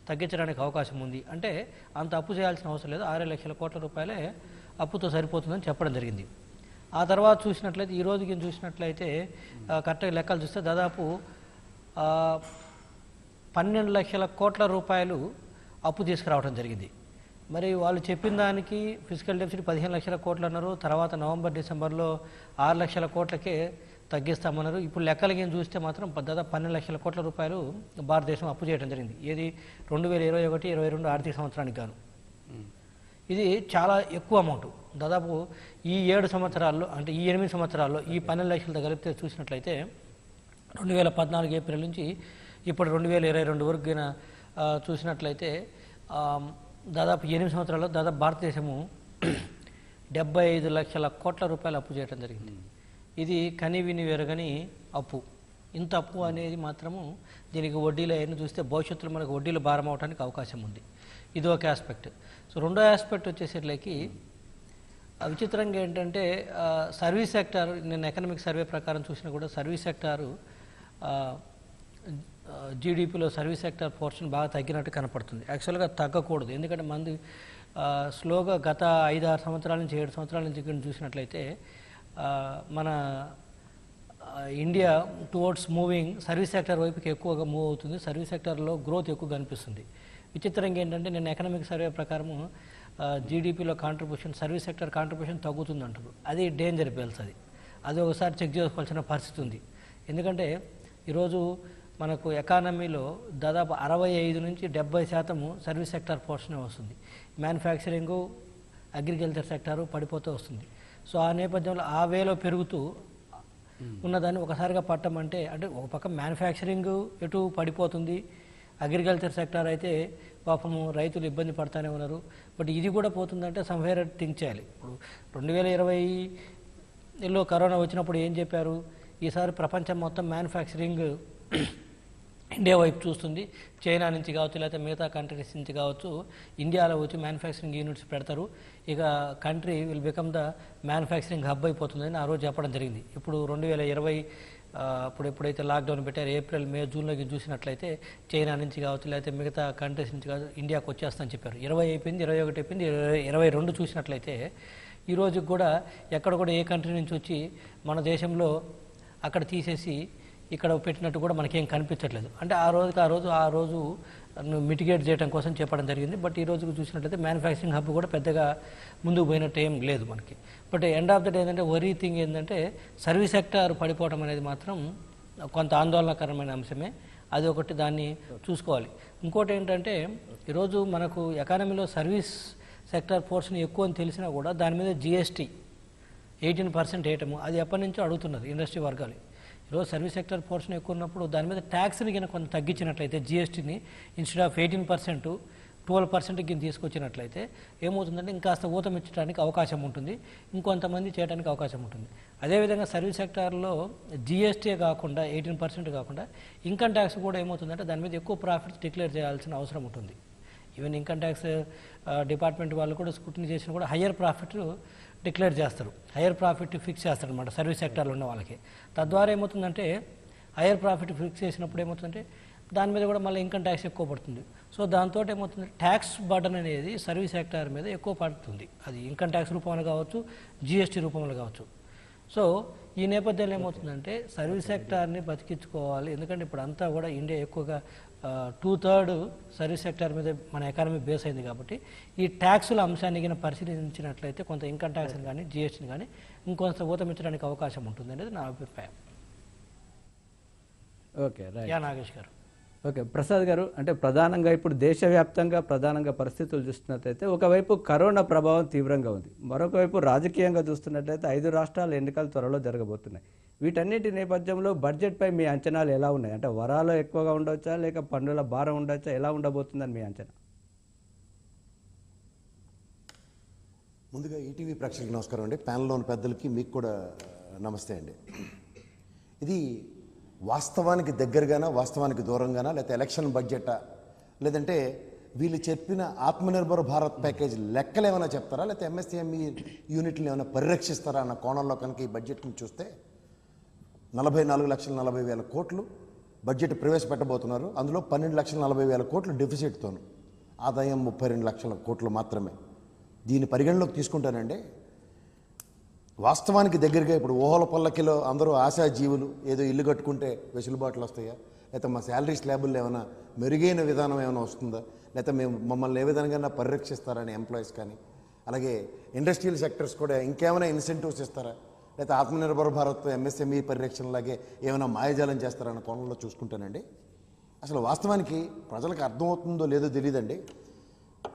తగ్గించడానికి అవకాశం ఉంది. అంటే అంత అప్పు చేయాల్సిన అవసరం లేదు, 6 లక్షల కోట్ల రూపాయలే అప్పుతో సరిపోతుందని చెప్పడం జరిగింది. ఆ తర్వాత చూసినట్లయితే ఈ రోజుకి చూసినట్లయితే కరెక్ట్గా లెక్కలు చూస్తే దాదాపు 12 లక్షల కోట్ల రూపాయలు అప్పు తీసుకురావడం జరిగింది. మరి వాళ్ళు చెప్పిన దానికి ఫిజికల్ డెఫిసిట్ 15 లక్షల కోట్లు అన్నారు, తర్వాత నవంబర్ డిసెంబర్లో 6 లక్షల కోట్లకే తగ్గిస్తామన్నారు. ఇప్పుడు లెక్కలకి చూస్తే మాత్రం దాదాపు 12 లక్షల కోట్ల రూపాయలు భారతదేశం అప్పు చేయడం జరిగింది. ఏది 2021-22 ఆర్థిక సంవత్సరానికి గాను. ఇది చాలా ఎక్కువ అమౌంట్. దాదాపు ఈ 7 సంవత్సరాల్లో అంటే ఈ 8 సంవత్సరాల్లో ఈ 12 లక్షలతో కలిపితే చూసినట్లయితే 2014 ఏప్రిల్ నుంచి ఇప్పుడు 2022 వరకు చూసినట్లయితే దాదాపు 8 సంవత్సరాల్లో దాదాపు భారతదేశము 75 లక్షల కోట్ల రూపాయలు అప్పు చేయడం జరిగింది. ఇది కని విని వెరగని అప్పు. ఇంత అప్పు అనేది మాత్రము దీనికి వడ్డీలు అవన్నీ చూస్తే భవిష్యత్తులో మనకు వడ్డీలు భారం అవడానికి అవకాశం ఉంది. ఇది ఒక ఆస్పెక్ట్. సో రెండో ఆస్పెక్ట్ వచ్చేసరికి విచిత్రంగా ఏంటంటే సర్వీస్ సెక్టార్, నేను ఎకనామిక్ సర్వే ప్రకారం చూసినా కూడా సర్వీస్ సెక్టారు జీడిపిలో సర్వీస్ సెక్టార్ పోర్షన్ బాగా తగ్గినట్టు కనపడుతుంది. యాక్చువల్గా తగ్గకూడదు, ఎందుకంటే మంది స్లోగా గత 5-6 సంవత్సరాల నుంచి 7 సంవత్సరాల నుంచి ఇక్కడ చూసినట్లయితే మన India towards moving service sector వైపుకి ఎక్కువగా మూవ్ అవుతుంది. సర్వీస్ సెక్టర్లో గ్రోత్ ఎక్కువ కనిపిస్తుంది. విచిత్రంగా ఏంటంటే నేను ఎకనామిక్ సర్వే ప్రకారము జీడిపిలో కాంట్రిబ్యూషన్ సర్వీస్ సెక్టర్ కాంట్రిబ్యూషన్ తగ్గుతుంది అంటారు. అది డేంజర్ బెల్స్. అది ఒకసారి చెక్ చేసుకోవాల్సిన పరిస్థితి ఉంది. ఎందుకంటే ఈరోజు మనకు ఎకానమీలో దాదాపు 65-70% సర్వీస్ సెక్టర్ పోర్షనే వస్తుంది. మ్యానుఫ్యాక్చరింగు, అగ్రికల్చర్ సెక్టారు పడిపోతూ వస్తుంది. సో ఆ నేపథ్యంలో ఆ వేలో పెరుగుతూ ఉన్నదాన్ని ఒకసారిగా పట్టమంటే అంటే ఒక పక్క మ్యానుఫ్యాక్చరింగ్ ఎటు పడిపోతుంది, అగ్రికల్చర్ సెక్టార్ అయితే పాపము రైతులు ఇబ్బంది పడతానే ఉన్నారు. బట్ ఇది కూడా పోతుందంటే సమ్వేర్ థింక్ చేయాలి. ఇప్పుడు 2020లో కరోనా వచ్చినప్పుడు ఏం చెప్పారు, ఈసారి ప్రపంచం మొత్తం మ్యానుఫ్యాక్చరింగ్ ఇండియా వైపు చూస్తుంది. చైనా నుంచి కావచ్చు, లేకపోతే మిగతా కంట్రీస్ నుంచి కావచ్చు, ఇండియాలో వచ్చి మ్యానుఫ్యాక్చరింగ్ యూనిట్స్ పెడతారు. ఇక country will become the manufacturing hub అయిపోతుందని ఆ రోజు చెప్పడం జరిగింది. ఇప్పుడు 2020 అప్పుడు ఎప్పుడైతే లాక్డౌన్ పెట్టారు ఏప్రిల్, మే, జూన్లోకి చూసినట్లయితే చైనా నుంచి కావచ్చు, లేకపోతే మిగతా కంట్రీస్ నుంచి కావచ్చు ఇండియాకు వచ్చేస్తామని చెప్పారు. 20 అయిపోయింది, 21 అయిపోయింది, 22 చూసినట్లయితే ఈ రోజుకి కూడా ఎక్కడ కూడా ఏ కంట్రీ నుంచి వచ్చి మన దేశంలో అక్కడ తీసేసి ఇక్కడ పెట్టినట్టు కూడా మనకేం కనిపించట్లేదు. అంటే ఆ రోజు మిటిగేట్ చేయడం కోసం చెప్పడం జరిగింది. బట్ ఈ రోజుకు చూసినట్లయితే మ్యానుఫ్యాక్చరింగ్ హబ్ కూడా పెద్దగా ముందుకు పోయినట్టు ఏం లేదు మనకి. But end of the day ఏంటంటే వరీ థింగ్ ఏంటంటే సర్వీస్ సెక్టార్ పడిపోవడం అనేది మాత్రం కొంత ఆందోళనకరమైన అంశమే. అది ఒకటి, దాన్ని చూసుకోవాలి. ఇంకోటి ఏంటంటే ఈరోజు మనకు ఎకానమీలో సర్వీస్ సెక్టార్ పోర్షన్ ఎక్కువ అని తెలిసినా కూడా దాని మీద GST 18% వేయటము అది ఎప్పటి నుంచో అడుగుతున్నారు ఇండస్ట్రీ వర్గాలు. ఈరోజు సర్వీస్ సెక్టర్ పోర్షన్ ఎక్కువ ఉన్నప్పుడు దాని మీద ట్యాక్స్ని కింద కొంత తగ్గించినట్లయితే GSTని ఇన్స్టెడ్ ఆఫ్ 18% 12% కింద తీసుకొచ్చినట్లయితే ఏమవుతుందంటే ఇంకాస్త ఊతమిచ్చడానికి అవకాశం ఉంటుంది, ఇంకొంతమంది చేయడానికి అవకాశం ఉంటుంది. అదేవిధంగా సర్వీస్ సెక్టార్లో GST కాకుండా 18% కాకుండా ఇన్కమ్ ట్యాక్స్ కూడా ఏమవుతుందంటే దాని మీద ఎక్కువ ప్రాఫిట్స్ డిక్లేర్ చేయాల్సిన అవసరం ఉంటుంది. ఈవెన్ ఇన్కమ్ ట్యాక్స్ డిపార్ట్మెంట్ వాళ్ళు కూడా స్క్రూటినీ చేసిన కూడా హయ్యర్ ప్రాఫిట్ డిక్లేర్ చేస్తారు, హయ్యర్ ప్రాఫిట్ ఫిక్స్ చేస్తారు అనమాట సర్వీస్ సెక్టార్లో ఉన్న వాళ్ళకి. తద్వారా ఏమవుతుందంటే హయ్యర్ ప్రాఫిట్ ఫిక్స్ చేసినప్పుడు ఏమవుతుందంటే దాని మీద కూడా మళ్ళీ ఇన్కమ్ ట్యాక్స్ ఎక్కువ పడుతుంది. సో దాంతో ఏమవుతుంది, ట్యాక్స్ బర్డన్ అనేది సర్వీస్ సెక్టార్ మీద ఎక్కువ పడుతుంది. అది ఇన్కమ్ ట్యాక్స్ రూపంలో కావచ్చు, GST రూపంలో కావచ్చు. సో ఈ నేపథ్యంలో ఏమవుతుందంటే సర్వీస్ సెక్టార్ని బతికించుకోవాలి. ఎందుకంటే ఇప్పుడు అంతా కూడా ఇండియా ఎక్కువగా 2/3 సర్వీస్ సెక్టార్ మీద మన ఎకానమీ బేస్ అయింది. కాబట్టి ఈ ట్యాక్సుల అంశాన్ని కింద పరిశీలించినట్లయితే కొంత ఇన్కమ్ ట్యాక్స్ని కానీ GSTని కానీ ఇంకొంత ఊతమించడానికి అవకాశం ఉంటుంది అనేది నా అభిప్రాయం. Okay, right. నాగేష్ గారు. ఓకే, ప్రసాద్ గారు, అంటే ప్రధానంగా ఇప్పుడు దేశవ్యాప్తంగా ప్రధానంగా పరిస్థితులు చూస్తున్నట్లయితే ఒకవైపు కరోనా ప్రభావం తీవ్రంగా ఉంది, మరొక వైపు రాజకీయంగా చూస్తున్నట్లయితే 5 రాష్ట్రాల ఎన్నికలు త్వరలో జరగబోతున్నాయి. వీటన్నిటి నేపథ్యంలో బడ్జెట్పై మీ అంచనాలు ఎలా ఉన్నాయి? అంటే వరాలు ఎక్కువగా ఉండొచ్చా, లేక పన్నుల భారం ఉండొచ్చా, ఎలా ఉండబోతుందని మీ అంచనా? ముందుగా ఈటీవీ ప్రేక్షకులకు నమస్కారం అండి, ప్యానెల్లోని పెద్దలకి మీకు కూడా నమస్తే అండి. ఇది వాస్తవానికి దగ్గరగానా, వాస్తవానికి దూరంగానా, లేకపోతే ఎలక్షన్ బడ్జెటా, లేదంటే వీళ్ళు చెప్పిన ఆత్మనిర్భర్ భారత్ ప్యాకేజ్ లెక్కలు ఏమైనా చెప్తారా, లేకపోతే MSME యూనిట్లు ఏమైనా పరిరక్షిస్తారా అన్న కోణంలో కనుక ఈ బడ్జెట్ని చూస్తే 44,40,000 కోట్లు బడ్జెట్ ప్రవేశపెట్టబోతున్నారు. అందులో 12,40,000 కోట్ల డెఫిసిట్తోను, ఆదాయం 32 లక్షల కోట్లు మాత్రమే. దీన్ని పరిగణలోకి తీసుకుంటానండి. వాస్తవానికి దగ్గరగా ఇప్పుడు ఊహల పల్లకిలో అందరూ ఆశాజీవులు, ఏదో ఇల్లు కట్టుకుంటే వెసులుబాట్లు వస్తాయా, లేకపోతే మా శాలరీ స్లాబుల్లో ఏమైనా మెరుగైన విధానం ఏమైనా వస్తుందా, లేకపోతే మమ్మల్ని ఏ విధంగా పరిరక్షిస్తారని ఎంప్లాయీస్ కానీ, అలాగే ఇండస్ట్రియల్ సెక్టర్స్ కూడా ఇంకేమైనా ఇన్సెంటివ్స్ ఇస్తారా, లేకపోతే ఆత్మనిర్భర్ భారత్ ఎంఎస్ఎంఈ పరిరక్షణలాగే ఏమైనా మాయాజాలం చేస్తారన్న కోణంలో చూసుకుంటానండి. అసలు వాస్తవానికి ప్రజలకు అర్థమవుతుందో లేదో తెలియదండి.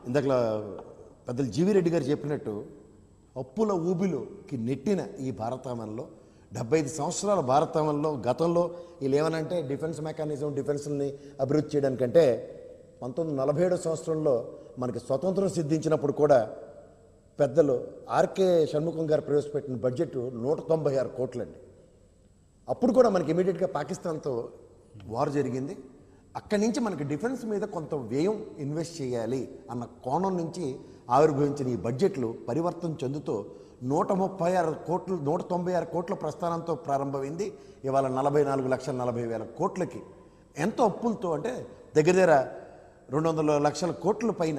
ఇందాక పెద్దలు జీవి రెడ్డి గారు చెప్పినట్టు అప్పుల ఊబిలోకి నెట్టిన ఈ భారతావనంలో 75 సంవత్సరాల భారతావనంలో గతంలో వీళ్ళు ఏమనంటే డిఫెన్స్ మెకానిజం, డిఫెన్స్ని అభివృద్ధి చేయడానికంటే 1947 సంవత్సరంలో మనకి స్వతంత్రం సిద్ధించినప్పుడు కూడా పెద్దలు ఆర్కే షణ్ముఖం గారు ప్రవేశపెట్టిన బడ్జెట్ 196 కోట్లండి. అప్పుడు కూడా మనకి ఇమీడియట్గా పాకిస్తాన్తో వార్ జరిగింది. అక్కడి నుంచి మనకి డిఫెన్స్ మీద కొంత వ్యయం ఇన్వెస్ట్ చేయాలి అన్న కోణం నుంచి ఆవిర్భవించిన ఈ బడ్జెట్లు పరివర్తన చెందుతూ 196 కోట్లు 196 కోట్ల ప్రస్థానంతో ప్రారంభమైంది. ఇవాళ 44,40,000 కోట్లకి, ఎంతో అప్పులతో, అంటే దగ్గర దగ్గర 200 లక్షల కోట్ల పైన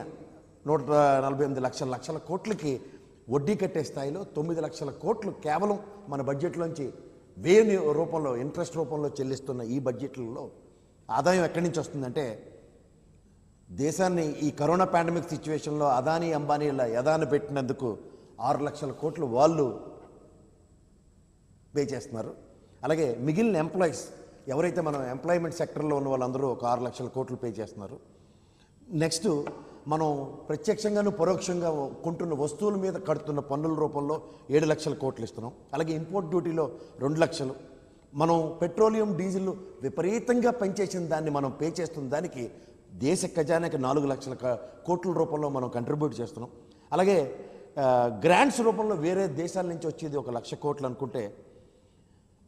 148 లక్షల కోట్లకి వడ్డీ కట్టే స్థాయిలో 9 లక్షల కోట్లు కేవలం మన బడ్జెట్లోంచి వ్యయ రూపంలో, ఇంట్రెస్ట్ రూపంలో చెల్లిస్తున్న ఈ బడ్జెట్లలో ఆదాయం ఎక్కడి నుంచి వస్తుందంటే, దేశాన్ని ఈ కరోనా పాండమిక్ సిచ్యువేషన్లో అదానీ అంబానీల యదాన్ని పెట్టినందుకు 6 లక్షల కోట్లు వాళ్ళు పే చేస్తున్నారు. అలాగే మిగిలిన ఎంప్లాయీస్ ఎవరైతే మనం ఎంప్లాయ్మెంట్ సెక్టర్లో ఉన్న వాళ్ళందరూ ఒక 6 లక్షల కోట్లు పే చేస్తున్నారు. నెక్స్ట్ మనం ప్రత్యక్షంగాను పరోక్షంగా కొంటున్న వస్తువుల మీద కడుతున్న పన్నుల రూపంలో 7 లక్షల కోట్లు ఇస్తున్నాం. అలాగే ఇంపోర్ట్ డ్యూటీలో 2 లక్షలు. మనం పెట్రోలియం డీజిల్ విపరీతంగా పెంచేసిన దాన్ని మనం పే చేస్తున్న దానికి దేశ ఖజానాకి 4 లక్షల కోట్ల రూపంలో మనం కంట్రిబ్యూట్ చేస్తున్నాం. అలాగే గ్రాంట్స్ రూపంలో వేరే దేశాల నుంచి వచ్చేది 1 లక్ష కోట్లు అనుకుంటే,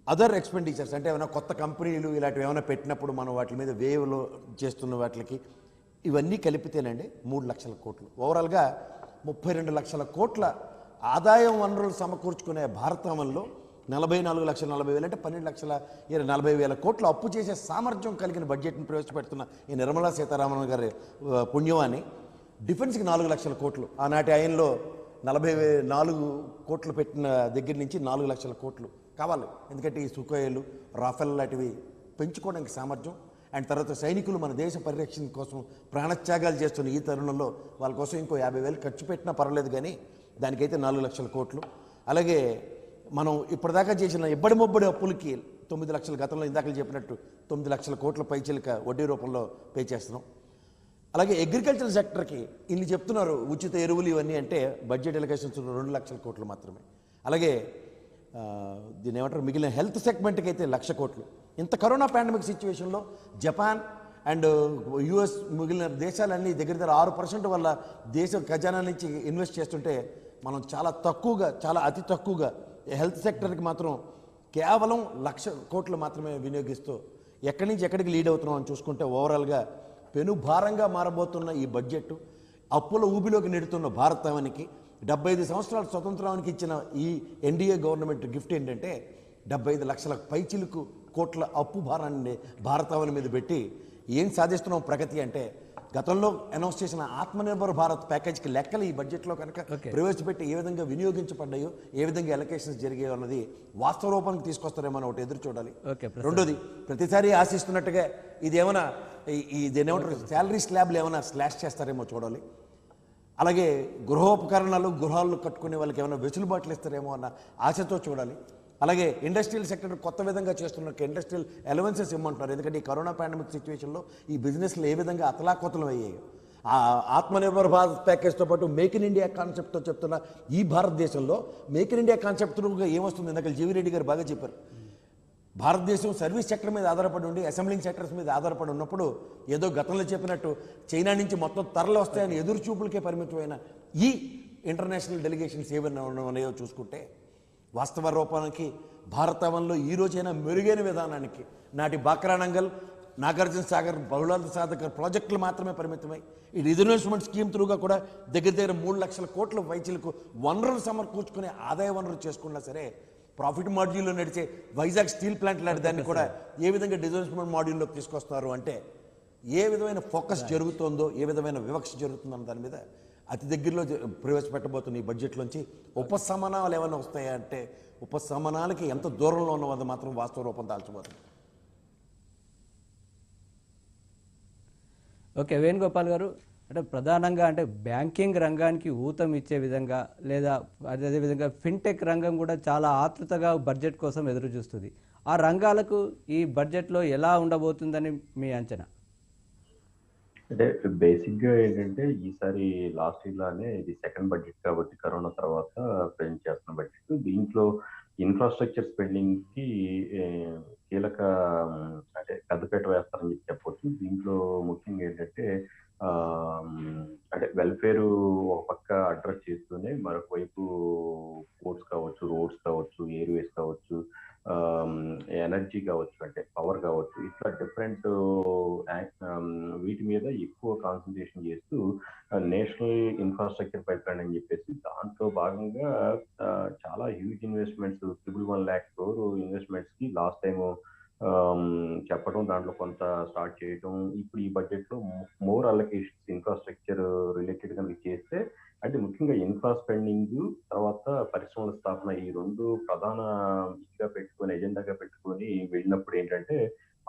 అదర్ ఎక్స్పెండిచర్స్ అంటే ఏమైనా కొత్త కంపెనీలు ఇలాంటివి ఏమైనా పెట్టినప్పుడు మనం వాటి మీద వేవ్లో చేస్తున్న వాటికి ఇవన్నీ కలిపితేనండి 3 లక్షల కోట్లు. ఓవరాల్గా 32 లక్షల కోట్ల ఆదాయం వనరులు సమకూర్చుకునే భారతావనంలో 44,40,000 అంటే 12,40,000 కోట్లు అప్పు చేసే సామర్థ్యం కలిగిన బడ్జెట్ని ప్రవేశపెడుతున్న ఈ నిర్మలా సీతారామన్ గారి పుణ్యమాని డిఫెన్స్కి 4 లక్షల కోట్లు, ఆనాటి ఆయనలో 44 కోట్లు పెట్టిన దగ్గర నుంచి 4 లక్షల కోట్లు కావాలి. ఎందుకంటే ఈ సుఖోయలు, రాఫెల్ లాంటివి పెంచుకోవడానికి సామర్థ్యం. అండ్ తర్వాత సైనికులు మన దేశ పరిరక్షణ కోసం ప్రాణత్యాగాలు చేస్తున్న ఈ తరుణంలో వాళ్ళ కోసం ఇంకో 50,000 ఖర్చు పెట్టినా పర్వాలేదు, కానీ దానికైతే 4 లక్షల కోట్లు. అలాగే మనం ఇప్పటిదాకా చేసిన ఇబ్బడి మొబ్బడి అప్పులకి 9 లక్షల, గతంలో ఇందాక చెప్పినట్టు 9 లక్షల కోట్ల పైచిలక వడ్డీ రూపంలో పే చేస్తున్నాం. అలాగే అగ్రికల్చర్ సెక్టర్కి ఇన్ని చెప్తున్నారు, ఉచిత ఎరువులు ఇవన్నీ, అంటే బడ్జెట్ ఎలకేషన్స్ 2 లక్షల కోట్లు మాత్రమే. అలాగే దీన్ని ఏమంటారు, మిగిలిన హెల్త్ సెగ్మెంట్కి అయితే 1,00,000 కోట్లు. ఇంత కరోనా పాండమిక్ సిచ్యువేషన్లో జపాన్ అండ్ యుఎస్ మిగిలిన దేశాలన్నీ దగ్గర దగ్గర 6% వల్ల దేశ ఖజానా నుంచి ఇన్వెస్ట్ చేస్తుంటే మనం చాలా అతి తక్కువగా హెల్త్ సెక్టర్కి మాత్రం కేవలం 1,00,000 కోట్లు మాత్రమే వినియోగిస్తూ ఎక్కడి నుంచి ఎక్కడికి లీడ్ అవుతున్నాం అని చూసుకుంటే ఓవరాల్గా పెనుభారంగా మారబోతున్న ఈ బడ్జెట్ అప్పుల ఊబిలోకి నెడుతున్న భారతావనికి 75 సంవత్సరాల స్వతంత్రానికి ఇచ్చిన ఈ ఎన్డీఏ గవర్నమెంట్ గిఫ్ట్ ఏంటంటే 75 లక్షల పైచిలుకు కోట్ల అప్పు భారాన్ని భారతావని మీద పెట్టి ఏం సాధిస్తున్నాం ప్రగతి అంటే, గతంలో అనౌన్స్ చేసిన ఆత్మనిర్భర్ భారత్ ప్యాకేజ్కి లెక్కలు ఈ బడ్జెట్లో కనుక ప్రవేశపెట్టి ఏ విధంగా వినియోగించబడ్డాయో, ఏ విధంగా ఎలకేషన్స్ జరిగాయో అన్నది వాస్తవ రూపానికి తీసుకొస్తారేమో అని ఒకటి ఎదురు చూడాలి. రెండోది, ప్రతిసారి ఆశిస్తున్నట్టుగా ఇదేమైనా ఇదేమంటారు శాలరీ స్లాబ్లు ఏమైనా స్లాష్ చేస్తారేమో చూడాలి. అలాగే గృహోపకరణాలు, గృహాలను కట్టుకునే వాళ్ళకి ఏమైనా వెసులుబాట్లు ఇస్తారేమో అన్న ఆశతో చూడాలి. అలాగే ఇండస్ట్రియల్ సెక్టర్ కొత్త విధంగా చేస్తున్న ఇండస్ట్రియల్ అలవెన్సెస్ ఇమ్మంటున్నారు. ఎందుకంటే ఈ కరోనా పాండమిక్ సిచ్యువేషన్లో ఈ బిజినెస్లు ఏ విధంగా అతలాకుతలం అయ్యాయో, ఆ ఆత్మనిర్భర్ భారత్ ప్యాకేజ్తో పాటు మేక్ ఇన్ ఇండియా కాన్సెప్ట్తో చెప్తున్న ఈ భారతదేశంలో మేక్ ఇన్ ఇండియా కాన్సెప్ట్గా ఏమొస్తుంది, ఇందాక జీవి రెడ్డి గారు బాగా చెప్పారు. భారతదేశం సర్వీస్ సెక్టర్ మీద ఆధారపడి ఉండి అసెంబ్లింగ్ సెక్టర్స్ మీద ఆధారపడి ఉన్నప్పుడు ఏదో గతంలో చెప్పినట్టు చైనా నుంచి మొత్తం తరలి వస్తాయని ఎదురు చూపులకే పరిమితమైన ఈ ఇంటర్నేషనల్ డెలిగేషన్స్ ఏమైనా ఉన్నాయో చూసుకుంటే వాస్తవ రూపానికి భారతావనంలో ఈ రోజైనా మెరుగైన విధానానికి నాటి బాక్రానంగల్, నాగార్జున సాగర్ బహుళార్థ సాధక ప్రాజెక్టులు మాత్రమే పరిమితమై ఈ రిజర్వేస్మెంట్ స్కీమ్ త్రూగా కూడా దగ్గర దగ్గర 3 లక్షల కోట్ల వైద్యులకు వనరులు సమకూర్చుకునే ఆదాయ వనరులు చేసుకున్నా సరే ప్రాఫిట్ మాడ్యూల్లో నడిచే వైజాగ్ స్టీల్ ప్లాంట్ లాంటి దాన్ని కూడా ఏ విధంగా డిస్బర్స్మెంట్ మాడ్యూల్లోకి తీసుకొస్తున్నారు అంటే ఏ విధమైన ఫోకస్ జరుగుతుందో, ఏ విధమైన వివక్ష జరుగుతుందో దాని మీద అతి దగ్గరలో ప్రవేశపెట్టబోతున్న ఈ బడ్జెట్లోంచి ఉపశమనాలు ఏమైనా వస్తాయా అంటే ఉపశమనాలకి ఎంత దూరంలో ఉన్నది మాత్రం వాస్తవ రూపం దాల్చబోతుంది. ఓకే, వేణుగోపాల్ గారు, అంటే ప్రధానంగా అంటే బ్యాంకింగ్ రంగానికి ఊతం ఇచ్చే విధంగా లేదా అదేవిధంగా ఫిన్టెక్ రంగం కూడా చాలా ఆతృతగా బడ్జెట్ కోసం ఎదురు చూస్తుంది. ఆ రంగాలకు ఈ బడ్జెట్లో ఎలా ఉండబోతుందని మీ అంచనా? అంటే బేసిక్గా ఏంటంటే ఈసారి లాస్ట్ ఇయర్ లానే ఇది సెకండ్ బడ్జెట్ కాబట్టి కరోనా తర్వాత ప్రజెంట్ చేస్తున్న బడ్జెట్. దీంట్లో ఇన్ఫ్రాస్ట్రక్చర్ స్పెండింగ్ కి కీలక అంటే పెద్దపీట వేస్తారని చెప్పొచ్చు. దీంట్లో ముఖ్యంగా ఏంటంటే అంటే వెల్ఫేర్ ఒక పక్క అడ్రస్ చేస్తూనే మరొక వైపు పోర్ట్స్ కావచ్చు, రోడ్స్ కావచ్చు, ఎయిర్వేస్ కావచ్చు, ఎనర్జీ కావచ్చు, అంటే పవర్ కావచ్చు, ఇట్లా డిఫరెంట్ వీటి మీద ఎక్కువ కాన్సన్ట్రేషన్ చేస్తూ నేషనల్ ఇన్ఫ్రాస్ట్రక్చర్ పైప్లైన్ అని చెప్పేసి దాంట్లో భాగంగా చాలా huge investments 1.1 lakh crore investments కి లాస్ట్ టైం చెప్పడం, దాంట్లో కొంత స్టార్ట్ చేయడం. ఇప్పుడు ఈ బడ్జెట్ లో మోర్ అలొకేషన్స్ ఇన్ఫ్రాస్ట్రక్చర్ రిలేటెడ్ గా చేస్తే, అంటే ముఖ్యంగా ఇన్ఫ్రా స్పెండింగ్ తర్వాత పరిశ్రమల స్థాపన ఈ రెండు ప్రధాన ఎజెండాగా పెట్టుకొని వెళ్ళినప్పుడు ఏంటంటే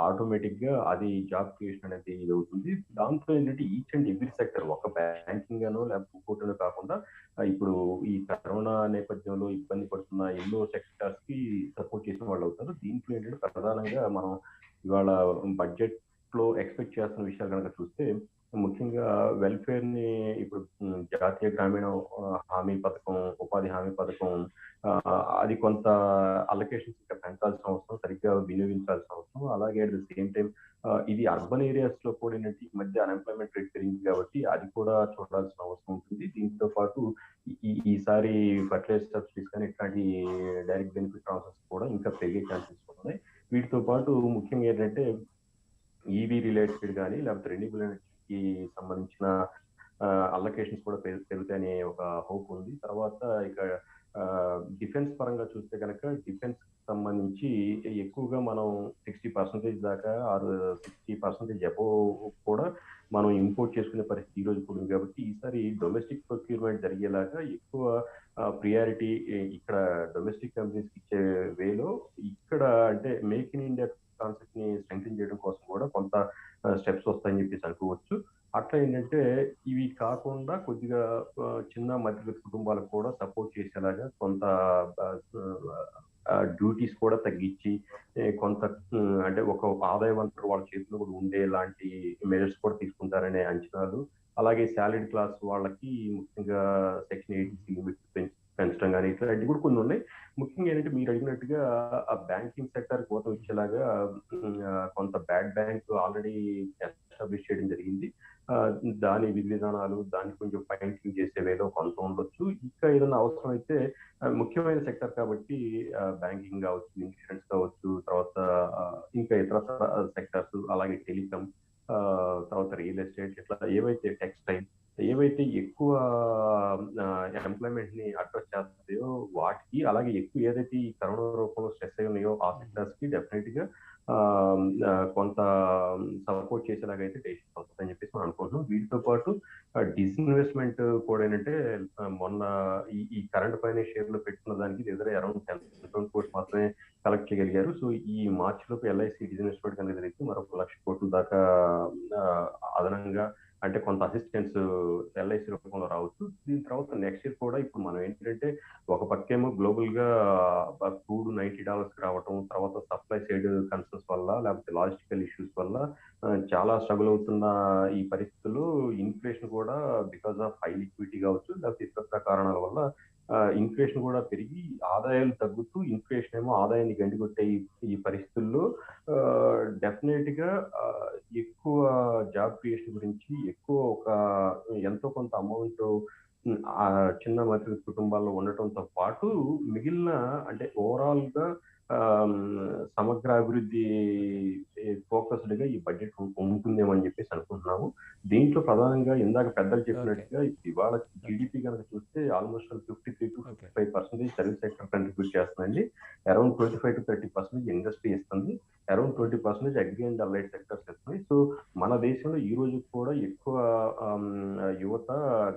ఆటోమేటిక్ గా అది జాబ్ క్రియేషన్ అనేది ఇది అవుతుంది. దాంట్లో ఏంటంటే ఈచ్ అండ్ ఎవ్రీ సెక్టర్, ఒక బ్యాంకింగ్ అనో లేకపోతే ఇంకోటనో కాకుండా ఇప్పుడు ఈ కరోనా నేపథ్యంలో ఇబ్బంది పడుతున్న ఎన్నో సెక్టర్స్ కి సపోర్ట్ చేసిన వాళ్ళు అవుతారు. దీంట్లో ఏంటంటే ప్రధానంగా మనం ఇవాళ బడ్జెట్ లో ఎక్స్పెక్ట్ చేస్తున్న విషయాలు కనుక చూస్తే ముఖ్యంగా వెల్ఫేర్ ని ఇప్పుడు జాతీయ గ్రామీణ హామీ పథకం, ఉపాధి హామీ పథకం, అది కొంత అలొకేషన్స్ ఇంకా పెంచాల్సిన అవసరం, సరిగ్గా వినియోగించాల్సిన అవసరం. అలాగే అట్ ద సేమ్ టైం ఇది అర్బన్ ఏరియాస్ లో కూడా ఏంటంటే ఈ మధ్య అన్ఎంప్లాయ్మెంట్ రేట్ పెరిగింది కాబట్టి అది కూడా చూడాల్సిన అవసరం ఉంటుంది. దీంతో పాటు ఈసారి ఫర్టిలైజర్ సబ్సిడీస్ కానీ ఇట్లాంటి డైరెక్ట్ బెనిఫిట్ ట్రాన్స్ఫర్స్ కూడా ఇంకా పెరిగే ఛాన్సెస్ ఉన్నాయి. వీటితో పాటు ముఖ్యంగా ఏంటంటే ఈవీ రిలేటెడ్ కానీ లేకపోతే రెన్యూబుల్ ఎనర్జీకి సంబంధించిన అలొకేషన్స్ కూడా పెరుగుతాయనే ఒక హోప్ ఉంది. తర్వాత ఇక డిఫెన్స్ పరంగా చూస్తే కనుక డిఫెన్స్ సంబంధించి ఎక్కువగా మనం 60% దాకా ఆర్ 60% అబోవ్ కూడా మనం ఇంపోర్ట్ చేసుకునే పరిస్థితి ఈ రోజు కూడా ఉంది. కాబట్టి ఈసారి డొమెస్టిక్ ప్రొక్యూర్మెంట్ జరిగేలాగా ఎక్కువ ప్రియారిటీ ఇక్కడ డొమెస్టిక్ కంపెనీస్ ఇచ్చే వేలో ఇక్కడ అంటే మేక్ ఇన్ ఇండియా కాన్సెప్ట్ ని స్ట్రెంగ్థెన్ చేయడం కోసం కూడా కొంత స్టెప్స్ వస్తాయని చెప్పేసి అనుకోవచ్చు. అట్లా ఏంటంటే ఇవి కాకుండా కొద్దిగా చిన్న మధ్యవర్తి కుటుంబాలకు కూడా సపోర్ట్ చేసేలాగా కొంత డ్యూటీస్ కూడా తగ్గించి కొంత అంటే ఒక ఆదాయ వనరు వాళ్ళ చేతిలో కూడా ఉండేలాంటి మెజర్స్ కూడా తీసుకుంటారనే అంచనాలు. అలాగే సాలరీ క్లాస్ వాళ్ళకి ముఖ్యంగా సెక్షన్ 80 లిమిట్ పెంచడం కానీ ఇట్లాంటివి కూడా కొన్ని ఉన్నాయి. ముఖ్యంగా ఏంటంటే మీరు అడిగినట్టుగా ఆ బ్యాంకింగ్ సెక్టర్ కోతం ఇచ్చేలాగా కొంత బ్యాడ్ బ్యాంక్ ఆల్రెడీ ఎస్టాబ్లిష్ చేయడం జరిగింది. దాని విధి విధానాలు దాన్ని కొంచెం ఫైన్ ట్యూన్ చేసే వేలో కొంత ఉండొచ్చు. ఇంకా ఏదైనా అవసరం అయితే ముఖ్యమైన సెక్టర్ కాబట్టి బ్యాంకింగ్ కావచ్చు, ఇన్సూరెన్స్ కావచ్చు, తర్వాత ఇంకా ఇతర సెక్టర్స్, అలాగే టెలికామ్, తర్వాత రియల్ ఎస్టేట్, ఇట్లా ఏవైతే టెక్స్టైల్ ఏవైతే ఎక్కువ ఎంప్లాయ్మెంట్ ని అట్రాక్ట్ చేస్తాయో వాటికి, అలాగే ఎక్కువ ఏదైతే ఈ కరోనా రూపంలో స్ట్రెస్ అయి ఉన్నాయో ఆ సెక్టర్స్ కి డెఫినెట్ గా కొంత సపోర్ట్ చేసేలాగైతే డెసిషన్స్ వస్తాయని చెప్పేసి మనం అనుకుంటున్నాం. వీటితో పాటు డిస్ఇన్వెస్ట్మెంట్ కూడా ఏంటంటే మొన్న ఈ కరెంట్ ఫైనాన్స్ షేర్ లో పెట్టుకున్న దానికి దగ్గర అరౌండ్ 10,000 crores మాత్రమే కలెక్ట్ చేయగలిగారు. సో ఈ మార్చి లోపు ఎల్ఐసి డిస్ఇన్వెస్ట్మెంట్ కనుక జరిగితే మరొక 1,00,000 crores దాకా అదనంగా అంటే కొంత అసిస్టెన్స్ ఎల్ఐసి రూపంలో రావచ్చు. దీని తర్వాత నెక్స్ట్ ఇయర్ కూడా ఇప్పుడు మనం ఏంటంటే ఒక పక్కేమో గ్లోబల్ గా క్రూడ్ $90 రావటం, తర్వాత సప్లై సైడ్ కన్సర్న్స్ వల్ల లేకపోతే లాజిస్టికల్ ఇష్యూస్ వల్ల చాలా స్ట్రగుల్ అవుతున్న ఈ పరిస్థితుల్లో ఇన్ఫ్లేషన్ కూడా బికాస్ ఆఫ్ హై లిక్విడిటీ కావచ్చు లేకపోతే ఇతర కారణాల వల్ల ఇన్ఫ్లేషన్ కూడా పెరిగి ఆదాయాలు తగ్గుతూ ఇన్ఫ్లేషన్ ఏమో ఆదాయాన్ని గండికొట్టే ఈ పరిస్థితుల్లో డెఫినెట్ గా ఎక్కువ జాబ్ క్రియేషన్ గురించి ఎక్కువ ఒక ఎంతో కొంత అమౌంట్ ఆ చిన్న మధ్య కుటుంబాల్లో ఉండటంతో పాటు మిగిలిన అంటే ఓవరాల్ గా సమగ్ర అభివృద్ధి ఫోకస్డ్గా ఈ బడ్జెట్ ఉంటుందేమో అని చెప్పేసి అనుకుంటున్నాము. దీంట్లో ప్రధానంగా ఇందాక పెద్దలు చెప్పినట్టుగా ఇవాళ జీడిపి కనుక చూస్తే ఆల్మోస్ట్ 53-55% సర్వీస్ సెక్టర్ కంట్రిబ్యూట్ చేస్తుందండి. అరౌండ్ 25-30% ఇండస్ట్రీ ఇస్తుంది. Around 20% agri and allied sectors ఇస్తుంది. సో మన దేశంలో ఈ రోజు కూడా ఎక్కువ యువత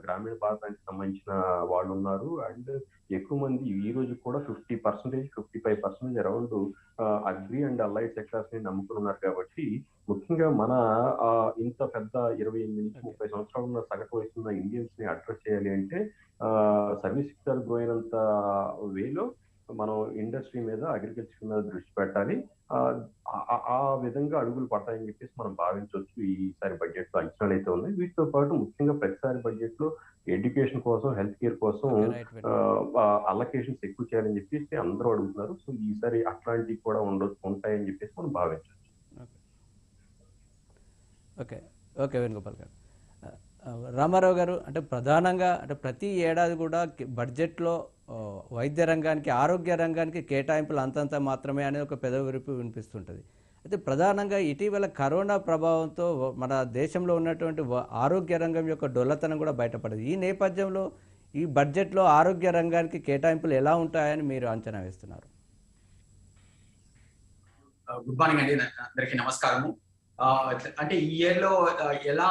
గ్రామీణ భారతానికి సంబంధించిన వాళ్ళు ఉన్నారు. అండ్ ఎక్కువ మంది ఈ రోజు కూడా 50%-55% around agri and allied sectors ని నమ్ముకుని ఉన్నారు. కాబట్టి ముఖ్యంగా మన ఇంత పెద్ద 28-30 సంవత్సరాలు ఉన్న సగటు వయసు ఉన్న ఇండియన్స్ ని అడ్రస్ చేయాలి అంటే సర్వీస్ సెక్టర్ గ్రో అయినంత వేలో మనం ఇండస్ట్రీ మీద అగ్రికల్చర్ మీద దృష్టి పెట్టాలి. ఆ విధంగా అడుగులు పడతాయని చెప్పేసి మనం భావించవచ్చు. ఈసారి బడ్జెట్ లో అంచనాలు అయితే ఉన్నాయి. వీటితో పాటు ముఖ్యంగా ప్రతిసారి బడ్జెట్ లో ఎడ్యుకేషన్ కోసం, హెల్త్ కేర్ కోసం అలొకేషన్స్ ఎక్కువ చేయాలని చెప్పేసి అందరూ అడుగుతున్నారు. సో ఈసారి అట్లాంటివి కూడా ఉంటాయని చెప్పేసి మనం భావించవచ్చు. ఓకే ఓకే వేణుగోపాల్ గారు. రామారావు గారు, అంటే ప్రధానంగా అంటే ప్రతి ఏడాది కూడా బడ్జెట్లో వైద్య రంగానికి, ఆరోగ్య రంగానికి కేటాయింపులు అంతంత మాత్రమే అనేది ఒక పెదవిరుపు వినిపిస్తుంటుంది. అయితే ప్రధానంగా ఇటీవల కరోనా ప్రభావంతో మన దేశంలో ఉన్నటువంటి ఆరోగ్య రంగం యొక్క డొల్లతనం కూడా బయటపడింది. ఈ నేపథ్యంలో ఈ బడ్జెట్లో ఆరోగ్య రంగానికి కేటాయింపులు ఎలా ఉంటాయని మీరు అంచనా వేస్తున్నారు? గుడ్ మార్నింగ్ అండి, అందరికీ నమస్కారము. అంటే ఈ ఇయర్ లో ఎలా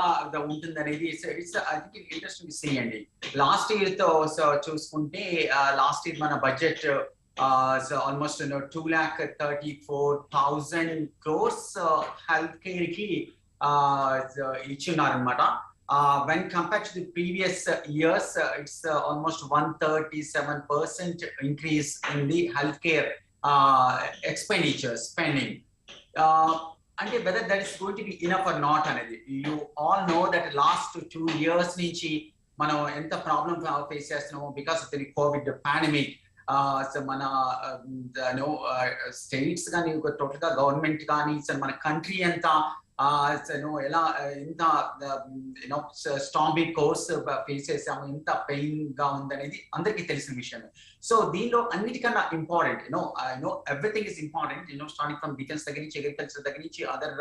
ఉంటుంది అనేది it's I think interesting see అండి. లాస్ట్ ఇయర్ తో చూసుకుంటే లాస్ట్ ఇయర్ మన budget almost 2,34,000 crores health care కి ఇచ్చున్నారనమాట. When compared to the previous years, it's almost 137% increase in the healthcare expenditure spending. And whether that is going to be enough or not అనేది, you all know that last 2 years నుంచి మనం ఎంత problem face చేస్తున్నామో because of the Covid pandemic. So మన states కానీ total గా government కానీ మన కంట్రీ అంతా ఎలా ఎంత స్టాంబింగ్ కోర్స్ ఫేస్ చేసాము, ఎంత పెయిన్ గా ఉందనేది అందరికీ తెలిసిన విషయమే. సో దీనిలో అన్నిటికన్నా important everything is important, starting from defence దగ్గర నుంచి, అగ్రికల్చర్ దగ్గర నుంచి, other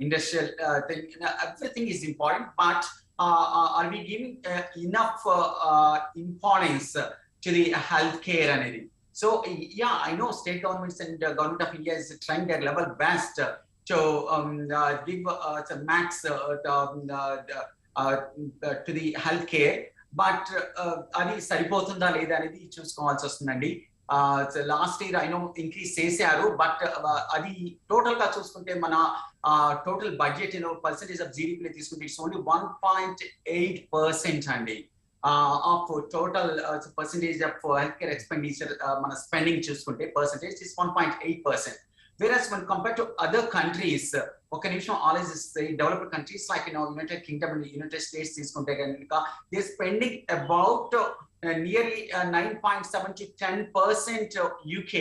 industrial thing, everything is important. But are we giving enough importance to the healthcare అనేది? So yeah, I know state governments and government of India is trying their level best to give some max to the healthcare, but అది సరిపోతుందా లేదా అనేది చూసుకోవాల్సి వస్తుందండి. Last year I know increase చేశారు, but అది total గా చూసుకుంటే మన total budget percentage of GDP తీసుకుంటే ఇట్స్ ఓన్లీ 1.8% అండి. Of total percentage of healthcare expenditure, మన spending చూసుకుంటే percentage is 1.8%. Whereas when compared to other countries, ఒక నిమిషం always say developed countries like United Kingdom and United States తీసుకుంటే కనుక they are spending about nearly 9.7 to 10% UK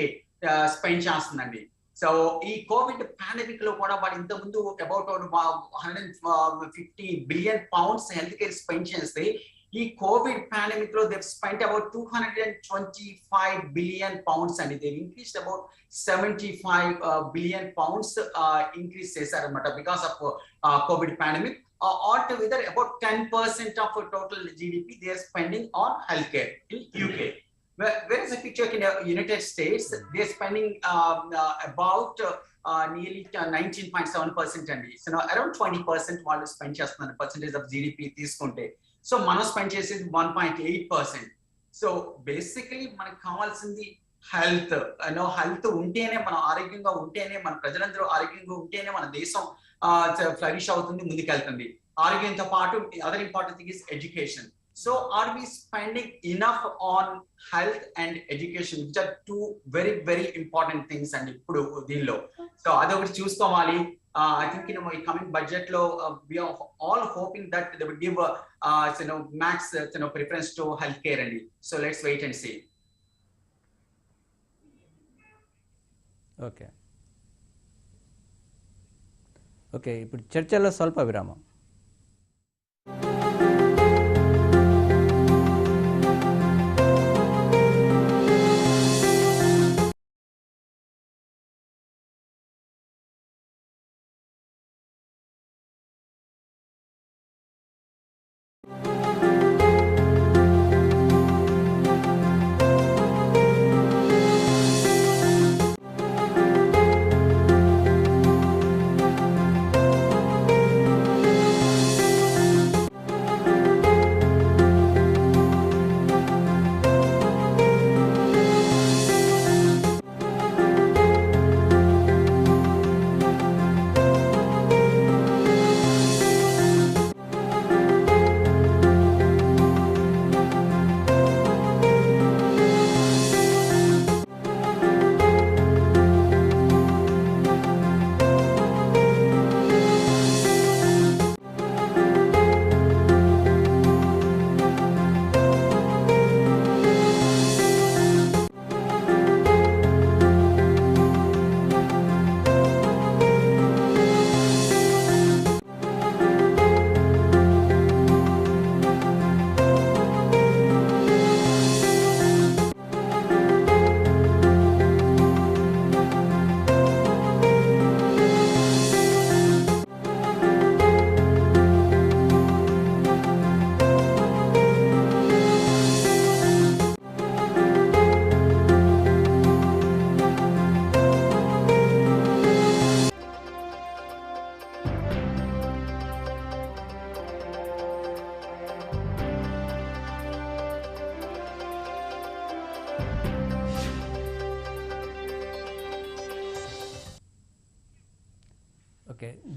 spend చేస్తుందండి. So ఈ Covid pandemic లో కూడా వాడు ఇంత ముందు about 150 billion pounds health care spend చేస్తే ఈ కోవిడ్ పాండమిక్ లో they spent about 225 billion pounds అండి. They increased about 75 billion pounds increase చేశారనమాట because of covid pandemic. Altogether about 10% of total GDP they are spending on health care in UK. Whereas if you check in the United States, they are spending about nearly 19.7% అండి. So around 20% వాళ్ళు spend చేస్తున్నారు percentage of GDP తీసుకుంటే. So మనం spend చేసేది 1.8%. So basically మనకు కావాల్సింది health. Health ఉంటేనే, మనం ఆరోగ్యంగా ఉంటేనే, మన ప్రజలందరూ ఆరోగ్యంగా ఉంటేనే మన దేశం ఫ్లరిష్ అవుతుంది, ముందుకెళ్తుంది. ఆరోగ్యంతో పాటు other important thing is education. So are we spending enough on health and education, which are two very very important things and ippudu deenlo so adokati chuskoవాలి. I think ఈ coming budget lo we are all hoping that they will give max preference to healthcare and so let's wait and see. Okay ఇప్పుడు చర్చలో స్వల్ప విరామం.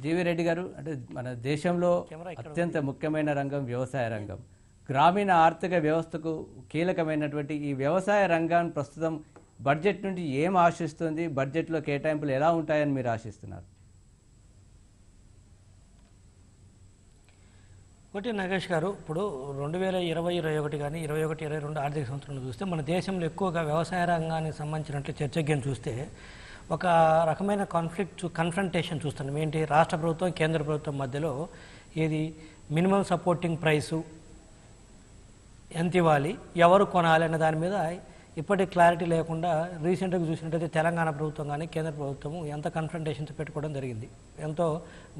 జీవి రెడ్డి గారు, అంటే మన దేశంలో అత్యంత ముఖ్యమైన రంగం వ్యవసాయ రంగం. గ్రామీణ ఆర్థిక వ్యవస్థకు కీలకమైనటువంటి ఈ వ్యవసాయ రంగాన్ని ప్రస్తుతం బడ్జెట్ నుండి ఏం ఆశిస్తుంది, బడ్జెట్లో కేటాయింపులు ఎలా ఉంటాయని మీరు ఆశిస్తున్నారు? ఒకటి నాగేష్ గారు, ఇప్పుడు 2020-21 కానీ 21-22 ఆర్థిక సంవత్సరంలో చూస్తే మన దేశంలో ఎక్కువగా వ్యవసాయ రంగానికి సంబంధించినట్లు చర్చజ్ఞం చూస్తే ఒక రకమైన కన్ఫ్రంటేషన్ చూస్తున్నాం. ఏంటి, రాష్ట్ర ప్రభుత్వం కేంద్ర ప్రభుత్వం మధ్యలో ఏది మినిమం సపోర్టింగ్ ప్రైసు ఎంత ఇవ్వాలి, ఎవరు కొనాలి అనే దాని మీద ఇప్పటికి క్లారిటీ లేకుండా రీసెంట్గా చూసినట్టయితే తెలంగాణ ప్రభుత్వం కానీ కేంద్ర ప్రభుత్వము ఎంత కన్ఫ్రంటేషన్స్ పెట్టుకోవడం జరిగింది, ఎంతో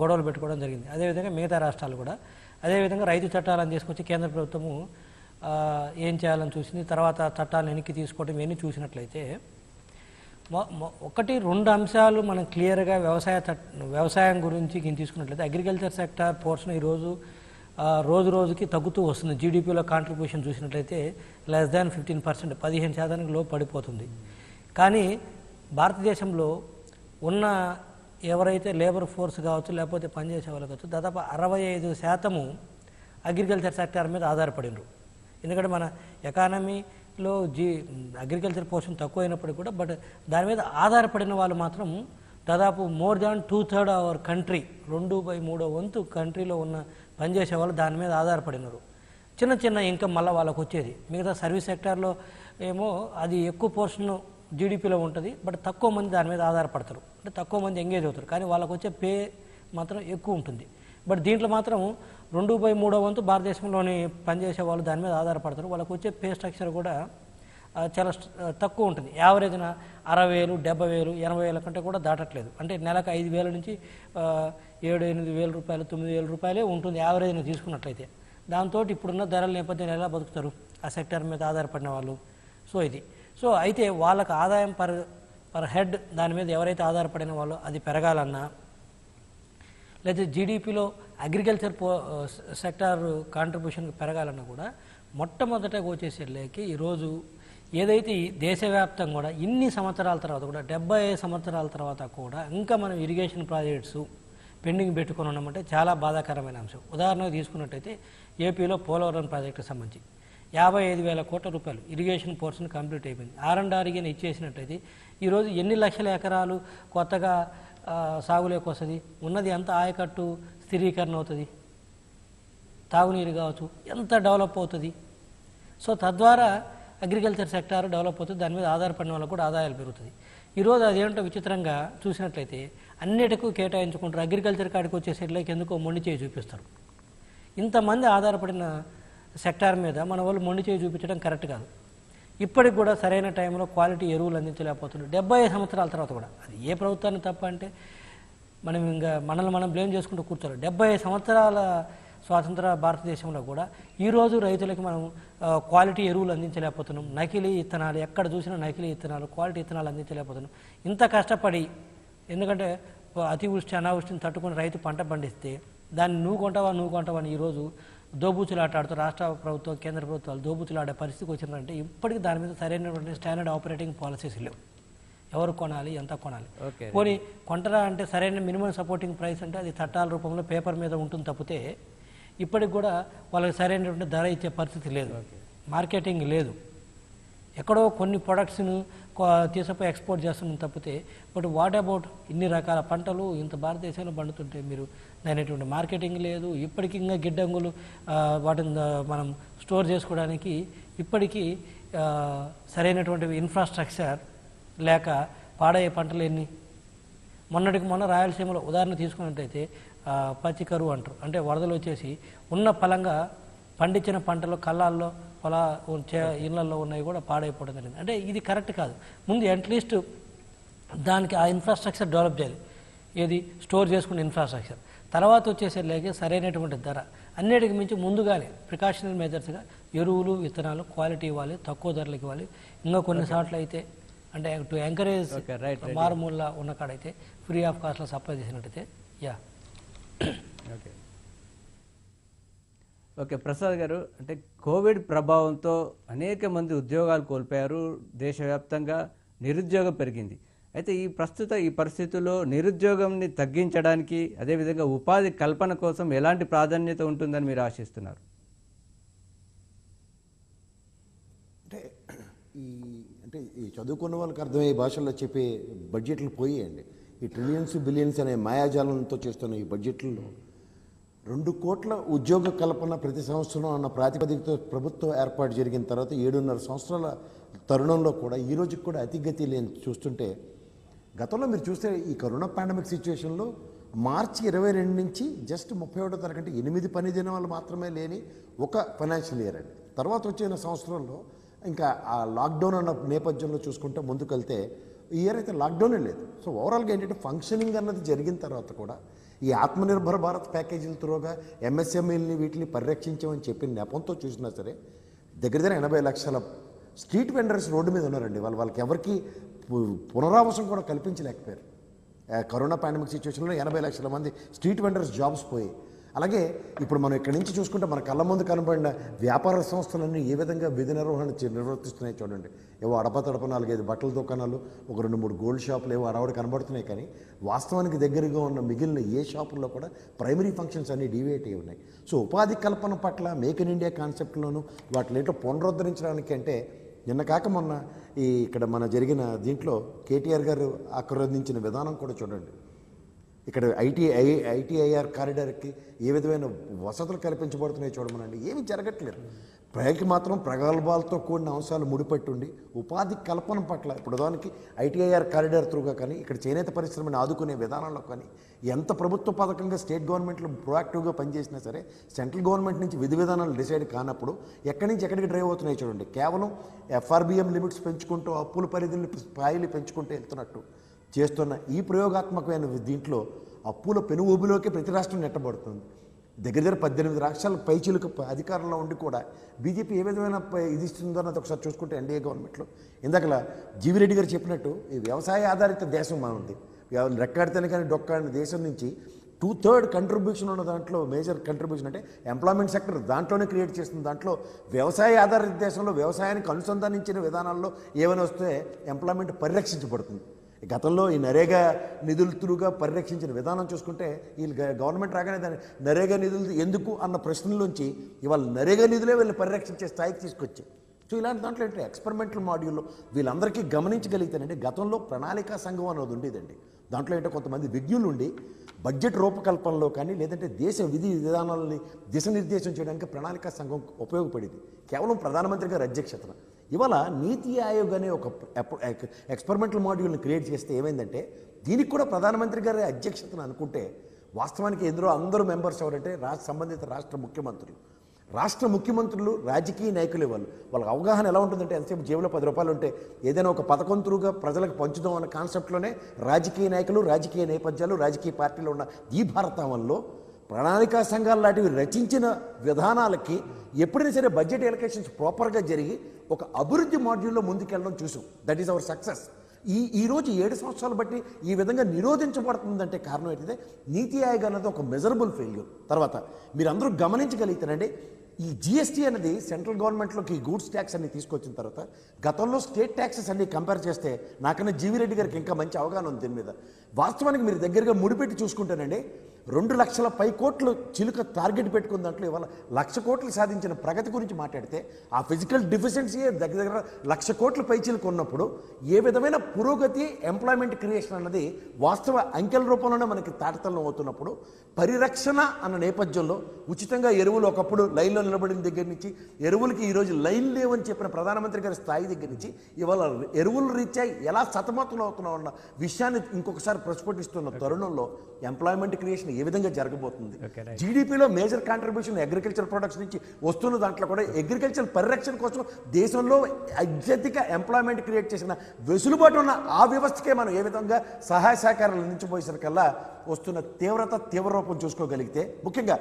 గొడవలు పెట్టుకోవడం జరిగింది. అదేవిధంగా మిగతా రాష్ట్రాలు కూడా అదేవిధంగా రైతు చట్టాలను తీసుకొచ్చి కేంద్ర ప్రభుత్వము ఏం చేయాలని చూసింది, తర్వాత చట్టాలను వెనక్కి తీసుకోవడం ఇవన్నీ చూసినట్లయితే 1-2 అంశాలు మనం క్లియర్గా వ్యవసాయం గురించి తీసుకున్నట్లయితే అగ్రికల్చర్ సెక్టార్ పోర్షన్ ఈరోజు రోజు రోజుకి తగ్గుతూ వస్తుంది. జీడిపిలో కాంట్రిబ్యూషన్ చూసినట్లయితే <15%, 15% లోపు పడిపోతుంది. కానీ భారతదేశంలో ఉన్న ఎవరైతే లేబర్ ఫోర్స్ కావచ్చు లేకపోతే పనిచేసే వాళ్ళు కావచ్చు దాదాపు 65% అగ్రికల్చర్ సెక్టార్ మీద ఆధారపడినరు. ఎందుకంటే మన ఎకానమీలో అగ్రికల్చర్ పోర్షన్ తక్కువ అయినప్పటికీ కూడా బట్ దాని మీద ఆధారపడిన వాళ్ళు మాత్రం దాదాపు మోర్ దాన్ 2/3 అవర్ కంట్రీ, 2/3 వంతు కంట్రీలో ఉన్న పనిచేసే వాళ్ళు దాని మీద ఆధారపడినారు. చిన్న చిన్న ఇన్కమ్ మళ్ళీ వాళ్ళకు వచ్చేది. మిగతా సర్వీస్ సెక్టార్లో ఏమో అది ఎక్కువ పోర్షన్ జీడిపిలో ఉంటుంది, బట్ తక్కువ మంది దాని మీద ఆధారపడతారు, అంటే తక్కువ మంది ఎంగేజ్ అవుతారు, కానీ వాళ్ళకు వచ్చే పే మాత్రం ఎక్కువ ఉంటుంది. బట్ దీంట్లో మాత్రం 2/3 వంతు భారతదేశంలోని పనిచేసే వాళ్ళు దాని మీద ఆధారపడతారు. వాళ్ళకు వచ్చే పే స్ట్రక్చర్ కూడా చాలా తక్కువ ఉంటుంది. యావరేజ్న 60,000, 70,000, 80,000 కంటే కూడా దాటట్లేదు. అంటే నెలకు 5,000 నుంచి 7,000-8,000 రూపాయలు, 9,000 రూపాయలే ఉంటుంది యావరేజ్ని తీసుకున్నట్లయితే. దాంతో ఇప్పుడున్న ధరల నేపథ్యంలో ఎలా బతుకుతారు ఆ సెక్టర్ మీద ఆధారపడిన వాళ్ళు? సో అయితే వాళ్ళకు ఆదాయం పర్ హెడ్ దాని మీద ఎవరైతే ఆధారపడిన వాళ్ళు అది పెరగాలన్నా, లేదా జీడిపిలో అగ్రికల్చర్ సెక్టార్ కాంట్రిబ్యూషన్ పెరగాలన్నా కూడా మొట్టమొదటగా వచ్చేసరికి ఈరోజు ఏదైతే దేశవ్యాప్తంగా కూడా ఇన్ని సంవత్సరాల తర్వాత కూడా 75 సంవత్సరాల తర్వాత కూడా ఇంకా మనం ఇరిగేషన్ ప్రాజెక్ట్స్ పెండింగ్ పెట్టుకొని ఉన్నామంటే చాలా బాధాకరమైన అంశం. ఉదాహరణకు తీసుకున్నట్టయితే ఏపీలో పోలవరం ప్రాజెక్టుకు సంబంధించి 55,000 కోట్ల రూపాయలు ఇరిగేషన్ పోర్షన్ కంప్లీట్ అయిపోయింది. ఆర్ఎండ్ఆర్గా ఇచ్చేసినట్టయితే ఈరోజు ఎన్ని లక్షల ఎకరాలు కొత్తగా సాగులోకి వస్తుంది, ఉన్నది ఎంత ఆయకట్టు స్థిరీకరణ అవుతుంది, తాగునీరు కావచ్చు ఎంత డెవలప్ అవుతుంది. సో తద్వారా అగ్రికల్చర్ సెక్టార్ డెవలప్ అవుతుంది, దాని మీద ఆధారపడిన వాళ్ళకు కూడా ఆదాయాలు పెరుగుతుంది. ఈరోజు అదేంటో విచిత్రంగా చూసినట్లయితే అన్నిటికూ కేటాయించుకుంటారు, అగ్రికల్చర్ కాడికి వచ్చేసరికి ఎందుకో మొండి చేయి చూపిస్తారు. ఇంతమంది ఆధారపడిన సెక్టార్ మీద మన వాళ్ళు మొండి చేయి చూపించడం కరెక్ట్ కాదు. ఇప్పటికి కూడా సరైన టైంలో క్వాలిటీ ఎరువులు అందించలేకపోతున్నారు 75 సంవత్సరాల తర్వాత కూడా. అది ఏ ప్రభుత్వాన్ని తప్ప అంటే మనం ఇంకా మనల్ని మనం బ్లేమ్ చేసుకుంటూ కూర్చోరు. 75 సంవత్సరాల స్వాతంత్ర భారతదేశంలో కూడా ఈరోజు రైతులకి మనం క్వాలిటీ ఎరువులు అందించలేకపోతున్నాం. నకిలీ ఇత్తనాలు, ఎక్కడ చూసినా నకిలీ ఇత్తనాలు, క్వాలిటీ ఇత్తనాలు అందించలేకపోతున్నాం. ఇంత కష్టపడి, ఎందుకంటే అతివృష్టి అనావృష్టిని తట్టుకుని రైతు పంట పండిస్తే దాన్ని నువ్వు కొంటావా అని ఈరోజు దోబూచులాట ఆడుతూ రాష్ట్ర ప్రభుత్వం కేంద్ర ప్రభుత్వాలు దోబూచులాడే పరిస్థితికి వచ్చిందంటే ఇప్పటికీ దాని మీద సరైనటువంటి స్టాండర్డ్ ఆపరేటింగ్ పాలసీస్ లేవు. ఎవరు కొనాలి, ఎంత కొనాలి, పోనీ కొంటరా అంటే సరైన మినిమం సపోర్టింగ్ ప్రైస్ అంటే అది చట్టాల రూపంలో పేపర్ మీద ఉంటుంది తప్పితే ఇప్పటికి కూడా వాళ్ళకి సరైనటువంటి ధర ఇచ్చే పరిస్థితి లేదు, మార్కెటింగ్ లేదు. ఎక్కడో కొన్ని ప్రొడక్ట్స్ను తీసుకుపోయి ఎక్స్పోర్ట్ చేస్తున్నాం తప్పితే బట్ వాట్ అబౌట్ ఇన్ని రకాల పంటలు ఇంత భారతదేశంలో పండుతుంటే మీరు దానేటువంటి మార్కెటింగ్ లేదు. ఇప్పటికీ ఇంకా గిడ్డంగులు వాటిని మనం స్టోర్ చేసుకోవడానికి ఇప్పటికీ సరైనటువంటి ఇన్ఫ్రాస్ట్రక్చర్ లేక పాడయ్యే పంటలు ఎన్ని. మొన్నటికి మొన్న రాయలసీమలో ఉదాహరణ తీసుకున్నట్టయితే పచ్చి కరువు అంటారు, అంటే వరదలు వచ్చేసి ఉన్న ఫలంగా పండించిన పంటలు కళ్ళాల్లో ఇళ్లలో ఉన్నాయి కూడా పాడైపోవడం జరిగింది. అంటే ఇది కరెక్ట్ కాదు. ముందు అట్లీస్ట్ దానికి ఆ ఇన్ఫ్రాస్ట్రక్చర్ డెవలప్ చేయాలి, ఏది స్టోర్ చేసుకునే ఇన్ఫ్రాస్ట్రక్చర్. తర్వాత వచ్చేసరికి సరైనటువంటి ధర, అన్నిటికి మించి ముందుగానే ప్రికాషనరీ మెజర్స్గా ఎరువులు విత్తనాలు క్వాలిటీ ఇవ్వాలి, తక్కువ ధరలకు ఇవ్వాలి. ఇంకా కొన్ని చోట్ల అయితే అంటే టు ఎంకరేజ్ మారుమూల ఉన్న కాడైతే ఫ్రీ ఆఫ్ కాస్ట్లో సప్లై చేసినట్టయితే ఓకే ప్రసాద్ గారు, అంటే కోవిడ్ ప్రభావంతో అనేక మంది ఉద్యోగాలు కోల్పోయారు, దేశవ్యాప్తంగా నిరుద్యోగం పెరిగింది. అయితే ఈ ప్రస్తుత ఈ పరిస్థితుల్లో నిరుద్యోగంని తగ్గించడానికి అదేవిధంగా ఉపాధి కల్పన కోసం ఎలాంటి ప్రాధాన్యత ఉంటుందని మీరు ఆశిస్తున్నారు? అంటే ఈ చదువుకున్న వాళ్ళకి అర్థమయ్యే భాషల్లో చెప్పే బడ్జెట్లు పోయేయండి. ఈ ట్రిలియన్స్ బిలియన్స్ అనే మాయాజాలంతో చేస్తున్న ఈ బడ్జెట్లలో 2 కోట్ల ఉద్యోగ కల్పన ప్రతి సంవత్సరం అన్న ప్రాతిపదికతో ప్రభుత్వం ఏర్పాటు జరిగిన తర్వాత 7.5 సంవత్సరాల తరుణంలో కూడా ఈ రోజుకి కూడా అతిగతి లేని చూస్తుంటే, గతంలో మీరు చూస్తే ఈ కరోనా పాండమిక్ సిచ్యువేషన్లో మార్చి 22 నుంచి జస్ట్ 31వ తారీఖు 8 పని దినాలు మాత్రమే లేని ఒక ఫైనాన్షియల్ ఇయర్ అండి. తర్వాత వచ్చిన సంవత్సరంలో ఇంకా ఆ లాక్డౌన్ అన్న నేపథ్యంలో చూసుకుంటే ముందుకెళ్తే ఈ ఇయర్ అయితే లాక్డౌనే లేదు. సో ఓవరాల్గా ఏంటంటే ఫంక్షనింగ్ అన్నది జరిగిన తర్వాత కూడా ఈ ఆత్మనిర్భర్ భారత్ ప్యాకేజీల త్రోగా ఎంఎస్ఎంఈని వీటిని పరిరక్షించామని చెప్పిన నెపంతో చూసినా సరే దగ్గర 80 లక్షల స్ట్రీట్ వెండర్స్ రోడ్డు మీద ఉన్నారండి. వాళ్ళకి ఎవరికి పునరావాసం కూడా కల్పించలేకపోయారు. కరోనా పాండమిక్ సిచ్యువేషన్లో 80 లక్షల మంది స్ట్రీట్ వెండర్స్ జాబ్స్ పోయాయి. అలాగే ఇప్పుడు మనం ఇక్కడి నుంచి చూసుకుంటే మన కళ్ళ ముందు కనబడిన వ్యాపార సంస్థలన్నీ ఏ విధంగా విధి నిర్వహణ నిర్వర్తిస్తున్నాయి చూడండి. ఏవో అడపతడప 4-5 బట్టల దుకాణాలు, ఒక 2-3 గోల్డ్ షాపులు ఏవో అడవడి కనబడుతున్నాయి. కానీ వాస్తవానికి దగ్గరగా ఉన్న మిగిలిన ఏ షాపుల్లో కూడా ప్రైమరీ ఫంక్షన్స్ అన్నీ డీవియేట్ అయి ఉన్నాయి. సో ఉపాధి కల్పన పట్ల మేక్ ఇన్ ఇండియా కాన్సెప్ట్లోనూ వాటిలో పునరుద్ధరించడానికి అంటే నిన్న కాక మొన్న ఇక్కడ మన జరిగిన దీంట్లో కేటీఆర్ గారు ఆక్రోధించిన విధానం కూడా చూడండి. ఇక్కడ ఐటీఐఆర్ కారిడార్కి ఏ విధమైన వసతులు కల్పించబడుతున్నాయో చూడమనండి. ఏమీ జరగట్లేదు. ప్రజలకి మాత్రం ప్రగల్భాలతో కూడిన అంశాలు ముడిపట్టుండి ఉపాధి కల్పన పట్ల ఇప్పుడు దానికి ఐటీఐఆర్ కారిడార్ త్రూగా కానీ ఇక్కడ చేనేత పరిశ్రమని ఆదుకునే విధానంలో కానీ ఎంత ప్రభుత్వ పథకంగా స్టేట్ గవర్నమెంట్లు ప్రొయాక్టివ్గా పనిచేసినా సరే సెంట్రల్ గవర్నమెంట్ నుంచి విధి విధానాలు డిసైడ్ కానప్పుడు ఎక్కడి నుంచి ఎక్కడికి డ్రైవ్ అవుతున్నాయి చూడండి. కేవలం ఎఫ్ఆర్బిఎం లిమిట్స్ పెంచుకుంటూ అప్పుల పరిధిని స్థాయిలు పెంచుకుంటూ వెళ్తున్నట్టు చేస్తున్న ఈ ప్రయోగాత్మకమైన దీంట్లో అప్పుల పెనుఊబిలోకి ప్రతి రాష్ట్రం నెట్టబడుతుంది. దగ్గర 18 రాష్ట్రాల పైచీలకు అధికారంలో ఉండి కూడా బీజేపీ ఏ విధమైన ఇది ఇస్తుందో అన్నది ఒకసారి చూసుకుంటే ఎన్డీఏ గవర్నమెంట్లో ఇందాకలా జీవిరెడ్డి గారు చెప్పినట్టు ఈ వ్యవసాయ ఆధారిత దేశం మనది. రెక్కాడితేనే కానీ డొక్కాడిన దేశం నుంచి 2/3 కంట్రిబ్యూషన్ ఉన్న దాంట్లో మేజర్ కంట్రిబ్యూషన్ అంటే ఎంప్లాయ్మెంట్ సెక్టర్ దాంట్లోనే క్రియేట్ చేస్తుంది. దాంట్లో వ్యవసాయ ఆధారిత దేశంలో వ్యవసాయానికి అనుసంధానించిన విధానాల్లో ఏమైనా వస్తే ఎంప్లాయ్మెంట్ పరిరక్షించబడుతుంది. గతంలో ఈ నరేగా నిధులు త్రూగా పరిరక్షించిన విధానం చూసుకుంటే వీళ్ళు గవర్నమెంట్ రాగానే దాన్ని నరేగా నిధులు ఎందుకు అన్న ప్రశ్నలోంచి ఇవాళ నరేగా నిధులే వీళ్ళని పరిరక్షించే స్థాయికి తీసుకొచ్చాయి. సో ఇలాంటి దాంట్లో ఏంటంటే ఎక్స్పెరిమెంటల్ మాడ్యూల్లో వీళ్ళందరికీ గమనించగలిగితేనంటే గతంలో ప్రణాళికా సంఘం అనేది ఉండేదండి. దాంట్లో ఏంటో కొంతమంది విజ్ఞులు ఉండి బడ్జెట్ రూపకల్పనలో కానీ లేదంటే దేశ విధి విధానాలని దిశనిర్దేశం చేయడానికి ప్రణాళికా సంఘం ఉపయోగపడేది కేవలం ప్రధానమంత్రి గారి అధ్యక్షతన. ఇవాళ నీతి ఆయోగ్ అనే ఒక ఎక్స్పెరిమెంటల్ మాడ్యూల్ని క్రియేట్ చేస్తే ఏమైందంటే దీనికి కూడా ప్రధానమంత్రి గారి అధ్యక్షతను అనుకుంటే వాస్తవానికి ఎందులో అందరూ మెంబర్స్ ఎవరంటే సంబంధిత రాష్ట్ర ముఖ్యమంత్రులు రాజకీయ నాయకులే. వాళ్ళకి అవగాహన ఎలా ఉంటుందంటే ఎంతసేపు జేబులో 10 రూపాయలు ఉంటే ఏదైనా ఒక పథకం త్రూగా ప్రజలకు పంచుదాం అన్న కాన్సెప్ట్లోనే రాజకీయ నాయకులు, రాజకీయ నేపథ్యాలు, రాజకీయ పార్టీలు ఉన్న ఈ భారతావనంలో ప్రణాళికా సంఘాలు లాంటివి రచించిన విధానాలకి ఎప్పుడైనా సరే బడ్జెట్ ఎలకేషన్స్ ప్రాపర్గా జరిగి ఒక అభివృద్ధి మాడ్యూల్లో ముందుకెళ్ళడం చూసాం. That is our success. ఈరోజు 7 సంవత్సరాలు బట్టి ఈ విధంగా నిరోధించబడుతుందంటే కారణం ఏంటంటే నీతి ఆయోగ్ అన్నది ఒక మెజరబుల్ ఫెయిల్యూర్. తర్వాత మీరు అందరూ గమనించగలుగుతారండి ఈ జిఎస్టీ అనేది సెంట్రల్ గవర్నమెంట్లోకి ఈ గూడ్స్ ట్యాక్స్ అన్ని తీసుకొచ్చిన తర్వాత గతంలో స్టేట్ ట్యాక్సెస్ అన్ని కంపేర్ చేస్తే నాకన్నా జీవిరెడ్డి గారికి ఇంకా మంచి అవగాహన ఉంది దీని మీద. వాస్తవానికి మీరు దగ్గరగా ముడిపెట్టి చూసుకుంటానండి 2 లక్షల కోట్లు చిలుక టార్గెట్ పెట్టుకున్న దాంట్లో ఇవాళ 1,00,000 కోట్లు సాధించిన ప్రగతి గురించి మాట్లాడితే ఆ ఫిజికల్ డిఫిషియన్సీ దగ్గర 1,00,000 కోట్ల పైచీలకు ఉన్నప్పుడు ఏ విధమైన పురోగతి ఎంప్లాయ్మెంట్ క్రియేషన్ అన్నది వాస్తవ అంకెల రూపంలోనే మనకి తాటతలం అవుతున్నప్పుడు పరిరక్షణ అన్న నేపథ్యంలో ఉచితంగా ఎరువులు ఒకప్పుడు లైన్లో నిలబడిన దగ్గర నుంచి ఎరువులకి ఈరోజు లైన్ లేవని చెప్పిన ప్రధానమంత్రి గారి స్థాయి దగ్గర నుంచి ఇవాళ ఎరువులు రీత్యా ఎలా సతమతం అవుతున్నాం అన్న విషయాన్ని ఇంకొకసారి ప్రస్ఫుటిస్తున్న తరుణంలో ఎంప్లాయ్మెంట్ క్రియేషన్ ఏ విధంగా జరగబోతుంది. జీడిపిలో మేజర్ కాంట్రిబ్యూషన్ అగ్రికల్చర్ ప్రొడక్ట్స్ నుంచి వస్తున్న దాంట్లో కూడా అగ్రికల్చర్ పరిరక్షణ కోసం దేశంలో అత్యధిక ఎంప్లాయ్మెంట్ క్రియేట్ చేసిన వెసులుబాటు ఉన్న ఆ వ్యవస్థకే మనం ఏ విధంగా సహాయ సహకారాలు అందించబోయేసరికల్లా వస్తున్న తీవ్ర రూపం చూసుకోగలిగితే ముఖ్యంగా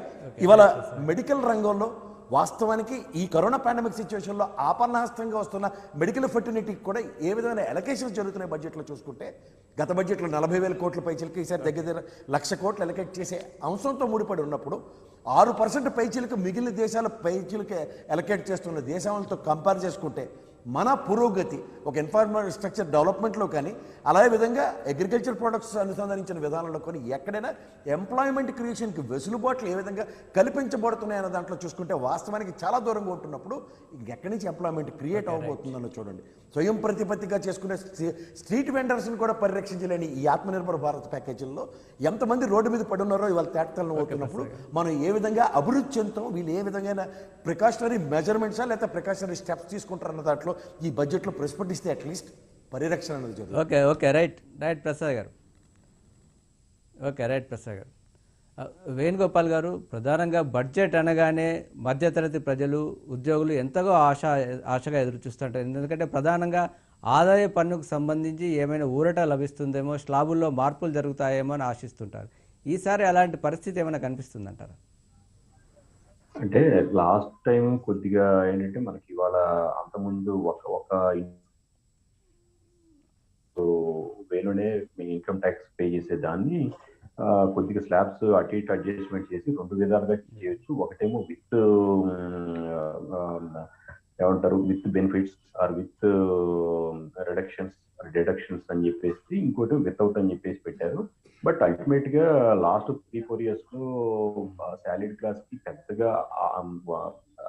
ఇవాళ మెడికల్ రంగంలో వాస్తవానికి ఈ కరోనా పాండమిక్ సిచ్యువేషన్లో ఆపన్నహస్తంగా వస్తున్న మెడికల్ ఫెర్టిలిటీకి కూడా ఏ విధమైన ఎలకేషన్స్ జరుగుతున్నాయి బడ్జెట్లో చూసుకుంటే గత బడ్జెట్లో 40,000 కోట్ల పైచీలకి ఈసారి దగ్గర 1,00,000 కోట్లు ఎలకేట్ చేసే అంశంతో ముడిపడి ఉన్నప్పుడు 6% పైచీలకు మిగిలిన దేశాల పైచీలకి ఎలకేట్ చేస్తున్న దేశాలతో కంపేర్ చేసుకుంటే మన పురోగతి ఒక ఇన్ఫ్రాస్ట్రక్చర్ డెవలప్మెంట్లో కానీ అలాగే విధంగా అగ్రికల్చర్ ప్రొడక్ట్స్ అనుసంధానించిన విధానంలో కానీ ఎక్కడైనా ఎంప్లాయ్మెంట్ క్రియేషన్కి వెసులుబాట్లు ఏ విధంగా కల్పించబడుతున్నాయన్న దాంట్లో చూసుకుంటే వాస్తవానికి చాలా దూరంగా ఉంటున్నప్పుడు ఇంకెక్కడి నుంచి ఎంప్లాయ్మెంట్ క్రియేట్ అవ్వబోతుందన్న చూడండి. స్వయం ప్రతిపత్తిగా చేసుకునే స్ట్రీట్ వెండర్స్ని కూడా పరిరక్షించలేని ఈ ఆత్మనిర్భర్ భారత్ ప్యాకేజీల్లో ఎంతమంది రోడ్డు మీద పడి ఉన్నారో ఇవాళ తేటతెల్లం అవుతున్నప్పుడు మనం ఏ విధంగా అభివృద్ధి చెందుతాం, వీళ్ళు ఏ విధంగా ప్రికాషనరీ మెజర్మెంట్సా లేకపోతే ప్రికాషనరీ స్టెప్స్ తీసుకుంటారన్న దాంట్లో ఈ బడ్జెట్లో ప్రతిస్పందిస్తే అట్లీస్ట్ పరిరక్షణ అనేది జరుగుతుంది. ఓకే రైట్ ప్రసాద్ గారు. ప్రసాద్ గారు, వేణుగోపాల్ గారు, ప్రధానంగా బడ్జెట్ అనగానే మధ్యతరగతి ప్రజలు, ఉద్యోగులు ఎంతగా ఆశగా ఎదురు చూస్తుంటారు. ఎందుకంటే ప్రధానంగా ఆదాయ పన్నుకు సంబంధించి ఏమైనా ఊరట లభిస్తుందేమో, స్లాబుల్లో మార్పులు జరుగుతాయేమో అని ఆశిస్తుంటారు. ఈసారి అలాంటి పరిస్థితి ఏమైనా కనిపిస్తుందంటారా? అంటే లాస్ట్ టైం కొద్దిగా ఏంటంటే మనకి ఇవాళ అంతకుముందు ఒక వేలోనే మీ ఇన్కమ్ ట్యాక్స్ పే చేసేదాన్ని కొద్దిగా స్లాబ్స్ అటు ఇటు అడ్జస్ట్మెంట్ చేసి 2 విధాలుగా చేయొచ్చు. ఒకటేమో విత్ ఏమంటారు with benefits or with deductions అని చెప్పేసి, ఇంకోటి వితౌట్ అని చెప్పేసి పెట్టారు. బట్ అల్టిమేట్ గా లాస్ట్ 3-4 years లో సాలరీడ్ క్లాస్ కి పెద్దగా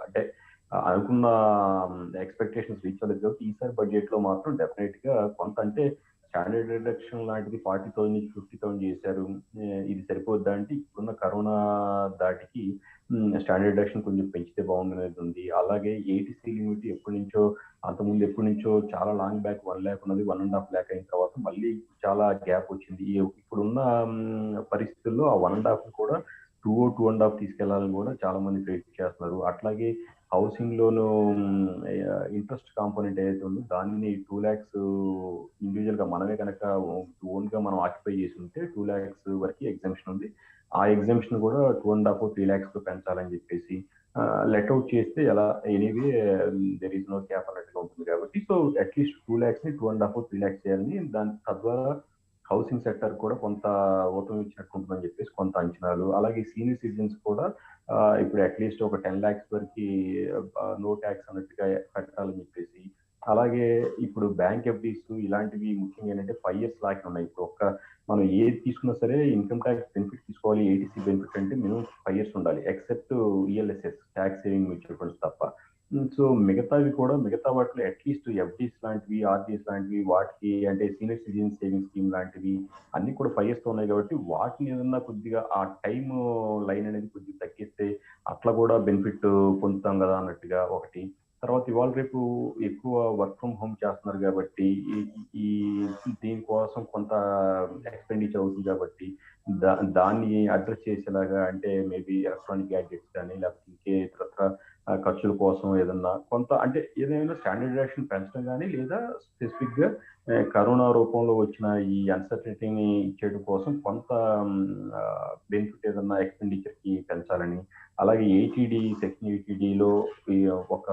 అంటే అనుకున్న ఎక్స్పెక్టేషన్స్ రీచ్ అవ్వలేదు. కాబట్టి ఈసారి బడ్జెట్ లో మాత్రం డెఫినెట్ గా కొంత అంటే స్టాండర్డ్ డిడక్షన్ లాంటిది 40,000 నుంచి 50,000 చేశారు. ఇది సరిపోద్దా అంటే ఇప్పుడున్న కరోనా దాటికి స్టాండర్డ్ డిడక్షన్ కొంచెం పెంచితే బాగుండనేది ఉంది. అలాగే ఏటీసీ లిమిట్ అంతకుముందు ఎప్పటి నుంచో చాలా లాంగ్ బ్యాక్ 1 lakh ఉన్నది 1.5 lakh అయిన తర్వాత మళ్ళీ చాలా గ్యాప్ వచ్చింది. ఇప్పుడున్న పరిస్థితుల్లో ఆ 1.5 కూడా 2.5 తీసుకెళ్లాలని కూడా చాలా మంది ప్రయత్నం చేస్తున్నారు. అట్లాగే హౌసింగ్ లోను ఇంట్రెస్ట్ కాంపోనెంట్ ఏదైతే ఉందో దాన్ని 2 lakhs ఇండివిజువల్ గా మనమే కనుక ఓన్ గా మనం ఆక్యుపై చేసి ఉంటే 2 lakhs వరకు ఎగ్జామ్షన్ ఉంది. ఆ ఎగ్జామ్షన్ కూడా 2.5-3 lakhs తో పెంచాలని చెప్పేసి లెట్అవుట్ చేస్తే ఎలా anyway there is no cap అన్నట్టుగా ఉంటుంది. కాబట్టి సో అట్లీస్ట్ 2 lakhs ని 2.5-3 lakhs చేయాలని దాని తద్వారా హౌసింగ్ సెక్టర్ కూడా కొంత ఊతం ఇచ్చినట్టు ఉంటుందని చెప్పేసి కొంత అంచనాలు. అలాగే సీనియర్ సిటిజన్స్ కూడా ఇప్పుడు అట్లీస్ట్ ఒక 10 lakhs వరకు నో ట్యాక్స్ అన్నట్టుగా పెట్టాలని చెప్పేసి, అలాగే ఇప్పుడు బ్యాంక్ ఎఫ్డీస్ ఇలాంటివి ముఖ్యంగా ఏంటంటే 5 years లాక్ ఉన్నాయి. ఇప్పుడు మనం ఏది తీసుకున్నా సరే ఇన్కమ్ ట్యాక్స్ బెనిఫిట్ తీసుకోవాలి, ఏటీసీ బెనిఫిట్ అంటే మినిమం 5 years ఉండాలి, except ELSS tax saving mutual funds తప్ప. సో మిగతా వాటిలో అట్లీస్ట్ ఎఫ్డీస్ లాంటివి, ఆర్డీఎస్ లాంటివి, వాటికి అంటే సీనియర్ సిటిజన్ సేవింగ్ స్కీమ్ లాంటివి అన్ని కూడా 5 years తో ఉన్నాయి. కాబట్టి వాటిని ఏదన్నా కొద్దిగా ఆ టైమ్ లైన్ అనేది కొద్దిగా తగ్గిస్తే అట్లా కూడా బెనిఫిట్ పొందుతాం కదా అన్నట్టుగా ఒకటి. తర్వాత ఇవాళ రేపు ఎక్కువ వర్క్ ఫ్రమ్ హోమ్ చేస్తున్నారు కాబట్టి ఈ దీనికోసం కొంత ఎక్స్పెండిచర్ అవుతుంది. కాబట్టి దాన్ని అడ్రస్ చేసేలాగా అంటే మేబీ ఎలక్ట్రానిక్ గ్యాడ్జెట్స్ కానీ లేకపోతే ఇంకే ఇతరత్ర ఖర్చుల కోసం ఏదైనా స్టాండర్డైజేషన్ పెంచడం కానీ లేదా స్పెసిఫిక్ గా కరోనా రూపంలో వచ్చిన ఈ అన్సర్టనిటీని ఇచ్చేయడం కోసం కొంత బెనిఫిట్ ఏదన్నా ఎక్స్పెండిచర్ కి పెంచాలని, అలాగే సెక్షన్ 80Dలో ఒక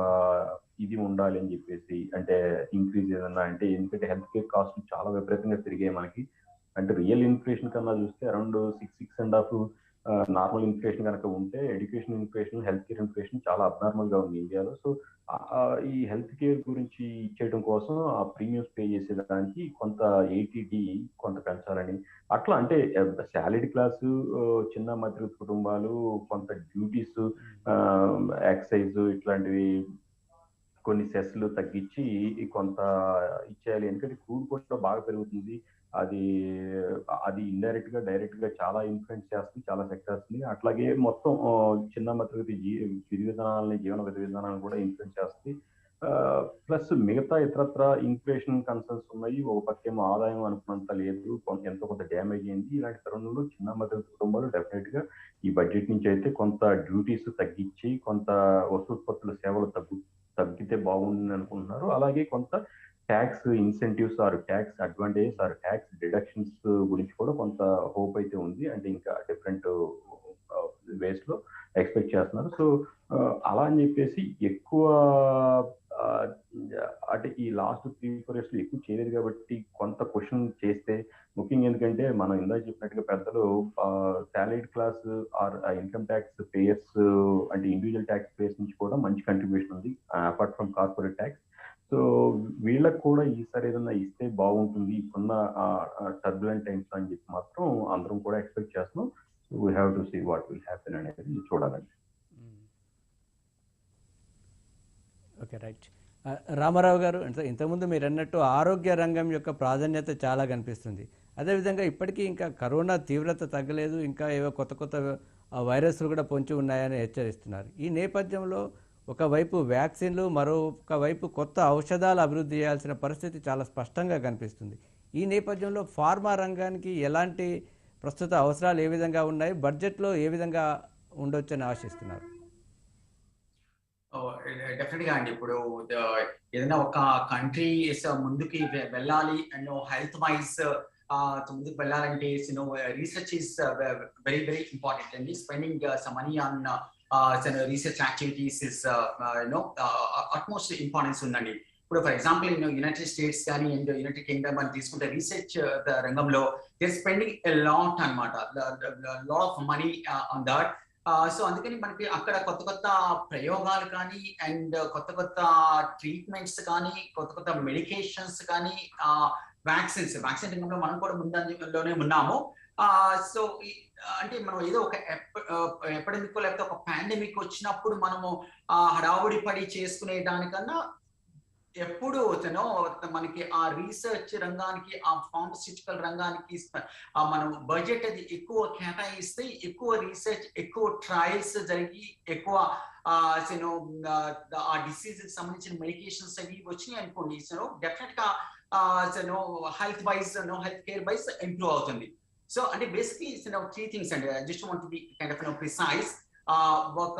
ఇది ఉండాలి అని చెప్పేసి, అంటే ఇంక్రీజ్ ఏదన్నా అంటే ఎందుకంటే హెల్త్ కేర్ కాస్ట్ చాలా విపరీతంగా పెరిగాయి మనకి. అంటే రియల్ ఇన్ఫ్లేషన్ కన్నా చూస్తే అరౌండ్ 6.5 నార్మల్ ఇన్ఫ్లేషన్ కనుక ఉంటే education inflation, health care inflation చాలా అబ్నార్మల్ గా ఉంది ఇండియాలో. సో ఈ హెల్త్ కేర్ గురించి ఇచ్చేయడం కోసం ఆ ప్రీమియమ్స్ పే చేసేదానికి కొంత 80D కొంత పెంచాలని, అట్లా అంటే సాలరీ క్లాస్, చిన్న మధ్యతరగతి కుటుంబాలు కొంత డ్యూటీస్, ఎక్సైజ్ ఇట్లాంటివి కొన్ని సెస్లు తగ్గించి కొంత ఇచ్చేయాలి. ఎందుకంటే క్రూడ్ కూడా బాగా పెరుగుతుంది. అది ఇండైరెక్ట్ గా డైరెక్ట్ గా చాలా ఇన్ఫ్లుయెన్స్ చేస్తుంది చాలా సెక్టర్స్ ని. అట్లాగే మొత్తం చిన్న మధ్యతరగతి జీవన విధి విధానాలను కూడా ఇన్ఫ్లుయెన్స్ చేస్తుంది. ప్లస్ మిగతా ఇతరత్ర ఇన్ఫ్లేషన్ కన్సర్న్స్ ఉన్నాయి. ఒక పక్కేమో ఆదాయం అనుకున్నంత లేదు, ఎంతో కొంత డ్యామేజ్ అయింది. ఇలాంటి తరుణంలో చిన్న మధ్యతరగతి కుటుంబాలు డెఫినెట్ గా ఈ బడ్జెట్ నుంచి అయితే కొంత డ్యూటీస్ తగ్గించి కొంత వస్తూత్పత్తుల సేవలు తగ్గితే బాగుంది అనుకుంటున్నారు. అలాగే కొంత tax incentives R tax advantages R tax deductions గురించి కూడా కొంత హోప్ అయితే ఉంది. అంటే ఇంకా డిఫరెంట్ వేస్ లో ఎక్స్పెక్ట్ చేస్తున్నారు. సో అలా అని చెప్పేసి ఎక్కువ అంటే ఈ లాస్ట్ 3-4 years లో ఎక్కువ చేయలేదు కాబట్టి కొంత క్వశ్చన్ చేస్తే, ముఖ్యంగా ఎందుకంటే మనం ఇందాక చెప్పినట్టుగా పెద్దలు salaried class or income tax payers అంటే ఇండివిజువల్ ట్యాక్స్ పేయర్స్ నుంచి కూడా మంచి కంట్రిబ్యూషన్ ఉంది apart from corporate tax. So వీళ్ళకి కూడా ఈసారి ఏదైనా ఇస్తే బాగుంటుంది ఇప్పుడున్న టర్బులెంట్ టైమ్స్ అని చెప్పి మాత్రం అందరం కూడా ఎక్స్పెక్ట్ చేస్తున్నాం. So we have to see what will happen అనేది చూడాలండి. Okay, right. రామారావు గారు, అంటే ఇంతకుముందు మీరు అన్నట్టు ఆరోగ్య రంగం యొక్క ప్రాధాన్యత చాలా కనిపిస్తుంది. అదేవిధంగా ఇప్పటికీ ఇంకా కరోనా తీవ్రత తగ్గలేదు, ఇంకా ఏవో కొత్త కొత్త వైరస్లు కూడా పొంచి ఉన్నాయని హెచ్చరిస్తున్నారు. ఈ నేపథ్యంలో ఒకవైపు వ్యాక్సిన్లు, మరొక వైపు కొత్త ఔషధాలు అభివృద్ధి చేయాల్సిన పరిస్థితి చాలా స్పష్టంగా కనిపిస్తుంది. ఈ నేపథ్యంలో ఫార్మా రంగానికి ఎలాంటి ప్రస్తుత అవసరాలు ఏ విధంగా ఉన్నాయి, బడ్జెట్లో ఏ విధంగా ఉండొచ్చని ఆశిస్తున్నారు? డెఫినెట్ గా అండి. ఇప్పుడు ఏదైనా ఒక కంట్రీ ముందుకి వెళ్ళాలి అండ్ హెల్త్ వైజ్ ముందుకు వెళ్ళాలంటే research is very very important అండి. Spending some money on research activities is utmost importance ఉందండి. ఇప్పుడు ఫర్ ఎగ్జాంపుల్ యునైటెడ్ స్టేట్స్ కానీ అండ్ యునైటెడ్ కింగ్డమ్ అని తీసుకుంటే రీసెర్చ్ రంగంలో దే స్పెండింగ్ ఎ లాట్ అనమాట, lot of money on that. So అందుకని మనకి అక్కడ కొత్త కొత్త ప్రయోగాలు కానీ అండ్ కొత్త కొత్త ట్రీట్మెంట్స్ కానీ కొత్త కొత్త మెడికేషన్స్ కానీ వ్యాక్సిన్ రంగంలో మనం కూడా ముందంజలోనే ఉన్నాము. సో అంటే మనం ఏదో ఒక ఎపిడమిక్ లేకపోతే ఒక పాండమిక్ వచ్చినప్పుడు మనము హడావుడి పడి చేసుకునే దానికన్నా ఎప్పుడు మనకి ఆ రీసెర్చ్ రంగానికి, ఆ ఫార్మస్యూటికల్ రంగానికి మనం బడ్జెట్ అది ఎక్కువ కేటాయిస్తే ఎక్కువ రీసెర్చ్, ఎక్కువ ట్రయల్స్ జరిగి ఎక్కువ ఆ డిసీజ్ కి సంబంధించిన మెడికేషన్స్ అవి వచ్చినాయి అనుకోండి, డెఫినెట్ గా health wise health care wise improve అవుతుంది. సో అంటే బేసిక్లీ త్రీ థింగ్స్ అండి. I just want to be kind of precise. ఒక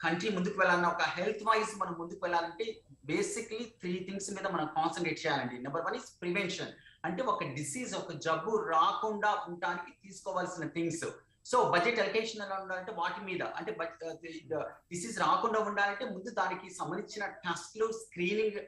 కంట్రీ ముందుకు వెళ్ళాలన్నా, ఒక హెల్త్ వైజ్ మనం ముందుకు వెళ్ళాలంటే బేసిక్లీ త్రీ థింగ్స్ మీద మనం కాన్సన్ట్రేట్ చేయాలండి. నెంబర్ 1 ఇస్ ప్రివెన్షన్, అంటే ఒక డిసీజ్, ఒక జబ్బు రాకుండా ఉండడానికి తీసుకోవాల్సిన థింగ్స్. సో బడ్జెట్ అలొకేషన్ ఎలా ఉండాలంటే వాటి మీద, అంటే డిసీజ్ రాకుండా ఉండాలంటే ముందు దానికి సంబంధించిన టెస్ట్లు, స్క్రీనింగ్,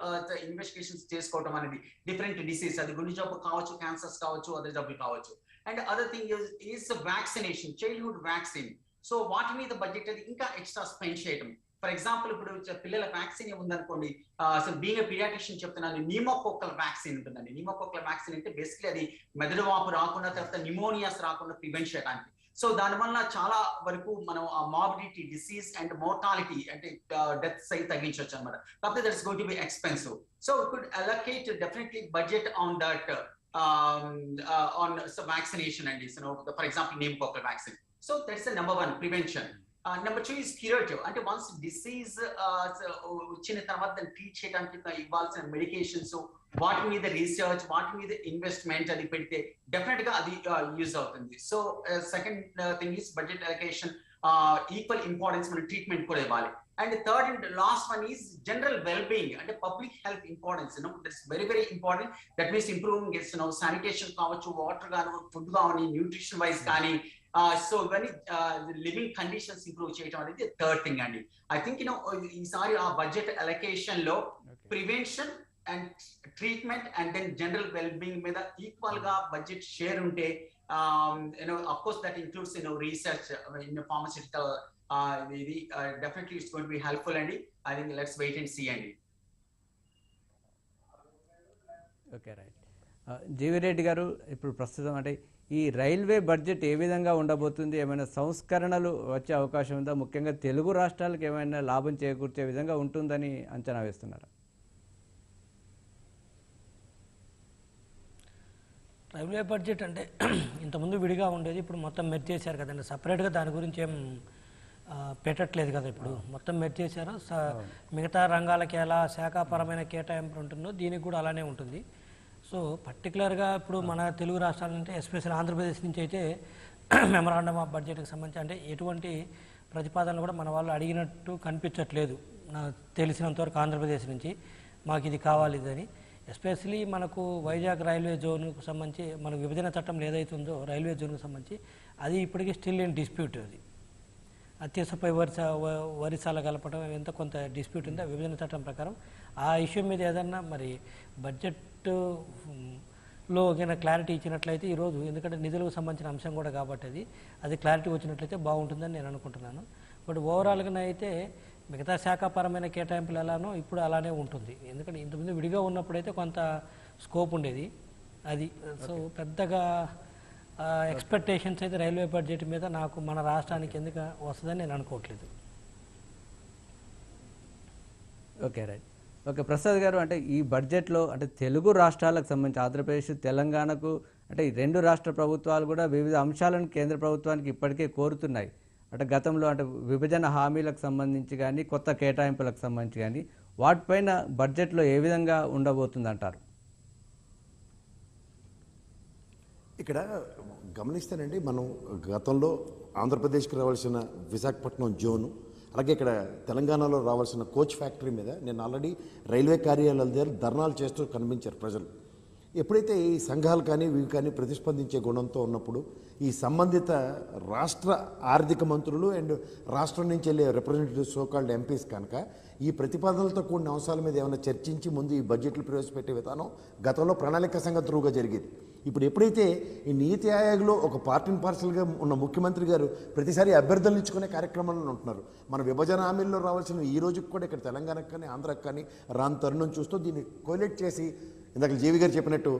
ఇన్వెస్టిగేషన్స్ చేసుకోవడం అనేది డిఫరెంట్ డిసీజ్, అది గుండె జబ్బు కావచ్చు, క్యాన్సర్స్ కావచ్చు, అదర్ జబ్బులు కావచ్చు. And other thing is vaccination, childhood vaccine. So వాటి మీద బడ్జెట్ అది ఇంకా ఎక్స్ట్రా స్పెండ్ చేయడం. ఫర్ ఎగ్జాంపుల్ ఇప్పుడు పిల్లల వ్యాక్సిన్ ఉందనుకోండి, అసలు బీయింగ్ పీడియాట్రిషియన్ చెప్తున్నాను, న్యూమోకోకల్ వ్యాక్సిన్ ఉంటుందండి. న్యూమోకోకల్ వ్యాక్సిన్ అంటే బేసిక్లీ అది మెదడు వాపు రాకుండా, తర్వాత న్యూమోనియాస్ రాకుండా ప్రివెంట్ చేయడానికి. సో దానివల్ల చాలా వరకు మనం ఆ మార్బిడిటీ, డిసీజ్ అండ్ మోర్టాలిటీ అంటే డెత్స్ అయి తగ్గించవచ్చు అనమాట. కాకపోతే that's going to be expensive. So we could allocate definitely budget on that, on vaccination and for example pneumococcal vaccine. So that's the number 1, prevention. Number 2 is curative, అంటే once disease వచ్చిన తర్వాత దాన్ని treat చేయడానికి ఇవ్వాల్సిన medications, వాటి మీద research, వాటి మీద ఇన్వెస్ట్మెంట్ అది పెడితే డెఫినెట్ గా అది యూజ్ అవుతుంది. So second thing is budget allocation, equal importance మన ట్రీట్మెంట్ కూడా ఇవ్వాలి. And the third and last one is general well-being and public health importance. That's very very important. That means improving sanitation kaavachu, water gaanu, food gaani, nutrition wise gaani. So when the living conditions improve cheyadam anedi the third thing andi. I think ee budget allocation lo prevention and treatment and then general well-being మీద equal గా budget share unte, of course that includes research in pharmaceutical, definitely it's going to be helpful అండి. I think let's wait and see అండి. Okay, right. GV Reddy గారు, ఇప్పుడు ప్రస్తుతం అంటే ఈ railway budget ఏ విధంగా ఉండబోతుంది? ఏమైనా సంస్కరణలు వచ్చే అవకాశం ఉందా? ముఖ్యంగా తెలుగు రాష్ట్రాలకు ఏమైనా లాభం చేకూర్చే విధంగా ఉంటుందని అంచనా వేస్తున్నారా? రైల్వే బడ్జెట్ అంటే ఇంతకుముందు విడిగా ఉండేది, ఇప్పుడు మొత్తం మెర్జ్ చేశారు కదండి. సపరేట్గా దాని గురించి ఏం పెట్టట్లేదు కదా, ఇప్పుడు మొత్తం మెర్జ్ చేశారు. మిగతా రంగాలకి ఎలా శాఖాపరమైన కేటాయింపు ఉంటుందో దీనికి కూడా అలానే ఉంటుంది. సో పర్టికులర్గా ఇప్పుడు మన తెలుగు రాష్ట్రాల నుంచి, ఎస్పెషల్ ఆంధ్రప్రదేశ్ నుంచి అయితే మెమరాండమ్ ఆఫ్ బడ్జెట్కి సంబంధించి అంటే ఎటువంటి ప్రతిపాదనలు కూడా మన వాళ్ళు అడిగినట్టు కనిపించట్లేదు నాకు తెలిసినంతవరకు. ఆంధ్రప్రదేశ్ నుంచి మాకు ఇది కావాలి ఇదని, ఎస్పెషలీ మనకు వైజాగ్ రైల్వే జోన్కు సంబంధించి మనకు విభజన చట్టం ఏదైతుందో రైల్వే జోన్కు సంబంధించి అది ఇప్పటికీ స్టిల్ ఇన్ డిస్ప్యూట్. అది అత్యవసరపై వరిసాల కలపడం ఎంత కొంత డిస్ప్యూట్ ఉంది. ఆ విభజన చట్టం ప్రకారం ఆ ఇష్యూ మీద ఏదన్నా మరి బడ్జెట్లో క్లారిటీ ఇచ్చినట్లయితే ఈరోజు, ఎందుకంటే నిధులకు సంబంధించిన అంశం కూడా కాబట్టి అది క్లారిటీ వచ్చినట్లయితే బాగుంటుందని నేను అనుకుంటున్నాను. బట్ ఓవరాల్గా అయితే మిగతా శాఖాపరమైన కేటాయింపులు ఎలానో ఇప్పుడు అలానే ఉంటుంది. ఎందుకంటే ఇంతకుముందు విడిగా ఉన్నప్పుడైతే కొంత స్కోప్ ఉండేది. అది సో పెద్దగా ఎక్స్పెక్టేషన్స్ అయితే రైల్వే బడ్జెట్ మీద నాకు మన రాష్ట్రానికి ఎందుకు వస్తుందని నేను అనుకోవట్లేదు. Okay right. ఓకే ప్రసాద్ గారు, అంటే ఈ బడ్జెట్లో అంటే తెలుగు రాష్ట్రాలకు సంబంధించి ఆంధ్రప్రదేశ్ తెలంగాణకు అంటే ఈ రెండు రాష్ట్ర ప్రభుత్వాలు కూడా వివిధ అంశాలను కేంద్ర ప్రభుత్వానికి ఇప్పటికే కోరుతున్నాయి. అంటే గతంలో అంటే విభజన హామీలకు సంబంధించి కానీ కొత్త కేటాయింపులకు సంబంధించి కానీ వాటిపైన బడ్జెట్లో ఏ విధంగా ఉండబోతుంది అంటారు? ఇక్కడ గమనిస్తేనండి, మనం గతంలో ఆంధ్రప్రదేశ్కి రావాల్సిన విశాఖపట్నం జోను, అలాగే ఇక్కడ తెలంగాణలో రావాల్సిన కోచ్ ఫ్యాక్టరీ మీద నేను ఆల్రెడీ రైల్వే కార్యాలయాల దగ్గర ధర్నాలు చేస్తూ కనిపించారు ప్రజలు. ఎప్పుడైతే ఈ సంఘాలు కానీ ఇవి కానీ ప్రతిస్పందించే గుణంతో ఉన్నప్పుడు ఈ సంబంధిత రాష్ట్ర ఆర్థిక మంత్రులు అండ్ రాష్ట్రం నుంచి వెళ్ళే రిప్రజెంటేటివ్స్ సోకాల్డ్ ఎంపీస్ కనుక ఈ ప్రతిపాదనలతో కూడిన అంశాల మీద ఏమైనా చర్చించి ముందు ఈ బడ్జెట్లు ప్రవేశపెట్టే విధానం గతంలో ప్రణాళిక సంఘ త్రూగా జరిగేది. ఇప్పుడు ఎప్పుడైతే ఈ నీతి ఆయోగ్లో ఒక పార్ట్ అండ్ పార్సల్గా ఉన్న ముఖ్యమంత్రి గారు ప్రతిసారి అభ్యర్థులను ఇచ్చుకునే కార్యక్రమాలను ఉంటున్నారు. మన విభజన హామీల్లో రావాల్సిన ఈ రోజుకి కూడా ఇక్కడ తెలంగాణకు కానీ ఆంధ్రాకి కానీ రాని తరుణం చూస్తూ దీన్ని కోలేట్ చేసి ఇందాక జేవి గారు చెప్పినట్టు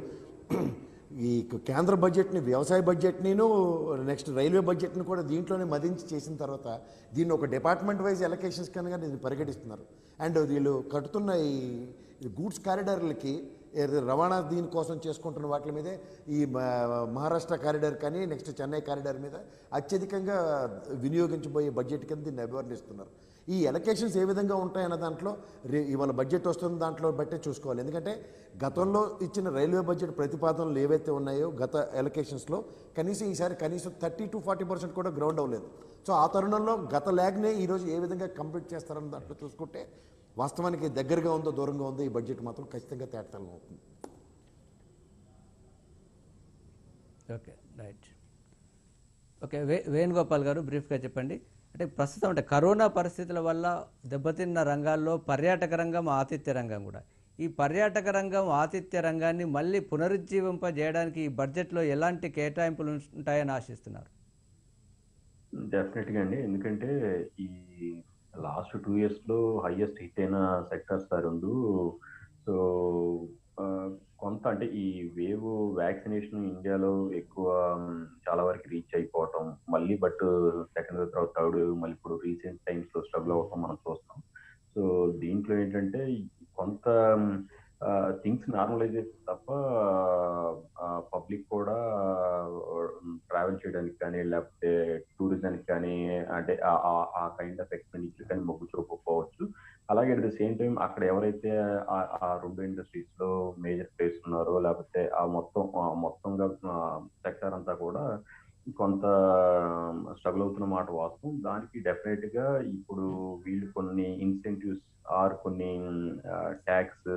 ఈ కేంద్ర బడ్జెట్ని, వ్యవసాయ బడ్జెట్నిను, నెక్స్ట్ రైల్వే బడ్జెట్ని కూడా దీంట్లోనే మదించి చేసిన తర్వాత దీన్ని ఒక డిపార్ట్మెంట్ వైజ్ ఎలకేషన్స్ కనుక దీన్ని పరిగణిస్తున్నారు. అండ్ వీళ్ళు కట్టుతున్న ఈ గూడ్స్ కారిడార్లకి రవాణా దీనికోసం చేసుకుంటున్న వాటి మీదే ఈ మహారాష్ట్ర కారిడార్ కానీ నెక్స్ట్ చెన్నై కారిడార్ మీద అత్యధికంగా వినియోగించబోయే బడ్జెట్ కింద దీన్ని అభివర్ణిస్తున్నారు. ఈ ఎలకేషన్స్ ఏ విధంగా ఉంటాయన్న దాంట్లో ఇవాళ బడ్జెట్ వస్తున్న దాంట్లో బట్టే చూసుకోవాలి. ఎందుకంటే గతంలో ఇచ్చిన రైల్వే బడ్జెట్ ప్రతిపాదనలు ఏవైతే ఉన్నాయో గత ఎలకేషన్స్లో కనీసం ఈసారి కనీసం 30 to 40% కూడా గ్రౌండ్ అవ్వలేదు. సో ఆ తరుణంలో గత ల్యాగ్నే ఈరోజు ఏ విధంగా కంప్లీట్ చేస్తారన్న దాంట్లో చూసుకుంటే వాస్తవానికి దగ్గరగా ఉందో దూరంగా ఉందో ఈ బడ్జెట్ మాత్రం ఖచ్చితంగా తేటతలం అవుతుంది. Okay right. ఓకే వేణుగోపాల్ గారు బ్రీఫ్గా చెప్పండి. అంటే ప్రస్తుతం అంటే కరోనా పరిస్థితుల వల్ల దెబ్బతిన్న రంగాల్లో పర్యాటక రంగం, ఆతిథ్య రంగం కూడా. ఈ పర్యాటక రంగం, ఆతిథ్య రంగాన్ని మళ్ళీ పునరుజ్జీవింపజేయడానికి ఈ బడ్జెట్లో ఎలాంటి కేటాయింపులు ఉంటాయని ఆశిస్తున్నారు? డెఫినెట్గా అండి, ఎందుకంటే ఈ లాస్ట్ 2 yearsలో హైయెస్ట్ హిట్ అయిన సెక్టర్స్ రెండు. సో కొంత అంటే ఈ వేవ్ వ్యాక్సినేషన్ ఇండియాలో ఎక్కువ చాలా వరకు రీచ్ అయిపోవటం, మళ్ళీ బట్ సెకండ్ వేవ్ తర్వాత థర్డ్ వేవ్ మళ్ళీ ఇప్పుడు రీసెంట్ టైమ్స్లో స్ట్రగుల్ అవ్వటం మనం చూస్తాం. సో దీంట్లో ఏంటంటే కొంత థింగ్స్ నార్మలైజ్ అయితే తప్ప పబ్లిక్ కూడా ట్రావెల్ చేయడానికి కానీ లేకపోతే టూరిజానికి కానీ అంటే ఆ కైండ్ ఆఫ్ ఎక్స్పెండిచర్ కానీ మొగ్గు చూపకపోవచ్చు. అలాగే అట్ ద సేమ్ టైం అక్కడ ఎవరైతే ఆ రెండు ఇండస్ట్రీస్ లో మేజర్ ప్లేస్ ఉన్నారో లేకపోతే ఆ మొత్తంగా సెక్టర్ అంతా కూడా కొంత స్ట్రగుల్ అవుతున్న మాట వాస్తవం. దానికి డెఫినెట్ గా ఇప్పుడు వీళ్ళు కొన్ని ఇన్సెంటివ్స్ ఆర్ కొన్ని ట్యాక్స్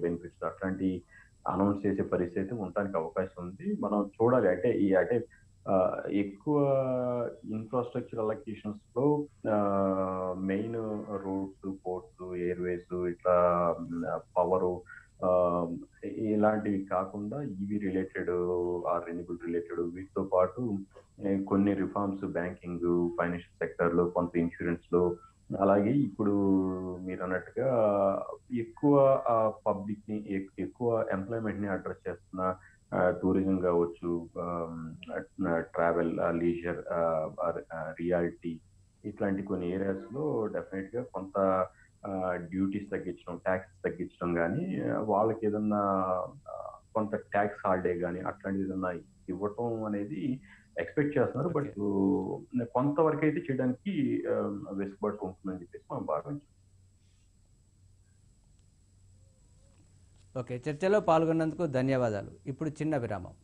బెనిఫిట్స్ అట్లాంటి అనౌన్స్ చేసే పరిస్థితి ఉండడానికి అవకాశం ఉంది. మనం చూడాలి. అంటే ఎక్కువ ఇన్ఫ్రాస్ట్రక్చర్ అలొకేషన్స్ లో మెయిన్ రోడ్స్, పోర్ట్స్, ఎయిర్వేస్, ఇట్లా పవరు ఇలాంటివి కాకుండా EV related are renewable related వీటితో పాటు కొన్ని రిఫార్మ్స్ బ్యాంకింగ్, ఫైనాన్షియల్ సెక్టర్ లో, కొంత ఇన్సూరెన్స్ లో, అలాగే ఇప్పుడు మీరు అన్నట్టుగా ఎక్కువ పబ్లిక్ ని, ఎక్కువ ఎంప్లాయ్మెంట్ ని అడ్రస్ చేస్తున్న టూరిజం కావచ్చు, ట్రావెల్, లీజర్, రియాలిటీ ఇట్లాంటి కొన్ని ఏరియాస్ లో డెఫినెట్ గా కొంత డ్యూటీస్ తగ్గించడం, ట్యాక్సెస్ తగ్గించడం కానీ, వాళ్ళకి ఏదన్నా కొంత ట్యాక్స్ హాలిడే కానీ అట్లాంటిది ఏదన్నా ఇవ్వటం అనేది ఎక్స్పెక్ట్ చేస్తున్నారు. బట్ కొంతవరకు అయితే చేయడానికి వెసులుబాటు ఉంటుందని చెప్పేసి మనం భావించాం. ఓకే, చర్చలో పాల్గొన్నందుకు ధన్యవాదాలు. ఇప్పుడు చిన్న విరామం.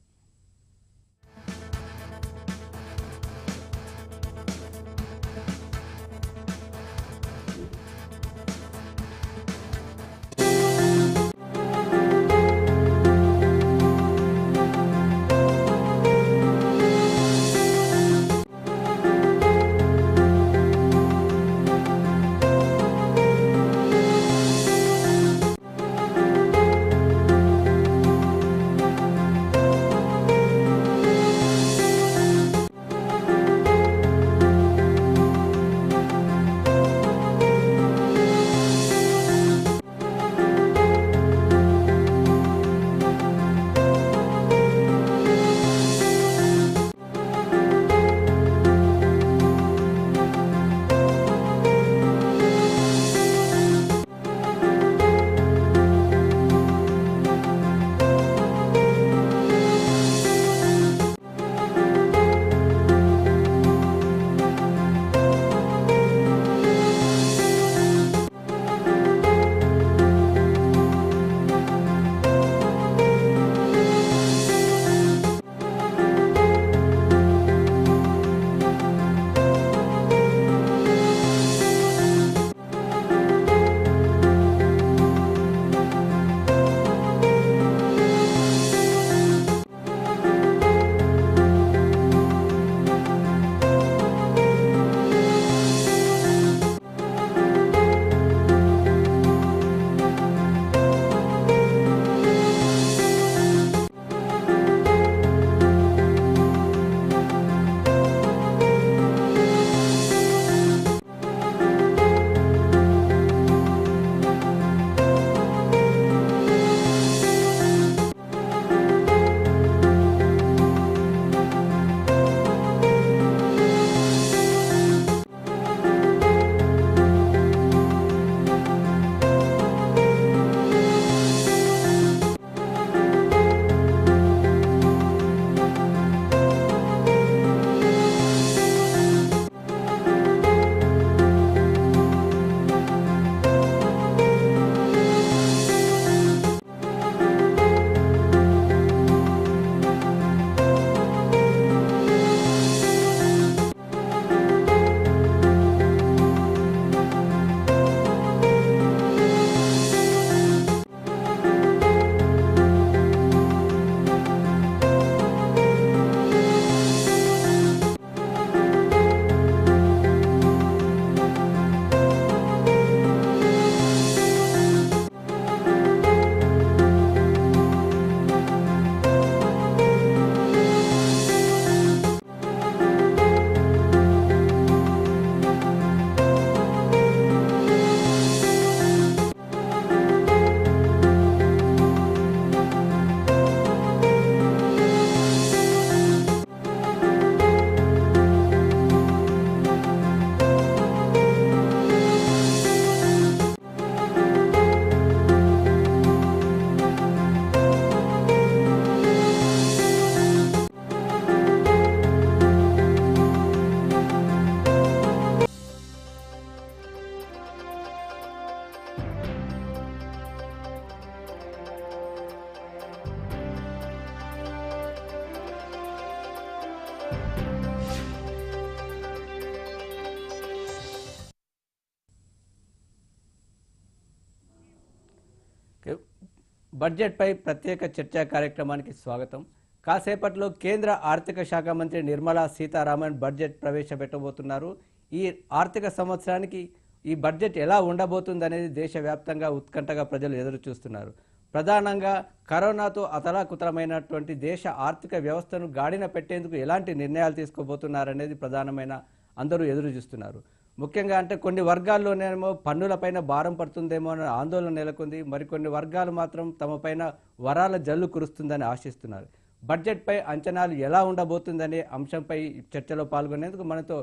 బడ్జెట్పై ప్రత్యేక చర్చా కార్యక్రమానికి స్వాగతం. కాసేపట్లో కేంద్ర ఆర్థిక శాఖ మంత్రి నిర్మలా సీతారామన్ బడ్జెట్ ప్రవేశపెట్టబోతున్నారు. ఈ ఆర్థిక సంవత్సరానికి ఈ బడ్జెట్ ఎలా ఉండబోతుందనేది దేశవ్యాప్తంగా ఉత్కంఠగా ప్రజలు ఎదురు చూస్తున్నారు. ప్రధానంగా కరోనాతో అతలాకుతలమైనటువంటి దేశ ఆర్థిక వ్యవస్థను గాడిన పెట్టేందుకు ఎలాంటి నిర్ణయాలు తీసుకోబోతున్నారనేది ప్రధానమైన అందరూ ఎదురు చూస్తున్నారు. ముఖ్యంగా అంటే కొన్ని వర్గాల్లోనేమో పన్నులపైన భారం పడుతుందేమో అనే ఆందోళన నెలకొంది. మరికొన్ని వర్గాలు మాత్రం తమపైన వరాల జల్లు కురుస్తుందని ఆశిస్తున్నారు. బడ్జెట్పై అంచనాలు ఎలా ఉండబోతుందనే అంశంపై చర్చలో పాల్గొనేందుకు మనతో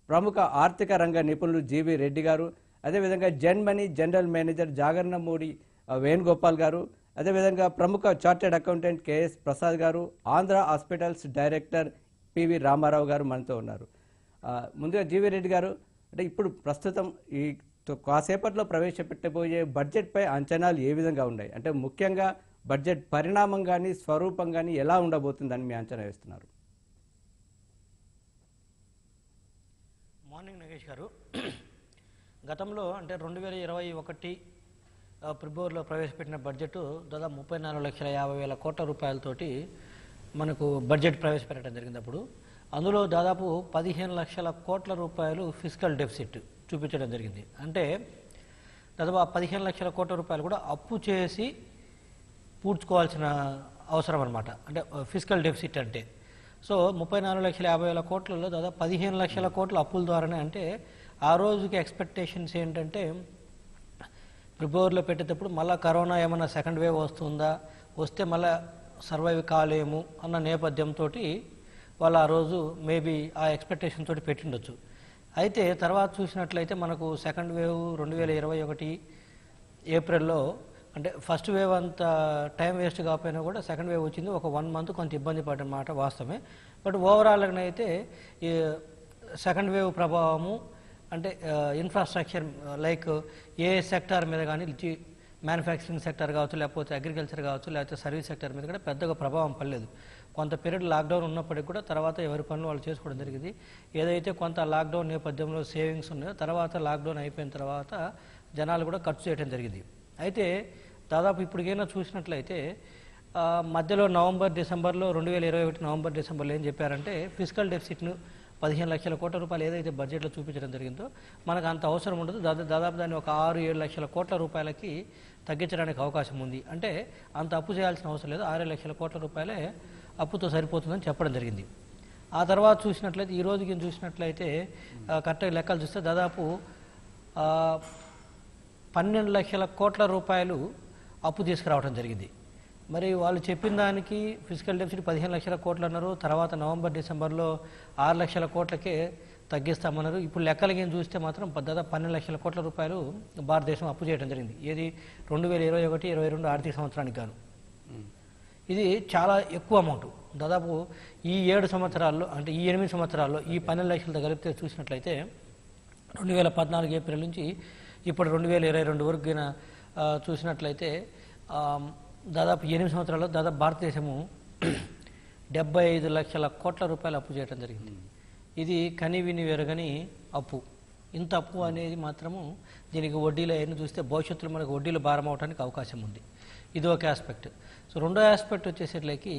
ప్రముఖ ఆర్థిక రంగ నిపుణులు జీవి రెడ్డి గారు, అదేవిధంగా జెన్మనీ జనరల్ మేనేజర్ జాగర్ణమూడి వేణుగోపాల్ గారు, అదేవిధంగా ప్రముఖ చార్టెడ్ అకౌంటెంట్ కేఎస్ ప్రసాద్ గారు, Andhra hospitals director P V Ramarao గారు మనతో ఉన్నారు. ముందుగా జీవి రెడ్డి గారు, అంటే ఇప్పుడు ప్రస్తుతం ఈ కాసేపట్లో ప్రవేశపెట్టబోయే బడ్జెట్పై అంచనాలు ఏ విధంగా ఉన్నాయి? అంటే ముఖ్యంగా బడ్జెట్ పరిణామం కానీ స్వరూపం కానీ ఎలా ఉండబోతుందని మీ అంచనా వేస్తున్నారు? మార్నింగ్ నగేష్ గారు, గతంలో అంటే 2021 ఫిబ్రవరిలో ప్రవేశపెట్టిన బడ్జెట్ దాదాపు 34,50,000 కోట్ల రూపాయలతోటి మనకు బడ్జెట్ ప్రవేశపెట్టడం జరిగింది. అప్పుడు అందులో దాదాపు 15 లక్షల కోట్ల రూపాయలు ఫిజికల్ డెఫిసిట్ చూపించడం జరిగింది. అంటే దాదాపు 15 లక్షల కోట్ల రూపాయలు కూడా అప్పు చేసి పూడ్చుకోవాల్సిన అవసరం అనమాట. అంటే ఫిజికల్ డెఫిసిట్ అంటే సో 34,50,000 కోట్లలో దాదాపు 15 లక్షల కోట్ల అప్పుల ద్వారానే. అంటే ఆ రోజుకి ఎక్స్పెక్టేషన్స్ ఏంటంటే ఫిబ్రవరిలో పెట్టేటప్పుడు మళ్ళీ కరోనా ఏమన్నా సెకండ్ వేవ్ వస్తుందా, వస్తే మళ్ళీ సర్వైవ్ కాలేము అన్న నేపథ్యంతో వాళ్ళు ఆ రోజు మేబీ ఆ ఎక్స్పెక్టేషన్ తోటి పెట్టిండొచ్చు. అయితే తర్వాత చూసినట్లయితే మనకు సెకండ్ వేవ్ 2021 ఏప్రిల్లో, అంటే ఫస్ట్ వేవ్ అంత టైం వేస్ట్ కాకపోయినా కూడా సెకండ్ వేవ్ వచ్చింది. ఒక 1 మంత్ కొంత ఇబ్బంది పడిన మాట వాస్తవమే. బట్ ఓవరాల్గా అయితే ఈ సెకండ్ వేవ్ ప్రభావము అంటే ఇన్ఫ్రాస్ట్రక్చర్ లైక్ ఏ సెక్టార్ మీద కానీ మ్యానుఫ్యాక్చరింగ్ సెక్టర్ కావచ్చు, లేకపోతే అగ్రికల్చర్ కావచ్చు, లేకపోతే సర్వీస్ సెక్టర్ మీద కూడా పెద్దగా ప్రభావం పడలేదు. కొంత పీరియడ్ లాక్డౌన్ ఉన్నప్పటికీ కూడా తర్వాత ఎవరి పనులు వాళ్ళు చేసుకోవడం జరిగింది. ఏదైతే కొంత లాక్డౌన్ నేపథ్యంలో సేవింగ్స్ ఉన్నాయో తర్వాత లాక్డౌన్ అయిపోయిన తర్వాత జనాలు కూడా ఖర్చు చేయడం జరిగింది. అయితే దాదాపు ఇప్పటికైనా చూసినట్లయితే మధ్యలో డిసెంబర్లో 2021 డిసెంబర్లో ఏం చెప్పారంటే ఫిజికల్ డెఫిసిట్ను 15 లక్షల కోట్ల రూపాయలు ఏదైతే బడ్జెట్లో చూపించడం జరిగిందో మనకు అంత అవసరం ఉండదు. దాదాపు దాన్ని ఒక 6-7 లక్షల కోట్ల రూపాయలకి తగ్గించడానికి అవకాశం ఉంది. అంటే అంత అప్పు చేయాల్సిన అవసరం లేదు, 6 లక్షల కోట్ల రూపాయలే అప్పుతో సరిపోతుందని చెప్పడం జరిగింది. ఆ తర్వాత చూసినట్లయితే ఈ రోజుకి చూసినట్లయితే కరెక్ట్గా లెక్కలు చూస్తే దాదాపు 12 లక్షల కోట్ల రూపాయలు అప్పు తీసుకురావడం జరిగింది. మరి వాళ్ళు చెప్పిన దానికి ఫిజికల్ డెఫిసిట్ 15 లక్షల కోట్లు అన్నారు. తర్వాత డిసెంబర్లో 6 లక్షల కోట్లకే తగ్గిస్తామన్నారు. ఇప్పుడు లెక్కలకి చూస్తే మాత్రం దాదాపు 12 లక్షల కోట్ల రూపాయలు భారతదేశం అప్పు చేయడం జరిగింది. ఏది 2021-22 ఆర్థిక సంవత్సరానికి గాను. ఇది చాలా ఎక్కువ అమౌంట్. దాదాపు ఈ 7 సంవత్సరాల్లో, అంటే ఈ 8 సంవత్సరాల్లో ఈ 12 లక్షలతో కలిపితే చూసినట్లయితే 2014 ఏప్రిల్ నుంచి ఇప్పుడు 2022 వరకు చూసినట్లయితే దాదాపు 8 సంవత్సరాల్లో దాదాపు భారతదేశము 75 లక్షల కోట్ల రూపాయలు అప్పు చేయడం జరిగింది. ఇది కనివిని వెరగని అప్పు. ఇంత అప్పు అనేది మాత్రము దీనికి వడ్డీలు అవన్నీ చూస్తే భవిష్యత్తులో మనకు వడ్డీలు భారం అవడానికి అవకాశం ఉంది. ఇది ఒక ఆస్పెక్ట్. సో రెండో ఆస్పెక్ట్ వచ్చేసరికి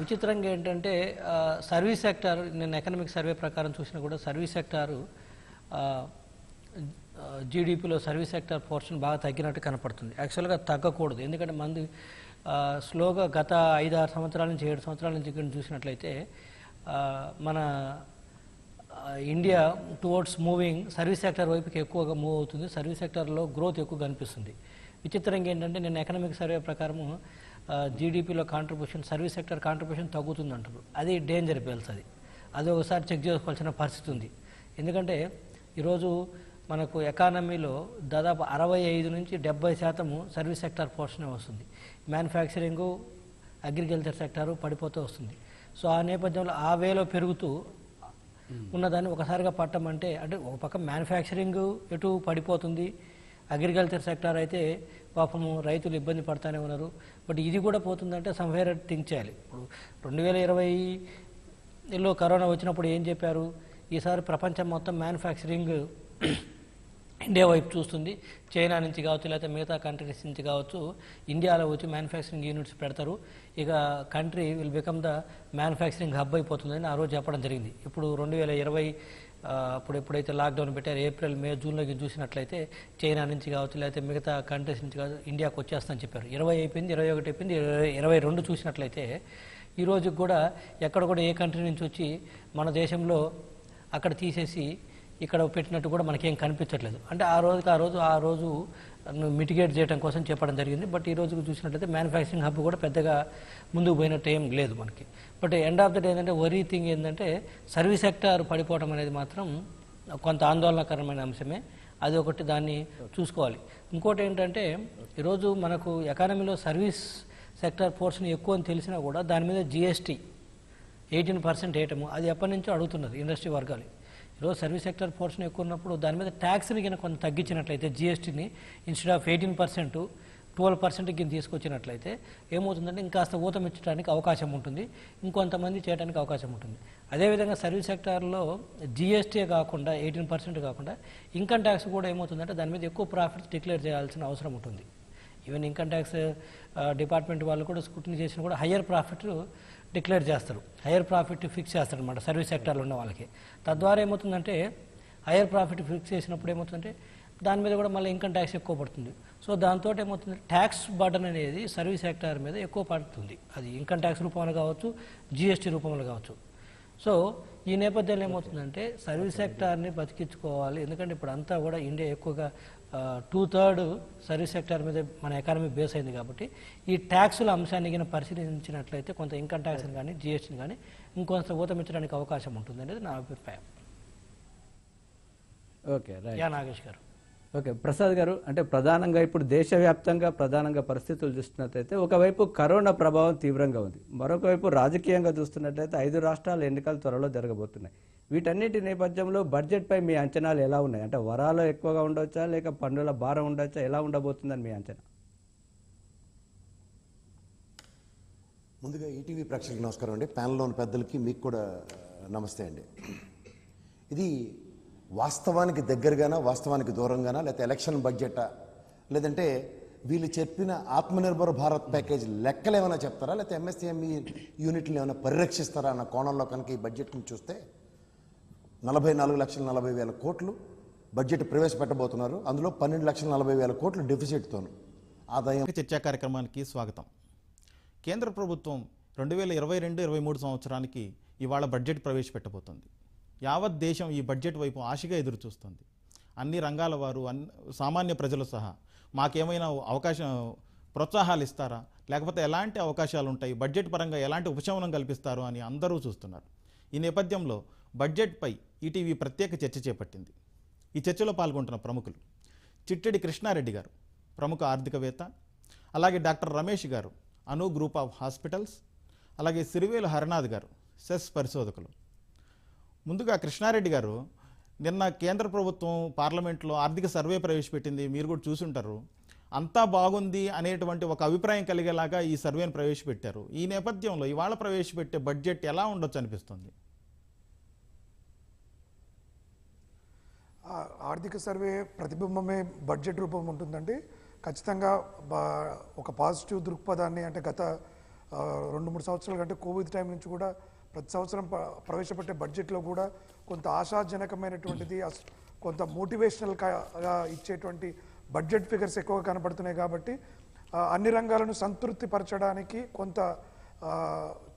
విచిత్రంగా ఏంటంటే సర్వీస్ సెక్టార్, నేను ఎకనామిక్ సర్వే ప్రకారం చూసినా కూడా సర్వీస్ సెక్టారు జీడిపిలో సర్వీస్ సెక్టర్ పోర్షన్ బాగా తగ్గినట్టు కనపడుతుంది. యాక్చువల్గా తగ్గకూడదు, ఎందుకంటే మంది స్లోగా గత 5-6 సంవత్సరాల నుంచి 7 సంవత్సరాల నుంచి ఇక్కడ చూసినట్లయితే మన India towards moving service sector వైపుకి ఎక్కువగా మూవ్ అవుతుంది. సర్వీస్ సెక్టర్లో గ్రోత్ ఎక్కువ కనిపిస్తుంది. విచిత్రంగా ఏంటంటే నేను ఎకనామిక్ సర్వే ప్రకారము జీడిపిలో కాంట్రిబ్యూషన్, సర్వీస్ సెక్టర్ కాంట్రిబ్యూషన్ తగ్గుతుంది అంటారు. అది డేంజర్ బెల్స్. అది ఒకసారి చెక్ చేసుకోవాల్సిన పరిస్థితి ఉంది. ఎందుకంటే ఈరోజు మనకు ఎకానమీలో దాదాపు 65-70% సర్వీస్ సెక్టర్ పోర్షనే వస్తుంది. మ్యానుఫ్యాక్చరింగు, అగ్రికల్చర్ సెక్టారు పడిపోతూ వస్తుంది. సో ఆ నేపథ్యంలో ఆ వేలో పెరుగుతూ ఉన్నదాన్ని ఒకసారిగా పట్టమంటే, అంటే ఒక పక్క మ్యానుఫ్యాక్చరింగ్ ఎటు పడిపోతుంది, అగ్రికల్చర్ సెక్టార్ అయితే పాపము రైతులు ఇబ్బంది పడుతూనే ఉన్నారు. బట్ ఇది కూడా పోతుందంటే సమ్వేర్ థింక్ చేయాలి. ఇప్పుడు 2020లో కరోనా వచ్చినప్పుడు ఏం చెప్పారు, ఈసారి ప్రపంచం మొత్తం మ్యానుఫ్యాక్చరింగ్ ఇండియా వైపు చూస్తుంది. చైనా నుంచి కావచ్చు, లేకపోతే మిగతా కంట్రీస్ నుంచి కావచ్చు, ఇండియాలో వచ్చి మ్యానుఫ్యాక్చరింగ్ యూనిట్స్ పెడతారు. ఇక country will become the manufacturing hub అయిపోతుందని ఆ రోజు చెప్పడం జరిగింది. ఇప్పుడు 2020 అప్పుడు ఎప్పుడైతే లాక్డౌన్ పెట్టారు, ఏప్రిల్, మే, జూన్లోకి చూసినట్లయితే చైనా నుంచి కావచ్చు, లేకపోతే మిగతా కంట్రీస్ నుంచి కావచ్చు ఇండియాకు వచ్చేస్తుందని చెప్పారు. 20 అయిపోయింది, 21 అయిపోయింది, 22 చూసినట్లయితే ఈ రోజు కూడా ఎక్కడ కూడా ఏ కంట్రీ నుంచి వచ్చి మన దేశంలో అక్కడ తీసేసి ఇక్కడ పెట్టినట్టు కూడా మనకేం కనిపించట్లేదు. అంటే ఆ రోజు మిటిగేట్ చేయడం కోసం చెప్పడం జరిగింది. బట్ ఈ రోజు చూసినట్లయితే మ్యానుఫ్యాక్చరింగ్ హబ్ కూడా పెద్దగా ముందుకు పోయినట్టు ఏం లేదు మనకి. But end of the day ఏంటంటే వరీ థింగ్ ఏంటంటే సర్వీస్ సెక్టార్ పడిపోవడం అనేది మాత్రం కొంత ఆందోళనకరమైన అంశమే. అది ఒకటి, దాన్ని చూసుకోవాలి. ఇంకోటి ఏంటంటే ఈరోజు మనకు ఎకానమీలో సర్వీస్ సెక్టార్ పోర్షన్ ఎక్కువ అని తెలిసినా కూడా దాని మీద GST 18% వేయటము అది ఎప్పటి నుంచో అడుగుతున్నారు ఇండస్ట్రీ వర్గాలు. ఈరోజు సర్వీస్ సెక్టర్ పోర్షన్ ఎక్కువ ఉన్నప్పుడు దాని మీద ట్యాక్స్ని కనుక కొంత తగ్గించినట్లయితే, GSTని ఇన్స్టెడ్ ఆఫ్ 18% 12% కింద తీసుకొచ్చినట్లయితే ఏమవుతుందంటే ఇంకాస్త ఊతమిచ్చడానికి అవకాశం ఉంటుంది, ఇంకొంతమంది చేయడానికి అవకాశం ఉంటుంది. అదేవిధంగా సర్వీస్ సెక్టార్లో GST కాకుండా 18% కాకుండా ఇన్కమ్ ట్యాక్స్ కూడా ఏమవుతుందంటే దాని మీద ఎక్కువ ప్రాఫిట్స్ డిక్లేర్ చేయాల్సిన అవసరం ఉంటుంది. ఈవెన్ ఇన్కమ్ ట్యాక్స్ డిపార్ట్మెంట్ వాళ్ళు కూడా స్క్రూటినీ చేసిన కూడా హయ్యర్ ప్రాఫిట్ డిక్లేర్ చేస్తారు, హయ్యర్ ప్రాఫిట్ ఫిక్స్ చేస్తారు అనమాట సర్వీస్ సెక్టార్లో ఉన్న వాళ్ళకి. తద్వారా ఏమవుతుందంటే హయ్యర్ ప్రాఫిట్ ఫిక్స్ చేసినప్పుడు ఏమవుతుందంటే దాని మీద కూడా మళ్ళీ ఇన్కమ్ ట్యాక్స్ ఎక్కువ పడుతుంది. సో దాంతో ఏమవుతుంది, ట్యాక్స్ బర్డన్ అనేది సర్వీస్ సెక్టార్ మీద ఎక్కువ పడుతుంది. అది ఇన్కమ్ ట్యాక్స్ రూపంలో కావచ్చు, GST రూపంలో కావచ్చు. సో ఈ నేపథ్యంలో ఏమవుతుందంటే సర్వీస్ సెక్టార్ని బతికించుకోవాలి. ఎందుకంటే ఇప్పుడు అంతా కూడా ఇండియా ఎక్కువగా 2/3 సర్వీస్ సెక్టార్ మీద మన ఎకానమీ బేస్ అయింది. కాబట్టి ఈ ట్యాక్సుల అంశాన్ని కింద పరిశీలించినట్లయితే కొంత ఇన్కమ్ ట్యాక్స్ని కానీ GSTని కానీ ఇంకొంత ఊతమించడానికి అవకాశం ఉంటుంది అనేది నా అభిప్రాయం. Okay, right. నాగేష్ గారు. ఓకే, ప్రసాద్ గారు, అంటే ప్రధానంగా ఇప్పుడు దేశవ్యాప్తంగా పరిస్థితులు చూస్తున్నట్లయితే ఒకవైపు కరోనా ప్రభావం తీవ్రంగా ఉంది, మరొక వైపు రాజకీయంగా చూస్తున్నట్లయితే 5 రాష్ట్రాల ఎన్నికలు త్వరలో జరగబోతున్నాయి. వీటన్నిటి నేపథ్యంలో బడ్జెట్పై మీ అంచనాలు ఎలా ఉన్నాయి? అంటే వరాలు ఎక్కువగా ఉండొచ్చా, లేక పన్నుల భారం ఉండొచ్చా, ఎలా ఉండబోతుందని మీ అంచనా? ముందుగా ఈటీవీ ప్రేక్షకులకు నమస్కారం అండి. ప్యానెల్లోని పెద్దలకి మీకు కూడా నమస్తే అండి. ఇది వాస్తవానికి దగ్గరగానా, వాస్తవానికి దూరంగానా, లేకపోతే ఎలక్షన్ బడ్జెటా, లేదంటే వీళ్ళు చెప్పిన ఆత్మనిర్భర్ భారత్ ప్యాకేజ్ లెక్కలు ఏమైనా చెప్తారా, లేకపోతే MSME యూనిట్లు ఏమైనా పరిరక్షిస్తారా అన్న కోణంలో కనుక ఈ బడ్జెట్ని చూస్తే 44,40,000 కోట్లు బడ్జెట్ ప్రవేశపెట్టబోతున్నారు. అందులో 12,40,000 కోట్లు డెఫిసిట్తోను ఆదాయం. చర్చా కార్యక్రమానికి స్వాగతం. కేంద్ర ప్రభుత్వం 2022-23 సంవత్సరానికి ఇవాళ బడ్జెట్ ప్రవేశపెట్టబోతుంది. యావత్ దేశం ఈ బడ్జెట్ వైపు ఆశగా ఎదురు చూస్తుంది. అన్ని రంగాల వారు, సామాన్య ప్రజలు సహా మాకేమైనా ప్రోత్సాహాలు ఇస్తారా, లేకపోతే ఎలాంటి అవకాశాలు ఉంటాయి, బడ్జెట్ పరంగా ఎలాంటి ఉపశమనం కల్పిస్తారు అని అందరూ చూస్తున్నారు. ఈ నేపథ్యంలో బడ్జెట్పై ఈటీవీ ప్రత్యేక చర్చ చేపట్టింది. ఈ చర్చలో పాల్గొంటున్న ప్రముఖులు చిట్టెడి కృష్ణారెడ్డి గారు, ప్రముఖ ఆర్థికవేత్త, అలాగే డాక్టర్ రమేష్ గారు, అను గ్రూప్ ఆఫ్ హాస్పిటల్స్, అలాగే సిరివేలు హరనాథ్ గారు, సెస్ పరిశోధకులు. ముందుగా కృష్ణారెడ్డి గారు, నిన్న కేంద్ర ప్రభుత్వం పార్లమెంట్లో ఆర్థిక సర్వే ప్రవేశపెట్టింది, మీరు కూడా చూసుంటారు. అంతా బాగుంది అనేటువంటి ఒక అభిప్రాయం కలిగేలాగా ఈ సర్వేను ప్రవేశపెట్టారు. ఈ నేపథ్యంలో ఇవాళ ప్రవేశపెట్టే బడ్జెట్ ఎలా ఉండొచ్చు అనిపిస్తుంది? ఆర్థిక సర్వే ప్రతిబింబమే బడ్జెట్ రూపం ఉంటుందండి. ఖచ్చితంగా ఒక పాజిటివ్ దృక్పథాన్ని, అంటే గత 2-3 సంవత్సరాల కంటే కోవిడ్ టైం నుంచి కూడా ప్రతి సంవత్సరం ప్రవేశపెట్టే బడ్జెట్లో కూడా కొంత ఆశాజనకమైనటువంటిది, కొంత మోటివేషనల్గా ఇచ్చేటువంటి బడ్జెట్ ఫిగర్స్ ఎక్కువగా కనబడుతున్నాయి. కాబట్టి అన్ని రంగాలను సంతృప్తిపరచడానికి కొంత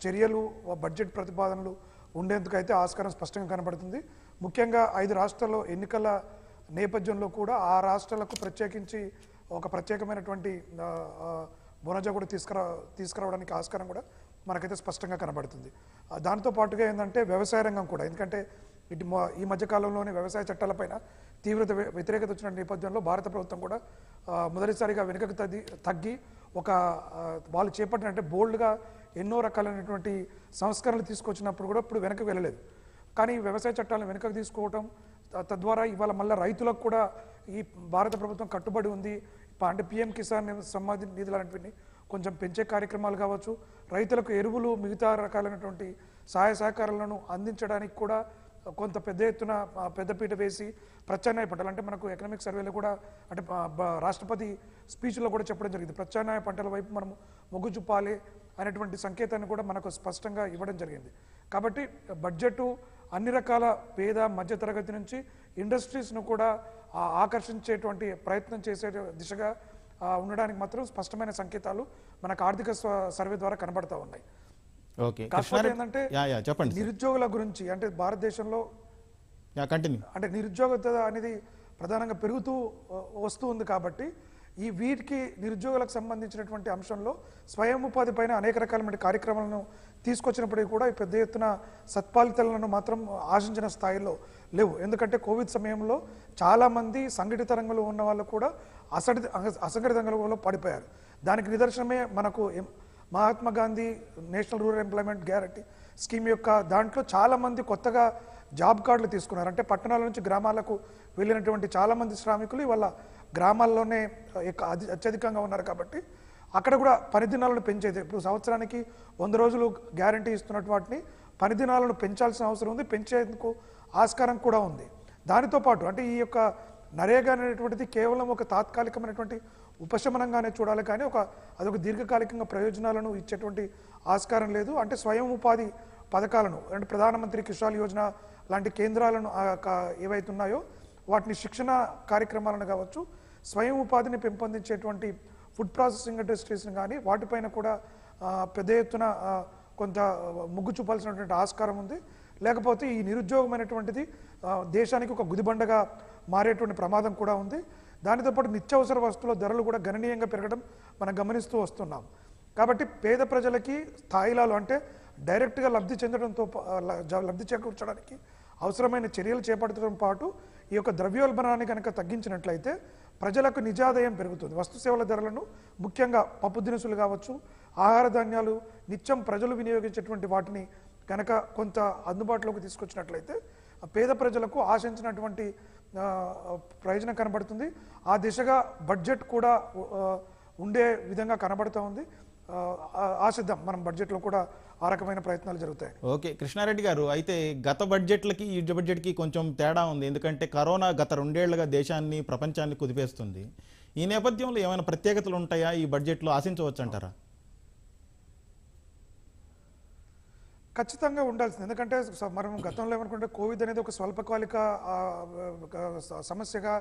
చర్యలు, బడ్జెట్ ప్రతిపాదనలు ఉండేందుకైతే ఆస్కారం స్పష్టంగా కనబడుతుంది. ముఖ్యంగా 5 రాష్ట్రాల్లో ఎన్నికల నేపథ్యంలో కూడా ఆ రాష్ట్రాలకు ప్రత్యేకించి ఒక ప్రత్యేకమైనటువంటి బోనజా కూడా తీసుకురావడానికి ఆస్కారం కూడా మనకైతే స్పష్టంగా కనబడుతుంది. దాంతో పాటుగా ఏంటంటే వ్యవసాయ రంగం కూడా, ఎందుకంటే ఈ మధ్యకాలంలోనే వ్యవసాయ చట్టాలపైన వ్యతిరేకత వచ్చిన నేపథ్యంలో భారత ప్రభుత్వం కూడా మొదటిసారిగా వెనుకకు తగ్గి వాళ్ళు చేపట్టినట్టే బోల్డ్గా ఎన్నో రకాలైనటువంటి సంస్కరణలు తీసుకొచ్చినప్పుడు కూడా ఇప్పుడు వెనక్కి వెళ్ళలేదు. కానీ వ్యవసాయ చట్టాలను వెనుకకు తీసుకోవటం, తద్వారా ఇవాళ మళ్ళీ రైతులకు కూడా ఈ భారత ప్రభుత్వం కట్టుబడి ఉంది. అంటే PM కిసాన్ సమ్మాన్ నిధులు లాంటివి కొంచెం పెంచే కార్యక్రమాలు కావచ్చు, రైతులకు ఎరువులు, మిగతా రకాలైనటువంటి సహాయ సహకారాలను అందించడానికి కూడా కొంత పెద్ద ఎత్తున పెద్దపీట వేసి ప్రత్యామ్నాయ పంటలు అంటే మనకు ఎకనామిక్ సర్వేలో కూడా అంటే రాష్ట్రపతి స్పీచ్లో కూడా చెప్పడం జరిగింది. ప్రత్యామ్నాయ పంటల వైపు మనం మొగ్గు చూపాలి అనేటువంటి సంకేతాన్ని కూడా మనకు స్పష్టంగా ఇవ్వడం జరిగింది. కాబట్టి బడ్జెట్ అన్ని రకాల పేద మధ్యతరగతి నుంచి ఇండస్ట్రీస్ను కూడా ఆకర్షించేటువంటి ప్రయత్నం చేసే దిశగా ఉండడానికి మాత్రం స్పష్టమైన సంకేతాలు మనకు ఆర్థిక సర్వే ద్వారా కనబడతా ఉన్నాయి. కాకపోతే ఏంటంటే నిరుద్యోగుల గురించి అంటే భారతదేశంలో అంటే నిరుద్యోగత అనేది ప్రధానంగా పెరుగుతూ వస్తూ ఉంది. కాబట్టి ఈ వీటికి నిరుద్యోగులకు సంబంధించినటువంటి అంశంలో స్వయం ఉపాధి పైన అనేక రకాలైన కార్యక్రమాలను తీసుకొచ్చినప్పటికీ కూడా పెద్ద ఎత్తున సత్ఫలితాలను మాత్రం ఆశించిన స్థాయిలో లేవు. ఎందుకంటే కోవిడ్ సమయంలో చాలామంది సంఘటిత రంగంలో ఉన్న వాళ్ళు కూడా అసంఘటిత రంగంలో పడిపోయారు. దానికి నిదర్శనమే మనకు Mahatma Gandhi national rural employment guarantee scheme యొక్క దాంట్లో చాలామంది కొత్తగా జాబ్ కార్డులు తీసుకున్నారు. అంటే పట్టణాల నుంచి గ్రామాలకు వెళ్ళినటువంటి చాలామంది శ్రామికులు ఇవాళ గ్రామాల్లోనే అత్యధికంగా ఉన్నారు. కాబట్టి అక్కడ కూడా పని దినాలను పెంచేది ఇప్పుడు సంవత్సరానికి 100 రోజులు గ్యారంటీ ఇస్తున్నట్టు వాటిని పని దినాలను పెంచాల్సిన అవసరం ఉంది, పెంచేందుకు ఆస్కారం కూడా ఉంది. దానితో పాటు అంటే ఈ యొక్క నరేగా అనేటువంటిది కేవలం ఒక తాత్కాలికమైనటువంటి ఉపశమనంగానే చూడాలి, కానీ అదొక దీర్ఘకాలికంగా ప్రయోజనాలను ఇచ్చేటువంటి ఆస్కారం లేదు. అంటే స్వయం ఉపాధి పథకాలను అంటే ప్రధానమంత్రి కిసాన్ యోజన లాంటి కేంద్రాలను ఏవైతే ఉన్నాయో వాటిని శిక్షణ కార్యక్రమాలను కావచ్చు, స్వయం ఉపాధిని పెంపొందించేటువంటి ఫుడ్ ప్రాసెసింగ్ ఇండస్ట్రీస్ని కానీ వాటిపైన కూడా పెద్ద ఎత్తున కొంత మొగ్గు చూపాల్సినటువంటి ఆస్కారం ఉంది. లేకపోతే ఈ నిరుద్యోగమైనటువంటిది దేశానికి ఒక గుదిబండగా మారేటువంటి ప్రమాదం కూడా ఉంది. దానితో పాటు నిత్యావసర వస్తువుల ధరలు కూడా గణనీయంగా పెరగడం మనం గమనిస్తూ వస్తున్నాం. కాబట్టి పేద ప్రజలకి స్థాయిలాలు అంటే డైరెక్ట్గా లబ్ధి చేకూర్చడానికి అవసరమైన చర్యలు చేపట్టడంతో పాటు ఈ యొక్క ద్రవ్యోల్బణాన్ని కనుక తగ్గించినట్లయితే ప్రజలకు నిజాదాయం పెరుగుతుంది. వస్తు సేవల ధరలను ముఖ్యంగా పప్పు దినుసులు కావచ్చు, ఆహార ధాన్యాలు నిత్యం ప్రజలు వినియోగించేటువంటి వాటిని కనుక కొంత అందుబాటులోకి తీసుకొచ్చినట్లయితే పేద ప్రజలకు ఆశించినటువంటి ప్రయోజనం కనబడుతుంది. ఆ దిశగా బడ్జెట్ కూడా ఉండే విధంగా కనబడుతూ ఉంది. ఆశిద్దాం మనం బడ్జెట్లో కూడా ఆ రకమైన ప్రయత్నాలు జరుగుతాయి. ఓకే కృష్ణారెడ్డి గారు, అయితే గత బడ్జెట్లకి ఈ బడ్జెట్కి కొంచెం తేడా ఉంది. ఎందుకంటే కరోనా గత 2 ఏళ్లుగా దేశాన్ని ప్రపంచాన్ని కుదిపేస్తుంది. ఈ నేపథ్యంలో ఏమైనా ప్రత్యేకతలు ఉంటాయా ఈ బడ్జెట్లో ఆశించవచ్చు అంటారా? ఖచ్చితంగా ఉండాల్సింది. ఎందుకంటే మనం గతంలో ఏమనుకుంటే కోవిడ్ అనేది ఒక స్వల్పకాలిక సమస్యగా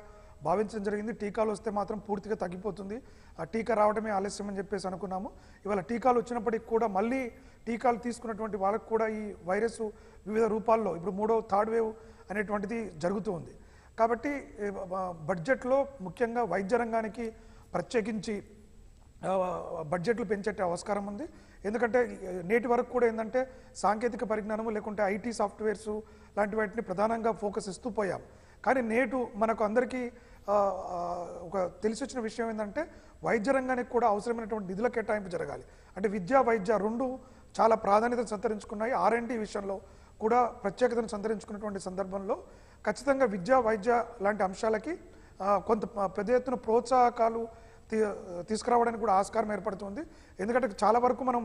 భావించడం జరిగింది. టీకాలు వస్తే మాత్రం పూర్తిగా తగ్గిపోతుంది, ఆ టీకా రావడమే ఆలస్యం అని చెప్పేసి అనుకున్నాము. ఇవాళ టీకాలు వచ్చినప్పటికీ కూడా మళ్ళీ టీకాలు తీసుకున్నటువంటి వాళ్ళకు కూడా ఈ వైరస్ వివిధ రూపాల్లో ఇప్పుడు థర్డ్ వేవ్ అనేటువంటిది జరుగుతూ ఉంది. కాబట్టి బడ్జెట్లో ముఖ్యంగా వైద్య రంగానికి ప్రత్యేకించి బడ్జెట్లు పెంచే ఆస్కారం ఉంది. ఎందుకంటే నేటి వరకు కూడా ఏంటంటే సాంకేతిక పరిజ్ఞానము లేకుంటే ఐటీ సాఫ్ట్వేర్స్ లాంటి వాటిని ప్రధానంగా ఫోకస్ ఇస్తూ పోయాం. కానీ నేటు మనకు అందరికీ ఒక తెలిసి వచ్చిన విషయం ఏంటంటే వైద్య రంగానికి కూడా అవసరమైనటువంటి నిధుల కేటాయింపు జరగాలి. అంటే విద్యా వైద్య రెండు చాలా ప్రాధాన్యతను సంతరించుకున్నాయి. R&D విషయంలో కూడా ప్రత్యేకతను సంతరించుకున్నటువంటి సందర్భంలో ఖచ్చితంగా విద్యా వైద్య లాంటి అంశాలకి కొంత పెద్ద ఎత్తున ప్రోత్సాహకాలు తీసుకురావడానికి కూడా ఆస్కారం ఏర్పడుతుంది. ఎందుకంటే చాలా వరకు మనం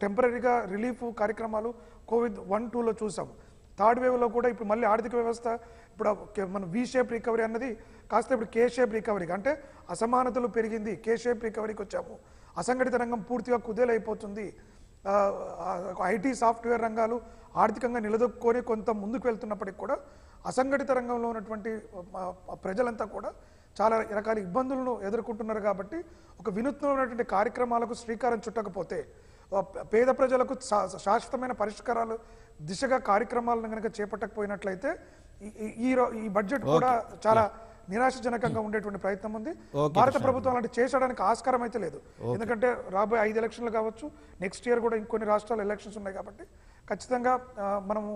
టెంపరీగా రిలీఫ్ కార్యక్రమాలు కోవిడ్ 1-2లో చూసాము. థర్డ్ వేవ్లో కూడా ఇప్పుడు మళ్ళీ ఆర్థిక వ్యవస్థ ఇప్పుడు మన V షేప్ రికవరీ అన్నది కాస్త ఇప్పుడు K షేప్ రికవరీకి అంటే అసమానతలు పెరిగింది, K షేప్ రికవరీకి వచ్చాము. అసంఘటిత రంగం పూర్తిగా కుదేలైపోతుంది. ఐటీ సాఫ్ట్వేర్ రంగాలు ఆర్థికంగా నిలదొక్కుని కొంత ముందుకు వెళ్తున్నప్పటికీ కూడా అసంఘటిత రంగంలో ఉన్నటువంటి ప్రజలంతా కూడా చాలా రకాల ఇబ్బందులను ఎదుర్కొంటున్నారు. కాబట్టి ఒక వినూత్నమైనటువంటి కార్యక్రమాలకు శ్రీకారం చుట్టకపోతే పేద ప్రజలకు శాశ్వతమైన పరిష్కారాలు దిశగా కార్యక్రమాలను కనుక చేపట్టకపోయినట్లయితే ఈ బడ్జెట్ కూడా చాలా నిరాశజనకంగా ఉండేటువంటి ప్రయత్నం ఉంది. భారత ప్రభుత్వం అలాంటి చేసడానికి ఆస్కారం అయితే లేదు. ఎందుకంటే రాబోయే 5 ఎలక్షన్లు కావచ్చు, నెక్స్ట్ ఇయర్ కూడా ఇంకొన్ని రాష్ట్రాల ఎలక్షన్స్ ఉన్నాయి. కాబట్టి ఖచ్చితంగా మనము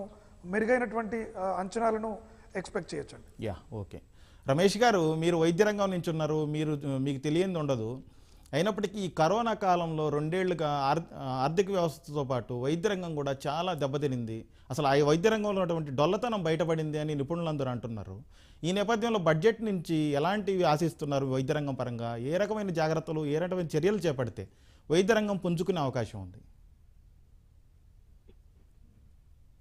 మెరుగైనటువంటి అంచనాలను ఎక్స్పెక్ట్ చేయొచ్చండి. ఓకే రమేష్ గారు, మీరు వైద్య రంగం నుంచి ఉన్నారు, మీకు తెలియంది ఉండదు. అయినప్పటికీ ఈ కరోనా కాలంలో 2 ఏళ్లుగా ఆర్థిక వ్యవస్థతో పాటు వైద్య రంగం కూడా చాలా దెబ్బతినింది. అసలు ఆ వైద్య రంగంలో ఉన్నటువంటి డొల్లతనం బయటపడింది అని నిపుణులందరూ అంటున్నారు. ఈ నేపథ్యంలో బడ్జెట్ నుంచి ఎలాంటివి ఆశిస్తున్నారు? వైద్య రంగం పరంగా ఏ రకమైన జాగ్రత్తలు, ఏ రకమైన చర్యలు చేపడితే వైద్య రంగం పుంజుకునే అవకాశం ఉంది?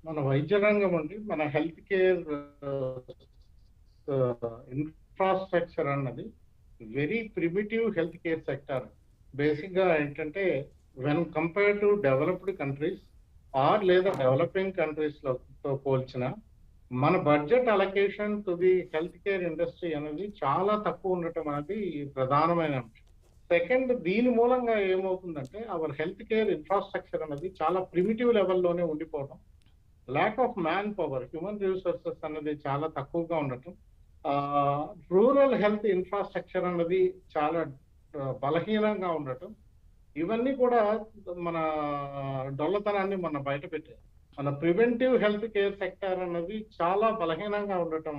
మన వైద్య రంగం అండి, మన హెల్త్ కేర్ ఇన్ఫ్రాస్ట్రక్చర్ అన్నది very primitive health care sector. Basic గా ఏంటంటే when compare to developed countries లేదా డెవలపింగ్ కంట్రీస్ తో పోల్చిన మన budget allocation to the health care industry అనేది చాలా తక్కువ ఉండటం అనేది ప్రధానమైన అంశం. సెకండ్, దీని మూలంగా ఏమవుతుందంటే అవర్ హెల్త్ కేర్ ఇన్ఫ్రాస్ట్రక్చర్ అనేది చాలా ప్రిమిటివ్ లెవెల్లోనే ఉండిపోవడం, lack of man power, human resources అనేది చాలా తక్కువగా ఉండటం, రూరల్ హెల్త్ ఇన్ఫ్రాస్ట్రక్చర్ అన్నది చాలా బలహీనంగా ఉండటం, ఇవన్నీ కూడా మన డొల్లతనాన్ని మన బయట పెట్టారు. మన ప్రివెంటివ్ హెల్త్ కేర్ సెక్టర్ అన్నది చాలా బలహీనంగా ఉండటం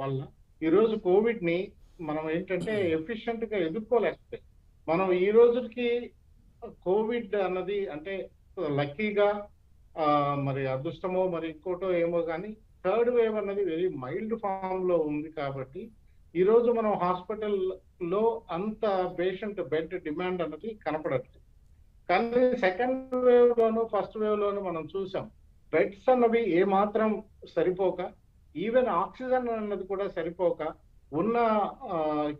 వల్ల ఈరోజు కోవిడ్ ని మనం ఏంటంటే ఎఫిషియెంట్ గా ఎదుర్కోలేకపోయాం. మనం ఈ రోజుకి కోవిడ్ అన్నది అంటే లక్కీగా మరి అదృష్టమో మరి ఇంకోటో ఏమో కానీ థర్డ్ వేవ్ అన్నది వెరీ మైల్డ్ ఫామ్ లో ఉంది కాబట్టి ఈ రోజు మనం హాస్పిటల్లో అంత పేషెంట్ బెడ్ డిమాండ్ అన్నది కనపడట్లేదు. కానీ సెకండ్ వేవ్ లోను ఫస్ట్ వేవ్ లోను మనం చూసాం బెడ్స్ అన్నవి ఏమాత్రం సరిపోక, ఈవెన్ ఆక్సిజన్ అన్నది కూడా సరిపోక, ఉన్న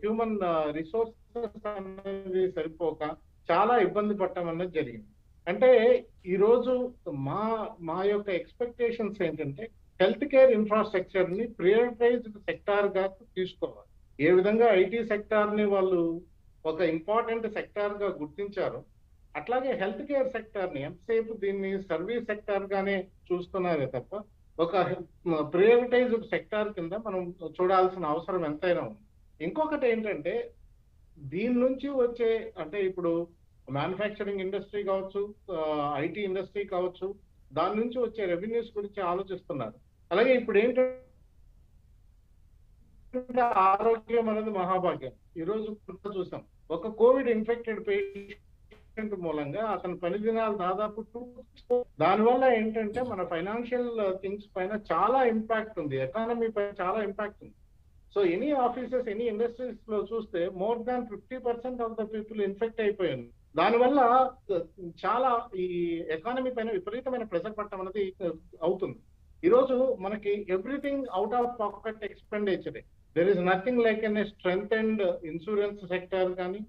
హ్యూమన్ రిసోర్సెస్ అనేది సరిపోక చాలా ఇబ్బంది పడటం అనేది జరిగింది. అంటే ఈరోజు మా యొక్క ఎక్స్పెక్టేషన్స్ ఏంటంటే హెల్త్ కేర్ ఇన్ఫ్రాస్ట్రక్చర్ ని ప్రియారిటైజ్డ్ సెక్టార్ గా తీసుకోవాలి. ఏ విధంగా ఐటీ సెక్టార్ ని వాళ్ళు ఒక ఇంపార్టెంట్ సెక్టార్ గా గుర్తించారో అట్లాగే హెల్త్ కేర్ సెక్టార్ ని ఎంతసేపు దీన్ని సర్వీస్ సెక్టార్ గానే చూస్తున్నారే తప్ప ఒక ప్రియారిటైజ్డ్ సెక్టార్ కింద మనం చూడాల్సిన అవసరం ఎంతైనా ఉంది. ఇంకొకటి ఏంటంటే దీని నుంచి వచ్చే అంటే ఇప్పుడు మ్యానుఫ్యాక్చరింగ్ ఇండస్ట్రీ కావచ్చు, ఐటీ ఇండస్ట్రీ కావచ్చు, దాని నుంచి వచ్చే రెవెన్యూస్ గురించి ఆలోచిస్తున్నారు. అలాగే ఇప్పుడు ఏంటంటే ఆరోగ్యం అనేది మహాభాగ్యం. ఈరోజు చూసాం ఒక కోవిడ్ ఇన్ఫెక్టెడ్ పేషెంట్ మూలంగా అతని పని దినాలు దాదాపు దానివల్ల ఏంటంటే మన ఫైనాన్షియల్ థింగ్స్ పైన చాలా ఇంపాక్ట్ ఉంది, ఎకానమీ పైన చాలా ఇంపాక్ట్ ఉంది. So any offices any industries లో చూస్తే more than 50% of the people infect అయిపోయింది. దానివల్ల చాలా ఈ ఎకానమీ పైన విపరీతమైన ప్రెషర్ పడటం అనేది అవుతుంది. ఈరోజు మనకి everything out of pocket expenditure. There is nothing like an strength and insurance sector కానీ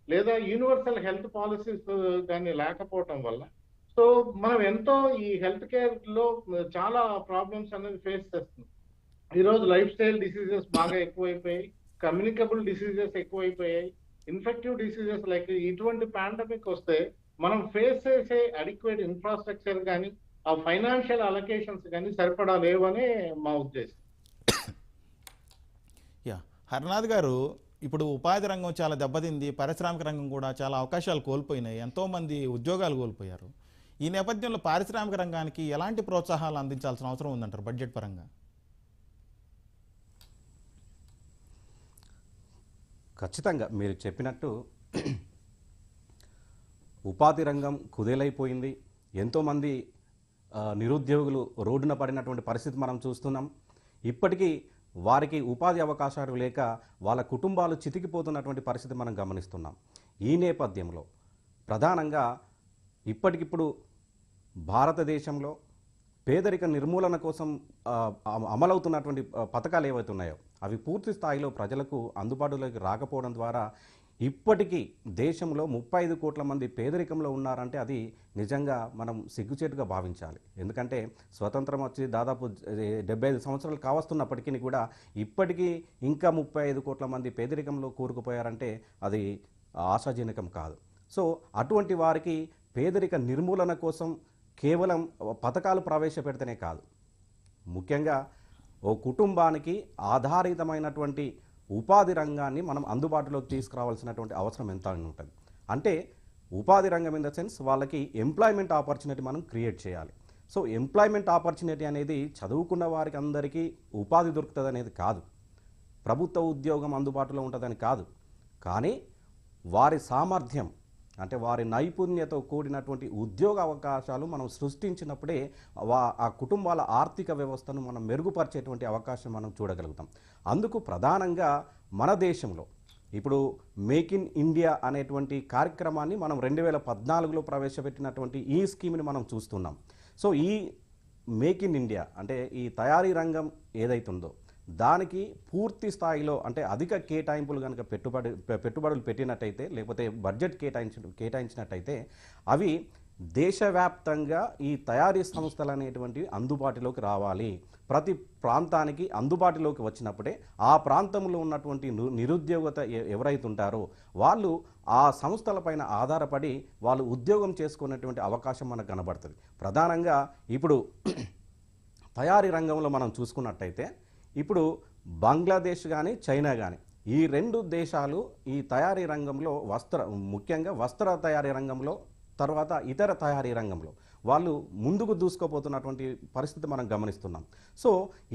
లేదా యూనివర్సల్ హెల్త్ పాలసీస్ కానీ లేకపోవటం వల్ల సో మనం ఎంతో ఈ హెల్త్ కేర్ లో చాలా ప్రాబ్లమ్స్ అనేది ఫేస్ చేస్తున్నాం. ఈరోజు లైఫ్ స్టైల్ డిసీజెస్ బాగా ఎక్కువైపోయాయి, కమ్యూనికబుల్ డిసీజెస్ ఎక్కువైపోయాయి, ఇన్ఫెక్టివ్ డిసీజెస్ లైక్ ఇటువంటి పాండమిక్ వస్తే మనం ఫేస్ చేసే అడిక్వేట్ ఇన్ఫ్రాస్ట్రక్చర్ కానీ ఆ ఫైనాన్షియల్ అలొకేషన్స్ కానీ సరిపడా లేవనే మా ఉద్దేశం. యా, హరినాథ్ గారు, ఇప్పుడు ఉపాధి రంగం చాలా దెబ్బతింది, పారిశ్రామిక రంగం కూడా చాలా అవకాశాలు కోల్పోయినాయి, ఎంతోమంది ఉద్యోగాలు కోల్పోయారు. ఈ నేపథ్యంలో పారిశ్రామిక రంగానికి ఎలాంటి ప్రోత్సాహాలు అందించాల్సిన అవసరం ఉందంటారు బడ్జెట్ పరంగా? ఖచ్చితంగా మీరు చెప్పినట్టు ఉపాధి రంగం కుదేలైపోయింది. ఎంతోమంది నిరుద్యోగులు రోడ్డున పడినటువంటి పరిస్థితి మనం చూస్తున్నాం. ఇప్పటికీ వారికి ఉపాధి అవకాశాలు లేక వాళ్ళ కుటుంబాలు చితికిపోతున్నటువంటి పరిస్థితి మనం గమనిస్తున్నాం. ఈ నేపథ్యంలో ప్రధానంగా ఇప్పటికిప్పుడు భారతదేశంలో పేదరిక నిర్మూలన కోసం అమలవుతున్నటువంటి పథకాలు ఏవైతే ఉన్నాయో అవి పూర్తి స్థాయిలో ప్రజలకు అందుబాటులోకి రాకపోవడం ద్వారా ఇప్పటికీ దేశంలో 35 కోట్ల మంది పేదరికంలో ఉన్నారంటే అది నిజంగా మనం సిగ్గుచేటుగా భావించాలి. ఎందుకంటే స్వతంత్రం వచ్చి దాదాపు 75 సంవత్సరాలు కావస్తున్నప్పటికీ కూడా ఇప్పటికీ ఇంకా 35 కోట్ల మంది పేదరికంలో కూరుకుపోయారంటే అది ఆశాజనకం కాదు. సో అటువంటి వారికి పేదరిక నిర్మూలన కోసం కేవలం పథకాలు ప్రవేశపెడితేనే కాదు, ముఖ్యంగా ఓ కుటుంబానికి ఆధారితమైనటువంటి ఉపాధి రంగాన్ని మనం అందుబాటులోకి తీసుకురావాల్సినటువంటి అవసరం ఎంత ఉంటుంది. అంటే ఉపాధి రంగం ఇన్ ద సెన్స్ వాళ్ళకి ఎంప్లాయ్మెంట్ ఆపర్చునిటీ మనం క్రియేట్ చేయాలి. సో ఎంప్లాయ్మెంట్ ఆపర్చునిటీ అనేది చదువుకున్న వారికి అందరికీ ఉపాధి దొరుకుతుంది అనేది కాదు, ప్రభుత్వ ఉద్యోగం అందుబాటులో ఉంటుందని కాదు, కానీ వారి సామర్థ్యం అంటే వారి నైపుణ్యతో కూడినటువంటి ఉద్యోగ అవకాశాలు మనం సృష్టించినప్పుడే ఆ కుటుంబాల ఆర్థిక వ్యవస్థను మనం మెరుగుపరిచేటువంటి అవకాశం మనం చూడగలుగుతాం. అందుకు ప్రధానంగా మన దేశంలో ఇప్పుడు మేక్ ఇన్ ఇండియా అనేటువంటి కార్యక్రమాన్ని మనం 2014లో ప్రవేశపెట్టినటువంటి ఈ స్కీమ్ని మనం చూస్తున్నాం. సో ఈ మేక్ ఇన్ ఇండియా అంటే ఈ తయారీ రంగం ఏదైతుందో దానికి పూర్తి స్థాయిలో అంటే అధిక కేటాయింపులు కనుక పెట్టుబడులు పెట్టినట్టయితే లేకపోతే బడ్జెట్ కేటాయించినట్టయితే అవి దేశవ్యాప్తంగా ఈ తయారీ సంస్థలు అనేటువంటివి అందుబాటులోకి రావాలి. ప్రతి ప్రాంతానికి అందుబాటులోకి వచ్చినప్పుడే ఆ ప్రాంతంలో ఉన్నటువంటి నిరుద్యోగత ఎవరైతే ఉంటారో వాళ్ళు ఆ సంస్థలపైన ఆధారపడి వాళ్ళు ఉద్యోగం చేసుకునేటువంటి అవకాశం మనకు కనబడుతుంది. ప్రధానంగా ఇప్పుడు తయారీ రంగంలో మనం చూసుకున్నట్టయితే ఇప్పుడు బంగ్లాదేశ్ కానీ చైనా కానీ ఈ రెండు దేశాలు ఈ తయారీ రంగంలో ముఖ్యంగా వస్త్ర తయారీ రంగంలో తర్వాత ఇతర తయారీ రంగంలో వాళ్ళు ముందుకు దూసుకుపోతున్నటువంటి పరిస్థితి మనం గమనిస్తున్నాం. సో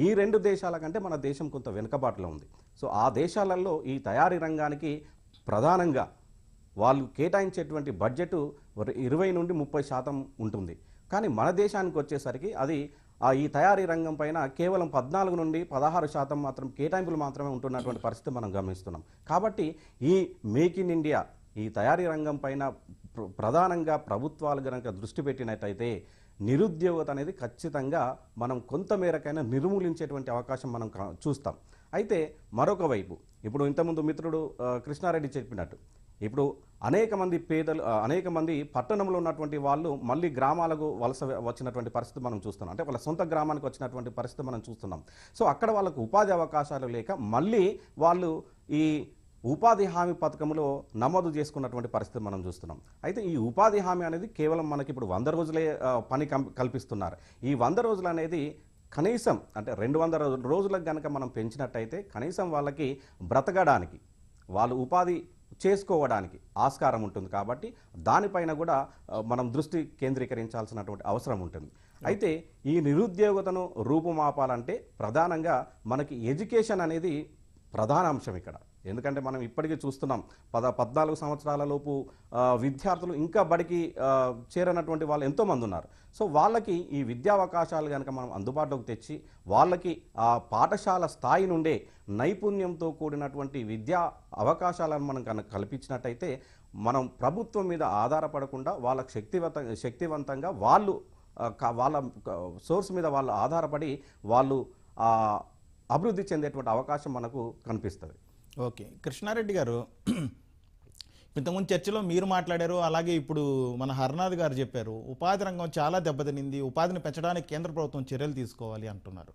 ఈ రెండు దేశాల కంటే మన దేశం కొంత వెనుకబాటులో ఉంది. సో ఆ దేశాలలో ఈ తయారీ రంగానికి ప్రధానంగా వాళ్ళు కేటాయించేటువంటి బడ్జెట్ 20 నుండి 30% ఉంటుంది. కానీ మన దేశానికి వచ్చేసరికి అది ఈ తయారీ రంగం పైన కేవలం 14 నుండి 16% మాత్రం కేటాయింపులు మాత్రమే ఉంటున్నటువంటి పరిస్థితి మనం గమనిస్తున్నాం. కాబట్టి ఈ మేక్ ఇన్ ఇండియా ఈ తయారీ రంగం పైన ప్రధానంగా ప్రభుత్వాలు కనుక దృష్టి పెట్టినట్టయితే నిరుద్యోగత అనేది ఖచ్చితంగా మనం కొంత మేరకైనా నిర్మూలించేటువంటి అవకాశం మనం చూస్తాం. అయితే మరొక వైపు ఇప్పుడు ఇంతకుముందు మిత్రుడు కృష్ణారెడ్డి చెప్పినట్టు ఇప్పుడు అనేక మంది పట్టణంలో ఉన్నటువంటి వాళ్ళు మళ్ళీ గ్రామాలకు వలస వచ్చినటువంటి పరిస్థితి మనం చూస్తున్నాం. అంటే వాళ్ళ సొంత గ్రామానికి వచ్చినటువంటి పరిస్థితి మనం చూస్తున్నాం. సో అక్కడ వాళ్ళకు ఉపాధి అవకాశాలు లేక మళ్ళీ వాళ్ళు ఈ ఉపాధి హామీ పథకంలో నమోదు చేసుకున్నటువంటి పరిస్థితి మనం చూస్తున్నాం. అయితే ఈ ఉపాధి హామీ అనేది కేవలం మనకి ఇప్పుడు 100 రోజులే పని కల్పిస్తున్నారు. ఈ 100 రోజులు అనేది కనీసం అంటే 200 రోజులకు కనుక మనం పెంచినట్టయితే కనీసం వాళ్ళకి బ్రతకడానికి వాళ్ళు ఉపాధి చేసుకోవడానికి ఆస్కారం ఉంటుంది. కాబట్టి దానిపైన కూడా మనం దృష్టి కేంద్రీకరించాల్సినటువంటి అవసరం ఉంటుంది. అయితే ఈ నిరుద్యోగతను రూపుమాపాలంటే ప్రధానంగా మనకి ఎడ్యుకేషన్ అనేది ప్రధాన అంశం ఇక్కడ. ఎందుకంటే మనం ఇప్పటికీ చూస్తున్నాం 14 సంవత్సరాల లోపు విద్యార్థులు ఇంకా బడికి చేరనటువంటి వాళ్ళు ఎంతోమంది ఉన్నారు. సో వాళ్ళకి ఈ విద్యా అవకాశాలు కనుక మనం అందుబాటులోకి తెచ్చి వాళ్ళకి ఆ పాఠశాల స్థాయి నుండే నైపుణ్యంతో కూడినటువంటి విద్యా అవకాశాలను మనం కనుక కల్పించినట్టయితే మనం ప్రభుత్వం మీద ఆధారపడకుండా వాళ్ళకి శక్తివంతంగా వాళ్ళు వాళ్ళ సోర్స్ మీద వాళ్ళు ఆధారపడి వాళ్ళు అభివృద్ధి చెందేటువంటి అవకాశం మనకు కనిపిస్తుంది. ఓకే, కృష్ణారెడ్డి గారు ఇంతకుముందు చర్చలో మీరు మాట్లాడారు, అలాగే ఇప్పుడు మన హర్నాథ్ గారు చెప్పారు ఉపాధి రంగం చాలా దెబ్బతినింది, ఉపాధిని పెంచడానికి కేంద్ర ప్రభుత్వం చర్యలు తీసుకోవాలి అంటున్నారు.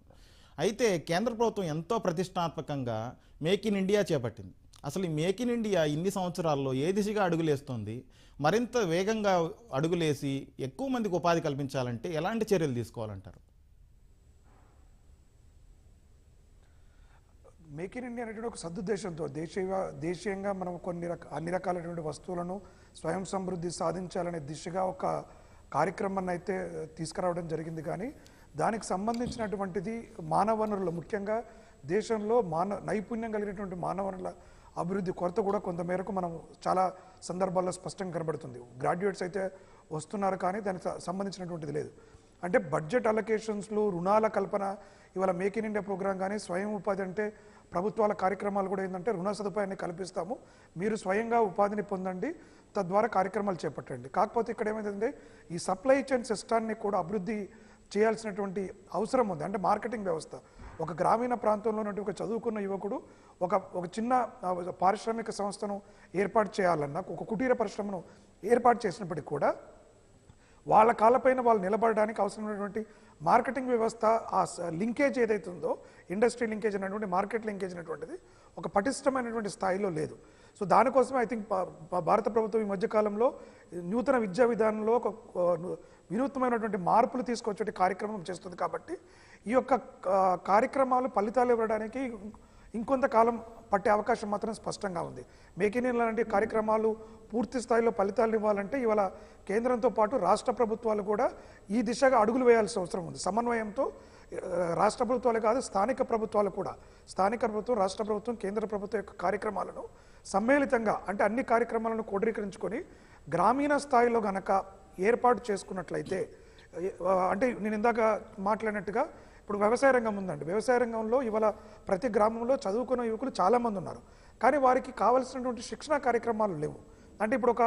అయితే కేంద్ర ప్రభుత్వం ఎంతో ప్రతిష్టాత్మకంగా మేక్ ఇన్ ఇండియా చేపట్టింది. అసలు ఈ మేక్ ఇన్ ఇండియా ఇన్ని సంవత్సరాల్లో ఏ దిశగా అడుగులేస్తుంది? మరింత వేగంగా అడుగులేసి ఎక్కువ మందికి ఉపాధి కల్పించాలంటే ఎలాంటి చర్యలు తీసుకోవాలంటారు? మేక్ ఇన్ ఇండియా అనేటువంటి ఒక సదుద్దేశంతో దేశీయంగా మనం అన్ని రకాలైనటువంటి వస్తువులను స్వయం సమృద్ధి సాధించాలనే దిశగా ఒక కార్యక్రమాన్ని అయితే తీసుకురావడం జరిగింది. కానీ దానికి సంబంధించినటువంటిది మానవ వనరులు, ముఖ్యంగా దేశంలో నైపుణ్యం కలిగినటువంటి మానవ వనరుల అభివృద్ధి కొరత కూడా కొంతమేరకు మనం చాలా సందర్భాల్లో స్పష్టంగా కనబడుతుంది. గ్రాడ్యుయేట్స్ అయితే వస్తున్నారు కానీ దానికి సంబంధించినటువంటిది లేదు. అంటే బడ్జెట్ అలొకేషన్స్లు, రుణాల కల్పన, ఇవాళ మేక్ ఇన్ ఇండియా ప్రోగ్రాం కానీ స్వయం ఉపాధి అంటే ప్రభుత్వాల కార్యక్రమాలు కూడా ఏంటంటే రుణ సదుపాయాన్ని కల్పిస్తాము, మీరు స్వయంగా ఉపాధిని పొందండి, తద్వారా కార్యక్రమాలు చేపట్టండి. కాకపోతే ఇక్కడ ఏమైందంటే ఈ సప్లై చైన్ సిస్టాన్ని కూడా అభివృద్ధి చేయాల్సినటువంటి అవసరం ఉంది. అంటే మార్కెటింగ్ వ్యవస్థ ఒక గ్రామీణ ప్రాంతంలో ఉన్నటువంటి ఒక చదువుకున్న యువకుడు ఒక చిన్న పారిశ్రామిక సంస్థను ఏర్పాటు చేయాలన్నా, ఒక కుటీర పరిశ్రమను ఏర్పాటు చేసినప్పటికీ కూడా వాళ్ళ కాళ్ళపైన వాళ్ళు నిలబడడానికి అవసరమైనటువంటి మార్కెటింగ్ వ్యవస్థ, ఆ లింకేజ్ ఏదైతే ఉందో ఇండస్ట్రీ లింకేజ్ అనేటువంటి మార్కెట్ లింకేజ్ అనేటువంటిది ఒక పటిష్టమైనటువంటి స్థాయిలో లేదు. సో దానికోసమే ఐ థింక్ భారత ప్రభుత్వం ఈ మధ్యకాలంలో నూతన విద్యా విధానంలో ఒక వినూత్నమైనటువంటి మార్పులు తీసుకొచ్చే కార్యక్రమం చేస్తుంది. కాబట్టి ఈ యొక్క కార్యక్రమాలు ఫలితాలు ఇవ్వడానికి ఇంకొంతకాలం పట్టే అవకాశం మాత్రం స్పష్టంగా ఉంది. మేక్ ఇన్ ఇండియా లాంటి కార్యక్రమాలు పూర్తి స్థాయిలో ఫలితాలు ఇవ్వాలంటే ఇవాళ కేంద్రంతో పాటు రాష్ట్ర ప్రభుత్వాలు కూడా ఈ దిశగా అడుగులు వేయాల్సిన అవసరం ఉంది. సమన్వయంతో రాష్ట్ర ప్రభుత్వాలు కాదు, స్థానిక ప్రభుత్వాలు కూడా, స్థానిక ప్రభుత్వం, రాష్ట్ర ప్రభుత్వం, కేంద్ర ప్రభుత్వం యొక్క కార్యక్రమాలను సమ్మేళితంగా అంటే అన్ని కార్యక్రమాలను కోడీకరించుకొని గ్రామీణ స్థాయిలో గనక ఏర్పాటు చేసుకున్నట్లయితే, అంటే నేను ఇందాక మాట్లాడినట్టుగా ఇప్పుడు వ్యవసాయ రంగం ఉందండి. వ్యవసాయ రంగంలో ఇవాళ ప్రతి గ్రామంలో చదువుకున్న యువకులు చాలామంది ఉన్నారు, కానీ వారికి కావాల్సినటువంటి శిక్షణ కార్యక్రమాలు లేవు. అంటే ఇప్పుడు ఒక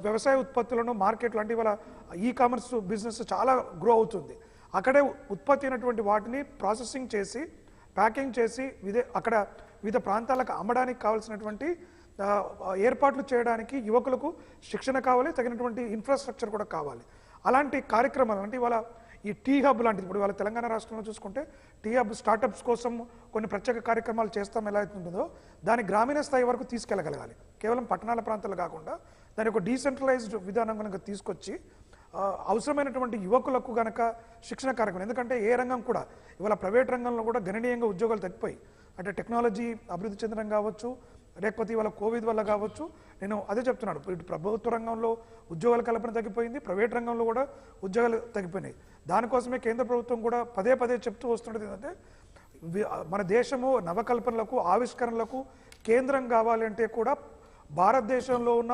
వ్యవసాయ ఉత్పత్తులను మార్కెట్లు అంటే ఇవాళ ఈ కామర్స్ బిజినెస్ చాలా గ్రో అవుతుంది. అక్కడే ఉత్పత్తి అయినటువంటి వాటిని ప్రాసెసింగ్ చేసి ప్యాకింగ్ చేసి అక్కడ వివిధ ప్రాంతాలకు అమ్మడానికి కావాల్సినటువంటి ఏర్పాట్లు చేయడానికి యువకులకు శిక్షణ కావాలి, తగినటువంటి ఇన్ఫ్రాస్ట్రక్చర్ కూడా కావాలి. అలాంటి కార్యక్రమాలు అంటే ఇవాళ ఈ టీ హబ్ లాంటిది, ఇప్పుడు ఇవాళ తెలంగాణ రాష్ట్రంలో చూసుకుంటే టీ హబ్ స్టార్టప్స్ కోసం కొన్ని ప్రత్యేక కార్యక్రమాలు చేస్తాం ఎలా అవుతుంటుందో దాని గ్రామీణ స్థాయి వరకు తీసుకెళ్ళగలగాలి. కేవలం పట్టణాల ప్రాంతాలు కాకుండా దాని ఒక డీసెంట్రలైజ్డ్ విధానం కనుక తీసుకొచ్చి అవసరమైనటువంటి యువకులకు గనక శిక్షణ కార్యక్రమం, ఎందుకంటే ఏ రంగం కూడా ఇవాళ ప్రైవేట్ రంగంలో కూడా గణనీయంగా ఉద్యోగాలు తగ్గిపోయి, అంటే టెక్నాలజీ అభివృద్ధి చెందడం కావచ్చు, లేకపోతే ఇవాళ కోవిడ్ వల్ల కావచ్చు. నేను అదే చెప్తున్నాను, ఇటు ప్రభుత్వ రంగంలో ఉద్యోగాల కల్పన తగ్గిపోయింది, ప్రైవేట్ రంగంలో కూడా ఉద్యోగాలు తగ్గిపోయినాయి. దానికోసమే కేంద్ర ప్రభుత్వం కూడా పదే పదే చెప్తూ వస్తున్నది ఏంటంటే మన దేశము నవకల్పనలకు ఆవిష్కరణలకు కేంద్రం కావాలి అంటే కూడా భారతదేశంలో ఉన్న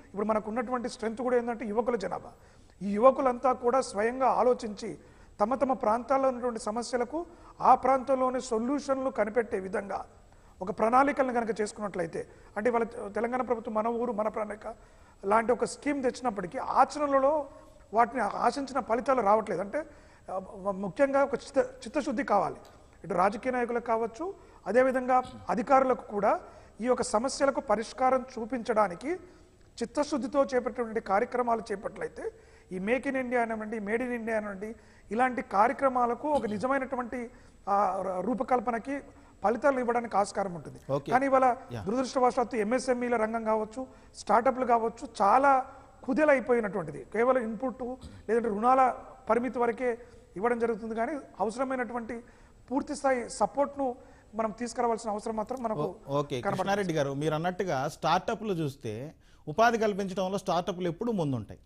ఇప్పుడు మనకు ఉన్నటువంటి స్ట్రెంత్ కూడా ఏంటంటే యువకుల జనాభా. ఈ యువకులంతా కూడా స్వయంగా ఆలోచించి తమ తమ ప్రాంతాల్లో ఉన్నటువంటి సమస్యలకు ఆ ప్రాంతంలోని సొల్యూషన్లు కనిపెట్టే విధంగా ఒక ప్రణాళికలను కనుక చేసుకున్నట్లయితే, అంటే వాళ్ళ తెలంగాణ ప్రభుత్వం మన ఊరు మన ప్రణాళిక లాంటి ఒక స్కీమ్ తెచ్చినప్పటికీ ఆచరణలో వాటిని ఆశించిన ఫలితాలు రావట్లేదు. అంటే ముఖ్యంగా ఒక చిత్తశుద్ధి కావాలి, ఇటు రాజకీయ నాయకులకు కావచ్చు, అదేవిధంగా అధికారులకు కూడా ఈ యొక్క సమస్యలకు పరిష్కారం చూపించడానికి చిత్తశుద్ధితో చేపట్టేటువంటి కార్యక్రమాలు చేపట్లయితే ఈ మేక్ ఇన్ ఇండియా అనండి, మేడ్ ఇన్ ఇండియా అనండి, ఇలాంటి కార్యక్రమాలకు ఒక నిజమైనటువంటి రూపకల్పనకి ఫలితాలు ఇవ్వడానికి ఆస్కారం ఉంటుంది. కానీ ఇవాళ దురదృష్టవశాత్తు ఎంఎస్ఎంఈల రంగం కావచ్చు, స్టార్టప్లు కావచ్చు, చాలా కుదేలైపోయినటువంటిది. కేవలం ఇన్పుట్ లేదంటే రుణాల పరిమితి వరకే ఇవ్వడం జరుగుతుంది. కానీ అవసరమైనటువంటి పూర్తి స్థాయి సపోర్ట్ను మనం తీసుకురావాల్సిన అవసరం మాత్రం మనకు. ఓకే, కృష్ణారెడ్డి గారు, మీరు అన్నట్టుగా స్టార్టప్లు చూస్తే ఉపాధి కల్పించడంలో స్టార్టప్లు ఎప్పుడు ముందుంటాయి.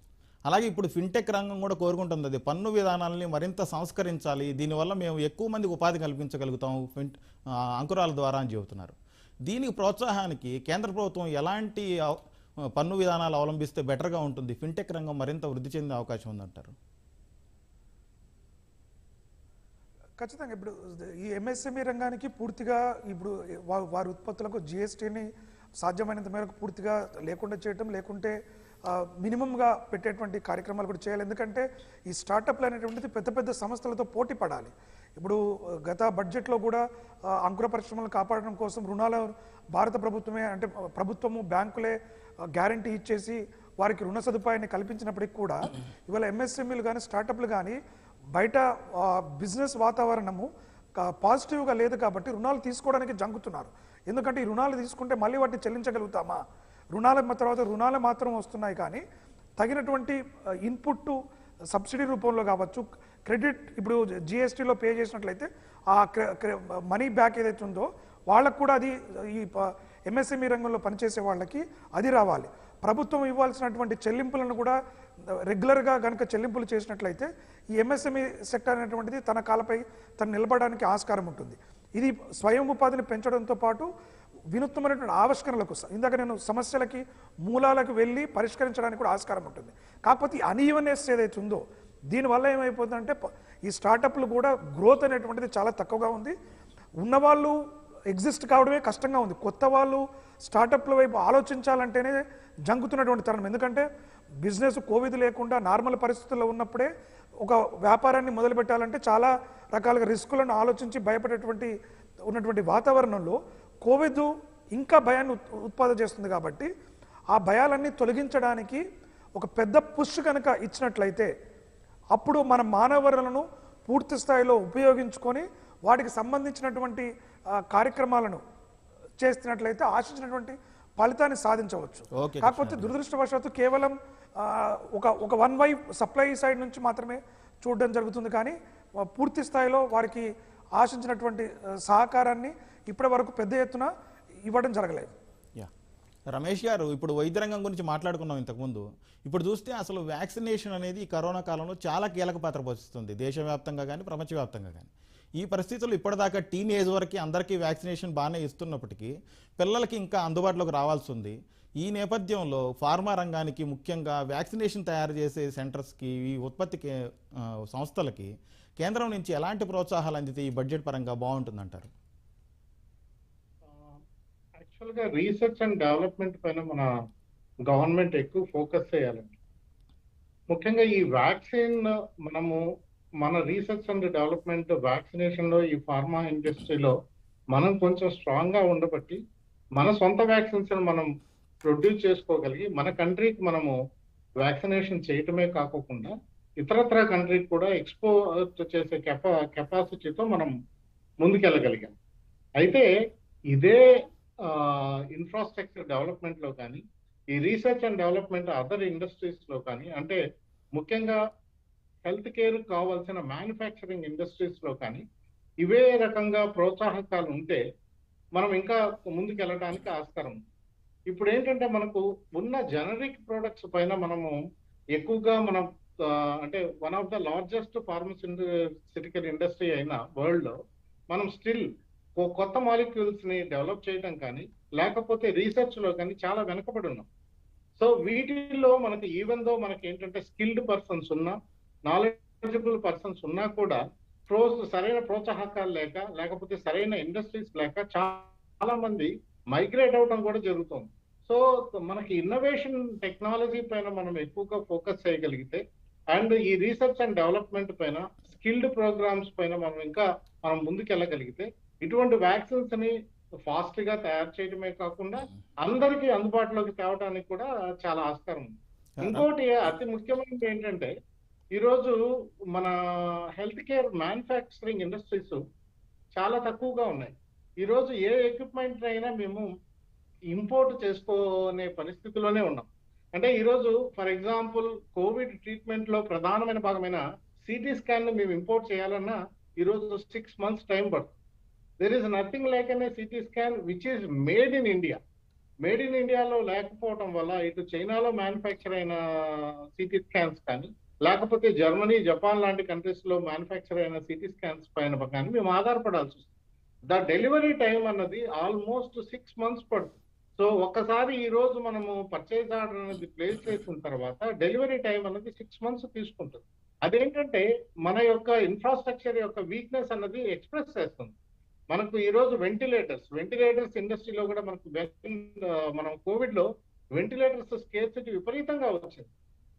అలాగే ఇప్పుడు ఫిన్టెక్ రంగం కూడా కోరుకుంటుంది, అది పన్ను విధానాలని మరింత సంస్కరించాలి, దీనివల్ల మేము ఎక్కువ మందికి ఉపాధి కల్పించగలుగుతాం అంకురాల ద్వారా అని చెబుతున్నారు. దీనికి ప్రోత్సాహానికి కేంద్ర ప్రభుత్వం ఎలాంటి పన్ను విధానాలు అవలంబిస్తే బెటర్గా ఉంటుంది, ఫిన్టెక్ రంగం మరింత వృద్ధి చెందే అవకాశం ఉందంటారు? ఖచ్చితంగా ఇప్పుడు ఈ ఎంఎస్ఎంఈ రంగానికి పూర్తిగా ఇప్పుడు వారి ఉత్పత్తులకు జిఎస్టీని సాధ్యమైనంత మేరకు పూర్తిగా లేకుండా చేయటం, లేకుంటే మినిమంగా పెట్టేటువంటి కార్యక్రమాలు కూడా చేయాలి. ఎందుకంటే ఈ స్టార్టప్లు అనేటువంటిది పెద్ద పెద్ద సంస్థలతో పోటీ పడాలి. ఇప్పుడు గత బడ్జెట్లో కూడా అంకుర పరిశ్రమలను కాపాడడం కోసం రుణాల భారత ప్రభుత్వమే, అంటే ప్రభుత్వము బ్యాంకులే గ్యారంటీ ఇచ్చేసి వారికి రుణ సదుపాయాన్ని కల్పించినప్పటికీ కూడా ఇవాళ ఎంఎస్ఎంఈలు కానీ స్టార్టప్లు కానీ బయట బిజినెస్ వాతావరణము పాజిటివ్గా లేదు కాబట్టి రుణాలు తీసుకోవడానికి జంకుతున్నారు. ఎందుకంటే ఈ రుణాలు తీసుకుంటే మళ్ళీ వాటిని చెల్లించగలుగుతామా, తర్వాత రుణాలు మాత్రం వస్తున్నాయి కానీ తగినటువంటి ఇన్పుట్ సబ్సిడీ రూపంలో కావచ్చు, క్రెడిట్ ఇప్పుడు జిఎస్టీలో పే చేసినట్లయితే ఆ మనీ బ్యాక్ ఏదైతే ఉందో వాళ్ళకు కూడా అది ఈ ఎంఎస్ఎంఈ రంగంలో పనిచేసే వాళ్ళకి అది రావాలి. ప్రభుత్వం ఇవ్వాల్సినటువంటి చెల్లింపులను కూడా రెగ్యులర్గా కనుక చెల్లింపులు చేసినట్లయితే ఈ ఎంఎస్ఎంఈ సెక్టర్ అనేటువంటిది తన కాలపై తను నిలబడడానికి ఆస్కారం ఉంటుంది. ఇది స్వయం ఉపాధిని పెంచడంతో పాటు వినూత్నమైనటువంటి ఆవిష్కరణలకు, ఇందాక నేను సమస్యలకి మూలాలకు వెళ్ళి పరిష్కరించడానికి కూడా ఆస్కారం ఉంటుంది. కాకపోతే ఈ అన్ఈవెన్నెస్ ఏదైతే ఉందో దీనివల్ల ఏమైపోతుందంటే ఈ స్టార్టప్లు కూడా గ్రోత్ అనేటువంటిది చాలా తక్కువగా ఉంది. ఉన్నవాళ్ళు ఎగ్జిస్ట్ కావడమే కష్టంగా ఉంది. కొత్త వాళ్ళు స్టార్టప్ల వైపు ఆలోచించాలంటేనే జంకుతున్నటువంటి తరుణం. ఎందుకంటే బిజినెస్ కోవిడ్ లేకుండా నార్మల్ పరిస్థితుల్లో ఉన్నప్పుడే ఒక వ్యాపారాన్ని మొదలుపెట్టాలంటే చాలా రకాలుగా రిస్కులను ఆలోచించి భయపడేటువంటి ఉన్నటువంటి వాతావరణంలో కోవిడ్ ఇంకా భయాన్ని ఉత్పత్తి చేస్తుంది. కాబట్టి ఆ భయాలన్నీ తొలగించడానికి ఒక పెద్ద పుష్ కనుక ఇచ్చినట్లయితే అప్పుడు మన మానవ వనరులను పూర్తి స్థాయిలో ఉపయోగించుకొని వాటికి సంబంధించినటువంటి కార్యక్రమాలను చేస్తున్నట్లయితే ఆశించినటువంటి ఫలితాన్ని సాధించవచ్చు. కాకపోతే దురదృష్టవశాత్తు కేవలం ఒక వన్ వై సప్లై సైడ్ నుంచి మాత్రమే చూడడం జరుగుతుంది. కానీ పూర్తి స్థాయిలో వారికి ఆశించినటువంటి సహకారాన్ని ఇప్పటి వరకు పెద్ద ఎత్తున ఇవ్వడం జరగలేదు. రమేష్ గారు, ఇప్పుడు వైద్య రంగం గురించి మాట్లాడుకున్నాం ఇంతకుముందు. ఇప్పుడు చూస్తే అసలు వ్యాక్సినేషన్ అనేది ఈ కరోనా కాలంలో చాలా కీలక పాత్ర పోషిస్తుంది, దేశవ్యాప్తంగా కానీ ప్రపంచవ్యాప్తంగా కానీ. ఈ పరిస్థితుల్లో ఇప్పటిదాకా టీనేజ్ వరకు అందరికీ వ్యాక్సినేషన్ బాగానే ఇస్తున్నప్పటికీ పిల్లలకి ఇంకా అందుబాటులోకి రావాల్సి ఉంది. ఈ నేపథ్యంలో ఫార్మా రంగానికి, ముఖ్యంగా వ్యాక్సినేషన్ తయారు చేసే సెంటర్స్కి, ఈ ఉత్పత్తి సంస్థలకి కేంద్రం నుంచి ఎలాంటి ప్రోత్సాహాలు అందితే ఈ బడ్జెట్ పరంగా బాగుంటుందంటారు? యాక్చువల్గా రీసెర్చ్ అండ్ డెవలప్మెంట్ పైన మన గవర్నమెంట్ ఎక్కువ ఫోకస్ చేయాలండి. ముఖ్యంగా ఈ వ్యాక్సిన్ మనము మన రీసెర్చ్ అండ్ డెవలప్మెంట్ వ్యాక్సినేషన్ లో ఈ ఫార్మా ఇండస్ట్రీలో మనం కొంచెం స్ట్రాంగ్ గా ఉండబట్టి మన సొంత వ్యాక్సిన్స్ మనం ప్రొడ్యూస్ చేసుకోగలిగి మన కంట్రీకి మనము వ్యాక్సినేషన్ చేయటమే కాకుండా ఇతరత్ర కంట్రీకి కూడా ఎక్స్పోర్ట్ చేసే కెపాసిటీతో మనం ముందుకెళ్ళగలిగాం. అయితే ఇదే ఇన్ఫ్రాస్ట్రక్చర్ డెవలప్మెంట్ లో కానీ ఈ research and development other industries లో కానీ అంటే ముఖ్యంగా హెల్త్ కేర్ కావాల్సిన మ్యానుఫ్యాక్చరింగ్ ఇండస్ట్రీస్ లో కానీ ఇవే రకంగా ప్రోత్సాహకాలు ఉంటే మనం ఇంకా ముందుకెళ్ళడానికి ఆస్కారం. ఇప్పుడు ఏంటంటే మనకు ఉన్న జనరిక్ ప్రొడక్ట్స్ పైన మనము ఎక్కువగా మనం అంటే one of the largest pharmaceutical industry అయిన వరల్డ్ లో మనం స్టిల్ కొత్త మాలిక్యూల్స్ ని డెవలప్ చేయడం కానీ లేకపోతే రీసెర్చ్ లో కానీ చాలా వెనకబడి ఉన్నాం. సో వీటిల్లో మనకి ఈవెన్ దో మనకి ఏంటంటే స్కిల్డ్ పర్సన్స్ ఉన్నా నాలెడ్జబుల్ పర్సన్స్ ఉన్నా కూడా సరైన ప్రోత్సాహకాలు లేకపోతే సరైన ఇండస్ట్రీస్ లేక చాలా మంది మైగ్రేట్ అవడం కూడా జరుగుతుంది. సో మనకి ఇన్నోవేషన్ టెక్నాలజీ పైన మనం ఎక్కువగా ఫోకస్ చేయగలిగితే అండ్ ఈ రీసెర్చ్ అండ్ డెవలప్మెంట్ పైన స్కిల్డ్ ప్రోగ్రామ్స్ పైన మనం ముందుకెళ్ళగలిగితే ఇటువంటి వ్యాక్సిన్స్ ని ఫాస్ట్ గా తయారు చేయడమే కాకుండా అందరికీ అందుబాటులోకి తేవడానికి కూడా చాలా ఆస్కారం ఉంది. ఇంకోటి అతి ముఖ్యమైనది ఏంటంటే ఈరోజు మన హెల్త్ కేర్ మ్యానుఫ్యాక్చరింగ్ ఇండస్ట్రీస్ చాలా తక్కువగా ఉన్నాయి. ఈరోజు ఏ ఎక్విప్మెంట్ అయినా మేము ఇంపోర్ట్ చేసుకునే పరిస్థితిలోనే ఉన్నాం. అంటే ఈరోజు ఫర్ ఎగ్జాంపుల్ కోవిడ్ ట్రీట్మెంట్ లో ప్రధానమైన భాగమైన సిటీ స్కాన్ మేము ఇంపోర్ట్ చేయాలన్నా ఈరోజు 6 months టైం పడుతుంది. దెర్ ఈస్ నథింగ్ లైక్ అనే CT scan which is made in India. Made in ఇండియాలో లేకపోవడం వల్ల ఇటు చైనాలో మ్యానుఫ్యాక్చర్ అయిన సిటీ స్కాన్స్ కానీ లేకపోతే జర్మనీ, జపాన్ లాంటి కంట్రీస్ లో మ్యానుఫ్యాక్చర్ అయిన సిటీ స్కాన్స్ పైన కానీ మేము ఆధారపడాల్సి వస్తుంది. ద డెలివరీ టైం అన్నది ఆల్మోస్ట్ 6 months పడుతుంది. సో ఒక్కసారి ఈ రోజు మనము పర్చేజ్ ఆర్డర్ అనేది ప్లేస్ చేసిన తర్వాత డెలివరీ టైం అనేది 6 months తీసుకుంటుంది. అదేంటంటే మన యొక్క ఇన్ఫ్రాస్ట్రక్చర్ యొక్క వీక్నెస్ అన్నది ఎక్స్ప్రెస్ చేస్తుంది. మనకు ఈ రోజు వెంటిలేటర్స్ ఇండస్ట్రీలో కూడా మనకు మనం కోవిడ్ లో వెంటిలేటర్స్ స్కేర్సిటీ విపరీతంగా వచ్చింది.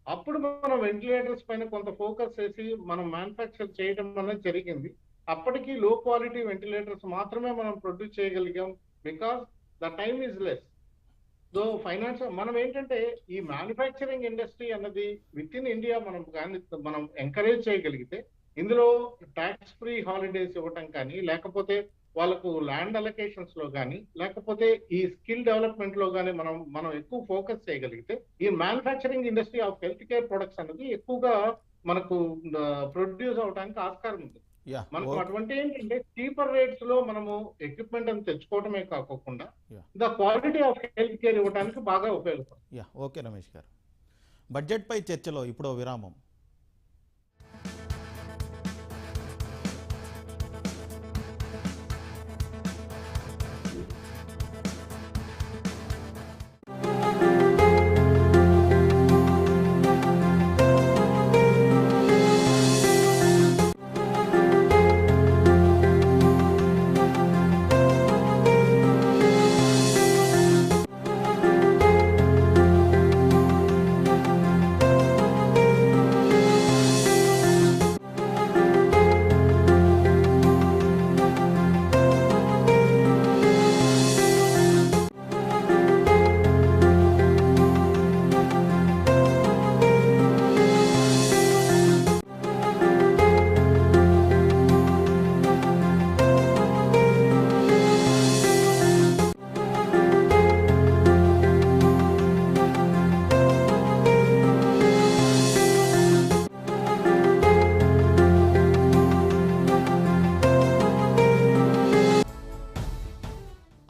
అప్పుడు మనం వెంటిలేటర్స్ పైన కొంత ఫోకస్ చేసి మనం మ్యానుఫ్యాక్చర్ చేయడం అనేది జరిగింది. అప్పటికి లో క్వాలిటీ వెంటిలేటర్స్ మాత్రమే మనం ప్రొడ్యూస్ చేయగలిగాం because the time is less. So financial మనం ఏంటంటే ఈ మ్యానుఫ్యాక్చరింగ్ ఇండస్ట్రీ అన్నది విత్ ఇన్ ఇండియా మనం ఎంకరేజ్ చేయగలిగితే ఇందులో ట్యాక్స్ ఫ్రీ హాలిడేస్ ఇవ్వటం కానీ లేకపోతే వాళ్ళకు ల్యాండ్ అలొకేషన్స్ లో కానీ లేకపోతే ఈ స్కిల్ డెవలప్మెంట్ లో కానీ మనం ఎక్కువ ఫోకస్ చేయగలిగితే ఈ manufacturing industry of health care products అనేది ఎక్కువగా మనకు ప్రొడ్యూస్ అవడానికి ఆస్కారం ఉంది. మనకు అటువంటి ఏంటంటే చీపర్ రేట్స్ లో మనము ఎక్విప్మెంట్ అని తెచ్చుకోవడమే కాకుండా the quality of health care ఇవ్వడానికి బాగా ఉపయోగపడుతుంది. ఓకే రమేష్ గారు, బడ్జెట్ పై చర్చలో ఇప్పుడు విరామం.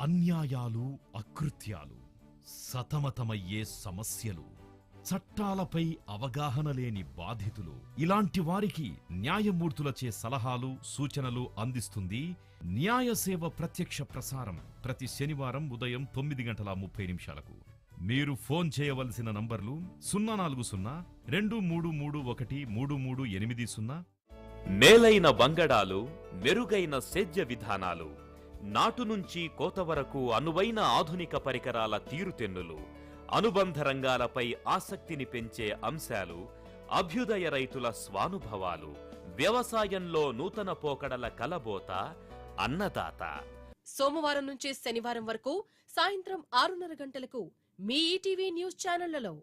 అన్యాయాలు, అకృత్యాలు, సతమతమయ్యే సమస్యలు, చట్టాలపై అవగాహన లేని బాధితులు, ఇలాంటి వారికి న్యాయమూర్తులచే సలహాలు, సూచనలు అందిస్తుంది న్యాయ సేవ ప్రత్యక్ష ప్రసారం ప్రతి శనివారం ఉదయం 9:30 మీరు ఫోన్ చేయవలసిన నంబర్లు 040-2331-3380. మేలైన వంగడాలు, మెరుగైన సేద్య విధానాలు, నాటు నుంచి కోత వరకు అనువైన ఆధునిక పరికరాల తీరుతెన్నులు, అనుబంధ రంగాలపై ఆసక్తిని పెంచే అంశాలు, అభ్యుదయ రైతుల స్వానుభవాలు, వ్యవసాయంలో నూతన పోకడల కలబోత అన్నదాత. సోమవారం నుంచి శనివారం వరకు సాయంత్రం 6:30 గంటలకు మీ ఈటీవీ న్యూస్ ఛానళ్లలో.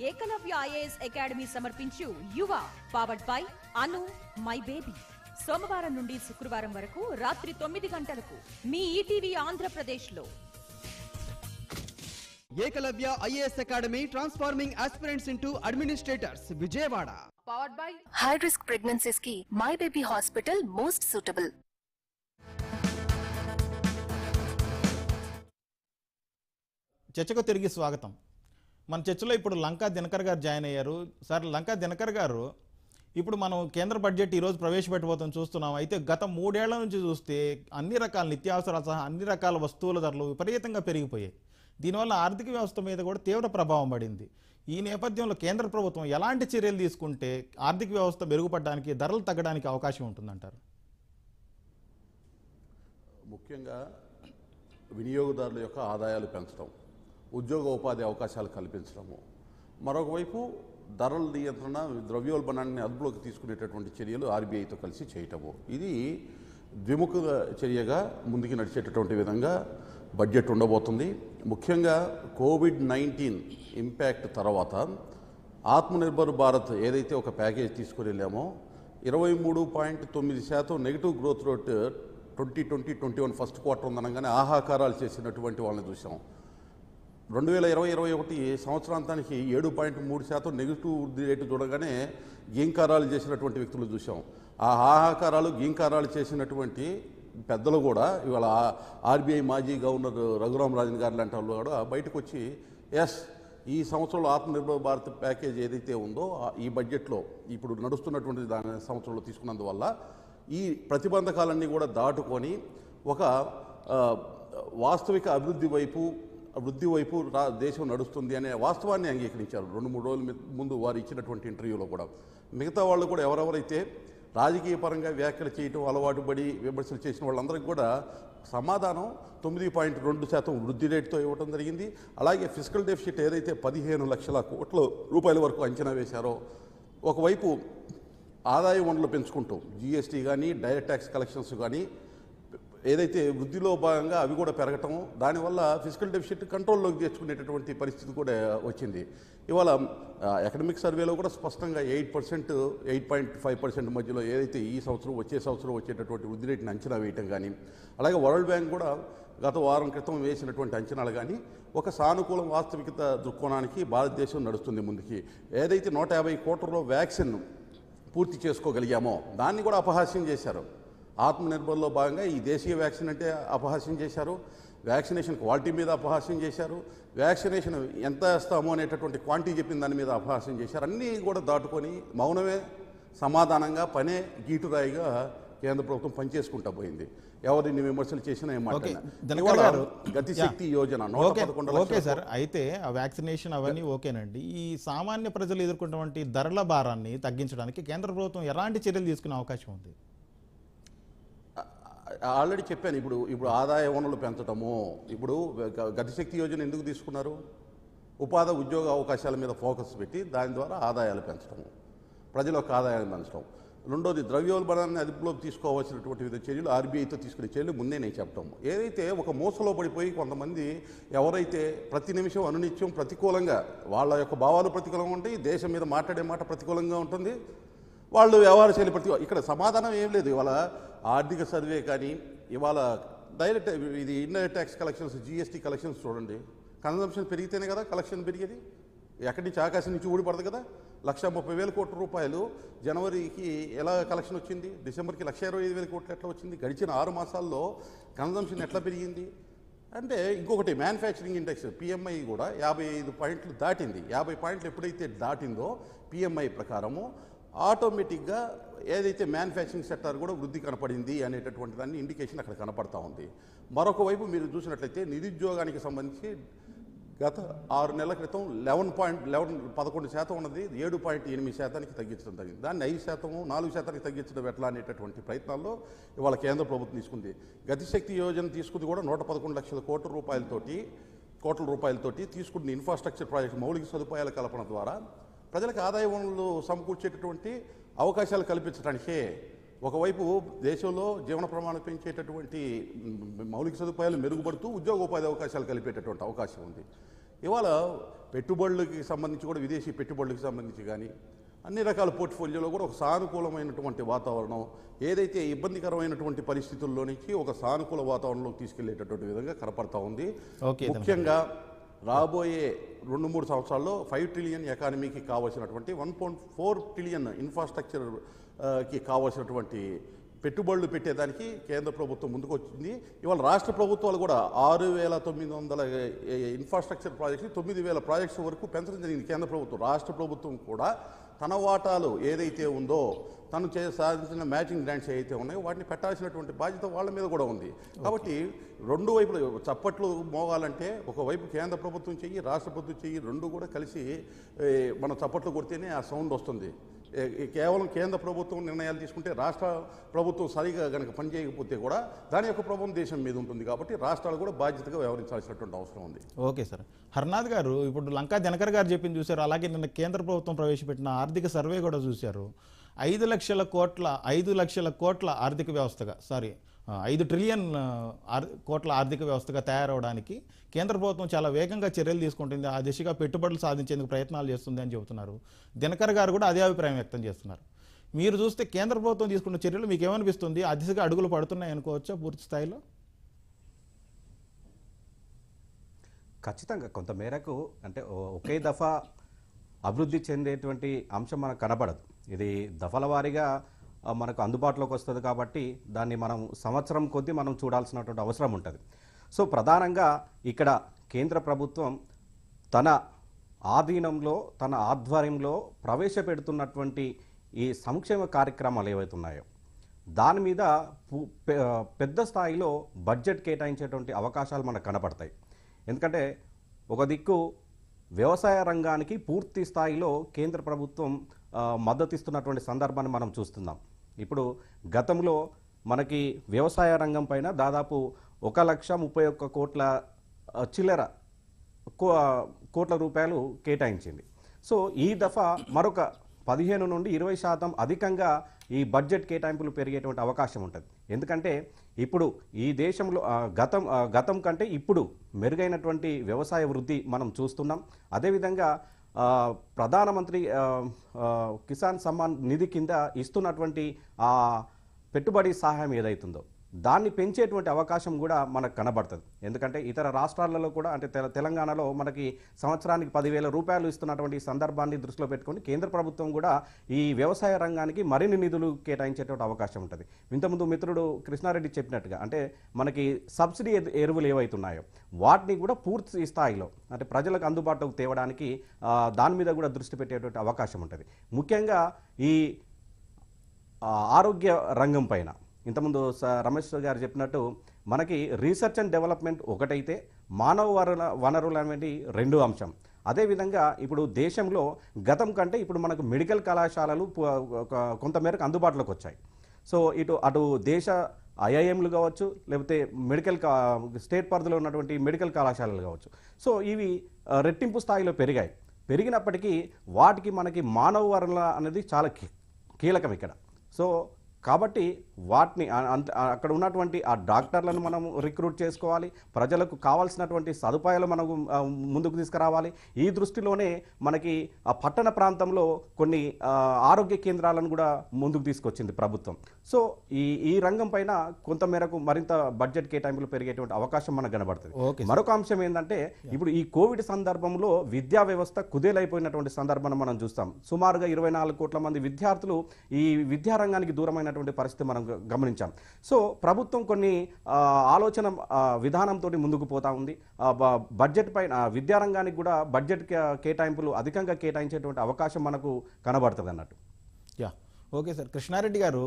ఏకలవ్య ఐఏఎస్ అకాడమీ సమర్పించు యువ powered by Anu my baby సోమవారం నుండి శుక్రవారం వరకు రాత్రి 9 గంటలకు మీ ఈటీవీ ఆంధ్రప్రదేశ్లో. Ekalavya IAS academy transforming aspirants into administrators Vijayawada. Powered by high risk pregnancies కి my baby hospital most suitable. చర్చకు తిరిగి స్వాగతం. మన చర్చలో ఇప్పుడు లంకా దినకర్ గారు జాయిన్ అయ్యారు. సార్, లంకా దినకర్ గారు, ఇప్పుడు మనం కేంద్ర బడ్జెట్ ఈరోజు ప్రవేశపెట్టబోతాం చూస్తున్నాం. అయితే గత 3 ఏళ్ల నుంచి చూస్తే అన్ని రకాల నిత్యావసరాలు సహా అన్ని రకాల వస్తువుల ధరలు విపరీతంగా పెరిగిపోయాయి. దీనివల్ల ఆర్థిక వ్యవస్థ మీద కూడా తీవ్ర ప్రభావం పడింది. ఈ నేపథ్యంలో కేంద్ర ప్రభుత్వం ఎలాంటి చర్యలు తీసుకుంటే ఆర్థిక వ్యవస్థ మెరుగుపడడానికి, ధరలు తగ్గడానికి అవకాశం ఉంటుందంటారు? ముఖ్యంగా వినియోగదారుల యొక్క ఆదాయాలు పెంచడం, ఉద్యోగ ఉపాధి అవకాశాలు కల్పించడము, మరొకవైపు ధరల నియంత్రణ, ద్రవ్యోల్బణాన్ని అదుపులోకి తీసుకునేటటువంటి చర్యలు ఆర్బీఐతో కలిసి చేయటము. ఇది ద్విముఖ చర్యగా ముందుకు నడిచేటటువంటి విధంగా బడ్జెట్ ఉండబోతుంది. ముఖ్యంగా కోవిడ్-19 ఇంపాక్ట్ తర్వాత ఆత్మనిర్భర్ భారత్ ఏదైతే ఒక ప్యాకేజ్ తీసుకుని వెళ్ళామో 23.9% negative growth rate 2020-21 first quarter ఉందనగానే ఆహాకారాలు చేసినటువంటి వాళ్ళని చూసాం. 2020-21 సంవత్సరాంతానికి 7.3% నెగిటివ్ వృద్ధి రేటు చూడగానే గీంకారాలు చేసినటువంటి వ్యక్తులు చూసాం. ఆ ఆహాకారాలు గీంకారాలు చేసినటువంటి పెద్దలు కూడా ఇవాళ ఆర్బీఐ మాజీ గవర్నర్ రఘురామ్ రాజన్ గారు లాంటి వాళ్ళు కూడా బయటకు వచ్చి ఈ సంవత్సరంలో ఆత్మనిర్భర్ భారత్ ప్యాకేజ్ ఏదైతే ఉందో ఈ బడ్జెట్లో ఇప్పుడు నడుస్తున్నటువంటి దాని సంవత్సరంలో తీసుకున్నందువల్ల ఈ ప్రతిబంధకాలన్నీ కూడా దాటుకొని ఒక వాస్తవిక వృద్ధి వైపు దేశం నడుస్తుంది అనే వాస్తవాన్ని అంగీకరించారు 2-3 రోజుల ముందు వారు ఇచ్చినటువంటి ఇంటర్వ్యూలో కూడా. మిగతా వాళ్ళు కూడా ఎవరెవరైతే రాజకీయ పరంగా వ్యాఖ్యలు చేయటం అలవాటు పడి విమర్శలు చేసిన వాళ్ళందరికీ కూడా సమాధానం 9.2% వృద్ధి రేటుతో ఇవ్వడం జరిగింది. అలాగే ఫిజికల్ డెఫిసిట్ ఏదైతే 15 లక్షల కోట్ల రూపాయల వరకు అంచనా వేశారో, ఒకవైపు ఆదాయ వనరులు పెంచుకుంటూ జీఎస్టీ కానీ డైరెక్ట్ ట్యాక్స్ కలెక్షన్స్ కానీ ఏదైతే వృద్ధిలో భాగంగా అవి కూడా పెరగటము, దానివల్ల ఫిజికల్ డెఫిసిట్ కంట్రోల్లోకి తెచ్చుకునేటటువంటి పరిస్థితి కూడా వచ్చింది. ఇవాళ ఎకనామిక్ సర్వేలో కూడా స్పష్టంగా 8%, 8.5% మధ్యలో ఏదైతే ఈ సంవత్సరం వచ్చేటటువంటి వృద్ధి రేటుని అంచనా వేయటం కానీ, అలాగే వరల్డ్ బ్యాంక్ కూడా గత వారం క్రితం వేసినటువంటి అంచనాలు కానీ ఒక సానుకూల వాస్తవికత దృక్కోణానికి భారతదేశం నడుస్తుంది ముందుకి. ఏదైతే 150 కోట్లలో వ్యాక్సిన్ పూర్తి చేసుకోగలిగామో దాన్ని కూడా అపహాస్యం చేశారు. ఆత్మనిర్భర్లో భాగంగా ఈ దేశీయ వ్యాక్సిన్ అంటే అపహాస్యం చేశారు, వ్యాక్సినేషన్ క్వాలిటీ మీద అపహాస్యం చేశారు, వ్యాక్సినేషన్ ఎంత వేస్తామో అనేటటువంటి క్వాంటిటీ చెప్పిన దాని మీద అపహాస్యం చేశారు. అన్నీ కూడా దాటుకొని మౌనమే సమాధానంగా పనే గీటురాయిగా కేంద్ర ప్రభుత్వం పనిచేసుకుంటా పోయింది. ఎవరిని విమర్శలు చేసినా గతిశక్తి యోజన 111 ఓకే సార్, అయితే ఆ వ్యాక్సినేషన్ అవన్నీ ఓకేనండి. ఈ సామాన్య ప్రజలు ఎదుర్కొన్నటువంటి ధరల భారాన్ని తగ్గించడానికి కేంద్ర ప్రభుత్వం ఎలాంటి చర్యలు తీసుకునే అవకాశం ఉంది? ఆల్రెడీ చెప్పాను. ఇప్పుడు ఆదాయ వనరులు పెంచడము, ఇప్పుడు గతిశక్తి యోజన ఎందుకు తీసుకున్నారు? ఉపాధి ఉద్యోగ అవకాశాల మీద ఫోకస్ పెట్టి దాని ద్వారా ఆదాయాలు పెంచడము, ప్రజల యొక్క ఆదాయాన్ని పెంచడం. రెండోది ద్రవ్యోల్బణాన్ని అదుపులోకి తీసుకోవాల్సినటువంటి చర్యలు ఆర్బీఐతో తీసుకునే చర్యలు ముందే నేను చెప్పడం. ఏదైతే ఒక మోసలో పడిపోయి కొంతమంది ఎవరైతే ప్రతి నిమిషం అనునిత్యం ప్రతికూలంగా వాళ్ళ యొక్క భావాలు ప్రతికూలంగా ఉంటాయి, దేశం మీద మాట్లాడే మాట ప్రతికూలంగా ఉంటుంది, వాళ్ళు వ్యవహార శైలి ఇక్కడ సమాధానం ఏం లేదు. ఇవాళ ఆర్థిక సర్వే కానీ ఇవాళ డైరెక్ట్ ఇది indirect tax collections, GST collections చూడండి. కన్జంప్షన్ పెరిగితేనే కదా కలెక్షన్ పెరిగేది. ఎక్కడి నుంచి ఆకాశం నుంచి ఊడిపడదు కదా. 130,000 కోట్ల రూపాయలు జనవరికి ఎలా కలెక్షన్ వచ్చింది, డిసెంబర్కి 125,000 కోట్లు ఎట్లా వచ్చింది? గడిచిన 6 మాసాల్లో కన్జంప్షన్ ఎట్లా పెరిగింది అంటే ఇంకొకటి మ్యానుఫ్యాక్చరింగ్ ఇండెక్స్ పిఎంఐ కూడా 55 పాయింట్లు దాటింది. 50 పాయింట్లు ఎప్పుడైతే దాటిందో పిఎంఐ ప్రకారము ఆటోమేటిక్గా ఏదైతే మ్యానుఫ్యాక్చరింగ్ సెక్టార్ కూడా వృద్ధి కనపడింది అనేటటువంటి దాన్ని ఇండికేషన్ అక్కడ కనపడతా ఉంది. మరొక వైపు మీరు చూసినట్లయితే నిరుద్యోగానికి సంబంధించి గత 6 నెలల క్రితం 11% ఉన్నది 7.8% తగ్గించడం జరిగింది. దాన్ని 5%, 4% తగ్గించడం ఎట్లా అనేటటువంటి ప్రయత్నాల్లో ఇవాళ కేంద్ర ప్రభుత్వం తీసుకుంది. గతిశక్తి యోజన తీసుకుంది కూడా 111 లక్షల కోట్ల రూపాయలతోటి తీసుకున్న ఇన్ఫ్రాస్ట్రక్చర్ ప్రాజెక్ట్ మౌలిక సదుపాయాల కల్పన ద్వారా ప్రజలకు ఆదాయ వనరులు సమకూర్చేటటువంటి అవకాశాలు కల్పించడానికే ఒకవైపు దేశంలో జీవన ప్రమాణం పెంచేటటువంటి మౌలిక సదుపాయాలు మెరుగుపడుతూ ఉద్యోగోపాధి అవకాశాలు కలిపేటటువంటి అవకాశం ఉంది. ఇవాళ పెట్టుబడులకి సంబంధించి కూడా విదేశీ పెట్టుబడులకు సంబంధించి కానీ అన్ని రకాల పోర్ట్ఫోలియోలో కూడా ఒక సానుకూలమైనటువంటి వాతావరణం, ఏదైతే ఇబ్బందికరమైనటువంటి పరిస్థితుల్లో నుంచి ఒక సానుకూల వాతావరణంలోకి తీసుకెళ్లేటటువంటి విధంగా కనపడతా ఉంది. ముఖ్యంగా రాబోయే 2-3 సంవత్సరాల్లో 5 ట్రిలియన్ ఎకానమీకి కావాల్సినటువంటి 1.4 ట్రిలియన్ ఇన్ఫ్రాస్ట్రక్చర్కి కావాల్సినటువంటి పెట్టుబడులు పెట్టేదానికి కేంద్ర ప్రభుత్వం ముందుకు వచ్చింది. ఇవాళ రాష్ట్ర ప్రభుత్వాలు కూడా 6,900 ఇన్ఫ్రాస్ట్రక్చర్ ప్రాజెక్ట్స్ 9,000 ప్రాజెక్ట్స్ వరకు పెంచడం జరిగింది కేంద్ర ప్రభుత్వం. రాష్ట్ర ప్రభుత్వం కూడా తన వాటాలు ఏదైతే ఉందో తను సాధించిన మ్యాచింగ్ గ్రాంట్స్ ఏవైతే ఉన్నాయో వాటిని పెట్టాల్సినటువంటి బాధ్యత వాళ్ళ మీద కూడా ఉంది. కాబట్టి రెండు వైపులు చప్పట్లు మోగాలంటే ఒకవైపు కేంద్ర ప్రభుత్వం చెయ్యి, రాష్ట్ర ప్రభుత్వం చెయ్యి, రెండు కూడా కలిసి మనం చప్పట్లు కొడితేనే ఆ సౌండ్ వస్తుంది. కేవలం కేంద్ర ప్రభుత్వం నిర్ణయాలు తీసుకుంటే రాష్ట్ర ప్రభుత్వం సరిగా కనుక పనిచేయకపోతే కూడా దాని యొక్క ప్రభావం దేశం మీద ఉంటుంది. కాబట్టి రాష్ట్రాలు కూడా బాధ్యతగా వ్యవహరించాల్సినటువంటి అవసరం ఉంది. Okay sir. హర్నాథ్ గారు, ఇప్పుడు లంకా దినకర్ గారు చెప్పింది చూశారు, అలాగే నిన్న కేంద్ర ప్రభుత్వం ప్రవేశపెట్టిన ఆర్థిక సర్వే కూడా చూశారు. 5 లక్షల కోట్ల ఆర్థిక వ్యవస్థగా 5 ట్రిలియన్ కోట్ల ఆర్థిక వ్యవస్థగా తయారవడానికి కేంద్ర ప్రభుత్వం చాలా వేగంగా చర్యలు తీసుకుంటుంది, ఆ దిశగా పెట్టుబడులు సాధించేందుకు ప్రయత్నాలు చేస్తుంది అని చెబుతున్నారు. దినకర్ గారు కూడా అదే అభిప్రాయం వ్యక్తం చేస్తున్నారు. మీరు చూస్తే కేంద్ర ప్రభుత్వం తీసుకున్న చర్యలు మీకు ఏమనిపిస్తుంది? ఆ దిశగా అడుగులు పడుతున్నాయి అనుకోవచ్చా పూర్తి స్థాయిలో? ఖచ్చితంగా కొంతమేరకు అంటే ఒకే దఫా అభివృద్ధి చెందేటువంటి అంశం మనకు కనబడదు. ఇది దఫల వారీగా మనకు అందుబాటులోకి వస్తుంది కాబట్టి దాన్ని మనం సంవత్సరం కొద్దీ మనం చూడాల్సినటువంటి అవసరం ఉంటుంది. సో ప్రధానంగా ఇక్కడ కేంద్ర ప్రభుత్వం తన ఆధీనంలో తన ఆధ్వర్యంలో ప్రవేశపెడుతున్నటువంటి ఈ సంక్షేమ కార్యక్రమాలు ఏవైతున్నాయో దాని మీద పెద్ద స్థాయిలో బడ్జెట్ కేటాయించేటువంటి అవకాశాలు మనకు కనపడతాయి. ఎందుకంటే ఒక దిక్కు వ్యవసాయ రంగానికి పూర్తి స్థాయిలో కేంద్ర ప్రభుత్వం మద్దతు ఇస్తున్నటువంటి సందర్భాన్ని మనం చూస్తున్నాం. ఇప్పుడు గతంలో మనకి వ్యవసాయ రంగం పైన దాదాపు 1,31,00,00,000 కోట్ల రూపాయలు కేటాయించింది. సో ఈ దఫా మరొక 15 నుండి 20% అధికంగా ఈ బడ్జెట్ కేటాయింపులు పెరిగేటువంటి అవకాశం ఉంటుంది. ఎందుకంటే ఇప్పుడు ఈ దేశంలో గతం కంటే ఇప్పుడు మెరుగైనటువంటి వ్యవసాయ వృద్ధి మనం చూస్తున్నాం. అదేవిధంగా ప్రధానమంత్రి కిసాన్ సమ్మాన్ నిధి కింద ఇస్తున్నటువంటి పెట్టుబడి సహాయం ఏదైతుందో దాన్ని పెంచేటువంటి అవకాశం కూడా మనకు కనబడుతుంది. ఎందుకంటే ఇతర రాష్ట్రాలలో కూడా అంటే తెలంగాణలో మనకి సంవత్సరానికి 10,000 రూపాయలు ఇస్తున్నటువంటి సందర్భాన్ని దృష్టిలో పెట్టుకొని కేంద్ర ప్రభుత్వం కూడా ఈ వ్యవసాయ రంగానికి మరిన్ని నిధులు కేటాయించేటువంటి అవకాశం ఉంటుంది. ఇంతకుముందు మిత్రుడు కృష్ణారెడ్డి చెప్పినట్టుగా అంటే మనకి సబ్సిడీ ఎరువులు ఏవైతున్నాయో వాటిని కూడా పూర్తి స్థాయిలో అంటే ప్రజలకు అందుబాటులోకి తేవడానికి దాని మీద కూడా దృష్టి పెట్టేటువంటి అవకాశం ఉంటుంది. ముఖ్యంగా ఈ ఆరోగ్య రంగం పైన ఇంతకుముందు రమేష్ గారు చెప్పినట్టు మనకి రీసెర్చ్ అండ్ డెవలప్మెంట్ ఒకటైతే మానవ వనరులు అనేది 2 అంశం. అదేవిధంగా ఇప్పుడు దేశంలో గతం కంటే ఇప్పుడు మనకు మెడికల్ కళాశాలలు కొంతమేరకు అందుబాటులోకి వచ్చాయి. సో అటు దేశ ఐఐఎంలు కావచ్చు లేకపోతే స్టేట్ పరిధిలో ఉన్నటువంటి మెడికల్ కళాశాలలు కావచ్చు. సో ఇవి రెట్టింపు స్థాయిలో పెరిగినప్పటికీ వాటికి మనకి మానవ వనరుల అనేది చాలా కీలకం ఇక్కడ. సో కాబట్టి వాటిని అక్కడ ఉన్నటువంటి ఆ డాక్టర్లను మనం రిక్రూట్ చేసుకోవాలి, ప్రజలకు కావాల్సినటువంటి సదుపాయాలు మనకు ముందుకు తీసుకురావాలి. ఈ దృష్టిలోనే మనకి ఆ పట్టణ ప్రాంతంలో కొన్ని ఆరోగ్య కేంద్రాలను కూడా ముందుకు తీసుకొచ్చింది ప్రభుత్వం. సో ఈ రంగం పైన కొంతమేరకు మరింత బడ్జెట్ కేటాయింపులు పెరిగేటువంటి అవకాశం మనకు కనబడుతుంది. మరొక అంశం ఏంటంటే ఇప్పుడు ఈ కోవిడ్ సందర్భంలో విద్యా వ్యవస్థ కుదేలైపోయినటువంటి సందర్భాన్ని మనం చూస్తాం. సుమారుగా 24 కోట్ల మంది విద్యార్థులు ఈ విద్యారంగానికి దూరమైన పరిస్థితి మనం గమనించాం. సో ప్రభుత్వం కొన్ని ఆలోచన విధానంతో ముందుకు పోతా ఉంది. బడ్జెట్ పైన విద్యారంగానికి కూడా బడ్జెట్ కేటాయింపులు అధికంగా కేటాయించేటువంటి అవకాశం మనకు కనబడుతుంది అన్నట్టు. Yeah okay sir. కృష్ణారెడ్డి గారు,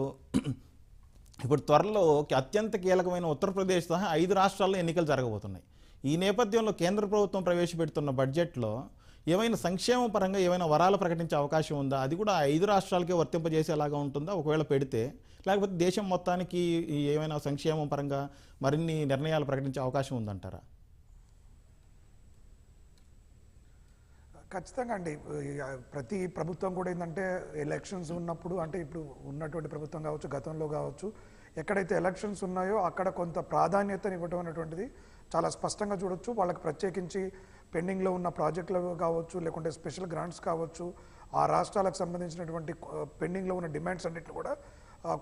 ఇప్పుడు త్వరలో అత్యంత కీలకమైన ఉత్తరప్రదేశ్ సహా 5 రాష్ట్రాల్లో ఎన్నికలు జరగబోతున్నాయి. ఈ నేపథ్యంలో కేంద్ర ప్రభుత్వం ప్రవేశపెడుతున్న బడ్జెట్లో ఏమైనా సంక్షేమ పరంగా ఏమైనా వరాలు ప్రకటించే అవకాశం ఉందా? అది కూడా 5 రాష్ట్రాలకే వర్తింపజేసేలాగా ఉంటుందా ఒకవేళ పెడితే? లేకపోతే దేశం మొత్తానికి ఏమైనా సంక్షేమం పరంగా మరిన్ని నిర్ణయాలు ప్రకటించే అవకాశం ఉందంటారా? ఖచ్చితంగా అండి. ప్రతి ప్రభుత్వం కూడా ఏంటంటే ఎలక్షన్స్ ఉన్నప్పుడు, అంటే ఇప్పుడు ఉన్నటువంటి ప్రభుత్వం కావచ్చు, గతంలో కావచ్చు, ఎక్కడైతే ఎలక్షన్స్ ఉన్నాయో అక్కడ కొంత ప్రాధాన్యతని ఇవ్వడం అనేటువంటిది చాలా స్పష్టంగా చూడొచ్చు. వాళ్ళకి ప్రత్యేకించి పెండింగ్లో ఉన్న ప్రాజెక్టులు కావచ్చు, లేకుంటే స్పెషల్ గ్రాంట్స్ కావచ్చు, ఆ రాష్ట్రాలకు సంబంధించినటువంటి పెండింగ్లో ఉన్న డిమాండ్స్ అన్నింటిని కూడా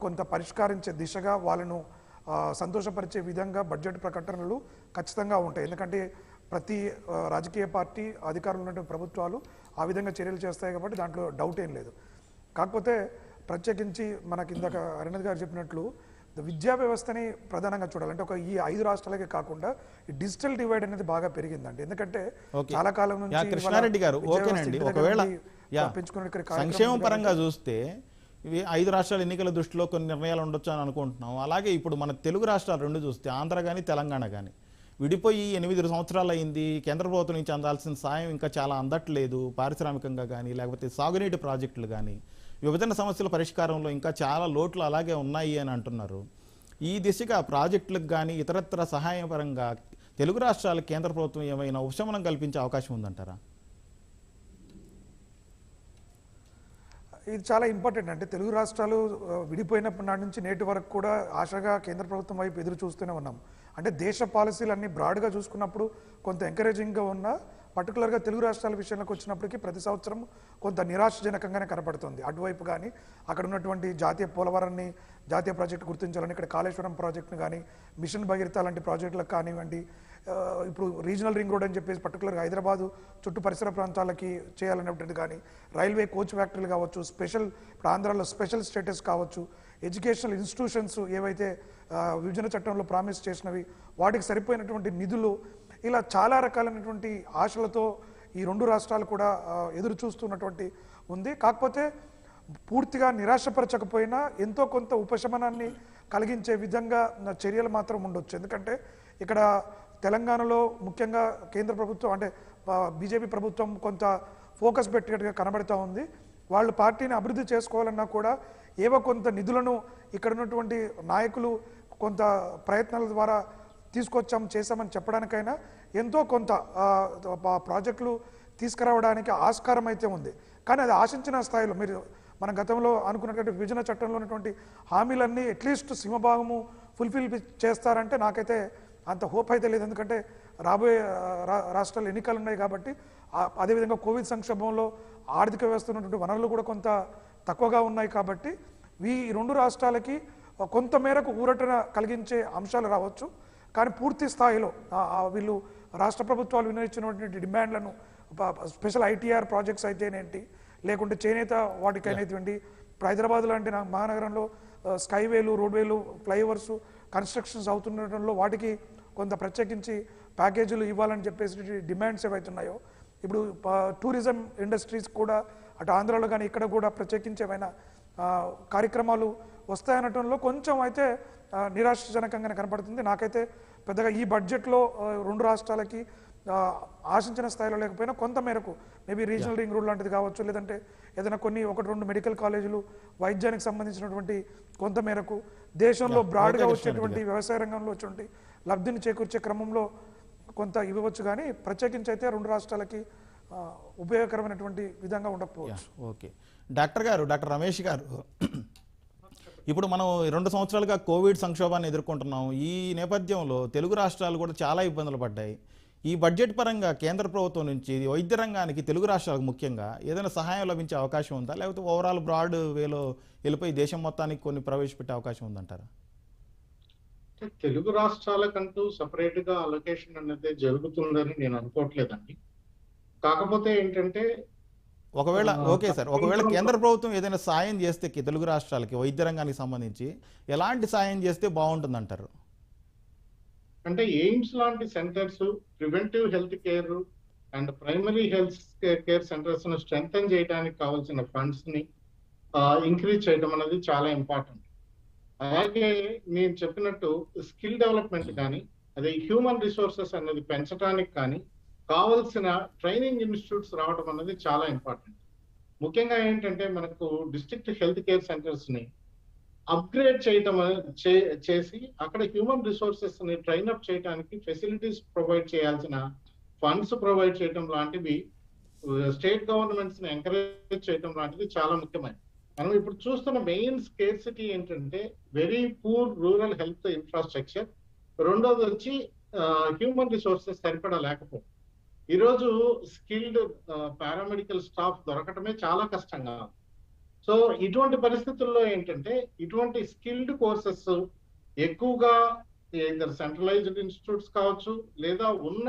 కొంత పరిష్కరించే దిశగా వాళ్ళను సంతోషపరిచే విధంగా బడ్జెట్ ప్రకటనలు ఖచ్చితంగా ఉంటాయి. ఎందుకంటే ప్రతి రాజకీయ పార్టీ, అధికారులు ఉన్నటువంటి ప్రభుత్వాలు ఆ విధంగా చర్యలు చేస్తాయి కాబట్టి దాంట్లో డౌట్ ఏం లేదు. కాకపోతే ప్రత్యేకించి మనకి ఇందాక అరుణ్ గారు చెప్పినట్లు విద్యా వ్యవస్థని ప్రధానంగా చూడాలంటే ఒక ఈ 5 రాష్ట్రాలకే కాకుండా ఈ డిజిటల్ డివైడ్ అనేది బాగా పెరిగిందండి. ఎందుకంటే చాలా కాలం నుంచి కృష్ణారెడ్డి గారు ఓకేనండి, ఒకవేళ సంక్షేమ పరంగా చూస్తే ఇవి 5 రాష్ట్రాల ఎన్నికల దృష్టిలో కొన్ని నిర్ణయాలు ఉండొచ్చు అని అనుకుంటున్నాం. అలాగే ఇప్పుడు మన తెలుగు రాష్ట్రాలు 2 చూస్తే ఆంధ్ర కానీ తెలంగాణ కానీ విడిపోయి 8 సంవత్సరాలు అయింది. కేంద్ర ప్రభుత్వం నుంచి అందాల్సిన సాయం ఇంకా చాలా అందట్లేదు. పారిశ్రామికంగా కానీ లేకపోతే సాగునీటి ప్రాజెక్టులు కానీ విభజన సమస్యల పరిష్కారంలో ఇంకా చాలా లోట్లు అలాగే ఉన్నాయి అని అంటున్నారు. ఈ దిశగా ప్రాజెక్టులకు కానీ ఇతరత్ర సహాయపరంగా తెలుగు రాష్ట్రాలకు కేంద్ర ప్రభుత్వం ఏమైనా ఉపశమనం కల్పించే అవకాశం ఉందంటారా? ఇది చాలా ఇంపార్టెంట్. అంటే తెలుగు రాష్ట్రాలు విడిపోయినప్పటి నాటి నుంచి నేటి వరకు కూడా ఆశగా కేంద్ర ప్రభుత్వం వైపు ఎదురు చూస్తూనే ఉన్నాం. అంటే దేశ పాలసీలన్నీ బ్రాడ్గా చూసుకున్నప్పుడు కొంత ఎంకరేజింగ్గా ఉన్నా, పర్టికులర్గా తెలుగు రాష్ట్రాల విషయంలోకి వచ్చినప్పటికీ ప్రతి సంవత్సరం కొంత నిరాశజనకంగానే కనపడుతుంది. అటువైపు కానీ అక్కడ ఉన్నటువంటి జాతీయ పోలవరాన్ని జాతీయ ప్రాజెక్టు గుర్తించాలని, ఇక్కడ కాళేశ్వరం ప్రాజెక్టును కానీ, మిషన్ భగీరథ లాంటి ప్రాజెక్టులకు కానివ్వండి, ఇప్పుడు రీజనల్ రింగ్ రోడ్ అని చెప్పేసి పర్టికులర్గా హైదరాబాదు చుట్టూ పరిసర ప్రాంతాలకి చేయాలనేటువంటిది కానీ, రైల్వే కోచ్ ఫ్యాక్టరీలు కావచ్చు, స్పెషల్ ఇప్పుడు ఆంధ్రాలో స్పెషల్ స్టేటస్ కావచ్చు, ఎడ్యుకేషనల్ ఇన్స్టిట్యూషన్స్ ఏవైతే విభజన చట్టంలో ప్రామిస్ చేసినవి వాటికి సరిపోయినటువంటి నిధులు, ఇలా చాలా రకాలైనటువంటి ఆశలతో ఈ 2 రాష్ట్రాలు కూడా ఎదురు చూస్తున్నటువంటి ఉంది. కాకపోతే పూర్తిగా నిరాశపరచకపోయినా ఎంతో కొంత ఉపశమనాన్ని కలిగించే విధంగా చర్యలు మాత్రం ఉండొచ్చు. ఎందుకంటే ఇక్కడ తెలంగాణలో ముఖ్యంగా కేంద్ర ప్రభుత్వం అంటే బీజేపీ ప్రభుత్వం కొంత ఫోకస్ పెట్టేట్టుగా కనబడుతూ ఉంది. వాళ్ళు పార్టీని అభివృద్ధి చేసుకోవాలన్నా కూడా ఏవో కొంత నిధులను ఇక్కడ ఉన్నటువంటి నాయకులు కొంత ప్రయత్నాల ద్వారా చేసామని చెప్పడానికైనా ఎంతో కొంత ప్రాజెక్టులు తీసుకురావడానికి ఆస్కారం అయితే ఉంది. కానీ అది ఆశించిన స్థాయిలో మన గతంలో అనుకున్నటువంటి విభజన చట్టంలో ఉన్నటువంటి హామీలన్నీ అట్లీస్ట్ సింహభాగము ఫుల్ఫిల్ చేస్తారంటే నాకైతే అంత హోప్ అయితే లేదు. ఎందుకంటే రాబోయే రాష్ట్రాలు ఎన్నికలు ఉన్నాయి కాబట్టి, అదేవిధంగా కోవిడ్ సంక్షోభంలో ఆర్థిక వ్యవస్థ ఉన్నటువంటి వనరులు కూడా కొంత తక్కువగా ఉన్నాయి కాబట్టి ఈ 2 రాష్ట్రాలకి కొంత మేరకు ఊరటన కలిగించే అంశాలు రావచ్చు. కానీ పూర్తి స్థాయిలో వీళ్ళు రాష్ట్ర ప్రభుత్వాలు వినియోగించినటువంటి డిమాండ్లను స్పెషల్ ఐటీఆర్ ప్రాజెక్ట్స్ అయితేనేంటి, లేకుంటే చేనేత వాటికైనటువంటి హైదరాబాద్ లాంటి మహానగరంలో స్కైవేలు, రోడ్వేలు, ఫ్లైఓవర్స్ కన్స్ట్రక్షన్స్ అవుతుండటంలో వాటికి కొంత ప్రత్యేకించి ప్యాకేజీలు ఇవ్వాలని చెప్పేసి డిమాండ్స్ ఏవైతున్నాయో, ఇప్పుడు టూరిజం ఇండస్ట్రీస్ కూడా అటు ఆంధ్రాలో కానీ ఇక్కడ కూడా ప్రత్యేకించి ఏమైనా కార్యక్రమాలు వస్తాయనటంలో కొంచెం అయితే నిరాశజనకంగానే కనపడుతుంది. నాకైతే పెద్దగా ఈ బడ్జెట్లో 2 రాష్ట్రాలకి ఆశించిన స్థాయిలో లేకపోయినా కొంత మేరకు మేబీ రీజనల్ రింగ్ రోడ్ లాంటిది కావచ్చు, లేదంటే ఏదైనా 1-2 మెడికల్ కాలేజీలు వైద్యానికి సంబంధించినటువంటి కొంత మేరకు దేశంలో బ్రాడ్గా వచ్చేటువంటి వ్యవసాయ రంగంలో వచ్చేటువంటి లబ్ధిని చేకూర్చే క్రమంలో కొంత ఇవ్వచ్చు. కానీ ప్రత్యేకించి అయితే 2 రాష్ట్రాలకి ఉపయోగకరమైనటువంటి విధంగా ఉండకపోవచ్చు. ఓకే డాక్టర్ రమేష్ గారు, ఇప్పుడు మనం 2 సంవత్సరాలుగా కోవిడ్ సంక్షోభాన్ని ఎదుర్కొంటున్నాం. ఈ నేపథ్యంలో తెలుగు రాష్ట్రాలు కూడా చాలా ఇబ్బందులు పడ్డాయి. ఈ బడ్జెట్ పరంగా కేంద్ర ప్రభుత్వం నుంచి వైద్య రంగానికి తెలుగు రాష్ట్రాలకు ముఖ్యంగా ఏదైనా సహాయం లభించే అవకాశం ఉందా? లేకపోతే ఓవరాల్ బ్రాడ్ వేలో వెళ్ళిపోయి దేశం మొత్తానికి కొన్ని ప్రవేశపెట్టే అవకాశం ఉందంటారా? తెలుగు రాష్ట్రాలకంటూ సపరేట్ గా అలొకేషన్ అనేది జరుగుతుందని నేను అనుకోవట్లేదండి. కాకపోతే ఏంటంటే ఒకవేళ కేంద్ర ప్రభుత్వం ఏదైనా సాయం చేస్తే తెలుగు రాష్ట్రాలకి వైద్య రంగానికి సంబంధించి ఎలాంటి సాయం చేస్తే బాగుంటుంది అంటారు? అంటే ఎయిమ్స్ లాంటి centres, preventive health care and primary health care centres ను స్ట్రెంథెన్ చేయడానికి కావాల్సిన ఫండ్స్ ని ఇంక్రీజ్ చేయడం అనేది చాలా ఇంపార్టెంట్. అలాగే నేను చెప్పినట్టు స్కిల్ డెవలప్మెంట్ కానీ అదే హ్యూమన్ రిసోర్సెస్ అనేది పెంచడానికి కానీ కావాల్సిన ట్రైనింగ్ ఇన్స్టిట్యూట్స్ రావడం అనేది చాలా ఇంపార్టెంట్. ముఖ్యంగా ఏంటంటే మనకు డిస్ట్రిక్ట్ హెల్త్ కేర్ సెంటర్స్ ని అప్గ్రేడ్ చేయటం చేసి అక్కడ హ్యూమన్ రిసోర్సెస్ ని ట్రైన్ అప్ చేయడానికి ఫెసిలిటీస్ ప్రొవైడ్ చేయాల్సిన ఫండ్స్ ప్రొవైడ్ చేయడం లాంటివి స్టేట్ గవర్నమెంట్స్ ని ఎంకరేజ్ చేయడం లాంటిది చాలా ముఖ్యమైనది. మనం ఇప్పుడు చూస్తున్న మెయిన్ స్కేర్సిటీ ఏంటంటే very poor rural health infrastructure, రెండోది వచ్చి హ్యూమన్ రిసోర్సెస్ సరిపడా లేకపోవడం. ఈరోజు స్కిల్డ్ పారామెడికల్ స్టాఫ్ దొరకటమే చాలా కష్టంగా. సో ఇటువంటి పరిస్థితుల్లో ఏంటంటే ఇటువంటి స్కిల్డ్ కోర్సెస్ ఎక్కువగా సెంట్రలైజ్డ్ ఇన్స్టిట్యూట్స్ కావచ్చు లేదా ఉన్న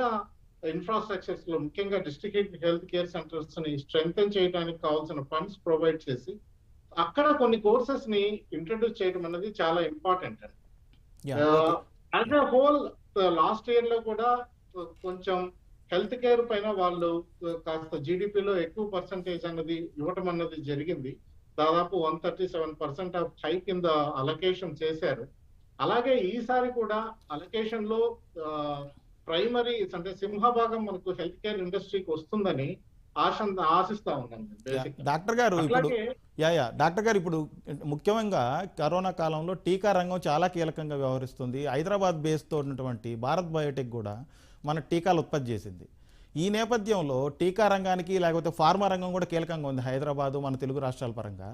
ఇన్ఫ్రాస్ట్రక్చర్స్ లో ముఖ్యంగా డిస్ట్రిక్ట్ హెల్త్ కేర్ సెంటర్స్ ని స్ట్రెంగ్తన్ చేయడానికి కావాల్సిన ఫండ్స్ ప్రొవైడ్ చేసి అక్కడ కొన్ని కోర్సెస్ ని ఇంట్రడ్యూస్ చేయడం అనేది చాలా ఇంపార్టెంట్ అండి. As a whole last year లో కూడా కొంచెం హెల్త్ కేర్ పైన వాళ్ళు కాస్త జీడిపిలో ఎక్కువ పర్సంటేజ్ అన్నది ఇవ్వటం అన్నది జరిగింది. దాదాపు 137% ఆఫ్ హైక్ కింద అలొకేషన్ చేశారు. అలాగే ఈసారి కూడా అలొకేషన్ లో ప్రైమరీ అంటే సింహభాగం మనకు హెల్త్ కేర్ ఇండస్ట్రీకి వస్తుందని ఆశిస్తా ఉన్నాను. డాక్టర్ గారు ఇప్పుడు డాక్టర్ గారు ఇప్పుడు ముఖ్యంగా కరోనా కాలంలో టీకా రంగం చాలా కీలకంగా వ్యవహరిస్తుంది. హైదరాబాద్ బేస్తో ఉన్నటువంటి భారత్ బయోటెక్ కూడా మన టీకాలు ఉత్పత్తి చేసింది. ఈ నేపథ్యంలో టీకా రంగానికి లేకపోతే ఫార్మా రంగం కూడా కీలకంగా ఉంది హైదరాబాదు మన తెలుగు రాష్ట్రాల పరంగా.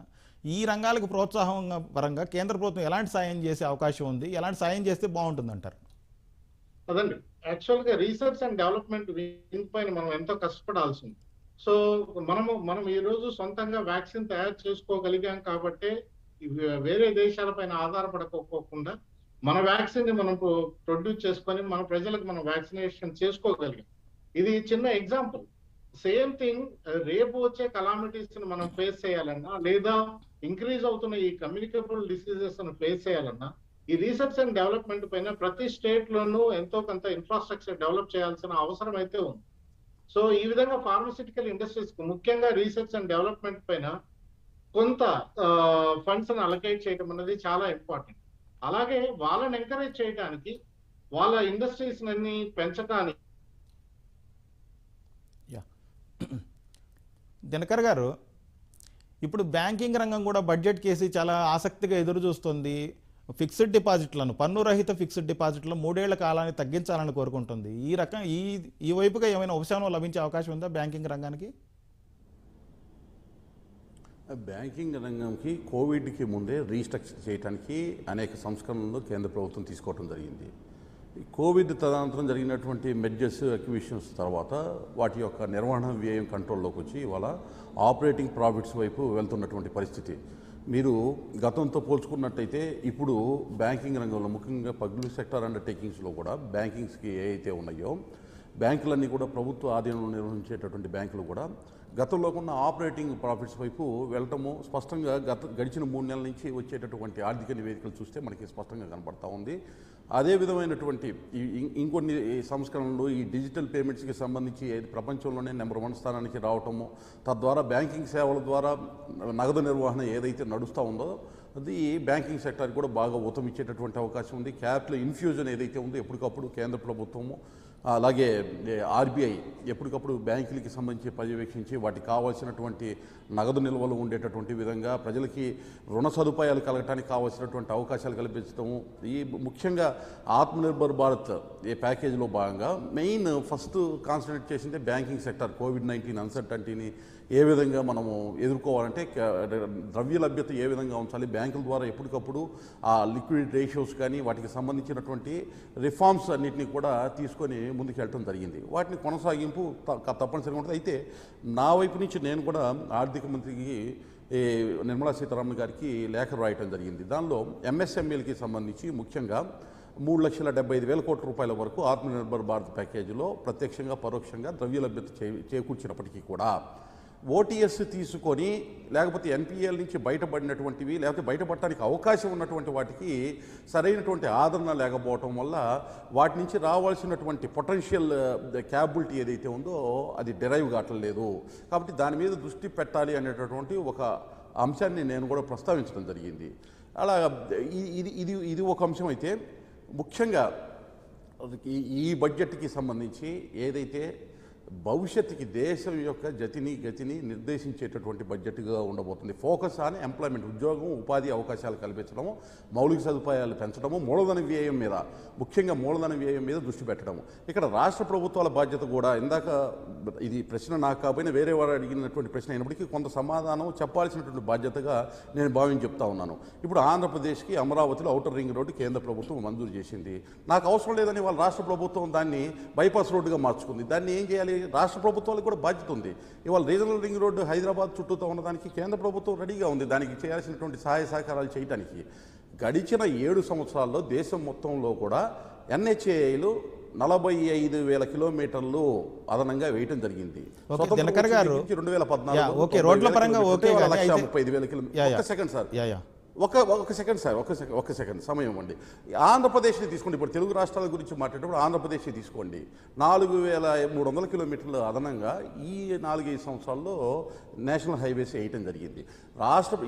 ఈ రంగాలకు ప్రోత్సాహం పరంగా కేంద్ర ప్రభుత్వం ఎలాంటి సాయం చేసే అవకాశం ఉంది, ఎలాంటి సాయం చేస్తే బాగుంటుంది అంటారు? అదండి యాక్చువల్ గా రీసెర్చ్ అండ్ డెవలప్మెంట్ వింగ్ పైన మనం ఎంతో కష్టపడాల్సింది. సో మనం ఈ రోజు సొంతంగా వ్యాక్సిన్ తయారు చేసుకోగలిగాం కాబట్టి వేరే దేశాలపైన ఆధారపడకపోకుండా మన వ్యాక్సిన్ ని మనం ప్రొడ్యూస్ చేసుకొని మన ప్రజలకు మనం వ్యాక్సినేషన్ చేసుకోగలిగాం. ఇది చిన్న ఎగ్జాంపుల్. సేమ్ థింగ్ రేపు వచ్చే కలామిటీస్ ని మనం ఫేస్ చేయాలన్నా లేదా ఇంక్రీజ్ అవుతున్న ఈ కమ్యూనికబుల్ డిసీజెస్ ను ఫేస్ చేయాలన్నా ఈ రీసెర్చ్ అండ్ డెవలప్మెంట్ పైన ప్రతి స్టేట్ లోనూ ఎంతో కొంత ఇన్ఫ్రాస్ట్రక్చర్ డెవలప్ చేయాల్సిన అవసరం అయితే ఉంది. సో ఈ విధంగా ఫార్మస్యూటికల్ ఇండస్ట్రీస్ కు ముఖ్యంగా రీసెర్చ్ అండ్ డెవలప్మెంట్ పైన కొంత ఫండ్స్ ని అలొకేట్ చేయడం అనేది చాలా ఇంపార్టెంట్. అలాగే వాళ్ళని ఎంకరేజ్ చేయడానికి వాళ్ళ ఇండస్ట్రీస్ అన్ని పెంచడానికి. దినకర్ గారు, ఇప్పుడు బ్యాంకింగ్ రంగం కూడా బడ్జెట్ కేసి చాలా ఆసక్తిగా ఎదురు చూస్తుంది. ఫిక్స్డ్ డిపాజిట్లను, పన్ను రహిత ఫిక్స్డ్ డిపాజిట్లను 3 ఏళ్ల కాలాన్ని తగ్గించాలని కోరుకుంటుంది. ఈ వైపుగా ఏమైనా ఉపశమనం లభించే అవకాశం ఉందా బ్యాంకింగ్ రంగానికి? బ్యాంకింగ్ రంగంకి కోవిడ్కి ముందే రీస్ట్రక్చర్ చేయడానికి అనేక సంస్కరణలు కేంద్ర ప్రభుత్వం తీసుకోవడం జరిగింది. కోవిడ్ తదనంతరం జరిగినటువంటి మెర్జర్స్, అక్విజిషన్స్ తర్వాత వాటి యొక్క నిర్వహణ వ్యయం కంట్రోల్లోకి వచ్చి ఇవాళ ఆపరేటింగ్ ప్రాఫిట్స్ వైపు వెళ్తున్నటువంటి పరిస్థితి. మీరు గతంతో పోల్చుకున్నట్టయితే ఇప్పుడు బ్యాంకింగ్ రంగంలో ముఖ్యంగా పబ్లిక్ సెక్టర్ అండర్టేకింగ్స్లో కూడా బ్యాంకింగ్స్కి ఏవైతే ఉన్నాయో బ్యాంకులన్నీ కూడా ప్రభుత్వ ఆధీనంలో నిర్వహించేటటువంటి బ్యాంకులు కూడా గతంలో ఉన్న ఆపరేటింగ్ ప్రాఫిట్స్ వైపు వెళ్ళటము స్పష్టంగా గడిచిన 3 నెలల నుంచి వచ్చేటటువంటి ఆర్థిక నివేదికలు చూస్తే మనకి స్పష్టంగా కనబడతా ఉంది. అదే విధమైనటువంటి ఇంకొన్ని సంస్కరణలు ఈ డిజిటల్ పేమెంట్స్కి సంబంధించి ప్రపంచంలోనే నెంబర్ 1 స్థానానికి రావటము, తద్వారా బ్యాంకింగ్ సేవల ద్వారా నగదు నిర్వహణ ఏదైతే నడుస్తూ ఉందో అది బ్యాంకింగ్ సెక్టార్కి కూడా బాగా ఊతమిచ్చేటటువంటి అవకాశం ఉంది. క్యాపిటల్ ఇన్ఫ్యూజన్ ఏదైతే ఉందో ఎప్పటికప్పుడు కేంద్ర ప్రభుత్వము అలాగే ఆర్బీఐ ఎప్పటికప్పుడు బ్యాంకులకి సంబంధించి పర్యవేక్షించి వాటికి కావాల్సినటువంటి నగదు నిల్వలు ఉండేటటువంటి విధంగా ప్రజలకి రుణ సదుపాయాలు కలగటానికి కావాల్సినటువంటి అవకాశాలు కల్పించడము, ఈ ముఖ్యంగా ఆత్మనిర్భర్ భారత్ ఈ ప్యాకేజీలో భాగంగా మెయిన్ ఫస్ట్ కాన్సన్ట్రేట్ చేసిందే బ్యాంకింగ్ సెక్టర్. కోవిడ్-19 అన్సర్టనిటీని ఏ విధంగా మనము ఎదుర్కోవాలంటే ద్రవ్య లభ్యత ఏ విధంగా ఉంచాలి, బ్యాంకుల ద్వారా ఎప్పటికప్పుడు ఆ లిక్విడ్ రేషియోస్ కానీ వాటికి సంబంధించినటువంటి రిఫార్మ్స్ అన్నింటినీ కూడా తీసుకొని ముందుకు వెళ్ళడం జరిగింది. వాటిని కొనసాగింపు తప్పనిసరిగా ఉంటుంది. అయితే నా వైపు నుంచి నేను కూడా ఆర్థిక మంత్రికి నిర్మలా సీతారామన్ గారికి లేఖ రాయటం జరిగింది. దానిలో ఎంఎస్ఎంఈలకి సంబంధించి ముఖ్యంగా 3,75,000 కోట్ల రూపాయల వరకు ఆత్మనిర్భర్ భారత్ ప్యాకేజీలో ప్రత్యక్షంగా పరోక్షంగా ద్రవ్య లభ్యత చేకూర్చినప్పటికీ కూడా ఓటీఎస్ తీసుకొని లేకపోతే ఎన్పిఎల్ నుంచి బయటపడినటువంటివి లేకపోతే బయటపడటానికి అవకాశం ఉన్నటువంటి వాటికి సరైనటువంటి ఆదరణ లేకపోవటం వల్ల వాటి నుంచి రావాల్సినటువంటి పొటెన్షియల్ క్యాపబిలిటీ ఏదైతే ఉందో అది డెరైవ్ కావట్లేదు. కాబట్టి దాని మీద దృష్టి పెట్టాలి అనేటటువంటి ఒక అంశాన్ని నేను కూడా ప్రస్తావించడం జరిగింది. అలా ఇది ఒక అంశం అయితే, ముఖ్యంగా ఈ బడ్జెట్కి సంబంధించి ఏదైతే భవిష్యత్తుకి దేశం యొక్క గతిని నిర్దేశించేటటువంటి బడ్జెట్గా ఉండబోతుంది. ఫోకస్ ఆన్ ఎంప్లాయ్మెంట్, ఉద్యోగం ఉపాధి అవకాశాలు కల్పించడము, మౌలిక సదుపాయాలు పెంచడము, మూలధన వ్యయం మీద, ముఖ్యంగా మూలధన వ్యయం మీద దృష్టి పెట్టడము. ఇక్కడ రాష్ట్ర ప్రభుత్వాల బాధ్యత కూడా, ఇందాక ఇది ప్రశ్న నాకు కాకపోయినా వేరే వారు అడిగినటువంటి ప్రశ్న అయినప్పటికీ కొంత సమాధానం చెప్పాల్సినటువంటి బాధ్యతగా నేను భావించి చెప్తా ఉన్నాను. ఇప్పుడు ఆంధ్రప్రదేశ్కి అమరావతిలో ఔటర్ రింగ్ రోడ్డు కేంద్ర ప్రభుత్వం మంజూరు చేసింది. నాకు అవసరం లేదని వాళ్ళ రాష్ట్ర ప్రభుత్వం దాన్ని బైపాస్ రోడ్డుగా మార్చుకుంది. దాన్ని ఏం చేయాలి? రాష్ట్ర ప్రభుత్వాలకు కూడా బాధ్యత ఉంది. ఇవాళ రీజనల్ రింగ్ రోడ్డు హైదరాబాద్ చుట్టూతో ఉన్నదానికి కేంద్ర ప్రభుత్వం రెడీగా ఉంది దానికి చేయాల్సినటువంటి సహాయ సహకారాలు చేయడానికి. గడిచిన 7 సంవత్సరాల్లో దేశం మొత్తంలో కూడా NHAIలు 45,000 కిలోమీటర్లు అదనంగా వేయటం జరిగింది. 2014 1,35,000 కిలోమీటర్లు. ఒక సెకండ్ సమయం ఇవ్వండి. ఆంధ్రప్రదేశ్ని తీసుకోండి. ఇప్పుడు తెలుగు రాష్ట్రాల గురించి మాట్లాడేటప్పుడు ఆంధ్రప్రదేశ్ని తీసుకోండి. 4,300 కిలోమీటర్లు అదనంగా ఈ 4-5 సంవత్సరాల్లో నేషనల్ హైవేస్ వేయటం జరిగింది.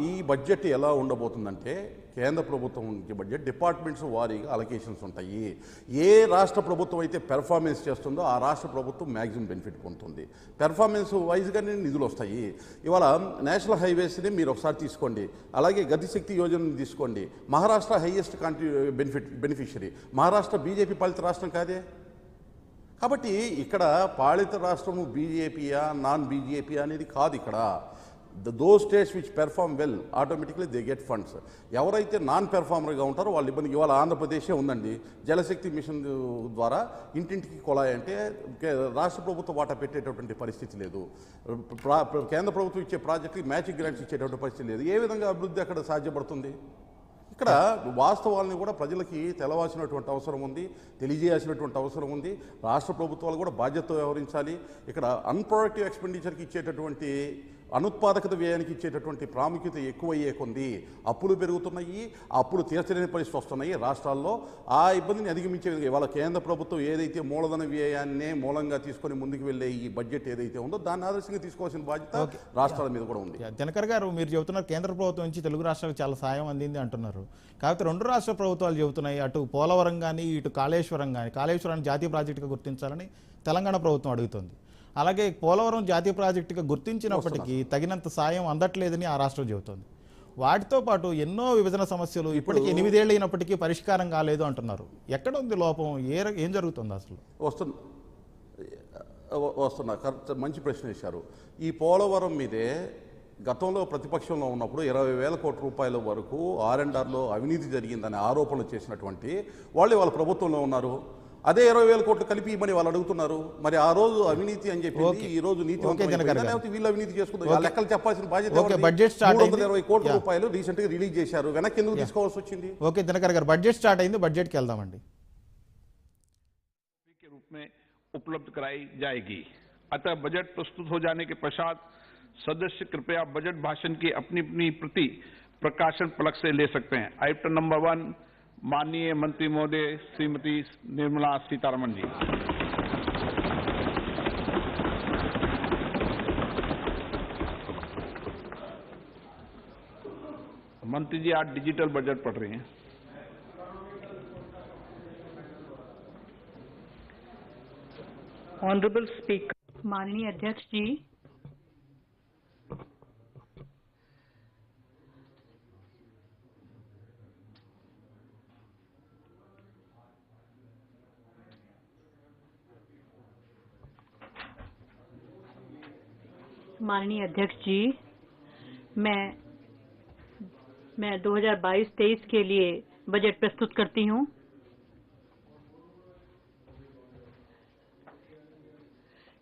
ఈ బడ్జెట్ ఎలా ఉండబోతుందంటే, కేంద్ర ప్రభుత్వం నుంచి బడ్జెట్ డిపార్ట్మెంట్స్ వారీగా అలొకేషన్స్ ఉంటాయి. ఏ రాష్ట్ర ప్రభుత్వం అయితే పెర్ఫార్మెన్స్ చేస్తుందో ఆ రాష్ట్ర ప్రభుత్వం మ్యాక్సిమం బెనిఫిట్ పొందుతుంది. పెర్ఫార్మెన్స్ వైజ్గానే నిధులు వస్తాయి. ఇవాళ నేషనల్ హైవేస్ని మీరు ఒకసారి తీసుకోండి, అలాగే గతిశక్తి యోజనని తీసుకోండి. Maharashtra highest beneficiary. Maharashtra BJP పాలిత రాష్ట్రం కాదే. కాబట్టి ఇక్కడ పాలిత రాష్ట్రము బీజేపీయా నాన్ బీజేపీ అనేది కాదు. ఇక్కడ those states which perform well automatically they get funds. ఎవరైతే నాన్ పెర్ఫార్మర్గా ఉంటారో వాళ్ళు ఇబ్బంది. ఇవాళ ఆంధ్రప్రదేశే ఉందండి, జలశక్తి మిషన్ ద్వారా ఇంటింటికి కొలాయి అంటే రాష్ట్ర ప్రభుత్వం వాటా పెట్టేటటువంటి పరిస్థితి లేదు. కేంద్ర ప్రభుత్వం ఇచ్చే ప్రాజెక్టుకి మ్యాచింగ్ గ్రాంట్స్ ఇచ్చేటటువంటి పరిస్థితి లేదు. ఏ విధంగా అభివృద్ధి అక్కడ సాధ్యపడుతుంది? ఇక్కడ వాస్తవాలను కూడా ప్రజలకి తెలవాల్సినటువంటి అవసరం ఉంది, తెలియజేయాల్సినటువంటి అవసరం ఉంది. రాష్ట్ర ప్రభుత్వాలు కూడా బాధ్యతతో వ్యవహరించాలి. ఇక్కడ అన్ప్రొడక్టివ్ ఎక్స్పెండిచర్కి ఇచ్చేటటువంటి, అనుత్పాదకత వ్యయానికి ఇచ్చేటటువంటి ప్రాముఖ్యత ఎక్కువయ్యే కొంది అప్పులు పెరుగుతున్నాయి, అప్పులు తీర్చలేని పరిస్థితి వస్తున్నాయి రాష్ట్రాల్లో. ఆ ఇబ్బందిని అధిగమించే విధంగా ఇవాళ కేంద్ర ప్రభుత్వం ఏదైతే మూలధన వ్యయాన్నే మూలంగా తీసుకొని ముందుకు వెళ్ళే ఈ బడ్జెట్ ఏదైతే ఉందో దాన్ని ఆదర్శంగా తీసుకోవాల్సిన బాధ్యత రాష్ట్రాల మీద కూడా ఉంది. దినకర్ గారు, మీరు చెబుతున్నారు కేంద్ర ప్రభుత్వం నుంచి తెలుగు రాష్ట్రాలకు చాలా సాయం అందింది అంటున్నారు. కాకపోతే 2 రాష్ట్ర ప్రభుత్వాలు చెబుతున్నాయి, అటు పోలవరం కానీ ఇటు కాళేశ్వరం కానీ, కాళేశ్వరాన్ని జాతీయ ప్రాజెక్టుగా గుర్తించాలని తెలంగాణ ప్రభుత్వం అడుగుతుంది. అలాగే పోలవరం జాతీయ ప్రాజెక్టుగా గుర్తించినప్పటికీ తగినంత సాయం అందట్లేదని ఆ రాష్ట్రం చెబుతోంది. వాటితో పాటు ఎన్నో విభజన సమస్యలు ఇప్పటికీ 8 ఏళ్ళు అయినప్పటికీ పరిష్కారం కాలేదు అంటున్నారు. ఎక్కడ ఉంది లోపం? ఏం జరుగుతుంది అసలు? వస్తున్నా మంచి ప్రశ్న వేశారు. ఈ పోలవరం మీదే గతంలో ప్రతిపక్షంలో ఉన్నప్పుడు 20,000 కోట్ల రూపాయల వరకు R&Rలో అవినీతి జరిగిందనే ఆరోపణలు చేసినటువంటి వాళ్ళు వాళ్ళ ప్రభుత్వంలో ఉన్నారు. అదే 20,000 కోట్లు కలిపి ఇవ్వని వాళ్ళు అడుగుతున్నారు. మరి ఆ రోజు అవినీతి అని చెప్పి ఈ రోజు నీతి వీళ్ళు అవినీతి చేసుకుంటారు. లెక్కలు చెప్పాల్సిన బాధ్యత. 320 కోట్ల రూపాయలు రీసెంట్ గా రిలీజ్ చేశారు, వెనక్కి ఎందుకు తీసుకోవాల్సి వచ్చింది? ఓకే దినకర్ గారు, బడ్జెట్ స్టార్ట్ అయింది, బడ్జెట్కి వెళ్దామండి. उपलब्ध कराई जाएगी। अतः बजट प्रस्तुत हो जाने के पश्चात सदस्य कृपया बजट भाषण की अपनी अपनी प्रति प्रकाशन फलक से ले सकते हैं। आइटम नंबर 1, माननीय मंत्री महोदय श्रीमती निर्मला सीतारमण जी। मंत्री जी आज डिजिटल बजट पढ़ रही हैं। ऑनरेबल स्पीकर, माननीय अध्यक्ष जी, माननीय अध्यक्ष जी, मैं 2022-23 के लिए बजट प्रस्तुत करती हूं।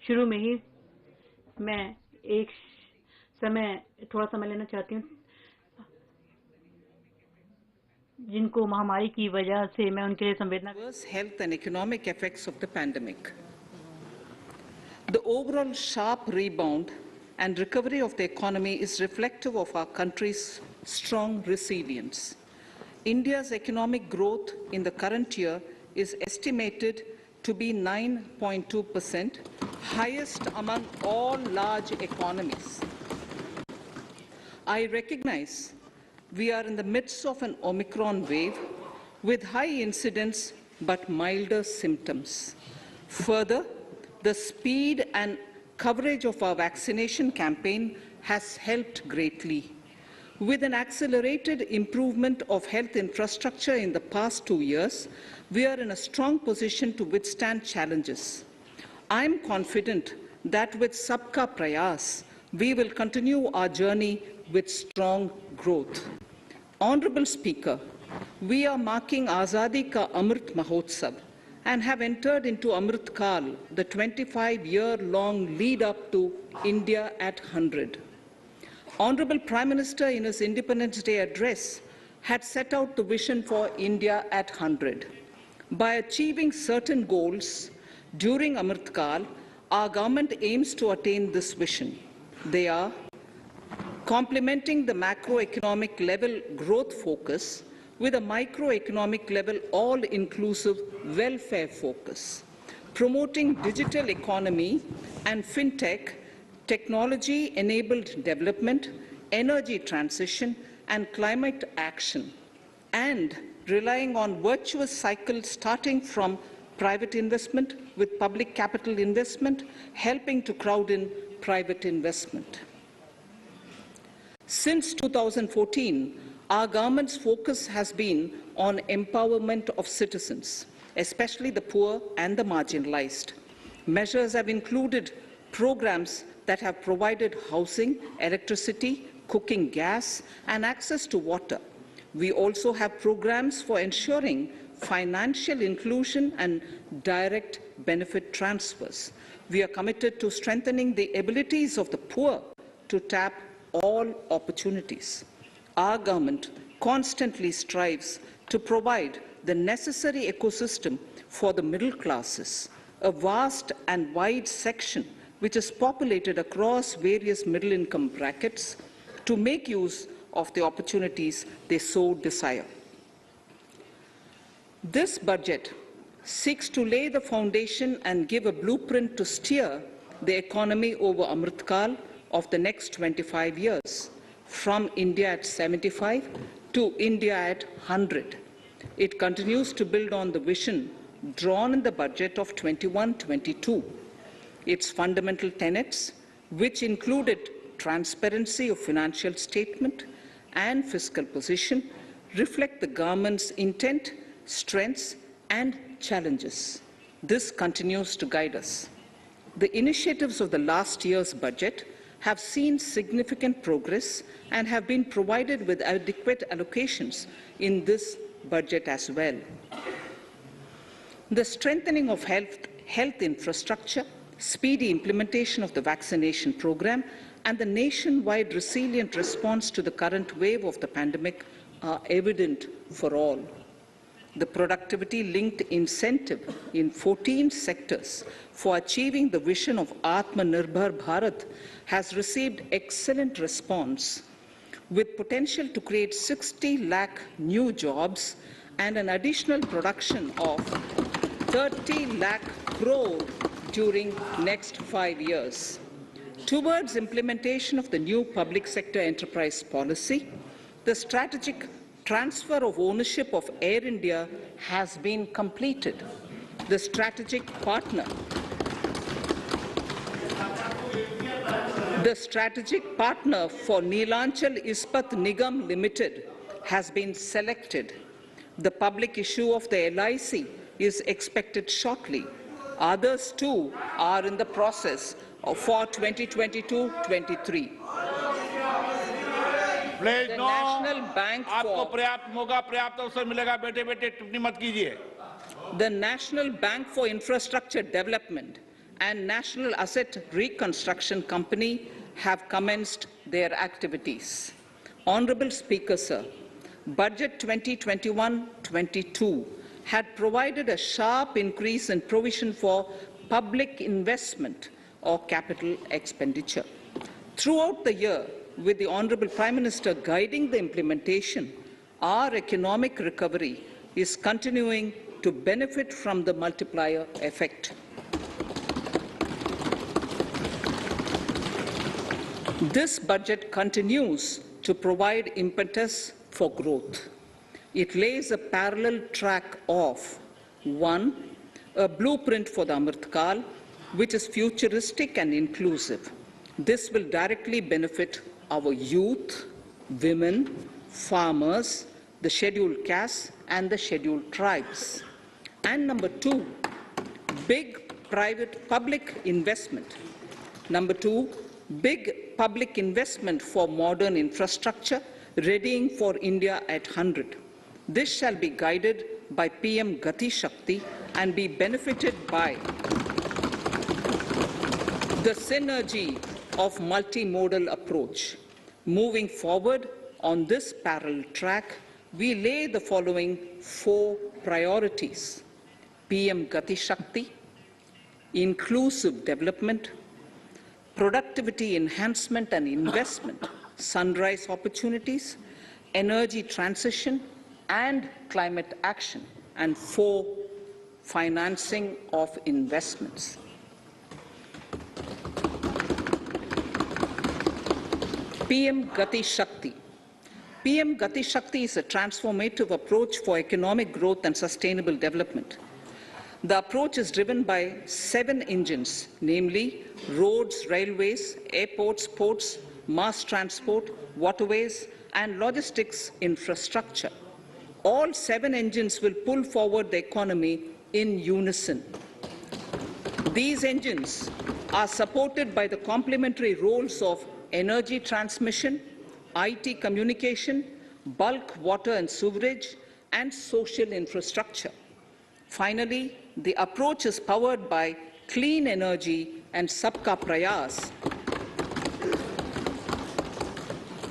शुरू में ही मैं थोड़ा समय लेना चाहती हूँ जिनको महामारी की वजह से मैं उनके लिए संवेदना। Health and economic effects of the pandemic. The overall sharp rebound and recovery of the economy is reflective of our country's strong resilience. India's economic growth in the current year is estimated to be 9.2%, highest among all large economies. I recognize we are in the midst of an Omicron wave with high incidence but milder symptoms. Further, the speed and coverage of our vaccination campaign has helped greatly. With an accelerated improvement of health infrastructure in the past 2 years, we are in a strong position to withstand challenges. I am confident that with Sabka Prayas, we will continue our journey with strong growth. Honorable Speaker, we are marking Azadi Ka Amrit Mahotsav and have entered into Amrit Kal, the 25-year-long lead-up to India at 100. Honorable Prime Minister, in his Independence Day address, had set out the vision for India at 100. By achieving certain goals during Amrit Kal, our government aims to attain this vision. They are complementing the macroeconomic level growth focus with a microeconomic level all-inclusive welfare focus, promoting digital economy and fintech, technology-enabled development, energy transition, and climate action, and relying on virtuous cycle starting from private investment with public capital investment, helping to crowd in private investment. Since 2014, our government's focus has been on empowerment of citizens, especially the poor and the marginalized. Measures have included programs that have provided housing, electricity, cooking gas, and access to water. We also have programs for ensuring financial inclusion and direct benefit transfers. We are committed to strengthening the abilities of the poor to tap all opportunities. Our government constantly strives to provide the necessary ecosystem for the middle classes, a vast and wide section which is populated across various middle-income brackets, to make use of the opportunities they so desire. This budget seeks to lay the foundation and give a blueprint to steer the economy over Amrit Kal of the next 25 years, from India at 75 to India at 100. It continues to build on the vision drawn in the budget of 21-22. Its fundamental tenets, which included transparency of financial statement and fiscal position, reflect the government's intent, strengths, and challenges. This continues to guide us. The initiatives of the last year's budget have seen significant progress and have been provided with adequate allocations in this budget as well. The strengthening of health infrastructure, speedy implementation of the vaccination program, and the nationwide resilient response to the current wave of the pandemic are evident for all. The productivity-linked incentive in 14 sectors for achieving the vision of Atmanirbhar Bharat has received excellent response, with potential to create 60 lakh new jobs and an additional production of 30 lakh crore during next 5 years. Towards implementation of the new public sector enterprise policy, the strategic transfer of ownership of Air India has been completed. The strategic partner for Neelanchal Ispat Nigam Limited has been selected. The public issue of the LIC is expected shortly. Others too are in the process for 2022-23. Please no आपको पर्याप्त मौका पर्याप्त अवसर मिलेगा बेटे बेटे टिप्पणी मत कीजिए The National Bank for Infrastructure Development and National Asset Reconstruction Company have commenced their activities. Honorable Speaker, sir, Budget 2021-22 had provided a sharp increase in provision for public investment or capital expenditure. Throughout the year, with the Honorable Prime Minister guiding the implementation, our economic recovery is continuing to benefit from the multiplier effect. This budget continues to provide impetus for growth. It lays a parallel track of 1. A blueprint for the Amrit Kal, which is futuristic and inclusive. This will directly benefit our youth, women, farmers, the scheduled castes, and the scheduled tribes. And number 2, big private public investment. Number 2, big public investment for modern infrastructure, readying for India at 100. This shall be guided by PM Gati Shakti and be benefited by the synergy of multimodal approach. Moving forward on this parallel track, we lay the following 4 priorities: PM Gati Shakti, inclusive development, productivity enhancement and investment, sunrise opportunities, energy transition, and climate action, and 4, financing of investments. PM Gati Shakti. PM Gati Shakti is a transformative approach for economic growth and sustainable development. The approach is driven by 7 engines, namely roads, railways, airports, ports, mass transport, waterways, and logistics infrastructure. All 7 engines will pull forward the economy in unison. These engines are supported by the complementary roles of energy transmission, IT communication, bulk water and sewerage, and social infrastructure. Finally, the approach is powered by clean energy and Sabka Prayas.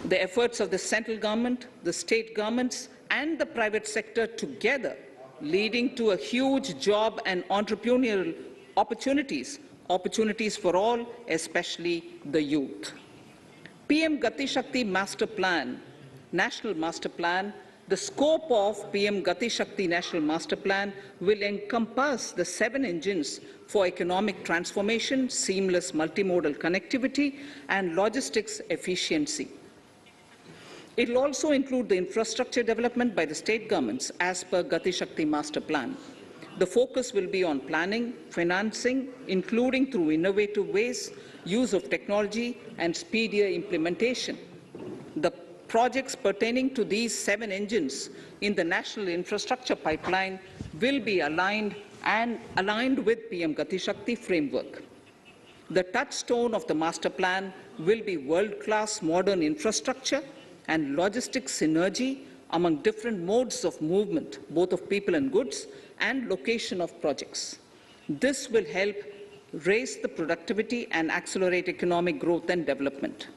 The efforts of the central government, the state governments, and the private sector together, leading to a huge job and entrepreneurial opportunities for all, especially the youth. PM Gati Shakti Master Plan, National Master Plan, the scope of PM Gati Shakti National Master Plan will encompass the 7 engines for economic transformation, seamless multimodal connectivity, and logistics efficiency. It will also include the infrastructure development by the state governments as per Gati Shakti Master Plan. The focus will be on planning, financing, including through innovative ways, use of technology, and speedier implementation. The projects pertaining to these 7 engines in the national infrastructure pipeline will be aligned with PM Gati Shakti framework. The touchstone of the master plan will be world-class modern infrastructure and logistics synergy among different modes of movement, both of people and goods, and location of projects. This will help raise the productivity and accelerate economic growth and development.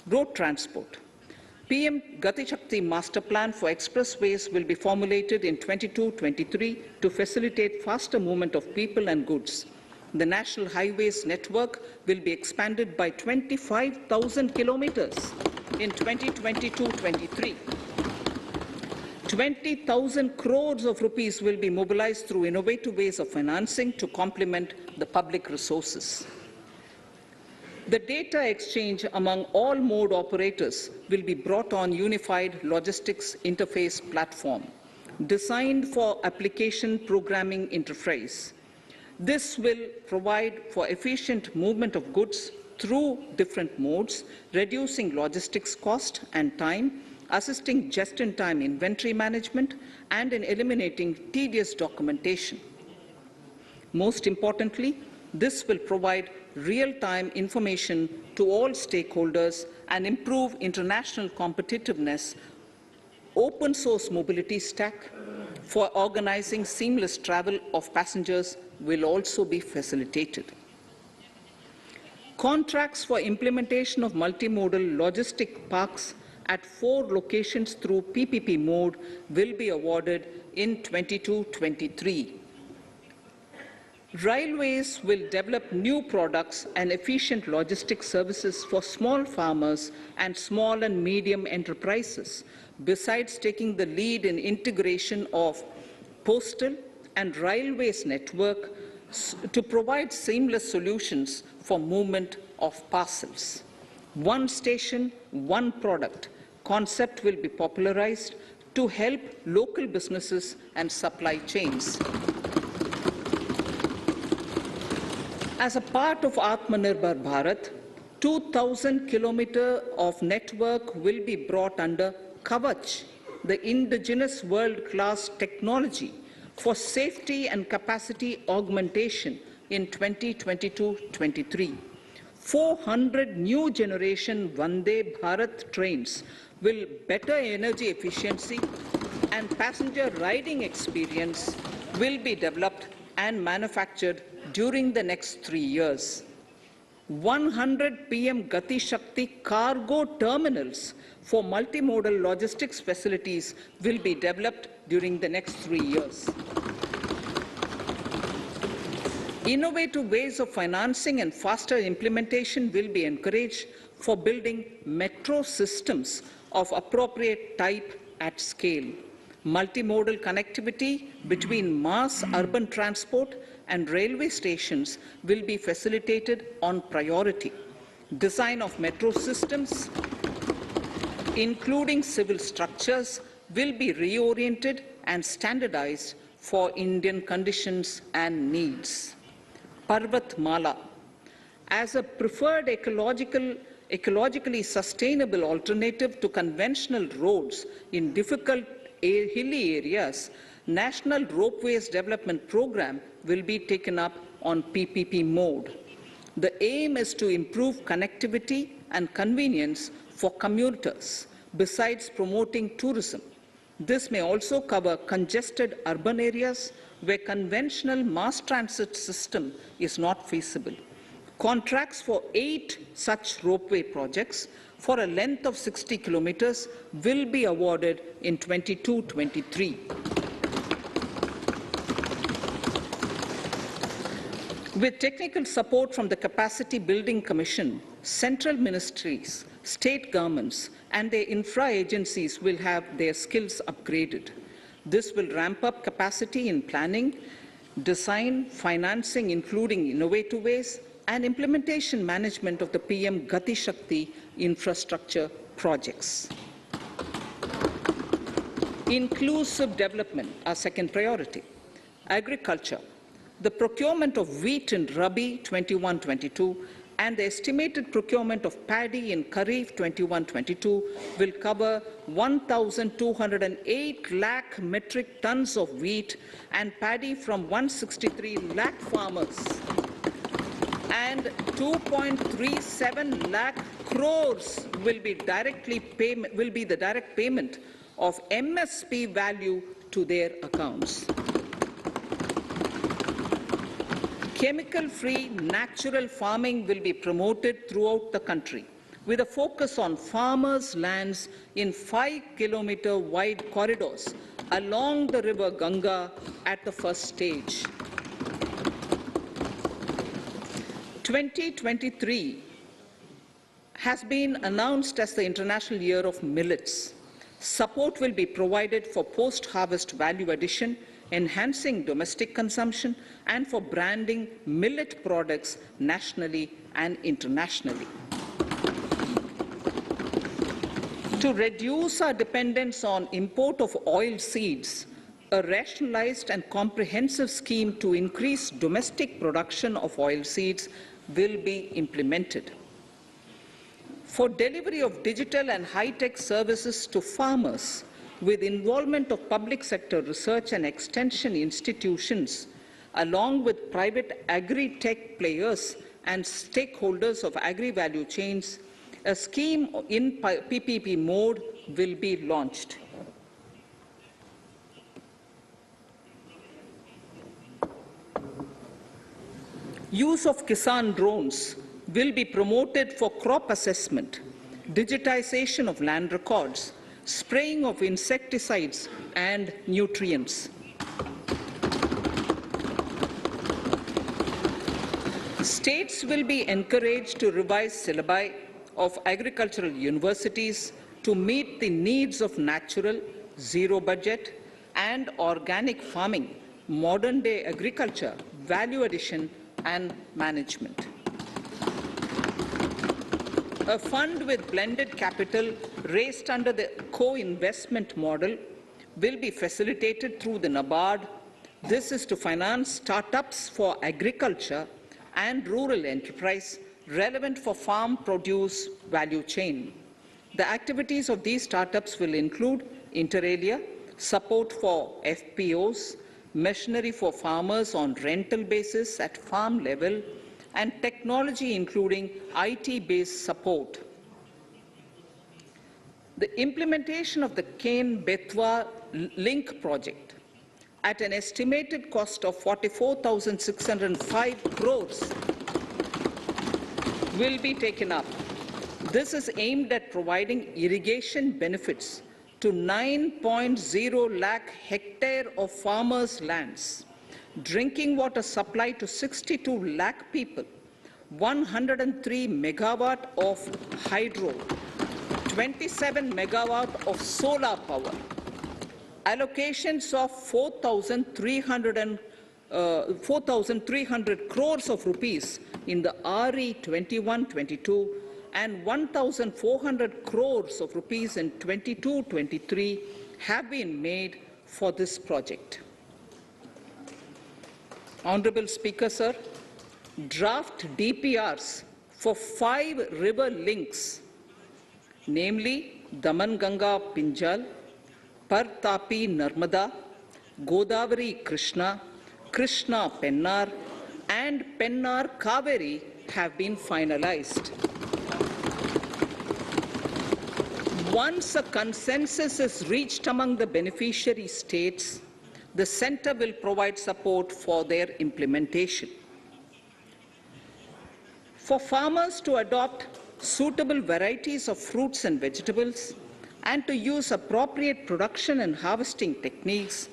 Road transport. PM Gati Shakti Master Plan for expressways will be formulated in 22-23 to facilitate faster movement of people and goods. The National Highways network will be expanded by 25,000 kilometers in 2022-23. 20,000 crores of rupees will be mobilized through innovative ways of financing to complement the public resources. The data exchange among all mode operators will be brought on unified logistics interface platform, designed for application programming interface. This will provide for efficient movement of goods through different modes, reducing logistics cost and time, assisting just-in-time inventory management, and in eliminating tedious documentation. Most importantly, this will provide real-time information to all stakeholders and improve international competitiveness. Open source mobility stack for organizing seamless travel of passengers will also be facilitated. Contracts for implementation of multimodal logistic parks at 4 locations through PPP mode will be awarded in 22-23. Railways will develop new products and efficient logistics services for small farmers and small and medium enterprises, besides taking the lead in integration of postal and railways network to provide seamless solutions for movement of parcels. One station, one product concept will be popularized to help local businesses and supply chains. As a part of Atmanirbhar Bharat, 2,000 kilometers of network will be brought under Kavach, the indigenous world-class technology for safety and capacity augmentation in 2022-23. 400 new generation Vande Bharat trains will better energy efficiency and passenger riding experience will be developed and manufactured during the next 3 years. 100 PM Gati Shakti cargo terminals for multimodal logistics facilities will be developed during the next 3 years. Innovative ways of financing and faster implementation will be encouraged for building metro systems of appropriate type at scale. Multimodal connectivity between mass urban transport and railway stations will be facilitated on priority. Design of metro systems, including civil structures, will be reoriented and standardized for Indian conditions and needs. Parvat Mala, as a preferred ecologically sustainable alternative to conventional roads in difficult hilly areas, National Ropeways Development Program will be taken up on PPP mode. The aim is to improve connectivity and convenience for commuters, besides promoting tourism. This may also cover congested urban areas where conventional mass transit system is not feasible. Contracts for 8 such ropeway projects for a length of 60 kilometers will be awarded in 22-23. With technical support from the Capacity Building Commission, central ministries, state governments, and their infra agencies will have their skills upgraded. This will ramp up capacity in planning, design, financing, including innovative ways, and implementation management of the PM Gati Shakti infrastructure projects. Inclusive development, our second priority. Agriculture. The procurement of wheat in Rabi 21-22 and the estimated procurement of paddy in Kharif 21-22 will cover 1,208 lakh metric tons of wheat and paddy from 163 lakh farmers, and 2.37 lakh crores will be the direct payment of MSP value to their accounts. Chemical-free natural farming will be promoted throughout the country with a focus on farmers' lands in 5-kilometer wide corridors along the river Ganga at the first stage. 2023 has been announced as the International Year of Millets. Support will be provided for post-harvest value addition, enhancing domestic consumption, and for branding millet products nationally and internationally. To reduce our dependence on import of oil seeds, a rationalized and comprehensive scheme to increase domestic production of oil seeds will be implemented. For delivery of digital and high-tech services to farmers, with involvement of public sector research and extension institutions, along with private agri-tech players and stakeholders of agri-value chains, a scheme in PPP mode will be launched. Use of Kisan drones will be promoted for crop assessment, digitization of land records, spraying of insecticides and nutrients. States will be encouraged to revise syllabi of agricultural universities to meet the needs of natural, zero budget, and organic farming, modern-day agriculture, value addition, and management. A fund with blended capital raised under the co-investment model will be facilitated through the NABARD. This is to finance startups for agriculture and rural enterprise relevant for farm produce value chain. The activities of these startups will include inter alia, support for FPOs, machinery for farmers on rental basis at farm level, and technology including IT-based support. The implementation of the Kane-Betwa link project at an estimated cost of 44,605 crores will be taken up. This is aimed at providing irrigation benefits to 9.0 lakh hectare of farmers' lands, drinking water supply to 62 lakh people, 103 megawatt of hydro, 27 megawatt of solar power, allocations of 4,300 crores of rupees in the RE 21-22 and 1,400 crores of rupees in 22-23 have been made for this project. Honorable Speaker, sir, draft DPRs for 5 river links, namely Daman-Ganga Pinjal, Par-Tapi Narmada, Godavari Krishna, Krishna Pennar, and Pennar Kaveri have been finalized. Once a consensus is reached among the beneficiary states, the Centre will provide support for their implementation. For farmers to adopt suitable varieties of fruits and vegetables and to use appropriate production and harvesting techniques,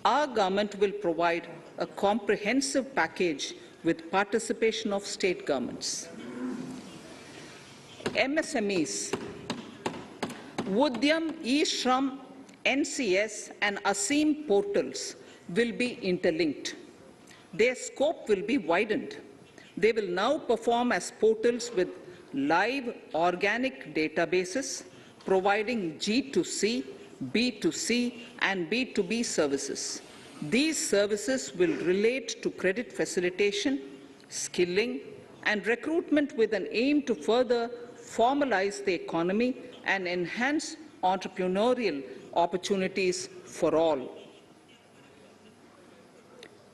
our government will provide a comprehensive package with participation of state governments. MSMEs, Udyam, eShram, NCS and ASEEM portals will be interlinked. Their scope will be widened. They will now perform as portals with live organic databases, providing G2C, B2C and B2B services. These services will relate to credit facilitation, skilling and recruitment with an aim to further formalize the economy and enhance entrepreneurial opportunities for all.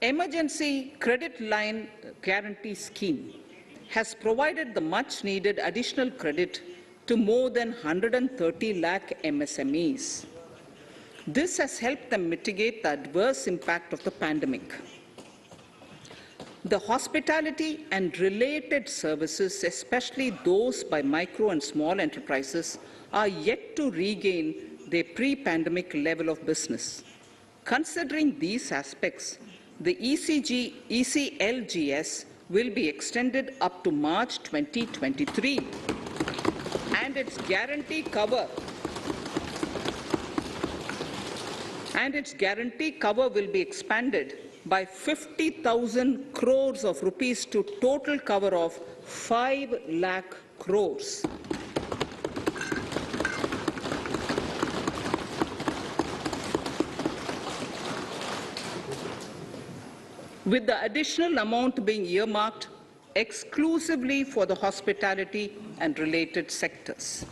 Emergency Credit Line Guarantee Scheme has provided the much-needed additional credit to more than 130 lakh MSMEs. This has helped them mitigate the adverse impact of the pandemic. The hospitality and related services, especially those by micro and small enterprises, are yet to regain their pre-pandemic level of business. Considering these aspects, the ECLGS will be extended up to March 2023, and its guarantee cover will be expanded by 50,000 crores of rupees to total cover of 5 lakh crores. With the additional amount being earmarked exclusively for the hospitality and related sectors.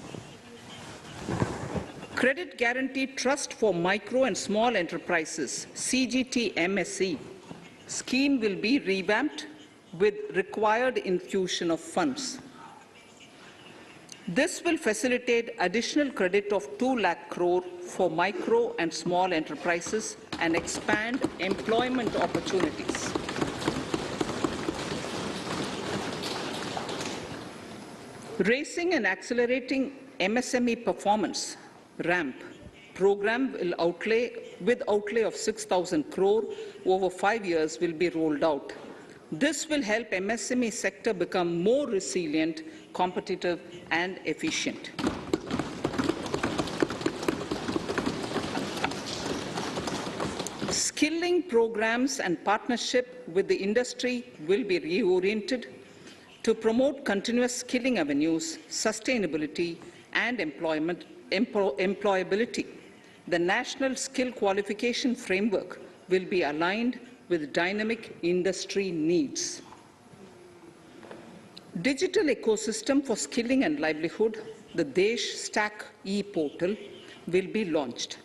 Credit Guarantee Trust for Micro and Small Enterprises, CGT-MSE, scheme will be revamped with required infusion of funds. This will facilitate additional credit of 2 lakh crore for micro and small enterprises and expand employment opportunities. Raising and accelerating MSME performance RAMP program will outlay of 6,000 crore over 5 years will be rolled out. This will help MSME sector become more resilient, competitive and efficient. Skilling programs and partnership with the industry will be reoriented. To promote continuous skilling avenues, sustainability, and employability, the National Skill Qualification Framework will be aligned with dynamic industry needs. Digital ecosystem for skilling and livelihood, the Desh Stack e-portal, will be launched.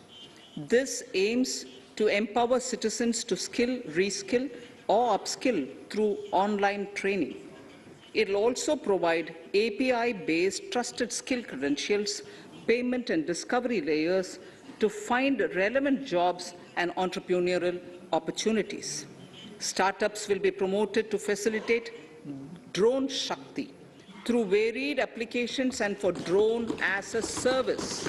This aims to empower citizens to skill, reskill, or upskill through online training. It will also provide API-based trusted skill credentials, payment and discovery layers to find relevant jobs and entrepreneurial opportunities. Startups will be promoted to facilitate Drone Shakti through varied applications and for drone as a service.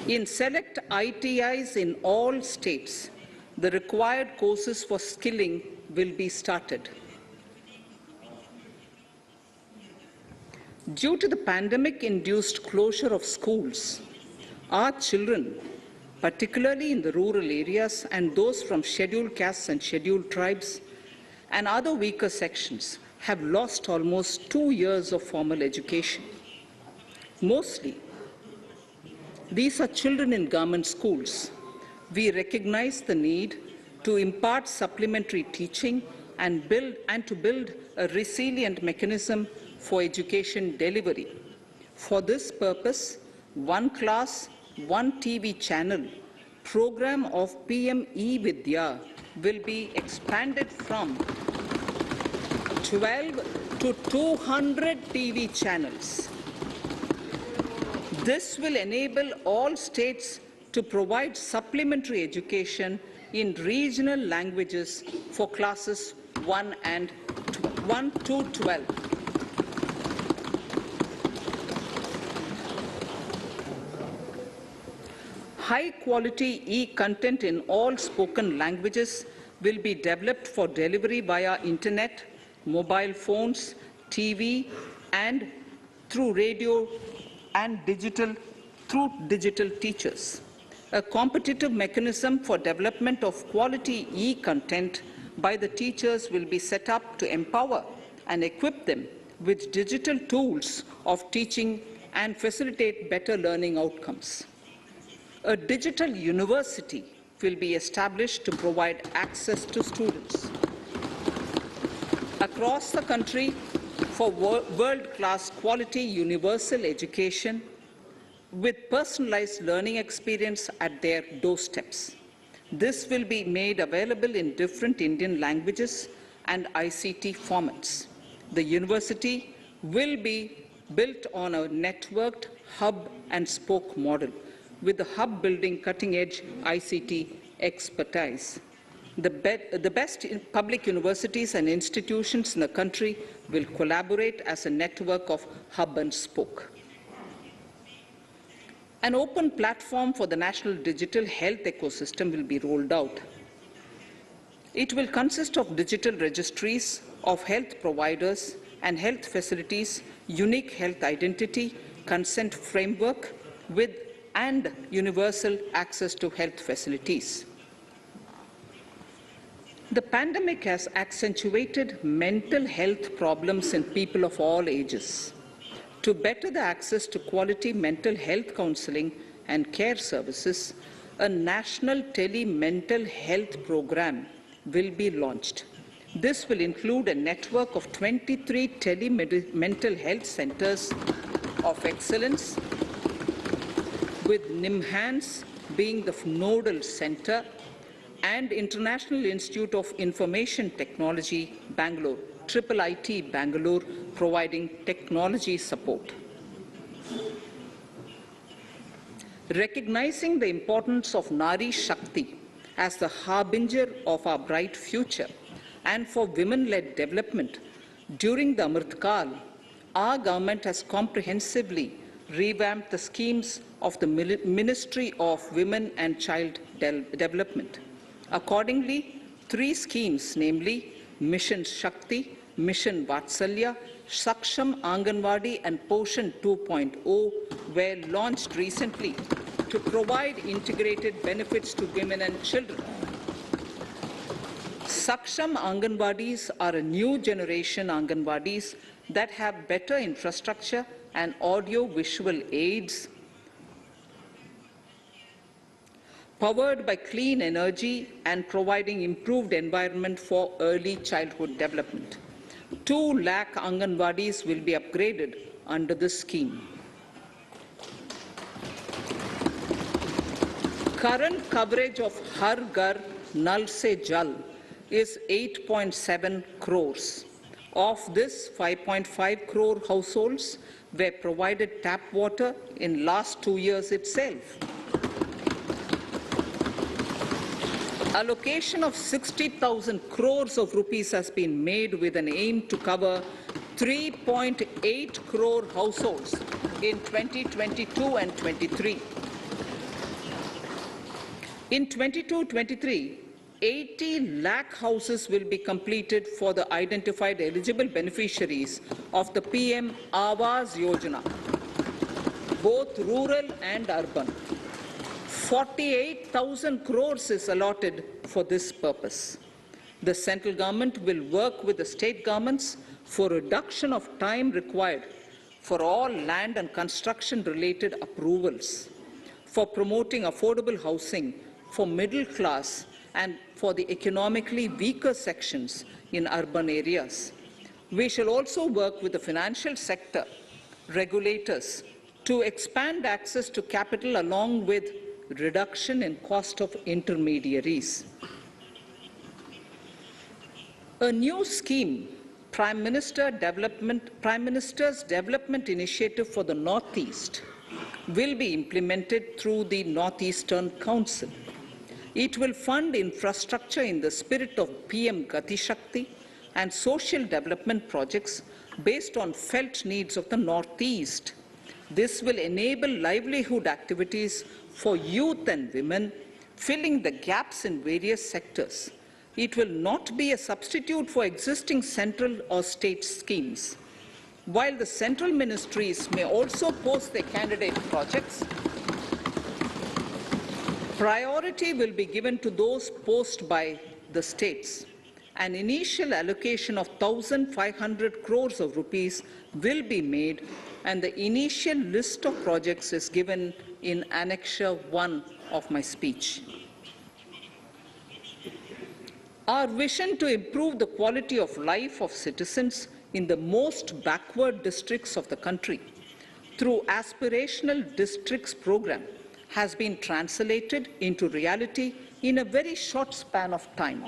In select ITIs in all states, the required courses for skilling will be started. Due to the pandemic-induced closure of schools, our children, particularly in the rural areas and those from scheduled castes and scheduled tribes and other weaker sections, have lost almost 2 years of formal education. Mostly, these are children in government schools. We recognize the need to impart supplementary teaching and to build a resilient mechanism for education delivery. For this purpose, One Class, One TV channel program of PM E-Vidya will be expanded from 12 to 200 TV channels. This will enable all states to provide supplementary education in regional languages for classes 1 to 12. High-quality e-content in all spoken languages will be developed for delivery via internet, mobile phones, TV, and through radio and through digital teachers. A competitive mechanism for development of quality e-content by the teachers will be set up to empower and equip them with digital tools of teaching and facilitate better learning outcomes. A digital university will be established to provide access to students across the country for world-class quality universal education with personalized learning experience at their doorsteps. This will be made available in different Indian languages and ICT formats. The university will be built on a networked hub and spoke model, with the hub building cutting-edge ICT expertise. The best public universities and institutions in the country will collaborate as a network of hub and spoke. An open platform for the national digital health ecosystem will be rolled out. It will consist of digital registries of health providers and health facilities, unique health identity, consent framework, and universal access to health facilities. The pandemic has accentuated mental health problems in people of all ages. To better the access to quality mental health counseling and care services, a national tele-mental health program will be launched. This will include a network of 23 tele-mental health centers of excellence, with NIMHANS being the nodal center and International Institute of Information Technology, Bangalore, IIIT Bangalore, providing technology support. Recognizing the importance of Nari Shakti as the harbinger of our bright future and for women-led development, during the Amrit Kal, our government has comprehensively revamped the schemes of the Ministry of Women and Child Development. Accordingly, 3 schemes, namely Mission Shakti, Mission Vatsalya, Saksham Anganwadi and Poshan 2.0 were launched recently to provide integrated benefits to women and children. Saksham Anganwadis are a new generation Anganwadis that have better infrastructure and audio-visual aids, powered by clean energy and providing improved environment for early childhood development. 2 lakh Anganwadis will be upgraded under this scheme. Current coverage of Har Ghar Nal Se Jal is 8.7 crores. Of this, 5.5 crore households were provided tap water in last 2 years itself. Allocation of 60,000 crores of rupees has been made with an aim to cover 3.8 crore households in 2022 and 23. In 22-23, 80 lakh houses will be completed for the identified eligible beneficiaries of the PM Awas Yojana, both rural and urban. 48,000 crores is allotted for this purpose. The central government will work with the state governments for reduction of time required for all land and construction-related approvals, for promoting affordable housing for middle class and for the economically weaker sections in urban areas. We shall also work with the financial sector regulators to expand access to capital along with reduction in cost of intermediaries. A new scheme, Prime Minister's Development Initiative for the Northeast, will be implemented through the Northeastern Council. It will fund infrastructure in the spirit of PM Gati Shakti and social development projects based on felt needs of the Northeast. This will enable livelihood activities for youth and women, filling the gaps in various sectors. It will not be a substitute for existing central or state schemes. While the central ministries may also post their candidate projects, priority will be given to those posted by the states. An initial allocation of 1,500 crores of rupees will be made, and the initial list of projects is given in Annexure 1 of my speech. Our vision to improve the quality of life of citizens in the most backward districts of the country through Aspirational Districts program has been translated into reality in a very short span of time.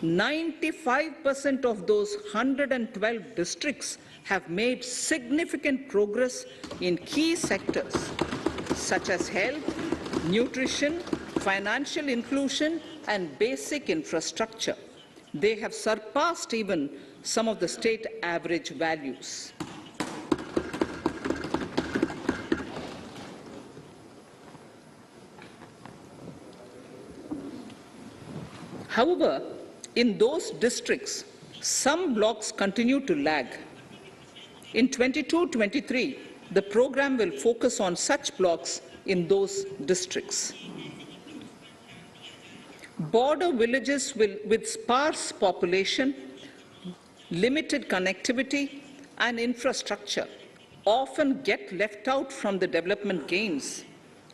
95% of those 112 districts have made significant progress in key sectors such as health, nutrition, financial inclusion, and basic infrastructure. They have surpassed even some of the state average values. However, in those districts, some blocks continue to lag. In 22-23, the program will focus on such blocks in those districts. Border villages with sparse population, limited connectivity, and infrastructure often get left out from the development gains.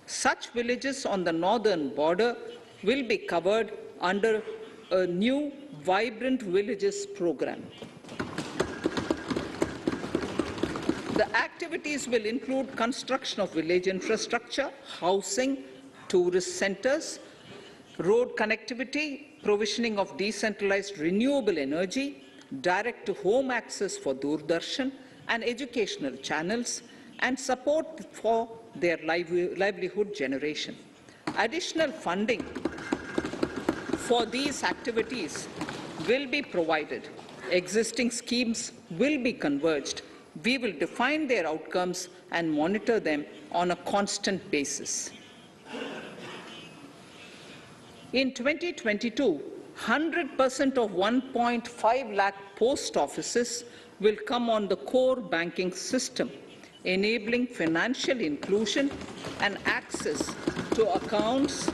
Such villages on the northern border will be covered under a new Vibrant Villages program. The activities will include construction of village infrastructure, housing, tourist centers, road connectivity, provisioning of decentralized renewable energy, direct-to-home access for Doordarshan and educational channels, and support for their livelihood generation. Additional funding for these activities will be provided. Existing schemes will be converged. We will define their outcomes and monitor them on a constant basis. In 2022, 100% of 1.5 lakh post offices will come on the core banking system, enabling financial inclusion and access to accounts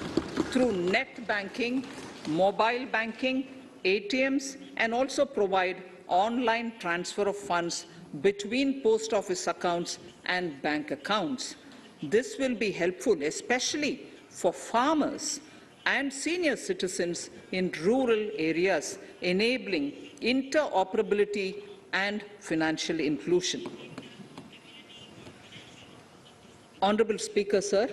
through net banking, mobile banking, ATMs, and also provide online transfer of funds between post office accounts and bank accounts. This will be helpful, especially for farmers and senior citizens in rural areas, enabling interoperability and financial inclusion. Honorable Speaker, sir,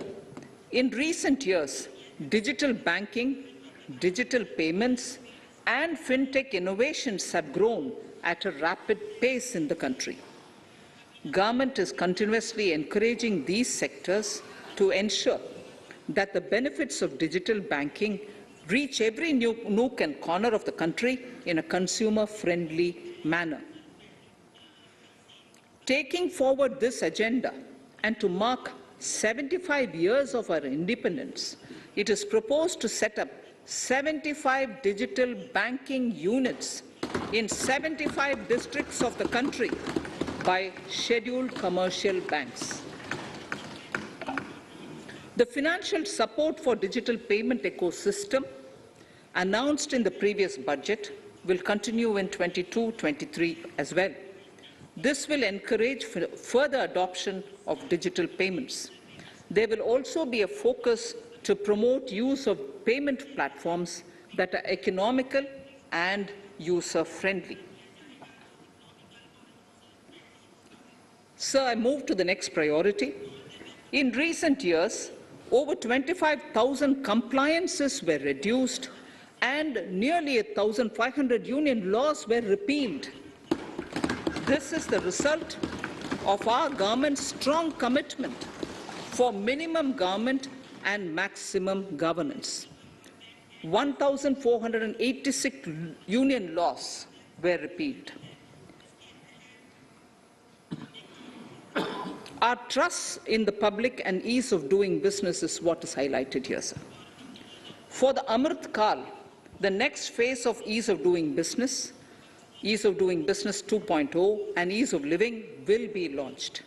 in recent years, digital banking, digital payments, and fintech innovations have grown at a rapid pace in the country. Government is continuously encouraging these sectors to ensure that the benefits of digital banking reach every nook and corner of the country in a consumer-friendly manner. Taking forward this agenda and to mark 75 years of our independence, it is proposed to set up 75 digital banking units in 75 districts of the country by scheduled commercial banks. The financial support for digital payment ecosystem announced in the previous budget will continue in 22-23 as well. This will encourage further adoption of digital payments. There will also be a focus to promote use of payment platforms that are economical and user-friendly. Sir, I move to the next priority. In recent years, over 25,000 compliances were reduced and nearly 1,500 union laws were repealed. This is the result of our government's strong commitment for minimum government and maximum governance. 1,486 union laws were repealed. Our trust in the public and ease of doing business is what is highlighted here, sir. For the Amrit Kal, the next phase of ease of doing business 2.0 and ease of living will be launched.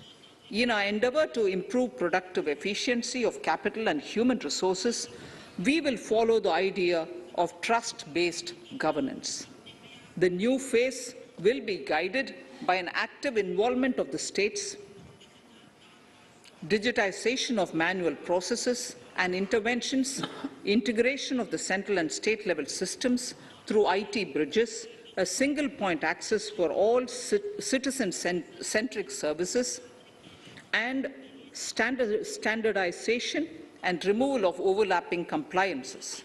In our endeavor to improve productive efficiency of capital and human resources, we will follow the idea of trust-based governance. The new phase will be guided by an active involvement of the states, digitization of manual processes and interventions, integration of the central and state level systems through IT bridges, a single point access for all citizen-centric services, and standardization and removal of overlapping compliances.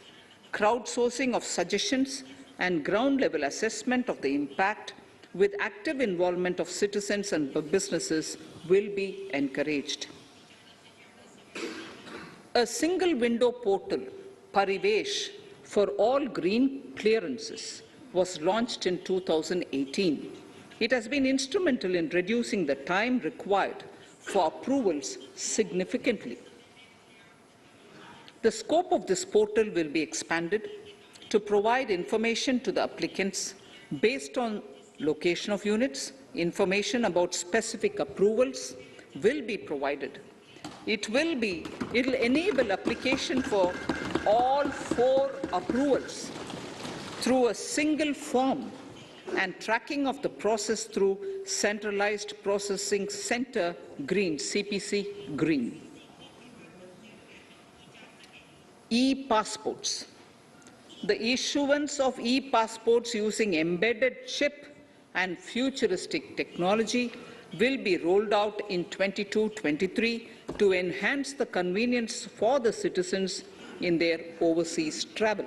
Crowdsourcing of suggestions and ground-level assessment of the impact with active involvement of citizens and businesses will be encouraged. A single window portal, Parivesh, for all green clearances was launched in 2018. It has been instrumental in reducing the time required for approvals significantly. The scope of this portal will be expanded to provide information to the applicants based on location of units. Information about specific approvals will be provided. It will enable application for all 4 approvals through a single form and tracking of the process through Centralized Processing Center Green, CPC Green. E-passports. The issuance of e-passports using embedded chip and futuristic technology will be rolled out in 22-23 to enhance the convenience for the citizens in their overseas travel.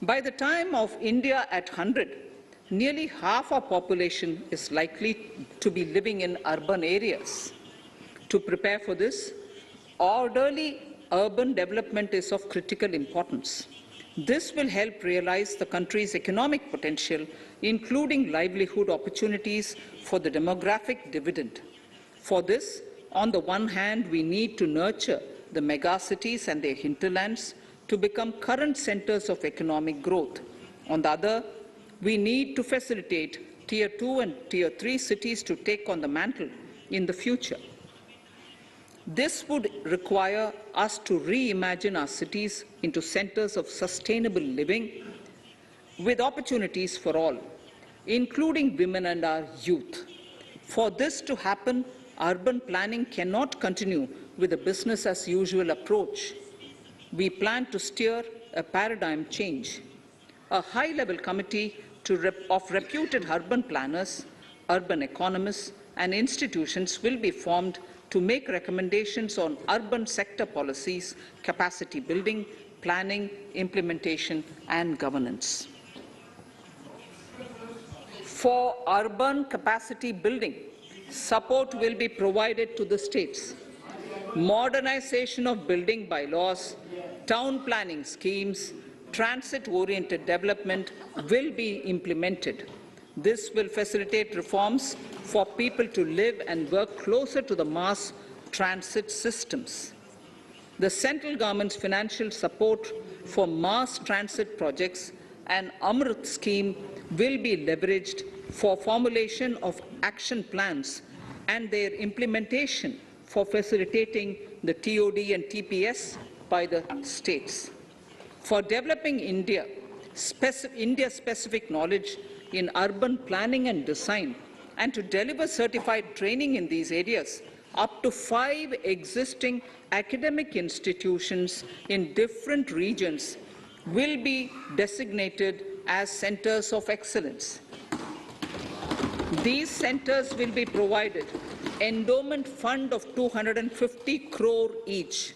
By the time of India at 100, nearly half our population is likely to be living in urban areas. To prepare for this, orderly urban development is of critical importance. This will help realize the country's economic potential, including livelihood opportunities for the demographic dividend. For this, on the one hand, we need to nurture the megacities and their hinterlands to become current centers of economic growth. On the other, we need to facilitate Tier 2 and Tier 3 cities to take on the mantle in the future. This would require us to reimagine our cities into centers of sustainable living with opportunities for all, including women and our youth. For this to happen, urban planning cannot continue with a business-as-usual approach. We plan to steer a paradigm change. A high-level committee of reputed urban planners, urban economists, and institutions will be formed to make recommendations on urban sector policies, capacity building, planning, implementation, and governance. For urban capacity building, support will be provided to the states. Modernization of building bylaws, town planning schemes, transit-oriented development will be implemented. This will facilitate reforms for people to live and work closer to the mass transit systems. The central government's financial support for mass transit projects and Amrit scheme will be leveraged for formulation of action plans and their implementation for facilitating the TOD and TPS by the states. For developing India-specific knowledge in urban planning and design, and to deliver certified training in these areas, up to 5 existing academic institutions in different regions will be designated as centers of excellence. These centers will be provided endowment fund of 250 crore each.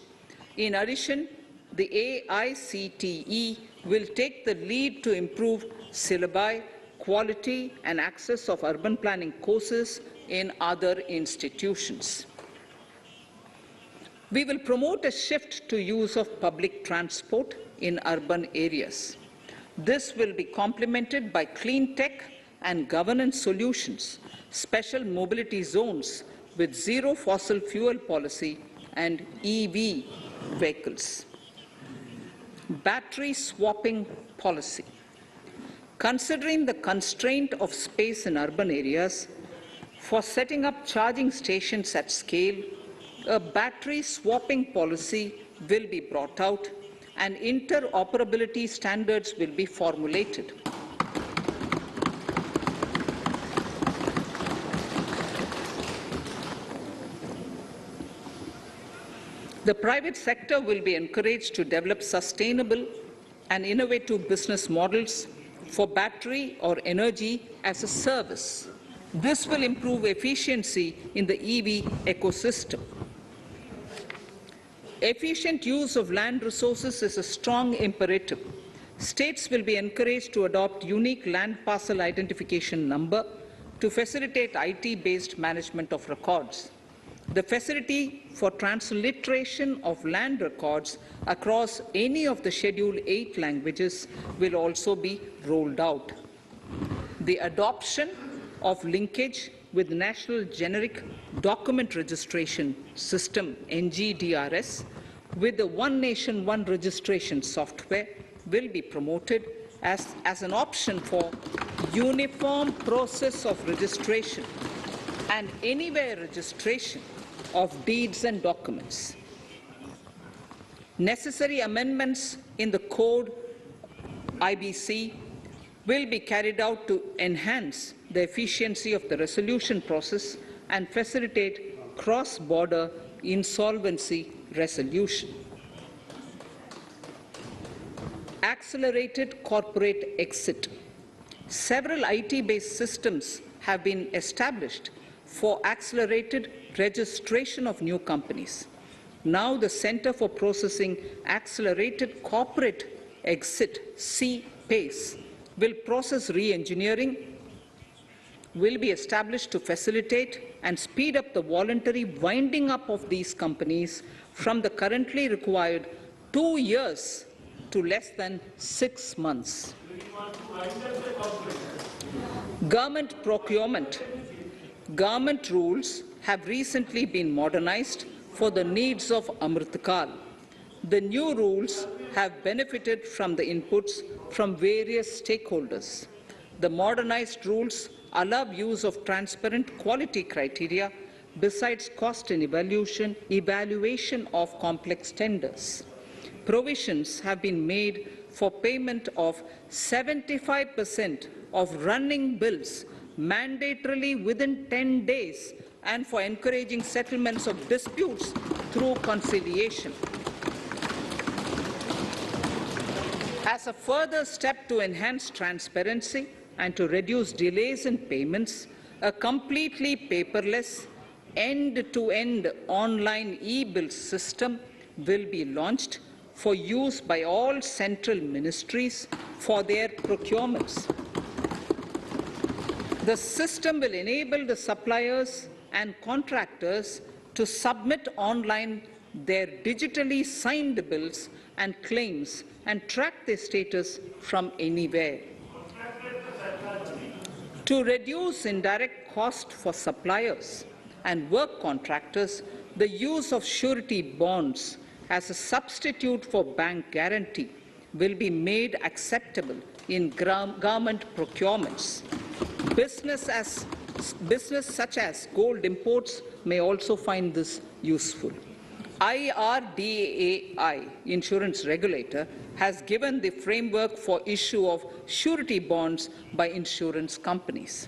In addition, the AICTE will take the lead to improve syllabi, quality and access of urban planning courses in other institutions. We will promote a shift to use of public transport in urban areas. This will be complemented by clean tech and governance solutions, special mobility zones with zero fossil fuel policy and EV vehicles. Battery swapping policy. Considering the constraint of space in urban areas, for setting up charging stations at scale, a battery swapping policy will be brought out and interoperability standards will be formulated. The private sector will be encouraged to develop sustainable and innovative business models for battery or energy as a service. This will improve efficiency in the EV ecosystem. Efficient use of land resources is a strong imperative. States will be encouraged to adopt unique land parcel identification number to facilitate IT-based management of records. The facility for transliteration of land records across any of the Schedule 8 languages will also be rolled out. The adoption of linkage with National Generic Document Registration System, NGDRS, with the One Nation, One Registration software will be promoted as an option for uniform process of registration and anywhere registration of deeds and documents. Necessary amendments in the code IBC will be carried out to enhance the efficiency of the resolution process and facilitate cross-border insolvency resolution. Accelerated corporate exit. Several IT-based systems have been established for accelerated registration of new companies. Now the Center for Processing Accelerated Corporate Exit, CPACE, will process re-engineering, will be established to facilitate and speed up the voluntary winding up of these companies from the currently required 2 years to less than 6 months. Government procurement. Government rules have recently been modernized for the needs of Amritkal. The new rules have benefited from the inputs from various stakeholders. The modernized rules allow use of transparent quality criteria besides cost and evaluation of complex tenders. Provisions have been made for payment of 75% of running bills mandatorily within 10 days and for encouraging settlements of disputes through conciliation. As a further step to enhance transparency and to reduce delays in payments, a completely paperless, end-to-end online e-bill system will be launched for use by all central ministries for their procurements. The system will enable the suppliers and contractors to submit online their digitally signed bills and claims and track their status from anywhere. To reduce indirect cost for suppliers and work contractors, the use of surety bonds as a substitute for bank guarantee will be made acceptable in government procurements. Business such as gold imports may also find this useful. IRDAI, insurance regulator, has given the framework for issue of surety bonds by insurance companies.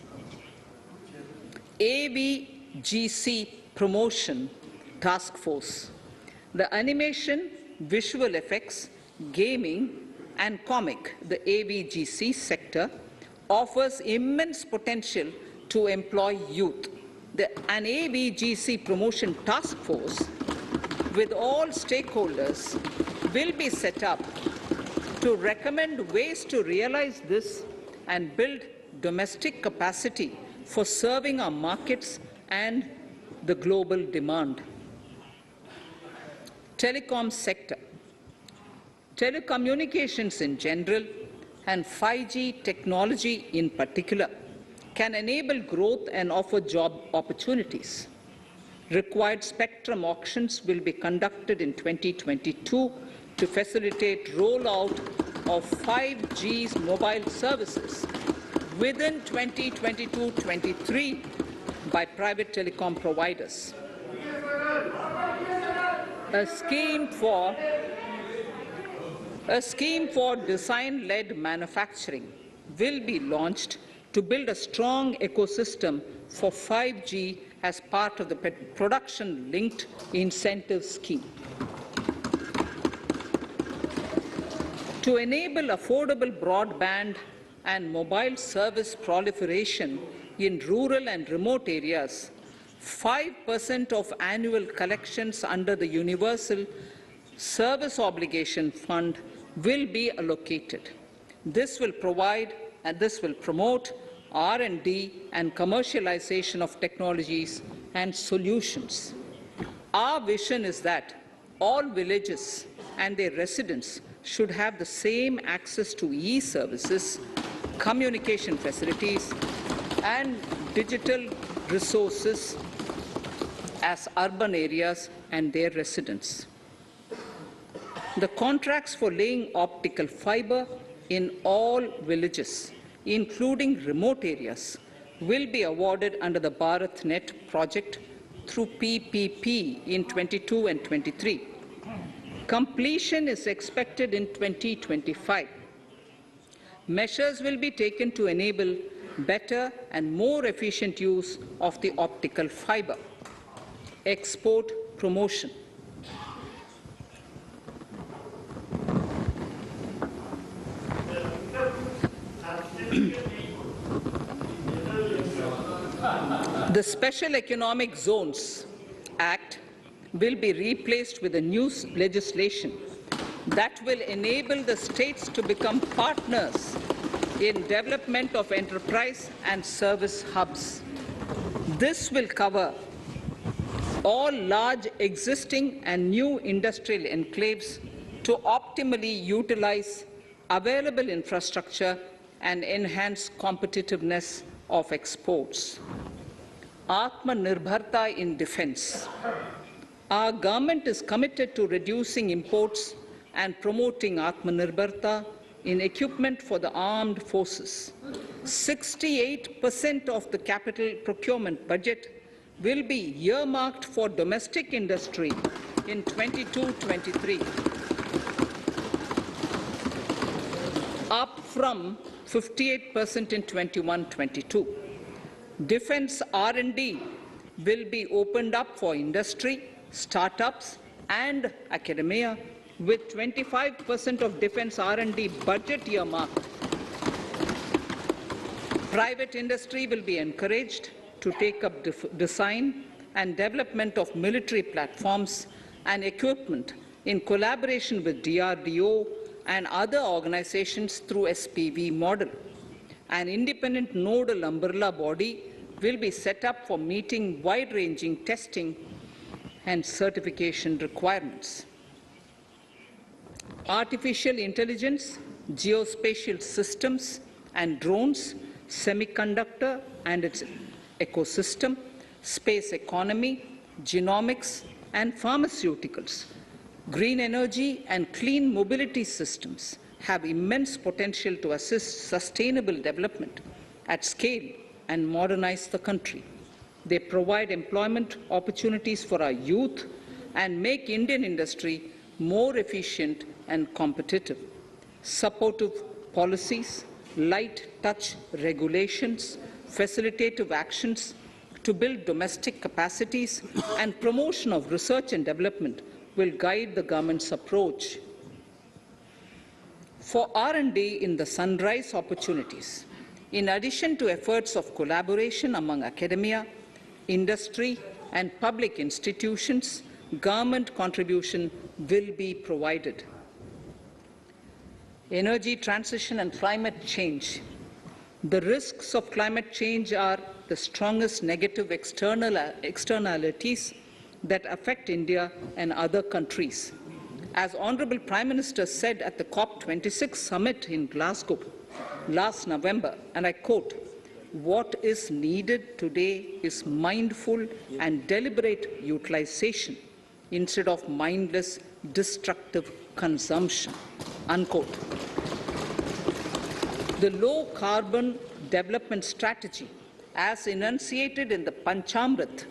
AVGC Promotion Task Force. The animation, visual effects, gaming, and comic, the AVGC sector, offers immense potential to employ youth. An AVGC Promotion Task Force with all stakeholders will be set up to recommend ways to realize this and build domestic capacity for serving our markets and the global demand. Telecom sector. Telecommunications in general and 5G technology in particular can enable growth and offer job opportunities. Required spectrum auctions will be conducted in 2022 to facilitate rollout of 5G's mobile services within 2022-23 by private telecom providers. A scheme for design-led manufacturing will be launched to build a strong ecosystem for 5G as part of the production-linked incentive scheme. To enable affordable broadband and mobile service proliferation in rural and remote areas, 5% of annual collections under the Universal Service Obligation Fund will be allocated. This will provide and this will promote R&D and commercialization of technologies and solutions. Our vision is that all villages and their residents should have the same access to e-services, communication facilities, and digital resources as urban areas and their residents. The contracts for laying optical fiber in all villages, including remote areas, will be awarded under the BharatNet project through PPP in 22 and 23. Completion is expected in 2025. Measures will be taken to enable better and more efficient use of the optical fiber. Export promotion. The Special Economic Zones Act will be replaced with a new legislation that will enable the states to become partners in development of enterprise and service hubs. This will cover all large existing and new industrial enclaves to optimally utilize available infrastructure and enhance competitiveness of exports. Atmanirbharta in defense. Our government is committed to reducing imports and promoting Atmanirbharta in equipment for the armed forces. 68% of the capital procurement budget will be earmarked for domestic industry in 22-23, up from 58% in 21-22. Defense R&D will be opened up for industry, startups, and academia, with 25% of defense R&D budget earmarked. Private industry will be encouraged to take up design and development of military platforms and equipment in collaboration with DRDO and other organizations through SPV model. An independent nodal umbrella body will be set up for meeting wide-ranging testing and certification requirements. Artificial intelligence, geospatial systems and drones, semiconductor and its ecosystem, space economy, genomics and pharmaceuticals, green energy and clean mobility systems have immense potential to assist sustainable development at scale and modernize the country. They provide employment opportunities for our youth and make Indian industry more efficient and competitive. Supportive policies, light touch regulations, facilitative actions to build domestic capacities and promotion of research and development will guide the government's approach. For R&D in the sunrise opportunities, in addition to efforts of collaboration among academia, industry and public institutions, government contribution will be provided. Energy transition and climate change. The risks of climate change are the strongest negative externalities that affect India and other countries. As Honorable Prime Minister said at the COP26 summit in Glasgow last November, and I quote, "What is needed today is mindful and deliberate utilization instead of mindless, destructive consumption," unquote. The low-carbon development strategy, as enunciated in the Panchamrit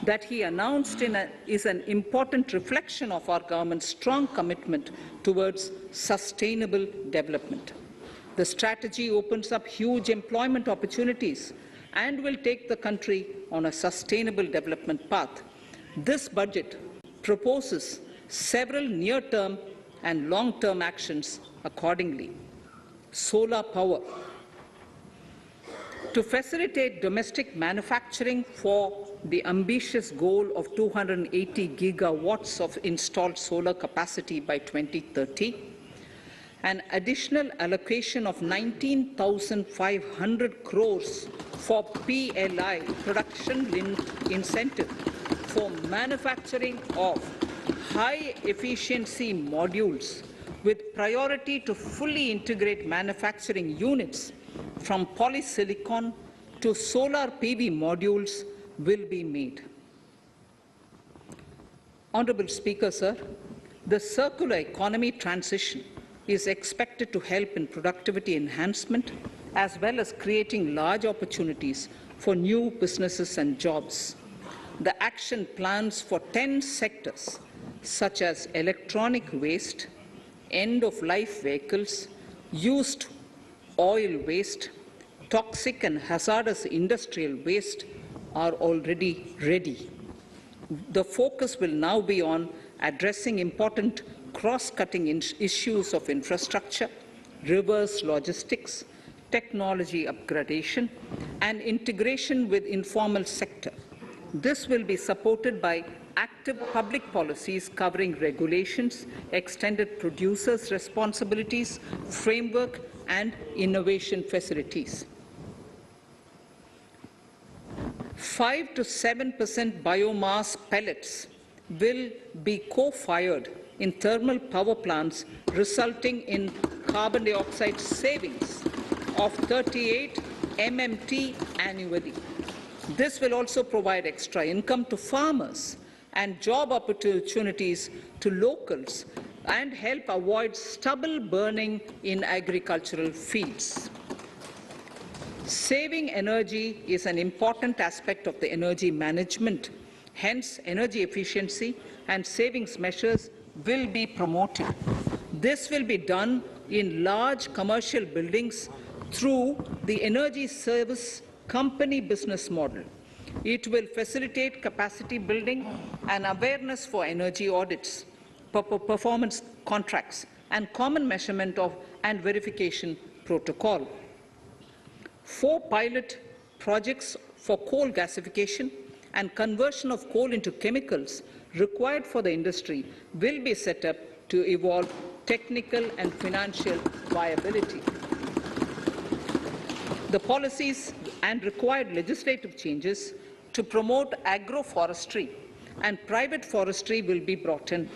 that he announced is an important reflection of our government's strong commitment towards sustainable development. The strategy opens up huge employment opportunities and will take the country on a sustainable development path. This budget proposes several near-term and long-term actions accordingly. Solar power. To facilitate domestic manufacturing for the ambitious goal of 280 gigawatts of installed solar capacity by 2030, an additional allocation of 19,500 crores for PLI, production-linked incentive, for manufacturing of high-efficiency modules with priority to fully integrate manufacturing units from polysilicon to solar PV modules will be made. Honorable Speaker, sir, the circular economy transition is expected to help in productivity enhancement as well as creating large opportunities for new businesses and jobs. The action plans for 10 sectors such as electronic waste, end-of-life vehicles, used oil waste, toxic and hazardous industrial waste are already ready. The focus will now be on addressing important cross-cutting issues of infrastructure, reverse logistics, technology upgradation, and integration with informal sector. This will be supported by active public policies covering regulations, extended producers' responsibilities, framework, and innovation facilities. 5 to 7% biomass pellets will be co-fired in thermal power plants, resulting in carbon dioxide savings of 38 MMT annually. This will also provide extra income to farmers and job opportunities to locals and help avoid stubble burning in agricultural fields. Saving energy is an important aspect of the energy management. Hence, energy efficiency and savings measures will be promoted. This will be done in large commercial buildings through the energy service company business model. It will facilitate capacity building and awareness for energy audits, performance contracts, and common measurement of and verification protocol. 4 pilot projects for coal gasification and conversion of coal into chemicals required for the industry will be set up to evolve technical and financial viability. The policies and required legislative changes to promote agroforestry and private forestry will be brought in.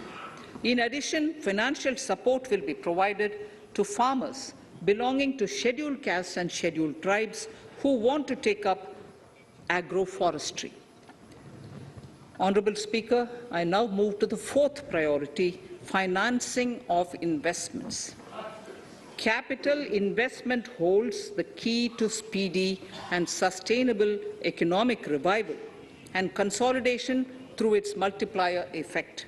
In addition, financial support will be provided to farmers belonging to scheduled castes and scheduled tribes who want to take up agroforestry. Honourable Speaker, I now move to the 4th priority, financing of investments. Capital investment holds the key to speedy and sustainable economic revival and consolidation through its multiplier effect.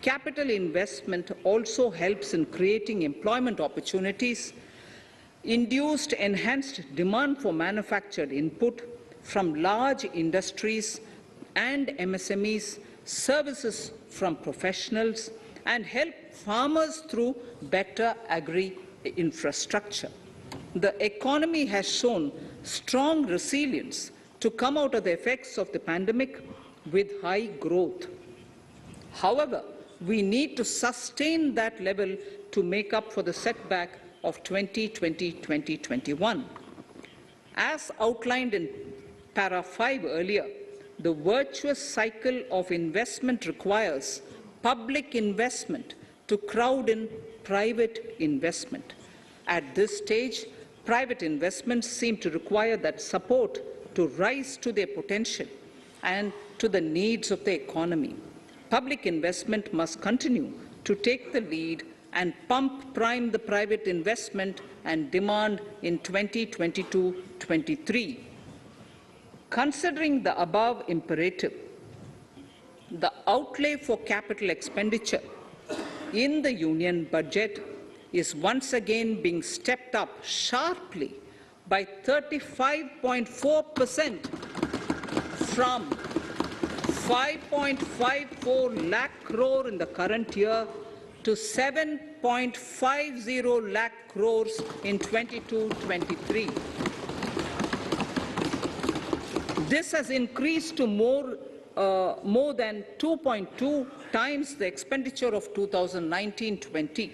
Capital investment also helps in creating employment opportunities, induced enhanced demand for manufactured input from large industries and MSMEs, services from professionals, and help farmers through better agri-infrastructure. The economy has shown strong resilience to come out of the effects of the pandemic with high growth. However, we need to sustain that level to make up for the setback of 2020-2021. As outlined in para 5 earlier, the virtuous cycle of investment requires public investment to crowd in private investment. At this stage, private investments seem to require that support to rise to their potential and to the needs of the economy. Public investment must continue to take the lead and prime the private investment and demand in 2022-23. Considering the above imperative, the outlay for capital expenditure in the union budget is once again being stepped up sharply by 35.4% from 5.54 lakh crore in the current year to 7.50 lakh crores in 22-23. This has increased to more than 2.2 times the expenditure of 2019-20.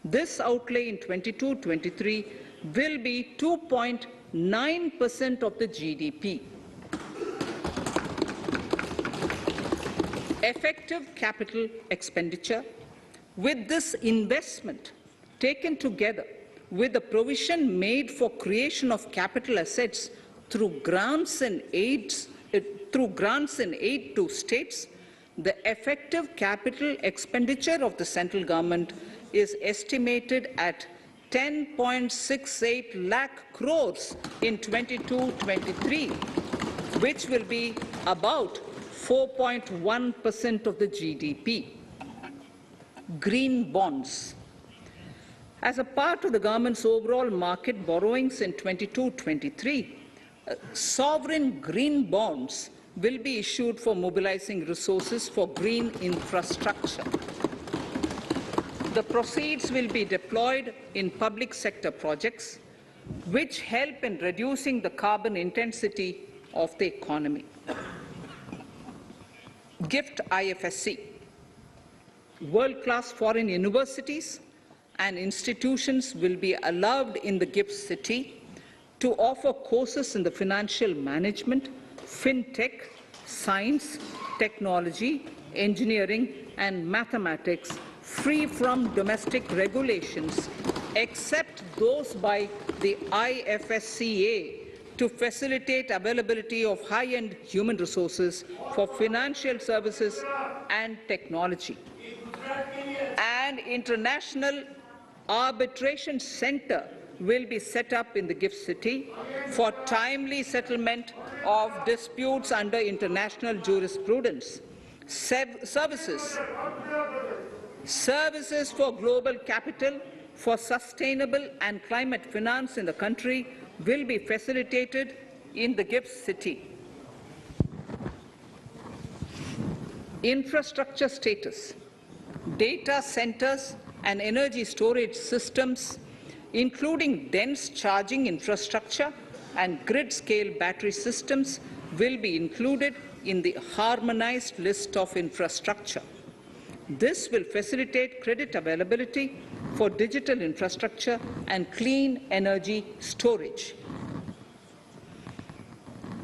This outlay in 22-23 will be 2.9% of the GDP. Effective capital expenditure, with this investment taken together with the provision made for creation of capital assets through grants and aid to states, the effective capital expenditure of the central government is estimated at 10.68 lakh crores in 22-23, which will be about 4.1% of the GDP. Green bonds. As a part of the government's overall market borrowings in 22-23, sovereign green bonds will be issued for mobilizing resources for green infrastructure. The proceeds will be deployed in public sector projects, which help in reducing the carbon intensity of the economy. Gift IFSC. World-class foreign universities and institutions will be allowed in the gift city to offer courses in the financial management, fintech, science, technology, engineering, and mathematics, free from domestic regulations, except those by the IFSCA, to facilitate availability of high-end human resources for financial services and technology. An international arbitration center will be set up in the GIFT City for timely settlement of disputes under international jurisprudence. Services for global capital for sustainable and climate finance in the country will be facilitated in the GIFT City. Infrastructure status, data centers and energy storage systems, including dense charging infrastructure and grid-scale battery systems, will be included in the harmonized list of infrastructure. This will facilitate credit availability for digital infrastructure and clean energy storage.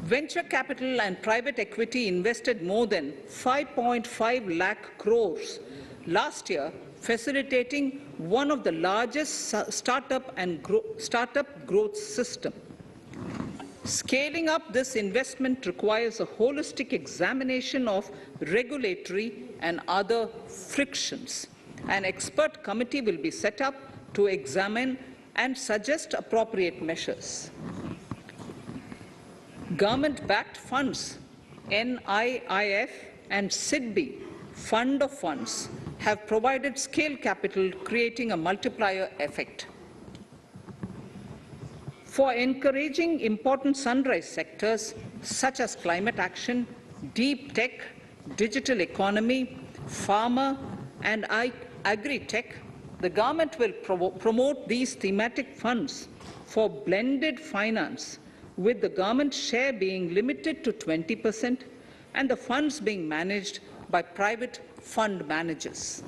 Venture capital and private equity invested more than 5.5 lakh crores last year, facilitating one of the largest startup growth system. Scaling up this investment requires a holistic examination of regulatory and other frictions. An expert committee will be set up to examine and suggest appropriate measures. Government-backed funds, NIIF and SIDBI, Fund of Funds, have provided scale capital, creating a multiplier effect. For encouraging important sunrise sectors such as climate action, deep tech, digital economy, pharma, and agri-tech, the government will promote these thematic funds for blended finance, with the government share being limited to 20% and the funds being managed by private fund managers.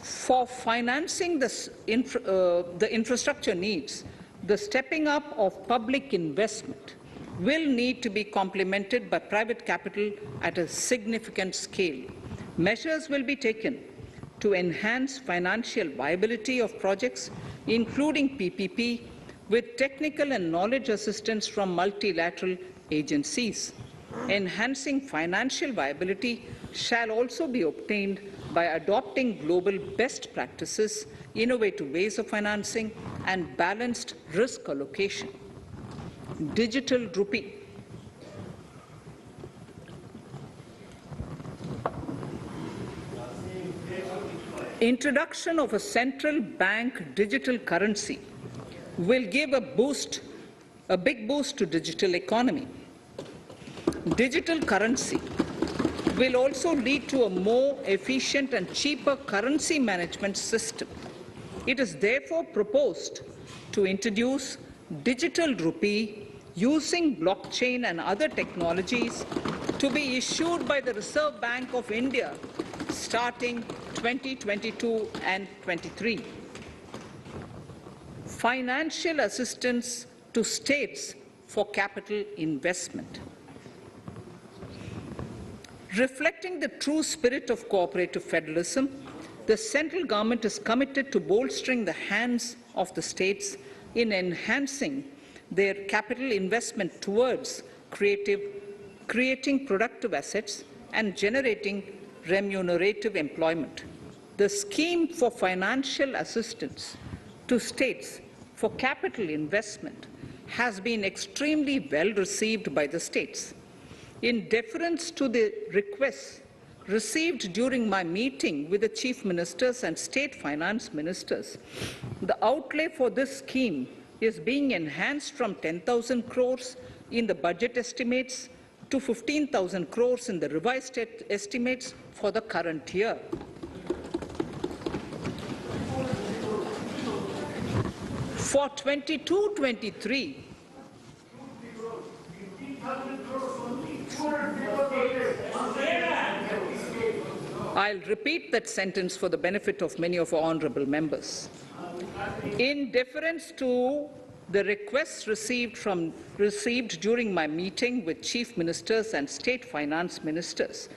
For financing the infrastructure needs, the stepping up of public investment will need to be complemented by private capital at a significant scale. Measures will be taken to enhance financial viability of projects, including PPP, with technical and knowledge assistance from multilateral agencies. Enhancing financial viability shall also be obtained by adopting global best practices, innovative ways of financing, and balanced risk allocation. Digital rupee. Introduction of a central bank digital currency will give a big boost to digital economy. Digital currency will also lead to a more efficient and cheaper currency management system. It is therefore proposed to introduce digital rupee using blockchain and other technologies to be issued by the Reserve Bank of India starting 2022 and 23. Financial assistance to states for capital investment. Reflecting the true spirit of cooperative federalism, the central government is committed to bolstering the hands of the states in enhancing their capital investment towards creating productive assets and generating remunerative employment. The scheme for financial assistance to states for capital investment has been extremely well received by the states. In deference to the requests received during my meeting with the chief ministers and state finance ministers, the outlay for this scheme is being enhanced from 10,000 crores in the budget estimates to 15,000 crores in the revised estimates for the current year. For 22-23, I'll repeat that sentence for the benefit of many of our honourable members. In deference to the requests received during my meeting with chief ministers and state finance ministers,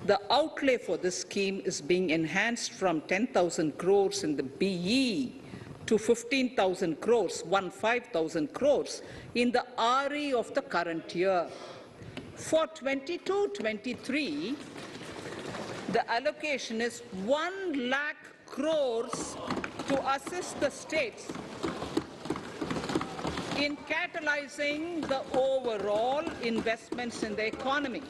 the outlay for this scheme is being enhanced from 10,000 crores in the BE to 15,000 crores, 15,000 crores in the RE of the current year. For 22-23, the allocation is 1 lakh crores to assist the states in catalyzing the overall investments in the economy.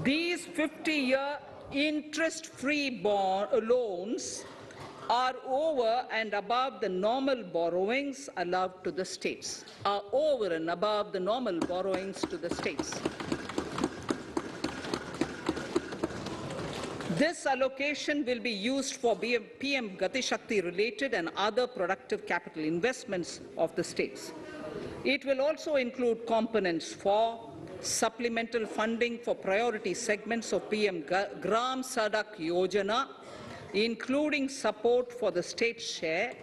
These 50-year interest-free loans are over and above the normal borrowings allowed to the states, This allocation will be used for PM Gati Shakti related and other productive capital investments of the states. It will also include components for supplemental funding for priority segments of PM Gram Sadak Yojana, including support for the state share,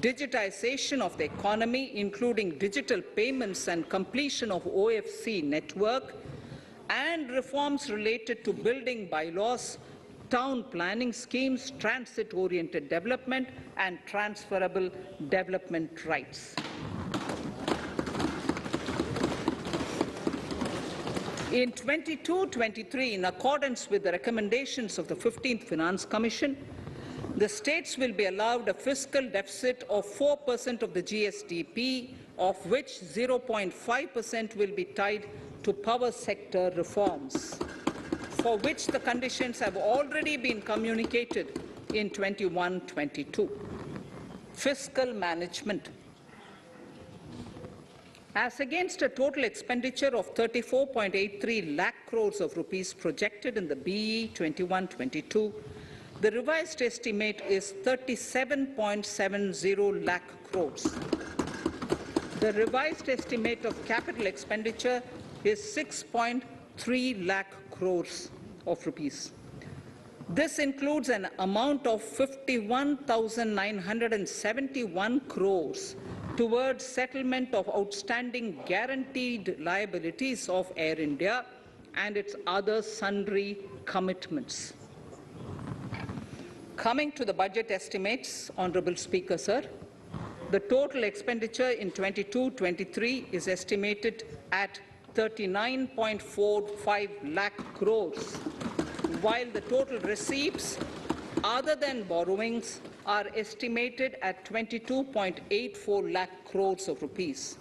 digitization of the economy, including digital payments and completion of OFC network, and reforms related to building bylaws, town planning schemes, transit-oriented development, and transferable development rights. In 22-23, in accordance with the recommendations of the 15th Finance Commission, the states will be allowed a fiscal deficit of 4% of the GSDP, of which 0.5% will be tied to power sector reforms, for which the conditions have already been communicated in 21-22. Fiscal management. As against a total expenditure of 34.83 lakh crores of rupees projected in the BE 21-22, the revised estimate is 37.70 lakh crores. The revised estimate of capital expenditure is 6.3 lakh crores of rupees. This includes an amount of 51,971 crores towards settlement of outstanding guaranteed liabilities of Air India and its other sundry commitments. Coming to the budget estimates, Honorable Speaker, sir, the total expenditure in 22-23 is estimated at 39.45 lakh crores, while the total receipts other than borrowings are estimated at 22.84 lakh crores of rupees.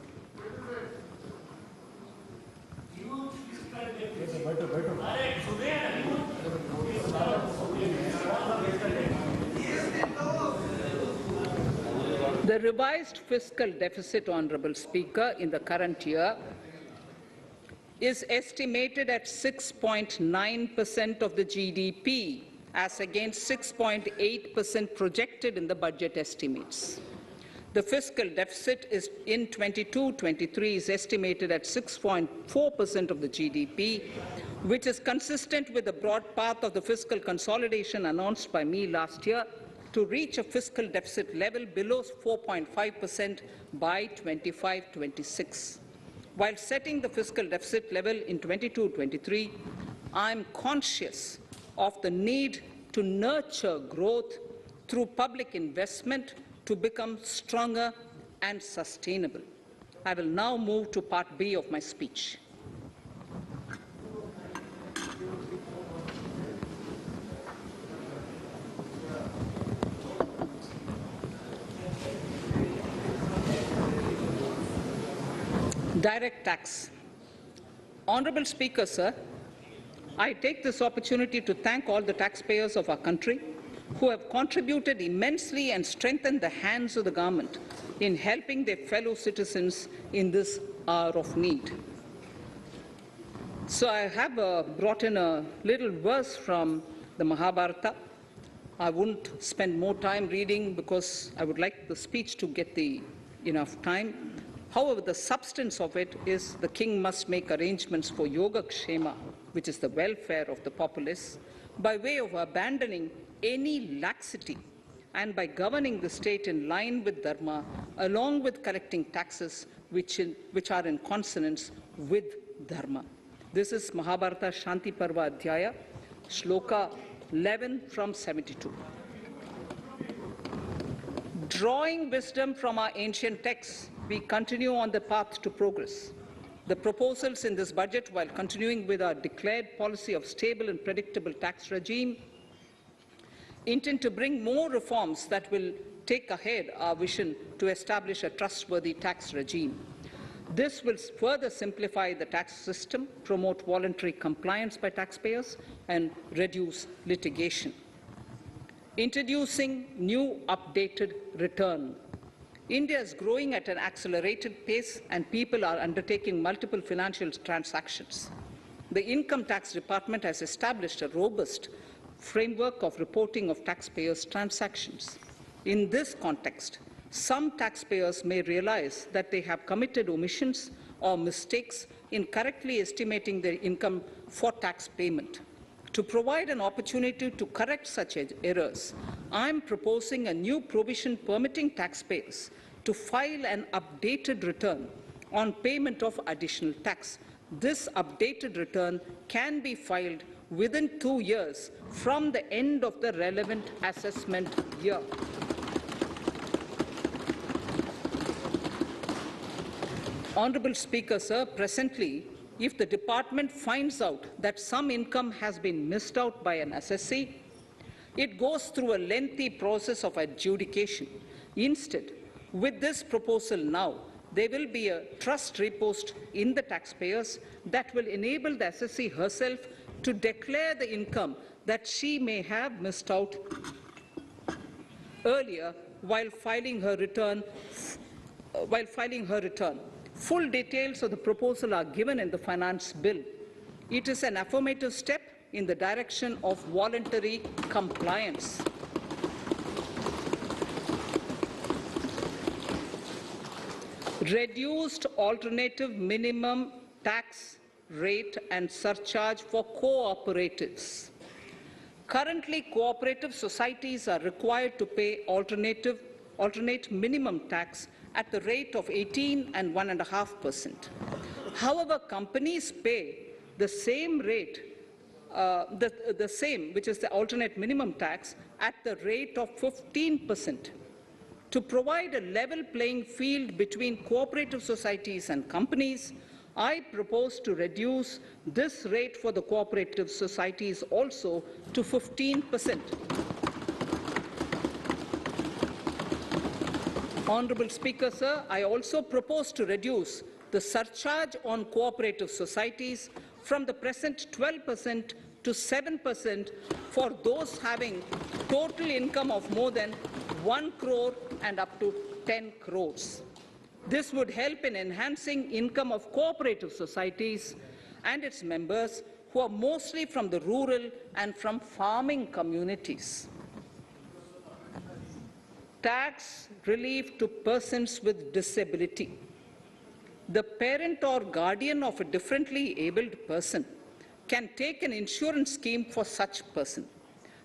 The revised fiscal deficit, Honorable Speaker, in the current year is estimated at 6.9% of the GDP, as against 6.8% projected in the budget estimates. The fiscal deficit is in 22-23 is estimated at 6.4% of the GDP, which is consistent with the broad path of the fiscal consolidation announced by me last year to reach a fiscal deficit level below 4.5% by 25-26. While setting the fiscal deficit level in 22-23, I am conscious of the need to nurture growth through public investment to become stronger and sustainable. I will now move to Part B of my speech. Direct tax. Honorable Speaker, sir, I take this opportunity to thank all the taxpayers of our country who have contributed immensely and strengthened the hands of the government in helping their fellow citizens in this hour of need. So I have brought in a little verse from the Mahabharata. I won't spend more time reading because I would like the speech to get enough time. However, the substance of it is the king must make arrangements for yoga kshema, which is the welfare of the populace, by way of abandoning any laxity and by governing the state in line with dharma, along with collecting taxes which are in consonance with dharma. This is Mahabharata Shanti Parva Adhyaya, Shloka 11 from 72. Drawing wisdom from our ancient texts, we continue on the path to progress. The proposals in this budget, while continuing with our declared policy of stable and predictable tax regime, intend to bring more reforms that will take ahead our vision to establish a trustworthy tax regime. This will further simplify the tax system, promote voluntary compliance by taxpayers, and reduce litigation. Introducing new updated return. India is growing at an accelerated pace, and people are undertaking multiple financial transactions. The Income Tax Department has established a robust framework of reporting of taxpayers' transactions. In this context, some taxpayers may realize that they have committed omissions or mistakes in correctly estimating their income for tax payment. To provide an opportunity to correct such errors, I am proposing a new provision permitting taxpayers to file an updated return on payment of additional tax. This updated return can be filed within 2 years from the end of the relevant assessment year. Honourable Speaker, sir, presently, if the department finds out that some income has been missed out by an assessee, it goes through a lengthy process of adjudication. Instead, with this proposal now, there will be a trust repost in the taxpayers that will enable the assessee herself to declare the income that she may have missed out earlier while filing her return. Full details of the proposal are given in the finance bill. It is an affirmative step in the direction of voluntary compliance. Reduced alternative minimum tax rate and surcharge for cooperatives. Currently, cooperative societies are required to pay alternate minimum tax at the rate of 18 and 1.5%. However, companies pay the same rate, which is the alternate minimum tax, at the rate of 15%. To provide a level playing field between cooperative societies and companies, I propose to reduce this rate for the cooperative societies also to 15%. Honourable Speaker, sir, I also propose to reduce the surcharge on cooperative societies from the present 12% to 7% for those having total income of more than 1 crore and up to 10 crores. This would help in enhancing income of cooperative societies and its members who are mostly from the rural and from farming communities. Tax relief to persons with disability. The parent or guardian of a differently abled person can take an insurance scheme for such person.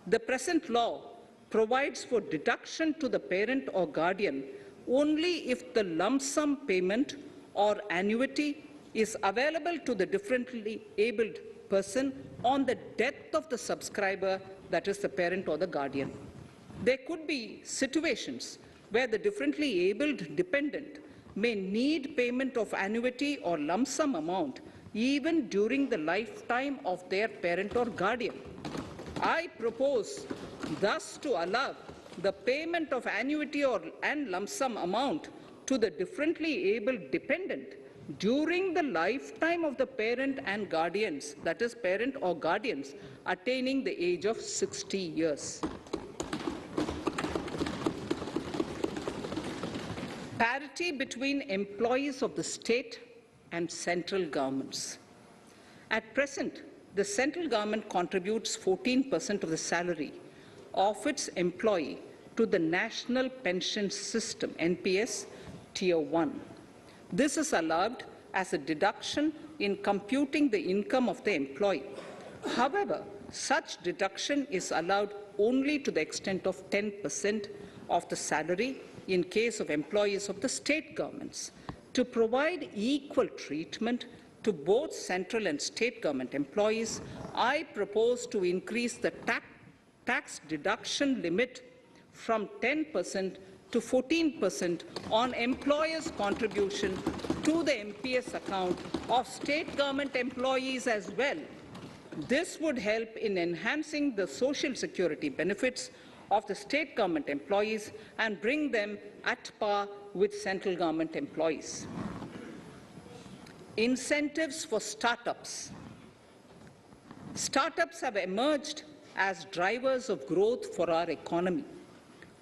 The present law provides for deduction to the parent or guardian only if the lump sum payment or annuity is available to the differently abled person on the death of the subscriber, that is the parent or the guardian. There could be situations where the differently abled dependent may need payment of annuity or lump sum amount even during the lifetime of their parent or guardian. I propose thus to allow the payment of annuity and lump sum amount to the differently abled dependent during the lifetime of the parent and guardians, that is parent or guardians, attaining the age of 60 years. Parity between employees of the state and central governments. At present, the central government contributes 14% of the salary of its employee to the National Pension System, NPS, Tier 1. This is allowed as a deduction in computing the income of the employee. However, such deduction is allowed only to the extent of 10% of the salary in case of employees of the state governments. To provide equal treatment to both central and state government employees, I propose to increase the tax deduction limit from 10% to 14% on employers' contribution to the MPS account of state government employees as well. This would help in enhancing the social security benefits of the state government employees and bring them at par with central government employees. Incentives for startups. Startups have emerged as drivers of growth for our economy.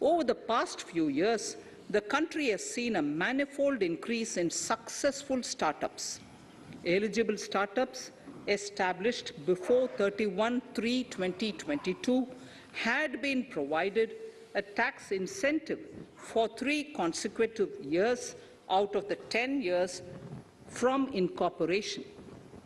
Over the past few years, the country has seen a manifold increase in successful startups. Eligible startups established before 31/3/2022 had been provided a tax incentive for 3 consecutive years out of the 10 years from incorporation.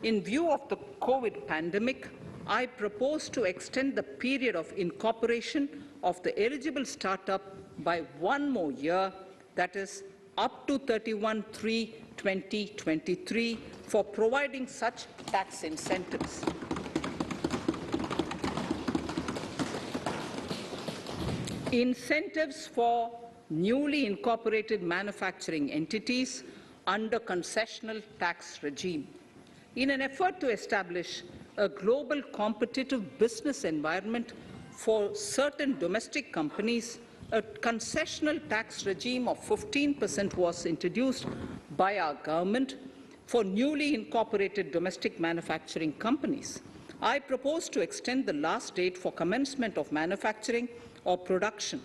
In view of the COVID pandemic, I propose to extend the period of incorporation of the eligible startup by 1 more year, that is up to 31/3/2023, for providing such tax incentives. Incentives for newly incorporated manufacturing entities under concessional tax regime. In an effort to establish a global competitive business environment for certain domestic companies, a concessional tax regime of 15% was introduced by our government for newly incorporated domestic manufacturing companies. I propose to extend the last date for commencement of manufacturing or production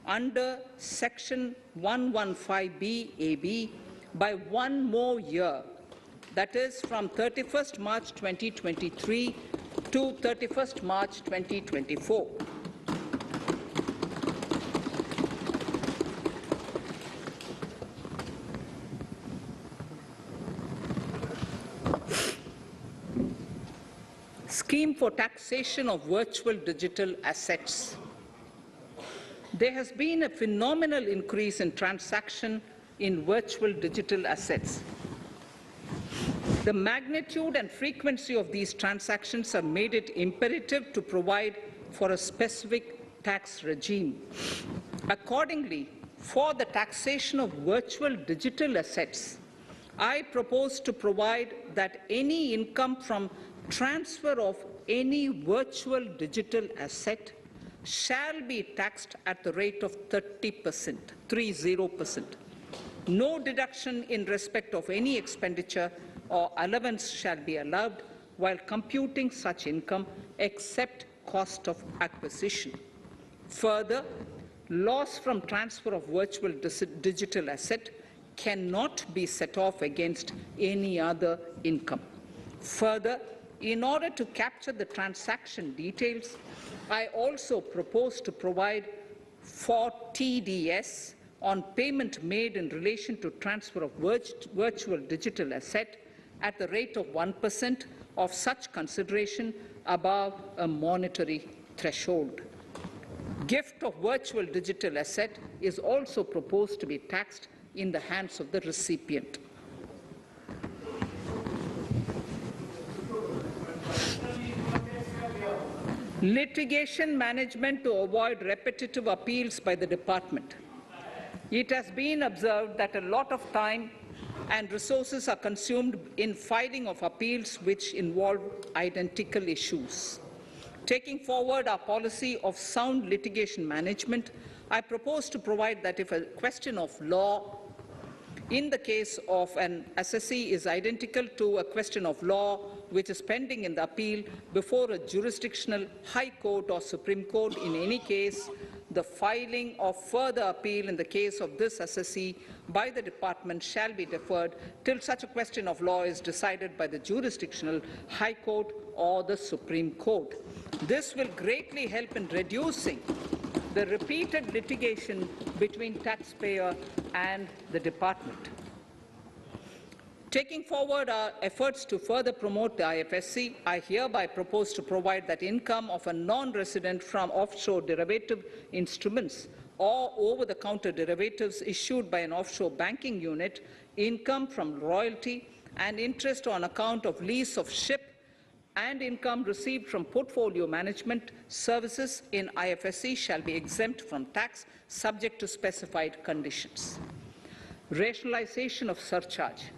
under Section 115BAB by 1 more year, that is from 31st March 2023 to 31st March 2024. Scheme for taxation of virtual digital assets. There has been a phenomenal increase in transaction in virtual digital assets. The magnitude and frequency of these transactions have made it imperative to provide for a specific tax regime. Accordingly, for the taxation of virtual digital assets, I propose to provide that any income from transfer of any virtual digital asset shall be taxed at the rate of 30%, 30%. No deduction in respect of any expenditure or allowance shall be allowed while computing such income except cost of acquisition. Further, loss from transfer of virtual digital asset cannot be set off against any other income. Further, in order to capture the transaction details, I also propose to provide for TDS on payment made in relation to transfer of virtual digital asset at the rate of 1% of such consideration above a monetary threshold. Gift of virtual digital asset is also proposed to be taxed in the hands of the recipient. Litigation management to avoid repetitive appeals by the department. It has been observed that a lot of time and resources are consumed in filing of appeals which involve identical issues. Taking forward our policy of sound litigation management, I propose to provide that if a question of law in the case of an assessee is identical to a question of law which is pending in the appeal before a jurisdictional high court or Supreme Court, in any case, the filing of further appeal in the case of this assessee by the department shall be deferred till such a question of law is decided by the jurisdictional high court or the Supreme Court. This will greatly help in reducing the repeated litigation between taxpayer and the department. Taking forward our efforts to further promote the IFSC, I hereby propose to provide that income of a non-resident from offshore derivative instruments or over-the-counter derivatives issued by an offshore banking unit, income from royalty and interest on account of lease of ship, and income received from portfolio management services in IFSC shall be exempt from tax subject to specified conditions. Rationalization of surcharge.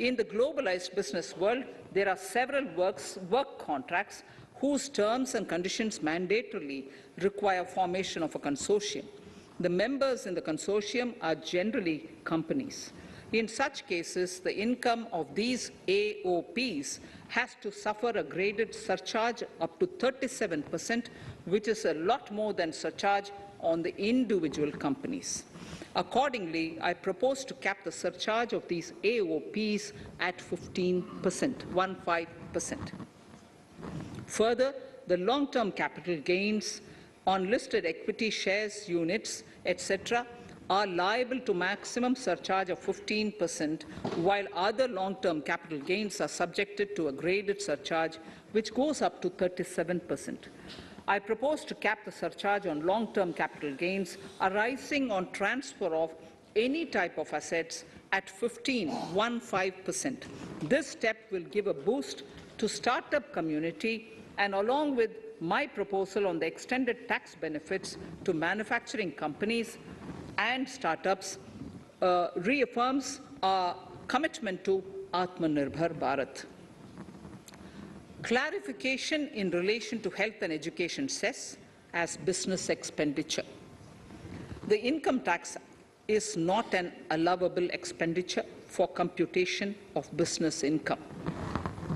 In the globalized business world, there are several work contracts whose terms and conditions mandatorily require formation of a consortium. The members in the consortium are generally companies. In such cases, the income of these AOPs has to suffer a graded surcharge up to 37%, which is a lot more than surcharge on the individual companies. Accordingly, I propose to cap the surcharge of these AOPs at 15%. Further, the long-term capital gains on listed equity shares, units, etc., are liable to maximum surcharge of 15%, while other long-term capital gains are subjected to a graded surcharge, which goes up to 37%. I propose to cap the surcharge on long-term capital gains arising on transfer of any type of assets at 15%. This step will give a boost to startup community, and along with my proposal on the extended tax benefits to manufacturing companies and startups, reaffirms our commitment to Atmanirbhar Bharat. Clarification in relation to health and education cess as business expenditure. The income tax is not an allowable expenditure for computation of business income.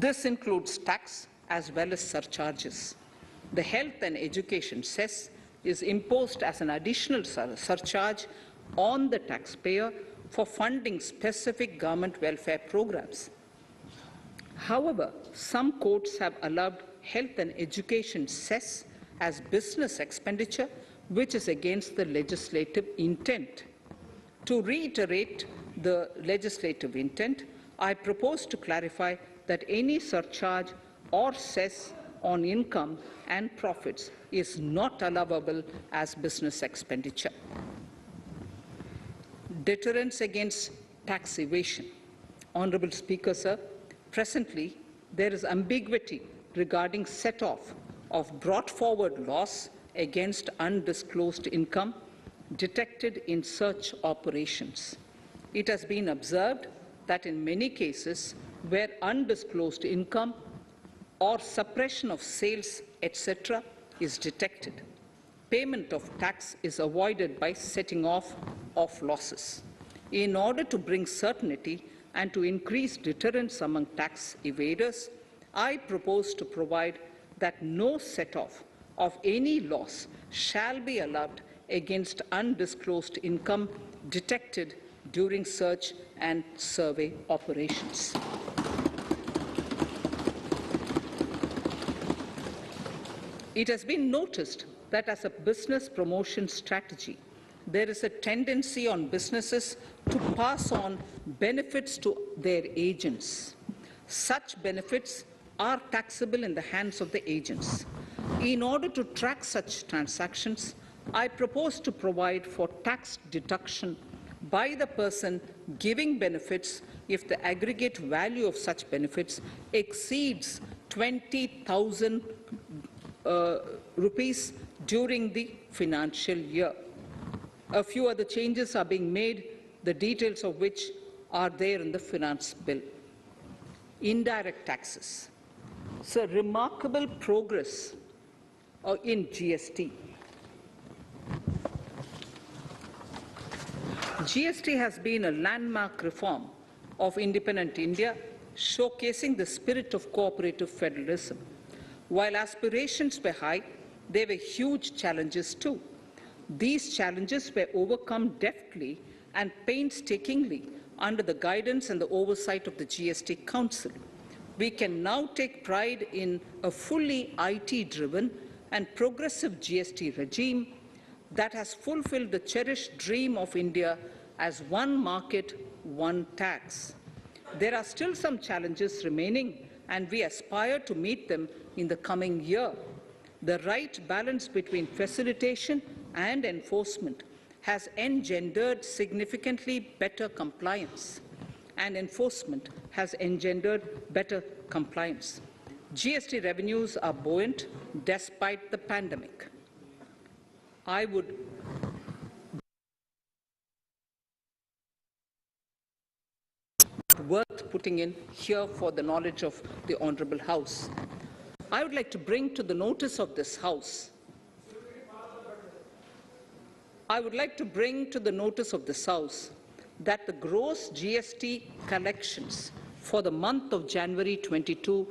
This includes tax as well as surcharges. The health and education cess is imposed as an additional surcharge on the taxpayer for funding specific government welfare programs. However, some courts have allowed health and education cess as business expenditure, which is against the legislative intent. To reiterate the legislative intent, I propose to clarify that any surcharge or cess on income and profits is not allowable as business expenditure. Deterrence against tax evasion. Honourable Speaker, sir, presently there is ambiguity regarding set-off of brought forward loss against undisclosed income detected in search operations. It has been observed that in many cases where undisclosed income or suppression of sales, etc., is detected, payment of tax is avoided by setting off of losses. In order to bring certainty and to increase deterrence among tax evaders, I propose to provide that no set-off of any loss shall be allowed against undisclosed income detected during search and survey operations. It has been noticed that as a business promotion strategy, there is a tendency on businesses to pass on benefits to their agents. Such benefits are taxable in the hands of the agents. In order to track such transactions, I propose to provide for tax deduction by the person giving benefits if the aggregate value of such benefits exceeds 20,000 rupees during the financial year. A few other changes are being made, the details of which are there in the finance bill. Indirect taxes. So remarkable progress in GST. GST has been a landmark reform of independent India, showcasing the spirit of cooperative federalism. While aspirations were high, there were huge challenges too. These challenges were overcome deftly and painstakingly under the guidance and the oversight of the GST Council. We can now take pride in a fully IT-driven and progressive GST regime that has fulfilled the cherished dream of India as one market, one tax. There are still some challenges remaining, and we aspire to meet them in the coming year. The right balance between facilitation and enforcement has engendered significantly better compliance, and enforcement has engendered better compliance. GST revenues are buoyant despite the pandemic. I would worth putting in here for the knowledge of the Honourable House. I would like to bring to the notice of this House that the gross GST collections for the month of January 22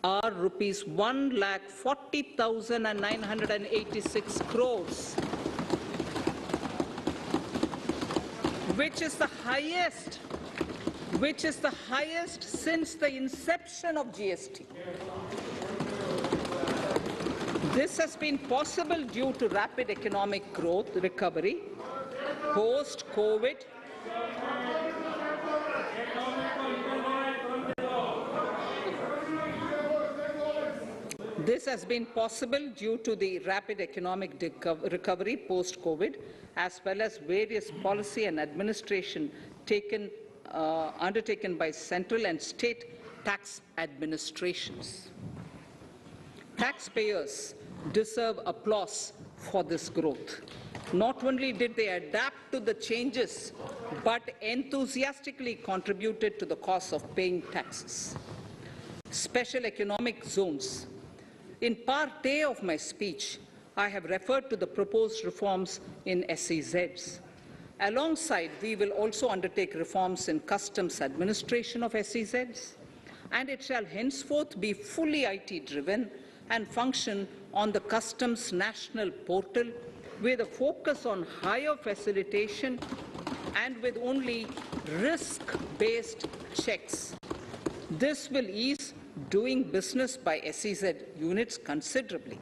are rupees 1,40,986 crores, which is the highest since the inception of GST. This has been possible due to rapid economic growth recovery post-COVID. This has been possible due to the rapid economic recovery post-COVID, as well as various policy and administration undertaken by central and state tax administrations. Taxpayers deserve applause for this growth. Not only did they adapt to the changes, but enthusiastically contributed to the cost of paying taxes. Special economic zones. In part A of my speech, I have referred to the proposed reforms in SEZs. Alongside, we will also undertake reforms in customs administration of SEZs, and it shall henceforth be fully IT-driven and function on the customs national portal with a focus on higher facilitation and with only risk-based checks. This will ease doing business by SEZ units considerably.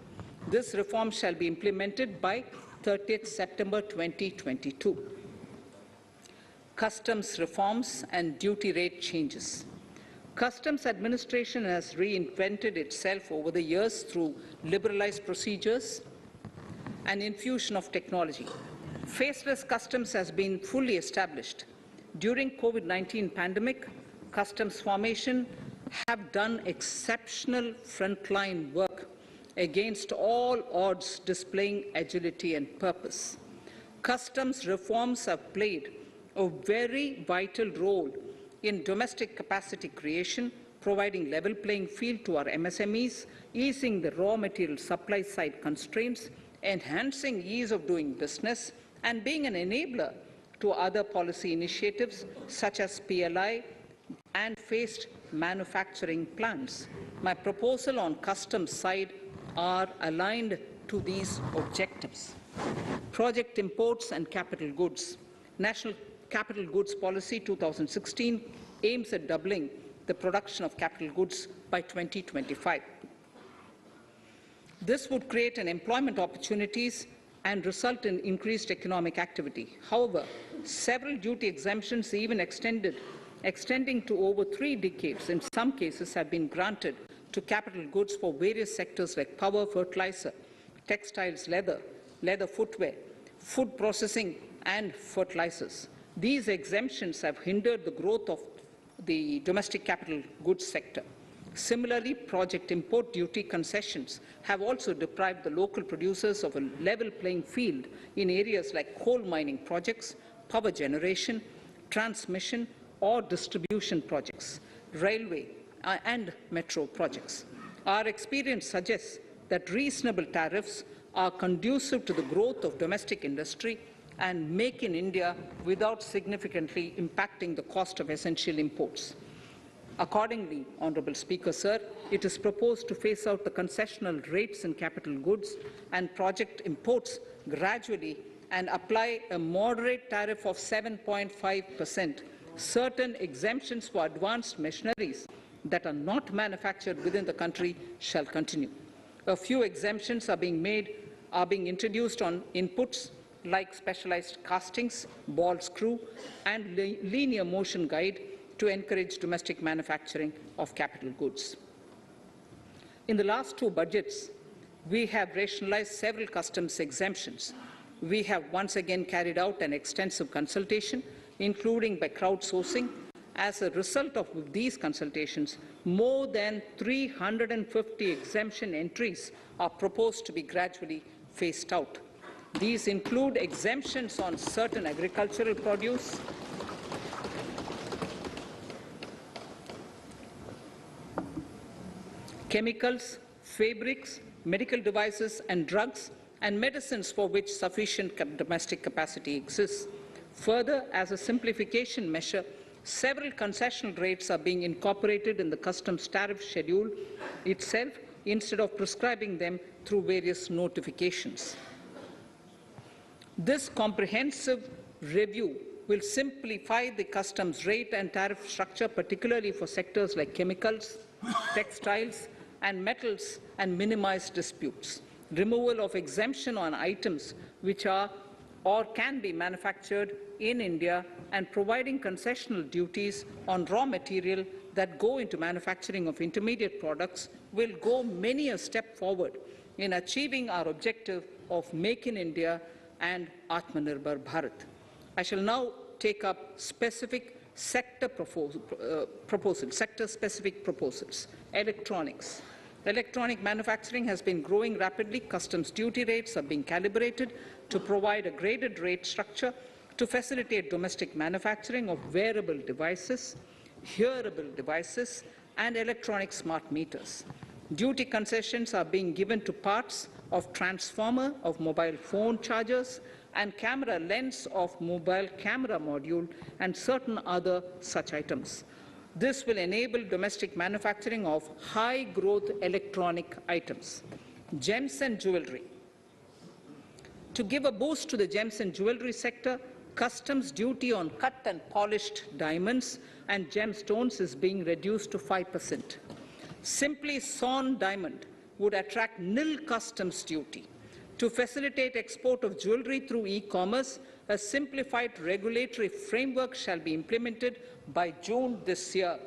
This reform shall be implemented by 30th September 2022. Customs reforms and duty rate changes. Customs administration has reinvented itself over the years through liberalized procedures and infusion of technology. Faceless customs has been fully established. During COVID-19 pandemic, customs formation have done exceptional frontline work against all odds, displaying agility and purpose. Customs reforms have played a very vital role in domestic capacity creation, providing level playing field to our MSMEs, easing the raw material supply side constraints, enhancing ease of doing business, and being an enabler to other policy initiatives such as PLI and phased manufacturing plans. My proposal on customs side are aligned to these objectives. Project imports and capital goods. National Capital Goods Policy 2016 aims at doubling the production of capital goods by 2025. This would create an employment opportunities and result in increased economic activity. However, several duty exemptions, even extending to over 3 decades, in some cases have been granted to capital goods for various sectors like power, fertilizer, textiles, leather footwear, food processing, and fertilizers. These exemptions have hindered the growth of the domestic capital goods sector. Similarly, project import duty concessions have also deprived the local producers of a level playing field in areas like coal mining projects, power generation, transmission, or distribution projects, railway and metro projects. Our experience suggests that reasonable tariffs are conducive to the growth of domestic industry and make in India without significantly impacting the cost of essential imports. Accordingly, Honourable Speaker, Sir, it is proposed to phase out the concessional rates in capital goods and project imports gradually and apply a moderate tariff of 7.5%. Certain exemptions for advanced machineries that are not manufactured within the country shall continue. A few exemptions are being introduced on inputs like specialized castings, ball screw, and linear motion guide to encourage domestic manufacturing of capital goods. In the last 2 budgets, we have rationalized several customs exemptions. We have once again carried out an extensive consultation, including by crowdsourcing. As a result of these consultations, more than 350 exemption entries are proposed to be gradually phased out. These include exemptions on certain agricultural produce, chemicals, fabrics, medical devices and drugs, and medicines for which sufficient domestic capacity exists. Further, as a simplification measure, several concessional rates are being incorporated in the customs tariff schedule itself instead of prescribing them through various notifications. This comprehensive review will simplify the customs rate and tariff structure, particularly for sectors like chemicals, textiles, and metals, and minimize disputes. Removal of exemption on items which are or can be manufactured in India, and providing concessional duties on raw material that go into manufacturing of intermediate products will go many a step forward in achieving our objective of Make in India and Atmanirbhar Bharat. I shall now take up specific sector-specific proposals. Electronics. Electronic manufacturing has been growing rapidly. Customs duty rates are being calibrated to provide a graded rate structure to facilitate domestic manufacturing of wearable devices, hearable devices, and electronic smart meters. Duty concessions are being given to parts of transformer of mobile phone chargers and camera lens of mobile camera module and certain other such items. This will enable domestic manufacturing of high-growth electronic items. Gems and jewelry. To give a boost to the gems and jewelry sector, customs duty on cut and polished diamonds and gemstones is being reduced to 5%. Simply sawn diamond would attract nil customs duty. To facilitate export of jewelry through e-commerce, a simplified regulatory framework shall be implemented by June this year.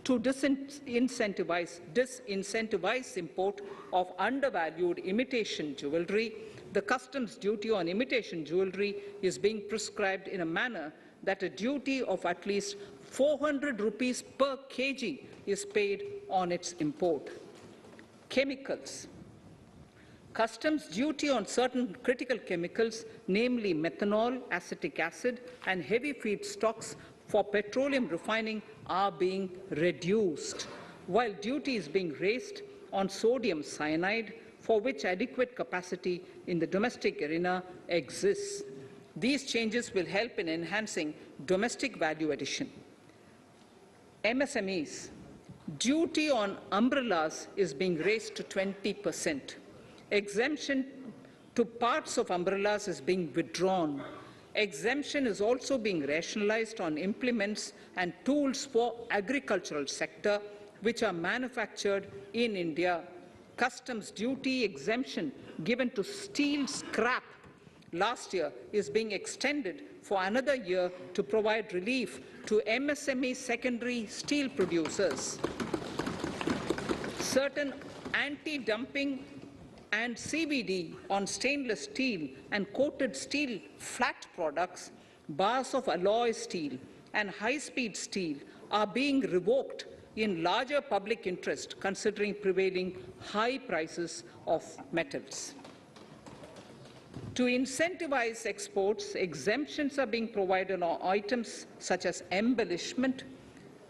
To disincentivize import of undervalued imitation jewelry, the customs duty on imitation jewelry is being prescribed in a manner that a duty of at least 400 rupees per kg is paid on its import. Chemicals. Customs duty on certain critical chemicals, namely methanol, acetic acid, and heavy feedstocks for petroleum refining, are being reduced, while duty is being raised on sodium cyanide, for which adequate capacity in the domestic arena exists. These changes will help in enhancing domestic value addition. MSMEs. Duty on umbrellas is being raised to 20%. Exemption to parts of umbrellas is being withdrawn. Exemption is also being rationalized on implements and tools for agricultural sector which are manufactured in India. Customs duty exemption given to steel scrap last year is being extended for another year to provide relief to MSME secondary steel producers. Certain anti-dumping and CVD on stainless steel and coated steel flat products, bars of alloy steel and high-speed steel are being revoked in larger public interest considering prevailing high prices of metals. To incentivize exports, exemptions are being provided on items such as embellishment,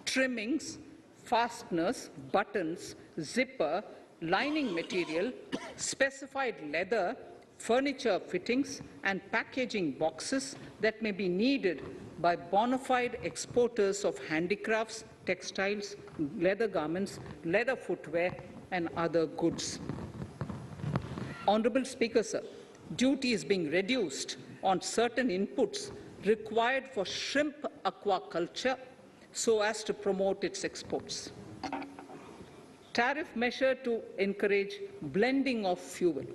trimmings, fasteners, buttons, zipper, lining material, specified leather, furniture fittings, and packaging boxes that may be needed by bona fide exporters of handicrafts, textiles, leather garments, leather footwear, and other goods. Honorable Speaker, sir, duty is being reduced on certain inputs required for shrimp aquaculture so as to promote its exports. Tariff measure to encourage blending of fuel.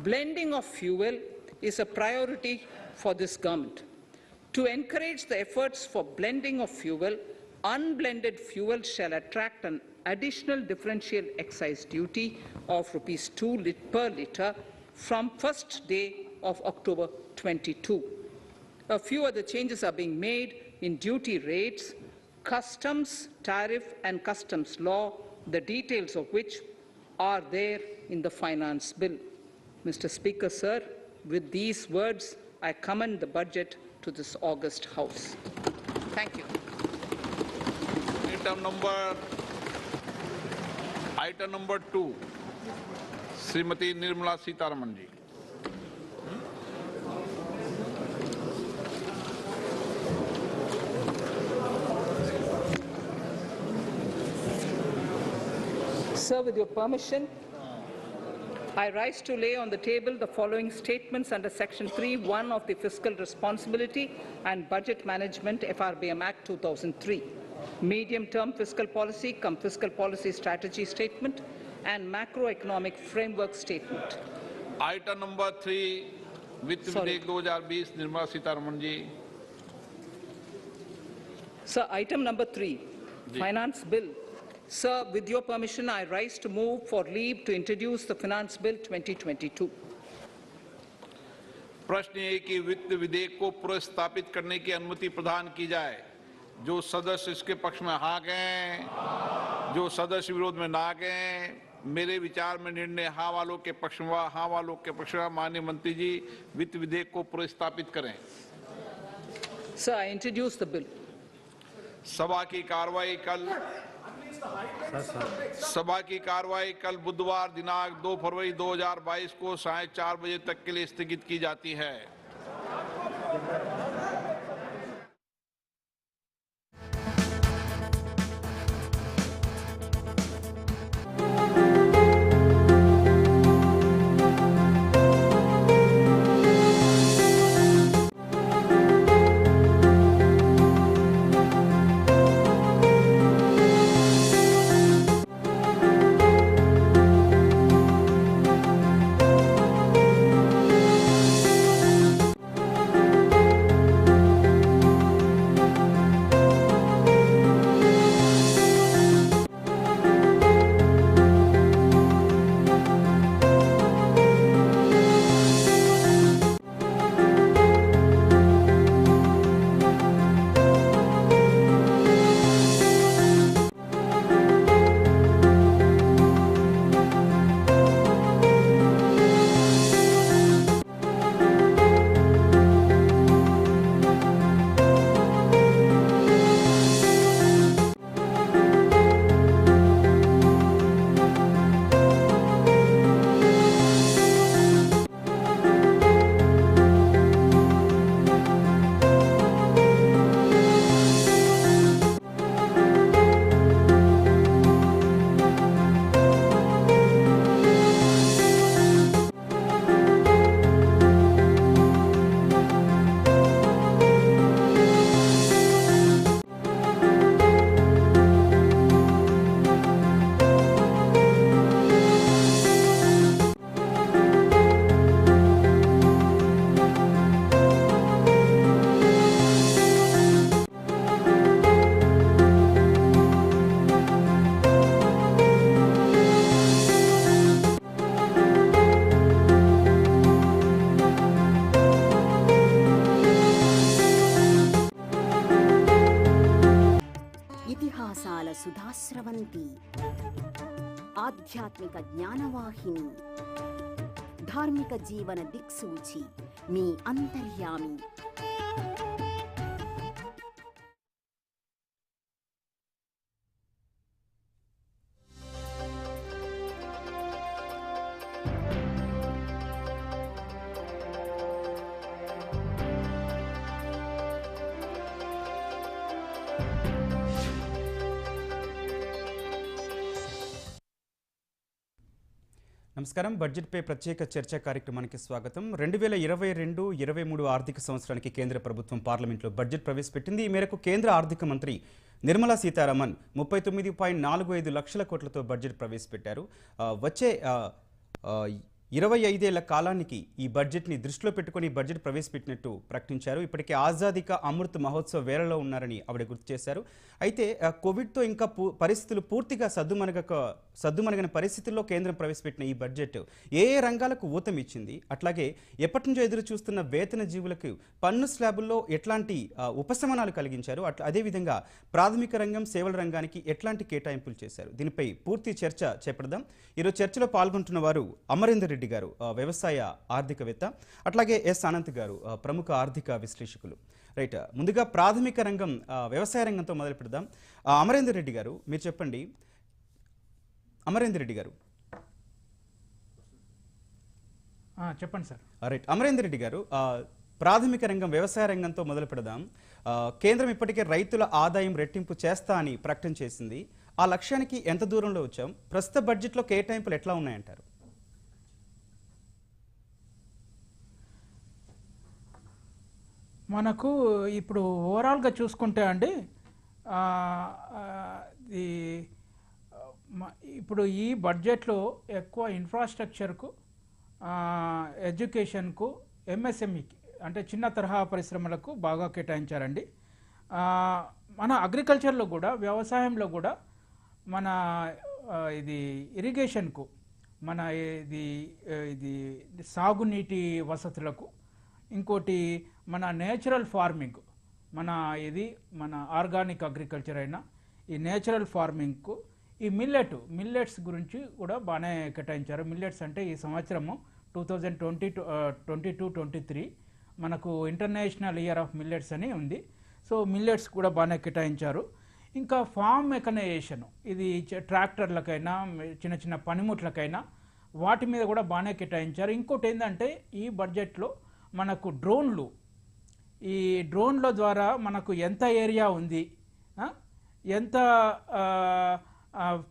Blending of fuel is a priority for this government. To encourage the efforts for blending of fuel, unblended fuel shall attract an additional differential excise duty of rupees 2 per litre from first day of October 22. A few other changes are being made in duty rates, customs, tariff and customs law, the details of which are there in the finance bill. Mr. Speaker, sir, with these words, I commend the budget to this august House. Thank you. Item number 2, Shrimati Nirmala Sitharaman ji. Sir, with your permission, I rise to lay on the table the following statements under Section 3(1) of the Fiscal Responsibility and Budget Management FRBM Act 2003. Medium-term fiscal policy cum fiscal policy strategy statement and macroeconomic framework statement. Item number 3, वित्त विधेयक 2020, Nirmala Sitharaman ji. Sir, item number 3, Finance Bill. Sir, with your permission, I rise to move for leave to introduce the Finance Bill 2022. प्रश्न ये कि वित्त विधेयक को पुनर्स्थापित करने की अनुमति प्रदान की जाए। जो सदस्य इसके पक्ष में हाँ गए, जो सदस्य विरोध में ना गए, मेरे विचार में निर्णय हाँ वालों के पक्ष में, हाँ वालों के पक्ष में। माननीय मंत्री जी, वित्त विधेयक को पुनर्स्थापित करें। Sir, I introduce the bill. सभा की कार्रवाई कल बुधवार दिनांक 2 फरवरी 2022 को 4:30 बजे तक के लिए स्थगित की जाती है। సుధాస్రవంతి ఆధ్యాత్మిక జ్ఞానవాహిని ధార్మిక జీవన దిక్సూచి మీ అంతర్యామి నమస్కారం. బడ్జెట్పై ప్రత్యేక చర్చా కార్యక్రమానికి స్వాగతం. 2022-23 ఆర్థిక సంవత్సరానికి కేంద్ర ప్రభుత్వం పార్లమెంట్లో బడ్జెట్ ప్రవేశపెట్టింది. ఈ మేరకు కేంద్ర ఆర్థిక మంత్రి నిర్మలా సీతారామన్ 39.45 లక్షల కోట్లతో బడ్జెట్ ప్రవేశపెట్టారు. వచ్చే 25 ఏళ్ల కాలానికి ఈ బడ్జెట్ని దృష్టిలో పెట్టుకుని బడ్జెట్ ప్రవేశపెట్టినట్టు ప్రకటించారు. ఇప్పటికే ఆజాదీ కా అమృత్ మహోత్సవ్ వేళలో ఉన్నారని ఆవిడ గుర్తు చేశారు. అయితే కోవిడ్తో ఇంకా పరిస్థితులు పూర్తిగా సద్దుమణగని పరిస్థితుల్లో కేంద్రం ప్రవేశపెట్టిన ఈ బడ్జెట్ ఏ ఏ రంగాలకు ఊతమిచ్చింది, అట్లాగే ఎప్పటి నుంచో ఎదురు చూస్తున్న వేతన జీవులకు పన్ను స్లాబుల్లో ఎట్లాంటి ఉపశమనాలు కలిగించారు, అదేవిధంగా ప్రాథమిక రంగం సేవల రంగానికి ఎట్లాంటి కేటాయింపులు చేశారు, దీనిపై పూర్తి చర్చ చేపడదాం. ఈరోజు చర్చలో పాల్గొంటున్న వారు అమరేందర్ రెడ్డి గారు, వ్యవసాయ ఆర్థికవేత్త, అట్లాగే ఎస్ అనంత్ గారు, ప్రముఖ ఆర్థిక విశ్లేషకులు. రైట్, ముందుగా ప్రాథమిక రంగం వ్యవసాయ రంగంతో మొదలు పెడదాం. అమరేందర్ రెడ్డి గారు, మీరు చెప్పండి. అమరేందర్ రెడ్డి గారు, చెప్పండి సార్. రైట్, అమరేందర్ రెడ్డి గారు, ప్రాథమిక రంగం వ్యవసాయ రంగంతో మొదలు పెడదాం. కేంద్రం ఇప్పటికే రైతుల ఆదాయం రెట్టింపు చేస్తా అని ప్రకటన చేసింది. ఆ లక్ష్యానికి ఎంత దూరంలో వచ్చాం? ప్రస్తుత బడ్జెట్లో కేటాయింపులు ఎట్లా ఉన్నాయంటారు? మనకు ఇప్పుడు ఓవరాల్గా చూసుకుంటే అండి, ఇప్పుడు ఈ బడ్జెట్లో ఎక్కువ ఇన్ఫ్రాస్ట్రక్చర్కు, ఎడ్యుకేషన్కు, ఎంఎస్ఎంఈకి అంటే చిన్న తరహా పరిశ్రమలకు బాగా కేటాయించారండి. మన అగ్రికల్చర్లో కూడా, వ్యవసాయంలో కూడా, మన ఇది ఇరిగేషన్కు, మన ఇది సాగునీటి వసతులకు, ఇంకోటి మన నేచురల్ ఫార్మింగ్, మన ఆర్గానిక్ అగ్రికల్చర్ అయినా ఈ నేచురల్ ఫార్మింగ్కు, ఈ మిల్లెట్స్ గురించి కూడా బాగానే కేటాయించారు. మిల్లెట్స్ అంటే ఈ సంవత్సరము 2022-23 మనకు ఇంటర్నేషనల్ ఇయర్ ఆఫ్ మిల్లెట్స్ అని ఉంది. సో మిల్లెట్స్ కూడా బాగానే కేటాయించారు. ఇంకా ఫామ్ మెకనైజేషన్, ఇది ట్రాక్టర్లకైనా చిన్న చిన్న పనిముట్లకైనా వాటి మీద కూడా బాగానే కేటాయించారు. ఇంకోటి ఏంటంటే ఈ బడ్జెట్లో మనకు ఈ డ్రోన్ల ద్వారా మనకు ఎంత ఏరియా ఉంది, ఎంత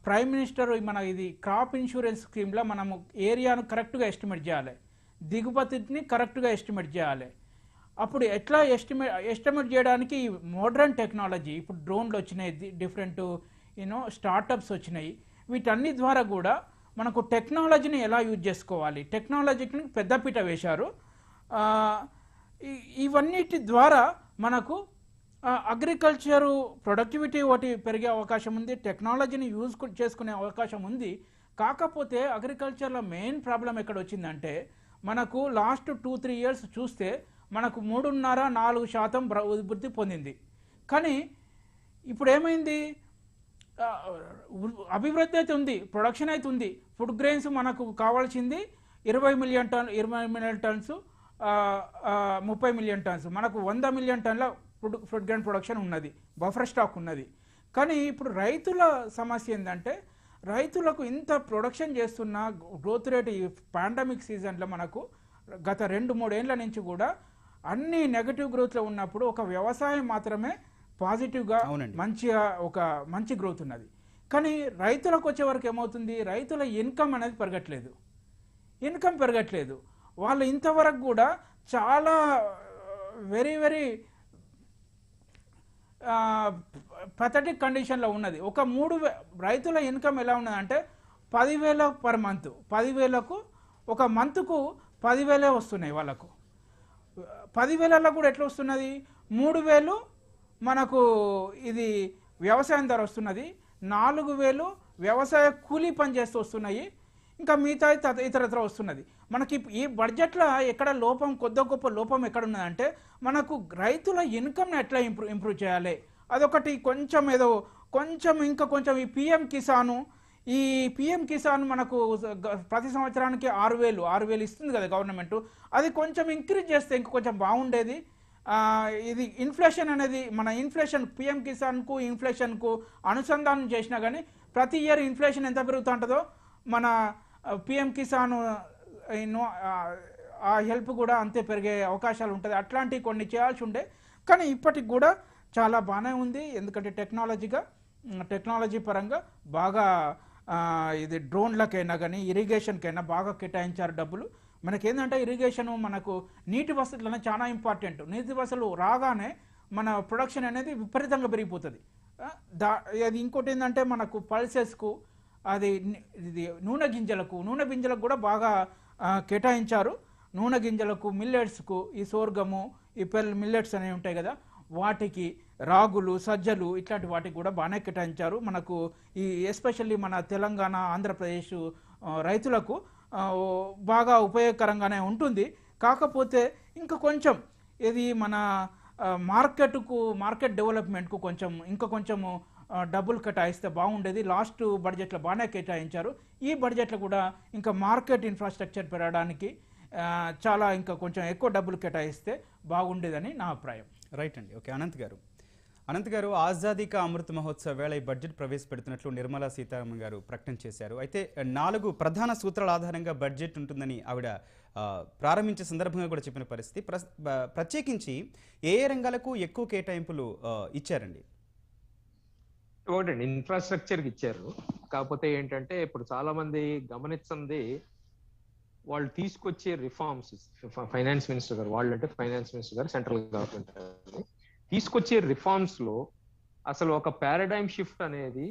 ప్రైమ్ మినిస్టర్ మన ఇది క్రాప్ ఇన్సూరెన్స్ స్కీమ్లో మనము ఏరియాను కరెక్ట్గా ఎస్టిమేట్ చేయాలి, దిగుబతిని కరెక్ట్గా ఎస్టిమేట్ చేయాలి. అప్పుడు ఎట్లా ఎస్టిమేట్ చేయడానికి మోడర్న్ టెక్నాలజీ, ఇప్పుడు డ్రోన్లు వచ్చినాయి, డిఫరెంట్ స్టార్టప్స్ వచ్చినాయి. వీటన్ని ద్వారా కూడా మనకు టెక్నాలజీని ఎలా యూజ్ చేసుకోవాలి, టెక్నాలజీకి పెద్దపీట వేశారు. ఇవన్నిటి ద్వారా మనకు అగ్రికల్చరు ప్రొడక్టివిటీ ఒకటి పెరిగే అవకాశం ఉంది, టెక్నాలజీని యూజ్ చేసుకునే అవకాశం ఉంది. కాకపోతే అగ్రికల్చర్లో మెయిన్ ప్రాబ్లం ఎక్కడ వచ్చిందంటే, మనకు లాస్ట్ 2-3 ఇయర్స్ చూస్తే మనకు 3.5-4% అభివృద్ధి పొందింది. కానీ ఇప్పుడు ఏమైంది, అభివృద్ధి అయితే ఉంది, ప్రొడక్షన్ అయితే ఉంది. ఫుడ్ గ్రెయిన్స్ మనకు కావాల్సింది 20 మిలియన్ టన్స్, 30 మిలియన్ టన్స్, మనకు 100 మిలియన్ టన్ల ఫుడ్ గ్రెయిన్ ప్రొడక్షన్ ఉన్నది, బఫర్ స్టాక్ ఉన్నది. కానీ ఇప్పుడు రైతుల సమస్య ఏంటంటే, రైతులకు ఇంత ప్రొడక్షన్ చేస్తున్న గ్రోత్ రేట్ ఈ పాండమిక్ సీజన్లో మనకు గత 2-3 ఏళ్ల నుంచి కూడా అన్ని నెగటివ్ గ్రోత్లో ఉన్నప్పుడు ఒక వ్యవసాయం మాత్రమే పాజిటివ్గా ఒక మంచి గ్రోత్ ఉన్నది. కానీ రైతులకు వచ్చే వరకు ఏమవుతుంది, రైతుల ఇన్కమ్ అనేది పెరగట్లేదు. వాళ్ళు ఇంతవరకు కూడా చాలా వెరీ పథటిక్ కండిషన్లో ఉన్నది. ఒక రైతుల ఇన్కమ్ ఎలా ఉన్నదంటే 10,000 పర్ మంత్, 10,000కు ఒక మంత్కు 10,000 వస్తున్నాయి వాళ్ళకు. 10,000లో కూడా ఎట్లా వస్తున్నది, 3,000 మనకు ఇది వ్యవసాయం ధర వస్తున్నది, 4,000 వ్యవసాయ కూలీ పని చేస్తూ వస్తున్నాయి, ఇంకా మిగతా ఇతరత్ర వస్తున్నది. మనకి ఈ బడ్జెట్లో ఎక్కడ లోపం, కొద్ది గొప్ప లోపం ఎక్కడ ఉన్నదంటే, మనకు రైతుల ఇన్కమ్ని ఎట్లా ఇంప్రూవ్ చేయాలి, అదొకటి కొంచెం ఇంకా కొంచెం ఈ పిఎం కిసాన్ మనకు ప్రతి సంవత్సరానికి 6,000 ఇస్తుంది కదా గవర్నమెంట్, అది కొంచెం ఇంక్రీజ్ చేస్తే ఇంకా కొంచెం బాగుండేది. ఇది ఇన్ఫ్లేషన్ అనేది మన ఇన్ఫ్లేషన్ పిఎం కిసాన్కు ఇన్ఫ్లేషన్కు అనుసంధానం చేసినా కానీ ప్రతి ఇయర్ ఇన్ఫ్లేషన్ ఎంత పెరుగుతుంటుందో మన పిఎం కిసాన్ ఆ హెల్ప్ కూడా అంతే పెరిగే అవకాశాలు ఉంటుంది. అట్లాంటివి కొన్ని చేయాల్సి ఉండే, కానీ ఇప్పటికి కూడా చాలా బాగానే ఉంది. ఎందుకంటే టెక్నాలజీ పరంగా బాగా ఇది డ్రోన్లకైనా కానీ ఇరిగేషన్కైనా బాగా కేటాయించారు డబ్బులు. మనకేంటంటే ఇరిగేషను, మనకు నీటి వసతులు అనేది చాలా ఇంపార్టెంట్. నీటి వసతులు రాగానే మన ప్రొడక్షన్ అనేది విపరీతంగా పెరిగిపోతుంది. అది ఇంకోటి ఏంటంటే మనకు పల్సెస్కు, ఇది నూనె గింజలకు కూడా బాగా కేటాయించారు. నూనె గింజలకు, మిల్లెట్స్కు, ఈ సోర్గము, ఈ మిల్లెట్స్ అనేవి ఉంటాయి కదా, వాటికి రాగులు, సజ్జలు ఇట్లాంటి వాటికి కూడా బాగానే కేటాయించారు. మనకు ఈ ఎస్పెషల్లీ మన తెలంగాణ, ఆంధ్రప్రదేశ్ రైతులకు బాగా ఉపయోగకరంగానే ఉంటుంది. కాకపోతే ఇంకా కొంచెం ఇది మన మార్కెట్ డెవలప్మెంట్కు కొంచెము డబ్బులు కేటాయిస్తే బాగుండేది. లాస్ట్ బడ్జెట్లో బాగానే కేటాయించారు. ఈ బడ్జెట్లో కూడా ఇంకా మార్కెట్ ఇన్ఫ్రాస్ట్రక్చర్ పెరగడానికి ఇంకా కొంచెం ఎక్కువ డబ్బులు కేటాయిస్తే బాగుండేదని నా అభిప్రాయం. రైట్ అండి. ఓకే, అనంత్ గారు, అనంత్ గారు, ఆజాదీ కా అమృత్ మహోత్సవ్ వేళ ఈ బడ్జెట్ ప్రవేశపెడుతున్నట్లు నిర్మలా సీతారామన్ గారు ప్రకటన చేశారు. అయితే 4 ప్రధాన సూత్రాల ఆధారంగా బడ్జెట్ ఉంటుందని ఆవిడ ప్రారంభించే సందర్భంగా కూడా చెప్పిన పరిస్థితి. ప్రత్యేకించి ఏ రంగాలకు ఎక్కువ కేటాయింపులు ఇచ్చారండి? ఒకటండి, ఇన్ఫ్రాస్ట్రక్చర్కి ఇచ్చారు. కాకపోతే ఏంటంటే ఇప్పుడు చాలా మంది గమనించింది, వాళ్ళు తీసుకొచ్చే రిఫార్మ్స్, ఫైనాన్స్ మినిస్టర్ గారు, వాళ్ళు అంటే ఫైనాన్స్ మినిస్టర్ గారు, సెంట్రల్ గవర్నమెంట్ తీసుకొచ్చే రిఫార్మ్స్ లో అసలు ఒక పారాడైమ్ షిఫ్ట్ అనేది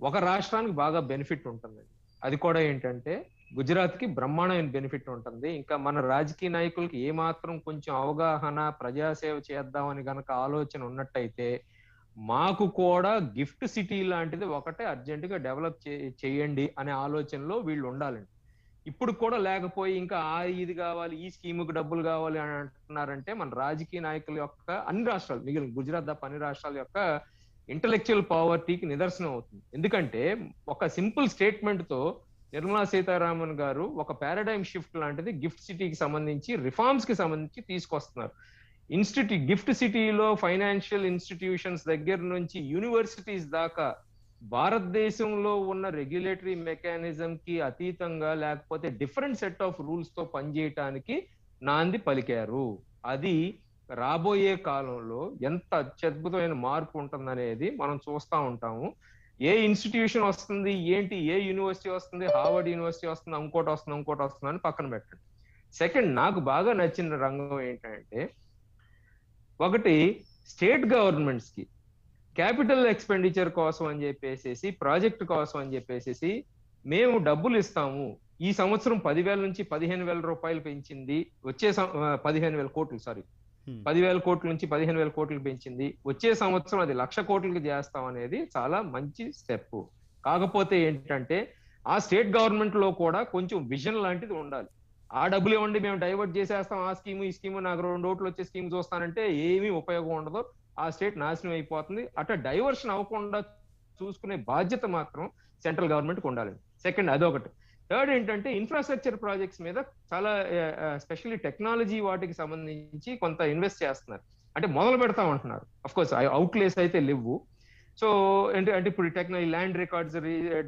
ఒక రాష్ట్రానికి బాగా బెనిఫిట్ ఉంటుందండి. అది కూడా ఏంటంటే గుజరాత్ కి బ్రహ్మాండమైన బెనిఫిట్ ఉంటుంది. ఇంకా మన రాజకీయ నాయకులకి ఏమాత్రం కొంచెం అవగాహన, ప్రజాసేవ చేద్దామని గనక ఆలోచన ఉన్నట్టయితే మాకు కూడా గిఫ్ట్ సిటీ లాంటిది ఒకటే అర్జెంటుగా డెవలప్ చేయండి అనే ఆలోచనలో వీళ్ళు ఉండాలండి. ఇప్పుడు కూడా లేకపోయి ఇంకా ఇది కావాలి, ఈ స్కీముకి డబ్బులు కావాలి అని అంటున్నారంటే మన రాజకీయ నాయకుల యొక్క, అన్ని రాష్ట్రాలు, మిగిలిన గుజరాత్ తప్ప అన్ని రాష్ట్రాల యొక్క ఇంటలెక్చువల్ పావర్టీకి నిదర్శనం అవుతుంది. ఎందుకంటే ఒక సింపుల్ స్టేట్మెంట్ తో నిర్మలా సీతారామన్ గారు ఒక పారాడైమ్ షిఫ్ట్ లాంటిది గిఫ్ట్ సిటీకి సంబంధించి, రిఫార్మ్స్ కి సంబంధించి తీసుకొస్తున్నారు. గిఫ్ట్ సిటీలో ఫైనాన్షియల్ ఇన్స్టిట్యూషన్స్ దగ్గర నుంచి యూనివర్సిటీస్ దాకా భారతదేశంలో ఉన్న రెగ్యులేటరీ మెకానిజం కి అతీతంగా, లేకపోతే డిఫరెంట్ సెట్ ఆఫ్ రూల్స్ తో పనిచేయటానికి నాంది పలికారు. అది రాబోయే కాలంలో ఎంత అత్యద్భుతమైన మార్పు ఉంటుందనేది మనం చూస్తూ ఉంటాము. ఏ ఇన్స్టిట్యూషన్ వస్తుంది ఏంటి, ఏ యూనివర్సిటీ వస్తుంది, హార్వర్డ్ యూనివర్సిటీ వస్తుంది, ఇంకోటి వస్తుంది అని పక్కన పెట్టండి. సెకండ్, నాకు బాగా నచ్చిన రంగం ఏంటంటే, ఒకటి స్టేట్ గవర్నమెంట్స్ కి క్యాపిటల్ ఎక్స్పెండిచర్ కోసం అని చెప్పేసి, ప్రాజెక్ట్ కోసం అని చెప్పేసి మేము డబ్బులు ఇస్తాము, ఈ సంవత్సరం 10,000 నుంచి 15,000 రూపాయలు పెంచింది, వచ్చే 15,000 కోట్లు, 10,000 కోట్ల నుంచి 15,000 కోట్లు పెంచింది, వచ్చే సంవత్సరం అది 1,00,000 కోట్లకి చేస్తాం అనేది చాలా మంచి స్టెప్. కాకపోతే ఏంటంటే ఆ స్టేట్ గవర్నమెంట్ లో కూడా కొంచెం విజన్ లాంటిది ఉండాలి. ఆ డబ్బులు ఇవ్వండి, మేము డైవర్ట్ చేసేస్తాం, ఆ స్కీము ఈ స్కీము, నాకు 2 ఓట్లు వచ్చే స్కీమ్ చూస్తానంటే ఏమీ ఉపయోగం ఉండదు, ఆ స్టేట్ నాశనం అయిపోతుంది. అట్లా డైవర్షన్ అవ్వకుండా చూసుకునే బాధ్యత మాత్రం సెంట్రల్ గవర్నమెంట్కి ఉండాలండి. సెకండ్, అదొకటి. థర్డ్ ఏంటంటే ఇన్ఫ్రాస్ట్రక్చర్ ప్రాజెక్ట్స్ మీద చాలా స్పెషల్లీ టెక్నాలజీ వాటికి సంబంధించి కొంత ఇన్వెస్ట్ చేస్తున్నారు, అంటే మొదలు పెడతా ఉంటున్నారు. అఫ్ కోర్స్ అవుట్లేస్ అయితే లేవు. సో అంటే ఇప్పుడు ల్యాండ్ రికార్డ్స్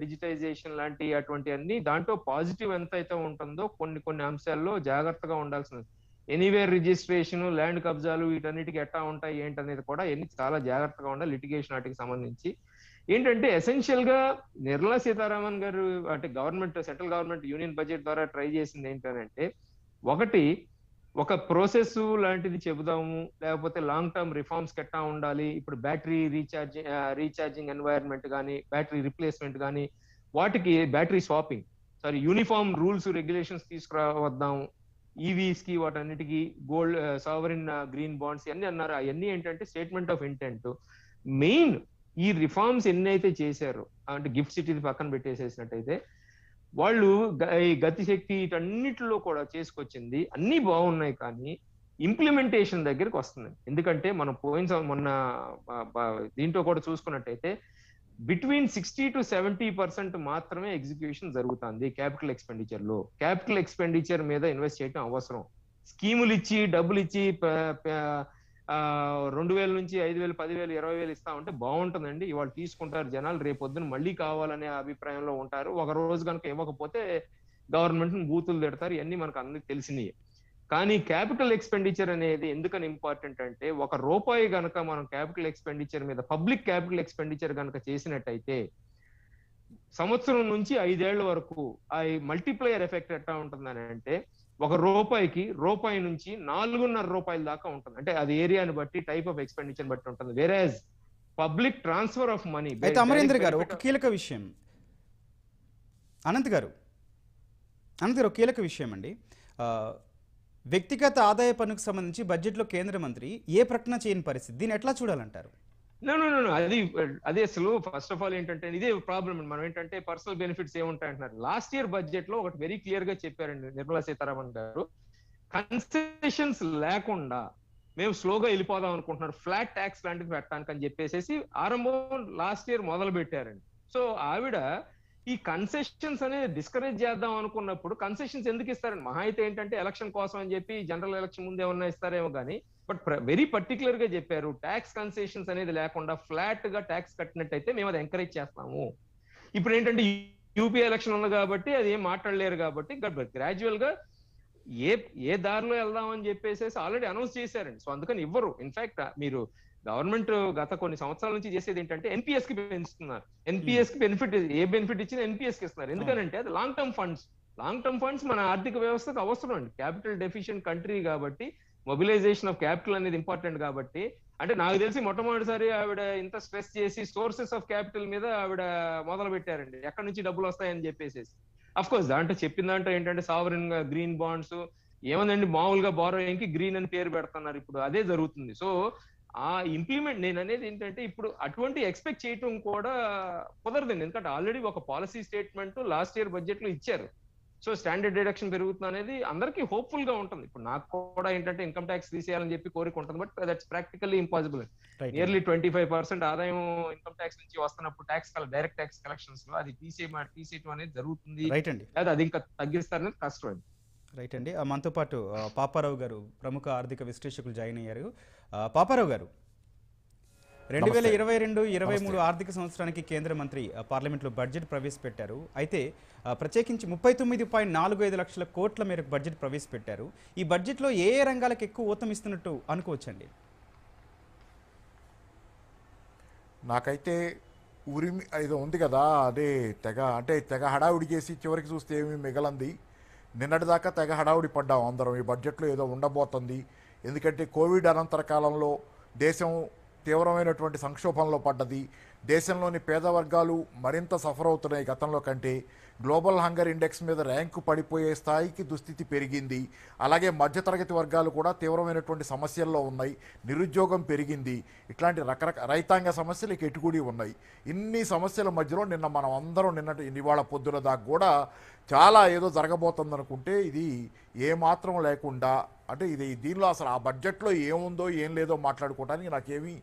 డిజిటైజేషన్ లాంటి అటువంటి అన్ని దాంట్లో పాజిటివ్ ఎంత అయితే ఉంటుందో కొన్ని అంశాల్లో జాగ్రత్తగా ఉండాల్సింది. ఎనీవేర్ రిజిస్ట్రేషన్, ల్యాండ్ కబ్జాలు, వీటన్నిటికి ఎట్టా ఉంటాయి ఏంటనేది కూడా ఎన్ని చాలా జాగ్రత్తగా ఉండాలి. లిటిగేషన్ వాటికి సంబంధించి ఏంటంటే ఎసెన్షియల్ గా నిర్మలా సీతారామన్ గారు అంటే government, central government union budget ద్వారా ట్రై చేసింది ఏంటంటే, ఒకటి ఒక ప్రాసెస్ లాంటిది చెబుదాము, లేకపోతే లాంగ్ టర్మ్ రిఫార్మ్స్ ఎట్టా ఉండాలి, ఇప్పుడు బ్యాటరీ రీఛార్జింగ్ ఎన్వైరన్మెంట్ కానీ, బ్యాటరీ రిప్లేస్మెంట్ కానీ, వాటికి battery swapping, uniform rules regulations తీసుకురావద్దాము, ఈవీస్ కి వాటన్నిటికీ గోల్డ్ సావరిన్ గ్రీన్ బాండ్స్ అన్ని అన్నారు. అవన్నీ ఏంటంటే స్టేట్మెంట్ ఆఫ్ ఇంటెంట్. మెయిన్ ఈ రిఫార్మ్స్ ఎన్నైతే చేశారో, అంటే గిఫ్ట్ సిటీ పక్కన పెట్టేసేసినట్టయితే, వాళ్ళు ఈ గతిశక్తి వీటన్నిటిలో కూడా చేసుకొచ్చింది అన్ని బాగున్నాయి, కానీ ఇంప్లిమెంటేషన్ దగ్గరికి వస్తుంది. ఎందుకంటే మనం మొన్న దీంట్లో కూడా చూసుకున్నట్టయితే బిట్వీన్ 60 to 70% మాత్రమే ఎగ్జిక్యూషన్ జరుగుతుంది క్యాపిటల్ ఎక్స్పెండిచర్ లో. క్యాపిటల్ ఎక్స్పెండిచర్ మీద ఇన్వెస్ట్ చేయడం అవసరం. స్కీములు ఇచ్చి డబ్బులు ఇచ్చి 2,000 నుంచి 5,000, 10,000, 20,000 ఇస్తా ఉంటే బాగుంటుందండి. ఇవాళ తీసుకుంటారు జనాలు, రేపొద్దున మళ్ళీ కావాలనే అభిప్రాయంలో ఉంటారు. ఒక రోజు కనుక ఇవ్వకపోతే గవర్నమెంట్ బూతులు తిడతారు. ఇవన్నీ మనకు అందరికి తెలిసినవి. కానీ క్యాపిటల్ ఎక్స్పెండిచర్ అనేది ఎందుకని ఇంపార్టెంట్ అంటే, ₹1 గనక మనం క్యాపిటల్ ఎక్స్పెండిచర్ మీద, పబ్లిక్ క్యాపిటల్ ఎక్స్పెండిచర్ గనక చేసినట్టయితే సంవత్సరం నుంచి 5 ఏళ్ల వరకు ఆ మల్టిప్లయర్ ఎఫెక్ట్ ఎట్లా ఉంటుందని అంటే, ₹1 నుంచి ₹4.5 దాకా ఉంటుంది. అంటే అది ఏరియాని బట్టి, టైప్ ఆఫ్ ఎక్స్పెండిచర్ బట్టి ఉంటుంది. వేరేజ్ పబ్లిక్ ట్రాన్స్ఫర్ ఆఫ్ మనీ. అయితే అమరేంద్ర గారు ఒక కీలక విషయం, అనంత్ గారు ఒక కీలక విషయం అండి. వ్యక్తిగత ఆదాయ పన్నుకు సంబంధించి బడ్జెట్లో కేంద్ర మంత్రి ఏ ప్రకటన చేయని పరిస్థితి, దీన్ని ఎట్లా చూడాలంటారు? అది అసలు ఫస్ట్ ఆఫ్ ఆల్ ఏంటంటే ఇదే ప్రాబ్లం. మనం ఏంటంటే పర్సనల్ బెనిఫిట్స్ ఏముంటాయి అంటున్నారు. లాస్ట్ ఇయర్ బడ్జెట్ లో ఒకటి వెరీ క్లియర్ గా చెప్పారండి నిర్మలా సీతారామన్ గారు, కన్సెషన్స్ లేకుండా మేము స్లోగా వెళ్ళిపోదాం అనుకుంటున్నారు, ఫ్లాట్ ట్యాక్స్ లాంటిది పెట్టడానికి అని చెప్పేసి ఆరంభం లాస్ట్ ఇయర్ మొదలు పెట్టారండి. సో ఆవిడ ఈ కన్సెషన్స్ అనేది డిస్కరేజ్ చేద్దాం అనుకున్నప్పుడు కన్సెషన్స్ ఎందుకు ఇస్తారండి? మహా అయితే ఏంటంటే ఎలక్షన్ కోసం అని చెప్పి, జనరల్ ఎలక్షన్ ముందు ఏమన్నా ఇస్తారేమో కానీ బట్ వెరీ పర్టికులర్ గా చెప్పారు ట్యాక్స్ కన్సెషన్స్ అనేది లేకుండా ఫ్లాట్ గా ట్యాక్స్ కట్టినట్టయితే మేము అది ఎంకరేజ్ చేస్తాము. ఇప్పుడు ఏంటంటే యూపీ ఎలక్షన్ ఉంది కాబట్టి అది ఏం మాట్లాడలేరు కాబట్టి గ్రాడ్యువల్ గా ఏ దారిలో వెళ్దామని చెప్పేసి ఆల్రెడీ అనౌన్స్ చేశారండి. సో అందుకని ఇవ్వరు. ఇన్ఫాక్ట్ మీరు గవర్నమెంట్ గత కొన్ని సంవత్సరాల నుంచి చేసేది ఏంటంటే ఎన్పిఎస్ కి పెంచుతున్నారు. ఎన్పిఎస్ కి బెనిఫిట్ ఇచ్చినా ఎన్పిఎస్ కి ఇస్తున్నారు. ఎందుకంటే అది లాంగ్ టర్మ్ ఫండ్స్ మన ఆర్థిక వ్యవస్థకు అవసరం అండి. క్యాపిటల్ డెఫిషియెంట్ కంట్రీ కాబట్టి మొబిలైజేషన్ ఆఫ్ క్యాపిటల్ అనేది ఇంపార్టెంట్ కాబట్టి, అంటే నాకు తెలిసి మొట్టమొదటిసారి ఆవిడ ఇంత స్ట్రెస్ చేసి సోర్సెస్ ఆఫ్ క్యాపిటల్ మీద ఆవిడ మొదలు పెట్టారండి, ఎక్కడి నుంచి డబ్బులు వస్తాయని చెప్పేసి. అఫ్ కోర్స్ దాంట్లో చెప్పిన దాంట్లో ఏంటంటే సావరిన్ గా గ్రీన్ బాండ్స్ ఏమందండి, మామూలుగా బారోయింగ్ కి గ్రీన్ అని పేరు పెడుతున్నారు. ఇప్పుడు అదే జరుగుతుంది. సో ఆ ఇంప్లిమెంట్ నేను అనేది ఏంటంటే ఇప్పుడు అటువంటి ఎక్స్పెక్ట్ చేయటం కూడా కుదరదండి. ఎందుకంటే ఆల్రెడీ ఒక policy statement last year budget లో ఇచ్చారు. సో స్టాండర్డ్ డిడక్షన్ పెరుగుతుంది అనేది అందరికీ హోప్ఫుల్ గా ఉంటుంది. ఇప్పుడు నాకు కూడా ఏంటంటే ఇన్కమ్ ట్యాక్స్ తీసేయాలని చెప్పి కోరిక ఉంటుంది, but that's practically impossible. Nearly 25% ఆదాయం ఇన్కమ్ ట్యాక్స్ నుంచి వస్తున్నప్పుడు డైరెక్ట్ ట్యాక్స్ కలెక్షన్స్ లో అది తీసేయటం అనేది జరుగుతుంది. లేదా అది ఇంకా తగ్గిస్తారనేది కష్టం. రైట్ అండి. మనతో పాటు పాపారావు గారు ప్రముఖ ఆర్థిక విశ్లేషకులు జాయిన్ అయ్యారు. పాపారావు గారు, 2022-23 ఆర్థిక సంవత్సరానికి కేంద్ర మంత్రి పార్లమెంట్లో బడ్జెట్ ప్రవేశపెట్టారు. అయితే ప్రత్యేకించి 39.45 లక్షల కోట్ల మేరకు బడ్జెట్ ప్రవేశపెట్టారు. ఈ బడ్జెట్లో ఏ రంగాలకు ఎక్కువ ఊతం ఇస్తున్నట్టు అనుకోవచ్చండి? నాకైతే ఉరిమి ఏదో ఉంది కదా, అదే తెగ హడావుడి చేసి చివరికి చూస్తే ఏమీ మిగలంది. నిన్నటిదాకా తెగ హడావుడి పడ్డాం అందరం, ఈ బడ్జెట్లో ఏదో ఉండబోతుంది. ఎందుకంటే కోవిడ్ అనంతర కాలంలో దేశం తీవ్రమైనటువంటి సంక్షోభంలో పడ్డది. దేశంలోని పేద వర్గాలు మరింత సఫర్ అవుతున్నాయి గతంలో కంటే. గ్లోబల్ హంగర్ ఇండెక్స్ మీద ర్యాంకు పడిపోయే స్థాయికి దుస్థితి పెరిగింది. అలాగే మధ్యతరగతి వర్గాలు కూడా తీవ్రమైనటువంటి సమస్యల్లో ఉన్నాయి. నిరుద్యోగం పెరిగింది. ఇట్లాంటి రైతాంగ సమస్యలు ఎటుకూడి ఉన్నాయి. ఇన్ని సమస్యల మధ్యలో నిన్న మనం అందరం ఇవాళ పొద్దున దాకా కూడా చాలా ఏదో జరగబోతుంది అనుకుంటే ఇది ఏమాత్రం లేకుండా, అంటే దీనిలో అసలు ఆ బడ్జెట్లో ఏముందో ఏం లేదో మాట్లాడుకోవడానికి నాకేమీ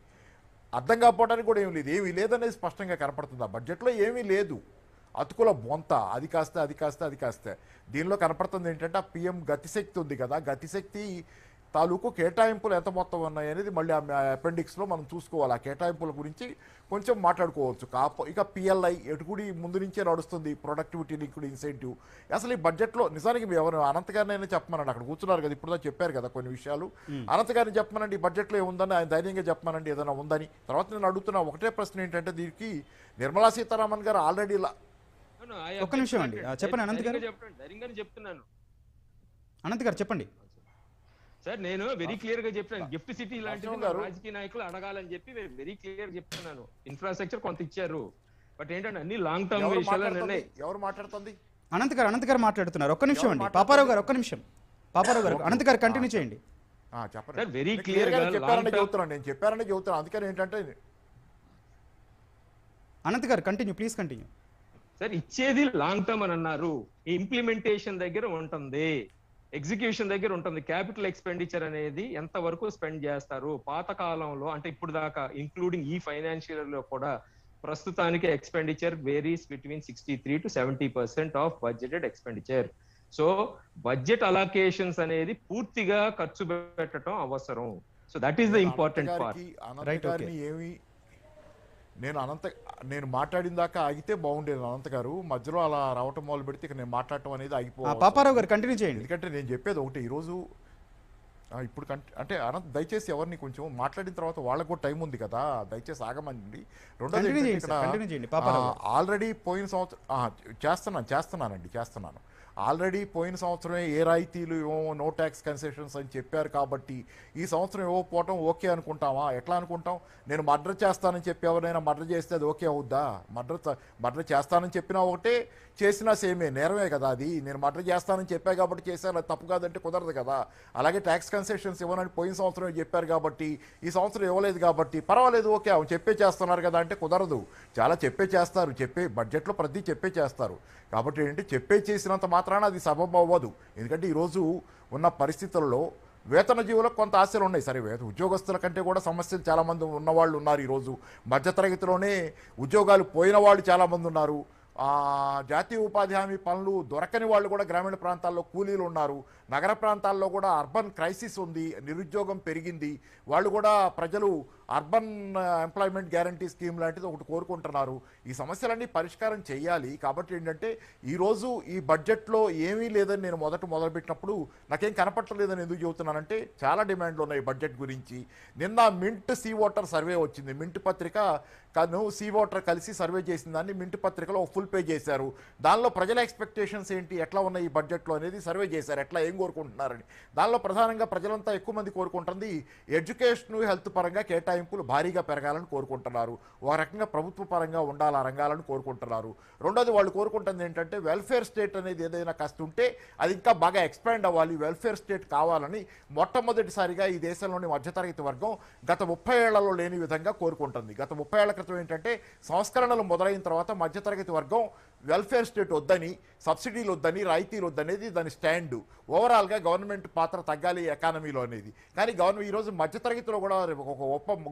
అర్థం కాకపోవడానికి కూడా ఏమీ లేదనేది స్పష్టంగా కనపడుతుంది. ఆ బడ్జెట్లో ఏమీ లేదు, అతుకుల బొంత, అది కాస్తే దీనిలో కనపడుతుంది ఏంటంటే ఆ పిఎం గతిశక్తి ఉంది కదా, గతిశక్తి తాలూకు కేటాయింపులు ఎంత మొత్తం ఉన్నాయి అనేది మళ్ళీ ఆ అపెండిక్స్లో మనం చూసుకోవాలి. ఆ కేటాయింపుల గురించి కొంచెం మాట్లాడుకోవచ్చు. ఇక పిఎల్ఐ ఎటుకుడి ముందు నుంచే నడుస్తుంది, ప్రొడక్టివిటీ లింక్డ్ ఇన్సెంటివ్. అసలు ఈ బడ్జెట్లో నిజానికి ఎవరు అనంత్ గారినైనా చెప్పమనండి, అక్కడ కూర్చున్నారు కదా, ఇప్పుడు చెప్పారు కదా కొన్ని విషయాలు. అనంత్ గారిని చెప్పమనండి, ఈ బడ్జెట్లో ఏముందని ఆయన ధైర్యంగా చెప్పమనండి ఏదైనా ఉందని. తర్వాత నేను అడుగుతున్నా ఒకటే ప్రశ్న ఏంటంటే, దీనికి నిర్మలా సీతారామన్ గారు ఆల్రెడీ ఒక్క నిమిషం అండి, చెప్పండి అనంత్ గారు. చెప్తున్నాను అనంత్ గారు చెప్పండి సార్. నేను వెరీ క్లియర్ గా చెప్తాను, గిఫ్ట్ సిటీ లాంటిది రాజకీయ నాయకులు అడగాలని చెప్పి వెరీ క్లియర్ చెప్తున్నాను. ఇన్ఫ్రాస్ట్రక్చర్ కొంత ఇచ్చారు, బట్ ఏంటంటే అన్ని లాంగ్ టర్మ్ విషయాలు. ఎవరు మాట్లాడుతుంది? అనంత్ గారు మాట్లాడుతున్నారు. ఒక్క నిమిషం అండి పాపారావు గారు, ఒక్క నిమిషం. పాపారావు గారు, అనంత్ గారు కంటిన్యూ చేయండి. చెప్పండి. వెరీ క్లియర్ గా నేను చెప్పారని చెబుతున్నాను. అందుకని ఏంటంటే అనంత్ గారు కంటిన్యూ, ప్లీజ్ కంటిన్యూ. సార్ ఇచ్చేది లాంగ్ టర్మ్ అని అన్నారు, ఇంప్లిమెంటేషన్ దగ్గర ఉంటుంది, ఎగ్జిక్యూషన్ దగ్గర ఉంటుంది. క్యాపిటల్ ఎక్స్పెండిచర్ అనేది ఎంత వరకు స్పెండ్ చేస్తారు. పాత కాలంలో అంటే ఇప్పుడు దాకా ఇంక్లూడింగ్ ఈ ఫైనాన్షియల్ లో కూడా ప్రస్తుతానికి expenditure varies between 63 to 70% of budgeted expenditure. So budget allocations అనేది పూర్తిగా ఖర్చు పెట్టడం అవసరం. So that is the important part. నేను మాట్లాడిన దాకా ఆగితే బాగుండేది అనంత్ గారు, మధ్యలో అలా రావటం మొదలు పెడితే ఇక నేను మాట్లాడటం అనేది ఆగిపోవాలి. పాపారావు గారు కంటిన్యూ చేయండి. ఎందుకంటే నేను చెప్పేది ఒకటి, ఈరోజు ఇప్పుడు అంటే అనంత్ దయచేసి ఎవరిని కొంచెం మాట్లాడిన తర్వాత వాళ్ళకు కూడా టైం ఉంది కదా, దయచేసి ఆగమండి. రెండోది ఆల్రెడీ పోయిన సంవత్సరం చేస్తున్నాను. ఆల్రెడీ పోయిన సంవత్సరమే ఏ రాయితీలు ఇవ్వమో, నో ట్యాక్స్ కన్సెషన్స్ అని చెప్పారు కాబట్టి ఈ సంవత్సరం ఇవ్వకపోవటం ఓకే అనుకుంటామా? ఎట్లా అనుకుంటాం? నేను మర్డర్ చేస్తానని చెప్పి ఎవరైనా మర్డర్ చేస్తే అది ఓకే అవుద్దా? మర్డర్ చేస్తానని చెప్పినా ఒకటే, చేసినా సేమే, నేరమే కదా అది. నేను మర్డర్ చేస్తానని చెప్పా కాబట్టి చేశాను, అది తప్పు కాదంటే కుదరదు కదా. అలాగే ట్యాక్స్ కన్సెషన్స్ ఇవ్వనని పోయిన సంవత్సరం చెప్పారు కాబట్టి ఈ సంవత్సరం ఇవ్వలేదు కాబట్టి పర్వాలేదు, ఓకే అవును చెప్పే చేస్తున్నారు కదా అంటే కుదరదు. చాలా చెప్పే చేస్తారు, బడ్జెట్లో ప్రతి చెప్పే చేస్తారు. కాబట్టి ఏంటి, చెప్పే చేసినంత మాత్రాన అది సబబు అవ్వదు. ఎందుకంటే ఈరోజు ఉన్న పరిస్థితుల్లో వేతన జీవులకు కొంత ఆశలు ఉన్నాయి. సరే, ఉద్యోగస్తుల కంటే కూడా సమస్యలు చాలామంది ఉన్నవాళ్ళు ఉన్నారు. ఈరోజు మధ్యతరగతిలోనే ఉద్యోగాలు పోయిన వాళ్ళు చాలామంది ఉన్నారు. జాతీయ ఉపాధి హామీ పనులు దొరకని వాళ్ళు కూడా గ్రామీణ ప్రాంతాల్లో కూలీలు ఉన్నారు. నగర ప్రాంతాల్లో కూడా అర్బన్ క్రైసిస్ ఉంది, నిరుద్యోగం పెరిగింది. వాళ్ళు కూడా ప్రజలు అర్బన్ ఎంప్లాయ్మెంట్ గ్యారంటీ స్కీమ్ లాంటిది ఒకటి కోరుకుంటున్నారు. ఈ సమస్యలన్నీ పరిష్కారం చేయాలి. కాబట్టి ఏంటంటే ఈరోజు ఈ బడ్జెట్లో ఏమీ లేదని నేను మొదలుపెట్టినప్పుడు నాకేం కనపట్టలేదని ఎందుకు చెబుతున్నానంటే చాలా డిమాండ్లు ఉన్నాయి బడ్జెట్ గురించి. నిన్న మింట్ సీ వాటర్ సర్వే వచ్చింది. మింట్ పత్రిక సీ వాటర్ కలిసి సర్వే చేసిన దాన్ని మింట్ పత్రికలో ఫుల్ పేజ్ చేశారు. దానిలో ప్రజల ఎక్స్పెక్టేషన్స్ ఏంటి, ఎట్లా ఉన్నాయి ఈ బడ్జెట్లో అనేది సర్వే చేశారు, ఎట్లా ఏం కోరుకుంటున్నారని. దానిలో ప్రధానంగా ప్రజలంతా ఎక్కువ మంది కోరుకుంటుంది ఎడ్యుకేషన్ హెల్త్ పరంగా కేటాయింపులు భారీగా పెరగాలని కోరుకుంటున్నారు. ఒక రకంగా ప్రభుత్వ పరంగా ఉండాలి ఆ రంగాలను కోరుకుంటున్నారు. రెండోది వాళ్ళు కోరుకుంటుంది ఏంటంటే వెల్ఫేర్ స్టేట్ అనేది ఏదైనా కాస్త ఉంటే అది ఇంకా బాగా ఎక్స్పాండ్ అవ్వాలి, వెల్ఫేర్ స్టేట్ కావాలని మొట్టమొదటిసారిగా ఈ దేశంలోని మధ్యతరగతి వర్గం గత 30 ఏళ్లలో లేని విధంగా కోరుకుంటుంది. గత 30 ఏళ్ల క్రితం ఏంటంటే సంస్కరణలు మొదలైన తర్వాత మధ్యతరగతి వర్గం వెల్ఫేర్ స్టేట్ వద్దని, సబ్సిడీలు వద్దని, రాయితీలు వద్దనేది దాని స్టాండు. ఓవరాల్గా గవర్నమెంట్ పాత్ర తగ్గాలి ఎకానమీలో అనేది. కానీ ఈరోజు మధ్యతరగతిలో కూడా ఒక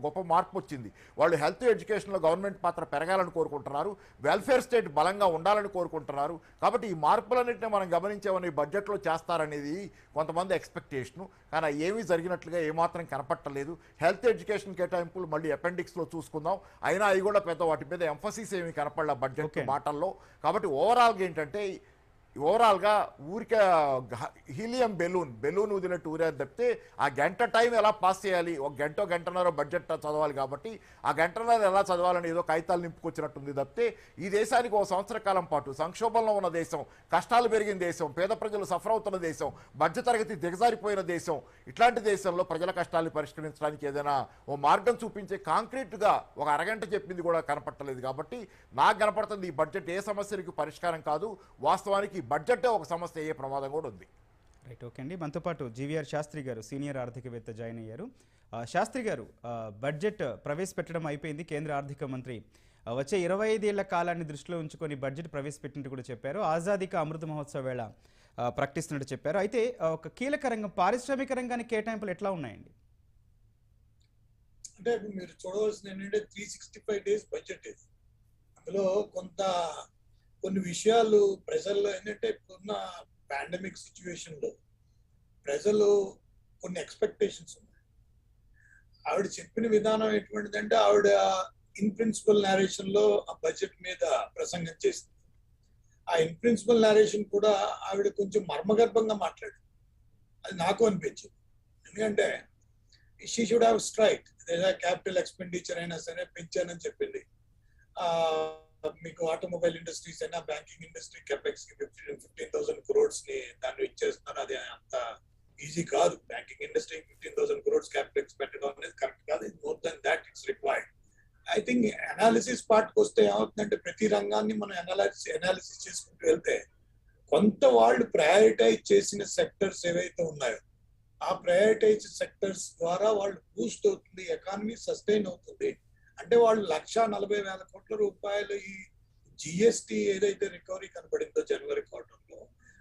గొప్ప మార్పు వచ్చింది. వాళ్ళు హెల్త్ ఎడ్యుకేషన్లో గవర్నమెంట్ పాత్ర పెరగాలని కోరుకుంటున్నారు, వెల్ఫేర్ స్టేట్ బలంగా ఉండాలని కోరుకుంటున్నారు. కాబట్టి ఈ మార్పులన్నింటినీ మనం గమనించామని బడ్జెట్లో చేస్తారనేది కొంతమంది ఎక్స్పెక్టేషను. కానీ ఏమీ జరిగినట్లుగా ఏమాత్రం కనపట్టలేదు. హెల్త్ ఎడ్యుకేషన్ కేటాయింపులు మళ్ళీ అపెండిక్స్లో చూసుకుందాం, అయినా అవి కూడా పెద్ద వాటి మీద ఎంఫసిస్ ఏమీ కనపడలే బడ్జెట్ మాటల్లో. కాబట్టి ఓవరాల్గా ఏంటంటే ఓవరాల్గా ఊరికే హీలియం బెలూన్ వదిలినట్టు ఊరేది తప్పితే ఆ గంట టైం ఎలా పాస్ చేయాలి, ఒక గంటన్నర బడ్జెట్ చదవాలి కాబట్టి ఆ గంటన్నర ఎలా చదవాలని ఏదో కాగితాలు నింపుకొచ్చినట్టుంది తప్పితే ఈ దేశానికి ఒక సంవత్సర కాలం పాటు సంక్షోభంలో ఉన్న దేశం, కష్టాలు పెరిగిన దేశం, పేద ప్రజలు సఫర్ అవుతున్న దేశం, మధ్యతరగతి దిగజారిపోయిన దేశం, ఇట్లాంటి దేశంలో ప్రజల కష్టాలు పరిష్కరించడానికి ఏదైనా ఓ మార్గం చూపించే కాంక్రీట్గా ఒక అరగంట చెప్పింది కూడా కనపట్టలేదు. కాబట్టి నాకు కనపడుతుంది ఈ బడ్జెట్ ఏ సమస్యలకు పరిష్కారం కాదు, వాస్తవానికి బడ్జెట్ ఒక సమస్య అయ్యే ప్రమాదం కూడా ఉంది. రైట్, ఓకే అండి. మనతో పాటు జీవీఆర్ శాస్త్రి గారు సీనియర్ ఆర్థికవేత్త జాయిన్ అయ్యారు. శాస్త్రి గారు, బడ్జెట్ ప్రవేశపెట్టడం అయిపోయింది. కేంద్ర ఆర్థిక మంత్రి వచ్చే 25 ఏళ్ల కాలాన్ని దృష్టిలో ఉంచుకొని బడ్జెట్ ప్రవేశపెట్టినట్టు కూడా చెప్పారు. ఆజాదీ కా అమృత మహోత్సవ వేళ ప్రకటిస్తున్నట్టు చెప్పారు. అయితే ఒక కీలక రంగం పారిశ్రామిక రంగానికి కేటాయింపులు ఎట్లా ఉన్నాయండి? అంటే మీరు చూడవలసిన ఏంటంటే 365 డేస్ బడ్జెట్ ఇది. అందులో కొన్ని విషయాలు ప్రజల్లో ఏంటంటే ఇప్పుడున్న పాండమిక్ సిచ్యువేషన్ లో ప్రజలు కొన్ని ఎక్స్పెక్టేషన్స్ ఉన్నాయి. ఆవిడ చెప్పిన విధానం ఎటువంటిదంటే ఆవిడ ఇన్ ప్రిన్సిపల్ నేరేషన్ లో ఆ బడ్జెట్ మీద ప్రసంగం చేసింది. ఆ ఇన్ ప్రిన్సిపల్ నేరేషన్ కూడా ఆవిడ కొంచెం మర్మగర్భంగా మాట్లాడింది. అది నాకు అనిపించింది. ఎందుకంటే she should have strike, capital expenditure అయినా సరే పెంచానని చెప్పింది. మీకు ఆటోమొబైల్ ఇండస్ట్రీస్ అయినా బ్యాంకింగ్ ఇండస్ట్రీ కెపెక్స్ కి 15,000 crores ని దాన్ని ఇచ్చేస్తున్నారు. అది అంత ఈజీ కాదు. బ్యాంకింగ్ ఇండస్ట్రీ 15,000 crores క్యాపెక్స్ పెట్టడం అనేది కరెక్ట్ కాదు. ఇది more than that it's required. I think analysis పార్ట్కి వస్తే ఏమవుతుందంటే ప్రతి రంగాన్ని మనం అనాలిసిస్ చేసుకుంటూ వెళ్తే కొంత వాళ్ళు ప్రయారిటైజ్ చేసిన సెక్టర్స్ ఏవైతే ఉన్నాయో ఆ ప్రయారిటైజ్ సెక్టర్స్ ద్వారా వాళ్ళు బూస్ట్ అవుతుంది, ఎకానమీ సస్టైన్ అవుతుంది. అంటే వాళ్ళు 1,40,000 కోట్ల రూపాయలు ఈ జిఎస్టి ఏదైతే రికవరీ కనబడిందో జనవరి క్వార్టర్లో,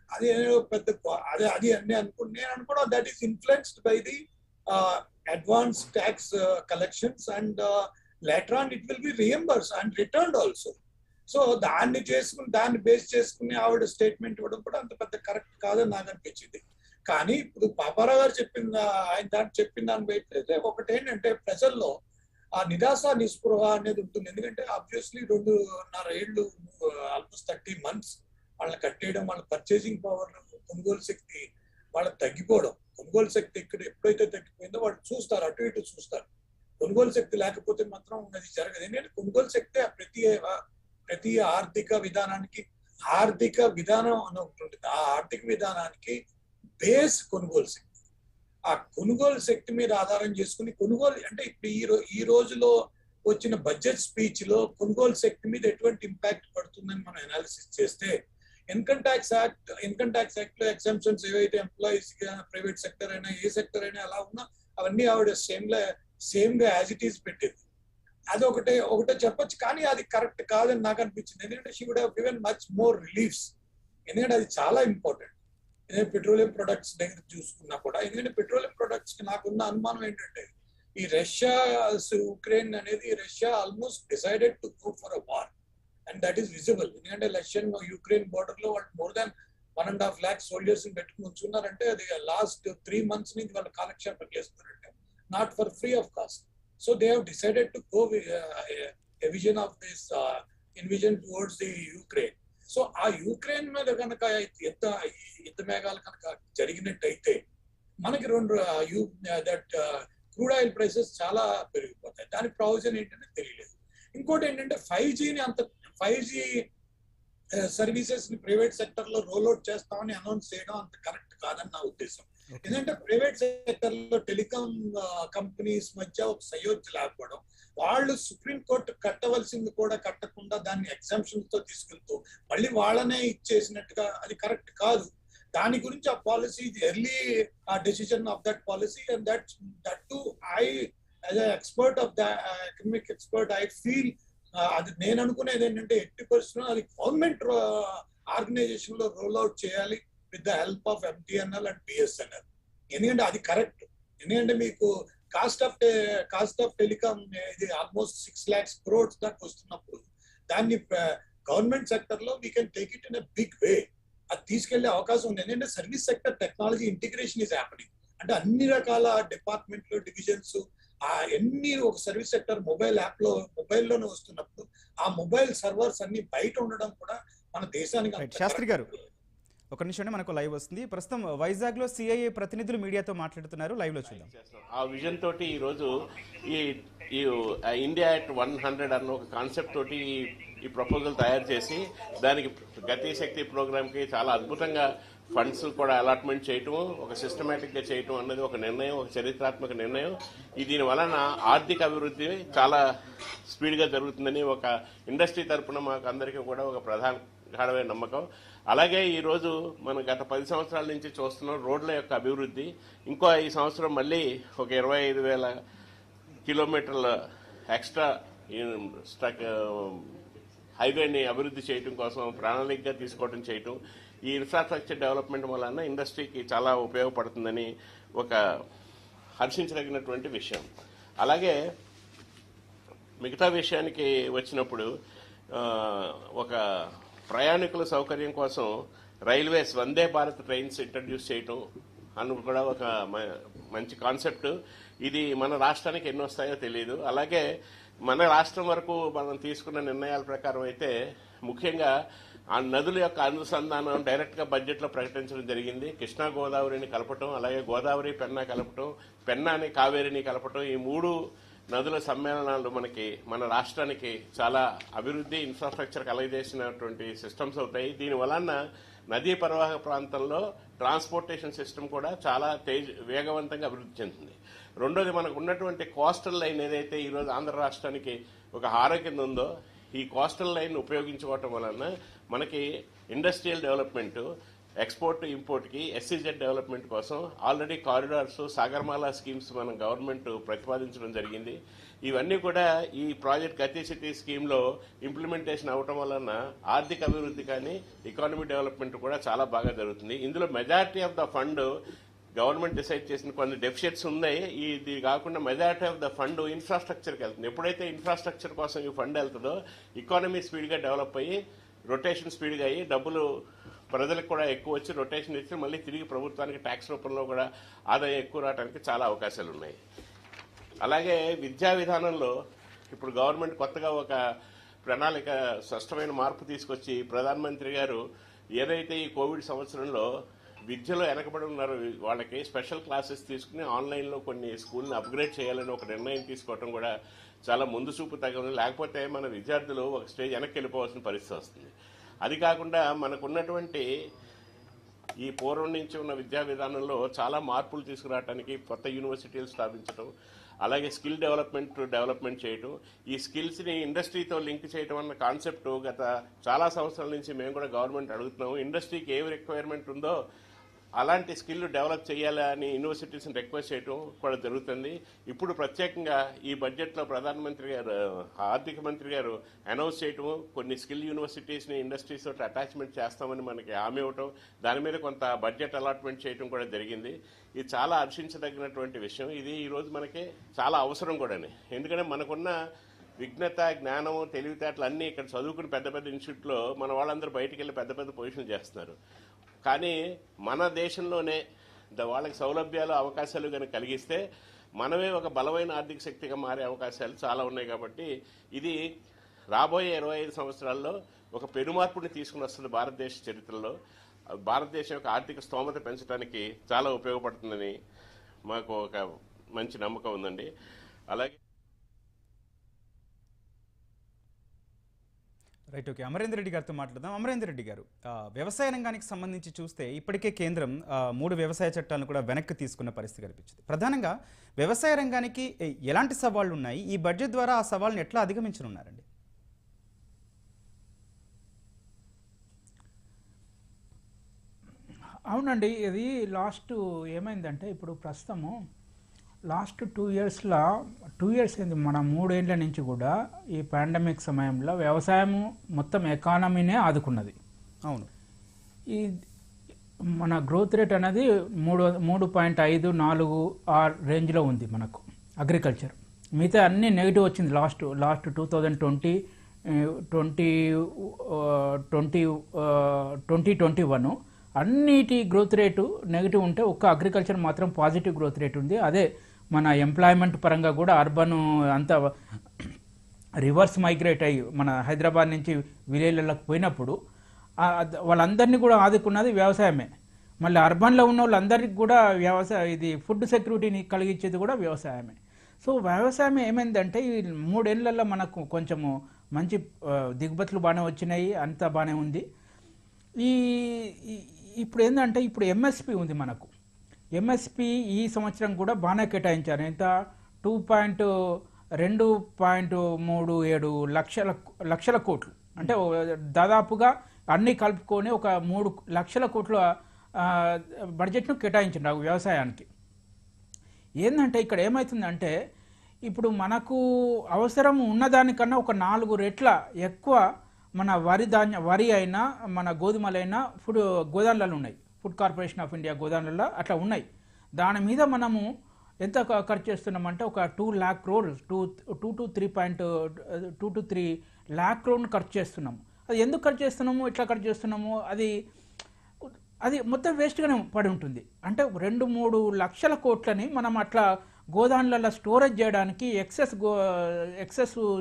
అది పెద్ద అది అన్ని నేను అనుకోవడం that is influenced by the advance tax collections and later on it will be reimburse and returned also. So దాన్ని బేస్ చేసుకుని ఆవిడ స్టేట్మెంట్ ఇవ్వడం కూడా అంత పెద్ద కరెక్ట్ కాదని నాకు అనిపించింది. కానీ ఇప్పుడు పాపారావు గారు చెప్పిన దాన్ని బయట ఒకటి ఏంటంటే ప్రజల్లో ఆ నిరాశ నిస్పృహ అనేది ఉంటుంది. ఎందుకంటే ఆబ్వియస్లీ 2.5 ఏళ్ళు ఆల్మోస్ట్ 30 months వాళ్ళని కట్టేయడం, వాళ్ళ పర్చేసింగ్ పవర్, కొనుగోలు శక్తి వాళ్ళకి తగ్గిపోవడం. కొనుగోలు శక్తి ఎప్పుడైతే తగ్గిపోయిందో వాళ్ళు చూస్తారు, అటు ఇటు చూస్తారు. కొనుగోలు శక్తి లేకపోతే మాత్రం అది జరగదు. ఎందుకంటే కొనుగోలు శక్తి ప్రతి ఆర్థిక విధానం అని ఒకటి ఉంటుంది. ఆ ఆర్థిక విధానానికి బేస్ కొనుగోలు శక్తి. ఆ కొనుగోలు శక్తి మీద ఆధారం చేసుకుని కొనుగోలు అంటే ఇప్పుడు ఈ రోజులో వచ్చిన బడ్జెట్ స్పీచ్ లో కొనుగోలు శక్తి మీద ఎటువంటి ఇంపాక్ట్ పడుతుందని మనం అనాలిసిస్ చేస్తే ఇన్కమ్ ట్యాక్స్ యాక్ట్ లో ఎగ్జామ్షన్స్ ఏవైతే ఎంప్లాయీస్ ప్రైవేట్ సెక్టర్ అయినా ఏ సెక్టర్ అయినా ఎలా ఉన్నా అవన్నీ ఆవిడ సేమ్ గా యాజ్ ఇట్ ఈస్ పెట్టింది. అది ఒకటే చెప్పొచ్చు, కానీ అది కరెక్ట్ కాదని నాకు అనిపించింది. ఎందుకంటే she would have given much more reliefs. ఎందుకంటే అది చాలా ఇంపార్టెంట్. పెట్రోలియం ప్రొడక్ట్స్ దగ్గర చూసుకున్నా కూడా, ఎందుకంటే పెట్రోలియం ప్రొడక్ట్స్ కి నాకున్న అనుమానం ఏంటంటే ఈ రష్యా ఉక్రెయిన్ అనేది Russia almost decided to go for a war. And that is visible. ఎందుకంటే రష్యన్ యుక్రెయిన్ బోర్డర్ లో వాళ్ళు more than 1.5 lakh soldiers పెట్టుకుని ఉంచున్నారంటే అది లాస్ట్ 3 months నుంచి వాళ్ళు కాలక్షేపం చేస్తున్నారంటే not for free of cost. So they have decided to go a vision of this invasion towards the Ukraine. So ఆ యుక్రెయిన్ మీద కనుక యుద్ధ మేఘాలు కనుక జరిగినట్టయితే మనకి దట్ క్రూడ్ ఆయిల్ ప్రైసెస్ చాలా పెరిగిపోతాయి. దాని ప్రయోజనం ఏంటంటే తెలియలేదు. ఇంకోటి ఏంటంటే 5G సర్వీసెస్ ని ప్రైవేట్ సెక్టర్ లో రోల్ అవుట్ చేస్తామని అనౌన్స్ చేయడం అంత కరెక్ట్ కాదని నా ఉద్దేశం. ఎందుకంటే ప్రైవేట్ సెక్టర్ లో టెలికాం కంపెనీస్ మధ్య ఒక సయోధ్య లేకపోవడం, వాళ్ళు సుప్రీంకోర్టు కట్టవలసింది కూడా కట్టకుండా దాన్ని ఎగ్జామ్షన్స్ తో తీసుకెళ్తూ మళ్ళీ వాళ్ళనే ఇచ్చేసినట్టుగా అది కరెక్ట్ కాదు. దాని గురించి ఆ policy early decision of that policy and that to I as expert of the economic expert I feel అది నేను అనుకునేది ఏంటంటే 80% అది గవర్నమెంట్ ఆర్గనైజేషన్ లో రోల్ అవుట్ చేయాలి with the help of MTNL and BSNL. ఎందుకంటే అది కరెక్ట్. ఎందుకంటే మీకు కాస్ట్ ఆఫ్ టెలికామ్ ఇది ఆల్మోస్ట్ 6 lakhs crores దాకా వస్తున్నప్పుడు దాన్ని గవర్నమెంట్ సెక్టర్ లో we can take it in a big way. అది తీసుకెళ్లే అవకాశం ఉంది. ఎందుకంటే service sector technology integration is happening. అంటే అన్ని రకాల డిపార్ట్మెంట్లు డివిజన్స్ ఎన్ని ఒక సర్వీస్ సెక్టర్ మొబైల్లోనే వస్తున్నప్పుడు ఆ మొబైల్ సర్వర్స్ అన్ని బయట ఉండడం కూడా మన దేశానికి. శాస్త్రి గారు ఒక నిమిషం, మనకు లైవ్ వస్తుంది. ప్రస్తుతం వైజాగ్ లో CII ప్రతినిధులు మీడియాతో మాట్లాడుతున్నారు. లైవ్ లో చూద్దాం. ఆ విజన్ తోటి ఈ రోజు ఈ ఇండియా అట్ 100 అన్న ఒక కాన్సెప్ట్ తోటి ఈ ప్రపోజల్ తయారు చేసి దానికి గతిశక్తి ప్రోగ్రామ్ కి చాలా అద్భుతంగా ఫండ్స్ కూడా అలాట్మెంట్ చేయటం, ఒక సిస్టమేటిక్ గా చేయటం అన్నది ఒక నిర్ణయం, ఒక చరిత్రాత్మక నిర్ణయం. దీని వలన ఆర్థిక అభివృద్ధి చాలా స్పీడ్ గా జరుగుతుందని ఒక ఇండస్ట్రీ తరఫున మాకు అందరికీ కూడా ఒక గాఢమైన నమ్మకం. అలాగే ఈరోజు మనం గత 10 సంవత్సరాల నుంచి చూస్తున్నాం రోడ్ల యొక్క అభివృద్ధి. ఇంకో ఈ సంవత్సరం మళ్ళీ ఒక 25,000 కిలోమీటర్ల ఎక్స్ట్రా హైవేని అభివృద్ధి చేయడం కోసం ప్రణాళికగా తీసుకోవడం చేయటం, ఈ ఇన్ఫ్రాస్ట్రక్చర్ డెవలప్మెంట్ వలన ఇండస్ట్రీకి చాలా ఉపయోగపడుతుందని ఒక హర్షించదగినటువంటి విషయం. అలాగే మిగతా విషయానికి వచ్చినప్పుడు ఒక ప్రయాణికుల సౌకర్యం కోసం railways Vande Bharat trains introduce చేయటం అని కూడా ఒక మంచి కాన్సెప్ట్. ఇది మన రాష్ట్రానికి ఎన్ని వస్తాయో తెలియదు. అలాగే మన రాష్ట్రం వరకు మనం తీసుకున్న నిర్ణయాల ప్రకారం అయితే ముఖ్యంగా ఆ నదుల యొక్క అనుసంధానం డైరెక్ట్ గా బడ్జెట్ లో ప్రకటించడం జరిగింది. కృష్ణా గోదావరిని కలపటం, అలాగే గోదావరి పెన్నా కలపటం, పెన్నాని కావేరిని కలపటం, ఈ 3 నదుల సమ్మేళనాలు మన రాష్ట్రానికి చాలా అభివృద్ధి ఇన్ఫ్రాస్ట్రక్చర్ కలగజేసినటువంటి సిస్టమ్స్ అవుతాయి. దీని వలన నదీ పరివాహక ప్రాంతంలో ట్రాన్స్పోర్టేషన్ సిస్టమ్ కూడా చాలా వేగవంతంగా అభివృద్ధి చెందుతుంది. రెండోది మనకు ఉన్నటువంటి కోస్టల్ లైన్ ఏదైతే ఈరోజు ఆంధ్ర రాష్ట్రానికి ఒక హారం కింద ఉందో, ఈ కోస్టల్ లైన్ ఉపయోగించుకోవటం వలన మనకి ఇండస్ట్రియల్ డెవలప్మెంట్, ఎక్స్పోర్ట్ ఇంపోర్ట్కి SEZ డెవలప్మెంట్ కోసం ఆల్రెడీ కారిడార్స్, సాగర్మాల స్కీమ్స్ మన గవర్నమెంట్ ప్రతిపాదించడం జరిగింది. ఇవన్నీ కూడా ఈ ప్రాజెక్ట్ గతిశక్తి స్కీమ్లో ఇంప్లిమెంటేషన్ అవటం వలన ఆర్థిక అభివృద్ధి కానీ ఎకానమీ డెవలప్మెంట్ కూడా చాలా బాగా జరుగుతుంది. ఇందులో majority of the fund government decide చేసిన కొన్ని డెఫిషిట్స్ ఉన్నాయి. ఇది కాకుండా మెజారిటీ ఆఫ్ ద ఫండ్ ఇన్ఫ్రాస్ట్రక్చర్కి వెళ్తుంది. ఎప్పుడైతే ఇన్ఫ్రాస్ట్రక్చర్ కోసం ఈ ఫండ్ వెళ్తుందో ఎకానమీ స్పీడ్గా డెవలప్ అయ్యి రొటేషన్ స్పీడ్గా అయ్యి డబ్బులు ప్రజలకు కూడా ఎక్కువ వచ్చి రొటేషన్ ఇచ్చి మళ్ళీ తిరిగి ప్రభుత్వానికి ట్యాక్స్ రూపంలో కూడా ఆదాయం ఎక్కువ రావడానికి చాలా అవకాశాలు ఉన్నాయి. అలాగే విద్యా విధానంలో ఇప్పుడు గవర్నమెంట్ కొత్తగా ఒక ప్రణాళిక స్పష్టమైన మార్పు తీసుకొచ్చి ప్రధానమంత్రి గారు ఏదైతే ఈ కోవిడ్ సంవత్సరంలో విద్యలో వెనకబడి ఉన్నారో వాళ్ళకి స్పెషల్ క్లాసెస్ తీసుకుని ఆన్లైన్లో కొన్ని స్కూల్ని అప్గ్రేడ్ చేయాలని ఒక నిర్ణయం తీసుకోవడం కూడా చాలా ముందు చూపు తగ్గదు. లేకపోతే మన విద్యార్థులు ఒక స్టేజ్ వెనక్కి వెళ్ళిపోవాల్సిన పరిస్థితి వస్తుంది. అది కాకుండా మనకున్నటువంటి ఈ పూర్వం నుంచి ఉన్న విద్యా విధానంలో చాలా మార్పులు తీసుకురావడానికి కొత్త యూనివర్సిటీలు స్థాపించడం, అలాగే స్కిల్ డెవలప్మెంట్ చేయటం, ఈ స్కిల్స్ని ఇండస్ట్రీతో లింక్ చేయటం అన్న కాన్సెప్ట్ గత చాలా సంవత్సరాల నుంచి మేము కూడా గవర్నమెంట్ అడుగుతున్నాము. ఇండస్ట్రీకి ఏ రిక్వైర్మెంట్ ఉందో అలాంటి స్కిల్ డెవలప్ చేయాలని యూనివర్సిటీస్ని రిక్వెస్ట్ చేయడం కూడా జరుగుతుంది. ఇప్పుడు ప్రత్యేకంగా ఈ బడ్జెట్లో ప్రధానమంత్రి గారు, ఆర్థిక మంత్రి గారు అనౌన్స్ చేయటం, కొన్ని స్కిల్ యూనివర్సిటీస్ని ఇండస్ట్రీస్ తోటి అటాచ్మెంట్ చేస్తామని మనకి హామీ ఇవ్వటం, దాని మీద కొంత బడ్జెట్ అలాట్మెంట్ చేయడం కూడా జరిగింది. ఇది చాలా హర్షించదగినటువంటి విషయం. ఇది ఈరోజు మనకి చాలా అవసరం కూడా. ఎందుకంటే మనకున్న విఘ్నత, జ్ఞానము, తెలివితేటలు అన్నీ ఇక్కడ చదువుకుని పెద్ద పెద్ద ఇన్స్టిట్యూట్లో మన వాళ్ళందరూ బయటికి వెళ్ళి పెద్ద పెద్ద పొజిషన్లు చేస్తున్నారు. కానీ మన దేశంలోనే వాళ్ళకి సౌలభ్యాలు, అవకాశాలు కనుక కలిగిస్తే మనమే ఒక బలమైన ఆర్థిక శక్తిగా మారే అవకాశాలు చాలా ఉన్నాయి. కాబట్టి ఇది రాబోయే 25 సంవత్సరాల్లో ఒక పెనుమార్పుని తీసుకుని వస్తుంది భారతదేశ చరిత్రలో. భారతదేశం యొక్క ఆర్థిక స్తోమత పెంచడానికి చాలా ఉపయోగపడుతుందని మాకు ఒక మంచి నమ్మకం ఉందండి. అలాగే రైట్, ఓకే. అమరేందర్ రెడ్డి గారితో మాట్లాడదాం. అమరేందర్ రెడ్డి గారు, వ్యవసాయ రంగానికి సంబంధించి చూస్తే ఇప్పటికే కేంద్రం 3 వ్యవసాయ చట్టాలను కూడా వెనక్కి తీసుకున్న పరిస్థితి కనిపించింది. ప్రధానంగా వ్యవసాయ రంగానికి ఎలాంటి సవాళ్లు ఉన్నాయి, ఈ బడ్జెట్ ద్వారా ఆ సవాళ్ళను ఎట్లా అధిగమించనున్నారండి? అవునండి, ఇది లాస్ట్ ఏమైందంటే ఇప్పుడు ప్రస్తుతము లాస్ట్ 2 ఇయర్స్లో 2 ఇయర్స్ అయింది, మన 3 ఏళ్ల నుంచి కూడా ఈ పాండమిక్ సమయంలో వ్యవసాయము మొత్తం ఎకానమీనే ఆదుకున్నది. అవును, ఈ మన గ్రోత్ రేట్ అనేది 3.5-4 ఆ రేంజ్లో ఉంది మనకు అగ్రికల్చర్. మిగతా అన్నీ నెగిటివ్ వచ్చింది లాస్ట్ 2020-2021 అన్నిటి గ్రోత్ రేటు నెగిటివ్ ఉంటే ఒక్క అగ్రికల్చర్ మాత్రం పాజిటివ్ గ్రోత్ రేట్ ఉంది. అదే మన ఎంప్లాయ్మెంట్ పరంగా కూడా అర్బన్ అంతా రివర్స్ మైగ్రేట్ అయ్యి మన హైదరాబాద్ నుంచి విలేజ్లకు పోయినప్పుడు వాళ్ళందరినీ కూడా ఆదుకున్నది వ్యవసాయమే. మళ్ళీ అర్బన్లో ఉన్న వాళ్ళందరికీ కూడా ఇది ఫుడ్ సెక్యూరిటీని కలిగించేది కూడా వ్యవసాయమే. సో వ్యవసాయం ఏమైందంటే ఈ 3 ఏళ్లలో మనకు కొంచెము మంచి దిగుబతులు బాగానే వచ్చినాయి, అంతా బాగానే ఉంది. ఇప్పుడు ఏంటంటే ఇప్పుడు ఎంఎస్పి ఉంది మనకు. ఎంఎస్పి ఈ సంవత్సరం కూడా బాగానే కేటాయించారు. ఎంత 2.37 లక్షల కోట్లు, అంటే దాదాపుగా అన్నీ కలుపుకొని ఒక 3 లక్షల కోట్ల బడ్జెట్ను కేటాయించారు వ్యవసాయానికి. ఏంటంటే ఇక్కడ ఏమవుతుందంటే ఇప్పుడు మనకు అవసరం ఉన్నదానికన్నా ఒక 4 రెట్ల ఎక్కువ మన వరి అయినా మన గోధుమలైనా గోదాములలో ఉన్నాయి. ఫుడ్ కార్పొరేషన్ ఆఫ్ ఇండియా గోదాములలో అట్లా ఉన్నాయి. దాని మీద మనము ఎంత ఖర్చు చేస్తున్నామంటే ఒక 2 lakh crores 2 to 3 lakh crores ఖర్చు చేస్తున్నాము. అది ఎందుకు ఖర్చు చేస్తున్నాము, ఎట్లా ఖర్చు చేస్తున్నాము, అది మొత్తం వేస్ట్గానే పడి ఉంటుంది. అంటే 2-3 లక్షల కోట్లని మనం అట్లా గోదాములలో స్టోరేజ్ చేయడానికి ఎక్సెస్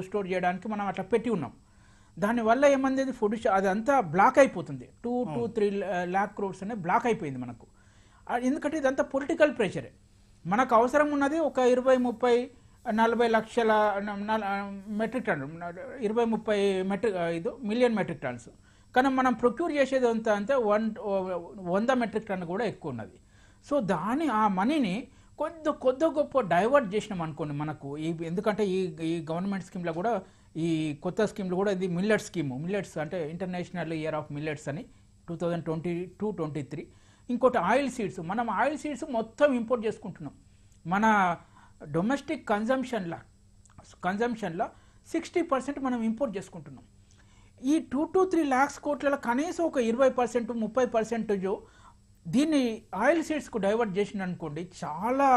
స్టోర్ చేయడానికి మనం అట్లా పెట్టి ఉన్నాం. దానివల్ల ఏమంది ఫుడ్ అదంతా బ్లాక్ అయిపోతుంది. 2 to 3 lakh crores అనే బ్లాక్ అయిపోయింది మనకు. ఎందుకంటే ఇదంతా పొలిటికల్ ప్రెషరే. మనకు అవసరం ఉన్నది ఒక 20-30-40 లక్షల metric ton, 20-30 million metric tons. కానీ మనం ప్రొక్యూర్ చేసేది అంతే 100 మెట్రిక్ టన్ కూడా ఎక్కువ ఉన్నది. సో ఆ మనీని కొద్ది గొప్ప డైవర్ట్ చేసినాం అనుకోండి మనకు. ఎందుకంటే ఈ గవర్నమెంట్ స్కీమ్లో కూడా ఈ కొత్త స్కీమ్లు కూడా ఇది మిల్లెట్స్ స్కీము. మిల్లెట్స్ అంటే ఇంటర్నేషనల్ ఇయర్ ఆఫ్ మిల్లెట్స్ అని 2022-23. ఇంకోటి ఆయిల్ సీడ్స్. మనం ఆయిల్ సీడ్స్ మొత్తం ఇంపోర్ట్ చేసుకుంటున్నాం. మన డొమెస్టిక్ కన్జంప్షన్లో 60% మనం ఇంపోర్ట్ చేసుకుంటున్నాం. ఈ 2 to 3 lakhs కోట్లలో కనీసం ఒక 20%-30% దీన్ని ఆయిల్ సీడ్స్కు డైవర్ట్ చేసిన అనుకోండి, చాలా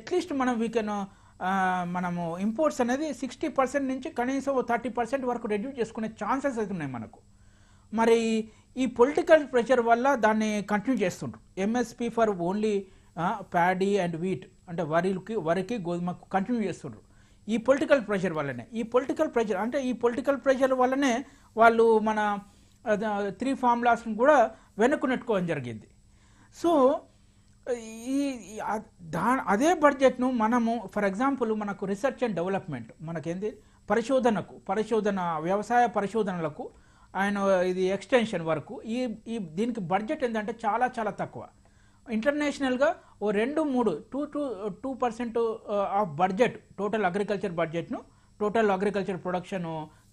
అట్లీస్ట్ మనం మనము ఇంపోర్ట్స్ అనేది 60% నుంచి కనీసం 30% వరకు రెడ్యూస్ చేసుకునే ఛాన్సెస్ అవుతున్నాయి మనకు. మరి ఈ పొలిటికల్ ప్రెషర్ వల్ల దాన్ని కంటిన్యూ చేస్తుండ్రు. MSP for only paddy and wheat అంటే వరికి గోధుమకు కంటిన్యూ చేస్తుండ్రు. ఈ పొలిటికల్ ప్రెషర్ వల్లనే ఈ పొలిటికల్ ప్రెషర్ వల్లనే వాళ్ళు మన 3 ఫార్ములాస్ని కూడా వెనక్కు నెట్టుకోవడం జరిగింది. సో అదే బడ్జెట్ను మనము ఫర్ ఎగ్జాంపుల్ మనకు రీసెర్చ్ అండ్ డెవలప్మెంట్ మనకేంది పరిశోధన వ్యవసాయ పరిశోధనలకు ఆయన ఇది ఎక్స్టెన్షన్ వరకు దీనికి బడ్జెట్ ఏంటంటే చాలా చాలా తక్కువ. ఇంటర్నేషనల్గా 2% ఆఫ్ బడ్జెట్ టోటల్ అగ్రికల్చర్ బడ్జెట్ను టోటల్ అగ్రికల్చర్ ప్రొడక్షన్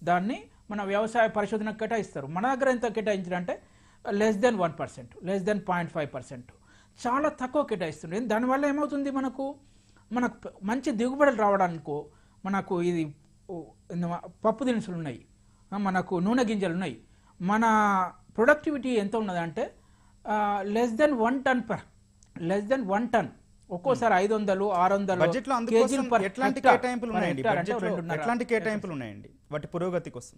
దాన్ని మన వ్యవసాయ పరిశోధనకు కేటాయిస్తారు. మన దగ్గర ఎంత కేటాయించారంటే less than 1%, less than 0.5%, చాలా తక్కువ కేటాయిస్తుంది. దానివల్ల ఏమవుతుంది మనకు మంచి దిగుబడులు రావడానికో మనకు ఇది పప్పు దినుసులు ఉన్నాయి, మనకు నూనె గింజలు ఉన్నాయి. మన ప్రొడక్టివిటీ ఎంత ఉన్నదంటే less than 1 ton ఒక్కోసారి 500, 600 బడ్జెట్లో అందుకోసం ఎట్లాంటి కేటాయింపులు ఉన్నాయండి? బడ్జెట్లో ఎట్లాంటి కేటాయింపులు ఉన్నాయండి వాటి పురోగతి కోసం?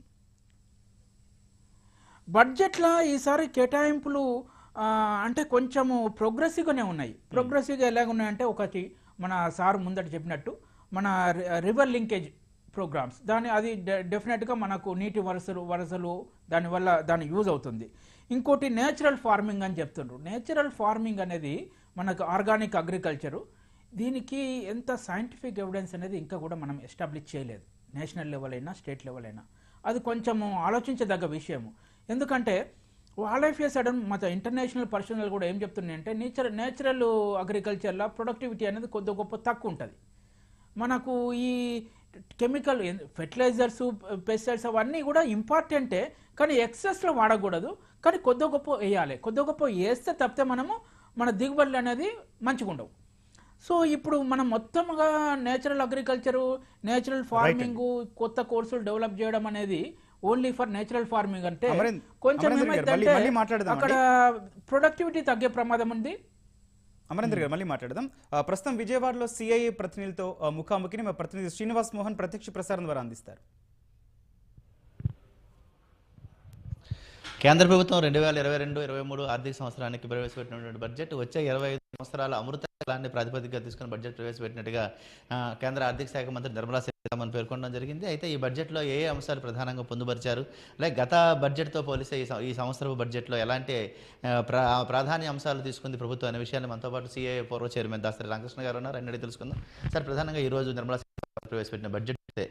బడ్జెట్లో ఈసారి కేటాయింపులు అంటే కొంచెము ప్రోగ్రెసివ్గానే ఉన్నాయి. ప్రోగ్రెసివ్గా ఎలాగ ఉన్నాయంటే, ఒకటి మన సార్ ముందట చెప్పినట్టు మన రివర్ లింకేజ్ ప్రోగ్రామ్స్, అది డెఫినెట్గా మనకు నీటి వరసలు దానివల్ల దాని యూజ్ అవుతుంది. ఇంకోటి నేచురల్ ఫార్మింగ్ అని చెప్తుండ్రు. నేచురల్ ఫార్మింగ్ అనేది మనకు ఆర్గానిక్ అగ్రికల్చరు, దీనికి ఎంత సైంటిఫిక్ ఎవిడెన్స్ అనేది ఇంకా కూడా మనం ఎస్టాబ్లిష్ చేయలేదు, నేషనల్ లెవెల్ అయినా స్టేట్ లెవెల్ అయినా. అది కొంచెము ఆలోచించదగ్గ విషయము. ఎందుకంటే ఆల్ ఆఫ్ ఏ సడన్ మన ఇంటర్నేషనల్ పర్సనల్ కూడా ఏం చెప్తున్నాయంటే, నేచురల్ అగ్రికల్చర్లో ప్రొడక్టివిటీ అనేది కొద్ది గొప్ప తక్కువ ఉంటుంది. మనకు ఈ కెమికల్ ఫెర్టిలైజర్స్, పెస్టిసైడ్స్ అవన్నీ కూడా ఇంపార్టెంటే, కానీ ఎక్సెస్లో వాడకూడదు. కానీ కొద్ది గొప్ప వేయాలి. కొద్ది గొప్ప వేస్తే తప్పితే మన దిగుబడులు అనేది మంచిగా ఉండవు. సో ఇప్పుడు మనం మొత్తంగా నేచురల్ అగ్రికల్చరు, నేచురల్ ఫార్మింగ్, కొత్త కోర్సులు డెవలప్ చేయడం అనేది ఓన్లీ ఫర్ నేచురల్ ఫార్మింగ్ అంటే కొంచెం ఏమైందంటే అక్కడ ప్రొడక్టివిటీ తగ్గే ప్రమాదం ఉంది. అమరేంద్ర గారు, మళ్ళీ మాట్లాడదాం. ప్రస్తుతం విజయవాడలో సిఐఏ ప్రతినిధులతో ముఖాముఖిని మా ప్రతినిధి శ్రీనివాస్ మోహన్ ప్రత్యక్ష ప్రసారం ద్వారా అందిస్తారు. కేంద్ర ప్రభుత్వం 2022-23 ఆర్థిక సంవత్సరానికి ప్రవేశపెట్టినటువంటి బడ్జెట్ వచ్చే 25 సంవత్సరాల అమృత కాలాన్ని ప్రాతిపదికగా తీసుకుని బడ్జెట్ ప్రవేశపెట్టినట్టుగా కేంద్ర ఆర్థిక శాఖ మంత్రి నిర్మలా సీతారామన్ పేర్కొనడం జరిగింది. అయితే ఈ బడ్జెట్లో ఏ అంశాలు ప్రధానంగా పొందుపరిచారు, అలాగే గత బడ్జెట్తో పోలిస్తే ఈ సంవత్సరపు బడ్జెట్లో ఎలాంటి ప్రాధాన్య అంశాలు తీసుకుంది ప్రభుత్వం అనే విషయాన్ని మనతో పాటు సిఐఏ పూర్వ చైర్మన్ దాసరి రామకృష్ణ గారు ఉన్నారు. అన్నది తెలుసుకుందాం. సార్, ప్రధానంగా ఈరోజు నిర్మలా సీతారామన్ ప్రవేశపెట్టిన బడ్జెట్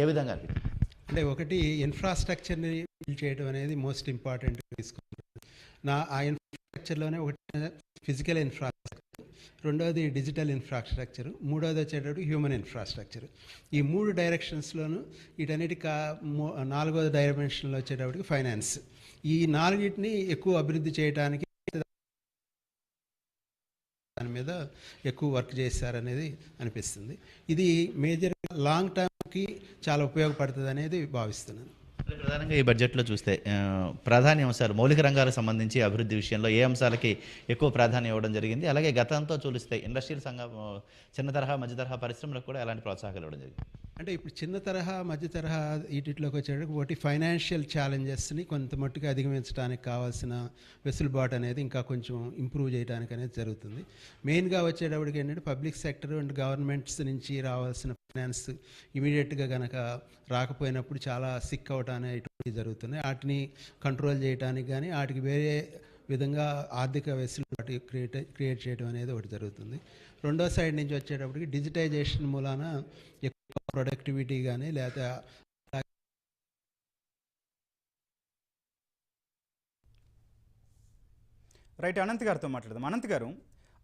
ఏ విధంగా అంటే, ఒకటి ఇన్ఫ్రాస్ట్రక్చర్ని బిల్డ్ చేయడం అనేది మోస్ట్ ఇంపార్టెంట్ తీసుకుంటున్నాను. ఆ ఇన్ఫ్రాస్ట్రక్చర్లోనే ఒకటి ఫిజికల్ ఇన్ఫ్రాస్ట్రక్చర్, రెండవది డిజిటల్ ఇన్ఫ్రాస్ట్రక్చర్, మూడవది వచ్చేటప్పుడు హ్యూమన్ ఇన్ఫ్రాస్ట్రక్చర్. ఈ 3 డైరెక్షన్స్లోనూ వీటన్నిటికి 4వ డైమెన్షన్లో వచ్చేటప్పటికి ఫైనాన్స్. ఈ 4టిని ఎక్కువ అభివృద్ధి చేయడానికి దాని మీద ఎక్కువ వర్క్ చేస్తారనేది అనిపిస్తుంది. ఇది మేజర్ లాంగ్ టర్మ్కి చాలా ఉపయోగపడుతుంది అనేది భావిస్తున్నాను. ప్రధానంగా ఈ బడ్జెట్లో చూస్తే ప్రాధాన్య అంశాలు, మౌలిక రంగాలకు సంబంధించి అభివృద్ధి విషయంలో ఏ అంశాలకి ఎక్కువ ప్రాధాన్యం ఇవ్వడం జరిగింది, అలాగే గతంతో చూస్తే ఇండస్ట్రియల్ సంఘం, చిన్న తరహా మధ్య తరహా పరిశ్రమలకు కూడా ఎలాంటి ప్రోత్సాహాలు ఇవ్వడం జరిగింది? అంటే ఇప్పుడు చిన్న తరహా మధ్య తరహా వీటిలోకి వచ్చేటప్పుడు ఒకటి ఫైనాన్షియల్ ఛాలెంజెస్ని కొంత మట్టుకు అధిగమించడానికి కావాల్సిన వెసులుబాటు అనేది ఇంకా కొంచెం ఇంప్రూవ్ చేయడానికి అనేది జరుగుతుంది. మెయిన్గా వచ్చేటప్పటికి ఏంటంటే పబ్లిక్ సెక్టర్ అండ్ గవర్నమెంట్స్ నుంచి రావాల్సిన ఫైనాన్స్ ఇమీడియట్గా కనుక రాకపోయినప్పుడు చాలా సిక్ అవటం అనేటువంటి జరుగుతున్నాయి. వాటిని కంట్రోల్ చేయడానికి కానీ వాటికి వేరే విధంగా ఆర్థిక వెసులుబాటు క్రియేట్ చేయడం అనేది ఒకటి జరుగుతుంది. రెండో సైడ్ నుంచి వచ్చేటప్పటికి డిజిటైజేషన్ మూలాన ఎక్కువ ప్రొడక్టివిటీ కానీ లేదా రైట్, అనంత్ గారితో మాట్లాడదాం. అనంత్ గారు,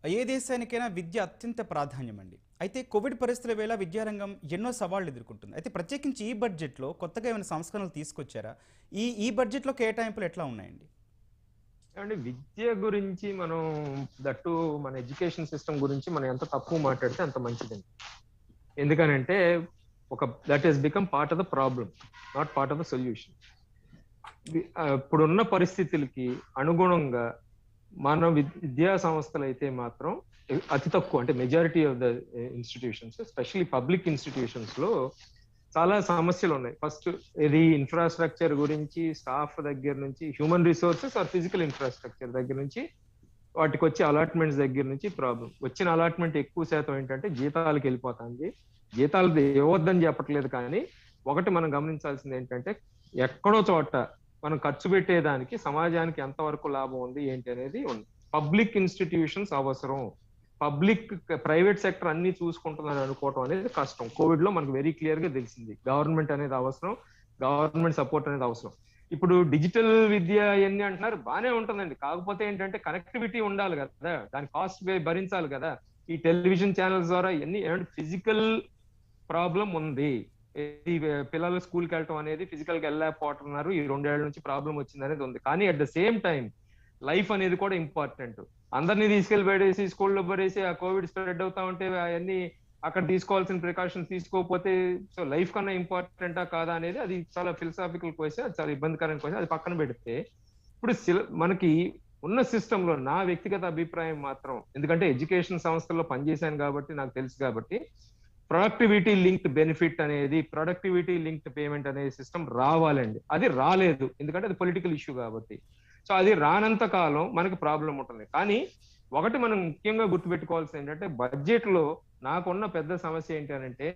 ఏ దేశానికైనా విద్య అత్యంత ప్రాధాన్యం అండి. అయితే కోవిడ్ పరిస్థితుల వేళ విద్యారంగం ఎన్నో సవాళ్లు ఎదుర్కొంటుంది. అయితే ప్రత్యేకించి ఈ బడ్జెట్లో కొత్తగా ఏమైనా సంస్కరణలు తీసుకొచ్చారా? ఈ బడ్జెట్లో కేటాయింపులు ఎట్లా ఉన్నాయండి? అంటే విద్య గురించి మనం దట్టు మన ఎడ్యుకేషన్ సిస్టమ్ గురించి మనం ఎంత తక్కువ మాట్లాడితే అంత మంచిదండి. ఎందుకనంటే that is become part of the problem, not part of the solution. ఇప్పుడున్న పరిస్థితులకి అనుగుణంగా మన విద్యా సంస్థలు అయితే మాత్రం అతి తక్కువ, అంటే majority of the institutions, especially public institutions లో చాలా సమస్యలు ఉన్నాయి. ఫస్ట్ ఇది ఇన్ఫ్రాస్ట్రక్చర్ గురించి, స్టాఫ్ దగ్గర నుంచి, human resources or physical infrastructure దగ్గర నుంచి, వాటికి వచ్చే అలాట్మెంట్స్ దగ్గర నుంచి ప్రాబ్లం. వచ్చిన అలాట్మెంట్ ఎక్కువ శాతం ఏంటంటే జీతాలకు వెళ్ళిపోతుంది. జీతాలు ఇవ్వద్దని చెప్పట్లేదు, కానీ ఒకటి మనం గమనించాల్సింది ఏంటంటే ఎక్కడో చోట మనం ఖర్చు పెట్టేదానికి సమాజానికి ఎంతవరకు లాభం ఉంది ఏంటి అనేది ఉంది. పబ్లిక్ ఇన్స్టిట్యూషన్స్ అవసరం, ప్రైవేట్ సెక్టర్ అన్ని చూసుకుంటుందని అనుకోవటం అనేది కష్టం. కోవిడ్ లో మనకు వెరీ క్లియర్ గా తెలిసింది. గవర్నమెంట్ అనేది అవసరం, గవర్నమెంట్ సపోర్ట్ అనేది అవసరం. ఇప్పుడు డిజిటల్ విద్య ఎన్ని అంటున్నారు, బాగానే ఉంటుందండి. కాకపోతే ఏంటంటే కనెక్టివిటీ ఉండాలి కదా, దాని కాస్ట్ భరించాలి కదా. ఈ టెలివిజన్ ఛానల్స్ ద్వారా ఎన్ని ఫిజికల్ ప్రాబ్లం ఉంది. పిల్లలు స్కూల్కి వెళ్ళటం అనేది ఫిజికల్ గా వెళ్ళలేకపోతున్నారు. ఈ 2 ఏళ్ల నుంచి ప్రాబ్లం వచ్చింది అనేది ఉంది. కానీ at the same time life అనేది కూడా ఇంపార్టెంట్. అందరినీ తీసుకెళ్లి పడేసి స్కూల్లో పడేసి ఆ కోవిడ్ స్ప్రెడ్ అవుతా ఉంటే అవన్నీ అక్కడ తీసుకోవాల్సిన ప్రికాషన్స్ తీసుకోకపోతే సో లైఫ్ కన్నా ఇంపార్టెంటా కాదా అనేది అది చాలా ఫిలసాఫికల్ క్వశ్చన్, అది చాలా ఇబ్బందికరమైన క్వశ్చన్. అది పక్కన పెడితే ఇప్పుడు మనకి ఉన్న సిస్టంలో నా వ్యక్తిగత అభిప్రాయం మాత్రం, ఎందుకంటే ఎడ్యుకేషన్ సంస్థల్లో పనిచేశాను కాబట్టి నాకు తెలుసు కాబట్టి, ప్రొడక్టివిటీ లింక్డ్ బెనిఫిట్ అనేది, ప్రొడక్టివిటీ లింక్డ్ పేమెంట్ అనే సిస్టమ్ రావాలండి. అది రాలేదు, ఎందుకంటే అది పొలిటికల్ ఇష్యూ కాబట్టి. సో అది రానంత కాలం మనకి ప్రాబ్లం ఉంటుంది. కానీ ఒకటి మనం ముఖ్యంగా గుర్తుపెట్టుకోవాల్సింది ఏంటంటే, బడ్జెట్ లో నాకున్న పెద్ద సమస్య ఏంటి అంటే,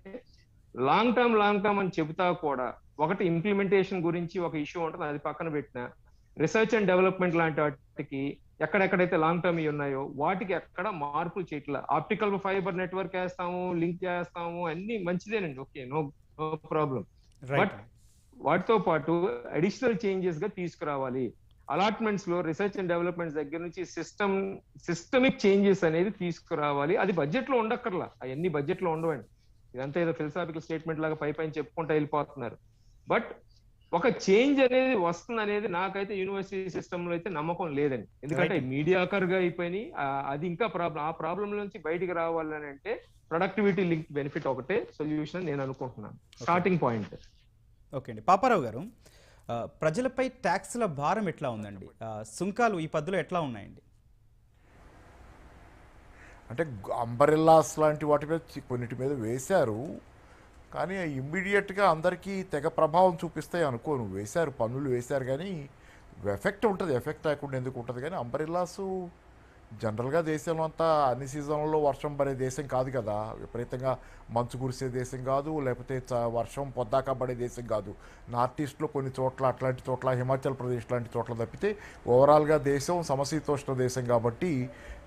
లాంగ్ టర్మ్ అని చెబుతా కూడా ఒకటి ఇంప్లిమెంటేషన్ గురించి ఒక ఇష్యూ ఉంటుంది, అది పక్కన పెట్టిన రీసెర్చ్ అండ్ డెవలప్మెంట్ లాంటి వాటికి ఎక్కడెక్కడైతే లాంగ్ టర్మ్ ఉన్నాయో వాటికి ఎక్కడ మార్పులు చేయట్లా. ఆప్టికల్ ఫైబర్ నెట్వర్క్ వేస్తాము, లింక్ చేస్తాము, అన్ని మంచిదేనండి, ఓకే, నో ప్రాబ్లం. బట్ వాటితో పాటు అడిషనల్ చేంజెస్ గా తీసుకురావాలి. అలాట్మెంట్స్ లో రీసెర్చ్ అండ్ డెవలప్మెంట్స్ దగ్గర నుంచి సిస్టమిక్ చేంజెస్ అనేది తీసుకురావాలి. అది బడ్జెట్ లో ఉండక్కర్లా, అవన్నీ బడ్జెట్ లో ఉండవండి. ఇదంతా ఏదో ఫిలసాఫికల్ స్టేట్మెంట్ లాగా పైన చెప్పుకుంటూ వెళ్ళిపోతున్నారు. బట్ ఒక చేంజ్ అనేది వస్తుంది అనేది నాకైతే యూనివర్సిటీ సిస్టమ్ లో అయితే నమ్మకం లేదండి. ఎందుకంటే మీడియాకర్ గా అయిపోయి అది ఇంకా ప్రాబ్లం. ఆ ప్రాబ్లం నుంచి బయటికి రావాలని అంటే ప్రొడక్టివిటీ లింక్ బెనిఫిట్ ఒకటే సొల్యూషన్ నేను అనుకుంటున్నాను, స్టార్టింగ్ పాయింట్. ఓకే అండి. పాపారావు గారు, ప్రజలపై ట్యాక్స్ల భారం ఎట్లా ఉందండి? సుంకాలు ఈ పద్ధతిలో ఎట్లా ఉన్నాయండి? అంటే అంబరెల్లాస్ లాంటి వాటి మీద కొన్నిటి మీద వేశారు, కానీ ఇమ్మీడియట్గా అందరికీ తెగ ప్రభావం చూపిస్తాయి అనుకోను. వేశారు, పన్నులు వేశారు, కానీ ఎఫెక్ట్ ఉంటుంది. ఎఫెక్ట్ లేకుండా ఎందుకు ఉంటుంది? కానీ అంబరెల్లాసు జనరల్గా దేశంలో అంతా అన్ని సీజన్లలో వర్షం పడే దేశం కాదు కదా, విపరీతంగా మంచు కురిసే దేశం కాదు, లేకపోతే వర్షం పొద్దాక పడే దేశం కాదు. నార్త్ ఈస్ట్లో కొన్ని చోట్ల, అట్లాంటి చోట్ల, హిమాచల్ ప్రదేశ్ లాంటి చోట్ల తప్పితే ఓవరాల్గా దేశం సమశీతోష్ణ దేశం కాబట్టి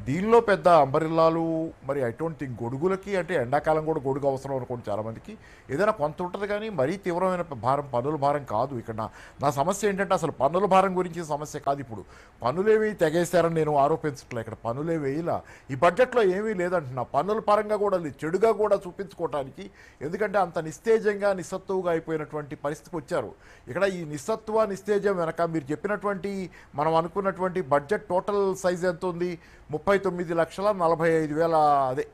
దీనిలో పెద్ద అంబరిల్లాలు మరి ఐ డోంట్ థింక్. గొడుగులకి అంటే ఎండాకాలం కూడా గొడుగు అవసరం అనుకోండి చాలామందికి, ఏదైనా కొంత ఉంటుంది, కానీ మరీ తీవ్రమైన భారం పన్నుల భారం కాదు. ఇక్కడ నా సమస్య ఏంటంటే అసలు పన్నుల భారం గురించి సమస్య కాదు. ఇప్పుడు పన్నులేవి తెగేస్తారని నేను ఆరోపించట్లే, ఇక్కడ పన్నులే వేయాల. ఈ బడ్జెట్లో ఏమీ లేదంటున్నా, పన్నుల పరంగా కూడా చెడుగా కూడా చూపించుకోవటానికి. ఎందుకంటే అంత నిస్తేజంగా నిస్సత్తువుగా అయిపోయినటువంటి పరిస్థితికి వచ్చారు. ఇక్కడ ఈ నిస్సత్వ నిస్తేజం వెనక మీరు చెప్పినటువంటి మనం అనుకున్నటువంటి బడ్జెట్ టోటల్ సైజ్ ఎంత ఉంది? 39,45,000 అదే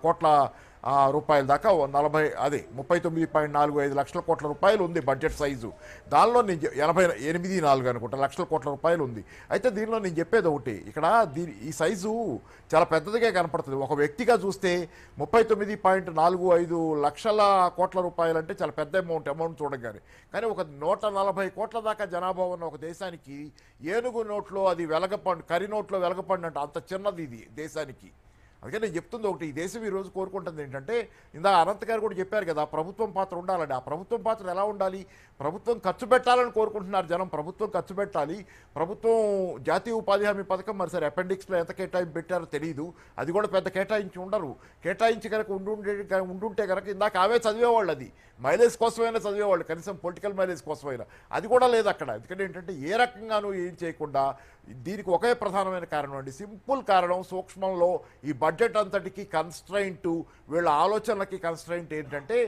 కోట్ల రూపాయల దాకా 39.45 లక్షల కోట్ల రూపాయలు ఉంది బడ్జెట్ సైజు. దానిలో నేను 88.4 అనుకుంటా లక్షల కోట్ల రూపాయలు ఉంది. అయితే దీనిలో నేను చెప్పేది ఒకటి, ఇక్కడ ఈ సైజు చాలా పెద్దదిగా కనపడుతుంది. ఒక వ్యక్తిగా చూస్తే 39.45 లక్షల కోట్ల రూపాయలు అంటే చాలా పెద్ద అమౌంట్ చూడగానే. కానీ ఒక 140 కోట్ల దాకా జనాభా ఉన్న ఒక దేశానికి ఏనుగు నోట్లో అది వెలగపండు, కరి నోట్లో వెలగపండు అంత చిన్నది ఇది దేశానికి. అందుకే నేను చెప్తుంది ఒకటి, ఈ దేశం ఈరోజు కోరుకుంటుంది ఏంటంటే, ఇందా అనంత్ గారు కూడా చెప్పారు కదా, ప్రభుత్వం పాత్ర ఉండాలండి. ఆ ప్రభుత్వం పాత్ర ఎలా ఉండాలి? ప్రభుత్వం ఖర్చు పెట్టాలని కోరుకుంటున్నారు జనం, ప్రభుత్వం ఖర్చు పెట్టాలి. ప్రభుత్వం జాతీయ ఉపాధి హామీ పథకం మరి సరే అపెండిక్స్లో ఎంత కేటాయింపు పెట్టారో తెలియదు, అది కూడా పెద్ద కేటాయించి ఉండరు. కేటాయించి కనుక ఉండుంటే కనుక ఇందాక అవే చదివేవాళ్ళు, అది మైలేజ్ కోసమైనా చదివేవాళ్ళు, కనీసం పొలిటికల్ మైలేజ్ కోసమైనా. అది కూడా లేదు అక్కడ. ఎందుకంటే ఏంటంటే ఏ రకంగానూ ఏం చేయకుండా దీనికి ఒకే ప్రధానమైన కారణం అండి, సింపుల్ కారణం. సూక్ష్మంలో ఈ బడ్జెట్ అంతటికి కన్స్ట్రైంట్, వీళ్ళ ఆలోచనలకి కన్స్ట్రైంట్ ఏంటంటే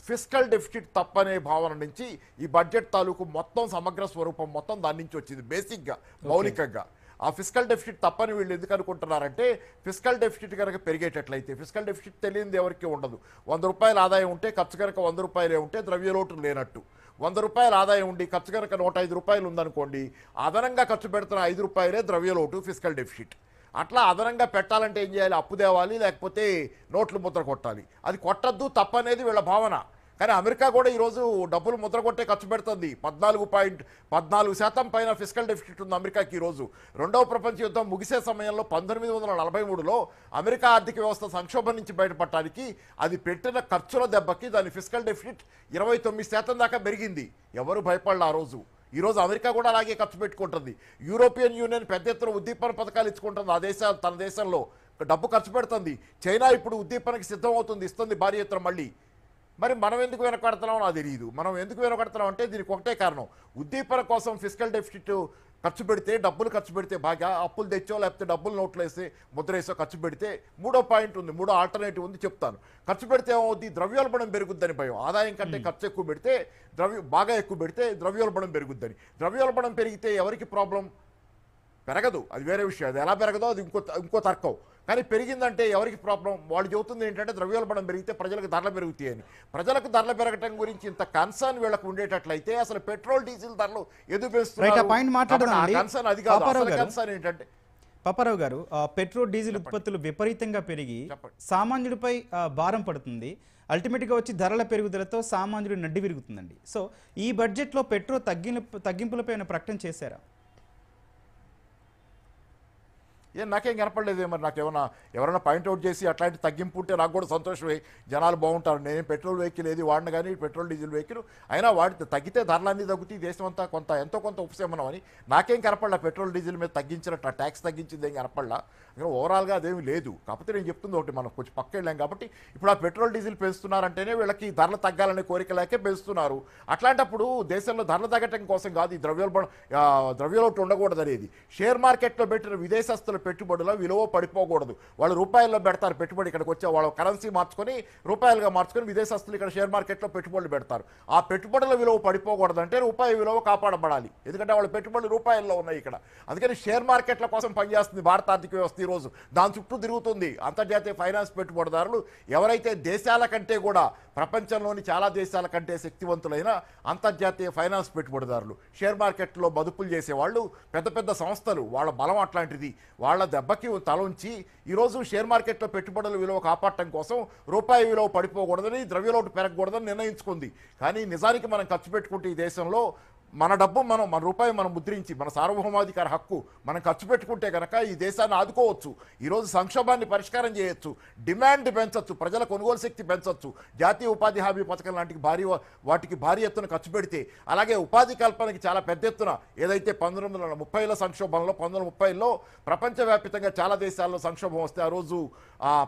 ఫిస్కల్ డెఫిసిట్ తప్పనే భావన నుంచి ఈ బడ్జెట్ తాలూకు మొత్తం సమగ్ర స్వరూపం మొత్తం దాని నుంచి వచ్చింది. బేసిక్గా మౌలికంగా ఆ ఫిస్కల్ డెఫిసిట్ తప్పని వీళ్ళు ఎందుకు అనుకుంటున్నారంటే, ఫిస్కల్ డెఫిసిట్ కనుక పెరిగేటట్లయితే, ఫిస్కల్ డెఫిసిట్ తెలియనిది ఎవరికి ఉండదు. 100 రూపాయల ఆదాయం ఉంటే ఖర్చు కనుక 100 రూపాయలే ఉంటే ద్రవ్యలోటు లేనట్టు. 100 రూపాయల ఆదాయం ఉండి ఖర్చు కనుక 105 రూపాయలు ఉందనుకోండి, అదనంగా ఖర్చు పెడుతున్న 5 రూపాయలే ద్రవ్యలోటు, ఫిస్కల్ డెఫిసిట్. అట్లా అదనంగా పెట్టాలంటే ఏం చేయాలి? అప్పు తేవాలి, లేకపోతే నోట్లు ముద్ర కొట్టాలి. అది కొట్టద్దు, తప్పనేది వీళ్ళ భావన. కానీ అమెరికా కూడా ఈరోజు డబ్బులు ముద్ర కొట్టే ఖర్చు పెడుతుంది. 14% పైన ఫిస్కల్ డెఫిసిట్ ఉంది అమెరికాకి ఈరోజు. రెండవ ప్రపంచ యుద్ధం ముగిసే సమయంలో 1943లో అమెరికా ఆర్థిక వ్యవస్థ సంక్షోభం నుంచి బయటపడటానికి అది పెట్టిన ఖర్చుల దెబ్బకి దాని ఫిస్కల్ డెఫిసిట్ 29% దాకా పెరిగింది. ఎవరు భయపడలే ఆ రోజు. ఈరోజు అమెరికా కూడా అలాగే ఖర్చు పెట్టుకుంటుంది. యూరోపియన్ యూనియన్ పెద్ద ఎత్తున ఉద్దీపన పథకాలు ఇచ్చుకుంటుంది. ఆ దేశాలు తన దేశంలో డబ్బు ఖర్చు పెడుతుంది. చైనా ఇప్పుడు ఉద్దీపనకి సిద్ధమవుతుంది, ఇస్తుంది భారీ ఎత్తున మళ్ళీ. మరి మనం ఎందుకు వెనకడుతున్నామో నాకు తెలియదు. మనం ఎందుకు వెనకడుతున్నాం అంటే దీనికి ఒకటే కారణం, ఉద్దీపన కోసం ఫిస్కల్ డెఫిసిట్ ఖర్చు పెడితే, డబ్బులు ఖర్చు పెడితే, బాగా అప్పులు తెచ్చో లేకపోతే డబ్బులు నోట్లు వేసి ముద్ర వేసో ఖర్చు పెడితే, మూడో పాయింట్ ఉంది, మూడో ఆల్టర్నేటివ్ ఉంది, చెప్తాను. ఖర్చు పెడితే ఏమవుద్ది? ద్రవ్యోల్బణం పెరుగుద్దని భయం. ఆదాయం కంటే ఖర్చు ఎక్కువ పెడితే, బాగా ఎక్కువ పెడితే ద్రవ్యోల్బణం పెరుగుద్దని. ద్రవ్యోల్బణం పెరిగితే ఎవరికి ప్రాబ్లం? పెరగదు, అది వేరే విషయం. అది ఎలా పెరగదో అది ఇంకో తర్కం. కానీ పెరిగిందంటే ఎవరికి ప్రాబ్లం? వాళ్ళు చెబుతుంది ఏంటంటే ద్రవ్యోల్బణం పెరిగితే ప్రజలకు ధరలు పెరుగుతాయి అని. ప్రజలకు ధరలు పెరగటం గురించి ఇంత కన్సర్న్ వీళ్ళకు ఉండేటట్లయితే అసలు పెట్రోల్ డీజిల్ ధరలు ఎందుకు పెంచుతున్నారు? కన్సర్న్ అది కాదు. అసలు కన్సర్న్ ఏంటంటే పాపారావు గారు, పెట్రోల్ డీజిల్ ఉత్పత్తులు విపరీతంగా పెరిగి సామాన్యుడిపై భారం పడుతుంది. అల్టిమేట్గా వచ్చి ధరల పెరుగుదలతో సామాన్యుడు నడ్డి విరుగుతుందండి. సో ఈ బడ్జెట్లో పెట్రోల్ తగ్గింపులపై ప్రకటన చేశారా? నాకేం కనపడలేదు. మరి నాకు ఎవరైనా పాయింట్అవుట్ చేసి అట్లాంటి తగ్గింపు ఉంటే నాకు కూడా సంతోషమే, జనాలు బాగుంటారు. నేను పెట్రోల్ వెహికల్ ఏది వాడిన కానీ పెట్రోల్ డీజిల్ వెహికల్ అయినా వాడితే తగ్గితే ధరలన్నీ తగ్గుతాయి, దేశం అంతా ఎంతో కొంత ఉపశమనం అని నాకేం కనపడలా. పెట్రోల్ డీజిల్ మీద తగ్గించినట్టు ట్యాక్స్ తగ్గించింది ఏం కనపడలా. ఓవరాల్గా అదేమీ లేదు. కాకపోతే నేను చెప్తుంది ఒకటి, మనం కొంచెం పక్క వెళ్ళాం కాబట్టి ఇప్పుడు ఆ పెట్రోల్ డీజిల్ పెంచుతున్నారంటేనే వీళ్ళకి ధరలు తగ్గాలనే కోరిక లేకే పెంచుతున్నారు. అట్లాంటప్పుడు దేశంలో ధరలు తగ్గటం కోసం కాదు ఈ ద్రవ్యోల్బణం ఉండకూడదు అనేది. షేర్ మార్కెట్లో పెట్టిన విదేశస్తుల పెట్టుబడుల విలువ పడిపోకూడదు. వాళ్ళు రూపాయల్లో పెడతారు పెట్టుబడి, ఇక్కడికి వచ్చే వాళ్ళ కరెన్సీ మార్చుకొని రూపాయలుగా మార్చుకొని విదేశస్తులు ఇక్కడ షేర్ మార్కెట్లో పెట్టుబడులు పెడతారు. ఆ పెట్టుబడుల విలువ పడిపోకూడదు అంటే రూపాయి విలువ కాపాడబడాలి. ఎందుకంటే వాళ్ళ పెట్టుబడులు రూపాయల్లో ఉన్నాయి ఇక్కడ. అందుకని షేర్ మార్కెట్ల కోసం పనిచేస్తుంది భారత ఆర్థిక వ్యవస్థ. ఈరోజు దాని చుట్టూ తిరుగుతుంది. అంతర్జాతీయ ఫైనాన్స్ పెట్టుబడిదారులు ఎవరైతే దేశాల కంటే కూడా ప్రపంచంలోని చాలా దేశాల కంటే శక్తివంతులైన అంతర్జాతీయ ఫైనాన్స్ పెట్టుబడిదారులు, షేర్ మార్కెట్లో మదుపులు చేసేవాళ్ళు, పెద్ద పెద్ద సంస్థలు, వాళ్ళ బలం అట్లాంటిది. వాళ్ళ దెబ్బకి తల ఉంచి ఈరోజు షేర్ మార్కెట్లో పెట్టుబడుల విలువ కాపాడటం కోసం రూపాయి విలువ పడిపోకూడదని, ద్రవ్యలోటు పెరగకూడదని నిర్ణయించుకుంది. కానీ నిజానికి మనం ఖర్చు పెట్టుకుంటే ఈ దేశంలో మన డబ్బు మన రూపాయి మనం ముద్రించి మన సార్వభౌమాధికార హక్కు మనం ఖర్చు పెట్టుకుంటే కనుక ఈ దేశాన్ని ఆదుకోవచ్చు. ఈరోజు సంక్షోభాన్ని పరిష్కారం చేయొచ్చు, డిమాండ్ పెంచవచ్చు, ప్రజల కొనుగోలు శక్తి పెంచవచ్చు. జాతీయ ఉపాధి హామీ పథకం లాంటి వాటికి భారీ ఎత్తున ఖర్చు పెడితే, అలాగే ఉపాధి కల్పనకి చాలా పెద్ద ఎత్తున ఏదైతే 1930ల సంక్షోభంలో 1930లో ప్రపంచవ్యాప్తంగా చాలా దేశాల్లో సంక్షోభం వస్తే ఆ రోజు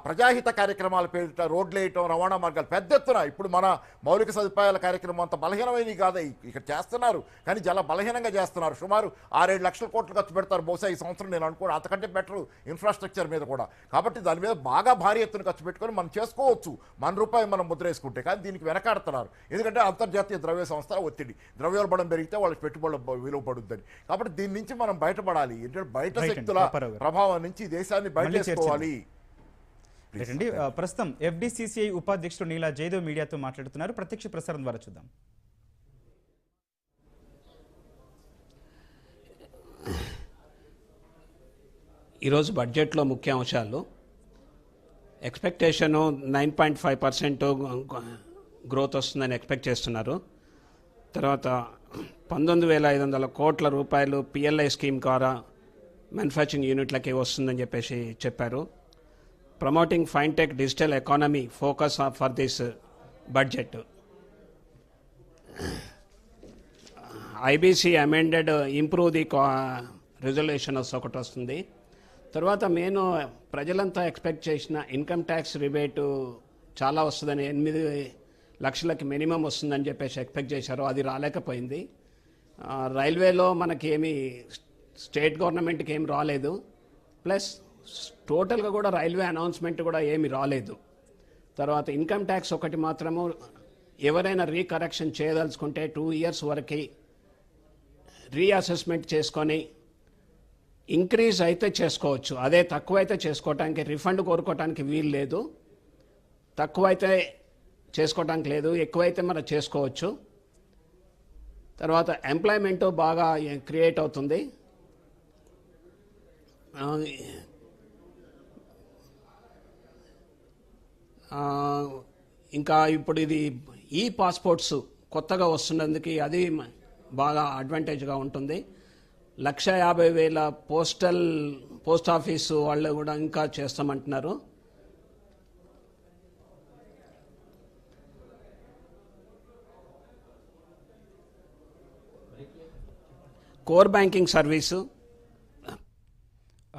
ప్రజాహిత కార్యక్రమాల పేరిట రోడ్లు వేయటం, రవాణా మార్గాలు పెద్ద ఎత్తున, ఇప్పుడు మన మౌలిక సదుపాయాల కార్యక్రమం అంత బలహీనమైనవి కాదా ఇక్కడ చేస్తున్నారు, కానీ చాలా బలహీనంగా చేస్తున్నారు. సుమారు 6-7 లక్షల కోట్లు ఖర్చు పెడతారు బహుశా ఈ సంవత్సరం. నేను అనుకోను అంతకంటే బెటర్ ఇన్ఫ్రాస్ట్రక్చర్ మీద కూడా. కాబట్టి దాని మీద బాగా భారీ ఎత్తున ఖర్చు పెట్టుకొని మనం చేసుకోవచ్చు, మన రూపాయి మనం ముద్ర వేసుకుంటే. కానీ దీనికి వెనకాడుతున్నారు, ఎందుకంటే అంతర్జాతీయ ద్రవ్య సంస్థ ఒత్తిడి, ద్రవ్యోల్బణం పెరిగితే వాళ్ళకి పెట్టుబడులు విలువ పడుద్దని. కాబట్టి దీని నుంచి మనం బయటపడాలి. ఏంటంటే బయట శక్తుల ప్రభావం నుంచి దేశాన్ని బయటేసుకోవాలి. ప్రస్తుతం FDCCI ఉపాధ్యక్షుడు నీలా జయదేవ్ మీడియాతో మాట్లాడుతున్నారు. ప్రత్యక్ష ప్రసారం ద్వారా చూద్దాం. ఈరోజు బడ్జెట్లో ముఖ్య అంశాలు ఎక్స్పెక్టేషను 9.5% గ్రోత్ వస్తుందని ఎక్స్పెక్ట్ చేస్తున్నారు. తర్వాత 19,500 కోట్ల రూపాయలు PLI స్కీమ్ ద్వారా మ్యానుఫ్యాక్చరింగ్ యూనిట్లకి వస్తుందని చెప్పారు. Promoting fintech digital economy focus for this budget. IBC amended improve the resolution ఒకటి వస్తుంది. తర్వాత నేను ప్రజలంతా ఎక్స్పెక్ట్ చేసిన ఇన్కమ్ ట్యాక్స్ రిబేటు చాలా వస్తుందని, 8 లక్షలకి మినిమం వస్తుందని ఎక్స్పెక్ట్ చేశారు. అది రాలేకపోయింది. రైల్వేలో మనకి ఏమి స్టేట్ గవర్నమెంట్కి ఏమి రాలేదు. ప్లస్ టోటల్గా కూడా రైల్వే అనౌన్స్మెంట్ కూడా ఏమి రాలేదు. తర్వాత ఇన్కమ్ ట్యాక్స్ ఒకటి మాత్రము ఎవరైనా రీకరెక్షన్ చేయదలుచుకుంటే 2 ఇయర్స్ వరకు రీఅసెస్మెంట్ చేసుకొని ఇంక్రీజ్ అయితే చేసుకోవచ్చు. అదే తక్కువైతే చేసుకోవటానికి, రిఫండ్ కోరుకోవటానికి వీలు లేదు. తక్కువైతే చేసుకోవటానికి లేదు, ఎక్కువైతే మనం చేసుకోవచ్చు. తర్వాత ఎంప్లాయ్మెంట్ బాగా క్రియేట్ అవుతుంది. ఇంకా ఇప్పుడు ఇది పాస్పోర్ట్స్ కొత్తగా వస్తున్నందుకు అది బాగా అడ్వాంటేజ్గా ఉంటుంది. 150,000 పోస్ట్ ఆఫీసు వాళ్ళు కూడా ఇంకా చేస్తామంటున్నారు. Core banking service.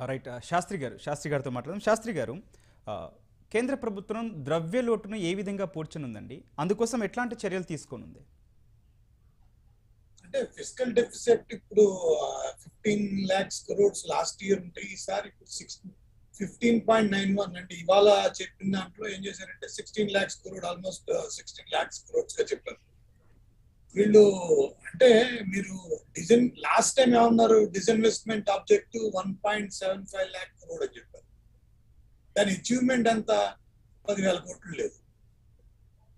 Right, Shastri గారితో మాట్లాడదాం. శాస్త్రి గారు, కేంద్ర ప్రభుత్వం ద్రవ్య లోటును ఏ విధంగా పూడ్చనుందండి? అందుకోసం ఎట్లాంటి చర్యలు తీసుకోనుంది? అంటే ఫిస్కల్ డెఫిసిట్ ఇప్పుడు 15 lakhs crores లాస్ట్ ఇయర్ ఉంటే ఈసారి 15.91 అంటే ఇవాళ చెప్పిన దాంట్లో ఏం చేశారంటే 16 lakhs crore almost 16 lakhs crores గా చెప్పారు వీళ్ళు. అంటే మీరు లాస్ట్ టైం ఏమన్నారు, డిస్ఇన్వెస్ట్మెంట్ ఆబ్జెక్టివ్ 1.75 lakh crore అని చెప్పారు. దాని అచీవ్మెంట్ ఎంత 10,000 కోట్లు లేదు.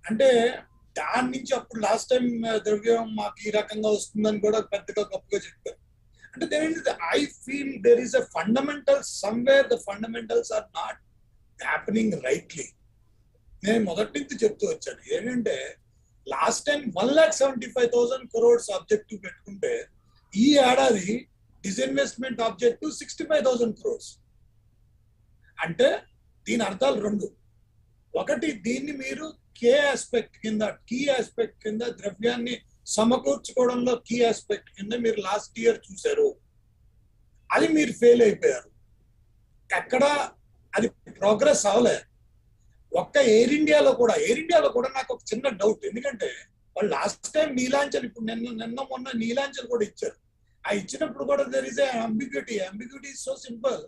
అంటే దాని నుంచి అప్పుడు లాస్ట్ టైం ద్రవ్యం మాకు ఈ రకంగా వస్తుందని కూడా పెద్దగా గొప్పగా చెప్పారు. అంటే I feel there is a fundamental somewhere the fundamentals are not happening rightly. నేను మొదటి నుంచి చెప్తూ వచ్చాను ఏంటంటే లాస్ట్ టైం 1,75,000 crores ఆబ్జెక్టివ్ పెట్టుకుంటే ఈ ఏడాది డిస్ఇన్వెస్ట్మెంట్ ఆబ్జెక్టివ్ 65,000 crores. అంటే దీని అర్థాలు రెండు. ఒకటి, దీన్ని మీరు కీ ఆస్పెక్ట్ కింద ద్రవ్యాన్ని సమకూర్చుకోవడంలో కీ ఆస్పెక్ట్ కింద మీరు లాస్ట్ ఇయర్ చూశారు, అది మీరు ఫెయిల్ అయిపోయారు. ఎక్కడ అది ప్రోగ్రెస్ అవ్వలేదు. ఒక్క ఎయిర్ ఇండియాలో కూడా నాకు ఒక చిన్న డౌట్. ఎందుకంటే వాళ్ళు లాస్ట్ టైం నీలాంచల్, ఇప్పుడు నిన్న మొన్న నీలాంచల్ కూడా ఇచ్చారు. ఆ ఇచ్చినప్పుడు కూడా there is a ambiguity so simple.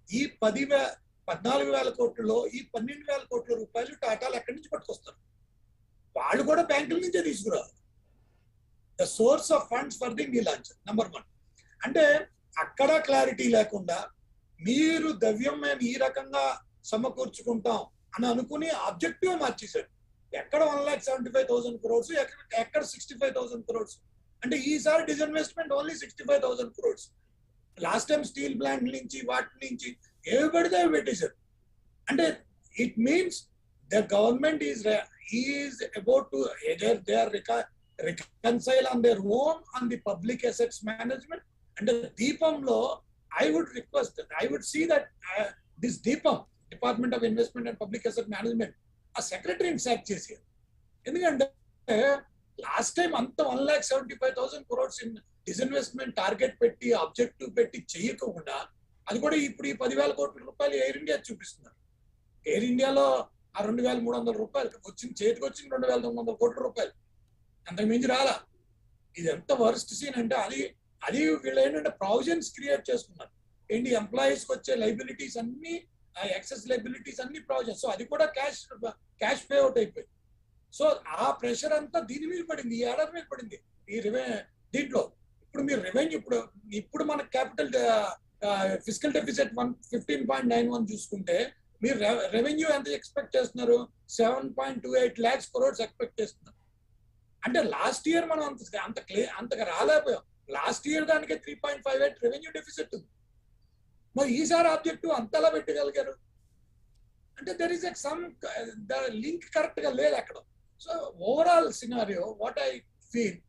ఈ 14,000 కోట్లలో ఈ 12,000 కోట్ల రూపాయలు టాటాలు ఎక్కడి నుంచి పట్టుకొస్తారు? వాళ్ళు కూడా బ్యాంకుల నుంచే తీసుకురావాలి. The source of funds for the Nilanchal number 1. అంటే అక్కడ క్లారిటీ లేకుండా మీరు ద్రవ్యం మేము ఈ రకంగా సమకూర్చుకుంటాం అని అనుకుని ఆబ్జెక్టివ్ మార్చేశారు. ఎక్కడ 1,75,000 crores, ఎక్కడ 65,000 crores. అంటే ఈసారి disinvestment only 65,000 crores. Last time steel plant నుంచి వాటి నుంచి ఏవి పడితే అవి పెట్టేశారు. అంటే it means the government is about to they are reconcile on their own on the public assets management. And దీపంలో I would see that this దీపం department of investment and public asset management ఆ సెక్రటరీని సాక్ చేశారు. ఎందుకంటే last time అంత 1,75,000 crores in disinvestment target పెట్టి objective పెట్టి చేయకుండా అది కూడా ఇప్పుడు ఈ 10,000 కోట్ల రూపాయలు ఎయిర్ ఇండియా చూపిస్తున్నారు. ఎయిర్ ఇండియాలో ఆ 2,300 రూపాయలు వచ్చింది, చేతికి వచ్చింది 2,900 కోట్ల రూపాయలు, అంతకు మించి రాలా. ఇది ఎంత వర్స్ట్ సీన్ అంటే అది వీళ్ళు ఏంటంటే ప్రావిజన్స్ క్రియేట్ చేసుకున్నారు. ఏంటి, ఎంప్లాయీస్ కి వచ్చే లైబిలిటీస్ అన్ని, ఎక్సెస్ లైబిలిటీస్ అన్ని ప్రావిజన్స్. సో అది కూడా క్యాష్ పే అవుట్ అయిపోయింది. సో ఆ ప్రెషర్ అంతా దీని మీద పడింది, ఈ ఏడాది మీద పడింది. ఈ దీంట్లో ఇప్పుడు మీరు రెవెన్యూ ఇప్పుడు మన క్యాపిటల్ ఫిజికల్ డెఫిసిట్ 15.91 చూసుకుంటే మీరు రెవెన్యూ ఎంత ఎక్స్పెక్ట్ చేస్తున్నారు? 7.28 lakhs crores ఎక్స్పెక్ట్ చేస్తున్నారు. అంటే లాస్ట్ ఇయర్ మనం అంతగా రాలేకపోయాం. లాస్ట్ ఇయర్ దానికి 3.58 రెవెన్యూ డెఫిసిట్ ఉంది. మరి ఈసారి ఆబ్జెక్టివ్ అంతలా పెట్టగలిగారు అంటే there is some link correct గా లేదు అక్కడ. So overall scenario what I feel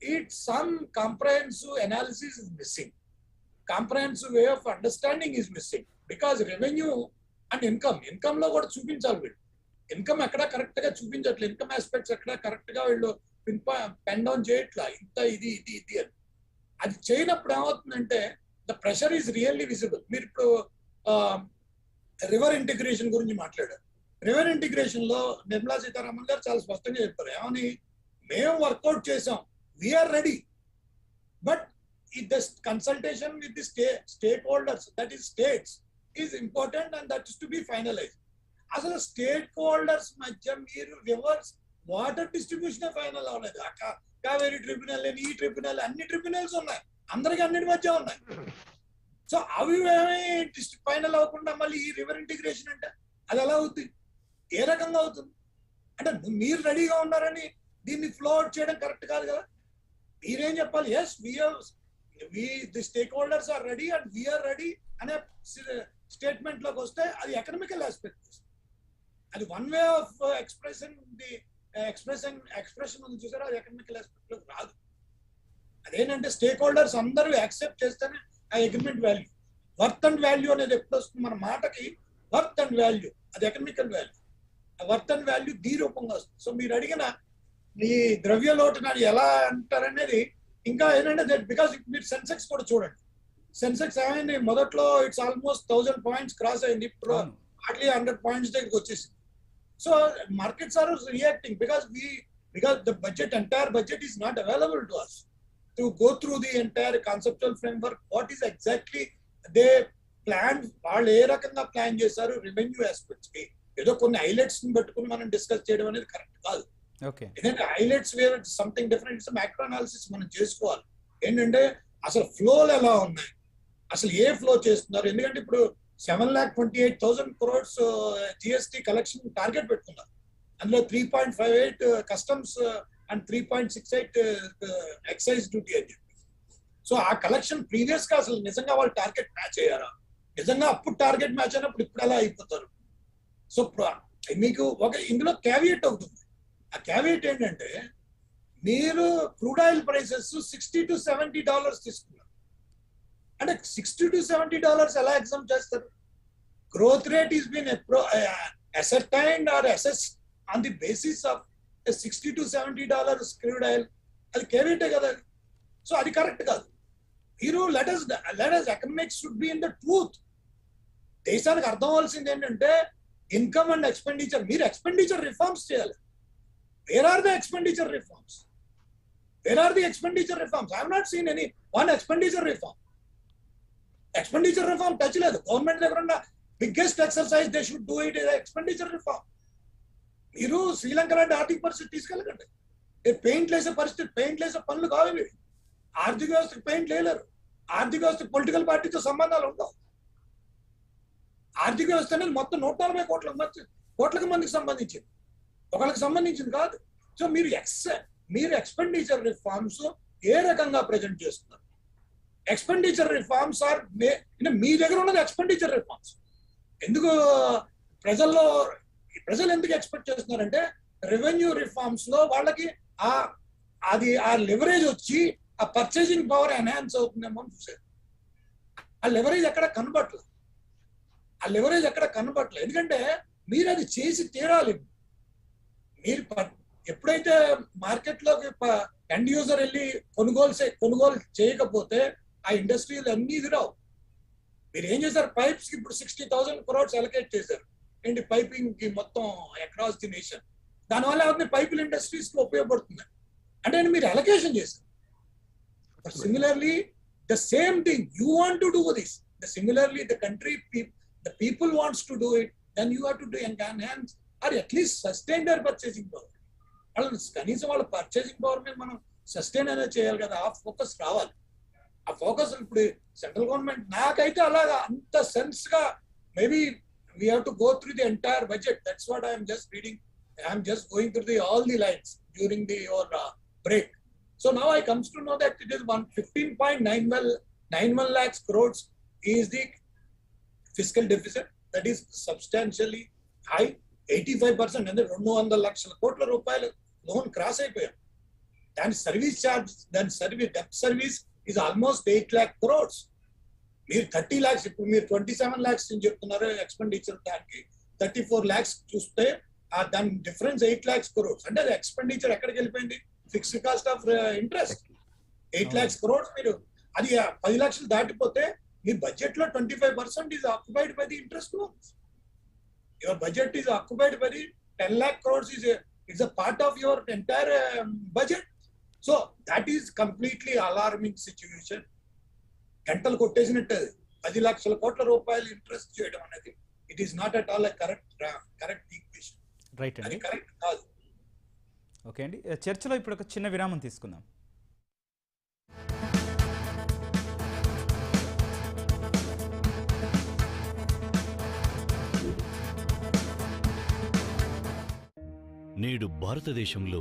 it some comprehensive analysis is missing, comprehensive way of understanding is missing. Because revenue and income లో కూడా చూపించాలి వీళ్ళు. ఇన్కమ్ ఎక్కడ కరెక్ట్ గా చూపించట్లేదు, ఇన్కమ్ ఆస్పెక్ట్స్ ఎక్కడ కరెక్ట్ గా వీళ్ళు పెన్ డౌన్ చేయట్లా, ఇంత ఇది అని. అది చేయనప్పుడు ఏమవుతుందంటే the pressure is really visible. మీరు ఇప్పుడు రివర్ ఇంటిగ్రేషన్ గురించి మాట్లాడారు. రివర్ ఇంటిగ్రేషన్ లో నిర్మలా సీతారామన్ గారు చాలా స్పష్టంగా చెప్పారు, ఏమని, మేము వర్కౌట్ చేసాం, we are ready, but the consultation with the stake holders, that is states, is important and that is to be finalise. అసలు స్టేక్ హోల్డర్స్ మధ్య మీరు రివర్స్ వాటర్ డిస్ట్రిబ్యూషన్ ఫైనల్ అవ్వలేదు. కావేరీ ట్రిబ్యునల్ అని, ఈ ట్రిబ్యునల్, అన్ని ట్రిబ్యునల్స్ ఉన్నాయి, అందరికి అన్నిటి మధ్య ఉన్నాయి. సో అవి ఏమి ఫైనల్ అవ్వకుండా మళ్ళీ ఈ రివర్ ఇంటిగ్రేషన్ అంటే అది ఎలా అవుతుంది, ఏ రకంగా అవుతుంది? అంటే మీరు రెడీగా ఉన్నారని దీన్ని ఫ్లో అవుట్ చేయడం కరెక్ట్ కాదు కదా. మీరేం చెప్పాలి, yes the stake holders are ready and we are ready అనే స్టేట్మెంట్ లోకి వస్తే అది ఎకనామికల్ ఆస్పెక్ట్. అది వన్ వే ఆఫ్ ఎక్స్ప్రెషన్ ఉంది చూసారా, అది ఎకనామికల్ ఆస్పెక్ట్ లోకి రాదు. అదేంటంటే స్టేక్ హోల్డర్స్ అందరూ యాక్సెప్ట్ చేస్తేనే ఆ agreement value. Worth and value అనేది ఎప్పుడు వస్తుంది మన మాటకి? వర్త్ అండ్ వాల్యూ, అది ఎకనామికల్ వాల్యూ. ఆ వర్త్ అండ్ వాల్యూ దీ రూపంగా వస్తుంది. సో మీరు అడిగిన ఈ ద్రవ్య లోటుని ఎలా అంటారనేది ఇంకా ఏంటంటే బికాస్ మీరు సెన్సెక్స్ కూడా చూడండి. సెన్సెక్స్ ఏమైంది, మొదట్లో ఇట్స్ ఆల్మోస్ట్ 1,000 points క్రాస్ అయింది, ఇప్పుడు హార్డ్లీ 100 points దగ్గరికి వచ్చేసింది. So markets are reacting because the entire budget is not available to us to go through the entire conceptual framework. What is exactly they planned, వాళ్ళు ఏ రకంగా plan చేశారు revenue aspects కి. ఏదో కొన్ని హైలైట్స్ ని పెట్టుకుని మనం డిస్కస్ చేయడం అనేది కరెక్ట్ కాదు. ఎందుకంటే highlights were something different, it's macro analysis మనం చేసుకోవాలి. ఏంటంటే అసలు ఫ్లోలు ఎలా ఉన్నాయి, అసలు ఏ ఫ్లో చేస్తున్నారు. ఎందుకంటే ఇప్పుడు 7,28,000 crores GST కలెక్షన్ టార్గెట్ పెట్టుకున్నారు. అందులో 3.58 కస్టమ్స్ అండ్ 3.68 ఎక్సైజ్ డ్యూటీ అని చెప్పి. సో ఆ కలెక్షన్ ప్రీవియస్ గా అసలు నిజంగా వాళ్ళు టార్గెట్ మ్యాచ్ అయ్యారా? నిజంగా అప్పుడు టార్గెట్ మ్యాచ్ అయినప్పుడు ఇప్పుడు ఎలా అయిపోతారు? సో మీకు ఒక ఇందులో క్యావియేట్ అవుతుంది. ఆ క్యావియేట్ ఏంటంటే మీరు క్రూడ్ ఆయిల్ ప్రైసెస్ $60 to $70 తీసుకున్నారు. అంటే $60 to $70 ఎలా ఎగ్జామ్ చేస్తారు? Growth rate is been ascertained or assessed on the basis of $60 to $70 crude oil. అది క్యావియేటే కదా. సో అది కరెక్ట్ కాదు. మీరు let us economics should be in the truth. దేశానికి అర్థం అవ్వాల్సింది ఏంటంటే ఇన్కమ్ అండ్ ఎక్స్పెండిచర్. మీరు ఎక్స్పెండిచర్ రిఫార్మ్స్ చేయాలి. Where are the expenditure reforms? Where are the expenditure reforms? I have not seen any one expenditure reform. Expenditure reform touch లేదు. Government దగ్గర ఉన్న biggest exercise they should do it expenditure reform. మీరు శ్రీలంక లాంటి ఆర్థిక పరిస్థితి తీసుకెళ్ళకండి. Paint లేసే పరిస్థితి, paint లేసే పనులు కావాలి. ఆర్థిక వ్యవస్థకు పెయింట్ లేలేరు. ఆర్థిక వ్యవస్థకు పొలిటికల్ పార్టీతో సంబంధాలు ఉండవు. ఆర్థిక వ్యవస్థ అనేది మొత్తం 140 కోట్లకు మందికి సంబంధించింది, ఒకళ్ళకి సంబంధించింది కాదు. సో మీరు ఎక్స్పెండిచర్ రిఫార్మ్స్ ఏ రకంగా ప్రజెంట్ చేస్తున్నారు? ఎక్స్పెండిచర్ రిఫార్మ్స్ ఆర్ మీ దగ్గర ఉన్నది ఎక్స్పెండిచర్ రిఫార్మ్స్. ఎందుకు ప్రజలు ఎందుకు ఎక్స్పెక్ట్ చేస్తున్నారంటే రెవెన్యూ రిఫార్మ్స్ లో వాళ్ళకి ఆ లెవరేజ్ వచ్చి ఆ పర్చేసింగ్ పవర్ ఎన్హాన్స్ అవుతుందేమో అని చూసారు. ఆ లెవరేజ్ ఎక్కడ కనబట్టలేదు. ఎందుకంటే మీరు అది చేసి తీరాలి. మీరు ఎప్పుడైతే మార్కెట్లోకి ఎండ్ యూజర్ వెళ్ళి కొనుగోలు చేయకపోతే ఆ ఇండస్ట్రీలు అన్ని ఎదురావు. మీరు ఏం చేశారు? పైప్స్ కి ఇప్పుడు 60,000 crores అలొకేట్ చేశారు. ఏంటి పైపింగ్ కి మొత్తం అక్రాస్ ది నేషన్. దానివల్ల ఎవరిని పైపుల్ ఇండస్ట్రీస్ కి ఉపయోగపడుతుంది అంటే మీరు అలొకేషన్ చేశారు. Similarly the same thing you want to do this. Similarly the people wants to do it, then you have to do enhance or at least sustain their purchasing power. కనీసం వాళ్ళ purchasing power మీద మనం sustain అనేది చేయాలి కదా. ఆ focus రావాలి. ఆ ఫోకస్ ఇప్పుడు సెంట్రల్ గవర్నమెంట్ నాకైతే అలాగా అంత సెన్స్ గా maybe we have to go through the entire budget. That's what I'm just reading. I'm just going through all the lines during the your break. So now I comes to know that it is 15.91 lakhs crores is the fiscal deficit. That is substantially high. 85% అంటే 200 లక్షల కోట్ల రూపాయలు loan cross అయిపోయారు. దాని service charge, డెప్ట్ service is almost 8 lakh crores. మీరు 30 lakhs, ఇప్పుడు మీరు 27 lakhs అని చెప్తున్నారు ఎక్స్పెండిచర్. దానికి 34 lakhs చూస్తే దాని డిఫరెన్స్ 8 lakhs crores. అంటే అది ఎక్స్పెండిచర్ ఎక్కడికి వెళ్ళిపోయింది? Fixed cost of interest 8 lakhs crores. మీరు అది 10 లక్షలు దాటిపోతే మీ బడ్జెట్ లో 25% is occupied by the interest loans. Your budget is occupied by the 10 lakh crores is a part of your entire budget. So that is completely alarming situation. గంటలు కొట్టేసినట్టు 10 లక్షల కోట్ల రూపాయలు interest చేయడం అనేది it is not at all correct equation. Right అండి, correct కాదు. Okay అండి, చర్చలో ఇప్పుడు ఒక చిన్న విరామం తీసుకుందాం. నేడు భారతదేశంలో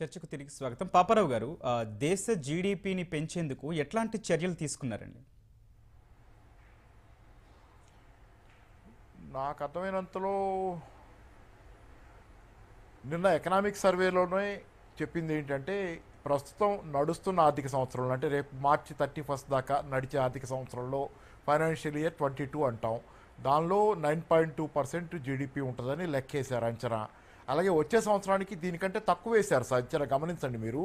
చర్చకు తిరిగి స్వాగతం. పాపారావు గారు, దేశ జీడిపిని పెంచేందుకు ఎట్లాంటి చర్యలు తీసుకున్నారండి? నాకు అర్థమైనంతలో నిన్న ఎకనామిక్ సర్వేలోనే చెప్పింది ఏంటంటే, ప్రస్తుతం నడుస్తున్న ఆర్థిక సంవత్సరంలో అంటే రేపు మార్చి 31 దాకా నడిచే ఆర్థిక సంవత్సరంలో ఫైనాన్షియల్ ఇయర్ 22 అంటాం, దానిలో 9.2% జీడిపి ఉంటుందని లెక్కేశారు అంచనా. అలాగే వచ్చే సంవత్సరానికి దీనికంటే తక్కువ వేశారు సార్ అంచనా. గమనించండి, మీరు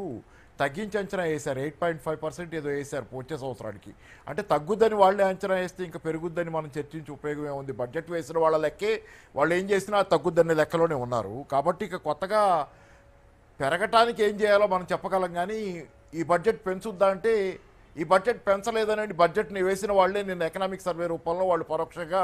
తగ్గించి అంచనా వేశారు, 8.5% ఏదో వేశారు వచ్చే సంవత్సరానికి. అంటే తగ్గుద్దని వాళ్ళే అంచనా వేస్తే ఇంకా పెరుగుద్దని మనం చర్చించి ఉపయోగం ఏముంది? బడ్జెట్ వేసిన వాళ్ళ లెక్కే వాళ్ళు ఏం చేసినా తగ్గుద్దని లెక్కలోనే ఉన్నారు. కాబట్టి ఇక కొత్తగా పెరగటానికి ఏం చేయాలో మనం చెప్పగలం, కానీ ఈ బడ్జెట్ పెంచుద్దా అంటే ఈ బడ్జెట్ పెంచలేదనండి బడ్జెట్ని వేసిన వాళ్ళే నిన్న ఎకనామిక్ సర్వే రూపంలో వాళ్ళు పరోక్షంగా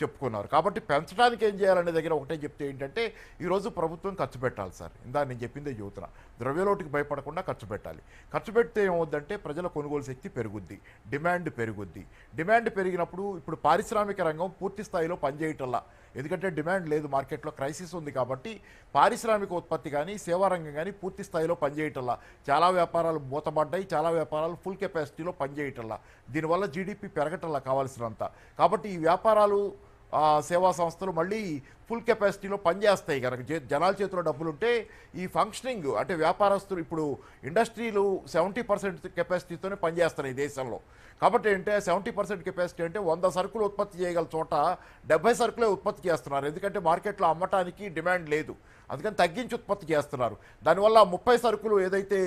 చెప్పుకున్నారు. కాబట్టి పెంచడానికి ఏం చేయాలనే దగ్గర ఒకటే చెప్తే ఏంటంటే, ఈరోజు ప్రభుత్వం ఖర్చు పెట్టాలి సార్. ఇందా నేను చెప్పిందే యువతన ద్రవ్యలోటుకి భయపడకుండా ఖర్చు పెట్టాలి. ఖర్చు పెడితే ఏమవుద్దంటే ప్రజల కొనుగోలు శక్తి పెరుగుద్ది, డిమాండ్ పెరుగుద్ది. డిమాండ్ పెరిగినప్పుడు ఇప్పుడు పారిశ్రామిక రంగం పూర్తి స్థాయిలో పనిచేయటంలా, ఎందుకంటే డిమాండ్ లేదు, మార్కెట్లో క్రైసిస్ ఉంది. కాబట్టి పారిశ్రామిక ఉత్పత్తి కానీ సేవా రంగం కానీ పూర్తి స్థాయిలో పనిచేయటంలా. చాలా వ్యాపారాలు మూతబడ్డాయి, చాలా వ్యాపారాలు ఫుల్ కెపాసిటీలో పనిచేయటంలా. దీనివల్ల జీడిపి పెరగటంలా కావాల్సినంత. కాబట్టి ఈ వ్యాపారాలు సేవా సంస్థలు మళ్ళీ ఫుల్ కెపాసిటీలో పనిచేస్తాయి కనుక జనాల చేతిలో డబ్బులు ఉంటే ఈ ఫంక్షనింగ్ అంటే వ్యాపారస్తులు ఇప్పుడు ఇండస్ట్రీలు 70% కెపాసిటీతోనే పనిచేస్తున్నాయి ఈ దేశంలో. కాబట్టి అంటే 70% కెపాసిటీ అంటే 100 సరుకులు ఉత్పత్తి చేయగల చోట 70 సరుకులే ఉత్పత్తి చేస్తున్నారు, ఎందుకంటే మార్కెట్లో అమ్మటానికి డిమాండ్ లేదు, అందుకని తగ్గించి ఉత్పత్తి చేస్తున్నారు. దానివల్ల 30 సరుకులు ఏదైతే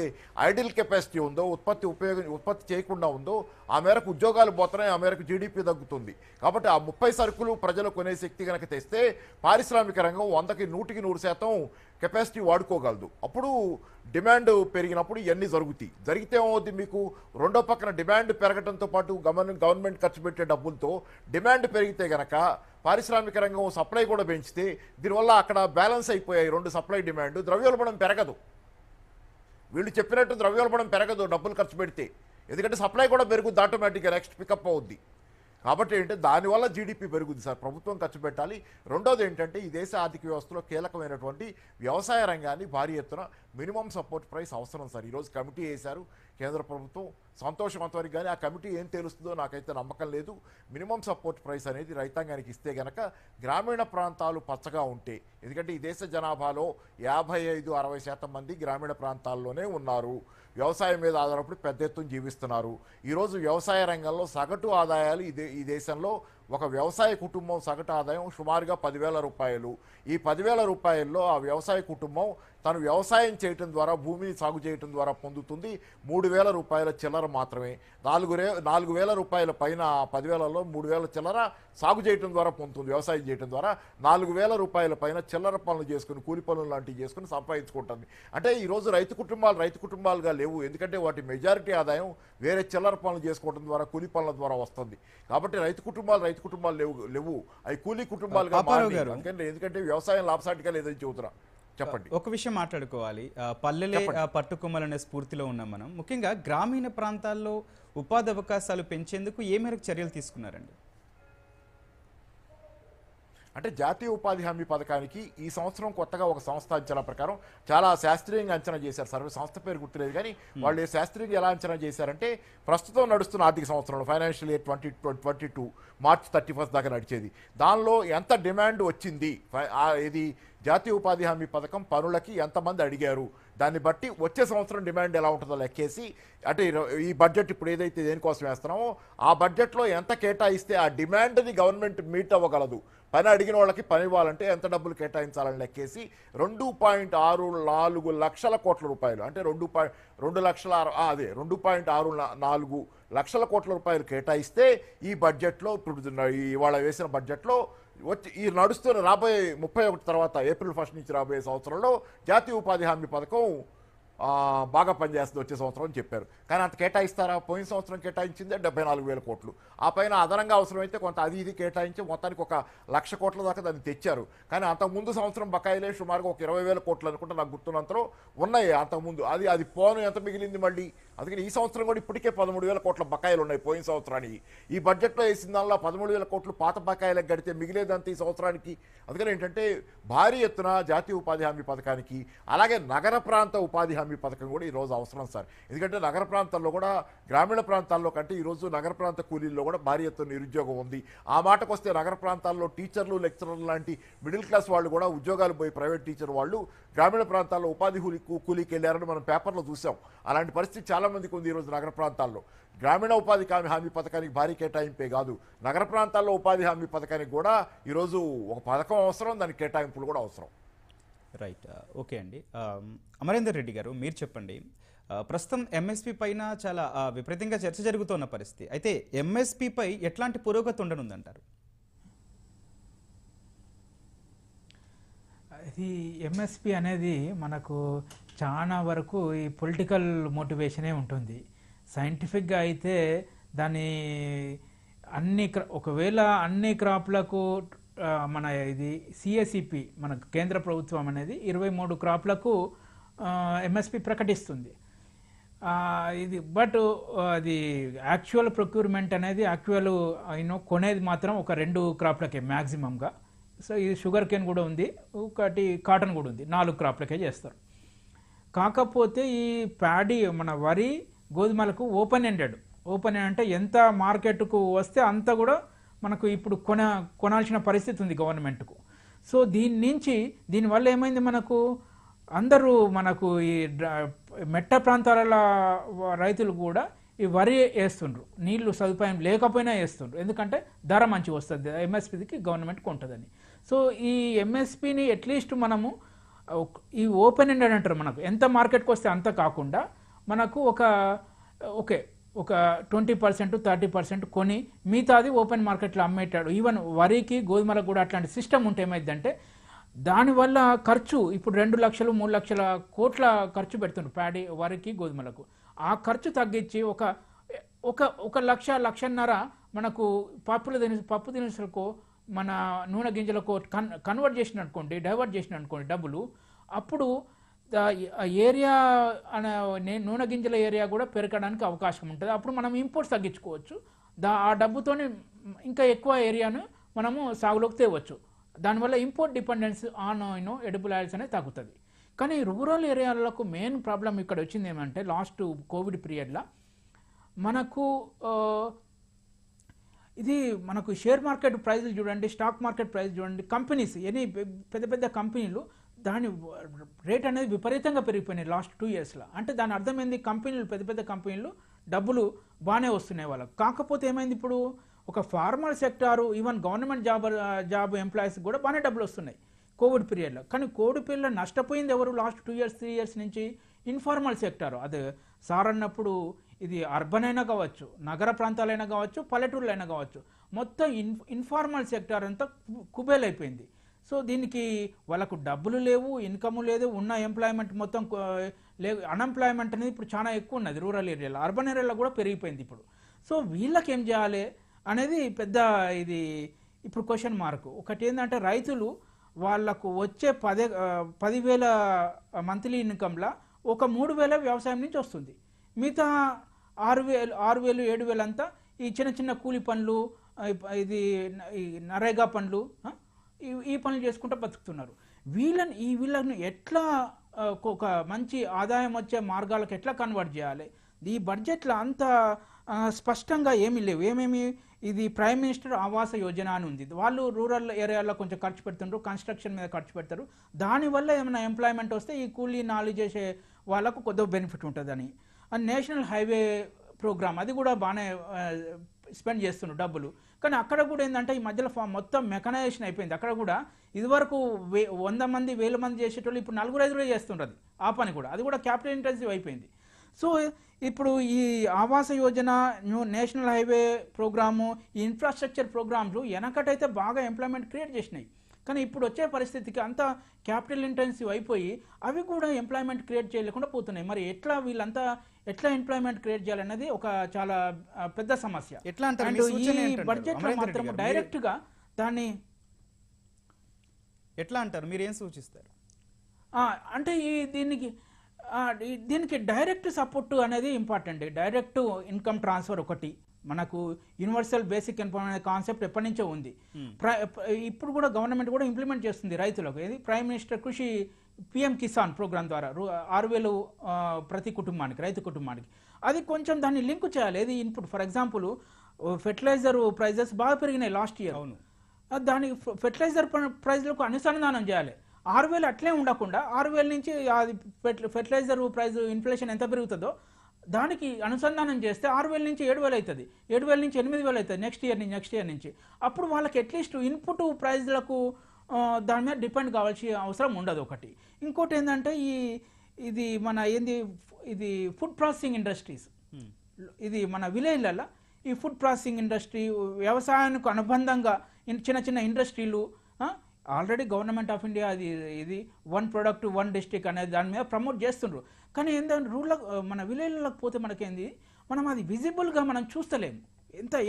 ఐడిల్ కెపాసిటీ ఉందో ఉత్పత్తి చేయకుండా ఉందో ఆ మేరకు ఉద్యోగాలు పోతున్నాయి, ఆ మేరకు జీడిపి తగ్గుతుంది. కాబట్టి ఆ 30 సరుకులు ప్రజలు కొనే శక్తి కనుక తెస్తే పారిశ్రామిక రంగం 100కి 100% కెపాసిటీ వాడుకోగలదు. అప్పుడు డిమాండ్ పెరిగినప్పుడు ఇవన్నీ జరిగితే ఏమవుతుంది, మీకు రెండో పక్కన డిమాండ్ పెరగడంతో పాటు గవర్నమెంట్ ఖర్చు పెట్టే డబ్బులతో డిమాండ్ పెరిగితే గనక పారిశ్రామిక రంగం సప్లై కూడా పెంచితే దీనివల్ల అక్కడ బ్యాలెన్స్ అయిపోయాయి రెండు సప్లై డిమాండ్. ద్రవ్యోల్బణం పెరగదు, వీళ్ళు చెప్పినట్టు ద్రవ్యోల్బణం పెరగదు డబ్బులు ఖర్చు పెడితే, ఎందుకంటే సప్లై కూడా పెరుగుద్ది, ఆటోమేటిక్గా నెక్స్ట్ పికప్ అవుద్ది. కాబట్టి ఏంటంటే దానివల్ల జీడిపి పెరుగుద్ది సార్, ప్రభుత్వం ఖర్చు పెట్టాలి. రెండోది ఏంటంటే ఈ దేశ ఆర్థిక వ్యవస్థలో కీలకమైనటువంటి వ్యవసాయ రంగాన్ని భారీ ఎత్తున మినిమం సపోర్ట్ ప్రైస్ అవసరం సార్. ఈరోజు కమిటీ వేశారు కేంద్ర ప్రభుత్వం, సంతోషవంతవరకు, కానీ ఆ కమిటీ ఏం తెలుస్తుందో నాకైతే నమ్మకం లేదు. మినిమం సపోర్ట్ ప్రైస్ అనేది రైతాంగానికి ఇస్తే గనక గ్రామీణ ప్రాంతాలు పచ్చగా ఉంటే, ఎందుకంటే ఈ దేశ జనాభాలో 55-60% మంది గ్రామీణ ప్రాంతాల్లోనే ఉన్నారు, వ్యవసాయం మీద ఆధారపడి పెద్ద ఎత్తున జీవిస్తున్నారు. ఈరోజు వ్యవసాయ రంగంలో సగటు ఆదాయాలు ఈ దేశంలో ఒక వ్యవసాయ కుటుంబం సగటు ఆదాయం సుమారుగా 10,000 రూపాయలు. ఈ 10,000 రూపాయల్లో ఆ వ్యవసాయ కుటుంబం తను వ్యవసాయం చేయటం ద్వారా భూమిని సాగు చేయటం ద్వారా పొందుతుంది 3,000 రూపాయల చిల్లర మాత్రమే. 4,000 రూపాయల పైన 10,000లో 3,000 చిల్లర సాగు చేయటం ద్వారా పొందుతుంది, వ్యవసాయం చేయటం ద్వారా 4,000 రూపాయల పైన చిల్లర పనులు చేసుకుని కూలి పనులు లాంటివి చేసుకుని సంపాదించుకుంటుంది. అంటే ఈరోజు రైతు కుటుంబాలుగా లేవు, ఎందుకంటే వాటి మెజారిటీ ఆదాయం వేరే చిల్లర పనులు చేసుకోవడం ద్వారా కూలి పనుల ద్వారా వస్తుంది. కాబట్టి రైతు కుటుంబాలు లేవు, అవి కూలీ కుటుంబాలుగా మారాయి. ఎందుకంటే వ్యవసాయం లాభసాటిగా లేదని చెబుతున్నా. చెప్పండి. ఒక విషయం మాట్లాడుకోవాలి, పల్లెలే పట్టుకొమ్మలనే స్ఫూర్తిలో ఉన్నాం మనం. ముఖ్యంగా గ్రామీణ ప్రాంతాల్లో ఉపాధి అవకాశాలు పెంచేందుకు ఏ మేరకు చర్యలు తీసుకున్నారండి? అంటే జాతీయ ఉపాధి హామీ పథకానికి ఈ సంవత్సరం కొత్తగా ఒక సంస్థ అంచనా ప్రకారం చాలా శాస్త్రీయంగా అంచనా చేశారు. సర్వే సంస్థ పేరు గుర్తులేదు, కానీ వాళ్ళు శాస్త్రీయంగా ఎలా అంచనా చేశారంటే ప్రస్తుతం నడుస్తున్న ఆర్థిక సంవత్సరంలో ఫైనాన్షియల్ ఇయర్ 2022 మార్చి 31 దాకా నడిచేది, దానిలో ఎంత డిమాండ్ వచ్చింది, ఇది జాతీయ ఉపాధి హామీ పథకం పనులకి ఎంతమంది అడిగారు, దాన్ని బట్టి వచ్చే సంవత్సరం డిమాండ్ ఎలా ఉంటుందో లెక్కేసి, అంటే ఈ బడ్జెట్ ఇప్పుడు ఏదైతే దేనికోసం వేస్తున్నామో ఆ బడ్జెట్లో ఎంత కేటాయిస్తే ఆ డిమాండ్ని గవర్నమెంట్ మీట్ అవ్వగలదు, పని అడిగిన వాళ్ళకి పని ఇవ్వాలంటే ఎంత డబ్బులు కేటాయించాలని లెక్కేసి 2.64 లక్షల కోట్ల రూపాయలు, అంటే 2.64 లక్షల కోట్ల రూపాయలు కేటాయిస్తే ఈ బడ్జెట్లో ఇప్పుడు ఇవాళ వేసిన బడ్జెట్లో ఈ నడుస్తున్న రాబోయే 31 తర్వాత ఏప్రిల్ 1 నుంచి రాబోయే సంవత్సరంలో జాతీయ ఉపాధి హామీ పథకం బాగా పనిచేస్తుంది వచ్చే సంవత్సరం అని చెప్పారు. కానీ అంత కేటాయిస్తారా? పోయిన సంవత్సరం కేటాయించిందే 74,000 కోట్లు. ఆ పైన అదనంగా అవసరమైతే కొంత ఇది కేటాయించి మొత్తానికి 1,00,000 కోట్ల దాకా దాన్ని తెచ్చారు. కానీ అంతకుముందు సంవత్సరం బకాయిలే సుమారుగా 20,000 కోట్లు అనుకుంటే నాకు గుర్తున్నంతలో ఉన్నాయి అంతకుముందు. అది పోను ఎంత మిగిలింది మళ్ళీ. అందుకని ఈ సంవత్సరం కూడా ఇప్పటికే 13,000 కోట్ల బకాయిలు ఉన్నాయి పోయిన సంవత్సరానికి. ఈ బడ్జెట్లో వేసిన దానిలో 13,000 కోట్లు పాత బకాయిలకు గడితే మిగిలేదంత ఈ సంవత్సరానికి. అందుకని ఏంటంటే భారీ ఎత్తున జాతీయ ఉపాధి హామీ పథకానికి, అలాగే నగర ప్రాంత ఉపాధి హామీ హామీ పథకం కూడా ఈరోజు అవసరం సార్. ఎందుకంటే నగర ప్రాంతాల్లో కూడా గ్రామీణ ప్రాంతాల్లో కంటే ఈరోజు నగర ప్రాంత కూలీల్లో కూడా భారీ ఎత్తున నిరుద్యోగం ఉంది. ఆ మాటకు వస్తే నగర ప్రాంతాల్లో టీచర్లు, లెక్చరర్లు లాంటి మిడిల్ క్లాస్ వాళ్ళు కూడా ఉద్యోగాలు పోయి ప్రైవేట్ టీచర్ వాళ్ళు గ్రామీణ ప్రాంతాల్లో ఉపాధి కూలీకి వెళ్ళారని మనం పేపర్లో చూసాం. అలాంటి పరిస్థితి చాలామందికి ఉంది ఈరోజు నగర ప్రాంతాల్లో. గ్రామీణ ఉపాధి హామీ పథకానికి భారీ కేటాయింపే కాదు, నగర ప్రాంతాల్లో ఉపాధి హామీ పథకానికి కూడా ఈరోజు ఒక పథకం అవసరం, దానికి కేటాయింపులు కూడా అవసరం. రైట్, ఓకే అండి. అమరేందర్ రెడ్డి గారు, మీరు చెప్పండి. ప్రస్తుతం ఎంఎస్పీ పైన చాలా విపరీతంగా చర్చ జరుగుతున్న పరిస్థితి. అయితే ఎంఎస్పీపై ఎట్లాంటి పురోగతి ఉండనుందంటారు? ఇది ఎంఎస్పి అనేది మనకు చాలా వరకు ఈ పొలిటికల్ మోటివేషనే ఉంటుంది. సైంటిఫిక్గా అయితే దాన్ని ఒకవేళ అన్ని క్రాప్లకు మన ఇది సిఎసిపి మన కేంద్ర ప్రభుత్వం అనేది 23 క్రాప్లకు ఎంఎస్పి ప్రకటిస్తుంది. ఇది బట్ అది యాక్చువల్ ప్రొక్యూర్మెంట్ అనేది కొనేది మాత్రం ఒక 2 క్రాప్లకే మ్యాక్సిమంగా. సో ఇది షుగర్ కేన్ కూడా ఉంది, ఒకటి కాటన్ కూడా ఉంది, 4 క్రాప్లకే చేస్తారు. కాకపోతే ఈ ప్యాడీ మన వరి గోధుమలకు ఓపెన్ ఎండెడ్ అంటే ఎంత మార్కెట్కు వస్తే అంత కూడా మనకు ఇప్పుడు కొనాల్సిన పరిస్థితి ఉంది గవర్నమెంట్కు. సో దీనివల్ల ఏమైంది, మనకు ఈ మెట్ట ప్రాంతాల రైతులు కూడా ఈ వరి వేస్తుండ్రు, నీళ్లు సదుపాయం లేకపోయినా వేస్తుండ్రు, ఎందుకంటే ధర మంచి వస్తుంది ఎంఎస్పీకి గవర్నమెంట్ కొంటుందని. సో ఈ ఎంఎస్పీని అట్లీస్ట్ మనము ఈ ఓపెన్ ఎండెడ్ అంటారు, మనకు ఎంత మార్కెట్కి వస్తే అంత కాకుండా మనకు ఒక 20% 30% కొని మిగతాది ఓపెన్ మార్కెట్లో అమ్మేటాడు. ఈవెన్ వరికి గోధుమలకు కూడా అట్లాంటి సిస్టమ్ ఉంటే ఏమైందంటే దానివల్ల ఖర్చు ఇప్పుడు 2 లక్షలు 3 లక్షల కోట్ల ఖర్చు పెడుతుండ్రు ప్యాడీ వరికి గోధుమలకు. ఆ ఖర్చు తగ్గించి ఒక లక్షన్నర మనకు పప్పు దినుసులకు మన నూనె గింజలకు కన్వర్ట్ చేసినట్టుకోండి, డైవర్ట్ చేసినట్టుకోండి డబ్బులు, అప్పుడు ఏరియా నూనె గింజల ఏరియా కూడా పెరగడానికి అవకాశం ఉంటుంది. అప్పుడు మనం ఇంపోర్ట్స్ తగ్గించుకోవచ్చు. ఆ డబ్బుతోని ఇంకా ఎక్కువ ఏరియాను మనము సాగులోకి తేవచ్చు. దానివల్ల import dependence on edible oils అనేది తగ్గుతుంది. కానీ రూరల్ ఏరియాలకు మెయిన్ ప్రాబ్లం ఇక్కడ వచ్చింది ఏమంటే లాస్ట్ కోవిడ్ పీరియడ్లో మనకు షేర్ మార్కెట్ ప్రైజులు చూడండి, స్టాక్ మార్కెట్ ప్రైస్ చూడండి, కంపెనీస్ పెద్ద పెద్ద కంపెనీలు దాని రేట్ అనేది విపరీతంగా పెరిగిపోయినాయి లాస్ట్ 2 ఇయర్స్లో. అంటే దాని అర్థమైంది పెద్ద పెద్ద కంపెనీలు డబ్బులు బాగానే వస్తున్నాయి వాళ్ళకి. కాకపోతే ఏమైంది, ఇప్పుడు ఒక formal sector even government job employees కూడా బాగానే డబ్బులు వస్తున్నాయి కోవిడ్ పీరియడ్లో. కానీ కోవిడ్ పీరియడ్లో నష్టపోయింది ఎవరు లాస్ట్ 2 ఇయర్స్ 3 ఇయర్స్ నుంచి? Informal sector. అది సార్ అన్నప్పుడు ఇది అర్బన్ అయినా కావచ్చు, నగర ప్రాంతాలైనా కావచ్చు, పల్లెటూరులు అయినా కావచ్చు, మొత్తం ఇన్ఫార్మల్ సెక్టార్ అంతా కుబేలైపోయింది. సో దీనికి వాళ్ళకు డబ్బులు లేవు, ఇన్కమ్ లేదు, ఉన్న ఎంప్లాయ్మెంట్ మొత్తం అన్ఎంప్లాయ్మెంట్ అనేది ఇప్పుడు చాలా ఎక్కువ ఉన్నది రూరల్ ఏరియాలో. అర్బన్ ఏరియాలో కూడా పెరిగిపోయింది ఇప్పుడు. సో వీళ్ళకి ఏం చేయాలి అనేది పెద్ద ఇప్పుడు క్వశ్చన్ మార్క్. ఒకటి ఏంటంటే రైతులు వాళ్ళకు వచ్చే 10,000 మంత్లీ ఇన్కమ్లా ఒక 3,000 వ్యవసాయం నుంచి వస్తుంది, మిగతా 6,000 7,000 అంతా ఈ చిన్న కూలి పనులు, నరేగా పనులు, ఈ పనులు చేసుకుంటూ బతుకుతున్నారు. వీళ్ళను ఎట్లా ఒక మంచి ఆదాయం వచ్చే మార్గాలకు ఎట్లా కన్వర్ట్ చేయాలి? ఈ బడ్జెట్లో అంత స్పష్టంగా ఏమీ లేవు. ఇది ప్రైమ్ మినిస్టర్ ఆవాస యోజన అని ఉంది, వాళ్ళు రూరల్ ఏరియాలో కొంచెం ఖర్చు పెడుతుండ్రు, కన్స్ట్రక్షన్ మీద ఖర్చు పెడతారు, దానివల్ల ఏమైనా ఎంప్లాయ్మెంట్ వస్తే ఈ కూలీ నాలుగు చేసే వాళ్ళకు కొద్దిగా బెనిఫిట్ ఉంటుందని. అండ్ నేషనల్ హైవే ప్రోగ్రామ్ అది కూడా బాగానే స్పెండ్ చేస్తున్నారు డబ్బులు. కానీ అక్కడ కూడా ఏంటంటే ఈ మధ్యలో మొత్తం మెకనైజేషన్ అయిపోయింది. అక్కడ కూడా ఇదివరకు 100 మంది 1000 మంది చేసేటోళ్ళు ఇప్పుడు 4-5 చేస్తుండ్రు ఆ పని కూడా. అది కూడా క్యాపిటల్ ఇంటెన్సివ్ అయిపోయింది. సో ఇప్పుడు ఈ Awas Yojana, national highway programme, ఈ ఇన్ఫ్రాస్ట్రక్చర్ ప్రోగ్రామ్లు వెనకటైతే బాగా ఎంప్లాయ్మెంట్ క్రియేట్ చేసినాయి. కానీ ఇప్పుడు వచ్చే పరిస్థితికి అంతా క్యాపిటల్ ఇంటెన్సివ్ అయిపోయి అవి కూడా ఎంప్లాయ్మెంట్ క్రియేట్ చేయలేకుండా పోతున్నాయి. మరి వీళ్ళంతా ఎట్లా ఎంప్లాయ్మెంట్ క్రియేట్ చేయాలన్నది ఒక చాలా పెద్ద సమస్య. ఈ బడ్జెట్ లో మాత్రం డైరెక్ట్ గా దాన్ని ఎట్లా అంటారు, మీరు ఏం సూచిస్తారు? అంటే దీనికి డైరెక్ట్ సపోర్ట్ అనేది ఇంపార్టెంట్. డైరెక్ట్ ఇన్కమ్ ట్రాన్స్ఫర్ ఒకటి, మనకు యూనివర్సల్ బేసిక్ ఇన్కమ్ అనే కాన్సెప్ట్ ఎప్పటి నుంచో ఉంది. ఇప్పుడు కూడా గవర్నమెంట్ కూడా ఇంప్లిమెంట్ చేస్తుంది రైతులకు. ఏది ప్రైమ్ మినిస్టర్ కృషి పిఎం కిసాన్ ప్రోగ్రామ్ ద్వారా 6,000 ప్రతి కుటుంబానికి, రైతు కుటుంబానికి. అది కొంచెం దాన్ని లింక్ చేయాలి. ఏది input, for example fertiliser prices బాగా పెరిగినాయి లాస్ట్ ఇయర్. దాని ఫెర్టిలైజర్ ప్రైజ్లకు అనుసంధానం చేయాలి. 6,000 అట్లే ఉండకుండా 6,000 నుంచి అది ఫెర్టిలైజర్ ప్రైజ్ ఇన్ఫ్లేషన్ ఎంత పెరుగుతుందో దానికి అనుసంధానం చేస్తే 6,000 నుంచి 7,000 అవుతుంది, 7,000 నుంచి 8,000 అవుతుంది నెక్స్ట్ ఇయర్ నుంచి. అప్పుడు వాళ్ళకి అట్లీస్ట్ ఇన్పుట్ ప్రైజ్లకు దాని మీద డిపెండ్ కావాల్సిన అవసరం ఉండదు ఒకటి. ఇంకోటి ఏంటంటే ఇది మన ఇది ఫుడ్ ప్రాసెసింగ్ ఇండస్ట్రీస్, ఇది మన విలేజ్లలో ఈ ఫుడ్ ప్రాసెసింగ్ ఇండస్ట్రీ, వ్యవసాయానికి అనుబంధంగా చిన్న చిన్న ఇండస్ట్రీలు ఆల్రెడీ గవర్నమెంట్ ఆఫ్ ఇండియా ఇది 1 product 1 district అనేది దాని మీద ప్రమోట్ చేస్తుండ్రు. కానీ ఏంటంటే మన విలేజ్లకు పోతే మనకేంది, మనం అది విజిబుల్గా మనం చూస్తలేము.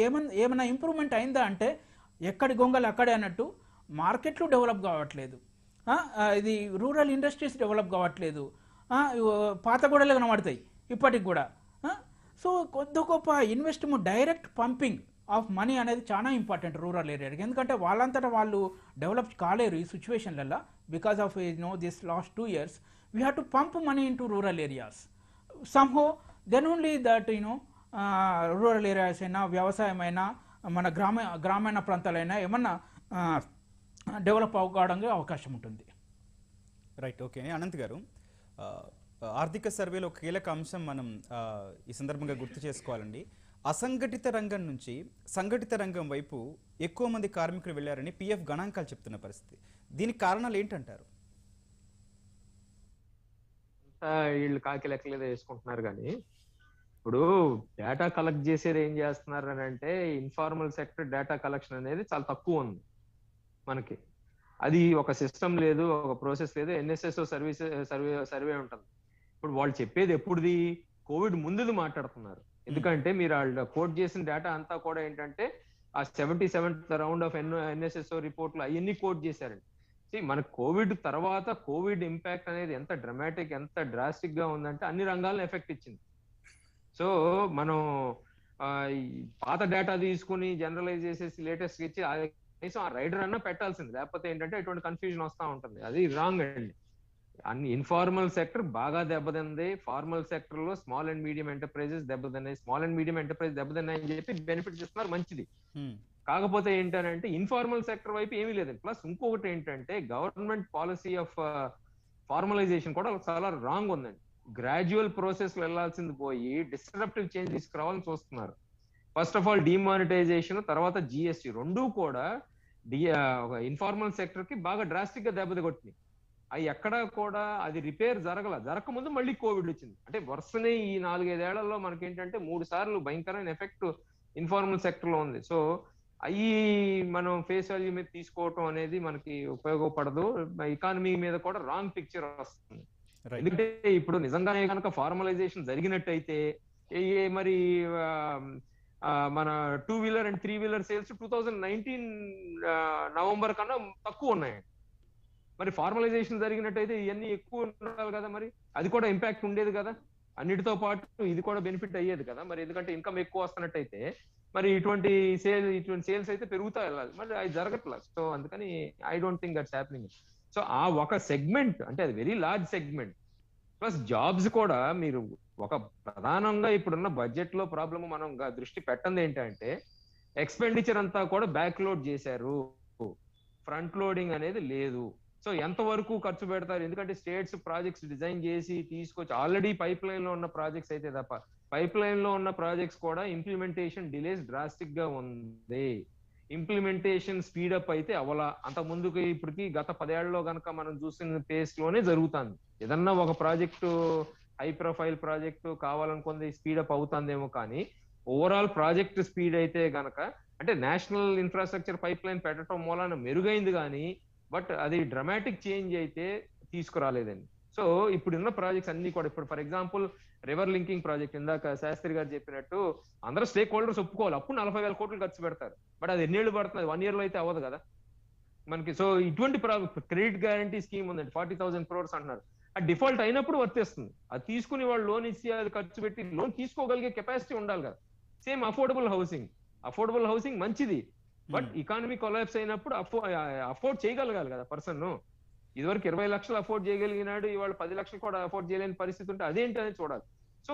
ఏమైనా ఇంప్రూవ్మెంట్ అయిందా అంటే ఎక్కడి గొంగలు అక్కడే అన్నట్టు మార్కెట్లు డెవలప్ కావట్లేదు, ఇది రూరల్ ఇండస్ట్రీస్ డెవలప్ కావట్లేదు, పాత గొడవలు కనబడతాయి ఇప్పటికి కూడా. సో కొద్ది గొప్ప investment, direct pumping of money అనేది చాలా ఇంపార్టెంట్ రూరల్ ఏరియాకి. ఎందుకంటే వాళ్ళంతటా వాళ్ళు డెవలప్ కాలేరు ఈ సిచ్యువేషన్లలో. Because of this last 2 years we have to pump money into rural areas somehow. Then only that rural areas అయినా, వ్యవసాయం అయినా, మన గ్రామీణ ప్రాంతాలైనా ఏమన్నా డెవలప్ అవ్వడానికి అవకాశం ఉంటుంది. Right, okay. అనంత్ గారు, ఆర్థిక సర్వేలో ఒక కీలక అంశం మనం ఈ సందర్భంగా గుర్తు చేసుకోవాలండి. అసంఘటిత రంగం నుంచి సంఘటిత రంగం వైపు ఎక్కువ మంది కార్మికులు వెళ్ళారని పిఎఫ్ గణాంకాలు చెప్తున్న పరిస్థితి. దీనికి కారణాలు ఏంటంటారు? వీళ్ళు కాకి లెక్కలేదో వేసుకుంటున్నారు. కానీ ఇప్పుడు డేటా కలెక్ట్ చేసేది ఏం చేస్తున్నారు అని అంటే, ఇన్ఫార్మల్ సెక్టర్ డేటా కలెక్షన్ అనేది చాలా తక్కువ ఉంది మనకి. అది ఒక సిస్టమ్ లేదు, ఒక ప్రాసెస్ లేదు. ఎన్ఎస్ఎస్ఓ సర్వే ఉంటుంది. ఇప్పుడు వాళ్ళు చెప్పేది ఎప్పుడుది, కోవిడ్ ముందుది మాట్లాడుతున్నారు. ఎందుకంటే మీరు వాళ్ళు కోట్ చేసిన డేటా అంతా కూడా ఏంటంటే ఆ 77th రౌండ్ ఆఫ్ ఎన్ఎస్ఎస్ఓ రిపోర్ట్లు అవన్నీ కోట్ చేశారండి. మన కోవిడ్ తర్వాత కోవిడ్ ఇంపాక్ట్ అనేది ఎంత డ్రమాటిక్, ఎంత డ్రాస్టిక్ గా ఉందంటే అన్ని రంగాలను ఎఫెక్ట్ ఇచ్చింది. సో మనం పాత డేటా తీసుకుని జనరలైజ్ చేసేసి లేటెస్ట్ ఇచ్చి కనీసం ఆ రైడర్ అన్నా పెట్టాల్సింది. లేకపోతే ఏంటంటే ఇటువంటి కన్ఫ్యూజన్ వస్తూ ఉంటుంది. అది రాంగ్ అండి. అన్ని ఇన్ఫార్మల్ సెక్టర్ బాగా దెబ్బతింది. ఫార్మల్ సెక్టర్ లో స్మాల్ అండ్ మీడియం ఎంటర్ప్రైజెస్ దెబ్బతిన్నాయి. స్మాల్ అండ్ మీడియం ఎంటర్ప్రైజ్ దెబ్బతిన్నాయని చెప్పి బెనిఫిట్ ఇస్తున్నారు, మంచిది. కాకపోతే ఏంటంటే ఇన్ఫార్మల్ సెక్టర్ వైపు ఏమీ లేదండి. ప్లస్ ఇంకొకటి ఏంటంటే గవర్నమెంట్ పాలసీ ఆఫ్ ఫార్మలైజేషన్ కూడా చాలా రాంగ్ ఉందండి. గ్రాడ్యువల్ ప్రాసెస్ లో వెళ్లాల్సింది పోయి డిస్ట్రప్టివ్ చేంజ్ తీసుకురావాలని చూస్తున్నారు. ఫస్ట్ ఆఫ్ ఆల్ డిమానిటైజేషన్, తర్వాత జిఎస్టీ రెండూ కూడా ఇన్ఫార్మల్ సెక్టర్ కి బాగా డ్రాస్టిక్ గా దెబ్బతికొట్టినాయి. అవి ఎక్కడా కూడా అది రిపేర్ జరగకముందు మళ్ళీ కోవిడ్ వచ్చింది. అంటే వరుసనే ఈ 4-5 ఏళ్లలో మనకేంటంటే 3 సార్లు భయంకరమైన ఎఫెక్ట్ ఇన్ఫార్మల్ సెక్టర్ లో ఉంది. సో అవి మనం ఫేస్ వాల్యూ మీద తీసుకోవటం అనేది మనకి ఉపయోగపడదు. ఎకానమీ మీద కూడా రాంగ్ పిక్చర్ వస్తుంది. ఎందుకంటే ఇప్పుడు నిజంగానే కనుక ఫార్మలైజేషన్ జరిగినట్టయితే మరి మన 2-wheeler and 3-wheeler sales 2019 November కన్నా తక్కువ ఉన్నాయి. మరి ఫార్మలైజేషన్ జరిగినట్టయితే ఇవన్నీ ఎక్కువ ఉండాలి కదా, మరి అది కూడా ఇంపాక్ట్ ఉండేది కదా. అన్నిటితో పాటు ఇది కూడా బెనిఫిట్ అయ్యేది కదా. మరి ఎందుకంటే ఇన్కమ్ ఎక్కువ వస్తున్నట్టయితే మరి ఇటువంటి సేల్స్ అయితే పెరుగుతా వెళ్ళాలి. మరి అది జరగట్లేదు. సో అందుకని I don't think that's happening. So ఆ ఒక సెగ్మెంట్ అంటే అది very large segment. Plus jobs కూడా మీరు ఒక ప్రధానంగా ఇప్పుడున్న బడ్జెట్ లో ప్రాబ్లమ్ మనం దృష్టి పెట్టండి ఏంటంటే ఎక్స్పెండిచర్ అంతా కూడా బ్యాక్ లోడ్ చేశారు, ఫ్రంట్ లోడింగ్ అనేది లేదు. సో ఎంతవరకు ఖర్చు పెడతారు? ఎందుకంటే స్టేట్స్ ప్రాజెక్ట్స్ డిజైన్ చేసి తీసుకొచ్చి ఆల్రెడీ పైప్ లైన్ లో ఉన్న ప్రాజెక్ట్స్ అయితే తప్ప పైప్ లైన్ లో ఉన్న ప్రాజెక్ట్స్ కూడా ఇంప్లిమెంటేషన్ డిలేస్ డ్రాస్టిక్ గా ఉంది. ఇంప్లిమెంటేషన్ స్పీడప్ అయితే అవలా. అంత ముందుకు ఇప్పటికి గత 10 ఏళ్లలో కనుక మనం చూసిన పేస్ లోనే జరుగుతుంది. ఏదన్నా ఒక ప్రాజెక్టు హై ప్రొఫైల్ ప్రాజెక్టు కావాలనుకుంది స్పీడప్ అవుతుందేమో, కానీ ఓవరాల్ ప్రాజెక్ట్ స్పీడ్ అయితే గనక అంటే నేషనల్ ఇన్ఫ్రాస్ట్రక్చర్ పైప్ లైన్ పెట్టడం మూలాన మెరుగైంది, కానీ బట్ అది డ్రమాటిక్ చేంజ్ అయితే తీసుకురాలేదండి. సో ఇప్పుడున్న ప్రాజెక్ట్స్ అన్ని కూడా ఇప్పుడు for example river linking project ఇందాక శాస్త్రి గారు చెప్పినట్టు అందరూ స్టేక్ హోల్డర్స్ ఒప్పుకోవాలి. అప్పుడు 40,000 కోట్లు ఖర్చు పెడతారు. బట్ అది ఎన్నేళ్ళు పడుతుంది? 1 year లో అయితే అవ్వదు కదా మనకి. సో ఇటువంటి క్రెడిట్ గ్యారంటీ స్కీమ్ ఉందండి, 40,000 crores అంటున్నారు. అది డిఫాల్ట్ అయినప్పుడు వర్తిస్తుంది. అది తీసుకుని వాళ్ళు లోన్ ఇచ్చి అది ఖర్చు పెట్టి లోన్ తీసుకోగలిగే కెపాసిటీ ఉండాలి కదా. సేమ్ అఫోర్డబుల్ హౌసింగ్ మంచిది, బట్ ఎకానమీ కొలాప్స్ అయినప్పుడు అఫోర్డ్ చేయగలగాలి కదా పర్సన్. ఇదివరకు 20 లక్షలు అఫోర్డ్ చేయగలిగినాడు, ఇవాళ 10 లక్షలు కూడా అఫోర్డ్ చేయలేని పరిస్థితి ఉంటే అదేంటి అని చూడాలి. సో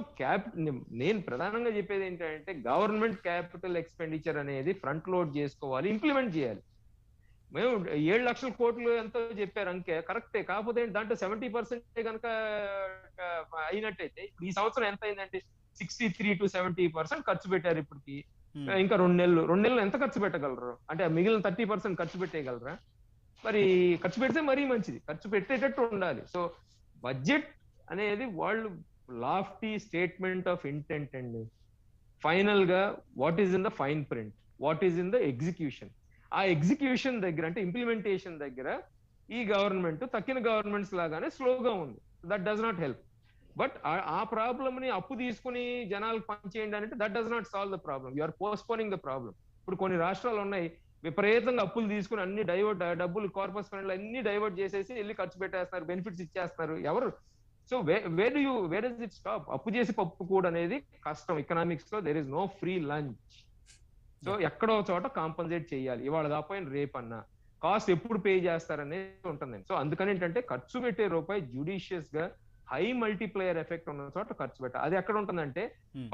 నేను ప్రధానంగా చెప్పేది ఏంటంటే గవర్నమెంట్ క్యాపిటల్ ఎక్స్పెండిచర్ అనేది ఫ్రంట్ లోడ్ చేసుకోవాలి, ఇంప్లిమెంట్ చేయాలి. మేము 7 లక్షల కోట్లు ఎంతో చెప్పారు అంకే కరెక్టే, కాకపోతే దాంట్లో 70% కనుక అయినట్టయితే ఇప్పుడు ఈ సంవత్సరం ఎంత అయిందంటే 63 to 70% ఖర్చు పెట్టారు ఇప్పటికి. ఇంకా 2 నెలలు ఎంత ఖర్చు పెట్టగలరు అంటే మిగిలిన 30% ఖర్చు పెట్టేయగలరా? మరి ఖర్చు పెడితే మరీ మంచిది, ఖర్చు పెట్టేటట్టు ఉండాలి. సో బడ్జెట్ అనేది వాళ్ళు లాఫ్టీ స్టేట్మెంట్ ఆఫ్ ఇంటెంట్ అండి. ఫైనల్ గా what is in the fine print, what is in the execution. ఆ ఎగ్జిక్యూషన్ దగ్గర అంటే ఇంప్లిమెంటేషన్ దగ్గర ఈ గవర్నమెంట్ తక్కిన గవర్నమెంట్స్ లాగానే స్లోగా ఉంది. That does not help. But ఆ ప్రాబ్లమ్ ని అప్పు తీసుకుని జనాలకు పనిచేయండి అంటే that does not solve the problem, you are postponing the problem. ఇప్పుడు కొన్ని రాష్ట్రాలు ఉన్నాయి విపరీతంగా అప్పులు తీసుకుని అన్ని డబ్బులు కార్పస్ ఫండ్లు అన్ని డైవర్ట్ చేసేసి వెళ్ళి ఖర్చు పెట్టేస్తారు, బెనిఫిట్స్ ఇచ్చేస్తారు. ఎవరు? So where is it stop? అప్పు చేసి పప్పు కూడా అనేది కష్టం. ఎకనామిక్స్ లో there is no free lunch. So ఎక్కడో చోట కాంపన్సేట్ చేయాలి, ఇవాళ కాకపోయిన రేపన్నా. కాస్ట్ ఎప్పుడు పే చేస్తారనేది ఉంటుందండి. సో అందుకని ఏంటంటే ఖర్చు పెట్టే రూపాయి జ్యుడిషియస్ గా హై మల్టీప్లేయర్ ఎఫెక్ట్ ఉన్న చోట ఖర్చు పెట్టాలి. అది ఎక్కడ ఉంటుందంటే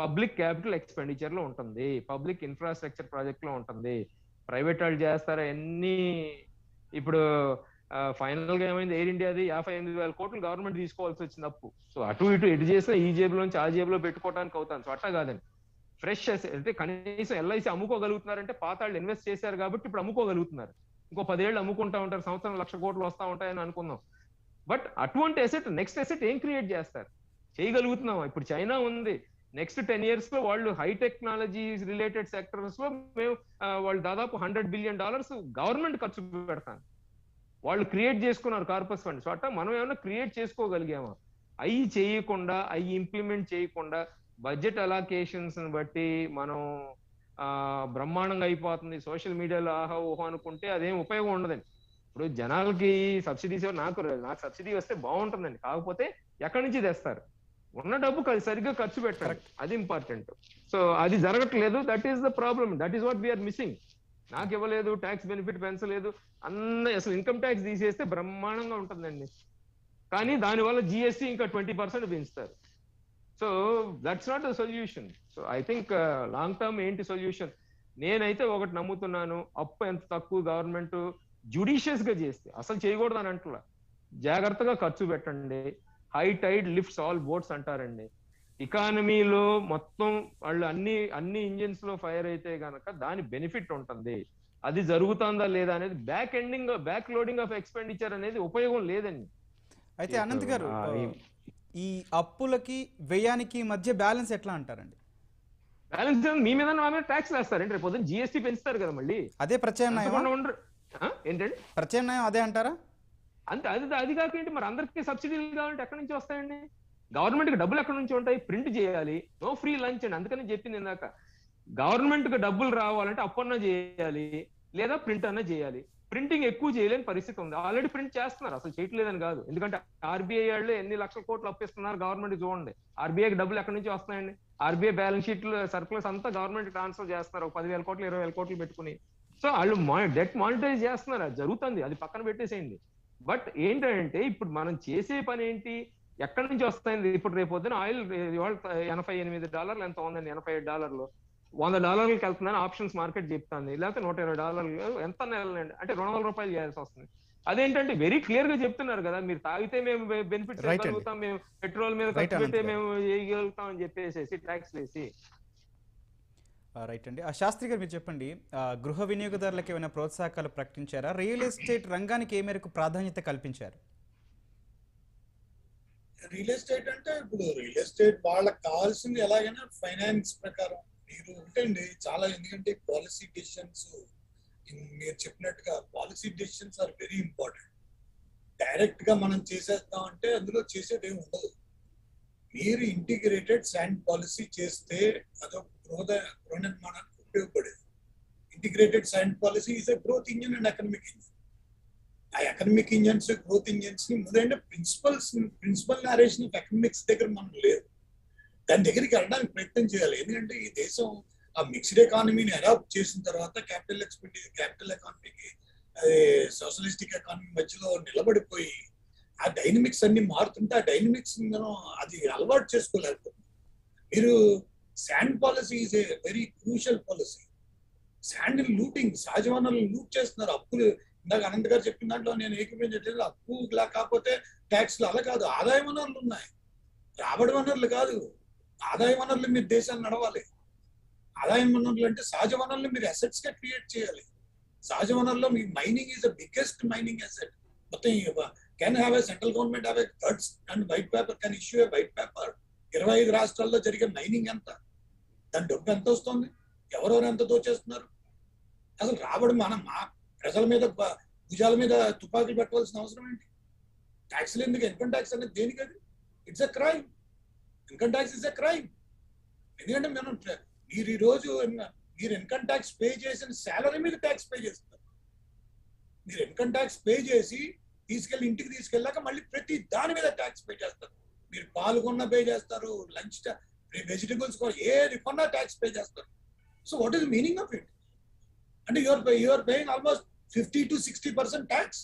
పబ్లిక్ క్యాపిటల్ ఎక్స్పెండిచర్ లో ఉంటుంది, పబ్లిక్ ఇన్ఫ్రాస్ట్రక్చర్ ప్రాజెక్ట్ లో ఉంటుంది. ప్రైవేట్ వాళ్ళు చేస్తారా ఎన్ని? ఇప్పుడు ఫైనల్ గా ఏమైంది, ఎయిర్ ఇండియాది 58,000 కోట్లు గవర్నమెంట్ తీసుకోవాల్సి వచ్చింది అప్పు. సో అటు ఎటు చేసినా ఈ జేబులోంచి ఆ జేబులో పెట్టుకోవడానికి అవుతాను. సో అట్టా కాదండి, ఫ్రెష్ అంటే కనీసం ఎల్ఐసి అమ్ముకోగలుగుతున్నారంటే పాత వాళ్ళు ఇన్వెస్ట్ చేశారు కాబట్టి ఇప్పుడు అమ్ముకోగలుగుతున్నారు. ఇంకో 10 ఏళ్ళు అమ్ముకుంటా ఉంటారు, సంవత్సరం 1,00,000 కోట్లు వస్తా ఉంటాయని అనుకుందాం. బట్ అటువంటి అసెట్ నెక్స్ట్ అసెట్ ఏం క్రియేట్ చేస్తారు? చేయగలుగుతున్నాం. ఇప్పుడు చైనా ఉంది, నెక్స్ట్ 10 years లో వాళ్ళు హై టెక్నాలజీ రిలేటెడ్ సెక్టర్స్ లో మేము వాళ్ళు దాదాపు $100 billion గవర్నమెంట్ ఖర్చు పెడతాను. వాళ్ళు క్రియేట్ చేసుకున్నారు కార్పస్ ఫండ్. సో అట్లా మనం ఏమైనా క్రియేట్ చేసుకోగలిగామా? అవి చేయకుండా, అవి ఇంప్లిమెంట్ చేయకుండా బడ్జెట్ అలొకేషన్స్ బట్టి మనం బ్రహ్మాండంగా అయిపోతుంది, సోషల్ మీడియాలో ఆహా ఊహో అనుకుంటే అదేం ఉపయోగం ఉండదండి. ఇప్పుడు జనాలకి సబ్సిడీస్ నాకు సబ్సిడీ వస్తే బాగుంటుందండి, కాకపోతే ఎక్కడి నుంచి తెస్తారు? ఉన్న డబ్బు సరిగ్గా ఖర్చు పెట్టాలి, అది ఇంపార్టెంట్. సో అది జరగట్లేదు, that is the problem, that is what we are missing. నాకు ఇవ్వలేదు, ట్యాక్స్ బెనిఫిట్ పెంచలేదు, అసలు ఇన్కమ్ ట్యాక్స్ తీసేస్తే బ్రహ్మాండంగా ఉంటుందండి. కానీ దానివల్ల జిఎస్టీ ఇంకా 20% పెంచుతారు. So that's not the solution. So I think long term ఏంటి సొల్యూషన్? నేనైతే ఒకటి నమ్ముతున్నాను, అప్పు ఎంత తక్కువ గవర్నమెంట్ జ్యుడిషియస్ గా చేస్తే, అసలు చేయకూడదు అని అంటున్నా, జాగ్రత్తగా ఖర్చు పెట్టండి. High tide lifts all boats అంటారండి. ఎకానమీలో మొత్తం వాళ్ళు అన్ని ఇంజిన్స్ లో ఫైర్ అయితే గనక దాని బెనిఫిట్ ఉంటుంది. అది జరుగుతుందా లేదా అనేది బ్యాక్ లోడింగ్ ఆఫ్ ఎక్స్పెండిచర్ అనేది ఉపయోగం లేదండి. అయితే అనంత్ గారు, ఈ అప్పులకి వ్యయానికి మధ్య బ్యాలెన్స్ ఎట్లా అంటారండి? బ్యాలెన్స్ మీ మీద నా మీద ట్యాక్స్ వేస్తారండి, రేపు పొద్దున్న జిఎస్టీ పెంచుతారు కదా మళ్ళీ. అదే ప్రత్యామ్నాయం ఏంటండి? ప్రత్యామ్నాయం అదే అంటారా? అంతే, అది కాకేంటి మరి అందరికీ సబ్సిడీలు కావాలంటే ఎక్కడి నుంచి వస్తాయండి? గవర్నమెంట్ కి డబ్బులు ఎక్కడి నుంచి ఉంటాయి? ప్రింట్ చేయాలి, నో ఫ్రీ లంచ్ అండి. అందుకని చెప్పింది ఇందాక, గవర్నమెంట్ కి డబ్బులు రావాలంటే అప్పన్నా చేయాలి లేదా ప్రింట్ అన్నా చేయాలి. ప్రింటింగ్ ఎక్కువ చేయలేని పరిస్థితి ఉంది. ఆల్రెడీ ప్రింట్ చేస్తున్నారు, అసలు చేయట్లేదని కాదు. ఎందుకంటే ఆర్బీఐ వాళ్ళు ఎన్ని లక్షల కోట్లు అప్పిస్తున్నారు గవర్నమెంట్ చూడండి. ఆర్బీఐకి డబ్బులు ఎక్కడి నుంచి వస్తున్నాయండి? ఆర్బీఐ బ్యాలెన్స్ షీట్లు సర్ప్లస్ అంతా గవర్నమెంట్ ట్రాన్స్ఫర్ చేస్తున్నారు, 10,000 కోట్లు 20,000 కోట్లు పెట్టుకుని. సో వాళ్ళు డెట్ మానిటైజ్ చేస్తున్నారు, అది జరుగుతుంది, అది పక్కన పెట్టేసేయండి. బట్ ఏంటంటే ఇప్పుడు మనం చేసే పని ఏంటి? ఎక్కడి నుంచి వస్తాయింది? ఇప్పుడు రేపు పొద్దున ఆయిల్ $88 ఎంత ఉందండి, $87, $100 వెళ్తుందని ఆప్షన్స్ మార్కెట్ చెప్తాంది, లేకపోతే $120 ఎంత నెలండి అంటే $200 చేయాల్సి వస్తుంది. అదేంటంటే వెరీ క్లియర్ గా చెప్తున్నారు కదా, మీరు తాగితే మేము బెనిఫిట్స్ చేయగలుగుతాం, మేము పెట్రోల్ మీద ఖర్చు పెడితే మేము చేయగలుగుతాం అని చెప్పేసి ట్యాక్స్ వేసి. రైట్ అండి. శాస్త్రి గారు మీరు చెప్పండి, గృహ వినియోగదారులకు ఏమైనా ప్రోత్సాహకాలు ప్రకటించారా? రియల్ ఎస్టేట్ రంగానికి ఏ మేరకు ప్రాధాన్యత కల్పించారు? రియల్ ఎస్టేట్ అంటే ఇప్పుడు రియల్ ఎస్టేట్ వాళ్ళకి కావాల్సింది ఎలాగైనా ఫైనాన్స్ ప్రకారం మీరు ఉంటండి చాలా. ఎందుకంటే పాలసీ డెసిషన్స్ మీరు చెప్పినట్టుగా policy decisions are very important. Direct గా మనం చేసేద్దాం అంటే అందులో చేసేది ఏమి ఉండదు. మీరు ఇంటిగ్రేటెడ్ శాండ్ పాలసీ చేస్తే అదొక గృహ నిర్మాణానికి ఉపయోగపడేది. Integrated sand policy is a growth engine and economic engine. ఆ ఎకనమిక్ ఇంజన్స్ గ్రోత్ ఇంజన్స్ ని ముందంటే ప్రిన్సిపల్ నారేషన్ ఆఫ్ ఎకనమిక్స్ దగ్గర మనం లేదు, దాని దగ్గరికి వెళ్ళడానికి ప్రయత్నం చేయాలి. ఎందుకంటే ఈ దేశం ఆ మిక్స్డ్ ఎకానమీని అడాప్ట్ చేసిన తర్వాత క్యాపిటల్ ఎకానమీకి సోషలిస్టిక్ ఎకానమీ మధ్యలో నిలబడిపోయి ఆ డైనమిక్స్ అన్ని మారుతుంటే ఆ డైనమిక్స్ అది అలవాటు చేసుకోలేకపోతుంది. మీరు sand policy is a very crucial policy. Sand looting, సహజ వనరులు లూట్ చేస్తున్నారు. అప్పులు ఇందాక అనంత్ గారు చెప్పిన దాంట్లో నేను ఏకీపించట్లేదు. అప్పు కాకపోతే ట్యాక్స్లు అలా కాదు, ఆదాయ వనరులు ఉన్నాయి, రాబడి వనరులు కాదు. ఆదాయ వనరులు మీరు దేశాన్ని నడవాలి. ఆదాయ వనరులు అంటే సహజ వనరులు మీరు అసెట్స్ గా క్రియేట్ చేయాలి. సహజ వనరుల్లో మీ mining is the biggest mining asset. మొత్తం can have a central government have a thirds and white paper can issue a white paper. 25 రాష్ట్రాల్లో జరిగే మైనింగ్ ఎంత, దాని డబ్బు ఎంత వస్తుంది, ఎవరెవరు ఎంత దోచేస్తున్నారు, అసలు రాబడి మా ప్రజల మీద భుజాల మీద తుపాకీలు పెట్టవలసిన అవసరం ఏంటి? ట్యాక్స్లు ఎందుకు? ఇన్కమ్ ట్యాక్స్ అనేది దేనికి? అది it's a crime. Income tax is a crime. ఎందుకంటే మీరు ఈ రోజు మీరు ఇన్కమ్ ట్యాక్స్ పే చేసిన శాలరీ మీద ట్యాక్స్ పే చేస్తారు. మీరు ఇన్కమ్ ట్యాక్స్ పే చేసి ఇంటికి తీసుకెళ్ళాక మళ్ళీ ప్రతి దాని మీద ట్యాక్స్ పే చేస్తారు. మీరు పాలు కొన్నా పే చేస్తారు, లంచ్ వెజిటబుల్స్ ఏది కొన్నా ట్యాక్స్ పే చేస్తారు. So what is meaning of it? అంటే your paying almost 50 to 60% tax.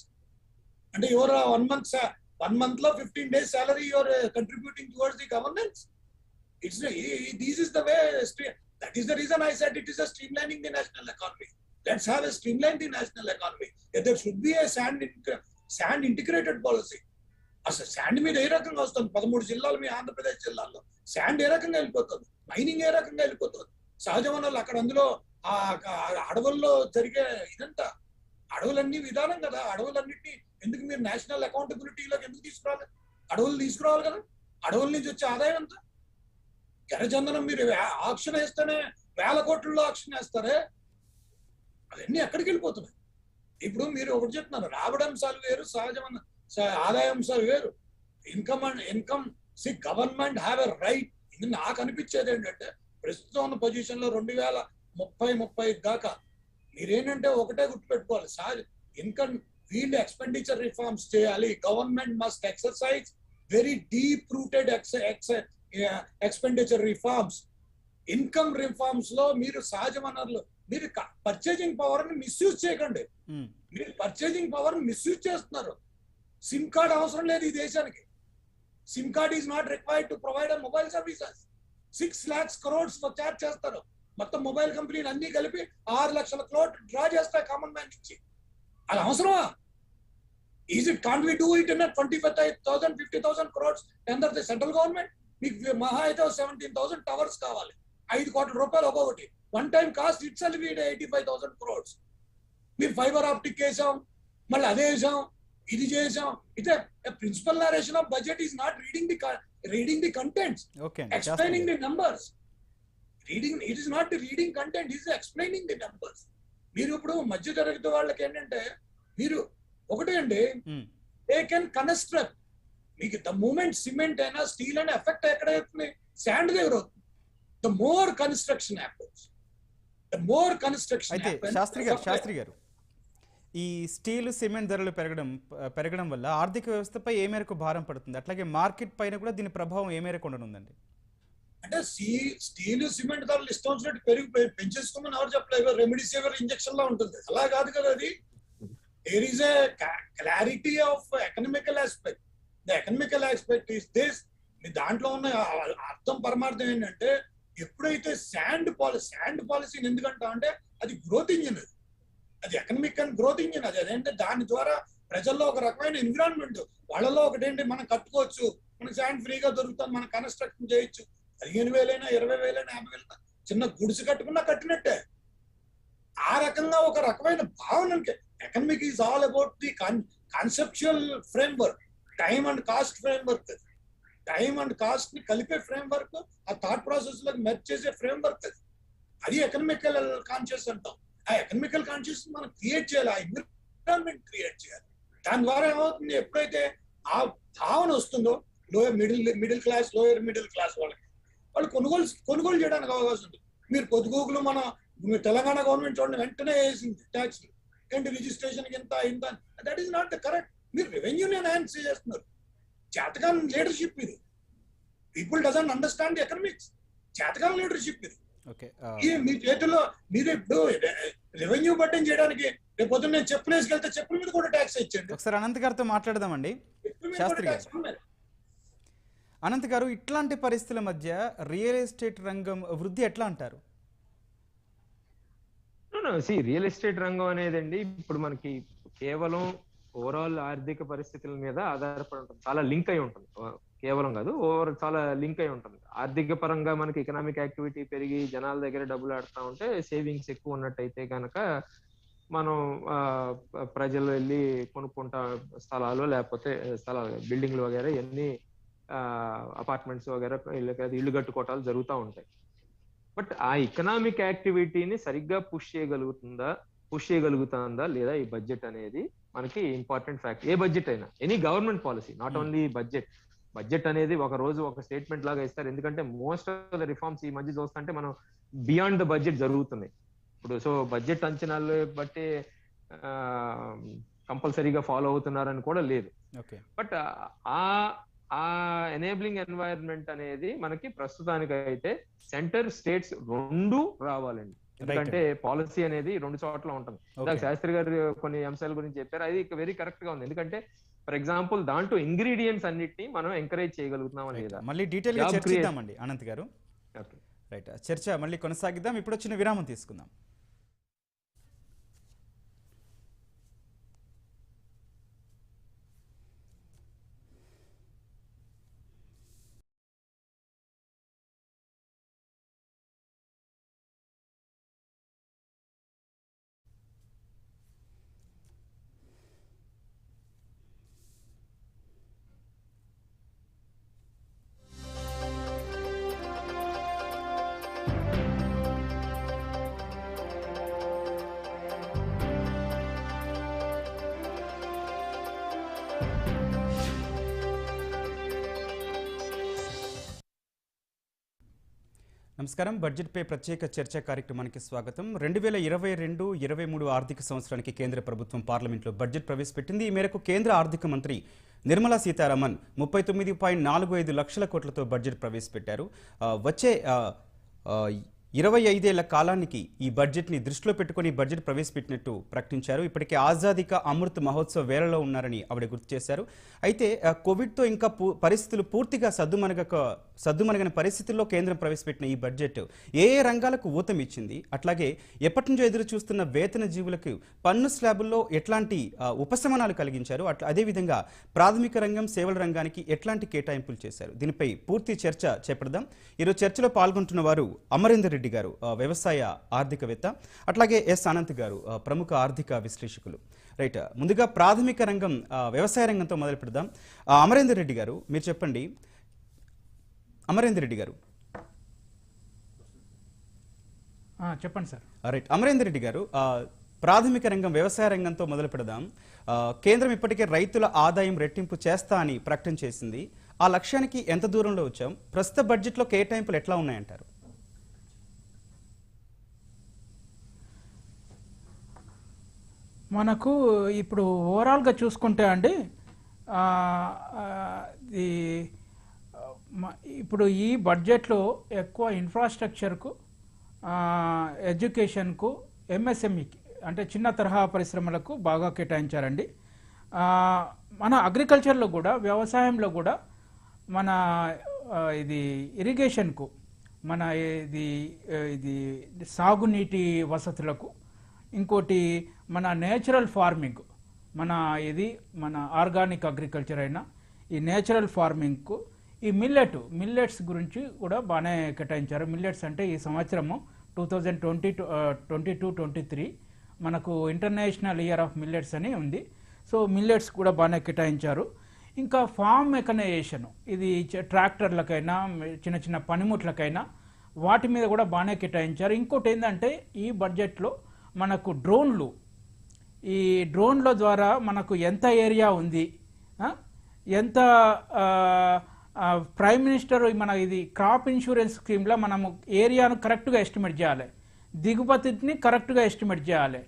అంటే యువర్ 1 month లో 15 days salary you are contributing towards the governance. This is the way. That is the reason I said it is a streamlining the national economy. Let's have a streamline the national economy. There should be a sand integrated policy. అసలు sand మీద ఏ రకంగా వస్తుంది? 13 జిల్లాలు మీ ఆంధ్రప్రదేశ్ జిల్లాల్లో sand ఏ రకంగా వెళ్ళిపోతుంది, mining ఏ రకంగా వెళ్ళిపోతుంది, సహజ వనరులు అక్కడ అందులో ఆ అడవుల్లో జరిగే ఇదంతా అడవులన్నీ విధానం కదా. అడవులన్నింటినీ ఎందుకు మీరు నేషనల్ అకౌంటబిలిటీలోకి ఎందుకు తీసుకురావాలి? అడవులు తీసుకురావాలి కదా. అడవుల నుంచి వచ్చే ఆదాయం ఎంత? ఎర్రచందనం మీరు ఆక్షన్ వేస్తేనే 1000 కోట్లలో ఆక్షన్ వేస్తారే, అవన్నీ ఎక్కడికి వెళ్ళిపోతున్నాయి? ఇప్పుడు మీరు ఒకటి చెప్తున్నారు, రాబడి అంశాలు వేరు, సహజమైన ఆదాయ అంశాలు వేరు. Income government have a right. ఇది నాకు అనిపించేది ఏంటంటే ప్రస్తుతం ఉన్న పొజిషన్ లో 2030-35 దాకా మీరేంటంటే ఒకటే గుర్తుపెట్టుకోవాలి, ఇన్కమ్ ఫీల్డ్ ఎక్స్పెండిచర్ రిఫార్మ్స్ చేయాలి. Government must exercise very deep rooted expenditure reforms. Income reforms లో మీరు సహజ వనరులు, మీరు పర్చేజింగ్ పవర్ ని మిస్యూజ్ చేయకండి. మీరు పర్చేజింగ్ పవర్ ని మిస్యూజ్ చేస్తున్నారు. సిమ్ కార్డ్ అవసరం లేదు ఈ దేశానికి. SIM card is not required to provide mobile services. 6 lakhs crores charge చేస్తారు. మొత్తం మొబైల్ కంపెనీలు అన్ని కలిపి 6 లక్షల కోట్లు డ్రా చేస్తాయి కామన్ మ్యాన్ నుంచి. అది అవసరమా? Is it can't we do it in 25,000 50,000 crores tender the central government? మీకు మహా అయితే 17,000 టవర్స్ కావాలి, 5 కోట్ల రూపాయలు ఒక్కొక్కటి. One time cost itself 85,000 crores. మీరు ఫైబర్ ఆప్టిక్ వేసాం, మళ్ళీ అదే వేసాం, ఇది చేసాం. ఇదే principal narration of budget is not reading the contents, explaining the numbers. It is not the reading content, it is explaining the numbers. మీరు ఇప్పుడు మధ్య తరగతి వాళ్ళకి ఏంటంటే మీరు ఒకటే అండి, దే కెన్ కన్స్ట్రక్ట్. మీకు ద మూమెంట్ సిమెంట్ అయినా స్టీల్ అయినా ఎఫెక్ట్ ఎక్కడ అవుతుంది? శాండ్ దగ్గర అవుతుంది. The more construction happens, the more construction. అయితే శాస్త్రి గారు ఈ స్టీల్ సిమెంట్ ధరలు పెరగడం వల్ల ఆర్థిక వ్యవస్థపై ఏ మేరకు భారం పడుతుంది, అట్లాగే మార్కెట్ పైన కూడా దీని ప్రభావం ఏ మేరకు ఉండనుందండి? అంటే స్టీల్ సిమెంట్ ధరలు ఇష్టం వచ్చినట్టు పెంచేసుకోమని ఎవరు చెప్పలేదు. రెమిడిసివిర్ ఇంజెక్షన్ లా ఉంటుంది, అలా కాదు కదా. అది there is a clarity of economical aspect. The economical aspect is this. మీ దాంట్లో ఉన్న అర్థం పరమార్థం ఏంటంటే, ఎప్పుడైతే శాండ్ పాలసీని ఎందుకంటా అంటే అది గ్రోత్ ఇంజిన్, అది ఎకనామిక్ అండ్ గ్రోత్ ఇంజిన్. అదేంటే దాని ద్వారా ప్రజల్లో ఒక రకమైన ఎన్విరాన్మెంట్, వాళ్ళలో ఒకటేంటి, మనం కట్టుకోవచ్చు, మనకి శాండ్ ఫ్రీగా దొరుకుతుంది, మనం కన్స్ట్రక్షన్ చేయొచ్చు. 15,000 20,000 50,000 చిన్న గుడిసి కట్టుకున్నా కట్టినట్టే. ఆ రకంగా ఒక రకమైన భావన. Economic is all about the conceptual framework, time and cost framework. Time and cost ని కలిపే ఫ్రేమ్వర్క్, ఆ థాట్ ప్రాసెస్ లో మెర్జ్ చేసే ఫ్రేమ్వర్క్. అది ఎకనామికల్ కాన్షియస్ అంటాం. ఆ ఎకనామికల్ కాన్షియస్ మనం క్రియేట్ చేయాలి, ఆ ఎన్విరాన్మెంట్ క్రియేట్ చేయాలి. దాని ద్వారా ఏమవుతుంది, ఎప్పుడైతే ఆ భావన వస్తుందో middle class lower middle class వాళ్ళు కొనుగోలు చేయడానికి అవకాశం ఉంటుంది. మీరు పొద్దుగూకులు మన తెలంగాణ గవర్నమెంట్ చూడండి, వెంటనే వేసింది ట్యాక్స్ ఏంటి, రిజిస్ట్రేషన్ ఇంత. That is not the correct. మీరు రెవెన్యూని ఎన్హాన్స్ చేస్తున్నారు. చేతకాని లీడర్షిప్ ఇది. People doesn't understand the economics. చేతకాని లీడర్షిప్ ఇది. మీ చేతుల్లో మీరు ఇప్పుడు రెవెన్యూ బడ్డెన్ చేయడానికి రేపు పొద్దున్న నేను చెప్పులు వేసుకెళ్తే చెప్పుల మీద కూడా ట్యాక్స్ ఇచ్చండి. ఒకసారి అనంత్ గారితో మాట్లాడదామండి. శాస్త్రి గారు, అనంత్ గారు, ఇట్లాంటి పరిస్థితుల మధ్య రియల్ ఎస్టేట్ రంగం వృద్ధి ఎట్లా అంటారు? రియల్ ఎస్టేట్ రంగం అనేదండి ఇప్పుడు మనకి కేవలం ఓవరాల్ ఆర్థిక పరిస్థితుల మీద ఆధారపడి ఉంటుంది, చాలా లింక్ అయి ఉంటుంది. కేవలం కాదు, ఓవర్ చాలా లింక్ అయి ఉంటుంది. ఆర్థిక పరంగా మనకి ఎకనామిక్ యాక్టివిటీ పెరిగి జనాల దగ్గర డబ్బులు ఆడుతూ ఉంటే సేవింగ్స్ ఎక్కువ ఉన్నట్టయితే కనుక మనం ప్రజలు వెళ్ళి కొనుక్కుంటా స్థలాలు, లేకపోతే బిల్డింగ్లు వగేరా ఇవన్నీ అపార్ట్మెంట్స్ వగేరా ఇల్లు కట్టుకోవటాలు జరుగుతూ ఉంటాయి. బట్ ఆ ఎకనామిక్ యాక్టివిటీని సరిగ్గా పుష్ చేయగలుగుతుందా లేదా ఈ బడ్జెట్ అనేది మనకి ఇంపార్టెంట్ ఫ్యాక్ట్. ఏ బడ్జెట్ అయినా, any government policy, not only budget అనేది ఒక రోజు ఒక స్టేట్మెంట్ లాగా ఇస్తారు. ఎందుకంటే మోస్ట్ ఆఫ్ ద రిఫార్మ్స్ ఈ మధ్య చూస్తుంటే మనం బియాండ్ ద బడ్జెట్ జరుగుతున్నాయి ఇప్పుడు. సో బడ్జెట్ అంచనాలు బట్టి కంపల్సరీగా ఫాలో అవుతున్నారని కూడా లేదు. బట్ ఆ ఎనేబులింగ్ ఎన్వైరన్మెంట్ అనేది మనకి ప్రస్తుతానికి అయితే సెంటర్ స్టేట్స్ రెండు రావాలండి. ఎందుకంటే పాలసీ అనేది రెండు చోట్ల ఉంటుంది. శాస్త్రి గారు కొన్ని అంశాల గురించి చెప్పారు, అది వెరీ కరెక్ట్ గా ఉంది. ఎందుకంటే ఫర్ ఎగ్జాంపుల్ దాంట్లో ఇంగ్రీడియంట్స్ అన్నిటిని మనం ఎంకరేజ్ చేయగలుగుతున్నాం లేదా. మళ్ళీ డీటెయిల్ గా చర్చిద్దామండి అనంత్ గారు. రైట్, చర్చ మళ్ళీ కొనసాగిద్దాం. ఇప్పుడు వచ్చిన విరామం తీసుకుందాం. నమస్కారం. బడ్జెట్పై ప్రత్యేక చర్చా కార్యక్రమానికి స్వాగతం. 2022-23 ఆర్థిక సంవత్సరానికి కేంద్ర ప్రభుత్వం పార్లమెంట్లో బడ్జెట్ ప్రవేశపెట్టింది. ఈ మేరకు కేంద్ర ఆర్థిక మంత్రి నిర్మలా సీతారామన్ 39.45 లక్షల కోట్లతో బడ్జెట్ ప్రవేశపెట్టారు. వచ్చే 25 ఏళ్ల కాలానికి ఈ బడ్జెట్ని దృష్టిలో పెట్టుకుని బడ్జెట్ ప్రవేశపెట్టినట్టు ప్రకటించారు. ఇప్పటికే ఆజాదీ కా అమృత్ మహోత్సవ్ వేళలో ఉన్నారని ఆవిడ గుర్తు చేశారు. అయితే కోవిడ్తో ఇంకా పరిస్థితులు పూర్తిగా సద్దుమణగని పరిస్థితుల్లో కేంద్రం ప్రవేశపెట్టిన ఈ బడ్జెట్ ఏ రంగాలకు ఊతమిచ్చింది, అట్లాగే ఎప్పటి నుంచో ఎదురు చూస్తున్న వేతన జీవులకు పన్ను స్లాబుల్లో ఎట్లాంటి ఉపశమనాలు కలిగించారు, అదేవిధంగా ప్రాథమిక రంగం, సేవల రంగానికి ఎట్లాంటి కేటాయింపులు చేశారు, దీనిపై పూర్తి చర్చ చేపడదాం. ఈరోజు చర్చలో పాల్గొంటున్న వారు అమరేందర్ రెడ్డి గారు, వ్యవసాయ ఆర్థికవేత్త, అట్లాగే ఎస్ అనంత్ గారు, ప్రముఖ ఆర్థిక విశ్లేషకులు. రైట్, ముందుగా ప్రాథమిక రంగం, వ్యవసాయ రంగంతో మొదలు పెడదాం. అమరేందర్ రెడ్డి గారు, మీరు చెప్పండి. అమరేందర్ రెడ్డి గారు చెప్పండి సార్. రైట్, అమరేందర్ రెడ్డి గారు, ప్రాథమిక రంగం, వ్యవసాయ రంగంతో మొదలు పెడదాం. కేంద్రం ఇప్పటికే రైతుల ఆదాయం రెట్టింపు చేస్తా అని ప్రకటన చేసింది. ఆ లక్ష్యానికి ఎంత దూరంలో వచ్చాం? ప్రస్తుత బడ్జెట్లో కేటాయింపులు ఎట్లా ఉన్నాయంటారు? మనకు ఇప్పుడు ఓవరాల్గా చూసుకుంటే అండి, ఇప్పుడు ఈ బడ్జెట్లో ఎక్కువ ఇన్ఫ్రాస్ట్రక్చర్కు, ఎడ్యుకేషన్కు, ఎంఎస్ఎంఈకి అంటే చిన్న తరహా పరిశ్రమలకు బాగా కేటాయించారండి. మన అగ్రికల్చర్లో కూడా, వ్యవసాయంలో కూడా, మన ఇది ఇరిగేషన్కు, మన ఇది సాగునీటి వసతులకు, ఇంకోటి మన నేచురల్ ఫార్మింగ్, మన ఆర్గానిక్ అగ్రికల్చర్ అయినా ఈ నేచురల్ ఫార్మింగ్కు, ఈ మిల్లెట్స్ గురించి కూడా బాగానే కేటాయించారు. మిల్లెట్స్ అంటే ఈ సంవత్సరము 2022-23 మనకు ఇంటర్నేషనల్ ఇయర్ ఆఫ్ మిల్లెట్స్ అని ఉంది. సో మిల్లెట్స్ కూడా బాగానే కేటాయించారు. ఇంకా ఫామ్ మెకనైజేషన్, ఇది ట్రాక్టర్లకైనా చిన్న చిన్న పనిముట్లకైనా వాటి మీద కూడా బాగానే కేటాయించారు. ఇంకోటి ఏంటంటే ఈ బడ్జెట్లో మనకు ఈ డ్రోన్ల ద్వారా మనకు ఎంత ఏరియా ఉంది, ఎంత ప్రైమ్ మినిస్టర్ మన ఇది క్రాప్ ఇన్సూరెన్స్ స్కీమ్లో మనము ఏరియాను కరెక్ట్గా ఎస్టిమేట్ చేయాలి, దిగుబతిని కరెక్ట్గా ఎస్టిమేట్ చేయాలి.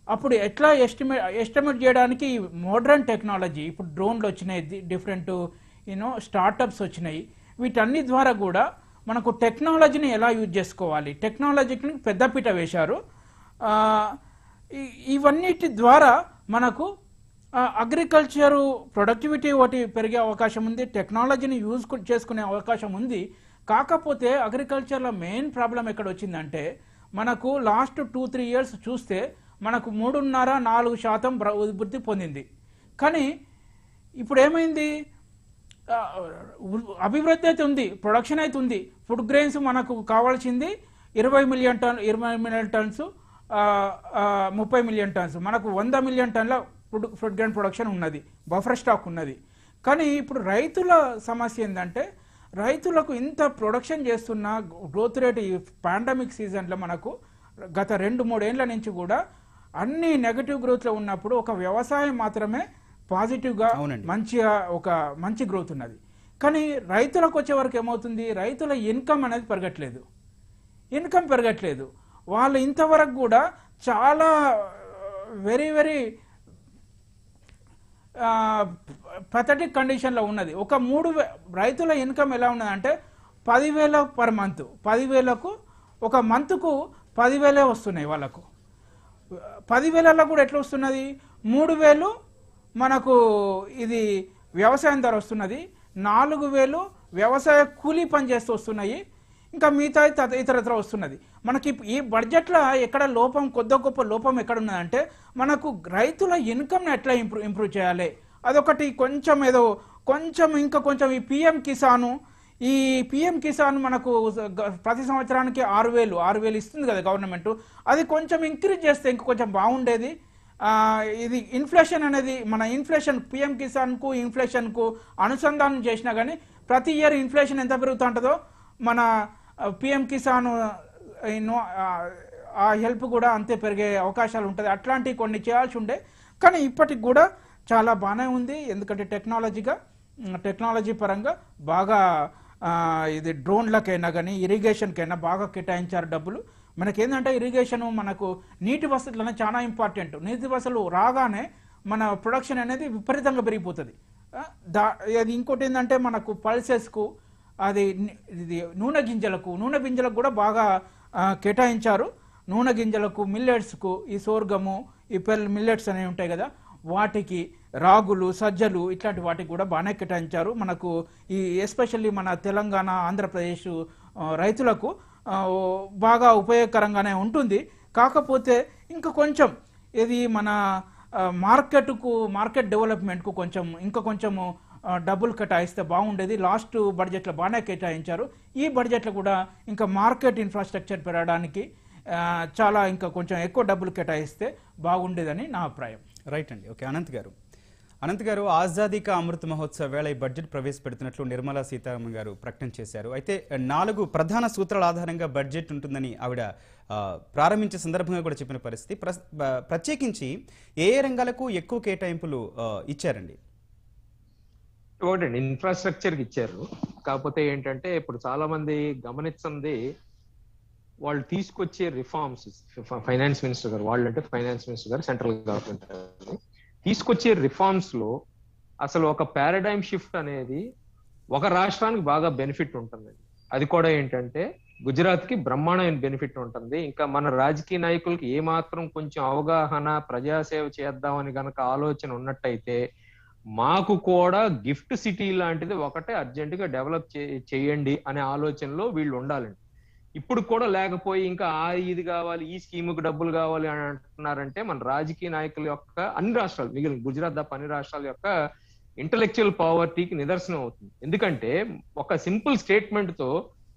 అప్పుడు ఎట్లా ఎస్టిమేట్ చేయడానికి మోడర్న్ టెక్నాలజీ, ఇప్పుడు డ్రోన్లు వచ్చినాయి, డిఫరెంట్ స్టార్టప్స్ వచ్చినాయి, వీటన్ని ద్వారా కూడా మనకు టెక్నాలజీని ఎలా యూజ్ చేసుకోవాలి, టెక్నాలజీకి పెద్దపీట వేశారు. ఇవన్నిటి ద్వారా మనకు అగ్రికల్చరు ప్రొడక్టివిటీ ఒకటి పెరిగే అవకాశం ఉంది, టెక్నాలజీని యూజ్ చేసుకునే అవకాశం ఉంది. కాకపోతే అగ్రికల్చర్లో మెయిన్ ప్రాబ్లం ఎక్కడ వచ్చిందంటే మనకు లాస్ట్ 2-3 years చూస్తే మనకు 3.5-4% అభివృద్ధి పొందింది. కానీ ఇప్పుడు ఏమైంది, అభివృద్ధి అయితే ఉంది, ప్రొడక్షన్ అయితే ఉంది. ఫుడ్ గ్రెయిన్స్ మనకు కావాల్సింది 20 మిలియన్ టన్స్, 30 మిలియన్ టన్స్, మనకు 100 మిలియన్ టన్ల ఫుడ్ గ్రెయిన్ ప్రొడక్షన్ ఉన్నది, బఫర్ స్టాక్ ఉన్నది. కానీ ఇప్పుడు రైతుల సమస్య ఏంటంటే రైతులకు ఇంత ప్రొడక్షన్ చేస్తున్న గ్రోత్ రేట్ ఈ పాండమిక్ సీజన్లో మనకు గత 2-3 ఏళ్ల నుంచి కూడా అన్ని నెగటివ్ గ్రోత్లో ఉన్నప్పుడు ఒక వ్యవసాయం మాత్రమే పాజిటివ్గా మంచి గ్రోత్ ఉన్నది. కానీ రైతులకు వచ్చే వరకు ఏమవుతుంది, రైతుల ఇన్కమ్ అనేది పెరగట్లేదు. వాళ్ళు ఇంతవరకు కూడా చాలా వెరీ వెరీ పథటిక్ కండిషన్లో ఉన్నది. ఒక రైతుల ఇన్కమ్ ఎలా ఉన్నదంటే 10,000 పర్ మంత్, 10,000కు ఒక మంత్కు 10,000 వస్తున్నాయి వాళ్ళకు. 10,000లో కూడా ఎట్లా వస్తున్నది, 3,000 మనకు ఇది వ్యవసాయం ధర వస్తున్నది, 4,000 వ్యవసాయ కూలీ పని చేస్తూ వస్తున్నాయి, ఇంకా మిగతా ఇతరత్ర వస్తున్నది. మనకి ఈ బడ్జెట్లో ఎక్కడ లోపం, కొద్ది గొప్ప లోపం ఎక్కడ ఉన్నదంటే మనకు రైతుల ఇన్కమ్ని ఎట్లా ఇంప్రూవ్ చేయాలి అదొకటి. ఇంకా కొంచెం ఈ పిఎం కిసాన్ మనకు ప్రతి సంవత్సరానికి 6,000 ఇస్తుంది కదా గవర్నమెంట్, అది కొంచెం ఇంక్రీజ్ చేస్తే ఇంకా కొంచెం బాగుండేది. ఇది ఇన్ఫ్లేషన్ అనేది మన ఇన్ఫ్లేషన్ పిఎం కిసాన్కు ఇన్ఫ్లేషన్కు అనుసంధానం చేసినా కానీ ప్రతి ఇయర్ ఇన్ఫ్లేషన్ ఎంత పెరుగుతుంటుందో మన పిఎం కిసాన్ ఆ హెల్ప్ కూడా అంతే పెరిగే అవకాశాలు ఉంటుంది. అట్లాంటివి కొన్ని చేయాల్సి ఉండే, కానీ ఇప్పటికి కూడా చాలా బాగానే ఉంది. ఎందుకంటే టెక్నాలజీ పరంగా బాగా ఇది డ్రోన్లకైనా కానీ ఇరిగేషన్కైనా బాగా కేటాయించారు డబ్బులు. మనకేంటంటే ఇరిగేషన్ మనకు నీటి వసతులు అనేది చాలా ఇంపార్టెంట్. నీటి వసతులు రాగానే మన ప్రొడక్షన్ అనేది విపరీతంగా పెరిగిపోతుంది. అది ఇంకోటి ఏంటంటే మనకు పల్సెస్కు అది నూనె గింజలకు కూడా బాగా కేటాయించారు. నూనె గింజలకు, మిల్లెట్స్కు, ఈ సోర్గము, ఈ మిల్లెట్స్ అనేవి ఉంటాయి కదా, వాటికి రాగులు, సజ్జలు ఇట్లాంటి వాటికి కూడా బాగానే కేటాయించారు. మనకు ఈ ఎస్పెషల్లీ మన తెలంగాణ, ఆంధ్రప్రదేశ్ రైతులకు బాగా ఉపయోగకరంగానే ఉంటుంది. కాకపోతే ఇంకా కొంచెం ఇది మన మార్కెట్ డెవలప్మెంట్కు కొంచెము డబ్బులు కేటాయిస్తే బాగుండేది. లాస్ట్ బడ్జెట్లో బాగానే కేటాయించారు. ఈ బడ్జెట్లో కూడా ఇంకా మార్కెట్ ఇన్ఫ్రాస్ట్రక్చర్ పెరగడానికి చాలా ఇంకా కొంచెం ఎక్కువ డబ్బులు కేటాయిస్తే బాగుండేదని నా అభిప్రాయం. రైట్ అండి. ఓకే, అనంత్ గారు ఆజాదీ కా అమృత్ మహోత్సవ్ వేళ ఈ బడ్జెట్ ప్రవేశపెడుతున్నట్లు నిర్మలా సీతారామన్ గారు ప్రకటన చేశారు. అయితే 4 ప్రధాన సూత్రాల ఆధారంగా బడ్జెట్ ఉంటుందని ఆవిడ ప్రారంభించే సందర్భంగా కూడా చెప్పిన పరిస్థితి. ప్రత్యేకించి ఏ రంగాలకు ఎక్కువ కేటాయింపులు ఇచ్చారండి? ఒకటండి, ఇన్ఫ్రాస్ట్రక్చర్కి ఇచ్చారు. కాకపోతే ఏంటంటే ఇప్పుడు చాలా మంది గమనించింది వాళ్ళు తీసుకొచ్చే రిఫార్మ్స్, ఫైనాన్స్ మినిస్టర్ గారు, వాళ్ళు అంటే ఫైనాన్స్ మినిస్టర్ గారు, సెంట్రల్ గవర్నమెంట్ తీసుకొచ్చే రిఫార్మ్స్ లో అసలు ఒక పారాడైమ్ షిఫ్ట్ అనేది ఒక రాష్ట్రానికి బాగా బెనిఫిట్ ఉంటుందండి. అది కూడా ఏంటంటే గుజరాత్ కి బ్రహ్మాండమైన బెనిఫిట్ ఉంటుంది. ఇంకా మన రాజకీయ నాయకులకి ఏమాత్రం కొంచెం అవగాహన, ప్రజాసేవ చేద్దామని గనక ఆలోచన ఉన్నట్టయితే మాకు కూడా గిఫ్ట్ సిటీ లాంటిది ఒకటే అర్జెంటుగా డెవలప్ చేయండి అనే ఆలోచనలో వీళ్ళు ఉండాలండి. ఇప్పుడు కూడా లేకపోయి ఇంకా ఇది కావాలి, ఈ స్కీముకు డబ్బులు కావాలి అని అంటున్నారంటే మన రాజకీయ నాయకుల యొక్క అన్ని రాష్ట్రాలు, మిగిలిన గుజరాత్ తప్ప అన్ని రాష్ట్రాల యొక్క ఇంటలెక్చువల్ పవర్టీకి నిదర్శనం అవుతుంది. ఎందుకంటే ఒక సింపుల్ స్టేట్మెంట్ తో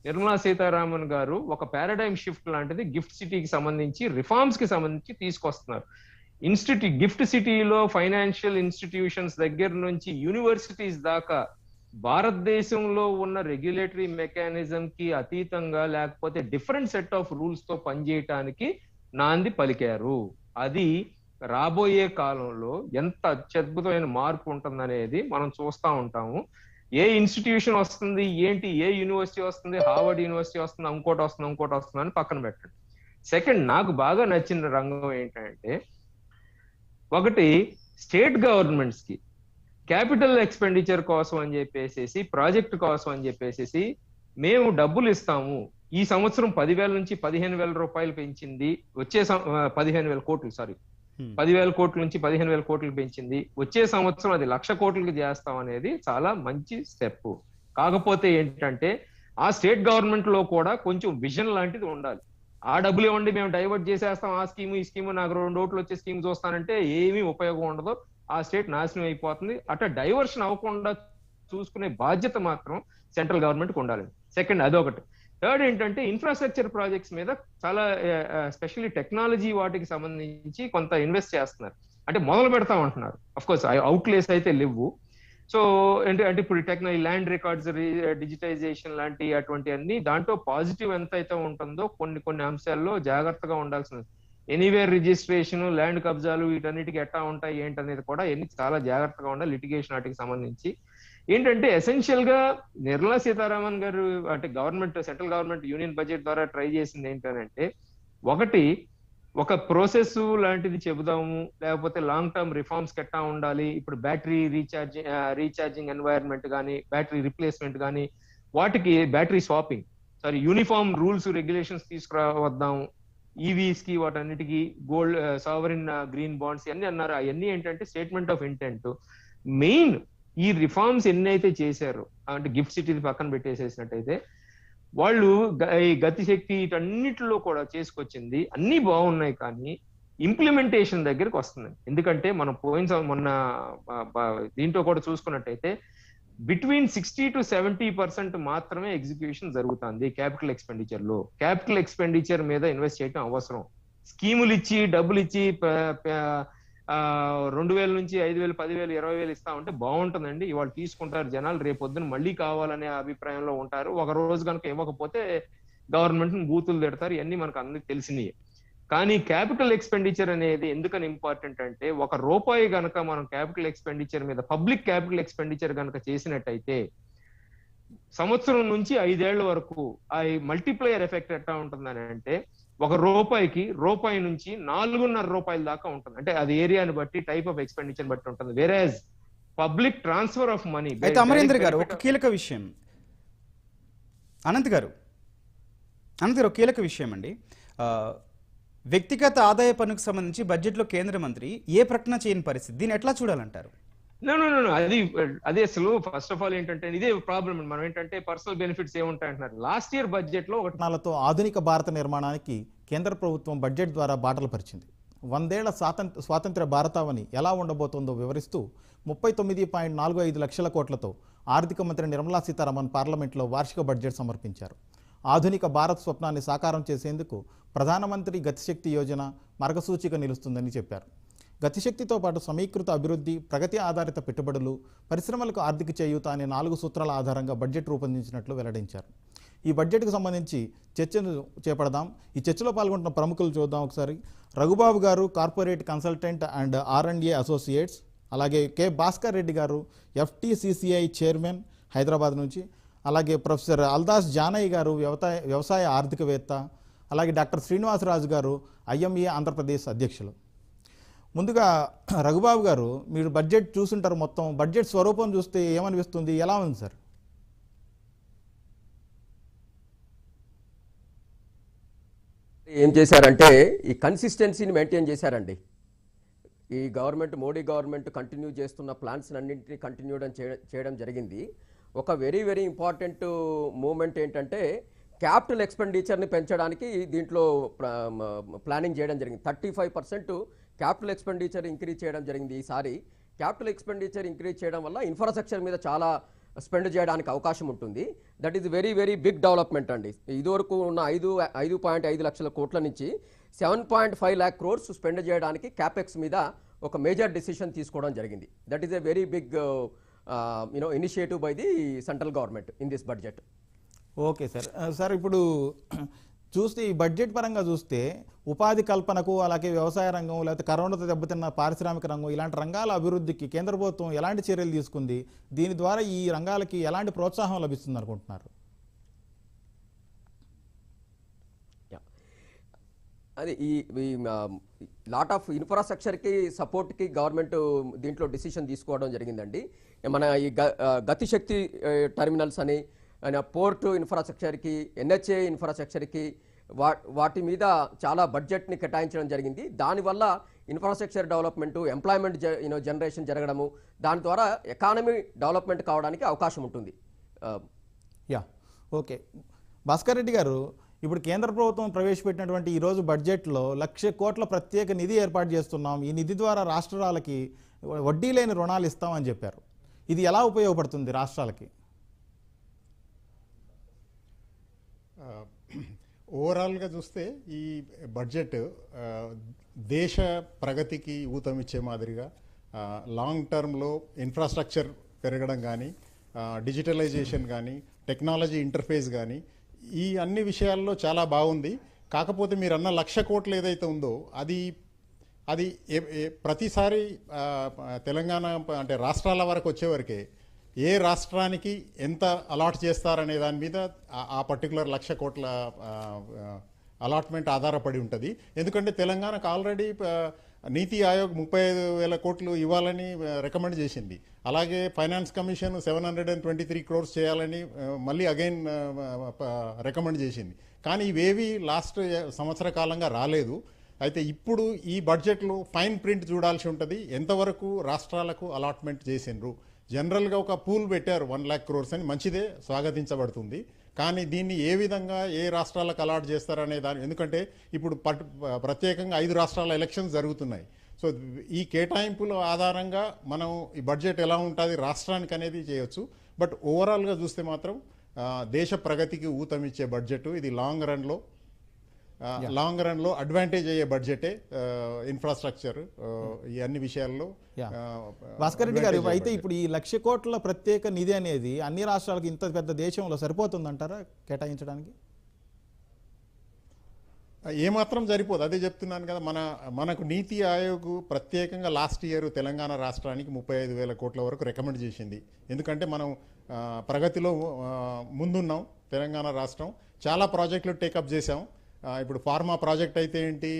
నిర్మలా సీతారామన్ గారు ఒక పారాడైమ్ షిఫ్ట్ లాంటిది గిఫ్ట్ సిటీకి సంబంధించి, రిఫార్మ్స్ కి సంబంధించి తీసుకొస్తున్నారు. గిఫ్ట్ సిటీలో ఫైనాన్షియల్ ఇన్స్టిట్యూషన్స్ దగ్గర నుంచి యూనివర్సిటీస్ దాకా భారతదేశంలో ఉన్న రెగ్యులేటరీ మెకానిజం కి అతీతంగా లేకపోతే డిఫరెంట్ సెట్ ఆఫ్ రూల్స్ తో పనిచేయటానికి నాంది పలికారు. అది రాబోయే కాలంలో ఎంత అత్యద్భుతమైన మార్పు ఉంటుందనేది మనం చూస్తూ ఉంటాము. ఏ ఇన్స్టిట్యూషన్ వస్తుంది ఏంటి, ఏ యూనివర్సిటీ వస్తుంది, హార్వర్డ్ యూనివర్సిటీ వస్తుంది, ఇంకోటి వస్తుంది అని పక్కన పెట్టండి. సెకండ్, నాకు బాగా నచ్చిన రంగం ఏంటంటే ఒకటి స్టేట్ గవర్నమెంట్స్ కి క్యాపిటల్ ఎక్స్పెండిచర్ కోసం అని చెప్పేసి, ప్రాజెక్ట్ కోసం అని చెప్పేసి మేము డబ్బులు ఇస్తాము, ఈ సంవత్సరం 10,000 నుంచి 15,000 రూపాయలు పెంచింది, వచ్చే 15,000 కోట్లు, సారీ 10,000 కోట్ల నుంచి 15,000 కోట్లు పెంచింది, వచ్చే సంవత్సరం అది 1,00,000 కోట్లకి చేస్తాం అనేది చాలా మంచి స్టెప్. కాకపోతే ఏంటంటే ఆ స్టేట్ గవర్నమెంట్ లో కూడా కొంచెం విజన్ లాంటిది ఉండాలి. ఆ డబ్బులు ఇవ్వండి మేము డైవర్ట్ చేసేస్తాం, ఆ స్కీము ఈ స్కీము, నాకు 2 ఓట్లు వచ్చే స్కీమ్ చూస్తానంటే ఏమీ ఉపయోగం ఉండదు, ఆ స్టేట్ నాశనం అయిపోతుంది. అట్లా డైవర్షన్ అవ్వకుండా చూసుకునే బాధ్యత మాత్రం సెంట్రల్ గవర్నమెంట్కి ఉండాలి. సెకండ్ అదొకటి. థర్డ్ ఏంటంటే ఇన్ఫ్రాస్ట్రక్చర్ ప్రాజెక్ట్స్ మీద చాలా స్పెషల్లీ టెక్నాలజీ వాటికి సంబంధించి కొంత ఇన్వెస్ట్ చేస్తున్నారు, అంటే మొదలు పెడతాం అంటున్నారు. అఫ్ కోర్స్ అవుట్లేస్ అయితే లేవు. సో అంటే ఇప్పుడు టెక్నాలజీ, ల్యాండ్ రికార్డ్స్ డిజిటైజేషన్ లాంటి అటువంటి అన్ని దాంట్లో పాజిటివ్ ఎంత అయితే ఉంటుందో కొన్ని అంశాల్లో జాగ్రత్తగా ఉండాల్సింది. ఎనీవేర్ రిజిస్ట్రేషన్, ల్యాండ్ కబ్జాలు వీటన్నిటికి ఎట్లా ఉంటాయి ఏంటనేది కూడా ఎన్ని చాలా జాగ్రత్తగా ఉండాలి. లిటిగేషన్ వాటికి సంబంధించి ఏంటంటే ఎసెన్షియల్ గా నిర్మలా సీతారామన్ గారు అంటే government, central government union budget ద్వారా ట్రై చేసింది ఏంటంటే ఒకటి ఒక ప్రాసెస్ లాంటిది చెబుదాము, లేకపోతే లాంగ్ టర్మ్ రిఫార్మ్స్ ఎట్టా ఉండాలి, ఇప్పుడు బ్యాటరీ రీఛార్జింగ్ ఎన్వైరన్మెంట్ కానీ, బ్యాటరీ రిప్లేస్మెంట్ కానీ, వాటికి battery swapping, sorry uniform rules regulations తీసుకురావద్దాం, ఈవీస్ కి వాటన్నిటికీ గోల్డ్ సావరిన్ గ్రీన్ బాండ్స్ అన్ని అన్నారు. అవన్నీ ఏంటంటే స్టేట్మెంట్ ఆఫ్ ఇంటెంట్. మెయిన్ ఈ రిఫార్మ్స్ ఎన్నైతే చేశారో, అంటే గిఫ్ట్ సిటీ పక్కన పెట్టేసేసినట్టయితే వాళ్ళు ఈ గతిశక్తి వీటన్నిటిలో కూడా చేసుకొచ్చింది అన్ని బాగున్నాయి, కానీ ఇంప్లిమెంటేషన్ దగ్గరకు వస్తుంది. ఎందుకంటే మనం మొన్న దీంట్లో కూడా చూసుకున్నట్టయితే బిట్వీన్ 60 to 70% మాత్రమే ఎగ్జిక్యూషన్ జరుగుతుంది క్యాపిటల్ ఎక్స్పెండిచర్ లో. క్యాపిటల్ ఎక్స్పెండిచర్ మీద ఇన్వెస్ట్ చేయడం అవసరం. స్కీములు ఇచ్చి డబ్బులు ఇచ్చి 2,000 నుంచి 5,000, 10,000, 20,000 ఇస్తా ఉంటే బాగుంటుందండి, ఇవాళ తీసుకుంటారు జనాలు, రేపొద్దున మళ్ళీ కావాలనే అభిప్రాయంలో ఉంటారు. ఒక రోజు కనుక ఇవ్వకపోతే గవర్నమెంట్ బూతులు తిడతారు, ఇవన్నీ మనకు అందరికి తెలిసినవి. కానీ క్యాపిటల్ ఎక్స్పెండిచర్ అనేది ఎందుకని ఇంపార్టెంట్ అంటే ₹1 గనక మనం క్యాపిటల్ ఎక్స్పెండిచర్ మీద, పబ్లిక్ క్యాపిటల్ ఎక్స్పెండిచర్ గనక చేసినట్టయితే సంవత్సరం నుంచి 5 ఏళ్ల వరకు ఆ మల్టిప్లయర్ ఎఫెక్ట్ ఎట్లా ఉంటుందని అంటే ₹1 నుంచి ₹4.5 దాకా ఉంటుంది. అంటే అది ఏరియాని బట్టి, టైప్ ఆఫ్ ఎక్స్పెండిచర్ బట్టి ఉంటుంది. వేరేజ్ పబ్లిక్ ట్రాన్స్ఫర్ ఆఫ్ మనీ. అయితే అమరేంద్ర గారు ఒక కీలక విషయం, అనంత్ గారు ఒక కీలక విషయం అండి. వ్యక్తిగత ఆదాయ పన్నుకు సంబంధించి బడ్జెట్లో కేంద్ర మంత్రి ఏ ప్రకటన చేయని పరిస్థితి, దీన్ని ఎట్లా చూడాలంటారు? అది అసలు ఫస్ట్ ఆఫ్ ఆల్ ఏంటంటే ఇదే ప్రాబ్లం. మనం ఏంటంటే పర్సనల్ బెనిఫిట్స్ ఏముంటాయి అంటున్నారు. లాస్ట్ ఇయర్ బడ్జెట్ లో ఒకటితో ఆధునిక భారత నిర్మాణానికి కేంద్ర ప్రభుత్వం బడ్జెట్ ద్వారా బాటలు పరిచింది. 100 ఏళ్ల స్వాతంత్ర్య భారతావని ఎలా ఉండబోతోందో వివరిస్తూ 39.45 లక్షల కోట్లతో ఆర్థిక మంత్రి నిర్మలా సీతారామన్ పార్లమెంట్లో వార్షిక బడ్జెట్ సమర్పించారు. ఆధునిక భారత్ స్వప్నాన్ని సాకారం చేసేందుకు ప్రధానమంత్రి గతిశక్తి యోజన మార్గసూచిగా నిలుస్తుందని చెప్పారు. గతిశక్తితో పాటు సమీకృత అభివృద్ధి, ప్రగతి ఆధారిత పెట్టుబడులు, పరిశ్రమలకు ఆర్థిక చేయూత అనే 4 సూత్రాల ఆధారంగా బడ్జెట్ రూపొందించినట్లు వెల్లడించారు. ఈ బడ్జెట్కు సంబంధించి చర్చను చేపడదాం. ఈ చర్చలో పాల్గొంటున్న ప్రముఖులు చూద్దాం ఒకసారి. రఘుబాబు గారు, corporate consultant and R&A associates. అలాగే కె భాస్కర్ రెడ్డి గారు, FTCCI చైర్మన్ హైదరాబాద్ నుంచి. అలాగే ప్రొఫెసర్ అల్దాస్ జానయ్య గారు, వ్యవసాయ ఆర్థికవేత్త. అలాగే డాక్టర్ శ్రీనివాసరాజు గారు, IMA ఆంధ్రప్రదేశ్ అధ్యక్షులు. ముందుగా రఘుబాబు గారు, మీరు బడ్జెట్ చూసుంటారు, మొత్తం బడ్జెట్ స్వరూపం చూస్తే ఏమనిపిస్తుంది, ఎలా ఉంది సార్? ఏం చేశారంటే ఈ కన్సిస్టెన్సీని మెయింటైన్ చేశారండి. ఈ గవర్నమెంట్, మోడీ గవర్నమెంట్ కంటిన్యూ చేస్తున్న ప్లాన్స్ అన్నింటినీ కంటిన్యూ చేయడం జరిగింది. ఒక వెరీ వెరీ ఇంపార్టెంట్ మూమెంట్ ఏంటంటే క్యాపిటల్ ఎక్స్పెండిచర్ని పెంచడానికి దీంట్లో ప్లానింగ్ చేయడం జరిగింది. 35% క్యాపిటల్ ఎక్స్పెండిచర్ ఇంక్రీజ్ చేయడం జరిగింది. ఈసారి క్యాపిటల్ ఎక్స్పెండిచర్ ఇంక్రీజ్ చేయడం వల్ల ఇన్ఫ్రాస్ట్రక్చర్ మీద చాలా స్పెండ్ చేయడానికి అవకాశం ఉంటుంది. That is very very big development అండి. ఇదివరకు ఉన్న 5.5 లక్షల కోట్ల నుంచి 7.5 lakh crores స్పెండ్ చేయడానికి క్యాపెక్స్ మీద ఒక మేజర్ డిసిషన్ తీసుకోవడం జరిగింది. That is a very big initiative by the central government in this budget. Okay sir. Sir ఇప్పుడు చూస్తే ఈ బడ్జెట్ పరంగా చూస్తే ఉపాధి కల్పనకు, అలాగే వ్యవసాయ రంగం, లేకపోతే కరోనాతో దెబ్బతిన్న పారిశ్రామిక రంగం, ఇలాంటి రంగాల అభివృద్ధికి కేంద్ర ప్రభుత్వం ఎలాంటి చర్యలు తీసుకుంది? దీని ద్వారా ఈ రంగాలకి ఎలాంటి ప్రోత్సాహం లభిస్తుంది అనుకుంటున్నారు? అది ఈ లాట్ ఆఫ్ ఇన్ఫ్రాస్ట్రక్చర్కి సపోర్ట్కి గవర్నమెంట్ దీంట్లో డిసిషన్ తీసుకోవడం జరిగిందండి. మన ఈ గతిశక్తి టెర్మినల్స్ అని, పోర్టు ఇన్ఫ్రాస్ట్రక్చర్కి, ఎన్హెచ్ఏ ఇన్ఫ్రాస్ట్రక్చర్కి వాటి మీద చాలా బడ్జెట్ని కేటాయించడం జరిగింది. దానివల్ల ఇన్ఫ్రాస్ట్రక్చర్ డెవలప్మెంట్, ఎంప్లాయ్మెంట్ జనరేషన్ జరగడము, దాని ద్వారా ఎకానమీ డెవలప్మెంట్ కావడానికి అవకాశం ఉంటుంది. Yeah, okay. భాస్కర్ రెడ్డి గారు, ఇప్పుడు కేంద్ర ప్రభుత్వం ప్రవేశపెట్టినటువంటి ఈరోజు బడ్జెట్లో 1,00,000 కోట్ల ప్రత్యేక నిధి ఏర్పాటు చేస్తున్నాం, ఈ నిధి ద్వారా రాష్ట్రాలకి వడ్డీ లేని రుణాలు ఇస్తామని చెప్పారు. ఇది ఎలా ఉపయోగపడుతుంది రాష్ట్రాలకి? ఓవరాల్గా చూస్తే ఈ బడ్జెట్ దేశ ప్రగతికి ఊతమిచ్చే మాదిరిగా లాంగ్ టర్మ్లో ఇన్ఫ్రాస్ట్రక్చర్ పెరగడం కానీ, డిజిటలైజేషన్ కానీ, టెక్నాలజీ ఇంటర్ఫేస్ కానీ, ఈ అన్ని విషయాల్లో చాలా బాగుంది. కాకపోతే మీరు అన్న 1,00,000 కోట్లు ఏదైతే ఉందో అది ప్రతిసారి తెలంగాణ అంటే రాష్ట్రాల వరకు వచ్చేవరకే ఏ రాష్ట్రానికి ఎంత అలాట్ చేస్తారనే దాని మీద ఆ పర్టికులర్ 1,00,000 కోట్ల అలాట్మెంట్ ఆధారపడి ఉంటుంది. ఎందుకంటే తెలంగాణకు ఆల్రెడీ నీతి ఆయోగ్ 35,000 కోట్లు ఇవ్వాలని రికమెండ్ చేసింది. అలాగే ఫైనాన్స్ కమిషన్ 723 crores చేయాలని మళ్ళీ అగైన్ రికమెండ్ చేసింది. కానీ ఇవేవి లాస్ట్ సంవత్సర కాలంగా రాలేదు. అయితే ఇప్పుడు ఈ బడ్జెట్లో ఫైన్ ప్రింట్ చూడాల్సి ఉంటుంది, ఎంతవరకు రాష్ట్రాలకు అలాట్మెంట్ చేసిండ్రు. జనరల్గా ఒక పూల్ పెట్టారు 1 lakh crores అని, మంచిదే, స్వాగతించబడుతుంది. కానీ దీన్ని ఏ విధంగా ఏ రాష్ట్రాలకు అలాట్ చేస్తారనే దాని, ఎందుకంటే ఇప్పుడు ప్రత్యేకంగా 5 రాష్ట్రాల ఎలక్షన్స్ జరుగుతున్నాయి. సో ఈ కేటాయింపుల ఆధారంగా మనం ఈ బడ్జెట్ ఎలా ఉంటుంది రాష్ట్రానికి అనేది చేయొచ్చు. బట్ ఓవరాల్గా చూస్తే మాత్రం దేశ ప్రగతికి ఊతమిచ్చే బడ్జెట్ ఇది. లాంగ్ రన్లో అడ్వాంటేజ్ అయ్యే బడ్జెటే ఇన్ఫ్రాస్ట్రక్చర్ ఈ అన్ని విషయాల్లో. భాస్కర్ రెడ్డి గారు, అయితే ఇప్పుడు ఈ 1,00,000 కోట్ల ప్రత్యేక నిధి అనేది అన్ని రాష్ట్రాలకు ఇంత పెద్ద దేశంలో సరిపోతుందంటారా కేటాయించడానికి? ఏమాత్రం సరిపోదు, అదే చెప్తున్నాను కదా. మనకు నీతి ఆయోగ్ ప్రత్యేకంగా లాస్ట్ ఇయర్ తెలంగాణ రాష్ట్రానికి 35,000 కోట్ల వరకు రికమెండ్ చేసింది. ఎందుకంటే మనం ప్రగతిలో ముందున్నాం. తెలంగాణ రాష్ట్రం చాలా ప్రాజెక్టులు టేకప్ చేసాం. ఇప్పుడు ఫార్మా ప్రాజెక్ట్ అయితే ఏంటి,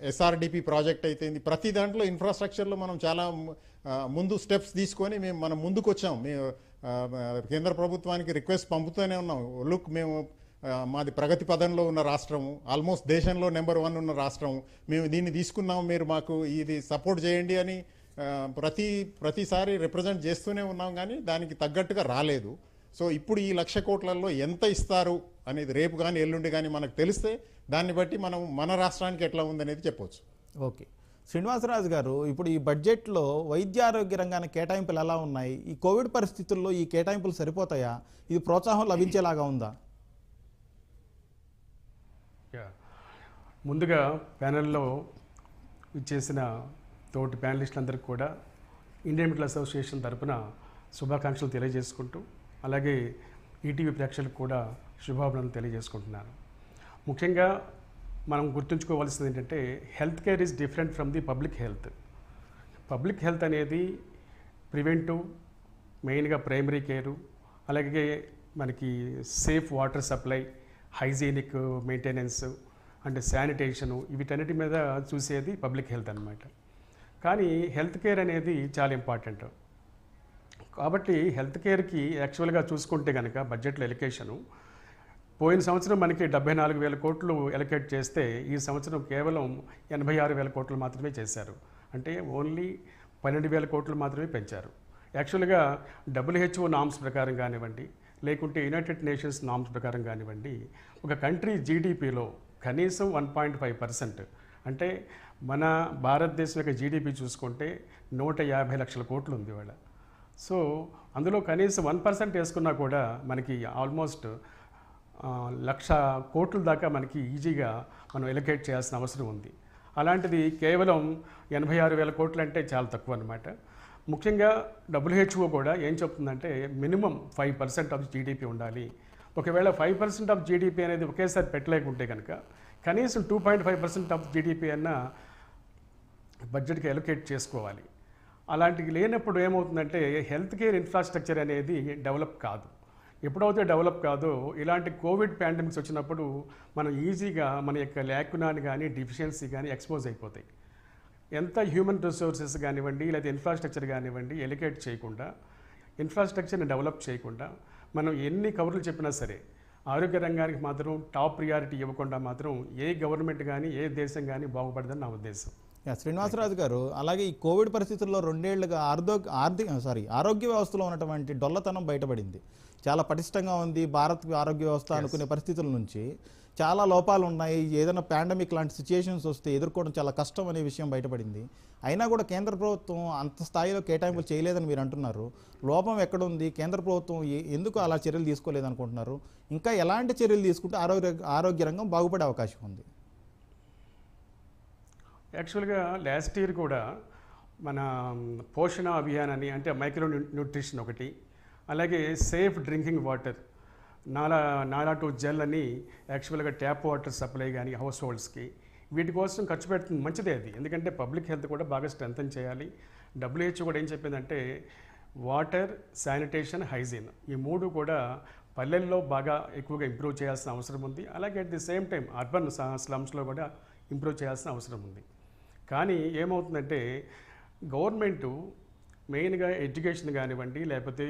ఎస్ఆర్డిపి ప్రాజెక్ట్ అయితే ఏంటి, ప్రతి దాంట్లో ఇన్ఫ్రాస్ట్రక్చర్లో మనం చాలా ముందు స్టెప్స్ తీసుకొని మనం ముందుకు వచ్చాం. కేంద్ర ప్రభుత్వానికి రిక్వెస్ట్ పంపుతూనే ఉన్నాం. లుక్, మేము మాది ప్రగతి పదంలో ఉన్న రాష్ట్రము, ఆల్మోస్ట్ దేశంలో నెంబర్ 1 ఉన్న రాష్ట్రం, మేము దీన్ని తీసుకున్నాం, మీరు మాకు ఇది సపోర్ట్ చేయండి అని ప్రతిసారి రిప్రజెంట్ చేస్తూనే ఉన్నాం. కానీ దానికి తగ్గట్టుగా రాలేదు. సో ఇప్పుడు ఈ 1,00,000 కోట్లలో ఎంత ఇస్తారు అనేది రేపు కానీ ఎల్లుండి కానీ మనకు తెలిస్తే దాన్ని బట్టి మనం మన రాష్ట్రానికి ఎట్లా ఉందనేది చెప్పవచ్చు. ఓకే. శ్రీనివాసరాజు గారు, ఇప్పుడు ఈ బడ్జెట్లో వైద్యారోగ్య రంగానికి కేటాయింపులు ఎలా ఉన్నాయి? ఈ కోవిడ్ పరిస్థితుల్లో ఈ కేటాయింపులు సరిపోతాయా? ఇది ప్రోత్సాహం లభించేలాగా ఉందా? ముందుగా ప్యానెల్లో ఇచ్చేసిన తోటి ప్యానలిస్టులందరికీ కూడా ఇండియన్ మెడికల్ అసోసియేషన్ తరఫున శుభాకాంక్షలు తెలియజేసుకుంటూ, అలాగే ఈటీవీ ప్రేక్షకులకు కూడా శుభాభినందనలు తెలియజేసుకుంటున్నాను. ముఖ్యంగా మనం గుర్తుంచుకోవాల్సింది ఏంటంటే, health care is different from the public health. Public health అనేది ప్రివెంటివ్, మెయిన్గా ప్రైమరీ కేరు, అలాగే మనకి safe water supply, hygienic maintenance and sanitation, వీటన్నిటి మీద చూసేది పబ్లిక్ హెల్త్ అన్నమాట. కానీ హెల్త్ కేర్ అనేది చాలా ఇంపార్టెంట్. కాబట్టి హెల్త్ కేర్కి యాక్చువల్గా చూసుకుంటే కనుక బడ్జెట్లో ఎలకేషను పోయిన సంవత్సరం మనకి 74,000 కోట్లు ఎలకేట్ చేస్తే ఈ సంవత్సరం కేవలం 86,000 కోట్లు మాత్రమే చేశారు. అంటే ఓన్లీ 12,000 కోట్లు మాత్రమే పెంచారు. యాక్చువల్గా WHO నామ్స్ ప్రకారం కానివ్వండి, లేకుంటే యునైటెడ్ నేషన్స్ నామ్స్ ప్రకారం కానివ్వండి, ఒక కంట్రీ జీడిపిలో కనీసం 1.5%, అంటే మన భారతదేశం యొక్క జీడిపి చూసుకుంటే 150 లక్షల కోట్లు ఉంది ఇవాళ. సో అందులో కనీసం 1% వేసుకున్నా కూడా మనకి ఆల్మోస్ట్ 1,00,000 కోట్ల దాకా మనకి ఈజీగా మనం ఎలకేట్ చేయాల్సిన అవసరం ఉంది. అలాంటిది కేవలం 86,000 కోట్లు అంటే చాలా తక్కువ అన్నమాట. ముఖ్యంగా WHO కూడా ఏం చెప్తుందంటే మినిమం 5% ఆఫ్ జీడిపి ఉండాలి. ఒకవేళ 5% ఆఫ్ జీడిపి అనేది ఒకేసారి పెట్టలేకుంటే కనుక కనీసం 2.5% ఆఫ్ జీడిపి అన్న బడ్జెట్కి ఎలొకేట్ చేసుకోవాలి. అలాంటివి లేనప్పుడు ఏమవుతుందంటే హెల్త్ కేర్ ఇన్ఫ్రాస్ట్రక్చర్ అనేది డెవలప్ కాదు. ఎప్పుడైతే డెవలప్ కాదో ఇలాంటి కోవిడ్ పాండమిక్స్ వచ్చినప్పుడు మనం ఈజీగా మన యొక్క ల్యాకునాని కానీ డిఫిషియన్సీ కానీ ఎక్స్పోజ్ అయిపోతాయి. ఎంత హ్యూమన్ రిసోర్సెస్ కానివ్వండి లేదా ఇన్ఫ్రాస్ట్రక్చర్ కానివ్వండి ఎలికేట్ చేయకుండా, ఇన్ఫ్రాస్ట్రక్చర్ని డెవలప్ చేయకుండా మనం ఎన్ని కవర్లు చెప్పినా సరే ఆరోగ్య రంగానికి మాత్రం టాప్ ప్రియారిటీ ఇవ్వకుండా మాత్రం ఏ గవర్నమెంట్ కానీ ఏ దేశం కానీ బాగుపడదని నా ఉద్దేశం. శ్రీనివాసరాజు గారు, అలాగే ఈ కోవిడ్ పరిస్థితుల్లో 2 ఏళ్లుగా ఆరోగ్య వ్యవస్థలో ఉన్నటువంటి డొల్లతనం బయటపడింది. చాలా పటిష్టంగా ఉంది భారత్ ఆరోగ్య వ్యవస్థ అనుకునే పరిస్థితుల నుంచి చాలా లోపాలు ఉన్నాయి. ఏదైనా పాండమిక్ లాంటి సిచ్యుయేషన్స్ వస్తే ఎదుర్కోవడం చాలా కష్టం అనే విషయం బయటపడింది. అయినా కూడా కేంద్ర ప్రభుత్వం అంత స్థాయిలో కేటాయింపులు చేయలేదని మీరు అంటున్నారు. లోపం ఎక్కడుంది? కేంద్ర ప్రభుత్వం ఎందుకు అలా చర్యలు తీసుకోలేదనుకుంటున్నారు? ఇంకా ఎలాంటి చర్యలు తీసుకుంటే ఆరోగ్య రంగం బాగుపడే అవకాశం ఉంది? యాక్చువల్గా లాస్ట్ ఇయర్ కూడా మన పోషణ అభియాన్ అని, అంటే మైక్రో న్యూట్రిషన్ ఒకటి, అలాగే సేఫ్ డ్రింకింగ్ వాటర్, నాలా టు జెల్ అని యాక్చువల్గా ట్యాప్ వాటర్ సప్లై కానీ హౌస్ హోల్డ్స్కి వీటి కోసం ఖర్చు పెడుతుంది. మంచిదే అది, ఎందుకంటే పబ్లిక్ హెల్త్ కూడా బాగా స్ట్రెంథన్ చేయాలి. WHO కూడా ఏం చెప్పిందంటే వాటర్, శానిటేషన్, హైజీన్ ఈ 3 కూడా పల్లెల్లో బాగా ఎక్కువగా ఇంప్రూవ్ చేయాల్సిన అవసరం ఉంది. అలాగే at the same time urban స్లమ్స్లో కూడా ఇంప్రూవ్ చేయాల్సిన అవసరం ఉంది. కానీ ఏమవుతుందంటే గవర్నమెంటు మెయిన్గా ఎడ్యుకేషన్ కానివ్వండి, లేకపోతే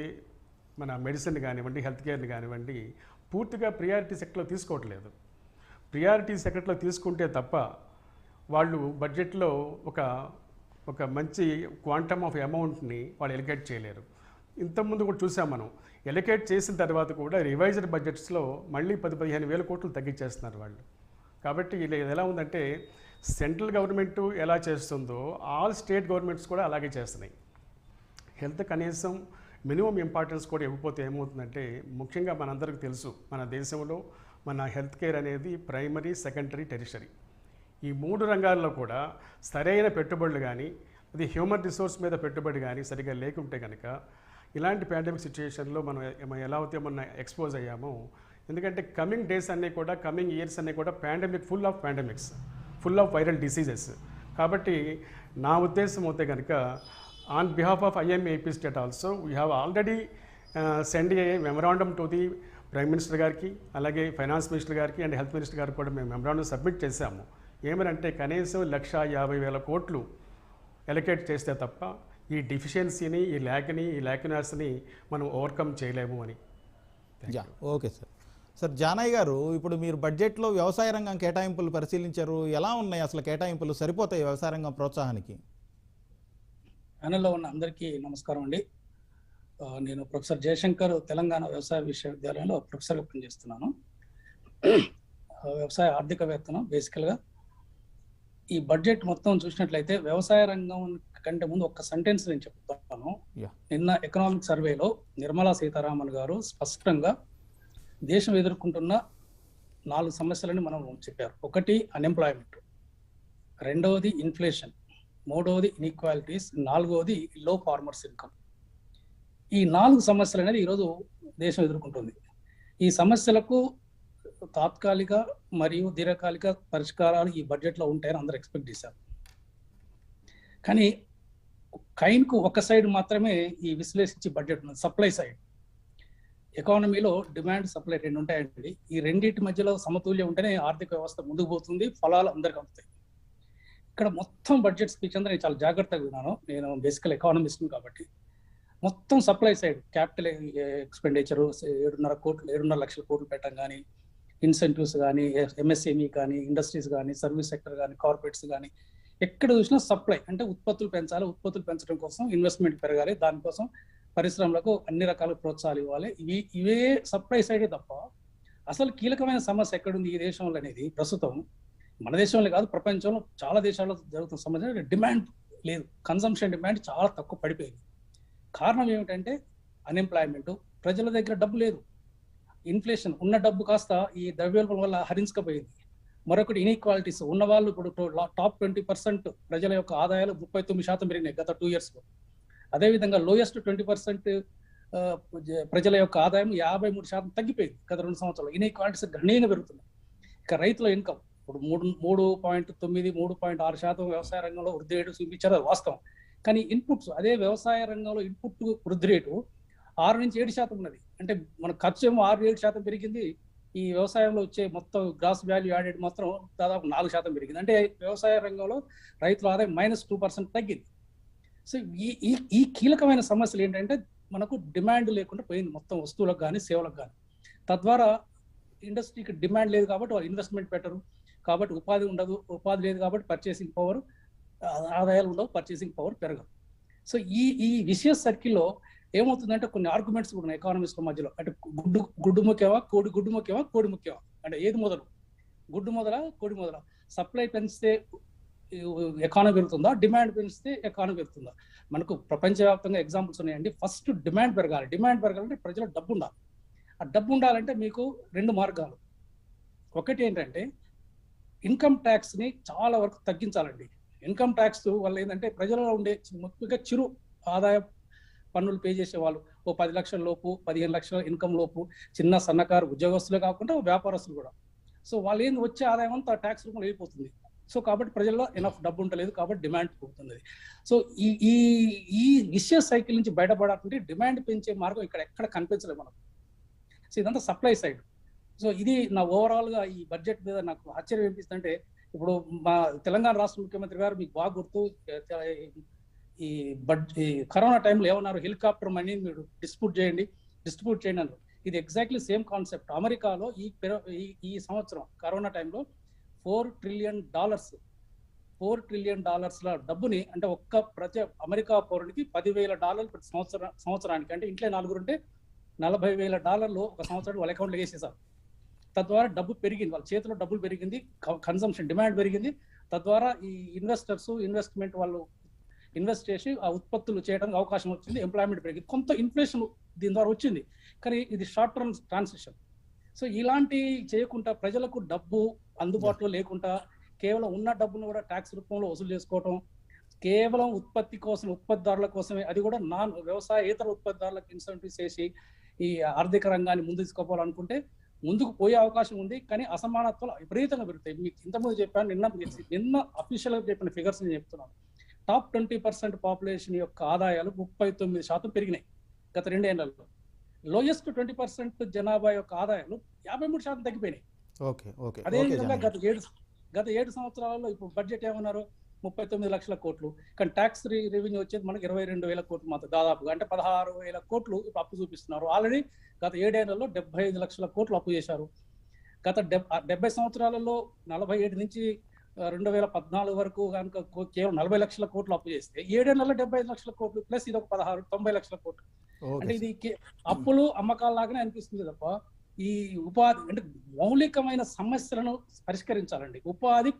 మన మెడిసిన్ కానివ్వండి, హెల్త్ కేర్ని కానివ్వండి పూర్తిగా ప్రియారిటీ సెక్టర్లో తీసుకోవట్లేదు. ప్రియారిటీ సెక్టర్లో తీసుకుంటే తప్ప వాళ్ళు బడ్జెట్లో ఒక మంచి క్వాంటమ్ ఆఫ్ అమౌంట్ని వాళ్ళు ఎలికేట్ చేయలేరు. ఇంతకుముందు కూడా చూసాం మనం, ఎలికేట్ చేసిన తర్వాత కూడా రివైజ్డ్ బడ్జెట్స్లో మళ్ళీ 10-15 వేల కోట్లు తగ్గించేస్తున్నారు వాళ్ళు. కాబట్టి ఇది ఎలా ఉందంటే సెంట్రల్ గవర్నమెంట్ ఎలా చేస్తుందో ఆల్ స్టేట్ గవర్నమెంట్స్ కూడా అలాగే చేస్తున్నాయి. హెల్త్ కనీసం మినిమం ఇంపార్టెన్స్ కూడా ఇవ్వకపోతే ఏమవుతుందంటే, ముఖ్యంగా మనందరికీ తెలుసు మన దేశంలో మన హెల్త్ కేర్ అనేది ప్రైమరీ, సెకండరీ, టెరిషరీ ఈ 3 రంగాల్లో కూడా సరైన పెట్టుబడులు కానీ, అది హ్యూమన్ రిసోర్స్ మీద పెట్టుబడి కానీ సరిగ్గా లేకుంటే కనుక ఇలాంటి పాండమిక్ సిచ్యుయేషన్లో మనం ఎలా అయితే మనం ఎక్స్పోజ్ అయ్యామో, ఎందుకంటే కమింగ్ డేస్ అన్నీ కూడా, కమింగ్ ఇయర్స్ అన్నీ కూడా full of pandemics, full of viral diseases. కాబట్టి నా ఉద్దేశం అయితే కనుక on behalf of IMAP state also, we have already sent a memorandum to the Prime Minister గారికి, అలాగే ఫైనాన్స్ మినిస్టర్ గారికి అండ్ హెల్త్ మినిస్టర్ గారికి కూడా మేము మెమరాండం సబ్మిట్ చేశాము. ఏమనంటే కనీసం 1,50,000 కోట్లు ఎలకేట్ చేస్తే తప్ప ఈ డిఫిషియన్సీని, ఈ ల్యాక్యునర్స్ని మనం ఓవర్కమ్ చేయలేము అని. ఓకే సార్ జానయ్య గారు, ఇప్పుడు మీరు బడ్జెట్లో వ్యవసాయ రంగం కేటాయింపులు పరిశీలించారు. ఎలా ఉన్నాయి అసలు కేటాయింపులు? సరిపోతాయి వ్యవసాయ రంగం ప్రోత్సాహానికి? ప్యానెల్లో ఉన్న అందరికీ నమస్కారం అండి. నేను ప్రొఫెసర్ జయశంకర్ తెలంగాణ వ్యవసాయ విశ్వవిద్యాలయంలో ప్రొఫెసర్గా పనిచేస్తున్నాను. వ్యవసాయ ఆర్థికవేత్తను. బేసికల్గా ఈ బడ్జెట్ మొత్తం చూసినట్లయితే వ్యవసాయ రంగం కంటే ముందు ఒక్క సెంటెన్స్ నేను చెప్తాను. నిన్న ఎకనామిక్ సర్వేలో నిర్మలా సీతారామన్ గారు స్పష్టంగా దేశం ఎదుర్కొంటున్న 4 సమస్యలని మనం చెప్పారు. ఒకటి అన్ఎంప్లాయ్మెంట్, రెండవది ఇన్ఫ్లేషన్, మూడవది ఇన్ఈక్వాలిటీస్, నాలుగవది లో ఫార్మర్స్ ఇన్కమ్. ఈ 4 సమస్యలు అనేది ఈరోజు దేశం ఎదుర్కొంటుంది. ఈ సమస్యలకు తాత్కాలిక మరియు దీర్ఘకాలిక పరిష్కారాలు ఈ బడ్జెట్లో ఉంటాయని అందరూ ఎక్స్పెక్ట్ చేశారు. కానీ కైన్కు ఒక సైడ్ మాత్రమే ఈ విశ్లేషించి బడ్జెట్ ఉంది, సప్లై సైడ్. ఎకానమీలో డిమాండ్, సప్లై 2 ఉంటాయండి. ఈ రెండింటి మధ్యలో సమతుల్యం ఉంటేనే ఆర్థిక వ్యవస్థ ముందుకు పోతుంది, ఫలాలు అందరికి అందుతాయి. ఇక్కడ మొత్తం బడ్జెట్ స్పీచ్ అంతా నేను చాలా జాగ్రత్తగా విన్నాను. నేను బేసికల్ ఎకానమిస్ట్ కాబట్టి మొత్తం సప్లై సైడ్ క్యాపిటల్ ఎక్స్పెండిచరు 7.5 లక్షల కోట్లు పెట్టడం కానీ, ఇన్సెంటివ్స్ కానీ, MSME కానీ, ఇండస్ట్రీస్ కానీ, సర్వీస్ సెక్టర్ కానీ, కార్పొరేట్స్ కానీ, ఎక్కడ చూసినా సప్లై అంటే ఉత్పత్తులు పెంచాలి, ఉత్పత్తులు పెంచడం కోసం ఇన్వెస్ట్మెంట్ పెరగాలి, దానికోసం పరిశ్రమలకు అన్ని రకాల ప్రోత్సాహాలు ఇవ్వాలి. ఇవే సప్లై సైడే తప్ప అసలు కీలకమైన సమస్య ఎక్కడుంది ఈ దేశంలో అనేది ప్రస్తుతం మన దేశంలో కాదు, ప్రపంచంలో చాలా దేశాల్లో జరుగుతున్న సమస్య డిమాండ్ లేదు. కన్సంప్షన్ డిమాండ్ చాలా తక్కువ పడిపోయింది. కారణం ఏమిటంటే అన్ఎంప్లాయ్మెంట్, ప్రజల దగ్గర డబ్బు లేదు, ఇన్ఫ్లేషన్, ఉన్న డబ్బు కాస్త ఈ ద్రవ్యోల్బణం వల్ల హరించుకపోయింది. మరొకటి ఇన్ఈక్వాలిటీస్, ఉన్నవాళ్ళు ఇప్పుడు టాప్ 20% ప్రజల యొక్క ఆదాయాలు 39% పెరిగినాయి గత 2 yearsలో. అదేవిధంగా లోయెస్ట్ 20% ప్రజల యొక్క ఆదాయం 53% తగ్గిపోయింది గత 2 సంవత్సరాలు. ఇన్ఈక్వాలిటీస్ గణనీయంగా పెరుగుతున్నాయి. ఇక రైతుల ఇన్కమ్ ఇప్పుడు 3.9, 3.6% వ్యవసాయ రంగంలో వృద్ధి రేటు చూపించారు, అది వాస్తవం. కానీ ఇన్పుట్స్, అదే వ్యవసాయ రంగంలో ఇన్పుట్ వృద్ధి రేటు 6-7% ఉన్నది. అంటే మన ఖర్చు ఏమో 6-7% పెరిగింది, ఈ వ్యవసాయంలో వచ్చే మొత్తం గ్రాస్ వాల్యూ యాడెడ్ మాత్రం దాదాపు 4% పెరిగింది. అంటే వ్యవసాయ రంగంలో రైతుల ఆదాయం -2% తగ్గింది. సో ఈ కీలకమైన సమస్యలు ఏంటంటే మనకు డిమాండ్ లేకుండా పోయింది మొత్తం వస్తువులకు కానీ సేవలకు కానీ. తద్వారా ఇండస్ట్రీకి డిమాండ్ లేదు కాబట్టి వాళ్ళు ఇన్వెస్ట్మెంట్ పెట్టరు, కాబట్టి ఉపాధి ఉండదు, ఉపాధి లేదు కాబట్టి పర్చేసింగ్ పవర్, ఆదాయాలు ఉండవు, పర్చేసింగ్ పవర్ పెరగదు. సో ఈ విషయస్ సర్కిల్లో ఏమవుతుందంటే కొన్ని ఆర్గ్యుమెంట్స్ కూడా ఉన్నాయి ఎకానమిస్ట్ల మధ్యలో. అంటే గుడ్డు ముఖ్యమా, గుడ్డు ముఖ్యమా, కోడి ముఖ్యమా, అంటే ఏది మొదలు, గుడ్డు మొదలా కోడి మొదలా? సప్లై పెంచితే ఎకానమీ పెరుగుతుందా, డిమాండ్ పెంచితే ఎకానమీ పెరుగుతుందా? మనకు ప్రపంచవ్యాప్తంగా ఎగ్జాంపుల్స్ ఉన్నాయండి. ఫస్ట్ డిమాండ్ పెరగాలి. డిమాండ్ పెరగాలంటే ప్రజల డబ్బు ఉండాలి. ఆ డబ్బు ఉండాలంటే మీకు 2 మార్గాలు. ఒకటి ఏంటంటే ఇన్కమ్ ట్యాక్స్ని చాలా వరకు తగ్గించాలండి. ఇన్కమ్ ట్యాక్స్ వల్ల ఏంటంటే ప్రజలలో ఉండే ముఖ్యంగా చిరు ఆదాయ పన్నులు పే చేసే వాళ్ళు, ఓ 10 లక్షల లోపు, 15 లక్షల ఇన్కమ్ లోపు, చిన్న సన్నకారు ఉద్యోగస్తులే కాకుండా వ్యాపారస్తులు కూడా. సో వాళ్ళు ఏంది వచ్చే ఆదాయం అంతా ట్యాక్స్ రూపంలో వెళ్ళిపోతుంది. సో కాబట్టి ప్రజల్లో ఎనఫ్ డబ్బు ఉండలేదు, కాబట్టి డిమాండ్ పెరుగుతుంది. సో ఈ విషయ సైకిల్ నుంచి బయటపడాలంటే డిమాండ్ పెంచే మార్గం ఇక్కడ ఎక్కడ కనిపించలేదు మనకు. సో ఇదంతా సప్లై సైడ్. సో ఇది నా ఓవరాల్గా ఈ బడ్జెట్ మీద నాకు ఆశ్చర్యం అనిపిస్తుందంటే, ఇప్పుడు మా తెలంగాణ రాష్ట్ర ముఖ్యమంత్రి గారు మీకు బాగా గుర్తు, ఈ కరోనా టైంలో ఏమన్నారు, హెలికాప్టర్ మనీ మీరు డిస్ట్రిబ్యూట్ చేయండి అన్నారు. ఇది ఎగ్జాక్ట్లీ సేమ్ కాన్సెప్ట్. అమెరికాలో ఈ సంవత్సరం కరోనా టైంలో $4 ట్రిలియన్ డబ్బుని, అంటే ఒక్క అమెరికా పౌరుడికి $10,000 ప్రతి సంవత్సరానికి, అంటే ఇంట్లో 4 ఉంటే $40,000 ఒక సంవత్సరం వాళ్ళ అకౌంట్లో వేసేసారు. తద్వారా డబ్బు పెరిగింది, వాళ్ళ చేతిలో డబ్బులు పెరిగింది, కన్సంప్షన్ డిమాండ్ పెరిగింది. తద్వారా ఈ ఇన్వెస్ట్మెంట్ వాళ్ళు ఇన్వెస్ట్ చేసి ఆ ఉత్పత్తులు చేయడానికి అవకాశం వచ్చింది, ఎంప్లాయ్మెంట్ పెరిగింది, కొంత ఇన్ఫ్లేషన్ దీని ద్వారా వచ్చింది. కానీ ఇది షార్ట్ టర్మ్ ట్రాన్సిషన్. సో ఇలాంటి చేయకుండా ప్రజలకు డబ్బు అందుబాటులో లేకుండా కేవలం ఉన్న డబ్బును కూడా ట్యాక్స్ రూపంలో వసూలు చేసుకోవటం, కేవలం ఉత్పత్తి కోసం, ఉత్పత్తిదారుల కోసమే, అది కూడా వ్యవసాయేతర ఉత్పత్తిదారులకు ఇన్సెంటివ్స్ చేసి ఈ ఆర్థిక రంగాన్ని ముందు తీసుకోవాలనుకుంటే ముందుకు పోయే అవకాశం ఉంది. కానీ అసమానత్వాలు విపరీతంగా పెరుగుతాయి. మీకు ఇంతకుముందు చెప్పాను, నిన్న అఫీషియల్గా చెప్పిన ఫిగర్స్ నేను చెప్తున్నాను. టాప్ 20% పాపులేషన్ యొక్క ఆదాయాలు 39% పెరిగినాయి గత 2 ఏళ్లలో. లోయెస్ట్ 20% జనాభా యొక్క ఆదాయాలు 53% తగ్గిపోయినాయి. అదేవిధంగా గత 7 సంవత్సరాలలో ఇప్పుడు బడ్జెట్ ఏమన్నారు, 39 లక్షల కోట్లు. కానీ ట్యాక్స్ రెవెన్యూ వచ్చేది మనకి 22,000 కోట్లు మాత్రం, దాదాపుగా అంటే 16,000 కోట్లు ఇప్పుడు అప్పు చూపిస్తున్నారు. ఆల్రెడీ గత 7 ఏళ్లలో 75 లక్షల కోట్లు అప్పు చేశారు. గత 70 సంవత్సరాలలో 47 నుంచి 2014 వరకు కనుక కేవలం 40 లక్షల కోట్లు అప్పు చేస్తే 7 ఏళ్లలో 75 లక్షల కోట్లు ప్లస్ ఇది ఒక 90 లక్షల కోట్లు. అంటే ఇది అప్పులు అమ్మకాల లాగానే అనిపిస్తుంది తప్ప ఈ ఉపాధి అంటే మౌలికమైన సమస్యలను పరిష్కరించాలండి. ఉపాధి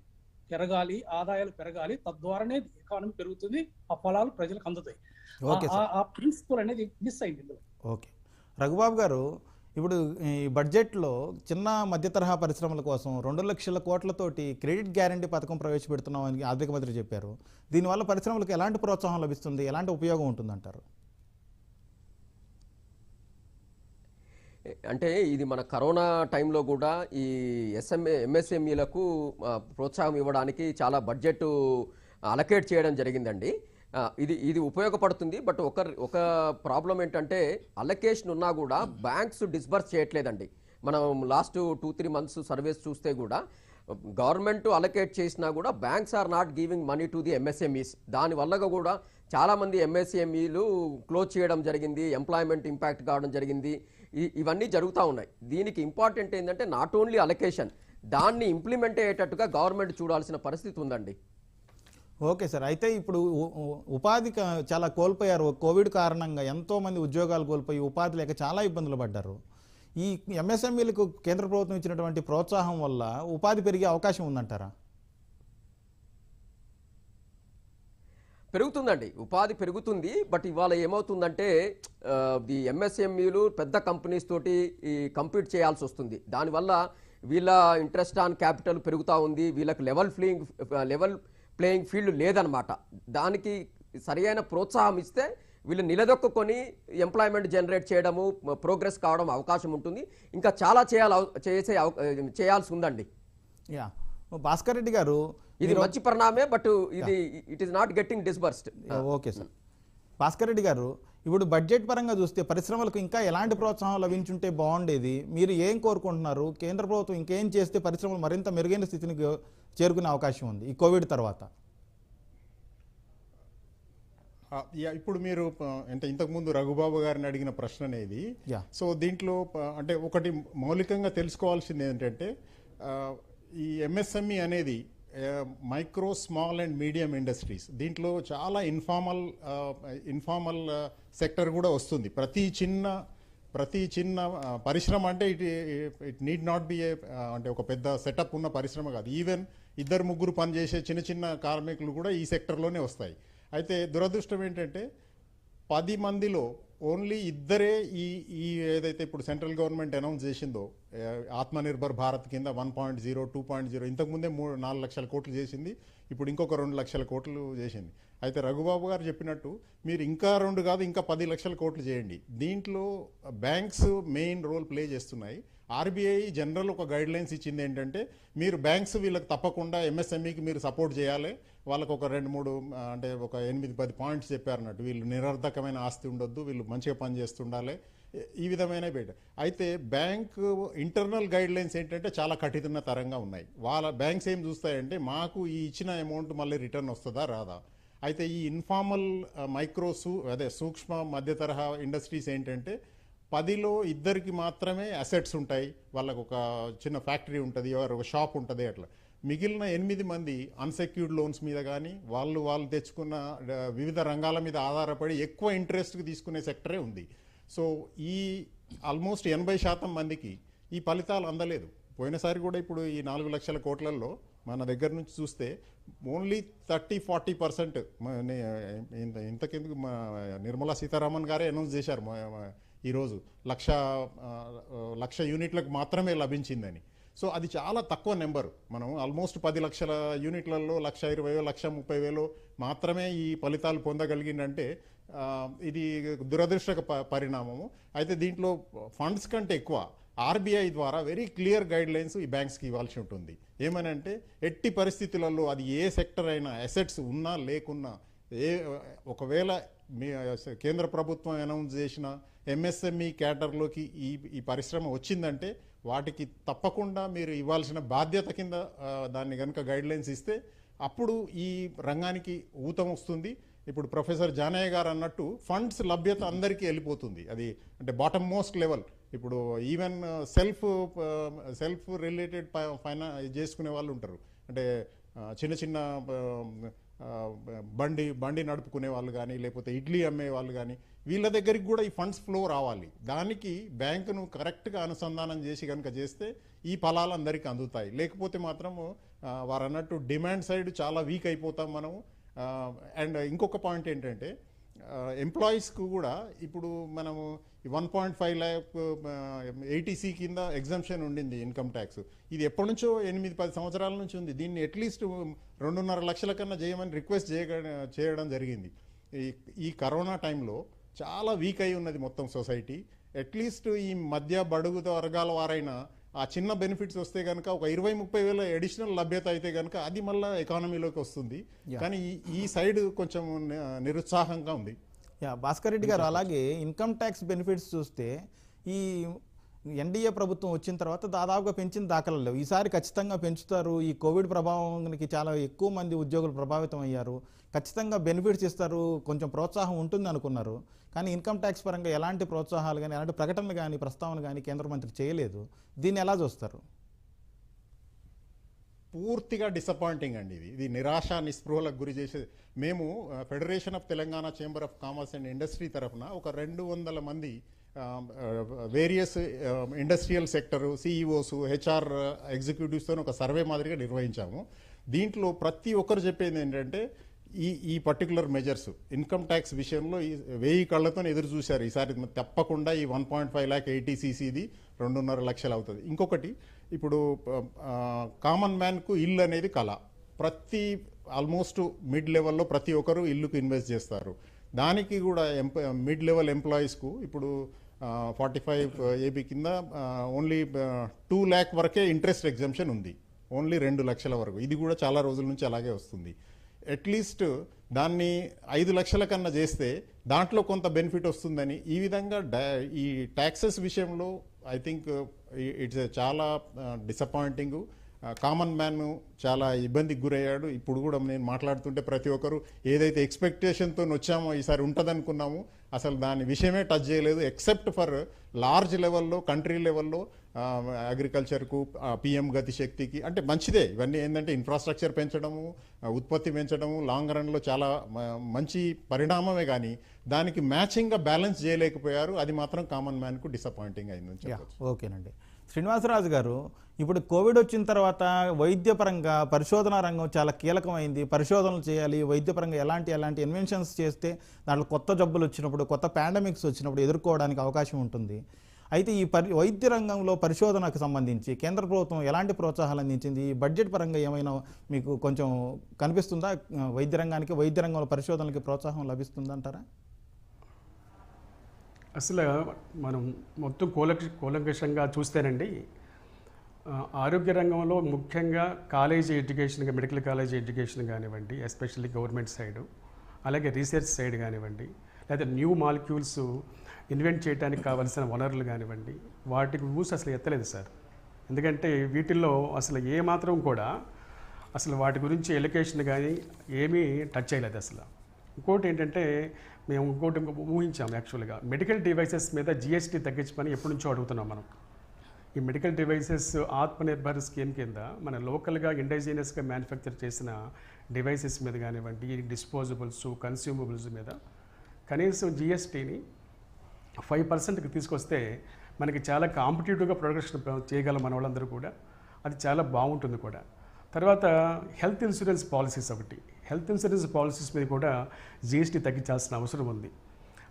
పెరగాలి, ఆదాయాలు పెరగాలి, తద్వారానే ఎకానమీ పెరుగుతుంది, ఆ ఫలాలు ప్రజలకు అందుతాయి. ఆ ప్రిన్సిపల్ అనేది మిస్ అయింది ఇందులో. ఓకే రఘుబాబు గారు, ఇప్పుడు ఈ బడ్జెట్లో చిన్న మధ్య తరహా పరిశ్రమల కోసం 2 లక్షల కోట్లతోటి క్రెడిట్ గ్యారంటీ పథకం ప్రవేశపెడుతున్నామని ఆర్థిక మంత్రి చెప్పారు. దీనివల్ల పరిశ్రమలకు ఎలాంటి ప్రోత్సాహం లభిస్తుంది, ఎలాంటి ఉపయోగం ఉంటుందంటారు? అంటే ఇది మన కరోనా టైంలో కూడా ఈ ఎంఎస్ఎంఈలకు ప్రోత్సాహం ఇవ్వడానికి చాలా బడ్జెట్ అలకేట్ చేయడం జరిగిందండి. ఇది ఉపయోగపడుతుంది. బట్ ఒక ప్రాబ్లం ఏంటంటే అలొకేషన్ ఉన్నా కూడా బ్యాంక్స్ డిస్బర్స్ చేయట్లేదండి. మనం లాస్ట్ 2-3 మంత్స్ సర్వేస్ చూస్తే కూడా గవర్నమెంట్ అలొకేట్ చేసినా కూడా banks are not giving money to the MSMEs. దానివల్ల కూడా చాలామంది ఎంఎస్ఎంఈలు క్లోజ్ చేయడం జరిగింది, ఎంప్లాయ్మెంట్ ఇంపాక్ట్ కావడం జరిగింది. ఇవన్నీ జరుగుతూ ఉన్నాయి. దీనికి ఇంపార్టెంట్ ఏంటంటే నాట్ ఓన్లీ అలొకేషన్, దాన్ని ఇంప్లిమెంట్ అయ్యేటట్టుగా గవర్నమెంట్ చూడాల్సిన పరిస్థితి ఉందండి. ఓకే సార్, అయితే ఇప్పుడు ఉపాధి చాలా కోల్పోయారు. కోవిడ్ కారణంగా ఎంతోమంది ఉద్యోగాలు కోల్పోయి ఉపాధి లేక చాలా ఇబ్బందులు పడ్డారు. ఈ ఎంఎస్ఎంఈలకు కేంద్ర ప్రభుత్వం ఇచ్చినటువంటి ప్రోత్సాహం వల్ల ఉపాధి పెరిగే అవకాశం ఉందంటారా? పెరుగుతుందండి, ఉపాధి పెరుగుతుంది. బట్ ఇవాళ ఏమవుతుందంటే ఈ ఎంఎస్ఎంఈలు పెద్ద కంపెనీస్ తోటి కంపీట్ చేయాల్సి వస్తుంది. దానివల్ల వీళ్ళ ఇంట్రెస్ట్ ఆన్ క్యాపిటల్ పెరుగుతూ ఉంది, వీళ్ళకి లెవెల్ ప్లేయింగ్ ఫీల్డ్ లేదనమాట. దానికి సరైన ప్రోత్సాహం ఇస్తే వీళ్ళు నిలదొక్కుని ఎంప్లాయ్మెంట్ జనరేట్ చేయడము, ప్రోగ్రెస్ కావడం అవకాశం ఉంటుంది. ఇంకా చాలా చేయాల్సి ఉందండి. భాస్కర్ రెడ్డి గారు, ఇది మంచి పరిణామే, but it is not getting disbursed. Okay sir, Bhaskar Reddy గారు, ఇప్పుడు బడ్జెట్ పరంగా చూస్తే పరిశ్రమలకు ఇంకా ఎలాంటి ప్రోత్సాహం లభించుంటే బాగుండేది? మీరు ఏం కోరుకుంటున్నారు? కేంద్ర ప్రభుత్వం ఇంకేం చేస్తే పరిశ్రమలు మరింత మెరుగైన స్థితిని చేరుకునే అవకాశం ఉంది ఈ కోవిడ్ తర్వాత? ఇప్పుడు మీరు అంటే ఇంతకుముందు రఘుబాబు గారిని అడిగిన ప్రశ్న అనేది, సో దీంట్లో అంటే ఒకటి మౌలికంగా తెలుసుకోవాల్సింది ఏంటంటే ఈ ఎంఎస్ఎంఈ అనేది micro small and medium industries, దీంట్లో చాలా ఇన్ఫార్మల్ సెక్టర్ కూడా వస్తుంది. ప్రతి చిన్న పరిశ్రమ అంటే ఇట్ నీడ్ నాట్ బి అంటే ఒక పెద్ద సెటప్ ఉన్న పరిశ్రమ కాదు. ఈవెన్ 2-3 పనిచేసే చిన్న కార్మికులు కూడా ఈ సెక్టర్లోనే వస్తాయి. అయితే దురదృష్టం ఏంటంటే 10 మందిలో ఓన్లీ 2 ఈ ఏదైతే ఇప్పుడు సెంట్రల్ గవర్నమెంట్ అనౌన్స్ చేసిందో ఆత్మనిర్భర్ భారత్ కింద 1.0, 2.0, ఇంతకుముందే 4 లక్షల కోట్లు చేసింది, ఇప్పుడు ఇంకొక 2 లక్షల కోట్లు చేసింది. అయితే రఘుబాబు గారు చెప్పినట్టు మీరు ఇంకా 2 కాదు ఇంకా 10 లక్షల కోట్లు చేయండి. దీంట్లో బ్యాంక్స్ మెయిన్ రోల్ ప్లే చేస్తున్నాయి. ఆర్బీఐ జనరల్ ఒక గైడ్ లైన్స్ ఇచ్చింది ఏంటంటే మీరు బ్యాంక్స్ వీళ్ళకి తప్పకుండా ఎంఎస్ఎంఈకి మీరు సపోర్ట్ చేయాలి, వాళ్ళకు ఒక 2-3 అంటే ఒక 8-10 పాయింట్స్ చెప్పారన్నట్టు. వీళ్ళు నిరర్ధకమైన ఆస్తి ఉండొద్దు, వీళ్ళు మంచిగా పనిచేస్తుండాలి, ఈ విధమైన బయట. అయితే బ్యాంక్ ఇంటర్నల్ గైడ్ లైన్స్ ఏంటంటే చాలా కఠినతరంగా ఉన్నాయి. వాళ్ళ బ్యాంక్స్ ఏం చూస్తాయంటే మాకు ఈ ఇచ్చిన అమౌంట్ మళ్ళీ రిటర్న్ వస్తుందా రాదా. అయితే ఈ ఇన్ఫార్మల్ సూక్ష్మ మధ్య తరహా ఇండస్ట్రీస్ ఏంటంటే 10లో 2 మాత్రమే అసెట్స్ ఉంటాయి, వాళ్ళకు ఒక చిన్న ఫ్యాక్టరీ ఉంటుంది, ఒక షాప్ ఉంటుంది. అట్లా మిగిలిన 8 మంది అన్సెక్యూర్డ్ లోన్స్ మీద కానీ వాళ్ళు తెచ్చుకున్న వివిధ రంగాల మీద ఆధారపడి ఎక్కువ ఇంట్రెస్ట్కి తీసుకునే సెక్టరే ఉంది. సో ఈ ఆల్మోస్ట్ 80% మందికి ఈ ఫలితాలు అందలేదు. పోయినసారి కూడా ఇప్పుడు ఈ 4 లక్షల కోట్లలో మన దగ్గర నుంచి చూస్తే ఓన్లీ 30-40% ఇంతకెందుకు నిర్మలా సీతారామన్ గారే అనౌన్స్ చేశారు ఈరోజు 1,00,000 యూనిట్లకు మాత్రమే లభించిందని. సో అది చాలా తక్కువ నెంబరు. మనం ఆల్మోస్ట్ 10 లక్షల యూనిట్లలో 1,20,000, 1,30,000 మాత్రమే ఈ ఫలితాలు పొందగలిగిందంటే ఇది దురదృష్టక పరిణామము. అయితే దీంట్లో ఫండ్స్ కంటే ఎక్కువ ఆర్బీఐ ద్వారా వెరీ క్లియర్ గైడ్ లైన్స్ ఈ బ్యాంక్స్కి ఇవ్వాల్సి ఉంటుంది. ఏమనంటే ఎట్టి పరిస్థితులలో అది ఏ సెక్టర్ అయినా అసెట్స్ ఉన్నా లేకున్నా ఒకవేళ మీ కేంద్ర ప్రభుత్వం అనౌన్స్ చేసిన ఎంఎస్ఎంఈ క్యాటర్లోకి ఈ పరిశ్రమ వచ్చిందంటే వాటికి తప్పకుండా మీరు ఇవ్వాల్సిన బాధ్యత కింద దాన్ని కనుక గైడ్ లైన్స్ ఇస్తే అప్పుడు ఈ రంగానికి ఊతం వస్తుంది. ఇప్పుడు ప్రొఫెసర్ జానయ్య గారు అన్నట్టు ఫండ్స్ లభ్యత అందరికీ వెళ్ళిపోతుంది. అది అంటే బాటమ్ మోస్ట్ లెవెల్. ఇప్పుడు ఈవెన్ సెల్ఫ్ రిలేటెడ్ చేసుకునే వాళ్ళు ఉంటారు, అంటే చిన్న బండి నడుపుకునే వాళ్ళు కానీ లేకపోతే ఇడ్లీ అమ్మే వాళ్ళు కానీ వీళ్ళ దగ్గరికి కూడా ఈ ఫండ్స్ ఫ్లో రావాలి. దానికి బ్యాంకును కరెక్ట్గా అనుసంధానం చేసి కనుక చేస్తే ఈ ఫలాలు అందరికీ అందుతాయి. లేకపోతే మాత్రము వారు అన్నట్టు డిమాండ్ సైడ్ చాలా వీక్ అయిపోతాం మనము. అండ్ ఇంకొక పాయింట్ ఏంటంటే ఎంప్లాయీస్కు కూడా ఇప్పుడు మనము 1.5 lakh ఏటీసీ కింద ఎగ్జంప్షన్ ఉండింది ఇన్కమ్ ట్యాక్స్. ఇది ఎప్పటి నుంచో 8-10 సంవత్సరాల నుంచి ఉంది. దీన్ని అట్లీస్ట్ 2.5 లక్షల కన్నా చేయమని రిక్వెస్ట్ చేయడం జరిగింది. ఈ కరోనా టైంలో చాలా వీక్ అయి ఉన్నది మొత్తం సొసైటీ. అట్లీస్ట్ ఈ మధ్య బడుగు వర్గాల వారైనా ఆ చిన్న బెనిఫిట్స్ వస్తే కనుక ఒక 20-30 వేల అడిషనల్ లభ్యత అయితే కనుక అది మళ్ళీ ఎకానమీలోకి వస్తుంది. కానీ ఈ సైడ్ కొంచెం నిరుత్సాహంగా ఉంది. భాస్కర్ రెడ్డి గారు, అలాగే ఇన్కమ్ ట్యాక్స్ బెనిఫిట్స్ చూస్తే ఈ ఎన్డీఏ ప్రభుత్వం వచ్చిన తర్వాత దాదాపుగా పెంచిన దాఖలు లేవు. ఈసారి ఖచ్చితంగా పెంచుతారు. ఈ కోవిడ్ ప్రభావానికి చాలా ఎక్కువ మంది ఉద్యోగులు ప్రభావితం అయ్యారు. ఖచ్చితంగా బెనిఫిట్స్ ఇస్తారు, కొంచెం ప్రోత్సాహం ఉంటుంది అనుకున్నారు. కానీ ఇన్కమ్ ట్యాక్స్ పరంగా ఎలాంటి ప్రోత్సాహాలు కానీ ఎలాంటి ప్రకటనలు కానీ ప్రస్తావన కానీ కేంద్ర మంత్రి చేయలేదు. దీన్ని ఎలా చూస్తారు? పూర్తిగా డిసప్పాయింటింగ్ అండి. ఇది నిరాశ నిస్పృహలకు గురి చేసేది. మేము federation of Telangana chamber of commerce and industry తరఫున ఒక 200 మంది various industrial sector CEOs HR ఎగ్జిక్యూటివ్స్తో ఒక సర్వే మాదిరిగా నిర్వహించాము. దీంట్లో ప్రతి ఒక్కరు చెప్పేది ఏంటంటే ఈ పర్టికులర్ మెజర్స్ ఇన్కమ్ ట్యాక్స్ విషయంలో 1000 కళ్ళతో ఎదురు చూశారు. ఈసారి తప్పకుండా ఈ 1.5 lakh ఏటీసీసీది 2.5 లక్షలు అవుతుంది. ఇంకొకటి, ఇప్పుడు కామన్ మ్యాన్కు ఇల్లు అనేది కళ. ఆల్మోస్ట్ మిడ్ లెవెల్లో ప్రతి ఒక్కరు ఇల్లుకు ఇన్వెస్ట్ చేస్తారు. దానికి కూడా మిడ్ లెవెల్ ఎంప్లాయీస్కు ఇప్పుడు 45 AB కింద ఓన్లీ 2 lakh వరకే ఇంట్రెస్ట్ ఎగ్జంప్షన్ ఉంది, ఓన్లీ 2 లక్షల వరకు. ఇది కూడా చాలా రోజుల నుంచి అలాగే వస్తుంది. అట్లీస్ట్ దాన్ని 5 లక్షల కన్నా చేస్తే దాంట్లో కొంత బెనిఫిట్ వస్తుందని ఈ విధంగా ఈ ట్యాక్సెస్ విషయంలో ఐ థింక్ ఇట్స్ చాలా డిసప్పాయింటింగ్. కామన్ మ్యాన్ చాలా ఇబ్బందికి గురయ్యాడు. ఇప్పుడు కూడా నేను మాట్లాడుతుంటే ప్రతి ఒక్కరు ఏదైతే ఎక్స్పెక్టేషన్తో వచ్చామో ఈసారి ఉంటుందనుకున్నాము అసలు దాని విషయమే టచ్ చేయలేదు. ఎక్సెప్ట్ ఫర్ లార్జ్ లెవెల్లో, కంట్రీ లెవెల్లో అగ్రికల్చర్కు, పిఎం గతి శక్తికి అంటే మంచిదే. ఇవన్నీ ఏంటంటే ఇన్ఫ్రాస్ట్రక్చర్ పెంచడము, ఉత్పత్తి పెంచడము లాంగ్ రన్లో చాలా మంచి పరిణామమే, కానీ దానికి మ్యాచింగ్గా బ్యాలెన్స్ చేయలేకపోయారు. అది మాత్రం కామన్ మ్యాన్కు డిసప్పాయింటింగ్ అయిందని చెప్పచ్చు. ఓకేనండి. శ్రీనివాసరాజు గారు, ఇప్పుడు కోవిడ్ వచ్చిన తర్వాత వైద్యపరంగా పరిశోధనా రంగం చాలా కీలకమైంది. పరిశోధనలు చేయాలి, వైద్యపరంగా ఎలాంటి ఇన్వెన్షన్స్ చేస్తే దాంట్లో కొత్త జబ్బులు వచ్చినప్పుడు, కొత్త పాండమిక్స్ వచ్చినప్పుడు ఎదుర్కోవడానికి అవకాశం ఉంటుంది. అయితే ఈ వైద్య రంగంలో పరిశోధనకు సంబంధించి కేంద్ర ప్రభుత్వం ఎలాంటి ప్రోత్సాహాలు అందించింది? ఈ బడ్జెట్ పరంగా ఏమైనా మీకు కొంచెం కనిపిస్తుందా? వైద్య రంగానికి, వైద్య రంగంలో పరిశోధనలకి ప్రోత్సాహం లభిస్తుందంటారా? అసలు మనం మొత్తం కూలంకషంగా చూస్తేనండి, ఆరోగ్య రంగంలో ముఖ్యంగా college education, medical college education కానివ్వండి, ఎస్పెషల్లీ గవర్నమెంట్ సైడు, అలాగే రీసెర్చ్ సైడ్ కానివ్వండి, లేదా న్యూ మాలిక్యూల్స్ ఇన్వెంట్ చేయడానికి కావాల్సిన వనరులు కానివ్వండి, వాటికి ఊసి అసలు ఎత్తలేదు సార్. ఎందుకంటే వీటిల్లో అసలు ఏమాత్రం కూడా అసలు వాటి గురించి ఎడ్యుకేషన్ కానీ ఏమీ టచ్ చేయలేదు అసలు. ఇంకోటి ఏంటంటే మేము ఇంకోటి ఊహించాము యాక్చువల్గా, మెడికల్ డివైసెస్ మీద జిఎస్టీ తగ్గించమని ఎప్పటి నుంచో అడుగుతున్నాం మనం. ఈ మెడికల్ డివైసెస్ ఆత్మనిర్భర్ స్కీమ్ కింద మన లోకల్గా ఇండైజినియస్గా మ్యానుఫ్యాక్చర్ చేసిన డివైసెస్ మీద కానివ్వండి, డిస్పోజబుల్స్, కన్స్యూమబుల్స్ మీద కనీసం జిఎస్టీని 5%కి తీసుకొస్తే మనకి చాలా కాంపిటేటివ్గా ప్రొడక్షన్ చేయగలం మన వాళ్ళందరూ కూడా. అది చాలా బాగుంటుంది కూడా. తర్వాత హెల్త్ ఇన్సూరెన్స్ పాలసీస్ ఒకటి, హెల్త్ ఇన్సూరెన్స్ పాలసీస్ మీద కూడా జిఎస్టీ తగ్గించాల్సిన అవసరం ఉంది.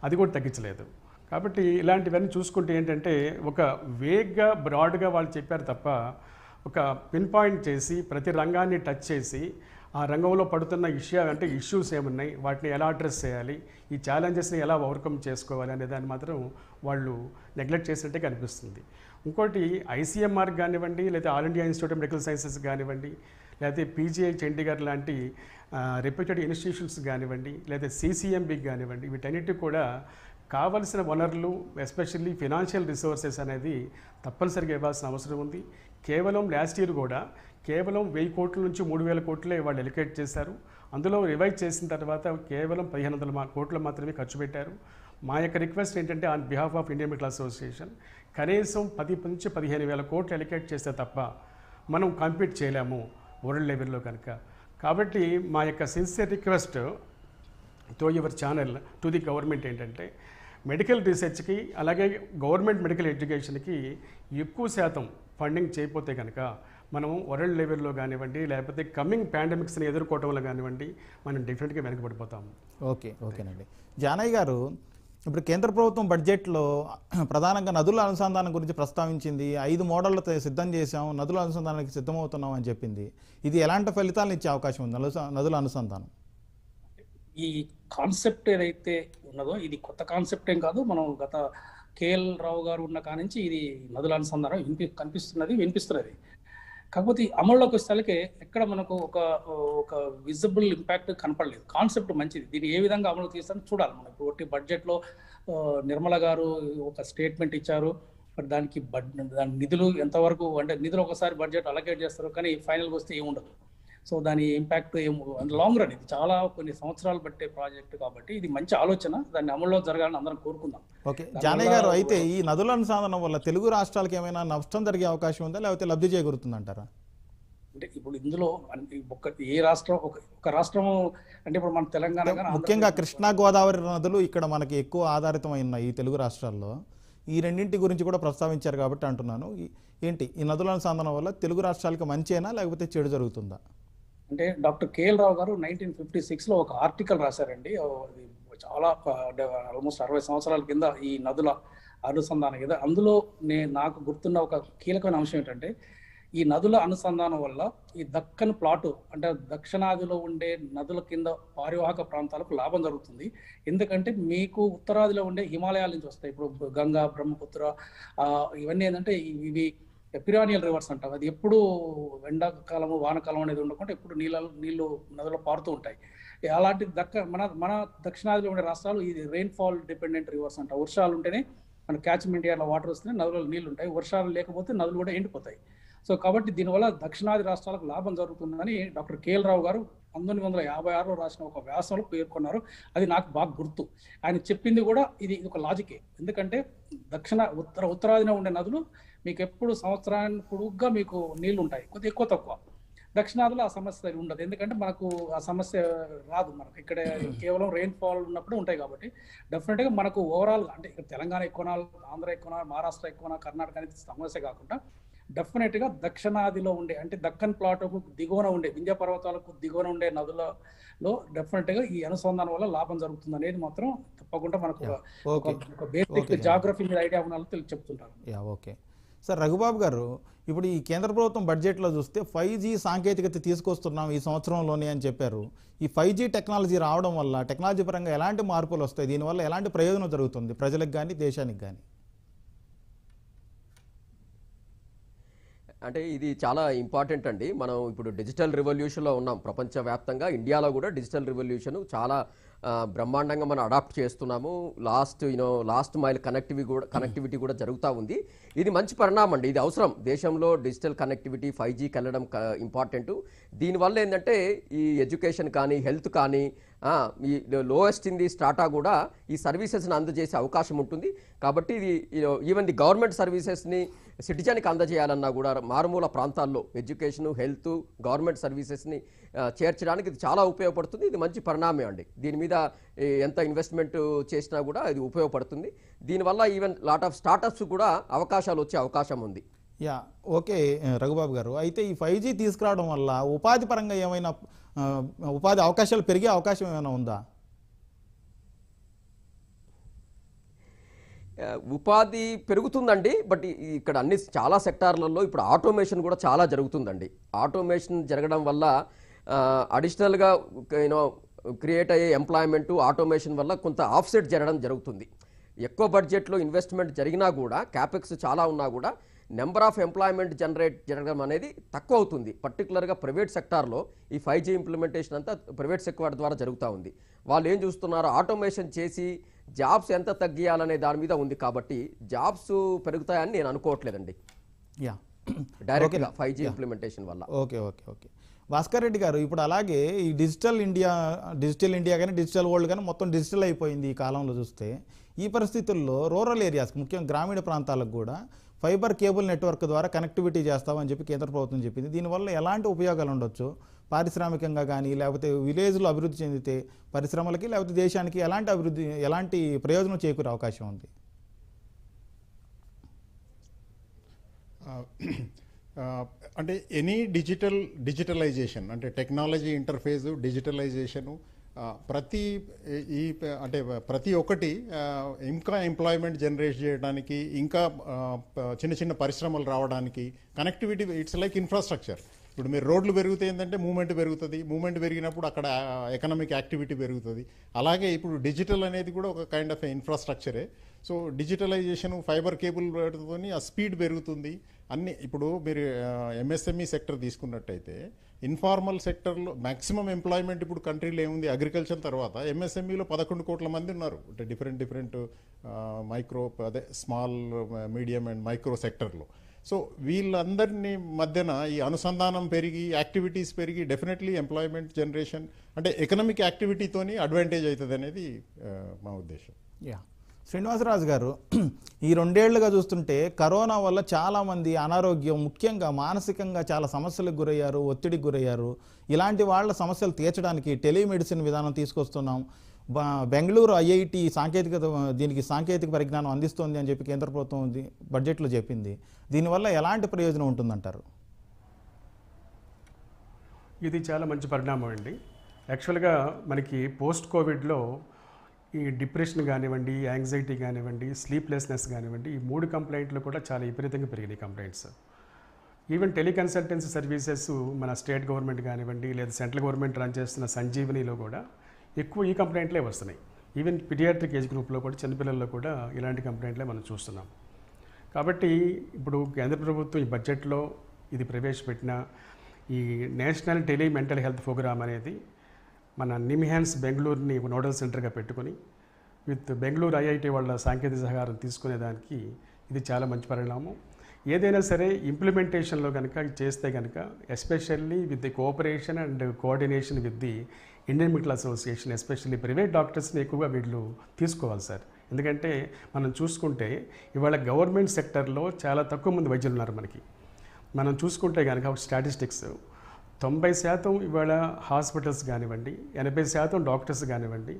అది కూడా తగ్గించలేదు. కాబట్టి ఇలాంటివన్నీ చూసుకుంటే ఏంటంటే ఒక వేగ్గా, బ్రాడ్గా వాళ్ళు చెప్పారు తప్ప ఒక పిన్ పాయింట్ చేసి ప్రతి రంగాన్ని టచ్ చేసి ఆ రంగంలో పడుతున్న ఇష్యూస్ ఏమున్నాయి, వాటిని ఎలా అడ్రస్ చేయాలి, ఈ ఛాలెంజెస్ని ఎలా ఓవర్కమ్ చేసుకోవాలి అనే దాన్ని మాత్రం వాళ్ళు నెగ్లెక్ట్ చేసినట్టే కనిపిస్తుంది. ఇంకోటి ఐసీఎంఆర్ కానివ్వండి, లేదా all India institute of medical sciences కానివ్వండి, లేకపోతే పీజీఐ చండీగఢ్ లాంటి రెప్యూటెడ్ ఇన్స్టిట్యూషన్స్ కానివ్వండి, లేదా సిసిఎంబికి కానివ్వండి, వీటన్నిటికి కూడా కావలసిన వనరులు, ఎస్పెషల్లీ ఫినాన్షియల్ రిసోర్సెస్ అనేది తప్పనిసరిగా ఇవ్వాల్సిన అవసరం ఉంది. కేవలం లాస్ట్ ఇయర్ కూడా కేవలం 1000 కోట్ల నుంచి 3000 కోట్లే వాళ్ళు ఎలికేట్ చేశారు. అందులో రివైజ్ చేసిన తర్వాత కేవలం 1500 కోట్లు మాత్రమే ఖర్చు పెట్టారు. మా యొక్క రిక్వెస్ట్ ఏంటంటే on behalf of Indian medical association కనీసం 10 నుంచి 15,000 కోట్లు ఎలికేట్ చేస్తే తప్ప మనం కంపీట్ చేయలేము వరల్డ్ లెవెల్లో కనుక. కాబట్టి మా యొక్క sincere request through your channel to the government ఏంటంటే మెడికల్ రీసెర్చ్కి అలాగే గవర్నమెంట్ మెడికల్ ఎడ్యుకేషన్కి ఎక్కువ శాతం ఫండింగ్ చేయకపోతే కనుక మనం వరల్డ్ లెవెల్లో కానివ్వండి, లేకపోతే కమింగ్ పాండమిక్స్ని ఎదుర్కోవడంలో కానివ్వండి, మనం డెఫినెట్గా వెనకబడిపోతాము. ఓకేనండి. జానయ్య గారు, ఇప్పుడు కేంద్ర ప్రభుత్వం బడ్జెట్లో ప్రధానంగా నదుల అనుసంధానం గురించి ప్రస్తావించింది. 5 మోడళ్లు సిద్ధం చేశాం, నదుల అనుసంధానానికి సిద్ధమవుతున్నాం అని చెప్పింది. ఇది ఎలాంటి ఫలితాలను ఇచ్చే అవకాశం ఉంది నదుల అనుసంధానం? ఈ కాన్సెప్ట్ ఏదైతే ఉన్నదో ఇది కొత్త కాన్సెప్ట్ ఏం కాదు. మనం గత కేఎల్ రావు గారు ఉన్న కానించి ఇది నదుల అనుసంధానం వినిపిస్తున్నది. కాకపోతే అమల్లోకి వచ్చేసరికి ఎక్కడ మనకు ఒక విజిబుల్ ఇంపాక్ట్ కనపడలేదు. కాన్సెప్ట్ మంచిది, దీన్ని ఏ విధంగా అమలు తీస్తారని చూడాలి. మనం ఇప్పుడు బడ్జెట్లో నిర్మల గారు ఒక స్టేట్మెంట్ ఇచ్చారు. దానికి దాని నిధులు ఎంతవరకు, అంటే నిధులు ఒకసారి బడ్జెట్ అలొకేట్ చేస్తారు కానీ ఫైనల్గా వస్తే ఏముండదు. సో దాని ఇంపాక్ట్ లాంగ్ రన్, ఇది చాలా కొన్ని సంవత్సరాలు పట్టే ప్రాజెక్ట్ కాబట్టి ఇది మంచి ఆలోచన, దాన్ని అమల్లో జరగాలని అందరం కోరుకుందాం. ఓకే జానయ్య గారు, అయితే ఈ నదుల అనుసంధానం వల్ల తెలుగు రాష్ట్రాలకు ఏమైనా నష్టం జరిగే అవకాశం ఉందా, లేకపోతే లబ్ధి చేకూరుతుందంటారా? అంటే ఇప్పుడు ఇందులో ఏ రాష్ట్రం ఒక రాష్ట్రము అంటే ఇప్పుడు మన తెలంగాణ ముఖ్యంగా కృష్ణా గోదావరి నదులు ఇక్కడ మనకి ఎక్కువ ఆధారితమై ఉన్నాయి ఈ తెలుగు రాష్ట్రాల్లో. ఈ రెండింటి గురించి కూడా ప్రస్తావించారు కాబట్టి అంటున్నాను, ఏంటి ఈ నదుల అనుసంధానం వల్ల తెలుగు రాష్ట్రాలకు మంచేనా లేకపోతే చెడు జరుగుతుందా? అంటే డాక్టర్ కేఎల్ రావు గారు 1956లో ఒక ఆర్టికల్ రాశారండి. చాలా ఆల్మోస్ట్ 60 సంవత్సరాల కింద ఈ నదుల అనుసంధానం కదా. అందులో నాకు గుర్తున్న ఒక కీలకమైన అంశం ఏంటంటే ఈ నదుల అనుసంధానం వల్ల ఈ దక్కన్ ప్లాటు అంటే దక్షిణాదిలో ఉండే నదుల కింద పారివాహక ప్రాంతాలకు లాభం జరుగుతుంది. ఎందుకంటే మీకు ఉత్తరాదిలో ఉండే హిమాలయాల నుంచి వస్తాయి. ఇప్పుడు గంగా, బ్రహ్మపుత్ర ఇవన్నీ ఏంటంటే ఇవి పిరానియల్ రివర్స్ అంటాం. అది ఎప్పుడు ఎండాకాలము వానకాలం అనేది ఉండకుండా ఎప్పుడు నీళ్ళు నదులు పారుతూ ఉంటాయి. అలాంటి మన దక్షిణాదిలో ఉండే రాష్ట్రాలు ఇది రెయిన్ఫాల్ డిపెండెంట్ రివర్స్ అంటాం. వర్షాలు ఉంటేనే మన క్యాచ్మెంట్ ఏరియాలో వాటర్ వస్తేనే నదులలో నీళ్ళు ఉంటాయి. వర్షాలు లేకపోతే నదులు కూడా ఎండిపోతాయి. సో కాబట్టి దీనివల్ల దక్షిణాది రాష్ట్రాలకు లాభం జరుగుతుందని డాక్టర్ కేఎల్ రావు గారు 1956లో రాసిన ఒక వ్యాసంలో పేర్కొన్నారు. అది నాకు బాగా గుర్తు. ఆయన చెప్పింది కూడా ఇది ఒక లాజికే. ఎందుకంటే ఉత్తరాదిన ఉండే నదులు మీకు ఎప్పుడు సంవత్సరానికి పొడుగ్గా మీకు నీళ్లు ఉంటాయి, కొద్దిగా ఎక్కువ తక్కువ. దక్షిణాదిలో ఆ సమస్య ఉండదు, ఎందుకంటే మనకు ఆ సమస్య రాదు. మనకు ఇక్కడ కేవలం రెయిన్ ఫాల్ ఉన్నప్పుడు ఉంటాయి కాబట్టి డెఫినెట్గా మనకు ఓవరాల్గా అంటే ఇక్కడ తెలంగాణ ఎక్కువనా, ఆంధ్ర ఎక్కువనా, మహారాష్ట్ర ఎక్కువనా, కర్ణాటక అనేది సమస్య కాకుండా డెఫినెట్గా దక్షిణాదిలో ఉండే అంటే దక్కన్ ప్లాటుకు దిగువన ఉండే వింధ్య పర్వతాలకు దిగువన ఉండే నదులలో డెఫినెట్గా ఈ అనుసంధానం వల్ల లాభం జరుగుతుంది అనేది మాత్రం తప్పకుండా మనకు ఒక బేసిక్ జాగ్రఫీ మీద ఐడియా ఉన్న వాళ్ళు చెప్తుంటారు. Okay sir. రఘుబాబు గారు, ఇప్పుడు ఈ కేంద్ర ప్రభుత్వం బడ్జెట్లో చూస్తే 5G సాంకేతికత తీసుకొస్తున్నాం ఈ సంవత్సరంలోనే అని చెప్పారు. ఈ 5G టెక్నాలజీ రావడం వల్ల టెక్నాలజీ పరంగా ఎలాంటి మార్పులు వస్తాయి, దీనివల్ల ఎలాంటి ప్రయోజనం జరుగుతుంది ప్రజలకు కానీ దేశానికి కానీ? అంటే ఇది చాలా ఇంపార్టెంట్ అండి. మనం ఇప్పుడు డిజిటల్ రెవల్యూషన్లో ఉన్నాం ప్రపంచవ్యాప్తంగా. ఇండియాలో కూడా డిజిటల్ రెవల్యూషన్ చాలా బ్రహ్మాండంగా మనం అడాప్ట్ చేస్తున్నాము. లాస్ట్ మైల్ కనెక్టివిటీ కూడా జరుగుతూ ఉంది. ఇది మంచి పరిణామం అండి, ఇది అవసరం. దేశంలో డిజిటల్ కనెక్టివిటీ 5Gకి వెళ్ళడం ఇంపార్టెంట్. దీనివల్ల ఏంటంటే ఈ ఎడ్యుకేషన్ కానీ హెల్త్ కానీ ఈ లోయెస్ట్ ఇన్ ది స్టాటా కూడా ఈ సర్వీసెస్ని అందజేసే అవకాశం ఉంటుంది. కాబట్టి ఇది ఈవెన్ ది గవర్నమెంట్ సర్వీసెస్ని సిటిజన్కి అందజేయాలన్నా కూడా మారుమూల ప్రాంతాల్లో ఎడ్యుకేషన్ హెల్త్ గవర్నమెంట్ సర్వీసెస్ని చేర్చడానికి ఇది చాలా ఉపయోగపడుతుంది. ఇది మంచి పరిణామం అండి. దీని మీద ఎంత ఇన్వెస్ట్మెంట్ చేసినా కూడా ఇది ఉపయోగపడుతుంది. దీనివల్ల ఈవెన్ లాట్ ఆఫ్ స్టార్టప్స్ కూడా అవకాశాలు వచ్చే అవకాశం ఉంది. ఓకే రఘుబాబు గారు, అయితే ఈ 5G తీసుకురావడం వల్ల ఉపాధి పరంగా ఏమైనా ఉపాధి అవకాశాలు పెరిగే అవకాశం ఏమైనా ఉందా? ఉపాధి పెరుగుతుందండి, బట్ ఇక్కడ చాలా సెక్టార్లలో ఇప్పుడు ఆటోమేషన్ కూడా చాలా జరుగుతుందండి. ఆటోమేషన్ జరగడం వల్ల అడిషనల్గా క్రియేట్ అయ్యే ఎంప్లాయ్మెంట్ ఆటోమేషన్ వల్ల కొంత ఆఫ్సెట్ జరుగుతుంది. ఎక్కువ బడ్జెట్లో ఇన్వెస్ట్మెంట్ జరిగినా కూడా క్యాపెక్స్ చాలా ఉన్నా కూడా నెంబర్ ఆఫ్ ఎంప్లాయ్మెంట్ జరగడం అనేది తక్కువ అవుతుంది. పర్టికులర్గా ప్రైవేట్ సెక్టార్లో ఈ 5G ఇంప్లిమెంటేషన్ అంతా ప్రైవేట్ సెక్టార్ ద్వారా జరుగుతూ ఉంది. వాళ్ళు ఏం చూస్తున్నారు, ఆటోమేషన్ చేసి జాబ్స్ ఎంత తగ్గియాలనే దాని మీద ఉంది. కాబట్టి జాబ్స్ పెరుగుతాయని నేను అనుకోవట్లేదండి డైరెక్ట్గా 5G ఇంప్లిమెంటేషన్ వల్ల. ఓకే భాస్కర్ రెడ్డి గారు, ఇప్పుడు అలాగే ఈ డిజిటల్ ఇండియా కానీ డిజిటల్ వరల్డ్ కానీ మొత్తం డిజిటల్ అయిపోయింది ఈ కాలంలో చూస్తే. ఈ పరిస్థితుల్లో రూరల్ ఏరియాస్ ముఖ్యంగా గ్రామీణ ప్రాంతాలకు కూడా ఫైబర్ కేబుల్ నెట్వర్క్ ద్వారా కనెక్టివిటీ చేస్తామని చెప్పి కేంద్ర ప్రభుత్వం చెప్పింది. దీనివల్ల ఎలాంటి ఉపయోగాలు ఉండొచ్చు పారిశ్రామికంగా కానీ, లేకపోతే విలేజ్లో అభివృద్ధి చెందితే పరిశ్రమలకి లేకపోతే దేశానికి ఎలాంటి ప్రయోజనం చేకూరే అవకాశం ఉంది? అంటే ఎనీ డిజిటలైజేషన్ అంటే టెక్నాలజీ ఇంటర్ఫేసు డిజిటలైజేషను ప్రతి ఒక్కటి ఇంకా ఎంప్లాయ్మెంట్ జనరేట్ చేయడానికి, ఇంకా చిన్న చిన్న పరిశ్రమలు రావడానికి కనెక్టివిటీ ఇట్స్ లైక్ ఇన్ఫ్రాస్ట్రక్చర్. ఇప్పుడు మీరు రోడ్లు పెరిగితే ఏంటంటే మూమెంట్ పెరుగుతుంది, మూమెంట్ పెరిగినప్పుడు అక్కడ ఎకనామిక్ యాక్టివిటీ పెరుగుతుంది. అలాగే ఇప్పుడు డిజిటల్ అనేది కూడా ఒక కైండ్ ఆఫ్ ఇన్ఫ్రాస్ట్రక్చరే. సో డిజిటలైజేషన్ ఫైబర్ కేబుల్ తోని ఆ స్పీడ్ పెరుగుతుంది. అన్ని ఇప్పుడు మీరు ఎంఎస్ఎంఈ సెక్టర్ తీసుకున్నట్టయితే ఇన్ఫార్మల్ సెక్టర్లో మ్యాక్సిమం ఎంప్లాయ్మెంట్ ఇప్పుడు కంట్రీలో ఏముంది, అగ్రికల్చర్ తర్వాత ఎంఎస్ఎంఈలో 11 కోట్ల మంది ఉన్నారు. అంటే different micro small medium and micro సెక్టర్లో. సో వీళ్ళందరినీ మధ్యన ఈ అనుసంధానం పెరిగి యాక్టివిటీస్ పెరిగి డెఫినెట్లీ ఎంప్లాయ్మెంట్ జనరేషన్ అంటే ఎకనామిక్ యాక్టివిటీతోని అడ్వాంటేజ్ అవుతుంది అనేది మా ఉద్దేశం. శ్రీనివాసరాజు గారు, ఈ 2 ఏళ్లుగా చూస్తుంటే కరోనా వల్ల చాలామంది అనారోగ్యం, ముఖ్యంగా మానసికంగా చాలా సమస్యలకు గురయ్యారు, ఒత్తిడికి గురయ్యారు. ఇలాంటి వాళ్ళ సమస్యలు తీర్చడానికి టెలిమెడిసిన్ విధానం తీసుకొస్తున్నాం, బెంగళూరు ఐఐటి దీనికి సాంకేతిక పరిజ్ఞానం అందిస్తోంది అని చెప్పి కేంద్ర ప్రభుత్వం బడ్జెట్లో చెప్పింది. దీనివల్ల ఎలాంటి ప్రయోజనం ఉంటుందంటారు? ఇది చాలా మంచి పరిణామం అండి. యాక్చువల్గా మనకి పోస్ట్ కోవిడ్లో ఈ డిప్రెషన్ కానివ్వండి, యాంగ్జైటీ కానివ్వండి, స్లీప్లెస్నెస్ కానివ్వండి, ఈ 3 కంప్లైంట్లు కూడా చాలా విపరీతంగా పెరిగినాయి కంప్లైంట్స్. ఈవెన్ టెలికన్సల్టెన్సీ సర్వీసెస్ మన స్టేట్ గవర్నమెంట్ కానివ్వండి లేదా సెంట్రల్ గవర్నమెంట్ రన్ చేస్తున్న సంజీవనిలో కూడా ఎక్కువ ఈ కంప్లైంట్లే వస్తున్నాయి. ఈవెన్ పీడియాట్రిక్ ఏజ్ గ్రూప్లో కూడా చిన్నపిల్లల్లో కూడా ఇలాంటి కంప్లైంట్లే మనం చూస్తున్నాం. కాబట్టి ఇప్పుడు కేంద్ర ప్రభుత్వం ఈ బడ్జెట్లో ఇది ప్రవేశపెట్టిన ఈ national tele mental health programme అనేది మన నిమ్హాన్స్ బెంగళూరుని నోడల్ సెంటర్గా పెట్టుకొని విత్ బెంగళూరు ఐఐటి వాళ్ళ సాంకేతిక సహకారం తీసుకునేదానికి ఇది చాలా మంచి పరిణామం. ఏదైనా సరే ఇంప్లిమెంటేషన్లో కనుక చేస్తే కనుక especially with the cooperation and coordination with the Indian medical association, especially private డాక్టర్స్ని ఎక్కువగా వీళ్ళు తీసుకోవాలి సార్. ఎందుకంటే మనం చూసుకుంటే ఇవాళ గవర్నమెంట్ సెక్టర్లో చాలా తక్కువ మంది వైద్యులు ఉన్నారు మనకి. మనం చూసుకుంటే కనుక స్టాటిస్టిక్స్ 90% ఇవాళ హాస్పిటల్స్ కానివ్వండి, 80% డాక్టర్స్ కానివ్వండి,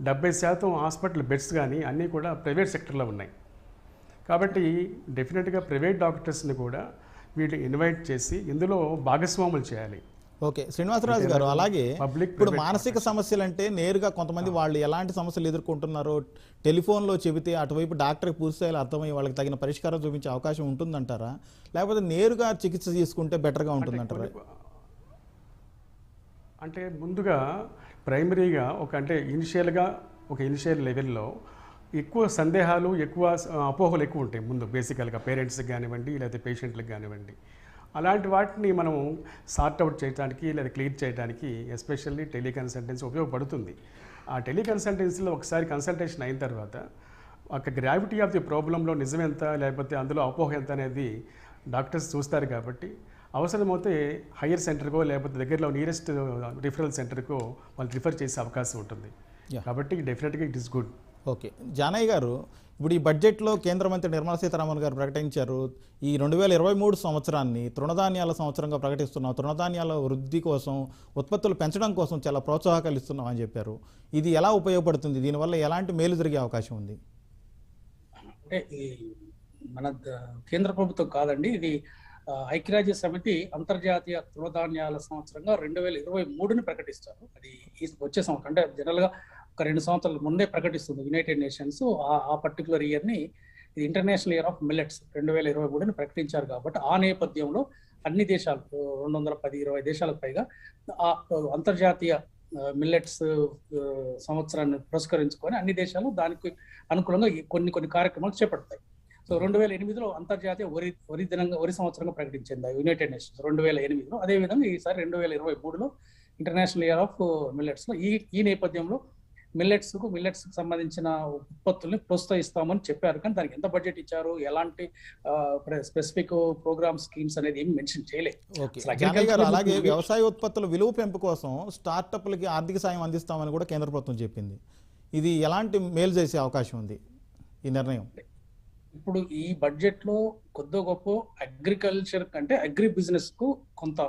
70% హాస్పిటల్ బెడ్స్ కానీ అన్నీ కూడా ప్రైవేట్ సెక్టర్లో ఉన్నాయి. కాబట్టి డెఫినెట్గా ప్రైవేట్ డాక్టర్స్ని కూడా వీళ్ళు ఇన్వైట్ చేసి ఇందులో భాగస్వాములు చేయాలి. ఓకే శ్రీనివాసరాజు గారు, అలాగే ఇప్పుడు మానసిక సమస్యలు అంటే నేరుగా కొంతమంది వాళ్ళు ఎలాంటి సమస్యలు ఎదుర్కొంటున్నారో టెలిఫోన్లో చెబితే అటువైపు డాక్టర్కి పూర్తిస్థాయిలో అర్థమై వాళ్ళకి తగిన పరిష్కారం చూపించే అవకాశం ఉంటుందంటారా, లేకపోతే నేరుగా చికిత్స తీసుకుంటే బెటర్గా ఉంటుందంటారా? అంటే ముందుగా ప్రైమరీగా ఇనిషియల్గా ఇనిషియల్ లెవెల్లో ఎక్కువ సందేహాలు, ఎక్కువ అపోహలు ఎక్కువ ఉంటాయి ముందు బేసికల్గా పేరెంట్స్కి కానివ్వండి, లేదా పేషెంట్లకు కానివ్వండి. అలాంటి వాటిని మనం సార్ట్అవుట్ చేయడానికి లేదా క్లియర్ చేయడానికి ఎస్పెషల్లీ టెలికన్సల్టెన్సీ ఉపయోగపడుతుంది. ఆ టెలికన్సల్టెన్సీలో ఒకసారి కన్సల్టేషన్ అయిన తర్వాత ఒక గ్రావిటీ ఆఫ్ ది ప్రాబ్లంలో నిజం ఎంత, లేకపోతే అందులో అపోహ ఎంత అనేది డాక్టర్స్ చూస్తారు. కాబట్టి అవసరమైతే హయ్యర్ సెంటర్కో లేకపోతే దగ్గరలో నియరెస్ట్ రిఫరల్ సెంటర్కో వాళ్ళు రిఫర్ చేసే అవకాశం ఉంటుంది. కాబట్టి డెఫినెట్గా it is good. Okay Janaiah గారు, ఇప్పుడు ఈ బడ్జెట్లో కేంద్ర మంత్రి నిర్మలా సీతారామన్ గారు ప్రకటించారు ఈ 2023 సంవత్సరాన్ని తృణధాన్యాల సంవత్సరంగా ప్రకటిస్తున్నాం, తృణధాన్యాల వృద్ధి కోసం, ఉత్పత్తులు పెంచడం కోసం చాలా ప్రోత్సాహకాలు ఇస్తున్నాం అని చెప్పారు. ఇది ఎలా ఉపయోగపడుతుంది, దీనివల్ల ఎలాంటి మేలు జరిగే అవకాశం ఉంది? అంటే మన కేంద్ర ప్రభుత్వం కాదండి, ఇది ఐక్యరాజ్య సమితి అంతర్జాతీయ తృణధాన్యాల సంవత్సరంగా 2023ని ప్రకటిస్తారు. అది వచ్చే సంవత్సరం, అంటే జనరల్గా ఒక 2 సంవత్సరాల ముందే ప్రకటిస్తుంది యునైటెడ్ నేషన్స్. ఆ పర్టికులర్ ఇయర్ని ఇది ఇంటర్నేషనల్ ఇయర్ ఆఫ్ మిల్లెట్స్ 2023ని ప్రకటించారు. కాబట్టి ఆ నేపథ్యంలో అన్ని దేశాలు 210-20 దేశాలకు పైగా ఆ అంతర్జాతీయ మిల్లెట్స్ సంవత్సరాన్ని పురస్కరించుకొని అన్ని దేశాలు దానికి అనుకూలంగా కొన్ని కార్యక్రమాలు చేపడతాయి. సో 2008లో అంతర్జాతీయ వరి సంవత్సరంగా ప్రకటించింది యునైటెడ్ నేషన్స్ 2008లో. అదేవిధంగా ఈసారి 2023లో ఇంటర్నేషనల్ ఇయర్ ఆఫ్ మిల్లెట్స్లో ఈ నేపథ్యంలో మిల్లెట్స్ సంబంధించిన ఉత్పత్తుల్ని ప్రోత్సహిస్తామని చెప్పారు. కానీ దానికి ఎంత బడ్జెట్ ఇచ్చారు, ఎలాంటి స్పెసిఫిక్ ప్రోగ్రామ్ స్కీమ్స్ అనేది ఏమి మెన్షన్ చేయలేదు. అలాగే వ్యవసాయ ఉత్పత్తుల విలువ పెంపు కోసం స్టార్టప్లకి ఆర్థిక సాయం అందిస్తామని కూడా కేంద్ర ప్రభుత్వం చెప్పింది. ఇది ఎలాంటి మేలు చేసే అవకాశం ఉంది ఈ నిర్ణయం? ఇప్పుడు ఈ బడ్జెట్ లో కొద్ది గొప్ప అగ్రికల్చర్ కంటే అగ్రి బిజినెస్ కు కొంత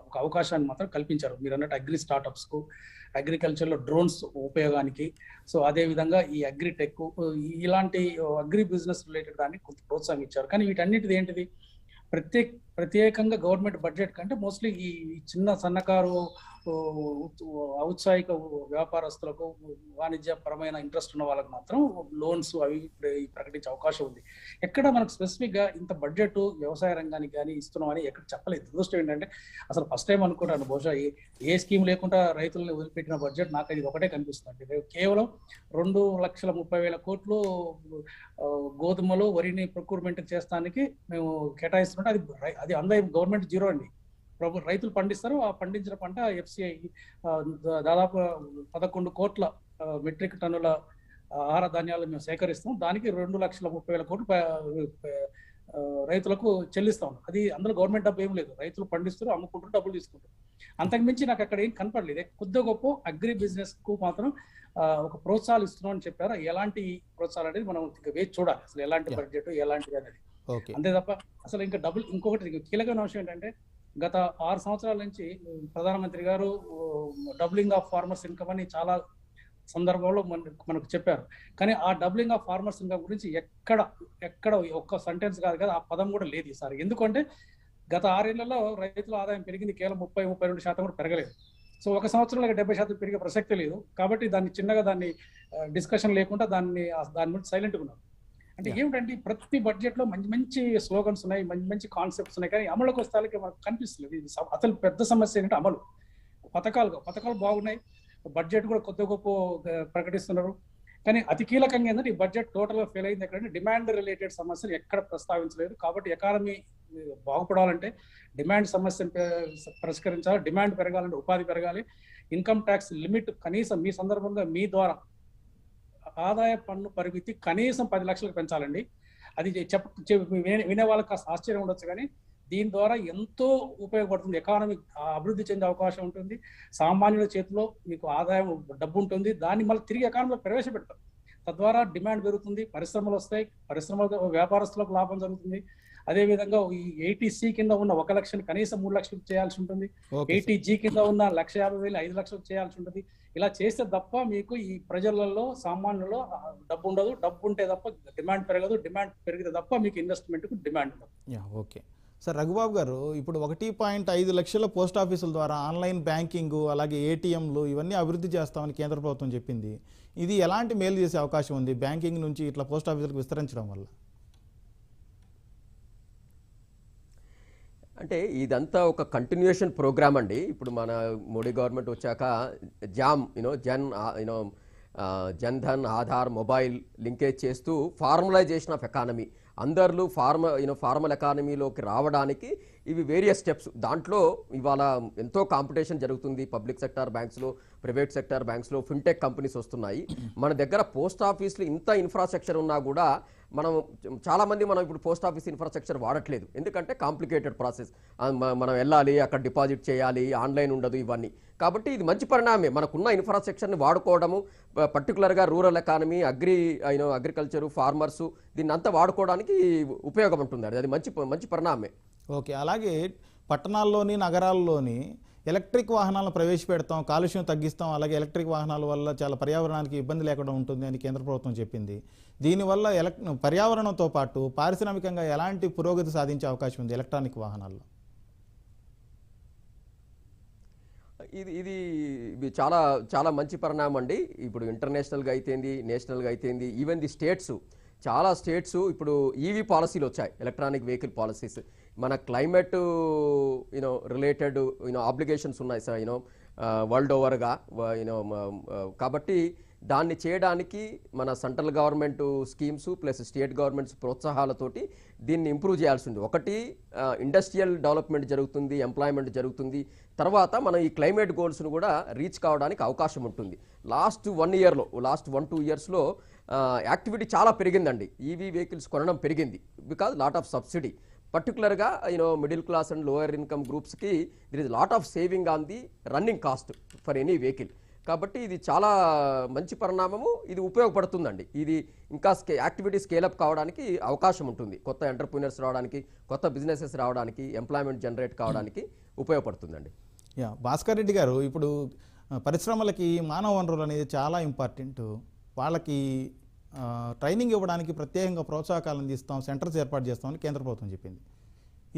ఒక అవకాశాన్ని మాత్రం కల్పించారు. మీరు అన్నట్టు అగ్రి స్టార్టప్స్ కు, అగ్రికల్చర్ లో డ్రోన్స్ ఉపయోగానికి, సో అదే విధంగా ఈ అగ్రిటెక్ ఇలాంటి అగ్రి బిజినెస్ రిలేటెడ్ దాన్ని కొంత ప్రోత్సాహం ఇచ్చారు. కానీ వీటన్నిటిది ఏంటిది ప్రత్యేకంగా గవర్నమెంట్ బడ్జెట్ కంటే మోస్ట్లీ ఈ చిన్న సన్నకారు ఔత్సాహిక వ్యాపారస్తులకు, వాణిజ్యపరమైన ఇంట్రెస్ట్ ఉన్న వాళ్ళకి మాత్రం లోన్స్ అవి ప్రకటించే అవకాశం ఉంది. ఎక్కడ మనకు స్పెసిఫిక్ గా ఇంత బడ్జెట్ వ్యవసాయ రంగానికి కానీ ఇస్తున్నామని ఎక్కడ చెప్పలేదు. దురదృష్టం ఏంటంటే అసలు ఫస్ట్ టైం అనుకుంటాను, బహుశా ఏ స్కీమ్ లేకుండా రైతులను వదిలిపెట్టిన బడ్జెట్ నాకు ఇది ఒకటే కనిపిస్తుంది. కేవలం 2,30,000 కోట్లు గోధుమలు, వరిని ప్రొక్యూర్మెంట్ చేస్తానికి మేము కేటాయిస్తుంటే అది అందరూ గవర్నమెంట్ జీరో అండి. రైతులు పండిస్తారు, ఆ పండించిన పంట ఎఫ్సిఐ దాదాపు 11 కోట్ల మెట్రిక్ టన్నుల ఆహార ధాన్యాలు మేము సేకరిస్తాం. దానికి 2,30,000 కోట్లు రైతులకు చెల్లిస్తాం. అది అందులో గవర్నమెంట్ డబ్బు ఏం లేదు, రైతులు పండిస్తారు, అమ్ముకుంటారు, డబ్బులు తీసుకుంటారు. అంతకుమించి నాకు అక్కడ ఏం కనపడలేదు. కొద్ది గొప్ప అగ్రి బిజినెస్ కు మాత్రం ఒక ప్రోత్సాహాలు ఇస్తున్నాం అని చెప్పారు. ఎలాంటి ప్రోత్సాహాలు అనేది మనం వేచి చూడాలి, అసలు ఎలాంటి బడ్జెట్ ఎలాంటిది అనేది. అంతే తప్ప అసలు ఇంకా డబ్బులు. ఇంకొకటి కీలకమైన అంశం ఏంటంటే గత 6 సంవత్సరాల నుంచి ప్రధానమంత్రి గారు డబ్లింగ్ ఆఫ్ ఫార్మర్స్ ఇన్కమ్ అని చాలా సందర్భంలో మనకు చెప్పారు. కానీ ఆ డబ్లింగ్ ఆఫ్ ఫార్మర్స్ ఇన్కమ్ గురించి ఎక్కడ ఒక్క సెంటెన్స్ కాదు కదా, ఆ పదం కూడా లేదు ఈసారి. ఎందుకంటే గత 6 ఏళ్లలో రైతుల ఆదాయం పెరిగింది కేవలం 30-32% కూడా పెరగలేదు. సో ఒక సంవత్సరంలో 70% పెరిగే ప్రసక్తే లేదు. కాబట్టి దాన్ని డిస్కషన్ లేకుండా దాని గురించి సైలెంట్గా ఉన్నారు. అంటే ఏమిటంటే ప్రతి బడ్జెట్ లో మంచి స్లోగన్స్ ఉన్నాయి, మంచి కాన్సెప్ట్స్ ఉన్నాయి, కానీ అమలుకు వస్తే మనకు కనిపిస్తుంది. ఇది అసలు పెద్ద సమస్య ఏంటంటే అమలు. పథకాలు బాగున్నాయి, బడ్జెట్ కూడా కొద్ది గొప్ప ప్రకటిస్తున్నారు. కానీ అతి కీలకంగా ఏంటంటే ఈ బడ్జెట్ టోటల్ గా ఫెయిల్ అయింది ఎక్కడంటే డిమాండ్ రిలేటెడ్ సమస్యలు ఎక్కడ ప్రస్తావించలేదు. కాబట్టి ఎకానమీ బాగుపడాలంటే డిమాండ్ సమస్యను పరిష్కరించాలి, డిమాండ్ పెరగాలంటే ఉపాధి పెరగాలి, ఇన్కమ్ ట్యాక్స్ లిమిట్ కనీసం మీ సందర్భంగా మీ ద్వారా ఆదాయ పన్ను పరిమితి కనీసం 10 లక్షలకు పెంచాలండి. అది వినే వాళ్ళకి కాస్త ఆశ్చర్యం ఉండొచ్చు, కానీ దీని ద్వారా ఎంతో ఉపయోగపడుతుంది. ఎకానమీ అభివృద్ధి చెందే అవకాశం ఉంటుంది. సామాన్యుల చేతిలో మీకు ఆదాయం డబ్బు ఉంటుంది, దాన్ని మళ్ళీ తిరిగి ఎకానమీలో ప్రవేశపెడతారు. తద్వారా డిమాండ్ పెరుగుతుంది, పరిశ్రమలు వస్తాయి, వ్యాపారస్తులకు లాభం జరుగుతుంది. అదేవిధంగా ఈ 80C కింద ఉన్న 1 లక్షని కనీసం 3 లక్షలు చేయాల్సి ఉంటుంది. 80G కింద ఉన్న 1,50,000 5 లక్షలు చేయాల్సి ఉంటుంది. ఇలా చేస్తే తప్ప మీకు ఈ ప్రజలలో సామాన్యులలో డబ్బు ఉండదు. డబ్బు ఉంటే తప్ప డిమాండ్ పెరగదు. డిమాండ్ పెరిగితే తప్ప మీకు ఇన్వెస్ట్మెంట్కు డిమాండ్ ఉండదు. Okay sir. రఘుబాబు గారు, ఇప్పుడు 1.5 లక్షల పోస్ట్ ఆఫీసుల ద్వారా ఆన్లైన్ బ్యాంకింగ్, అలాగే ఏటీఎంలు ఇవన్నీ అభివృద్ధి చేస్తామని కేంద్ర ప్రభుత్వం చెప్పింది. ఇది ఎలాంటి మేలు చేసే అవకాశం ఉంది బ్యాంకింగ్ నుంచి ఇట్లా పోస్ట్ ఆఫీసులకు విస్తరించడం వల్ల? అంటే ఇదంతా ఒక కంటిన్యూషన్ ప్రోగ్రామ్ అండి. ఇప్పుడు మన మోడీ గవర్నమెంట్ వచ్చాక జన్ ధన్, ఆధార్, మొబైల్ లింకేజ్ చేస్తూ ఫార్మలైజేషన్ ఆఫ్ ఎకానమీ, అందరూ ఫార్మల్ ఎకానమీలోకి రావడానికి ఇవి వేరియస్ స్టెప్స్. దాంట్లో ఇవాళ ఎంతో కాంపిటీషన్ జరుగుతుంది. పబ్లిక్ సెక్టార్ బ్యాంక్స్లో, ప్రైవేట్ సెక్టార్ బ్యాంక్స్లో ఫిన్టెక్ కంపెనీస్ వస్తున్నాయి. మన దగ్గర పోస్ట్ ఆఫీస్లో ఇంత ఇన్ఫ్రాస్ట్రక్చర్ ఉన్నా కూడా చాలామంది ఇప్పుడు పోస్ట్ ఆఫీస్ ఇన్ఫ్రాస్ట్రక్చర్ వాడట్లేదు. ఎందుకంటే కాంప్లికేటెడ్ ప్రాసెస్, మనం వెళ్ళాలి, అక్కడ డిపాజిట్ చేయాలి, ఆన్లైన్ ఉండదు ఇవన్నీ. కాబట్టి ఇది మంచి పరిణామమే. మనకున్న ఇన్ఫ్రాస్ట్రక్చర్ని వాడుకోవడము, పర్టికులర్గా రూరల్ ఎకానమీ, అగ్రికల్చరు, ఫార్మర్సు దీన్ని అంతా వాడుకోవడానికి ఉపయోగం ఉంటుంది. అది మంచి పరిణామమే. ఓకే. అలాగే పట్టణాల్లోని, నగరాల్లోని ఎలక్ట్రిక్ వాహనాలను ప్రవేశపెడతాం, కాలుష్యం తగ్గిస్తాం, అలాగే ఎలక్ట్రిక్ వాహనాల వల్ల చాలా పర్యావరణానికి ఇబ్బంది లేకుండా ఉంటుంది అని కేంద్ర ప్రభుత్వం చెప్పింది. దీనివల్ల పర్యావరణంతో పాటు పారిశ్రామికంగా ఎలాంటి పురోగతి సాధించే అవకాశం ఉంది ఎలక్ట్రానిక్ వాహనాల్లో? ఇది చాలా చాలా మంచి పరిణామం అండి. ఇప్పుడు ఇంటర్నేషనల్గా అయితేంది, నేషనల్గా అయితేంది, ఈవెన్ ది స్టేట్స్, చాలా స్టేట్స్ ఇప్పుడు ఈవీ పాలసీలు వచ్చాయి, ఎలక్ట్రానిక్ వెహికల్ పాలసీస్. మన క్లైమేట్ రిలేటెడ్ ఆబ్లిగేషన్స్ ఉన్నాయి సార్ వరల్డ్ ఓవర్గా. కాబట్టి దాన్ని చేయడానికి మన central government schemes plus state governments ప్రోత్సాహాలతోటి దీన్ని ఇంప్రూవ్ చేయాల్సి ఉంది. ఒకటి ఇండస్ట్రియల్ డెవలప్మెంట్ జరుగుతుంది, ఎంప్లాయ్మెంట్ జరుగుతుంది. తర్వాత మనం ఈ క్లైమేట్ గోల్స్ను కూడా రీచ్ కావడానికి అవకాశం ఉంటుంది. లాస్ట్ 1-2 ఇయర్స్లో యాక్టివిటీ చాలా పెరిగిందండి. ఈవీ వెహికల్స్ కొనడం పెరిగింది బికాజ్ లాట్ ఆఫ్ సబ్సిడీ. పర్టికులర్గా middle class and lower income గ్రూప్స్కి there is lot of saving on the running cost for any vehicle. కాబట్టి ఇది చాలా మంచి పరిణామము. ఇది ఉపయోగపడుతుందండి. ఇది ఇంకా యాక్టివిటీ స్కేలప్ కావడానికి అవకాశం ఉంటుంది. కొత్త ఎంటర్ప్రీనర్స్ రావడానికి, కొత్త బిజినెసెస్ రావడానికి, ఎంప్లాయ్మెంట్ జనరేట్ కావడానికి ఉపయోగపడుతుందండి. భాస్కర్ రెడ్డి గారు, ఇప్పుడు పరిశ్రమలకి మానవ వనరులు అనేది చాలా ఇంపార్టెంట్. వాళ్ళకి ట్రైనింగ్ ఇవ్వడానికి ప్రత్యేకంగా ప్రోత్సాహకాలను అందిస్తాం, సెంటర్స్ ఏర్పాటు చేస్తామని కేంద్ర ప్రభుత్వం చెప్పింది.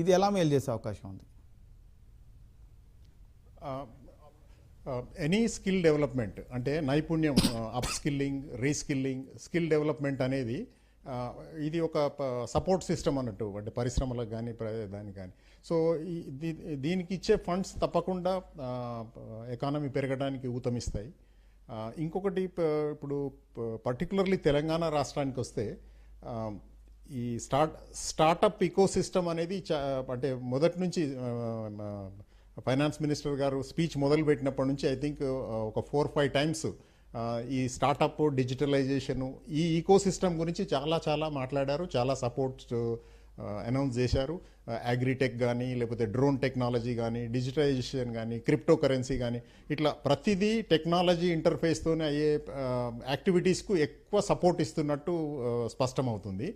ఇది ఎలా మేలు చేసే అవకాశం ఉంది? ఎనీ స్కిల్ డెవలప్మెంట్ అంటే నైపుణ్యం, up skilling, reskilling, skill development అనేది ఇది ఒక సపోర్ట్ సిస్టమ్ అన్నట్టు, అంటే పరిశ్రమలకు కానీ దానికి కానీ. సో దీనికి ఇచ్చే ఫండ్స్ తప్పకుండా ఎకానమీ పెరగడానికి ఊతమిస్తాయి. ఇంకొకటి, ఇప్పుడు పర్టికులర్లీ తెలంగాణ రాష్ట్రానికి వస్తే ఈ స్టార్టప్ ఇకో సిస్టమ్ అనేది అంటే మొదటి నుంచి ఫైనాన్స్ మినిస్టర్ గారు స్పీచ్ మొదలు పెట్టినప్పటి నుంచి ఐ థింక్ ఒక 4-5 టైమ్స్ ఈ స్టార్టప్, డిజిటలైజేషను, ఈ ఈకో సిస్టమ్ గురించి చాలా మాట్లాడారు. చాలా సపోర్ట్ అనౌన్స్ చేశారు. అగ్రిటెక్ కానీ, లేకపోతే డ్రోన్ టెక్నాలజీ కానీ, డిజిటలైజేషన్ కానీ, క్రిప్టో కరెన్సీ కానీ, ఇట్లా ప్రతిదీ టెక్నాలజీ ఇంటర్ఫేస్తోనే అయ్యే యాక్టివిటీస్కు ఎక్కువ సపోర్ట్ ఇస్తున్నట్టు స్పష్టమవుతుంది.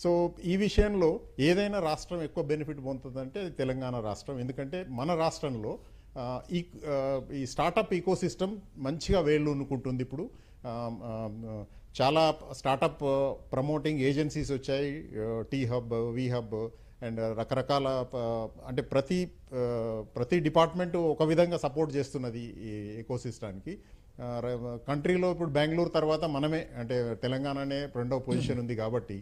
సో ఈ విషయంలో ఏదైనా రాష్ట్రం ఎక్కువ బెనిఫిట్ పొందుతుందంటే అది తెలంగాణ రాష్ట్రం. ఎందుకంటే మన రాష్ట్రంలో ఈ స్టార్టప్ ఈకో సిస్టమ్ మంచిగా వేళ్ళూనుకుంటుంది. ఇప్పుడు చాలా స్టార్టప్ ప్రమోటింగ్ ఏజెన్సీస్ వచ్చాయి, T hub, we hub and రకరకాల, అంటే ప్రతి డిపార్ట్మెంటు ఒక విధంగా సపోర్ట్ చేస్తున్నది ఈ ఎకో సిస్టానికి. కంట్రీలో ఇప్పుడు బెంగళూరు తర్వాత మనమే, అంటే తెలంగాణనే 2వ పొజిషన్ ఉంది. కాబట్టి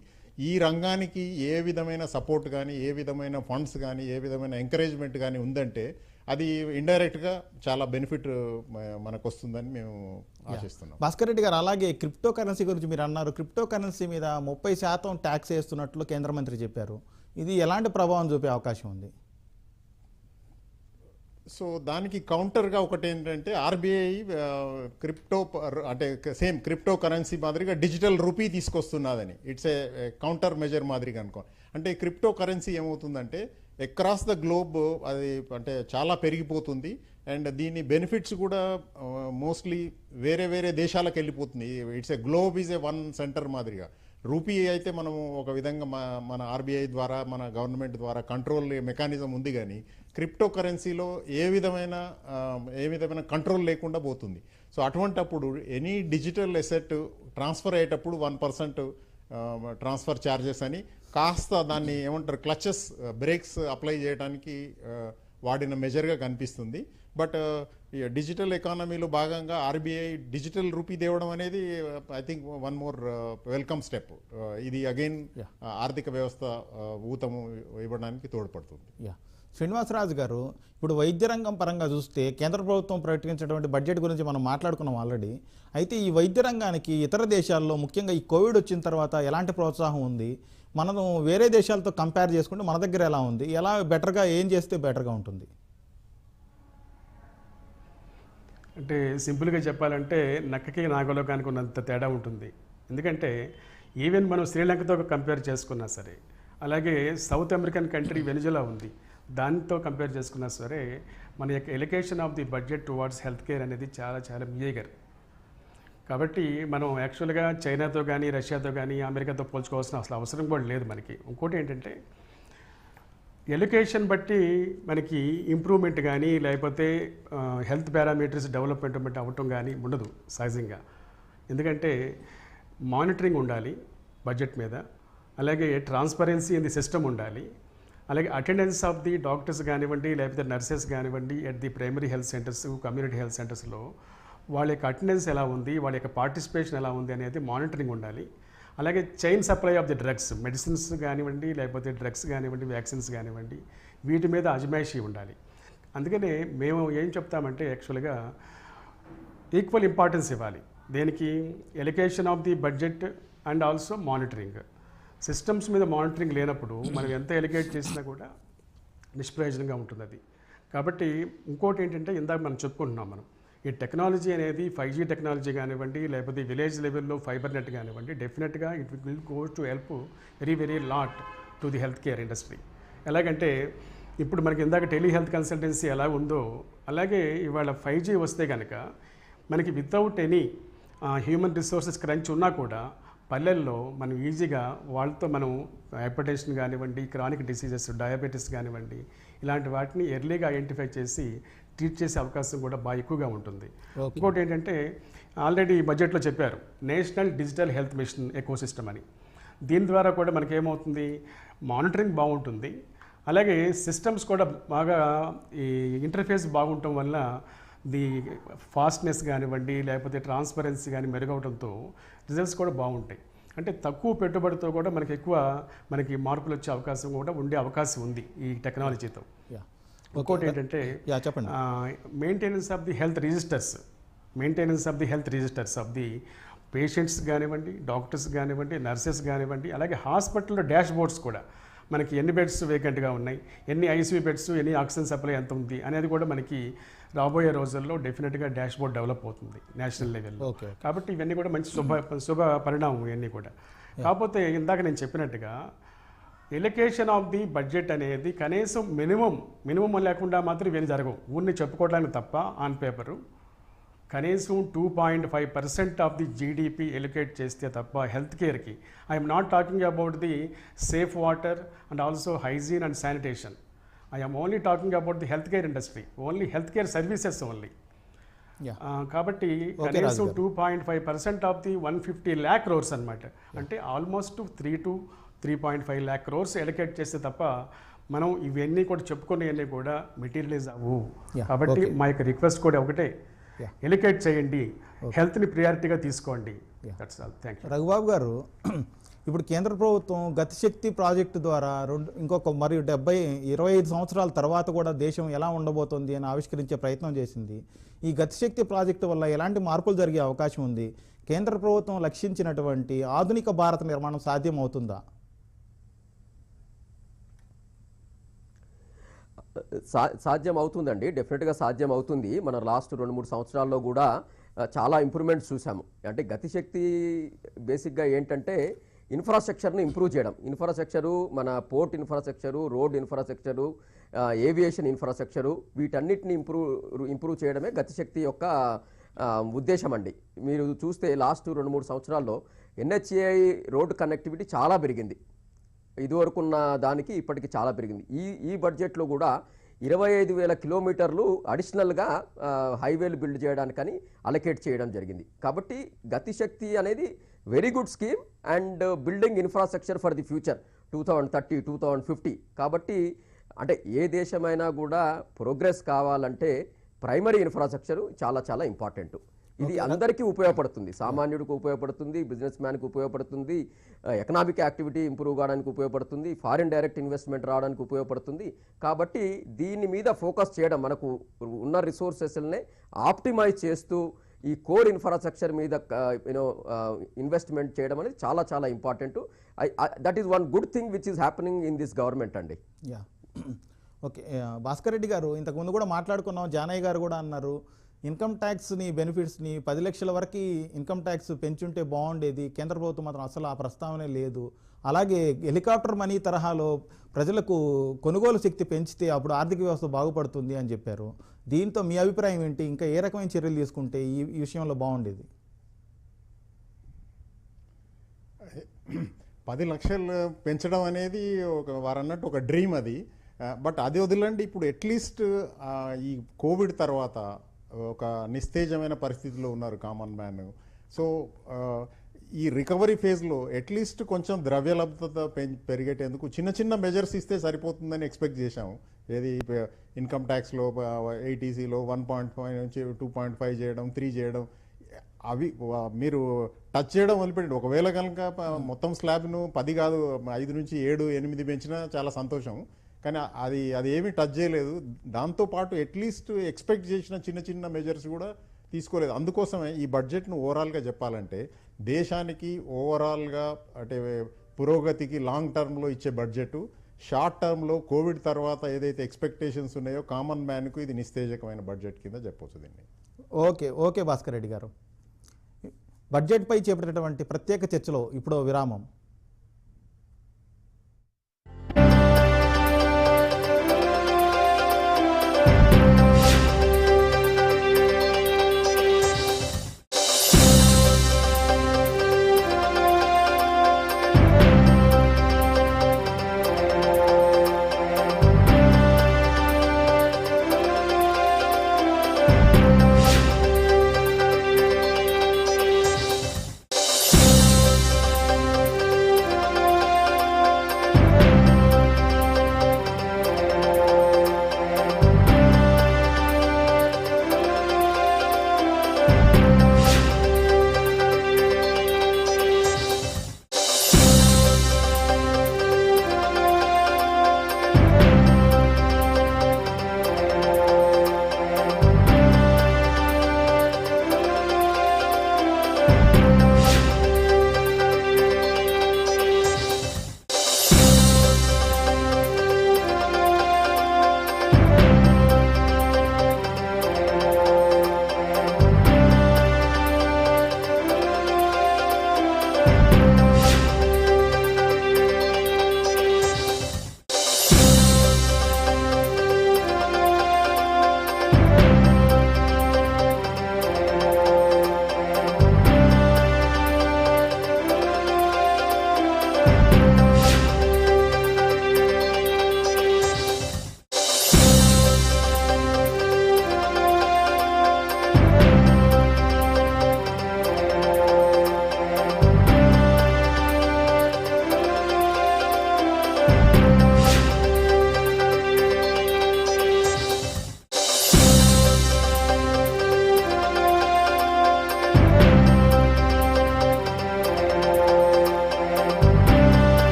ఈ రంగానికి ఏ విధమైన సపోర్ట్ కానీ, ఏ విధమైన ఫండ్స్ కానీ, ఏ విధమైన ఎంకరేజ్మెంట్ కానీ ఉందంటే అది ఇండైరెక్ట్గా చాలా బెనిఫిట్ మనకు వస్తుందని మేము ఆశిస్తున్నాం. భాస్కర్ రెడ్డి గారు, అలాగే క్రిప్టో కరెన్సీ గురించి మీరు అన్నారు. క్రిప్టో కరెన్సీ మీద 30% ట్యాక్స్ వేస్తున్నట్లు కేంద్ర మంత్రి చెప్పారు. ఇది ఎలాంటి ప్రభావం చూపే అవకాశం ఉంది? సో దానికి కౌంటర్గా ఒకటి ఏంటంటే ఆర్బీఐ క్రిప్టో అంటే సేమ్ క్రిప్టో కరెన్సీ మాదిరిగా డిజిటల్ రూపీ తీసుకొస్తున్నదని ఇట్స్ ఏ కౌంటర్ మెజర్ మాదిరిగా అనుకో. అంటే క్రిప్టో కరెన్సీ ఏమవుతుందంటే అక్రాస్ ద గ్లోబ్ అది అంటే చాలా పెరిగిపోతుంది అండ్ దీని బెనిఫిట్స్ కూడా మోస్ట్లీ వేరే వేరే దేశాలకు వెళ్ళిపోతుంది. It's a globe is a one centre మాదిరిగా. రూపీ అయితే మనము ఒక విధంగా మన ఆర్బీఐ ద్వారా మన గవర్నమెంట్ ద్వారా కంట్రోల్ మెకానిజం ఉంది, కానీ క్రిప్టో కరెన్సీలో ఏ విధమైన కంట్రోల్ లేకుండా పోతుంది. సో అటువంటప్పుడు ఎనీ డిజిటల్ ఎసెట్ ట్రాన్స్ఫర్ అయ్యేటప్పుడు 1% ట్రాన్స్ఫర్ ఛార్జెస్ అని కాస్త దాన్ని ఏమంటారు క్లచెస్ బ్రేక్స్ అప్లై చేయడానికి వాడిన మెజర్గా కనిపిస్తుంది. బట్ డిజిటల్ ఎకానమీలో భాగంగా ఆర్బీఐ డిజిటల్ రూపీ తేవడం అనేది I think one more welcome step. ఇది అగైన్ ఆర్థిక వ్యవస్థ ఊతము ఇవ్వడానికి తోడ్పడుతుంది. శ్రీనివాసరాజు గారు, ఇప్పుడు వైద్య రంగం పరంగా చూస్తే కేంద్ర ప్రభుత్వం ప్రకటించినటువంటి బడ్జెట్ గురించి మనం మాట్లాడుకున్నాం ఆల్రెడీ. అయితే ఈ వైద్య రంగానికి ఇతర దేశాల్లో ముఖ్యంగా ఈ కోవిడ్ వచ్చిన తర్వాత ఎలాంటి ప్రోత్సాహం ఉంది? మనం వేరే దేశాలతో కంపేర్ చేసుకుంటే మన దగ్గర ఎలా ఉంది? ఎలా బెటర్గా ఏం చేస్తే బెటర్గా ఉంటుంది? అంటే సింపుల్గా చెప్పాలంటే నక్కకి నాగలోకానికి ఉన్నంత తేడా ఉంటుంది. ఎందుకంటే ఈవెన్ మనం శ్రీలంకతో కంపేర్ చేసుకున్నా సరే, అలాగే సౌత్ అమెరికన్ కంట్రీ వెనిజులా ఉంది, దానితో కంపేర్ చేసుకున్నా సరే మన యొక్క allocation of the budget towards health care అనేది చాలా చాలా మీగర్. కాబట్టి మనం యాక్చువల్గా చైనాతో కానీ రష్యాతో కానీ అమెరికాతో పోల్చుకోవాల్సిన అసలు అవసరం కూడా లేదు మనకి. ఇంకోటి ఏంటంటే ఎడ్యుకేషన్ బట్టి మనకి ఇంప్రూవ్మెంట్ కానీ లేకపోతే హెల్త్ పారామీటర్స్ డెవలప్మెంట్ అవ్వటం కానీ ఉండదు సహజంగా. ఎందుకంటే మానిటరింగ్ ఉండాలి బడ్జెట్ మీద, అలాగే ట్రాన్స్పరెన్సీ ఇన్ ది సిస్టమ్ ఉండాలి, అలాగే అటెండెన్స్ ఆఫ్ ది డాక్టర్స్ కానివ్వండి లేకపోతే నర్సెస్ కానివ్వండి at the primary health centres community health సెంటర్స్లో వాళ్ళ యొక్క అటెండెన్స్ ఎలా ఉంది, వాళ్ళ యొక్క పార్టిసిపేషన్ ఎలా ఉంది అనేది మానిటరింగ్ ఉండాలి. అలాగే chain supply of the drugs, medicines కానివ్వండి లేకపోతే డ్రగ్స్ కానివ్వండి వ్యాక్సిన్స్ కానివ్వండి వీటి మీద అజమాయిషీ ఉండాలి. అందుకనే మేము ఏం చెప్తామంటే యాక్చువల్గా ఈక్వల్ ఇంపార్టెన్స్ ఇవ్వాలి దేనికి, allocation of the budget and also monitoring. Systems మీద మానిటరింగ్ లేనప్పుడు మనం ఎంత ఎలికేట్ చేసినా కూడా నిష్ప్రయోజనంగా ఉంటుంది అది. కాబట్టి ఇంకోటి ఏంటంటే ఇందాక మనం చెప్పుకుంటున్నాం, మనం ఈ టెక్నాలజీ అనేది 5G టెక్నాలజీ కానివ్వండి లేకపోతే విలేజ్ లెవెల్లో ఫైబర్ నెట్ కానివ్వండి డెఫినెట్గా it will go to help very very lot to the health care industry. ఎలాగంటే ఇప్పుడు మనకి ఇందాక టెలిహెల్త్ కన్సల్టెన్సీ ఎలా ఉందో అలాగే ఇవాళ 5G వస్తే కనుక మనకి without any human resources crunch ఉన్నా కూడా పల్లెల్లో మనం ఈజీగా వాళ్ళతో మనం హైపర్టెన్షన్ కానివ్వండి క్రానిక్ డిసీజెస్ డయాబెటీస్ కానివ్వండి ఇలాంటి వాటిని ఎర్లీగా ఐడెంటిఫై చేసి ట్రీట్ చేసే అవకాశం కూడా బాగా ఎక్కువగా ఉంటుంది. ఇంకోటి ఏంటంటే ఆల్రెడీ బడ్జెట్లో చెప్పారు national digital health machine ecosystem అని. దీని ద్వారా కూడా మనకి ఏమవుతుంది, మానిటరింగ్ బాగుంటుంది, అలాగే సిస్టమ్స్ కూడా బాగా ఈ ఇంటర్ఫేస్ బాగుండటం వల్ల ది ఫాస్ట్నెస్ కానివ్వండి లేకపోతే ట్రాన్స్పరెన్సీ కానీ మెరుగవడంతో రిజల్ట్స్ కూడా బాగుంటాయి. అంటే తక్కువ పెట్టుబడితో కూడా మనకి ఎక్కువ మనకి మార్పులు వచ్చే అవకాశం కూడా ఉండే అవకాశం ఉంది ఈ టెక్నాలజీతో. ఇంకోటి ఏంటంటే maintenance of the health registers of the patients కానివ్వండి డాక్టర్స్ కానివ్వండి నర్సెస్ కానివ్వండి అలాగే హాస్పిటల్లో డాష్ బోర్డ్స్ కూడా మనకి ఎన్ని బెడ్స్ వేకెంట్గా ఉన్నాయి, ఎన్ని ఐసీయూ బెడ్స్, ఎన్ని ఆక్సిజన్ సప్లై ఎంత ఉంది అనేది కూడా మనకి రాబోయే రోజుల్లో డెఫినెట్గా డాష్ బోర్డ్ డెవలప్ అవుతుంది నేషనల్ లెవెల్లో. కాబట్టి ఇవన్నీ కూడా మంచి శుభ పరిణామం ఇవన్నీ కూడా. కాకపోతే ఇందాక నేను చెప్పినట్టుగా ఎలికేషన్ ఆఫ్ ది బడ్జెట్ అనేది కనీసం మినిమం లేకుండా మాత్రం ఇవన్నీ జరగవు. ఊరిని చెప్పుకోవడానికి తప్ప ఆన్ పేపరు కనీసం 2.5% ఆఫ్ ది జీడిపి ఎలికేట్ చేస్తే తప్ప హెల్త్ కేర్కి, I'm not talking about the safe water and also hygiene and sanitation, I'm only talking about the health care industry, only health care services only. కాబట్టి కనీసం 2.5% of the 150 lakh crores అనమాట, అంటే almost 3 to 3.5 lakh crores allocate చేస్తే తప్ప మనం ఇవన్నీ కూడా చెప్పుకునేవన్నీ కూడా మెటీరియలైజ్ అవ్వు. కాబట్టి మా యొక్క రిక్వెస్ట్ కూడా ఒకటే, ఎలికేట్ చేయండి, హెల్త్ని ప్రియారిటీగా తీసుకోండి. రఘుబాబు గారు, ఇప్పుడు కేంద్ర ప్రభుత్వం గతిశక్తి ప్రాజెక్టు ద్వారా ఇంకొక మరియు 25 సంవత్సరాల తర్వాత కూడా దేశం ఎలా ఉండబోతోంది అని ఆవిష్కరించే ప్రయత్నం చేసింది. ఈ గతిశక్తి ప్రాజెక్టు వల్ల ఎలాంటి మార్పులు జరిగే అవకాశం ఉంది? కేంద్ర ప్రభుత్వం లక్షించినటువంటి ఆధునిక భారత నిర్మాణం సాధ్యం అవుతుందా? సాధ్యం అవుతుందండి, డెఫినెట్గా సాధ్యం అవుతుంది. మన లాస్ట్ 2-3 సంవత్సరాల్లో కూడా చాలా ఇంప్రూవ్మెంట్స్ చూసాము. అంటే గతిశక్తి బేసిక్గా ఏంటంటే ఇన్ఫ్రాస్ట్రక్చర్ని ఇంప్రూవ్ చేయడం. ఇన్ఫ్రాస్ట్రక్చరు, మన port infrastructure, road infrastructure, aviation infrastructure, వీటన్నిటిని ఇంప్రూవ్ చేయడమే గతిశక్తి యొక్క ఉద్దేశం అండి. మీరు చూస్తే లాస్ట్ 2-3 సంవత్సరాల్లో NHAI రోడ్ కనెక్టివిటీ చాలా పెరిగింది. ఇదివరకున్న దానికి ఇప్పటికి చాలా పెరిగింది. ఈ బడ్జెట్లో కూడా 25,000 కిలోమీటర్లు అడిషనల్గా హైవేలు బిల్డ్ చేయడానికని అలొకేట్ చేయడం జరిగింది. కాబట్టి గతిశక్తి అనేది very good scheme and building infrastructure for the future 2030, 2050. కాబట్టి అంటే ఏ దేశమైనా కూడా ప్రోగ్రెస్ కావాలంటే ప్రైమరీ ఇన్ఫ్రాస్ట్రక్చర్ చాలా చాలా ఇంపార్టెంట్. ఇది అందరికీ ఉపయోగపడుతుంది. సామాన్యుడికి ఉపయోగపడుతుంది, బిజినెస్ మ్యాన్కి ఉపయోగపడుతుంది, ఎకనామిక్ యాక్టివిటీ ఇంప్రూవ్ కావడానికి ఉపయోగపడుతుంది, ఫారిన్ డైరెక్ట్ ఇన్వెస్ట్మెంట్ రావడానికి ఉపయోగపడుతుంది. కాబట్టి దీని మీద ఫోకస్ చేయడం, మనకు ఉన్న రిసోర్సెస్నే ఆప్టిమైజ్ చేస్తూ ఈ కోర్ ఇన్ఫ్రాస్ట్రక్చర్ మీద ఇన్వెస్ట్మెంట్ చేయడం అనేది చాలా చాలా important. That is one good thing which is happening in this government అండి. ఓకే, భాస్కర్ రెడ్డి గారు ఇంతకుముందు కూడా మాట్లాడుకున్నాం, జానయ్య గారు కూడా అన్నారు ఇన్కమ్ ట్యాక్స్ని బెనిఫిట్స్ని 10 లక్షల వరకు ఇన్కమ్ ట్యాక్స్ పెంచుంటే బాగుండేది, కేంద్ర ప్రభుత్వం మాత్రం అసలు ఆ ప్రస్తావనే లేదు. అలాగే హెలికాప్టర్ మనీ తరహాలో ప్రజలకు కొనుగోలు శక్తి పెంచితే అప్పుడు ఆర్థిక వ్యవస్థ బాగుపడుతుంది అని చెప్పారు. దీంతో మీ అభిప్రాయం ఏంటి? ఇంకా ఏ రకమైన చర్యలు తీసుకుంటే ఈ విషయంలో బాగుండేది? 10 లక్షలు పెంచడం అనేది వారన్నట్టు ఒక డ్రీమ్ అది. బట్ అది వదిలండి, ఇప్పుడు అట్లీస్ట్ ఈ కోవిడ్ తర్వాత ఒక నిస్తేజమైన పరిస్థితిలో ఉన్నారు కామన్ మ్యాన్. సో ఈ రికవరీ ఫేజ్లో అట్లీస్ట్ కొంచెం ద్రవ్యలబ్ధత పెరిగేటందుకు చిన్న చిన్న మెజర్స్ ఇస్తే సరిపోతుందని ఎక్స్పెక్ట్ చేశాము. ఏది ఇన్కమ్ ట్యాక్స్లో 80cలో 1.5 నుంచి 2.5 చేయడం, 3 చేయడం, అవి మీరు టచ్ చేయడం వదిలిపెట్టండి. ఒకవేళ కనుక మొత్తం స్లాబ్ను 10 కాదు 5 నుంచి 7, 8 పెంచినా చాలా సంతోషం. కానీ అది ఏమీ టచ్ చేయలేదు. దాంతోపాటు అట్లీస్ట్ ఎక్స్పెక్ట్ చేసిన చిన్న చిన్న మెజర్స్ కూడా తీసుకోలేదు. అందుకోసమే ఈ బడ్జెట్ను ఓవరాల్గా చెప్పాలంటే దేశానికి ఓవరాల్గా అంటే పురోగతికి లాంగ్ టర్మ్లో ఇచ్చే బడ్జెట్, షార్ట్ టర్మ్లో కోవిడ్ తర్వాత ఏదైతే ఎక్స్పెక్టేషన్స్ ఉన్నాయో కామన్ మ్యాన్కు ఇది నిస్తేజకమైన బడ్జెట్ కింద చెప్పవచ్చు దీన్ని. ఓకే భాస్కర్ రెడ్డి గారు, బడ్జెట్పై చేపట్టేటువంటి ప్రత్యేక చర్చలో ఇప్పుడు విరామం.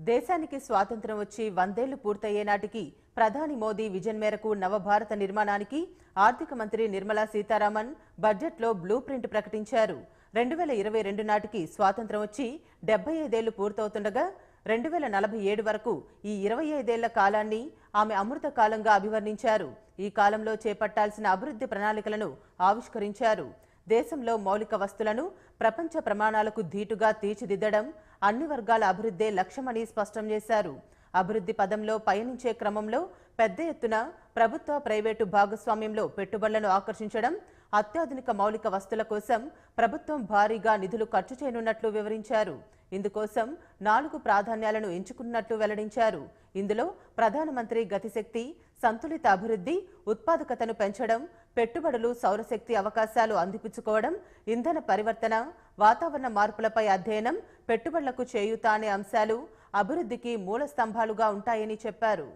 దేశానికి స్వాతంత్ర్యం వచ్చి 100 ఏళ్లు పూర్తయ్యే నాటికి ప్రధాని మోదీ విజన్ మేరకు నవభారత నిర్మాణానికి ఆర్థిక మంత్రి నిర్మలా సీతారామన్ బడ్జెట్లో బ్లూ ప్రింట్ ప్రకటించారు. 2022 నాటికి స్వాతంత్ర్యం వచ్చి 75 ఏళ్లు పూర్తవుతుండగా 2047 వరకు ఈ 25 ఏళ్ల కాలాన్ని ఆమె అమృత కాలంగా అభివర్ణించారు. ఈ కాలంలో చేపట్టాల్సిన అభివృద్ధి ప్రణాళికలను ఆవిష్కరించారు. దేశంలో మౌలిక వస్తువులను ప్రపంచ ప్రమాణాలకు ధీటుగా తీర్చిదిద్దడం, అన్ని వర్గాల అభివృద్ధే లక్ష్యమని స్పష్టం చేశారు. అభివృద్ధి పదంలో పయనించే క్రమంలో పెద్ద ఎత్తున ప్రభుత్వ ప్రైవేటు భాగస్వామ్యంలో పెట్టుబడులను ఆకర్షించడం, అత్యాధునిక మౌలిక వస్తువుల కోసం ప్రభుత్వం భారీగా నిధులు ఖర్చు చేయనున్నట్లు వివరించారు. ఇందుకోసం 4 ప్రాధాన్యాలను ఎంచుకున్నట్లు వెల్లడించారు. ఇందులో ప్రధానమంత్రి గతిశక్తి, సంతులిత అభివృద్ధి, ఉత్పాదకతను పెంచడం, పెట్టుబడులు, సౌరశక్తి అవకాశాలు అందిపుచ్చుకోవడం, ఇంధన పరివర్తన, వాతావరణ మార్పులపై అధ్యయనం, పెట్టుబడులకు చేయూత అనే అంశాలు అభివృద్ధికి మూల స్తంభాలుగా ఉంటాయని చెప్పారు.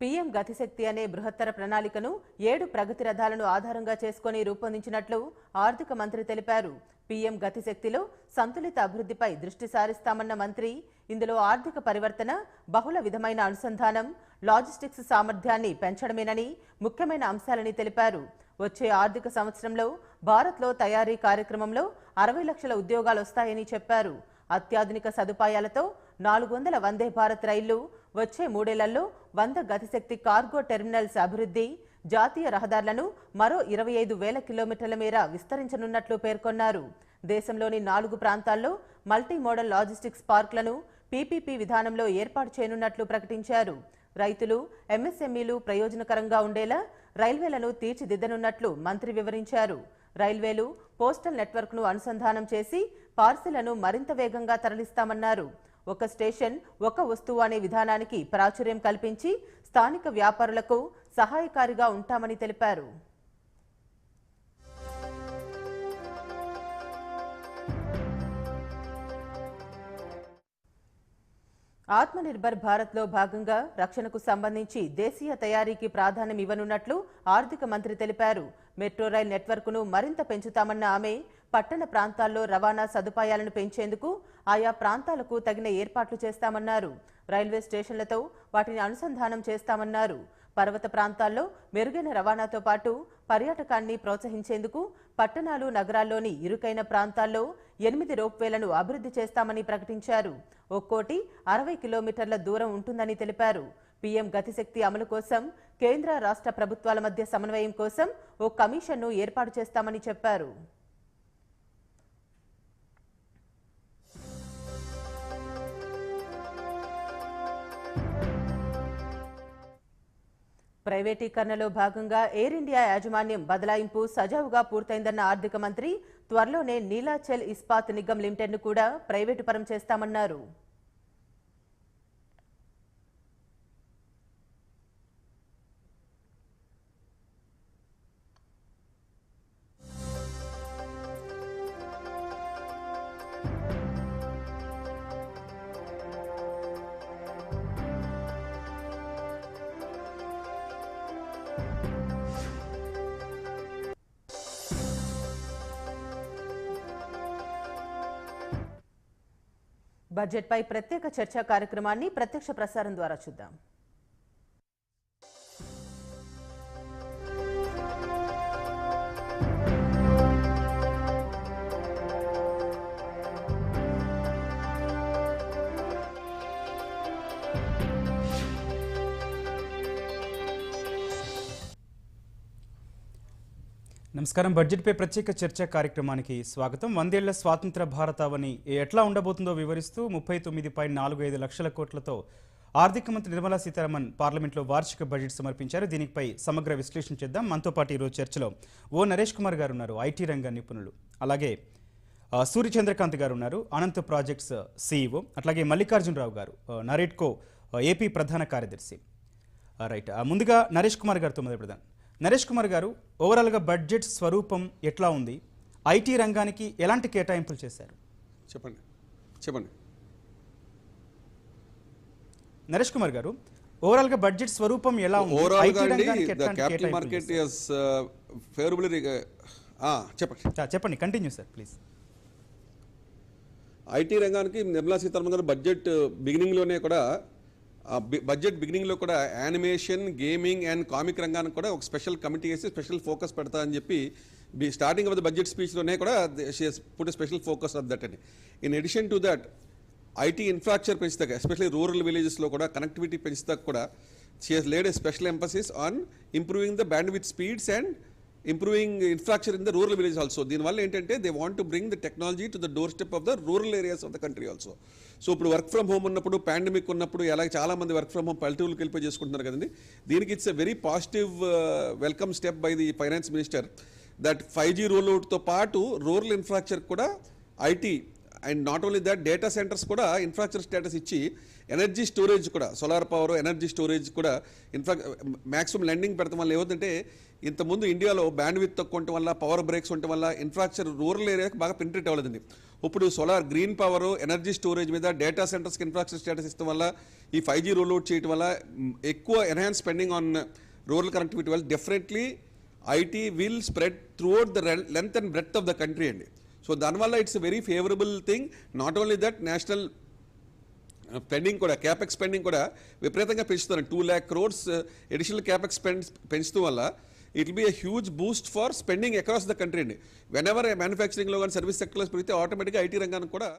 పీఎం గతిశక్తి అనే బృహత్తర ప్రణాళికను 7 ప్రగతి రథాలను ఆధారంగా చేసుకుని రూపొందించినట్లు ఆర్థిక మంత్రి తెలిపారు. పీఎం గతిశక్తిలో సంతులిత అభివృద్ధిపై దృష్టి సారిస్తామన్న మంత్రి ఇందులో ఆర్థిక పరివర్తన, బహుళ విధమైన అనుసంధానం, లాజిస్టిక్స్ సామర్థ్యాన్ని పెంచడమేనని ముఖ్యమైన అంశాలని తెలిపారు. వచ్చే ఆర్థిక సంవత్సరంలో భారత్లో తయారీ కార్యక్రమంలో 60 లక్షల ఉద్యోగాలు వస్తాయని చెప్పారు. అత్యాధునిక సదుపాయాలతో 400 వందే భారత్ రైళ్లు, వచ్చే 3 ఏళ్లలో 100 గతిశక్తి కార్గో టెర్మినల్స్ అభివృద్ధి, జాతీయ రహదారులను మరో 25,000 కిలోమీటర్ల మేర విస్తరించనున్నట్లు పేర్కొన్నారు. దేశంలోని 4 ప్రాంతాల్లో మల్టీ మోడల్ లాజిస్టిక్స్ పార్కులను పీపీపీ విధానంలో ఏర్పాటు చేయనున్నట్లు ప్రకటించారు. రైతులు, ఎంఎస్ఎంఈలు ప్రయోజనకరంగా ఉండేలా రైల్వేలను తీర్చిదిద్దనున్నట్లు మంత్రి వివరించారు. రైల్వేలు, పోస్టల్ నెట్వర్క్ను అనుసంధానం చేసి పార్సిళ్లను మరింత వేగంగా తరలిస్తామన్నారు. ఒక స్టేషన్, ఒక వస్తువు అనే విధానానికి ప్రాచుర్యం కల్పించి స్థానిక వ్యాపారులకు సహాయకారిగా ఉంటామని తెలిపారు. ఆత్మనిర్భర్ భారత్లో భాగంగా రక్షణకు సంబంధించి దేశీయ తయారీకి ప్రాధాన్యం ఇవ్వనున్నట్లు ఆర్థిక మంత్రి తెలిపారు. మెట్రో రైల్ నెట్వర్క్ను మరింత పెంచుతామన్న ఆమె పట్టణ ప్రాంతాల్లో రవాణా సదుపాయాలను పెంచేందుకు ఆయా ప్రాంతాలకు తగిన ఏర్పాట్లు చేస్తామన్నారు. రైల్వే స్టేషన్లతో వాటిని అనుసంధానం చేస్తామన్నారు. పర్వత ప్రాంతాల్లో మెరుగైన రవాణాతో పాటు పర్యాటకాన్ని ప్రోత్సహించేందుకు పట్టణాలు, నగరాల్లోని ఇరుకైన ప్రాంతాల్లో 8 రోప్వేలను అభివృద్ధి చేస్తామని ప్రకటించారు. ఒక్కోటి 60 కిలోమీటర్ల దూరం ఉంటుందని తెలిపారు. పీఎం గతిశక్తి అమలు కోసం కేంద్ర, రాష్ట్ర ప్రభుత్వాల మధ్య సమన్వయం కోసం ఓ కమిషన్ను ఏర్పాటు చేస్తామని చెప్పారు. ప్రైవేటీకరణలో భాగంగా ఎయిర్ ఇండియా యాజమాన్యం బదలాయింపు సజావుగా పూర్తయిందన్న ఆర్థిక మంత్రి త్వరలోనే నీలాచల్ ఇస్పాత్ నిగమ్ లిమిటెడ్ను కూడా ప్రైవేటు పరం చేస్తామన్నారు. బడ్జెట్పై ప్రత్యేక చర్చా కార్యక్రమాన్ని ప్రత్యక్ష ప్రసారం ద్వారా చూద్దాం. నమస్కారం. బడ్జెట్పై ప్రత్యేక చర్చా కార్యక్రమానికి స్వాగతం. 100 ఏళ్ల స్వాతంత్ర భారతావని ఎట్లా ఉండబోతుందో వివరిస్తూ 39.45 లక్షల కోట్లతో ఆర్థిక మంత్రి నిర్మలా సీతారామన్ పార్లమెంట్లో వార్షిక బడ్జెట్ సమర్పించారు. దీనిపై సమగ్ర విశ్లేషణ చేద్దాం. మనతో పాటు ఈరోజు చర్చలో నరేష్ కుమార్ గారు ఉన్నారు, ఐటీ రంగ నిపుణులు. అలాగే సూర్యచంద్రకాంత్ గారు ఉన్నారు, అనంత్ ప్రాజెక్ట్స్ సీఈఓ. అట్లాగే మల్లికార్జునరావు గారు, నరేట్కో ఏపీ ప్రధాన కార్యదర్శి. రైట్, ముందుగా నరేష్ కుమార్ గారితో మొదలు పెడదాం. నరేష్ కుమార్ గారు, ఓవరాల్గా బడ్జెట్ స్వరూపం ఎట్లా ఉంది? ఐటీ రంగానికి ఎలాంటి కేటాయింపులు చేశారు? చెప్పండి. నరేష్ కుమార్ గారు, ఓవరాల్గా బడ్జెట్ స్వరూపం ఎలా ఉంది? ఓవరాల్గా అండి, the capital market is favourably చెప్పండి కంటిన్యూ సార్ ప్లీజ్. ఐటీ రంగానికి నిర్మలా సీతారామన్ గారు బడ్జెట్ బిగినింగ్లోనే కూడా బడ్జెట్ బిగినింగ్లో కూడా యానిమేషన్, గేమింగ్ అండ్ కామిక్ రంగానికి కూడా ఒక స్పెషల్ కమిటీ వేసి స్పెషల్ ఫోకస్ పెడతా అని చెప్పి స్టార్టింగ్ ఆఫ్ ద బడ్జెట్ స్పీచ్లోనే కూడా she has put special focus of that అని. In addition to that IT infrastructure పెంచుతాక ఎస్పెషల్లీ రూరల్ విలేజెస్లో కూడా కనెక్టివిటీ పెంచుతాక కూడా she has laid a special emphasis on improving the bandwidth speeds and improving infrastructure in the rural village also. దీనివల్ల ఏంటంటే they want to bring the technology to the door step of the rural areas of the country also. So ఇప్పుడు work from home ఉన్నప్పుడు, pandemic ఉన్నప్పుడు ఎలా చాలా మంది work from home పల్లెటూరుకి వెళ్ళిపోయి చేసుకుంటున్నారు కదండి. దీనికి it's a very positive welcome step by the finance minister that 5G roll అవుట్తో పాటు రూరల్ ఇన్ఫ్రాస్ట్రక్చర్ కూడా IT and not only that data centres కూడా ఇన్ఫ్రాస్ట్రక్చర్ స్టేటస్ ఇచ్చి ఎనర్జీ స్టోరేజ్ కూడా సోలార్ పవర్ ఎనర్జీ స్టోరేజ్ కూడా మ్యాక్సిమం లెండింగ్ పెడతాం వల్ల ఏమవుతుందంటే ఇంతకుముందు ఇండియాలో బ్యాండ్ విత్ తక్కువ ఉండటం వల్ల, పవర్ బ్రేక్స్ ఉండటం వల్ల ఇన్ఫ్రాస్ట్రక్చర్ రూరల్ ఏరియాకి బాగా పెనిట్రేట్ అవ్వలేదండి. ఇప్పుడు solar green power energy storage మీద డేటా సెంటర్స్కి ఇన్ఫ్రాస్ట్రక్చర్ స్టేటస్ ఇష్టం వల్ల ఈ 5G రోల్ అవుట్ చేయడం వల్ల ఎక్కువ enhance spending on rural connectivity వల్ల definitely IT will spread throughout the length and breadth of the country అండి. సో దానివల్ల it's a very favourable thing. Not only that national spending కూడా capex spending కూడా విపరీతంగా పెంచుతారు. 2 lakh crores అడిషనల్ క్యాపెక్స్ పెంచుతూ వల్ల it will be a huge Boost for spending across the country అండి. When ever మ్యానుఫ్యాక్చరింగ్లో కానీ సర్వీస్ సెక్టర్లో పెరిగితే ఆటోమేటిక్గా ఐటీ రంగానికి కూడా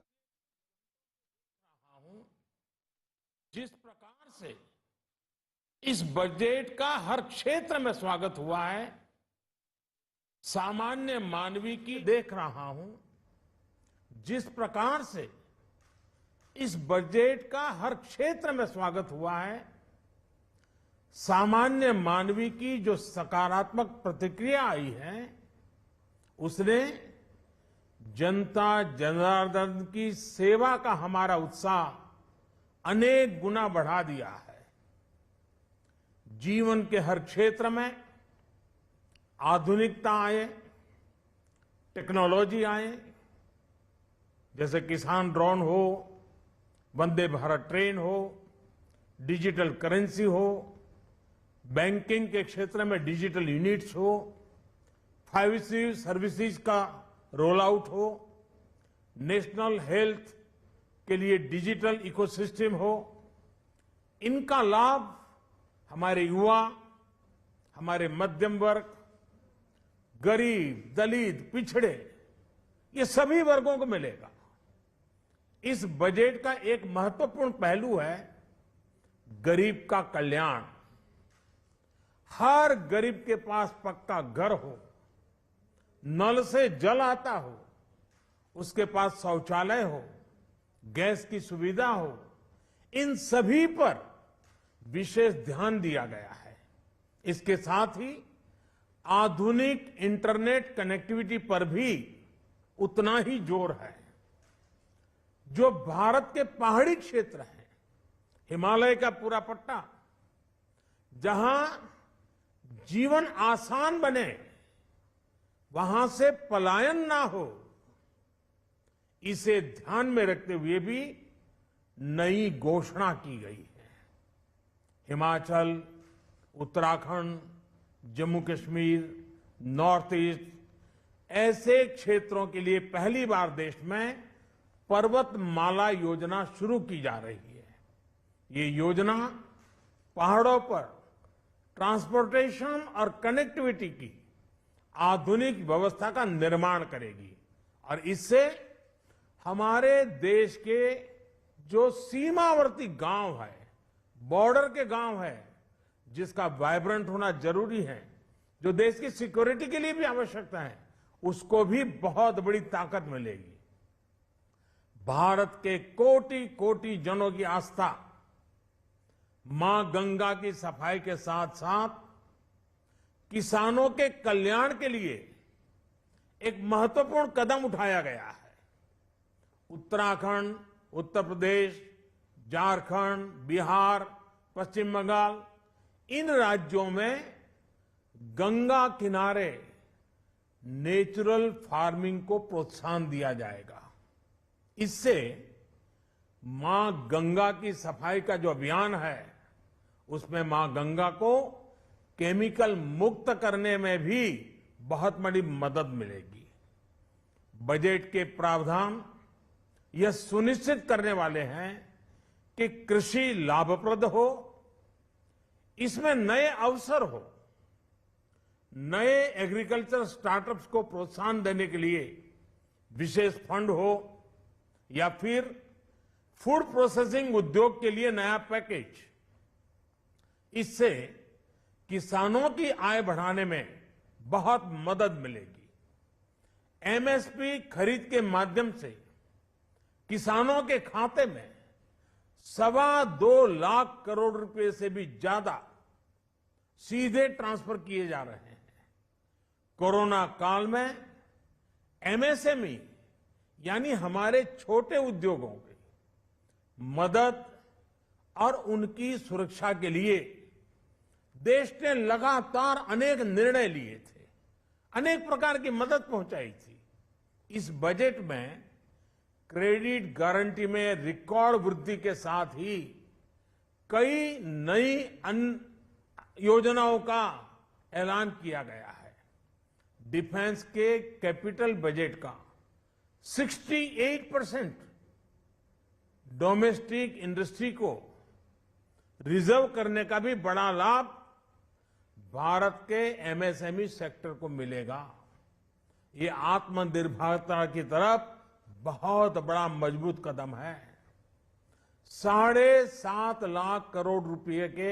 जिस प्रकार से इस बजट का हर क्षेत्र में स्वागत हुआ है, सामान्य मानवी की देख रहा हूं, जिस प्रकार से इस बजट का हर क्षेत्र में स्वागत हुआ है, सामान्य मानवी की जो सकारात्मक प्रतिक्रिया आई है, उसने जनता जनार्दन की सेवा का हमारा उत्साह अनेक गुना बढ़ा दिया है. जीवन के हर क्षेत्र में आधुनिकता आए, टेक्नोलॉजी आए, जैसे किसान ड्रोन हो, वंदे भारत ट्रेन हो, डिजिटल करेंसी हो, बैंकिंग के क्षेत्र में डिजिटल यूनिट्स हो, 5G सर्विसेज का रोल आउट हो, नेशनल हेल्थ के लिए डिजिटल इकोसिस्टम हो. इनका लाभ हमारे युवा, हमारे मध्यम वर्ग, गरीब, दलित, पिछड़े, ये सभी वर्गों को मिलेगा. इस बजट का एक महत्वपूर्ण पहलू है गरीब का कल्याण. हर गरीब के पास पक्का घर हो, नल से जल आता हो, उसके पास शौचालय हो, गैस की सुविधा हो, इन सभी पर विशेष ध्यान दिया गया है. इसके साथ ही आधुनिक इंटरनेट कनेक्टिविटी पर भी उतना ही जोर है. जो भारत के पहाड़ी क्षेत्र हैं, हिमालय का पूरा पट्टा, जहां जीवन आसान बने, वहां से पलायन ना हो, इसे ध्यान में रखते हुए भी नई घोषणा की गई है. हिमाचल, उत्तराखंड, जम्मू कश्मीर, नॉर्थ ईस्ट ऐसे क्षेत्रों के लिए पहली बार देश में पर्वतमाला योजना शुरू की जा रही है. ये योजना पहाड़ों पर ट्रांसपोर्टेशन और कनेक्टिविटी की आधुनिक व्यवस्था का निर्माण करेगी और इससे हमारे देश के जो सीमावर्ती गांव है, बॉर्डर के गांव है, जिसका वाइब्रेंट होना जरूरी है, जो देश की सिक्योरिटी के लिए भी आवश्यकता है, उसको भी बहुत बड़ी ताकत मिलेगी. भारत के कोटि कोटि जनों की आस्था मां गंगा की सफाई के साथ साथ किसानों के कल्याण के लिए एक महत्वपूर्ण कदम उठाया गया है. उत्तराखंड, उत्तर प्रदेश, झारखंड, बिहार, पश्चिम बंगाल, इन राज्यों में गंगा किनारे नेचुरल फार्मिंग को प्रोत्साहन दिया जाएगा. इससे मां गंगा की सफाई का जो अभियान है, उसमें मां गंगा को केमिकल मुक्त करने में भी बहुत बड़ी मदद मिलेगी। बजट के प्रावधान यह सुनिश्चित करने वाले हैं कि कृषि लाभप्रद हो, इसमें नए अवसर हो, नए एग्रीकल्चर स्टार्टअप्स को प्रोत्साहन देने के लिए विशेष फंड हो, या फिर फूड प्रोसेसिंग उद्योग के लिए नया पैकेज। इससे किसानों की आय बढ़ाने में बहुत मदद मिलेगी। एमएसपी खरीद के माध्यम से किसानों के खाते में 2.25 लाख करोड़ रुपए से भी ज्यादा सीधे ट्रांसफर किए जा रहे हैं। कोरोना काल में एमएसएमई यानी हमारे छोटे उद्योगों की मदद और उनकी सुरक्षा के लिए देश ने लगातार अनेक निर्णय लिए थे, अनेक प्रकार की मदद पहुंचाई थी। इस बजट में क्रेडिट गारंटी में रिकॉर्ड वृद्धि के साथ ही कई नई योजनाओं का ऐलान किया गया है। डिफेंस के कैपिटल बजट का 68% डोमेस्टिक इंडस्ट्री को रिजर्व करने का भी बड़ा लाभ भारत के एमएसएमई सेक्टर को मिलेगा। ये आत्मनिर्भरता की तरफ बहुत बड़ा मजबूत कदम है। 7.5 लाख करोड़ रुपए के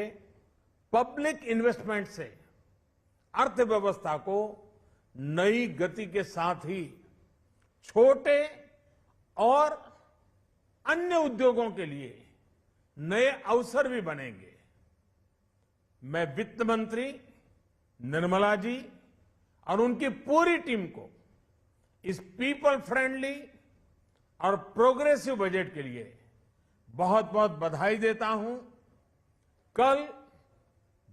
पब्लिक इन्वेस्टमेंट से अर्थव्यवस्था को नई गति के साथ ही छोटे और अन्य उद्योगों के लिए नए अवसर भी बनेंगे। मैं वित्त मंत्री निर्मला जी और उनकी पूरी टीम को इस पीपल फ्रेंडली और प्रोग्रेसिव बजट के लिए बहुत बहुत बधाई देता हूं। कल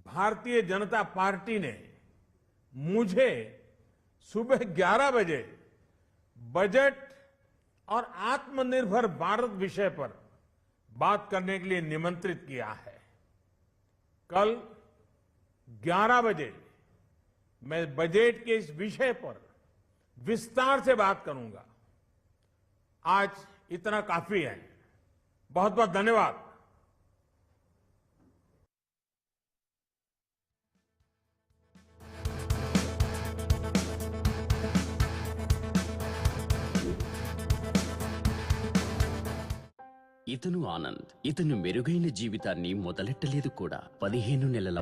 भारतीय जनता पार्टी ने मुझे सुबह 11 बजे बजट और आत्मनिर्भर भारत विषय पर बात करने के लिए निमंत्रित किया है। कल 11 बजे मैं बजट के इस विषय पर विस्तार से बात करूंगा। आज इतना काफी है। बहुत बहुत धन्यवाद। ఇతను ఆనంద్. ఇతను మెరుగైన జీవితాన్ని మొదలెట్టలేదు కూడా. 15 నెలల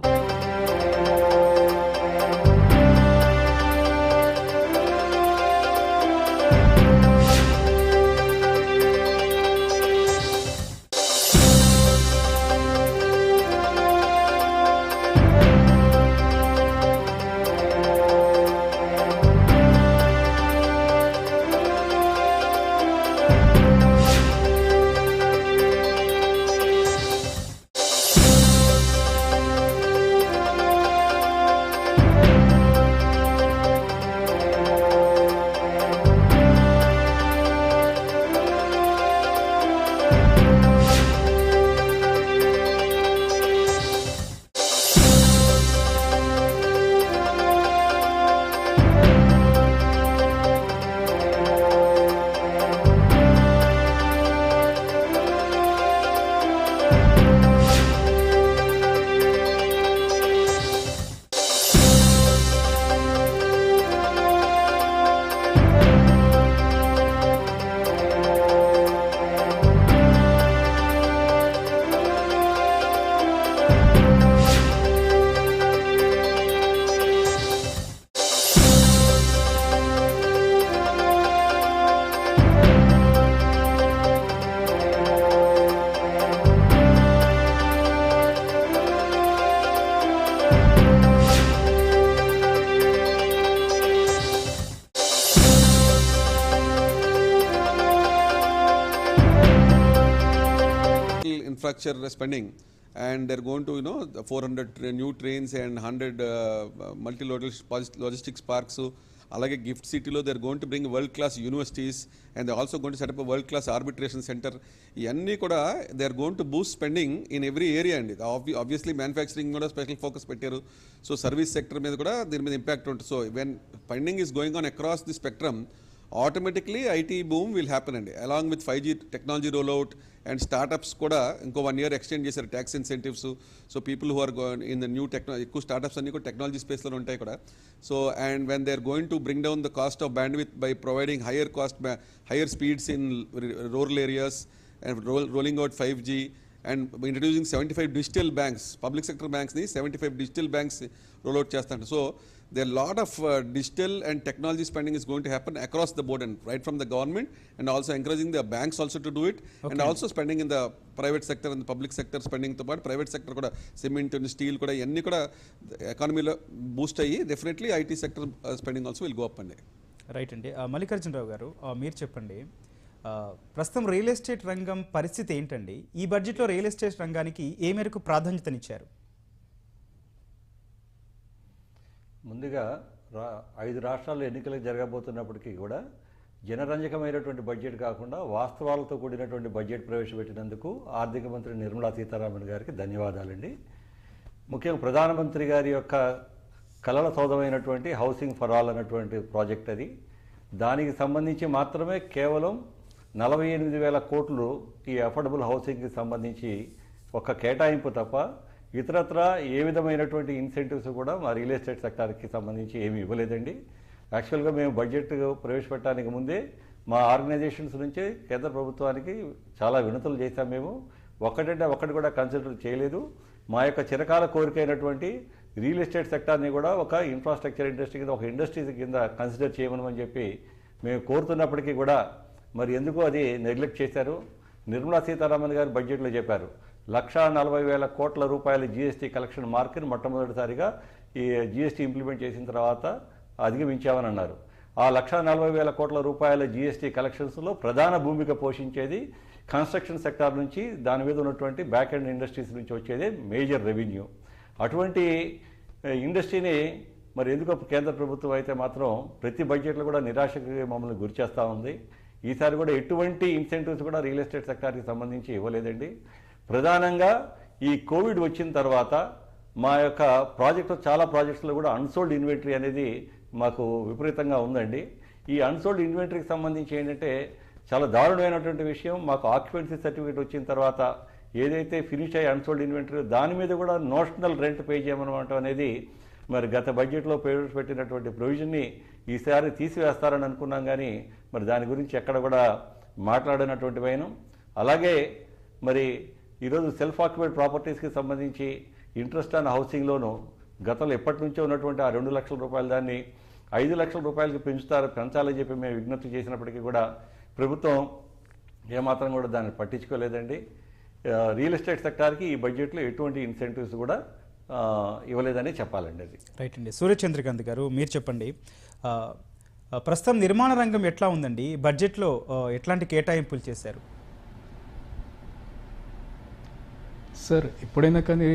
infrastructure spending, and they're going to 400 new trains and 100 multi-modal logistics parks. అలాగే గిఫ్ట్ సిటీలో they are going to bring world class universities and they also going to set up world class arbitration centre. ఇవన్నీ కూడా they are going to boost spending in every area అండి. Obviously manufacturing కూడా special focus పెట్టారు. So service sector మీద కూడా దీని మీద impact ఉంటుంది. So when spending is going on across the spectrum, automatically IT boom will happen and along with 5G technology rollout and startups kuda inko 1 year extend chesaru tax incentives, so people who are going in the new technology ekku startups anni kuda technology space lo untayi kuda, so and when they are going to bring down the cost of bandwidth by providing higher speeds in rural areas and rolling out 5G and introducing 75 digital banks, public sector banks ni 75 digital banks roll out చేస్తారు. So there are a lot of digital and technology spending is going to happen across the board and right from the government, and also encouraging the banks also to do it, and also spending in the private sector and the public sector spending to part private sector kuda cement and steel kuda enni kuda economy lo boost ayyi definitely IT sector spending also will go up andi. Right అండి. మల్లికార్జున రావు గారు మీరు చెప్పండి, ప్రస్తుతం real estate రంగం పరిస్థితి ఏంటండి? ఈ బడ్జెట్లో రియల్ ఎస్టేట్ రంగానికి ఏ మేరకు ప్రాధాన్యతనిచ్చారు? ముందుగా 5 రాష్ట్రాల్లో ఎన్నికలు జరగబోతున్నప్పటికీ కూడా జనరంజకమైనటువంటి బడ్జెట్ కాకుండా వాస్తవాలతో కూడినటువంటి బడ్జెట్ ప్రవేశపెట్టినందుకు ఆర్థిక మంత్రి నిర్మలా సీతారామన్ గారికి ధన్యవాదాలండి. ముఖ్యంగా ప్రధానమంత్రి గారి యొక్క కలల సౌధమైనటువంటి హౌసింగ్ ఫర్ ఆల్ అన్నటువంటి ప్రాజెక్ట్ అది. దానికి సంబంధించి మాత్రమే కేవలం 48,000 కోట్లు ఈ అఫోర్డబుల్ హౌసింగ్కి సంబంధించి ఒక కేటాయింపు తప్ప ఇతరత్ర ఏ విధమైనటువంటి ఇన్సెంటివ్స్ కూడా మా రియల్ ఎస్టేట్ సెక్టార్కి సంబంధించి ఏమీ ఇవ్వలేదండి. యాక్చువల్గా మేము బడ్జెట్ ప్రవేశపెట్టడానికి ముందే మా ఆర్గనైజేషన్స్ నుంచి కేంద్ర ప్రభుత్వానికి చాలా వినతులు చేశాం. మేము ఒకటి కూడా కన్సిడర్ చేయలేదు. మా యొక్క చిరకాల కోరిక అయినటువంటి రియల్ ఎస్టేట్ సెక్టార్ని కూడా ఒక ఇన్ఫ్రాస్ట్రక్చర్ ఇండస్ట్రీ కింద, ఒక ఇండస్ట్రీ కింద కన్సిడర్ చేయమని చెప్పి మేము కోరుతున్నప్పటికీ కూడా మరి ఎందుకు అది నెగ్లెక్ట్ చేశారు. నిర్మలా సీతారామన్ గారు బడ్జెట్లో చెప్పారు 1,40,000 కోట్ల రూపాయల జీఎస్టీ కలెక్షన్ మార్కుని మొట్టమొదటిసారిగా ఈ జీఎస్టీ ఇంప్లిమెంట్ చేసిన తర్వాత అధిగమించామని అన్నారు. ఆ 1,40,000 కోట్ల రూపాయల జీఎస్టీ కలెక్షన్స్లో ప్రధాన భూమిక పోషించేది కన్స్ట్రక్షన్ సెక్టార్ నుంచి, దాని మీద ఉన్నటువంటి బ్యాక్ ఎండ్ ఇండస్ట్రీస్ నుంచి వచ్చేదే మేజర్ రెవెన్యూ. అటువంటి ఇండస్ట్రీని మరి ఎందుకు కేంద్ర ప్రభుత్వం అయితే మాత్రం ప్రతి బడ్జెట్లో కూడా నిరాశకి మమ్మల్ని గురి చేస్తూ ఉంది. ఈసారి కూడా ఎటువంటి ఇన్సెంటివ్స్ కూడా రియల్ ఎస్టేట్ సెక్టార్కి సంబంధించి ఇవ్వలేదండి. ప్రధానంగా ఈ కోవిడ్ వచ్చిన తర్వాత మా యొక్క చాలా ప్రాజెక్ట్స్లో కూడా అన్సోల్డ్ ఇన్వెంటరీ అనేది మాకు విపరీతంగా ఉందండి. ఈ అన్సోల్డ్ ఇన్వెంటరీకి సంబంధించి ఏంటంటే చాలా దారుణమైనటువంటి విషయం, మాకు ఆక్యుపెన్సీ సర్టిఫికేట్ వచ్చిన తర్వాత ఏదైతే ఫినిష్ అయ్యి అన్సోల్డ్ ఇన్వెంటరీ దాని మీద కూడా నోషనల్ రెంట్ పే చేయమనమాట అనేది మరి గత బడ్జెట్లో పెట్టినటువంటి ప్రొవిజన్ని ఈసారి తీసివేస్తారని అనుకున్నాం, కానీ మరి దాని గురించి ఎక్కడ కూడా మాట్లాడినటువంటి వైనం. అలాగే మరి ఈరోజు సెల్ఫ్ ఆక్యుపైడ్ ప్రాపర్టీస్కి సంబంధించి ఇంట్రెస్ట్ ఆన్ హౌసింగ్ లోను గతంలో ఎప్పటి నుంచో ఉన్నటువంటి ఆ 2 లక్షల రూపాయలు దాన్ని 5 లక్షల రూపాయలకి పెంచాలని చెప్పి మేము విజ్ఞప్తి చేసినప్పటికీ కూడా ప్రభుత్వం ఏమాత్రం కూడా దాన్ని పట్టించుకోలేదండి. రియల్ ఎస్టేట్ సెక్టార్కి ఈ బడ్జెట్లో ఎటువంటి ఇన్సెంటివ్స్ కూడా ఇవ్వలేదని చెప్పాలండి. అది రైట్ అండి. సూర్యచంద్రకాంత్ గారు మీరు చెప్పండి, ప్రస్తుతం నిర్మాణ రంగం ఎట్లా ఉందండి? బడ్జెట్లో ఎట్లాంటి కేటాయింపులు చేశారు? సార్, ఎప్పుడైనా కానీ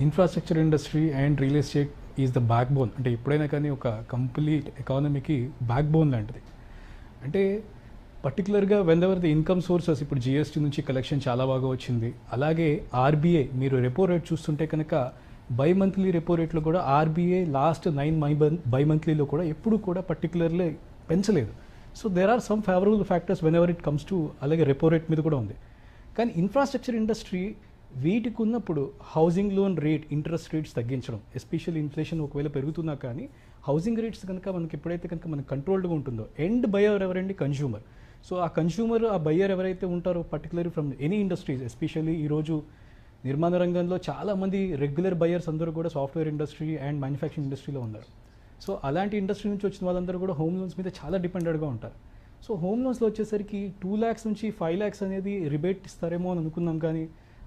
infrastructure industry and real estate is the back bone. అంటే ఎప్పుడైనా కానీ ఒక కంప్లీట్ ఎకానమీకి బ్యాక్ బోన్ లాంటిది. అంటే పర్టికులర్గా when ever the income sources, ఇప్పుడు జిఎస్టీ నుంచి కలెక్షన్ చాలా బాగా వచ్చింది. అలాగే ఆర్బీఐ మీరు రెపో రేట్ చూస్తుంటే కనుక బై మంత్లీ రెపో రేట్లో కూడా ఆర్బీఐ లాస్ట్ 9 బై మంత్లీలో కూడా ఎప్పుడు కూడా పర్టికులర్లీ పెంచలేదు. So there are some favourable factors whenever it comes to, అలాగే రెపో రేట్ మీద కూడా ఉంది. కానీ ఇన్ఫ్రాస్ట్రక్చర్ ఇండస్ట్రీ వీటికి ఉన్నప్పుడు housing loan rate, interest rates తగ్గించడం, ఎస్పెషల్లీ ఇన్ఫ్లేషన్ ఒకవేళ పెరుగుతున్నా కానీ హౌసింగ్ రేట్స్ కనుక మనకి ఎప్పుడైతే కనుక మనకు కంట్రోల్డ్గా ఉంటుందో, ఎండ్ బయర్ ఎవరండి? కన్జ్యూమర్. సో ఆ కన్జ్యూమర్, ఆ బయ్యర్ ఎవరైతే ఉంటారో particularly from any industries, especially ఈరోజు నిర్మాణ రంగంలో చాలామంది రెగ్యులర్ బయ్యర్స్ అందరూ కూడా సాఫ్ట్వేర్ ఇండస్ట్రీ అండ్ మ్యానుఫ్యాక్చరింగ్ ఇండస్ట్రీలో ఉన్నారు. సో అలాంటి ఇండస్ట్రీ నుంచి వచ్చిన వాళ్ళందరూ కూడా హోమ్ లోన్స్ మీద చాలా డిపెండెడ్గా ఉంటారు. సో హోమ్ లోన్స్లో వచ్చేసరికి 2 lakhs నుంచి 5 lakhs అనేది రిబేట్ ఇస్తారేమో అని అనుకున్నాం, కానీ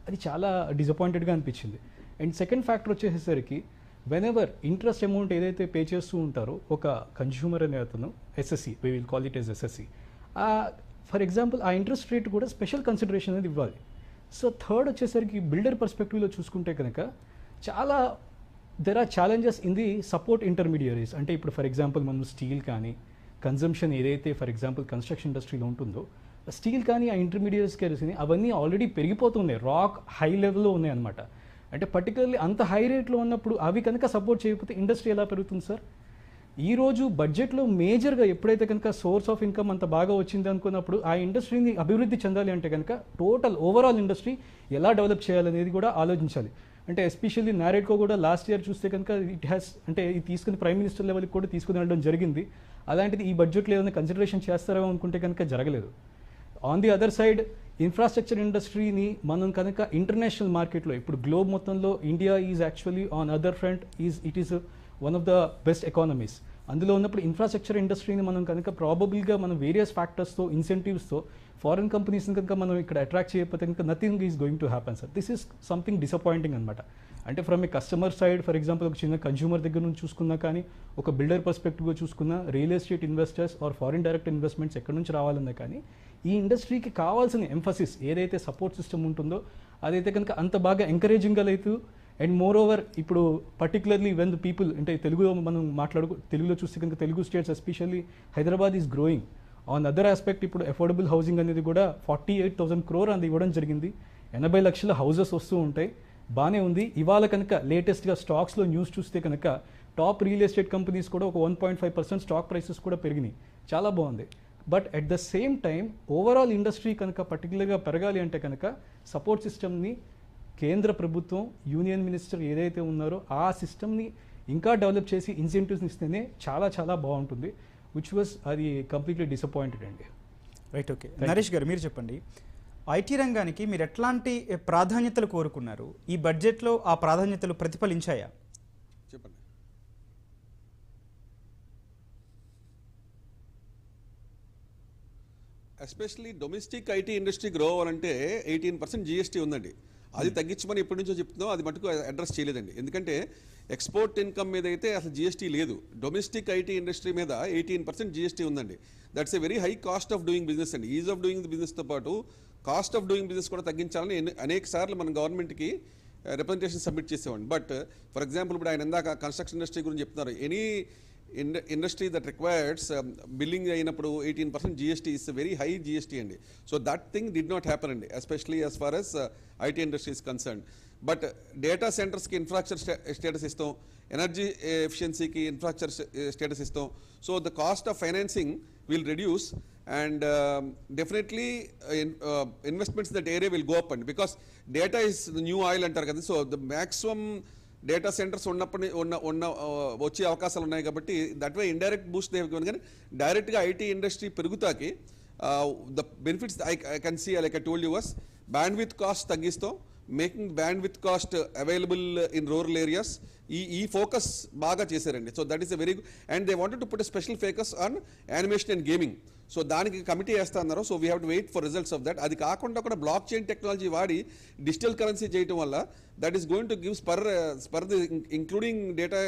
అది చాలా డిసప్పాయింటెడ్గా అనిపించింది. అండ్ సెకండ్ ఫ్యాక్టర్ వచ్చేసరికి వెన్ ఎవర్ ఇంట్రెస్ట్ అమౌంట్ ఏదైతే పే చేస్తూ ఉంటారో ఒక కన్జ్యూమర్ అనే అతను, SSC, we will call it as SSC, for example ఆ ఇంట్రెస్ట్ రేట్ కూడా స్పెషల్ కన్సిడరేషన్ అనేది ఇవ్వాలి. సో థర్డ్ వచ్చేసరికి బిల్డర్ పర్స్పెక్టివ్లో చూసుకుంటే కనుక చాలా there are challenges in the support intermediaries. అంటే ఇప్పుడు ఫర్ ఎగ్జాంపుల్ మనం స్టీల్ కానీ కన్జంప్షన్ ఏదైతే ఫర్ ఎగ్జాంపుల్ కన్స్ట్రక్షన్ ఇండస్ట్రీలో ఉంటుందో, స్టీల్ కానీ ఆ ఇంటర్మీడియట్స్ కానీ అవన్నీ ఆల్రెడీ పెరిగిపోతున్నాయి, రాక్ హై లెవెల్లో ఉన్నాయి అనమాట. అంటే పర్టికులర్లీ అంత హై రేట్లో ఉన్నప్పుడు అవి కనుక సపోర్ట్ చేయకపోతే ఇండస్ట్రీ ఎలా పెరుగుతుంది సార్? ఈరోజు బడ్జెట్లో మేజర్గా ఎప్పుడైతే కనుక సోర్స్ ఆఫ్ ఇన్కమ్ అంత బాగా వచ్చింది అనుకున్నప్పుడు ఆ ఇండస్ట్రీని అభివృద్ధి చెందాలి అంటే కనుక టోటల్ ఓవరాల్ ఇండస్ట్రీ ఎలా డెవలప్ చేయాలనేది కూడా ఆలోచించాలి. అంటే ఎస్పెషల్లీ నారెడ్కో కూడా లాస్ట్ ఇయర్ చూస్తే కనుక ఇట్ హ్యాస్ అంటే ఇది తీసుకుని ప్రైమ్ మినిస్టర్ లెవెల్కి కూడా తీసుకుని వెళ్ళడం జరిగింది. అలాంటిది ఈ బడ్జెట్లో ఏదైనా కన్సిడరేషన్ చేస్తారో అనుకుంటే కనుక జరగలేదు. On the other side infrastructure ఇండస్ట్రీని మనం కనుక ఇంటర్నేషనల్ మార్కెట్లో ఇప్పుడు గ్లోబ్ మొత్తంలో India is actually on other front it is one of the best economies. అందులో ఉన్నప్పుడు ఇన్ఫ్రాస్ట్రక్చర్ ఇండస్ట్రీని మనం కనుక ప్రాబబుల్గా మనం వేరియస్ ఫ్యాక్టర్స్తో ఇన్సెంటివ్స్తో ఫారిన్ కంపెనీస్ని కనుక మనం ఇక్కడ అట్రాక్ట్ చేయకపోతే కనుక nothing is going to happen sir. This is something disappointing అనమాట. అంటే from A customer side for example ఒక చిన్న కన్జ్యూమర్ దగ్గర నుంచి చూసుకున్నా కానీ ఒక బిల్డర్ పర్స్పెక్టివ్గా చూసుకున్నా real estate investors or foreign direct investments ఎక్కడి నుంచి రావాలన్నా కానీ ఈ ఇండస్ట్రీకి కావాల్సిన ఎంఫసిస్ ఏదైతే సపోర్ట్ సిస్టమ్ ఉంటుందో అదైతే కనుక అంత బాగా ఎంకరేజింగ్గా లేదు. అండ్ మోర్ ఓవర్ ఇప్పుడు పర్టికులర్లీ వెన్ ద పీపుల్ అంటే తెలుగులో మనం తెలుగులో చూస్తే కనుక Telugu states especially Hyderabad is growing. On other aspect ఇప్పుడు అఫోర్డబుల్ హౌసింగ్ అనేది కూడా 48,000 crore అది ఇవ్వడం జరిగింది. 80 లక్షల హౌసెస్ వస్తూ ఉంటాయి, బాగానే ఉంది. ఇవాళ కనుక లేటెస్ట్గా స్టాక్స్లో న్యూస్ చూస్తే కనుక టాప్ రియల్ ఎస్టేట్ కంపెనీస్ కూడా ఒక 1.5% స్టాక్ ప్రైసెస్ కూడా పెరిగినాయి, చాలా బాగుంది. But at the same time overall industry కనుక పర్టికులర్గా పెరగాలి అంటే కనుక సపోర్ట్ సిస్టమ్ని కేంద్ర ప్రభుత్వం యూనియన్ మినిస్టర్ ఏదైతే ఉన్నారో ఆ సిస్టమ్ని ఇంకా డెవలప్ చేసి ఇన్సెంటివ్స్ని ఇస్తేనే చాలా చాలా బాగుంటుంది. విచ్ వాస్ అది కంప్లీట్లీ డిసప్పాయింటెడ్ అండి. Right, okay. నరేష్ గారు మీరు చెప్పండి, ఐటీ రంగానికి మీరు ఎట్లాంటి ప్రాధాన్యతలు కోరుకున్నారు? ఈ బడ్జెట్లో ఆ ప్రాధాన్యతలు ప్రతిఫలించాయా? చెప్పండి. Especially domestic IT industry grow అవ్వాలంటే 18% GST ఉందండి. అది తగ్గించమని ఎప్పటి నుంచో చెప్తుందో అది మటుకు అడ్రస్ చేయలేదండి. ఎందుకంటే ఎక్స్పోర్ట్ ఇన్కమ్ మీద అయితే అసలు GST లేదు, డొమెస్టిక్ ఐటీ ఇండస్ట్రీ మీద 18% GST ఉందండి. That's a very high cost of doing business అండి. ఈజ్ ఆఫ్ డూయింగ్ బిజినెస్తో పాటు కాస్ట్ ఆఫ్ డూయింగ్ బిజినెస్ కూడా తగ్గించాలని అనేక సార్లు మనం గవర్నమెంట్కి రిప్రజెంటేషన్ సబ్మిట్ చేసేవాడిని. బట్ ఫర్ ఎగ్జాంపుల్ ఇప్పుడు ఆయన ఇందాక కన్స్ట్రక్షన్ ఇండస్ట్రీ గురించి చెప్తున్నారు. Any industry that requires billing అయినప్పుడు 18% GST is a very high GST అండి. So that thing did not happen అండి, especially as far as IT industry is concerned. But data సెంటర్స్కి infrastructure status ఇస్తాం, energy ఎఫిషియన్సీకి infrastructure status ఇస్తాం. So the cost of financing will reduce and definitely investments that area will go up అండి, because data is new oil అంటారు కదా. So the maximum data centres ఉన్న వచ్చే అవకాశాలు ఉన్నాయి కాబట్టి that way indirect boost they given. కానీ డైరెక్ట్గా ఐటీ ఇండస్ట్రీ పెరుగుతాకి the benefits I can see like I told you was bandwidth cost తగ్గిస్తాం, making bandwidth cost available in rural areas. ఈ ఫోకస్ బాగా చేశారండి. So that is a very good and they wanted to put a special focus on animation and gaming. So దానికి committee వేస్తా అన్నారు. So we have to wait for results of that. అది కాకుండా కూడా blockchain technology వాడి digital currency చేయడం వల్ల that is going to gives per the including data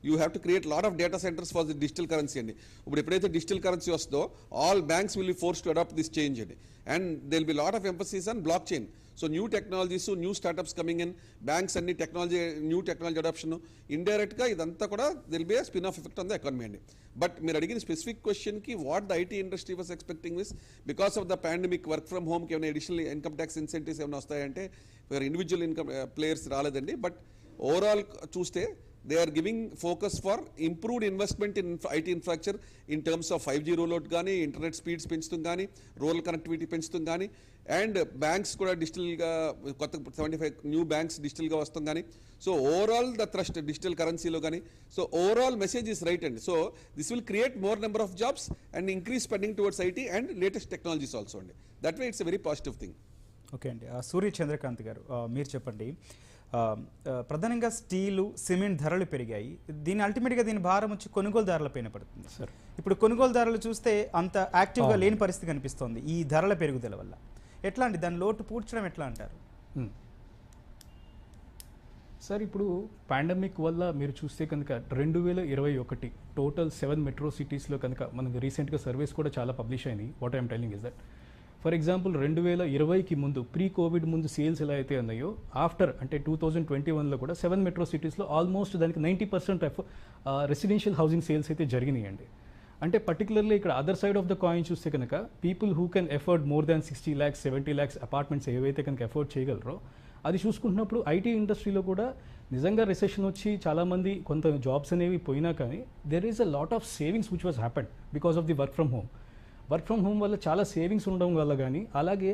you have to create lot of data centres for the digital currency అండి. ఇప్పుడు ఎప్పుడైతే digital currency వస్తుందో all banks will be force to adapt this change అండి. And there will be lot of emphasis on blockchain. So new technologies, new startups coming in, banks అన్ని technology, new technology adoption, ఇండైరెక్ట్గా ఇదంతా కూడా this'll be a spin off effect on the economy అండి. But మీరు అడిగిన specific క్వశ్చన్కి what the IT industry was expecting this because of the pandemic work from హోమ్కి ఏమైనా అడిషనల్ ఇన్కమ్ ట్యాక్స్ ఇన్సెంటివ్స్ ఏమైనా వస్తాయంటే ఫర్ ఇండివిజువల్ ఇన్కమ్ ప్లేయర్స్ రాలేదండి. But overall చూస్తే they are giving focus for improved investment in IT infrastructure in terms of 5G rollout gaani, internet speeds పెంచుతాం గానీ, rural connectivity పెంచుతాం గానీ, అండ్ బ్యాంక్స్ కూడా డిజిటల్గా కొత్త 75 న్యూ బ్యాంక్స్ డిజిటల్గా వస్తాం కానీ. So overall the thrust digital కరెన్సీలో కానీ. So overall message is right అండి. So this will create more number of jobs and increase spending towards IT and latest technologies also అండి. That way it's a very positive thing. Okay అండి. సూర్య చంద్రకాంత్ గారు మీరు చెప్పండి, ప్రధానంగా steel, cement ధరలు పెరిగాయి. దీని అల్టిమేట్గా దీని భారం వచ్చి కొనుగోలుదారులపైన పడుతుంది సార్. ఇప్పుడు కొనుగోలుదారులు చూస్తే అంత యాక్టివ్గా లేని పరిస్థితి కనిపిస్తోంది ఈ ధరల పెరుగుదల వల్ల. ఎట్లా అండి దాని లోటు పూడ్చడం ఎట్లా అంటారు? సార్ ఇప్పుడు పాండమిక్ వల్ల మీరు చూస్తే కనుక 2021 టోటల్ 7 మెట్రో సిటీస్లో కనుక మనకు రీసెంట్గా సర్వేస్ కూడా చాలా పబ్లిష్ అయింది. What I'm telling is that for example 2020కి ముందు ప్రీ కోవిడ్ ముందు సేల్స్ ఎలా అయితే ఉన్నాయో ఆఫ్టర్ అంటే 2021లో కూడా 7 మెట్రో సిటీస్లో ఆల్మోస్ట్ దానికి 90% రెసిడెన్షియల్ హౌసింగ్ సేల్స్ అయితే జరిగినాయండి. అంటే పర్టికులర్లీ ఇక్కడ other side of the coin చూస్తే కనుక people who can afford more than 60 lakhs 70 lakhs apartments ఏవైతే కనుక ఎఫోర్డ్ చేయగలరో అది చూసుకుంటున్నప్పుడు ఐటీ ఇండస్ట్రీలో కూడా నిజంగా రిసెషన్ వచ్చి చాలామంది కొంత జాబ్స్ అనేవి పోయినా కానీ there is a lot of savings which was happened because of the work from home వల్ల చాలా సేవింగ్స్ ఉండడం వల్ల కానీ, అలాగే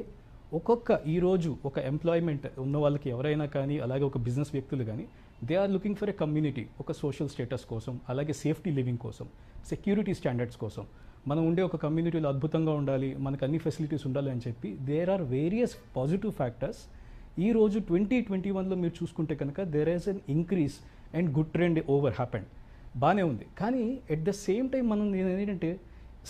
ఈరోజు ఒక ఎంప్లాయ్మెంట్ ఉన్న వాళ్ళకి ఎవరైనా కానీ, అలాగే ఒక బిజినెస్ వ్యక్తులు కానీ, they are looking for a community, ఒక సోషల్ స్టేటస్ కోసం, అలాగే సేఫ్టీ లివింగ్ కోసం, సెక్యూరిటీ స్టాండర్డ్స్ కోసం, మనం ఉండే ఒక కమ్యూనిటీలో అద్భుతంగా ఉండాలి, మనకు అన్ని ఫెసిలిటీస్ ఉండాలి అని చెప్పి there are various positive factors. ఈరోజు 2021లో మీరు చూసుకుంటే కనుక there is an increase and good trend over happened, బాగానే ఉంది. కానీ ఎట్ ద సేమ్ టైం మనం ఏంటంటే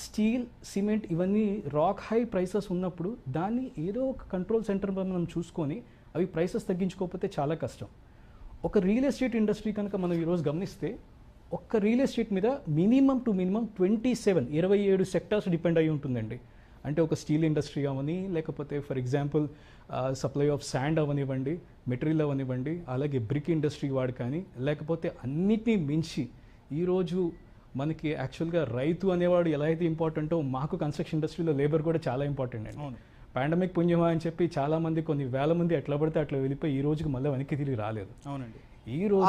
స్టీల్, సిమెంట్ ఇవన్నీ రాక్ హై ప్రైసెస్ ఉన్నప్పుడు దాన్ని ఏదో ఒక కంట్రోల్ సెంటర్ మనం చూసుకొని అవి ప్రైసెస్ తగ్గించుకోకపోతే చాలా కష్టం. ఒక రియల్ ఎస్టేట్ ఇండస్ట్రీ కనుక మనం ఈరోజు గమనిస్తే ఒక్క రియల్ ఎస్టేట్ మీద మినిమం 27 సెక్టార్స్ డిపెండ్ అయి ఉంటుందండి. అంటే ఒక స్టీల్ ఇండస్ట్రీ అవని, లేకపోతే for example supply of sand అవనివ్వండి, మెటీరియల్ అవనివ్వండి, అలాగే బ్రిక్ ఇండస్ట్రీ వాడు కానీ, లేకపోతే అన్నిటినీ మించి ఈరోజు మనకి యాక్చువల్గా రైతు అనేవాడు ఎలా అయితే ఇంపార్టెంటో మాకు కన్స్ట్రక్షన్ ఇండస్ట్రీలో లేబర్ కూడా చాలా ఇంపార్టెంట్ అండి. పాండమిక్ పుణ్యమా అని చెప్పి చాలా మంది, కొన్ని వేల మంది ఎట్లా పడితే అట్లా వెళ్ళిపోయి ఈ రోజుకి మళ్ళీ వెనక్కి తిరిగి రాలేదు. అవునండి. ఈ రోజు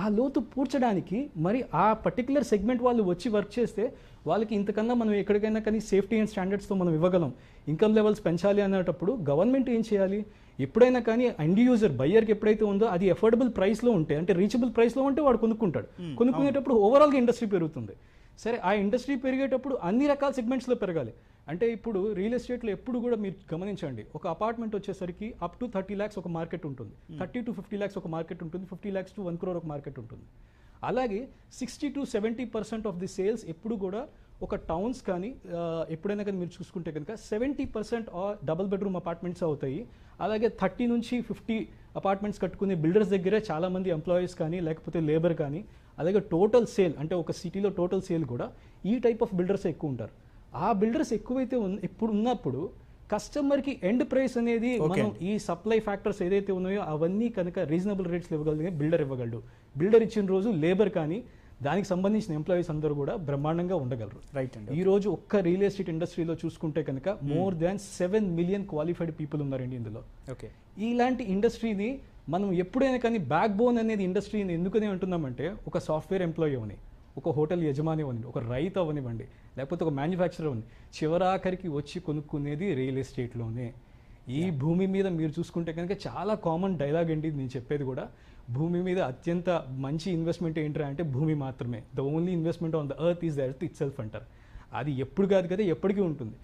ఆ లోతు పూడ్చడానికి మరి ఆ పర్టికులర్ సెగ్మెంట్ వాళ్ళు వచ్చి వర్క్ చేస్తే వాళ్ళకి ఇంతకన్నా మనం ఎక్కడికైనా కానీ సేఫ్టీ అండ్ స్టాండర్డ్స్తో మనం ఇవ్వగలం. ఇన్కమ్ లెవెల్స్ పెంచాలి అనేటప్పుడు గవర్నమెంట్ ఏం చేయాలి? ఎప్పుడైనా కానీ ఎండ్ యూజర్ బయ్యర్కి ఎప్పుడైతే ఉందో అది అఫోర్డబుల్ ప్రైస్లో ఉంటే, అంటే రీచబుల్ ప్రైస్లో ఉంటే వాడు కొనుక్కుంటాడు. కొనుక్కునేటప్పుడు ఓవరాల్గా ఇండస్ట్రీ పెరుగుతుంది. సరే, ఆ ఇండస్ట్రీ పెరిగేటప్పుడు అన్ని రకాల సెగ్మెంట్స్లో పెరగాలి. అంటే ఇప్పుడు రియల్ ఎస్టేట్లో ఎప్పుడు కూడా మీరు గమనించండి, ఒక అపార్ట్మెంట్ వచ్చేసరికి అప్ టు 30 lakhs ఒక మార్కెట్ ఉంటుంది, 30 to 50 lakhs ఒక మార్కెట్ ఉంటుంది, 50 lakhs to 1 crore ఒక మార్కెట్ ఉంటుంది. అలాగే 60 to 70% ఆఫ్ ది సేల్స్ ఎప్పుడు కూడా ఒక టౌన్స్ కానీ ఎప్పుడైనా కానీ మీరు చూసుకుంటే కనుక 70% డబుల్ బెడ్రూమ్ అపార్ట్మెంట్స్ అవుతాయి. అలాగే 30 నుంచి 50 అపార్ట్మెంట్స్ కట్టుకునే బిల్డర్స్ దగ్గరే చాలామంది ఎంప్లాయీస్ కానీ, లేకపోతే లేబర్ కానీ, అలాగే టోటల్ సేల్ అంటే ఒక సిటీలో టోటల్ సేల్ కూడా ఈ టైప్ ఆఫ్ బిల్డర్స్ ఎక్కువ ఉంటారు. ఆ బిల్డర్స్ ఎక్కువైతే ఇప్పుడు ఉన్నప్పుడు కస్టమర్కి ఎండ్ ప్రైస్ అనేది మనం ఈ సప్లై ఫ్యాక్టర్స్ ఏదైతే ఉన్నాయో అవన్నీ కనుక రీజనబుల్ రేట్స్లో ఇవ్వగలిగే బిల్డర్ ఇవ్వగలడు. బిల్డర్ ఇచ్చిన రోజు లేబర్ కానీ దానికి సంబంధించిన ఎంప్లాయీస్ అందరూ కూడా బ్రహ్మాండంగా ఉండగలరు. రైట్ అండి. ఈ రోజు ఒక్క రియల్ ఎస్టేట్ ఇండస్ట్రీలో చూసుకుంటే కనుక more than 7 million qualified people ఉన్నారండి ఇందులో. ఓకే, ఇలాంటి ఇండస్ట్రీని మనం ఎప్పుడైనా కానీ బ్యాక్ బోన్ అనేది ఇండస్ట్రీని ఎందుకని అంటున్నామంటే, ఒక సాఫ్ట్వేర్ ఎంప్లాయీ అవని, ఒక హోటల్ యజమాని అవని, ఒక రైతు అవనివ్వండి, లేకపోతే ఒక మ్యానుఫ్యాక్చరర్ అవని, చివరాఖరికి వచ్చి కొనుక్కునేది రియల్ ఎస్టేట్లోనే. ఈ భూమి మీద మీరు చూసుకుంటే కనుక చాలా కామన్ డైలాగ్ అండి నేను చెప్పేది కూడా, భూమి మీద అత్యంత మంచి ఇన్వెస్ట్మెంట్ ఏంటంటే అంటే భూమి మాత్రమే. The only investment on the earth is the earth it self అంటారు. అది ఎప్పుడు కాదు కదా, ఎప్పటికీ ఉంటుంది.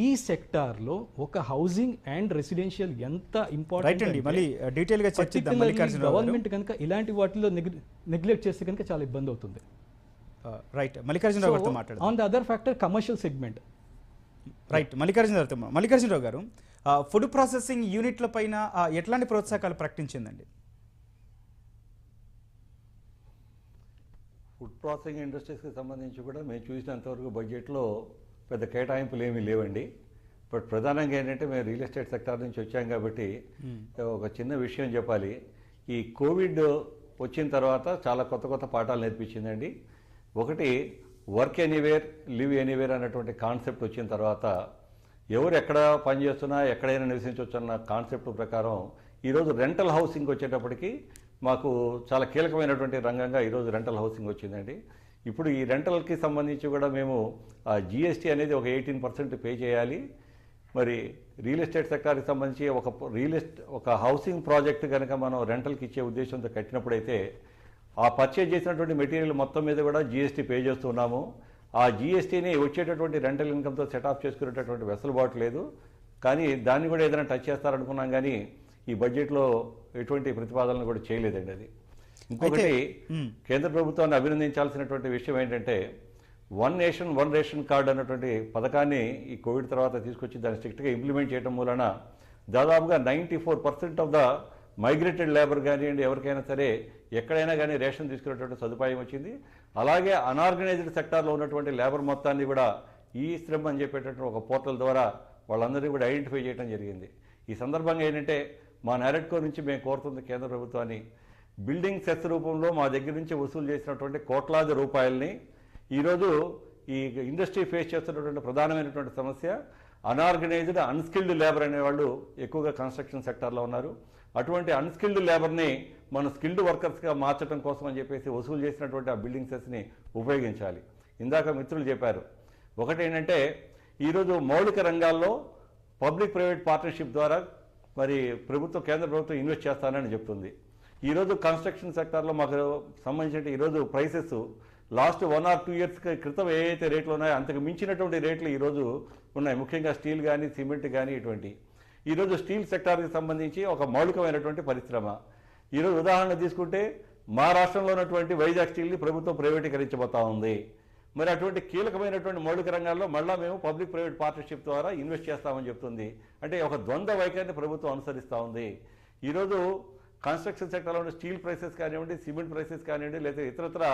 ఈ సెక్టార్లో ఒక హౌసింగ్ అండ్ రెసిడెన్షియల్ ఎంత ఇంపార్టెంట్, గవర్నమెంట్ కనుక ఇలాంటి వాటిలో నెగ్లెక్ట్ చేస్తే కనుక చాలా ఇబ్బంది అవుతుంది. రైట్, మల్లికార్జునరావు గారితో మాట్లాడదాం. On the other factor commercial segment. Right, Mallikarjunarao గారు, ఫుడ్ ప్రాసెసింగ్ యూనిట్ల పైన ఎట్లాంటి ప్రోత్సాహకాలు ప్రకటించిందండి? ఫుడ్ ప్రాసెసింగ్ ఇండస్ట్రీస్కి సంబంధించి కూడా మేము చూసినంతవరకు బడ్జెట్లో పెద్ద కేటాయింపులు ఏమీ లేవండి. బట్ ప్రధానంగా ఏంటంటే మేము రియల్ ఎస్టేట్ సెక్టార్ నుంచి వచ్చాం కాబట్టి ఒక చిన్న విషయం చెప్పాలి. ఈ కోవిడ్ వచ్చిన తర్వాత చాలా కొత్త కొత్త పాఠాలు నేర్పించిందండి. ఒకటి, వర్క్ ఎనీవేర్ లివ్ ఎనీవేర్ అన్నటువంటి కాన్సెప్ట్ వచ్చిన తర్వాత ఎవరు ఎక్కడ పనిచేస్తున్నా ఎక్కడైనా నివసించవచ్చు అన్న కాన్సెప్ట్ ప్రకారం ఈరోజు రెంటల్ హౌసింగ్ వచ్చేటప్పటికి మాకు చాలా కీలకమైనటువంటి రంగంగా ఈరోజు రెంటల్ హౌసింగ్ వచ్చిందండి. ఇప్పుడు ఈ రెంటల్కి సంబంధించి కూడా మేము జిఎస్టీ అనేది ఒక 18% పే చేయాలి. మరి రియల్ ఎస్టేట్ సెక్టార్కి సంబంధించి ఒక హౌసింగ్ ప్రాజెక్ట్ కనుక మనం రెంటల్కి ఇచ్చే ఉద్దేశంతో కట్టినప్పుడైతే ఆ పర్చేజ్ చేసినటువంటి మెటీరియల్ మొత్తం మీద కూడా జిఎస్టీ పే చేస్తున్నాము. ఆ జిఎస్టీని వచ్చేటటువంటి రెంటల్ ఇన్కమ్తో సెట్ ఆఫ్ చేసుకునేటటువంటి వెసులుబాటు లేదు. కానీ దాన్ని కూడా ఏదైనా టచ్ చేస్తారనుకున్నాం, కానీ ఈ బడ్జెట్లో ఎటువంటి ప్రతిపాదనలు కూడా చేయలేదండి. అది ఇంకొకటి, కేంద్ర ప్రభుత్వాన్ని అభినందించాల్సినటువంటి విషయం ఏంటంటే, 1 నేషన్ 1 రేషన్ కార్డు అన్నటువంటి పథకాన్ని ఈ కోవిడ్ తర్వాత తీసుకొచ్చి దాన్ని స్ట్రిక్ట్గా ఇంప్లిమెంట్ చేయడం మూలన దాదాపుగా 94% ఆఫ్ ద మైగ్రేటెడ్ లేబర్ కానివ్వండి, ఎవరికైనా సరే ఎక్కడైనా కానీ రేషన్ తీసుకునేటువంటి సదుపాయం వచ్చింది. అలాగే అనార్గనైజ్డ్ సెక్టార్లో ఉన్నటువంటి లేబర్ మొత్తాన్ని కూడా ఈ శ్రమ్ అని చెప్పేటటువంటి ఒక పోర్టల్ ద్వారా వాళ్ళందరినీ కూడా ఐడెంటిఫై చేయడం జరిగింది. ఈ సందర్భంగా ఏంటంటే, మా నారెట్కో నుంచి మేము కోరుతుంది కేంద్ర ప్రభుత్వాన్ని, బిల్డింగ్ సెస్ రూపంలో మా దగ్గర నుంచి వసూలు చేసినటువంటి కోట్లాది రూపాయలని ఈరోజు ఈ ఇండస్ట్రీ ఫేస్ చేస్తున్నటువంటి ప్రధానమైనటువంటి సమస్య అన్ఆర్గనైజ్డ్ అన్స్కిల్డ్ లేబర్ అనేవాళ్ళు ఎక్కువగా కన్స్ట్రక్షన్ సెక్టార్లో ఉన్నారు. అటువంటి అన్స్కిల్డ్ లేబర్ని మనం స్కిల్డ్ వర్కర్స్గా మార్చడం కోసం అని చెప్పేసి వసూలు చేసినటువంటి ఆ బిల్డింగ్ సెస్ని ఉపయోగించాలి. ఇందాక మిత్రులు చెప్పారు, ఒకటి ఏంటంటే ఈరోజు మౌలిక రంగాల్లో పబ్లిక్ ప్రైవేట్ పార్ట్నర్షిప్ ద్వారా మరి కేంద్ర ప్రభుత్వం ఇన్వెస్ట్ చేస్తానని చెప్తుంది. ఈరోజు కన్స్ట్రక్షన్ సెక్టార్లో మాకు సంబంధించిన ఈరోజు ప్రైసెస్ లాస్ట్ 1 or 2 years క్రితం ఏవైతే రేట్లు ఉన్నాయో అంతకు మించినటువంటి రేట్లు ఈరోజు ఉన్నాయి. ముఖ్యంగా స్టీల్ కానీ సిమెంట్ కానీ ఇటువంటి. ఈరోజు స్టీల్ సెక్టార్కి సంబంధించి ఒక మౌలికమైనటువంటి పరిశ్రమ. ఈరోజు ఉదాహరణ తీసుకుంటే మా రాష్ట్రంలో ఉన్నటువంటి వైజాగ్ స్టీల్ని ప్రభుత్వం ప్రైవేటీకరించబోతా ఉంది. మరి అటువంటి కీలకమైనటువంటి మౌలిక రంగాల్లో మళ్ళీ మేము పబ్లిక్ ప్రైవేట్ పార్ట్నర్షిప్ ద్వారా ఇన్వెస్ట్ చేస్తామని చెప్తుంది. అంటే ఒక ద్వంద్వ వైఖరిని ప్రభుత్వం అనుసరిస్తూ ఉంది. ఈరోజు కన్స్ట్రక్షన్ సెక్టర్లో ఉన్న స్టీల్ ప్రైసెస్ కానివ్వండి, సిమెంట్ ప్రైసెస్ కానివ్వండి, లేదా ఇతరత్ర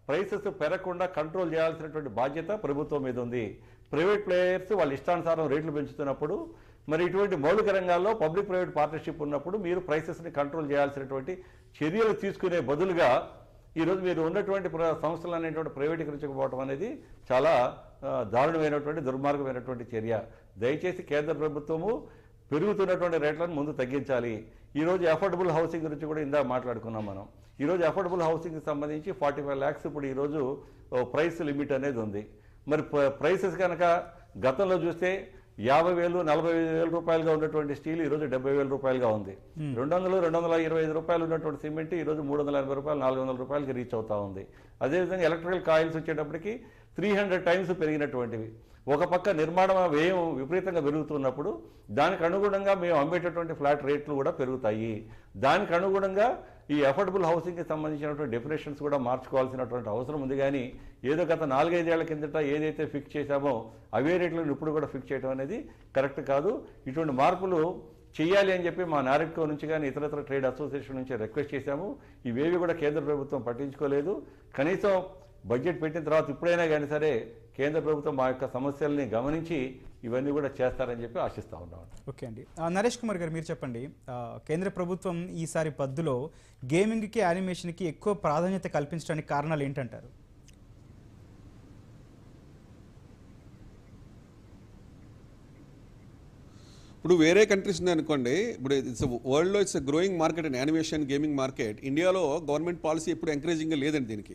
ప్రైసెస్ పెరగకుండా కంట్రోల్ చేయాల్సినటువంటి బాధ్యత ప్రభుత్వం మీద ఉంది. ప్రైవేట్ ప్లేయర్స్ వాళ్ళ ఇష్టానుసారం రేట్లు పెంచుతున్నప్పుడు మరి ఇటువంటి మౌలిక రంగాల్లో పబ్లిక్ ప్రైవేట్ పార్ట్నర్షిప్ ఉన్నప్పుడు మీరు ప్రైసెస్ని కంట్రోల్ చేయాల్సినటువంటి చర్యలు తీసుకునే బదులుగా ఈరోజు మీరు ఉన్నటువంటి సంస్థలు అనేటువంటి ప్రైవేటీకరించకపోవడం అనేది చాలా దారుణమైనటువంటి దుర్మార్గమైనటువంటి చర్య. దయచేసి కేంద్ర ప్రభుత్వము పెరుగుతున్నటువంటి రేట్లను ముందు తగ్గించాలి. ఈరోజు అఫోర్డబుల్ హౌసింగ్ గురించి కూడా ఇందాక మాట్లాడుకున్నాం మనం. ఈరోజు అఫోర్డబుల్ హౌసింగ్కి సంబంధించి 45 lakhs ఇప్పుడు ఈరోజు ప్రైస్ లిమిట్ అనేది ఉంది. మరి ప్రైసెస్ కనుక గతంలో చూస్తే 50,000, 45,000 రూపాయలుగా ఉన్నటువంటి స్టీల్ ఈరోజు 70,000 రూపాయలుగా ఉంది. 225 రూపాయలు ఉన్నటువంటి సిమెంట్ ఈరోజు 380 రూపాయలు, 400 రూపాయలకి రీచ్ అవుతా ఉంది. అదేవిధంగా ఎలక్ట్రికల్ కాయిల్స్ వచ్చేటప్పటికి 300 times పెరిగినటువంటివి. ఒక పక్క నిర్మాణ వ్యయం విపరీతంగా పెరుగుతున్నప్పుడు దానికి అనుగుణంగా మేము అమ్మేటటువంటి ఫ్లాట్ రేట్లు కూడా పెరుగుతాయి. దానికి అనుగుణంగా ఈ అఫోర్డబుల్ హౌసింగ్కి సంబంధించినటువంటి డెఫినేషన్స్ కూడా మార్చుకోవాల్సినటువంటి అవసరం ఉంది. కానీ ఏదో గత 4-5 ఏళ్ల కిందట ఏదైతే ఫిక్స్ చేశామో అవే రేట్లను ఇప్పుడు కూడా ఫిక్స్ చేయడం అనేది కరెక్ట్ కాదు. ఇటువంటి మార్పులు చేయాలి అని చెప్పి మా నారెట్కో నుంచి కానీ ఇతరత్ర ట్రేడ్ అసోసియేషన్ నుంచి రిక్వెస్ట్ చేశాము. ఇవేవి కూడా కేంద్ర ప్రభుత్వం పట్టించుకోలేదు. కనీసం బడ్జెట్ పెట్టిన తర్వాత ఇప్పుడైనా కానీ సరే కేంద్ర ప్రభుత్వం మా యొక్క సమస్యల్ని గమనించి ఇవన్నీ కూడా చేస్తారని చెప్పి ఆశిస్తూ ఉన్నాం. ఓకే అండి. నరేష్ కుమార్ గారు మీరు చెప్పండి, కేంద్ర ప్రభుత్వం ఈసారి పద్దులో గేమింగ్కి యానిమేషన్కి ఎక్కువ ప్రాధాన్యత కల్పించడానికి కారణాలు ఏంటంటారు? ఇప్పుడు వేరే కంట్రీస్ ఉన్నాయనుకోండి, ఇప్పుడు వరల్డ్లో it's growing market and animation gaming market. ఇండియాలో గవర్నమెంట్ పాలసీ ఎప్పుడు ఎంకరేజింగ్గా లేదండి దీనికి.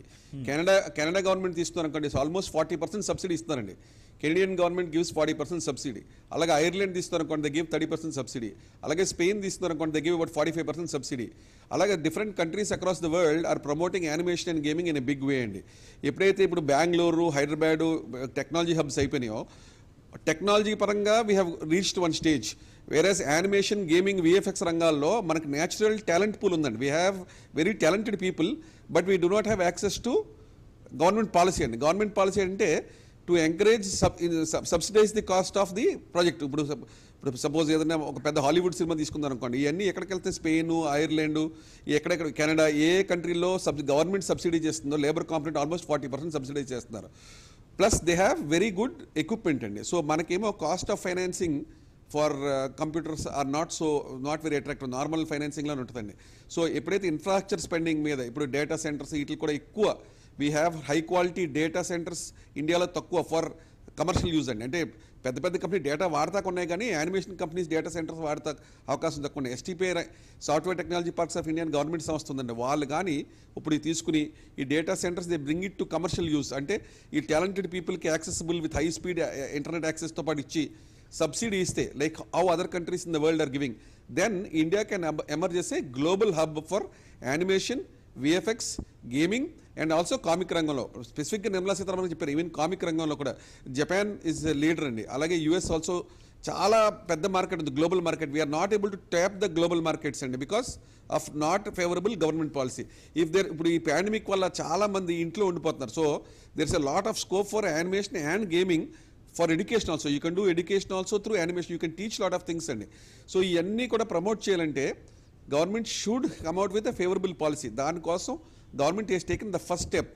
కెనడా గవర్నమెంట్ తీస్తున్నారనుకోండి, ఆల్మోస్ట్ 40% సబ్సిడీ ఇస్తున్నారండి. Canadian government gives 40% subsidy. అలాగే ఐర్లాండ్ తీస్తున్నారనుకోండి, దే గివ్ 30% సబ్సిడీ. అలాగే స్పెయిన్ తీస్తున్నారనుకోండి, దే గివ్ అబౌట్ 45% సబ్సిడీ. అలాగే different countries across the world are promoting animation and gaming in a big way అండి. ఎప్పుడైతే ఇప్పుడు బెంగళూరు, హైదరాబాదు టెక్నాలజీ హబ్స్ అయిపోయినాయో, టెక్నాలజీ పరంగా we have reached one stage. Whereas animation, gaming, VFX రంగాల్లో మనకు natural talent pool ఉందండి. We have very talented people, but we do not have access to government policy అండి. Government policy అంటే to encourage subsidise the cost of the project. ఇప్పుడు suppose ఏదైనా ఒక పెద్ద Hollywood cinema తీసుకుందాం అనుకోండి, ఇవన్నీ ఎక్కడికి వెళ్తే స్పెయిన్, ఐర్లాండ్, ఎక్కడెక్కడ కెనడా, ఏ కంట్రీలో గవర్నమెంట్ సబ్సిడీ చేస్తుందో లేబర్ కాంపోనెంట్ ఆల్మోస్ట్ 40% సబ్సిడైజ్ చేస్తున్నారు. Plus they have very good equipment అండి. సో మనకేమో cost of financing for computers are not very attractive. Normal ఫైనాన్సింగ్లోనే ఉంటుందండి. సో ఎప్పుడైతే ఇన్ఫ్రాస్ట్రక్చర్ స్పెండింగ్ మీద ఇప్పుడు డేటా సెంటర్స్ వీటికి కూడా ఎక్కువ, we have high quality data centres ఇండియాలో తక్కువ ఫర్ కమర్షియల్ యూజ్ అండి. అంటే పెద్ద పెద్ద కంపెనీ డేటా వాడతాకు ఉన్నాయి, కానీ యానిమేషన్ కంపెనీస్ డేటా సెంటర్స్ వాడతా అవకాశం తక్కువ ఉన్నాయి. STPI software technology parks of Indian government సంస్థ ఉందండి. వాళ్ళు కానీ ఇప్పుడు తీసుకుని ఈ data centres they bring it to commercial use. అంటే ఈ టాలెంటెడ్ పీపుల్కి accessible with high speed internet యాక్సెస్తో పాటు ఇచ్చి సబ్సిడీ ఇస్తే, like how other countries in the world are giving, then India can emerge చేసే global hub for animation, VFX, gaming and also comic రంగంలో. స్పెసిఫిక్గా నిర్మలా సీతారామన్ చెప్పారు, ఈవెన్ కామిక్ రంగంలో కూడా జపాన్ ఈజ్ లీడర్ అండి. అలాగే యూఎస్ ఆల్సో చాలా పెద్ద మార్కెట్ ఉంది, global market. We're not able to tap the global markets అండి because of not favourable government policy. ఇప్పుడు ఈ పాండమిక్ వల్ల చాలా మంది ఇంట్లో ఉండిపోతున్నారు. So there is a lot of scope for animation and gaming for education also. You can do education also through animation. You can teach lot of things అండి. So ఇవన్నీ కూడా ప్రమోట్ చేయాలంటే government should come out with a favourable policy. దానికోసం government has taken the first step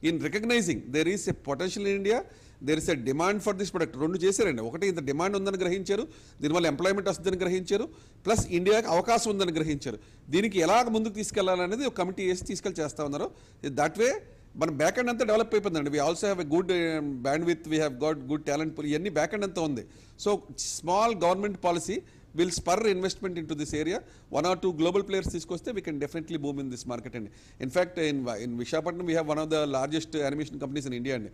in recognising there is a potential in India, there is a demand for this product. రెండు చేశారండి. ఒకటి ఇంత demand ఉందని గ్రహించారు, దీనివల్ల ఎంప్లాయ్మెంట్ వస్తుందని గ్రహించారు, ప్లస్ ఇండియాకి అవకాశం ఉందని గ్రహించారు. దీనికి ఎలా ముందుకు తీసుకెళ్లాలనేది ఒక కమిటీ వేసి తీసుకెళ్ళి చేస్తూ ఉన్నారు. దట్ వే మన బ్యాక్ ఎండ్ అంతా డెవలప్ అయిపోయిందండి. We also have a good band with, we have got good talent pool, ఇవన్నీ బ్యాక్ ఎండ్ అంతా ఉంది. So small government policy will spur investment into this area. 1 or 2 global players తీసుకొస్తే we can definitely boom in this market. And in fact, in Visakhapatnam we have one of the largest animation companies in India. And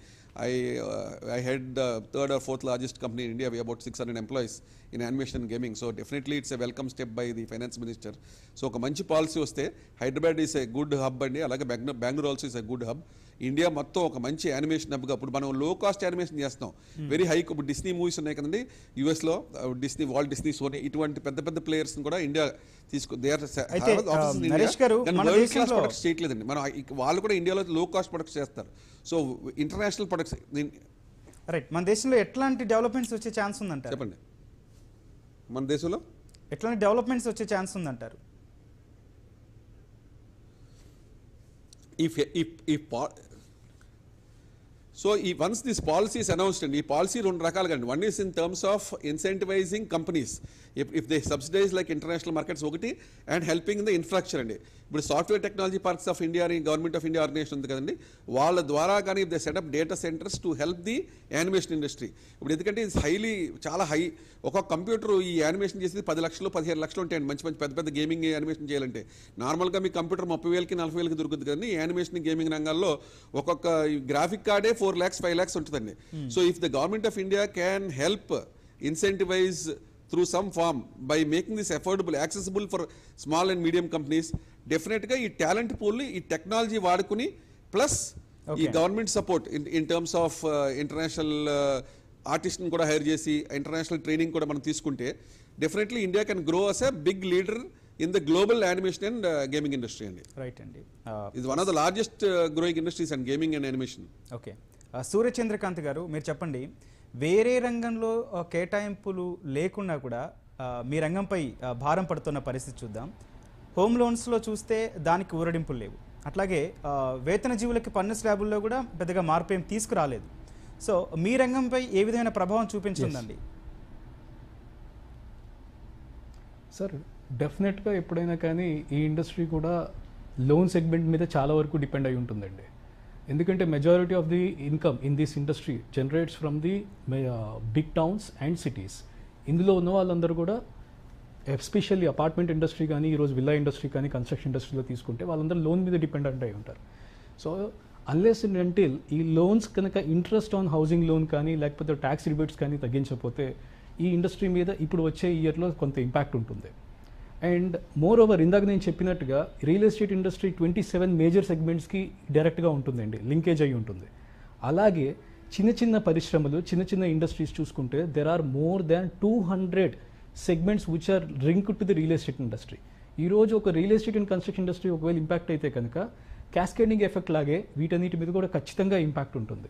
I head the 3rd or 4th largest company in India. We have about 600 employees in animation and gaming. So definitely it's a welcome step by the finance minister. So ఒక మంచి policy వస్తే Hyderabad is a good hub అండి, అలాగే Bengaluru also is a good hub. India మొత్తం ఒక మంచి animation హబ్గా, ఇప్పుడు మనం లో కాస్ట్ యానిమేషన్ చేస్తాం, వెరీ హై. ఇప్పుడు డిస్నీ మూవీస్ ఉన్నాయి కదండి యూఎస్లో, డిస్నీ, వాల్ట్ డిస్నీ, సోనీ, ఇటువంటి పెద్ద పెద్ద ప్లేయర్స్ కూడా ఇండియా చేయట్లేదండి. మనం వాళ్ళు కూడా ఇండియాలో లో కాస్ట్ ప్రొడక్ట్స్ చేస్తారు. So international products. రైట్, మన దేశంలో ఎట్లాంటి డెవలప్మెంట్స్ వచ్చే ఛాన్స్ ఉందంటారు? చెప్పండి, మన దేశంలో ఎట్లాంటి డెవలప్మెంట్స్ వచ్చే ఛాన్స్ ఉందంటారు? So once this policy is announced, and ఈ పాలసీ రెండు రకాలుగా అండి. One is in terms of incentivising companies if they subsidise like international markets ఒకటి, అండ్ హెల్పింగ్ ద ఇన్ఫ్రాస్ట్రక్చర్ అండి. ఇప్పుడు software technology parks of India అని government of India organisation ఉంది కదండి, వాళ్ళ ద్వారా కానీ they setup data centres to help the animation industry. ఇప్పుడు ఎందుకంటే ఇది హైలీ, చాలా హై, ఒక్కొక్క కంప్యూటర్ ఈ యానిమేషన్ చేసేది 10 లక్షలు 15 లక్షలు ఉంటాయండి. మంచి మంచి పెద్ద పెద్ద గేమింగ్ యానిమేషన్ చేయాలంటే నార్మల్గా మీ కంప్యూటర్ 30,000కి 40,000కి దొరుకుతుంది కదండి. యానిమేషన్ గేమింగ్ రంగాల్లో ఒక్కొక్క గ్రాఫిక్ కార్డే 4 lakhs 5 lakhs ఉంటుందండి. So if the government of India can help incentivize through some form by making this affordable, accessible for small and medium companies, definitely ఈ talent పూల్ని ఈ టెక్నాలజీ వాడుకుని plus ఈ government support in terms of international ఆర్టిస్ట్ని కూడా hire చేసి international training కూడా మనం తీసుకుంటే definitely India can grow as a big leader in the global animation and gaming industry అండి. రైట్ అండి, ఇది one of the largest growing industries and gaming and animation. Okay, Suryachandrakanth గారు మీరు చెప్పండి, వేరే రంగంలో కేటాయింపులు లేకుండా కూడా మీ రంగంపై భారం పడుతున్న పరిస్థితి చూద్దాం. హోమ్ లోన్స్లో చూస్తే దానికి ఊరడింపులు లేవు, అట్లాగే వేతన జీవులకి పన్ను స్లాబుల్లో కూడా పెద్దగా మార్పు ఏం తీసుకురాలేదు. సో మీ రంగంపై ఏ విధమైన ప్రభావం చూపించిందండి? సార్ డెఫినెట్గా ఎప్పుడైనా కానీ ఈ ఇండస్ట్రీ కూడా లోన్ సెగ్మెంట్ మీద చాలా వరకు డిపెండ్ అయి ఉంటుందండి. ఎందుకంటే majority of the income in this industry generates from the big towns and cities. ఇందులో ఉన్న వాళ్ళందరూ కూడా ఎస్పెషల్లీ అపార్ట్మెంట్ ఇండస్ట్రీ కానీ, ఈరోజు విల్లా ఇండస్ట్రీ కానీ, కన్స్ట్రక్షన్ ఇండస్ట్రీలో తీసుకుంటే వాళ్ళందరూ లోన్ మీద డిపెండెంట్ అయి ఉంటారు. సో అన్లెస్ అండ్ అంటిల్ ఈ లోన్స్ కనుక ఇంట్రెస్ట్ ఆన్ హౌసింగ్ లోన్ కానీ లేకపోతే ట్యాక్స్ రిబేట్స్ కానీ తగ్గించకపోతే ఈ ఇండస్ట్రీ మీద ఇప్పుడు వచ్చే ఇయర్లో కొంత ఇంపాక్ట్ ఉంటుంది. అండ్ మోర్ ఓవర్ ఇందాక నేను చెప్పినట్టుగా రియల్ ఎస్టేట్ ఇండస్ట్రీ 27 మేజర్ సెగ్మెంట్స్కి డైరెక్ట్గా ఉంటుందండి, లింకేజ్ అయి ఉంటుంది. అలాగే చిన్న చిన్న పరిశ్రమలు, చిన్న చిన్న ఇండస్ట్రీస్ చూసుకుంటే there are more than 200 segments which are linked to the real estate industry. ఈరోజు ఒక real estate and construction industry ఒకవేళ ఇంపాక్ట్ అయితే కనుక క్యాస్కేడింగ్ ఎఫెక్ట్ లాగే వీటన్నిటి మీద కూడా ఖచ్చితంగా ఇంపాక్ట్ ఉంటుంది.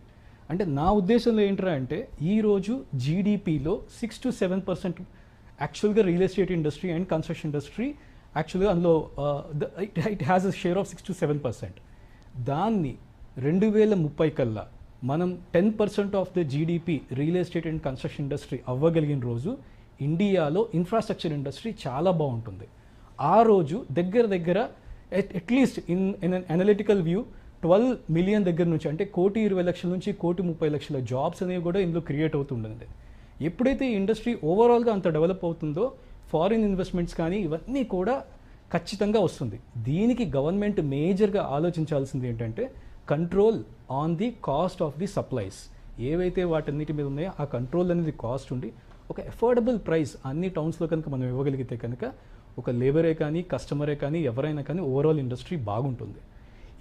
అంటే నా ఉద్దేశంలో ఏంటంటే అంటే ఈరోజు జీడిపిలో 6 to 7% యాక్చువల్గా real estate industry and construction industry యాక్చువల్గా అందులో it has a share of 6 to 7%. దాన్ని 2030 కల్లా మనం 10% of the GDP real estate and construction industry అవ్వగలిగిన రోజు ఇండియాలో ఇన్ఫ్రాస్ట్రక్చర్ ఇండస్ట్రీ చాలా బాగుంటుంది. ఆ రోజు దగ్గర దగ్గర at least in analytical view 12 million దగ్గర నుంచి, అంటే 1,20,00,000 నుంచి 1,30,00,000 జాబ్స్ అనేవి కూడా ఇందులో క్రియేట్ అవుతుంటుంది. ఎప్పుడైతే ఈ ఇండస్ట్రీ ఓవరాల్గా అంత డెవలప్ అవుతుందో ఫారిన్ ఇన్వెస్ట్మెంట్స్ కానీ ఇవన్నీ కూడా ఖచ్చితంగా వస్తుంది. దీనికి గవర్నమెంట్ మేజర్గా ఆలోచించాల్సింది ఏంటంటే control on the cost of the supplies. ఏవైతే వాటన్నిటి మీద ఉన్నాయో ఆ కంట్రోల్ అనేది కాస్ట్ ఉండి ఒక అఫోర్డబుల్ ప్రైస్ అన్ని టౌన్స్లో కనుక మనం ఇవ్వగలిగితే కనుక ఒక లేబరే కానీ కస్టమరే కానీ ఎవరైనా కానీ ఓవరాల్ ఇండస్ట్రీ బాగుంటుంది.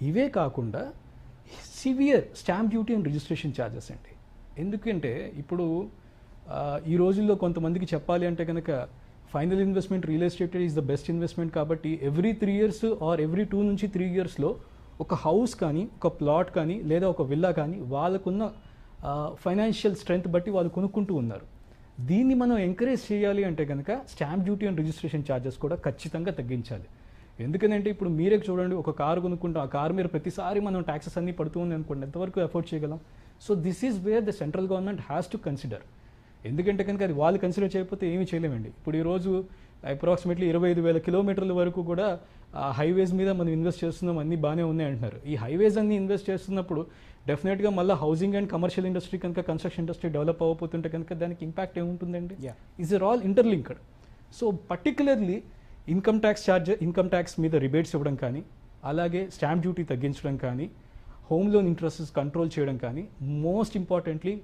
ఇవే కాకుండా severe stamp duty and registration charges అండి. ఎందుకంటే ఇప్పుడు ఈ రోజుల్లో కొంతమందికి చెప్పాలి అంటే కనుక final investment real estate is the best investment కాబట్టి ఎవ్రీ 3 years ఆర్ ఎవ్రీ 2 నుంచి 3 yearsలో ఒక హౌస్ కానీ ఒక ప్లాట్ కానీ లేదా ఒక విల్లా కానీ వాళ్ళకున్న ఫైనాన్షియల్ స్ట్రెంగ్త్ బట్టి వాళ్ళు కొనుక్కుంటూ ఉన్నారు. దీన్ని మనం ఎంకరేజ్ చేయాలి అంటే కనుక stamp duty and registration charges కూడా ఖచ్చితంగా తగ్గించాలి. ఎందుకంటే ఇప్పుడు మీరే చూడండి, ఒక కారు కొనుక్కుంటాం, ఆ కారు మీద ప్రతిసారి మనం ట్యాక్సెస్ అన్నీ పడుతూ ఉంది అనుకోండి, ఎంతవరకు అఫోర్డ్ చేయగలం? So this is where the central government has to consider. ఎందుకంటే కనుక అది వాళ్ళు కన్సిడర్ చేయకపోతే ఏమీ చేయలేమండి. ఇప్పుడు ఈరోజు అప్రాక్సిమేట్లీ 25,000 కిలోమీటర్ల వరకు కూడా హైవేస్ మీద మనం ఇన్వెస్ట్ చేస్తున్నాం, అన్నీ బాగానే ఉన్నాయి అంటున్నారు. ఈ హైవేస్ అన్ని ఇన్వెస్ట్ చేస్తున్నప్పుడు డెఫినెట్గా మళ్ళీ హౌసింగ్ అండ్ కమర్షియల్ ఇండస్ట్రీ కనుక కన్స్ట్రక్షన్ ఇండస్ట్రీ డెవలప్ అవ్వకపోతుంటే కనుక దానికి ఇంపాక్ట్ ఏముంటుందండి? Is are all interlinked. So particularly income tax మీద రిబేట్స్ ఇవ్వడం కానీ, అలాగే స్టాంప్ డ్యూటీ తగ్గించడం కానీ, హోమ్ లోన్ ఇంట్రెస్ట్స్ కంట్రోల్ చేయడం కానీ, మోస్ట్ ఇంపార్టెంట్లీ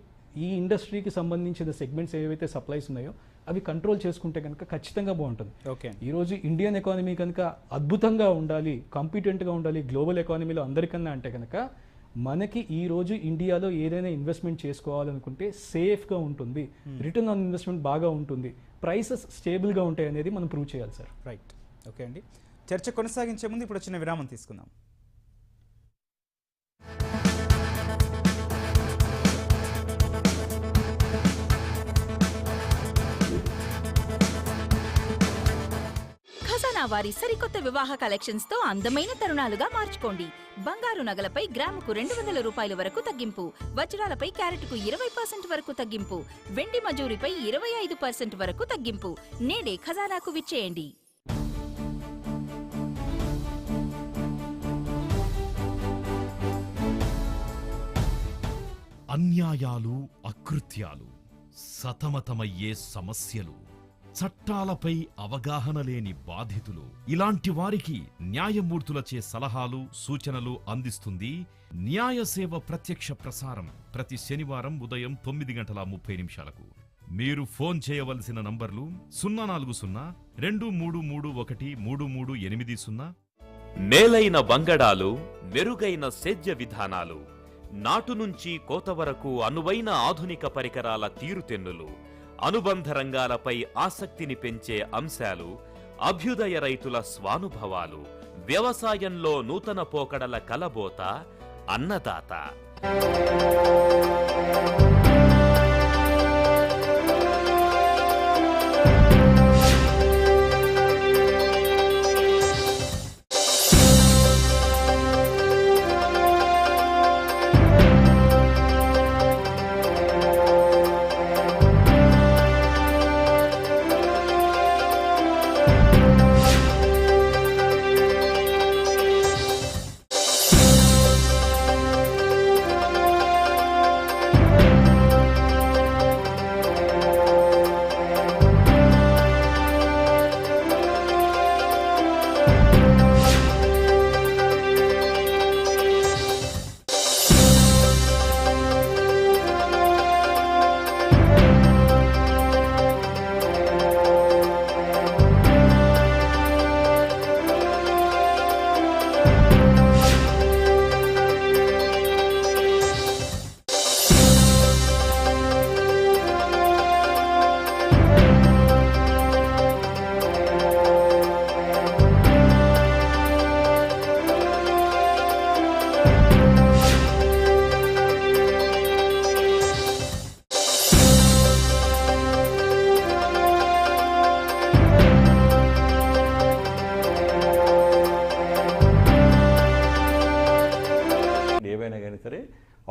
ఈ ఇండస్ట్రీకి సంబంధించిన సెగ్మెంట్స్ ఏవైతే సప్లైస్ ఉన్నాయో అవి కంట్రోల్ చేసుకుంటే కనుక ఖచ్చితంగా బాగుంటుంది. ఓకే, ఈరోజు ఇండియన్ ఎకానమీ కనుక అద్భుతంగా ఉండాలి, కాంపిటెంట్గా ఉండాలి గ్లోబల్ ఎకానమీలో అందరికన్నా అంటే కనుక మనకి ఈరోజు ఇండియాలో ఏదైనా ఇన్వెస్ట్మెంట్ చేసుకోవాలనుకుంటే సేఫ్గా ఉంటుంది, రిటర్న్ ఆన్ ఇన్వెస్ట్మెంట్ బాగా ఉంటుంది, ప్రైసెస్ స్టేబుల్గా ఉంటాయి అనేది మనం ప్రూవ్ చేయాలి సార్. రైట్, ఓకే అండి. చర్చ కొనసాగించే ముందు ఇప్పుడు చిన్న విరామం తీసుకుందాం. ఖజానా వారి సరికొత్త వివాహ కలెక్షన్స్ తో అందమైన తరుణాలుగా మార్చుకోండి. బంగారు నగలపై గ్రాముకు 200 రూపాయల వరకు తగ్గింపు, వజ్రాలపై క్యారెట్కు 20% వరకు తగ్గింపు, వెండి మజూరిపై 25% వరకు తగ్గింపు. నేడే ఖజానాకు విచ్చేయండి. అన్యాయాలు, అకృత్యాలు, సతమతమయ్యే సమస్యలు, చట్టాలపై అవగాహన లేని బాధితులు, ఇలాంటి వారికి న్యాయమూర్తులచే సలహాలు, సూచనలు అందిస్తుంది న్యాయ సేవ ప్రత్యక్ష ప్రసారం ప్రతి శనివారం ఉదయం 9:30 మీరు ఫోన్ చేయవలసిన నంబర్లు 040-2331-3380. మేలైన వంగడాలు, మెరుగైన సేద్య విధానాలు, నాటు నుంచి కోత వరకు అనువైన ఆధునిక పరికరాల తీరుతెన్నులు, అనుబంధ రంగాలపై ఆసక్తిని పెంచే అంశాలు, అభ్యుదయ రైతుల స్వానుభవాలు, వ్యవసాయంలో నూతన పోకడల కలబోత అన్నదాత.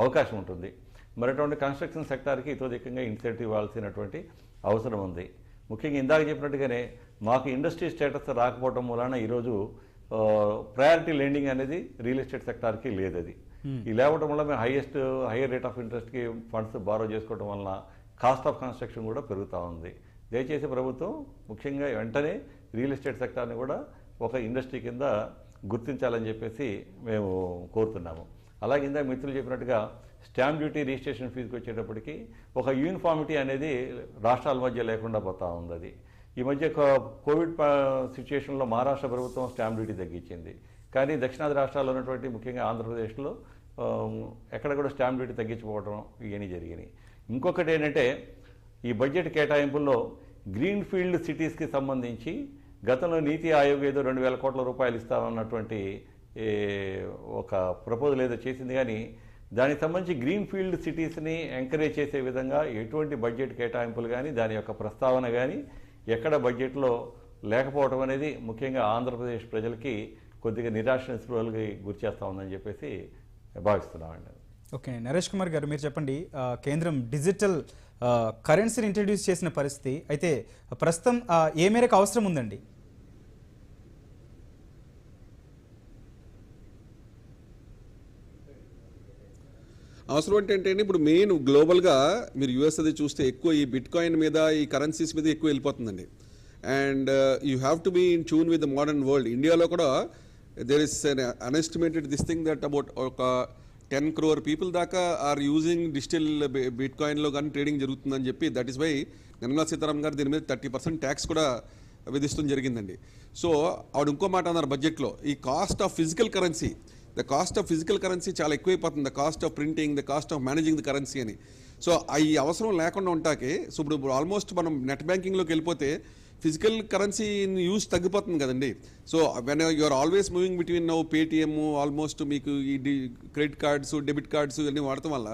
అవకాశం ఉంటుంది. మరటువంటి కన్స్ట్రక్షన్ సెక్టార్కి ఇతోధికంగా ఇన్సెంటివ్ ఇవ్వాల్సినటువంటి అవసరం ఉంది. ముఖ్యంగా ఇందాక చెప్పినట్టుగానే మాకు ఇండస్ట్రీ స్టేటస్ రాకపోవడం వలన ఈరోజు ప్రయారిటీ లెండింగ్ అనేది రియల్ ఎస్టేట్ సెక్టార్కి లేదు. అది ఈ లేవడం వల్ల మేము హైయర్ రేట్ ఆఫ్ ఇంట్రెస్ట్కి ఫండ్స్ బారో చేసుకోవడం వలన కాస్ట్ ఆఫ్ కన్స్ట్రక్షన్ కూడా పెరుగుతూ ఉంది. దయచేసి ప్రభుత్వం ముఖ్యంగా వెంటనే రియల్ ఎస్టేట్ సెక్టార్ని కూడా ఒక ఇండస్ట్రీ కింద గుర్తించాలని చెప్పేసి మేము కోరుతున్నాము. అలాగే ఇందాక మిత్రులు చెప్పినట్టుగా స్టాంప్ డ్యూటీ రిజిస్ట్రేషన్ ఫీజుకి వచ్చేటప్పటికి ఒక యూనిఫామిటీ అనేది రాష్ట్రాల మధ్య లేకుండా పోతూ ఉంది. అది ఈ మధ్య కోవిడ్ సిచ్యుయేషన్లో మహారాష్ట్ర ప్రభుత్వం స్టాంప్ డ్యూటీ తగ్గించింది. కానీ దక్షిణాది రాష్ట్రాల్లో ఉన్నటువంటి ముఖ్యంగా ఆంధ్రప్రదేశ్లో ఎక్కడ కూడా స్టాంప్ డ్యూటీ తగ్గించుకోవడం ఇవన్నీ జరిగినాయి. ఇంకొకటి ఏంటంటే ఈ బడ్జెట్ కేటాయింపుల్లో గ్రీన్ ఫీల్డ్ సిటీస్కి సంబంధించి గతంలో నీతి ఆయోగ్ ఏదో 2,000 కోట్ల రూపాయలు ఇస్తామన్నటువంటి ఒక ప్రపోజల్ ఏదో చేసింది. కానీ దానికి సంబంధించి గ్రీన్ ఫీల్డ్ సిటీస్ని ఎంకరేజ్ చేసే విధంగా ఎటువంటి బడ్జెట్ కేటాయింపులు కానీ దాని యొక్క ప్రస్తావన కానీ ఎక్కడ బడ్జెట్లో లేకపోవడం అనేది ముఖ్యంగా ఆంధ్రప్రదేశ్ ప్రజలకి కొద్దిగా నిరాశ నిస్పృహలకి గురి చేస్తూ ఉందని చెప్పేసి భావిస్తున్నామండి. ఓకే, నరేష్ కుమార్ గారు మీరు చెప్పండి, కేంద్రం డిజిటల్ కరెన్సీని ఇంట్రడ్యూస్ చేసిన పరిస్థితి అయితే ప్రస్తుతం ఏ మేరకు అవసరం ఉందండి? అవసరం అంటే ఇప్పుడు మెయిన్ గ్లోబల్గా మీరు యూఎస్ అది చూస్తే ఎక్కువ ఈ బిట్ కాయిన్ మీద ఈ కరెన్సీస్ మీద ఎక్కువ వెళ్ళిపోతుందండి. And you have to be in tune with the modern world. ఇండియాలో కూడా there is unestimated this thing that about ఒక 10 crore పీపుల్ దాకా ఆర్ యూజింగ్ డిజిటల్ బిట్ కాయిన్లో కానీ ట్రేడింగ్ జరుగుతుందని చెప్పి, that is why Nirmala Sitharaman గారు దీని మీద 30% ట్యాక్స్ కూడా విధిస్తూ జరిగిందండి. సో ఆవిడ ఇంకో మాట అన్నారు బడ్జెట్లో, ఈ cost of physical currency, the cost of physical currency చాలా ఎక్కువైపోతుంది, the cost of printing, the cost of managing the currency అని. సో ఈ అవసరం లేకుండా ఉంటాకే, సో ఇప్పుడు ఆల్మోస్ట్ మనం నెట్ బ్యాంకింగ్లోకి వెళ్ళిపోతే ఫిజికల్ కరెన్సీ యూజ్ తగ్గిపోతుంది కదండి. So when you're always moving between now Paytm, almost మీకు ఈ క్రెడిట్ కార్డ్స్, డెబిట్ కార్డ్స్ ఇవన్నీ వాడటం వల్ల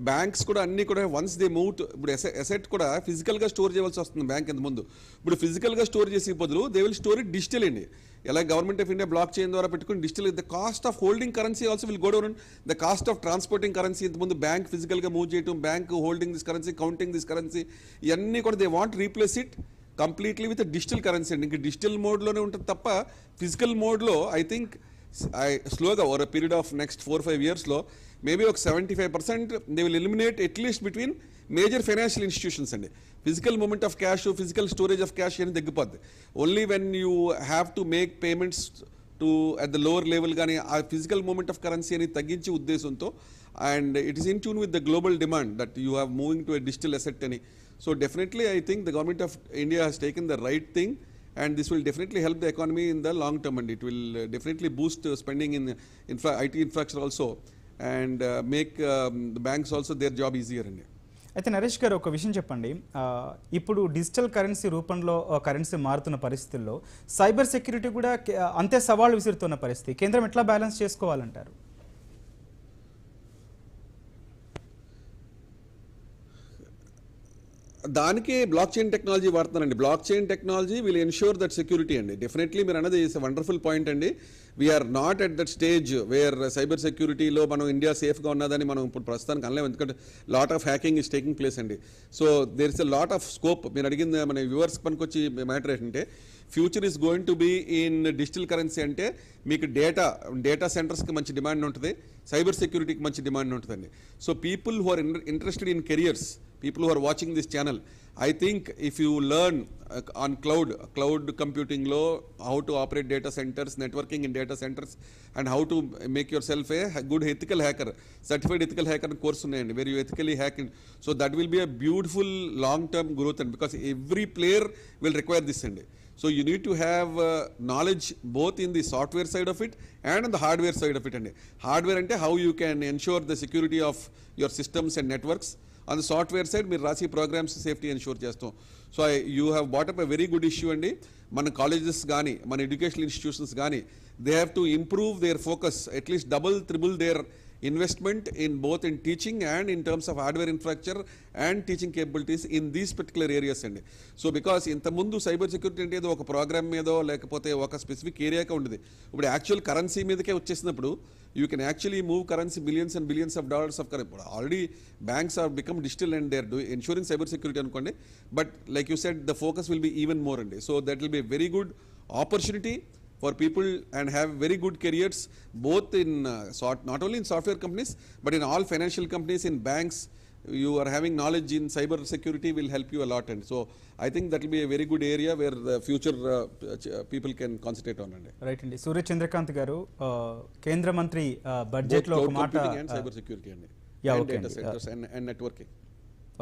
బ్యాంక్స్ కూడా అన్నీ కూడా వన్స్ దే మూవ్ ఇప్పుడు అసెట్ కూడా ఫిజికల్గా స్టోర్ చేయవలసి వస్తుంది బ్యాంక్ ఇంత ముందు. ఇప్పుడు ఫిజికల్గా స్టోర్ చేసే బదులు they will store it digital అండి. ఎలా government of India block chain ద్వారా పెట్టుకుని digital, the cost of holding currency also will go down, the cost of transporting currency. ఇంతకుముందు బ్యాంక్ ఫిజికల్గా మూవ్ చేయడం, bank holding this currency, counting this currency, ఇవన్నీ కూడా they want replace it completely with digital currency అండి. ఇంకా digital మోడ్లోనే ఉంటుంది తప్ప physical మోడ్లో ఐ థింక్ స్లోగా over a period of next 4-5 yearsలో మేబీ ఒక 75% they will eliminate at least between major financial institutions అండి. Physical movement of cash, physical storage of cash అని తగ్గిపోద్ది. Only when you have to make payments to at the lower level కానీ ఆ physical movement of currency అని తగ్గించే ఉద్దేశంతో, and it is in tune with the global demand that you have moving to a digital asset అని. So definitely I think the government of India has taken the right thing, and this will definitely help the economy in the long term, and it will definitely boost spending in IT infrastructure also, and make the banks also their job easier. అయితే నరేష్ గారు ఒక విషయం చెప్పండి, ఇప్పుడు digital currency రూపంలో currency మారుతున్న పరిస్థితుల్లో cyber security కూడా అంతే సవాళ్ళు విసురుతున్న పరిస్థితి, కేంద్రం ఎట్లా బ్యాలెన్స్ చేసుకోవాలంటారు? దానికి బ్లాక్ చైన్ టెక్నాలజీ వాడుతున్నారండి. Blockchain technology will ensure that security అండి. డెఫినెట్లీ మీరు అన్నది ఇస్ వండర్ఫుల్ పాయింట్ అండి. We're not at that stage where cyber సెక్యూరిటీలో మనం ఇండియా సేఫ్గా ఉన్నదని మనం ఇప్పుడు ప్రస్తుతానికి అనలేము, ఎందుకంటే lot of hacking is taking place అండి. So there is a lot of scope. మీరు అడిగింది మన వ్యూవర్స్ పనికొచ్చి మ్యాటర్ ఏంటంటే, future is going to be in digital currency. అంటే మీకు డేటా సెంటర్స్కి మంచి డిమాండ్ ఉంటుంది, సైబర్ సెక్యూరిటీకి మంచి డిమాండ్ ఉంటుందండి. So people who are interested in careers, people who are watching this channel, I think if you learn on cloud computing law, how to operate data centers, networking in data centers, and how to make yourself a good ethical hacker, certified ethical hacker course unnayandi where you ethically hack in. So that will be a beautiful long term growth, and because every player will require this andi. So you need to have knowledge both in the software side of it and on the hardware side of it andi. Hardware ante how you can ensure the security of your systems and networks. On the software side, మీరు రాసి programs safety ensure చేస్తాం. So you have bought up a very good issue అండి. మన colleges కానీ మన educational institutions కానీ they have to improve their focus, at least double-triple their investment in both in teaching and in terms of hardware infrastructure and teaching capabilities in these particular areas అండి. So because ఇంతకుముందు cyber security అంటే ఏదో ఒక programme మీదో లేకపోతే ఒక specific ఏరియాకే ఉండేది. ఇప్పుడు యాక్చువల్ కరెన్సీ మీదకే వచ్చేసినప్పుడు you can actually move currency billions and billions of dollars of currency. Already banks are become digital and they are ensuring cyber security అనుకోండి, but like you said the focus will be even more అండి. So that will be a very good opportunity for people and have very good careers both in not only in software companies but in all financial companies, in banks. You are having knowledge in cyber security will help you a lot, and so I think that will be a very good area where the future people can concentrate on. Right andi. Surya Chandrakant garu kendra mantri budget lo oka maata and cyber security andi, and data centers and networking.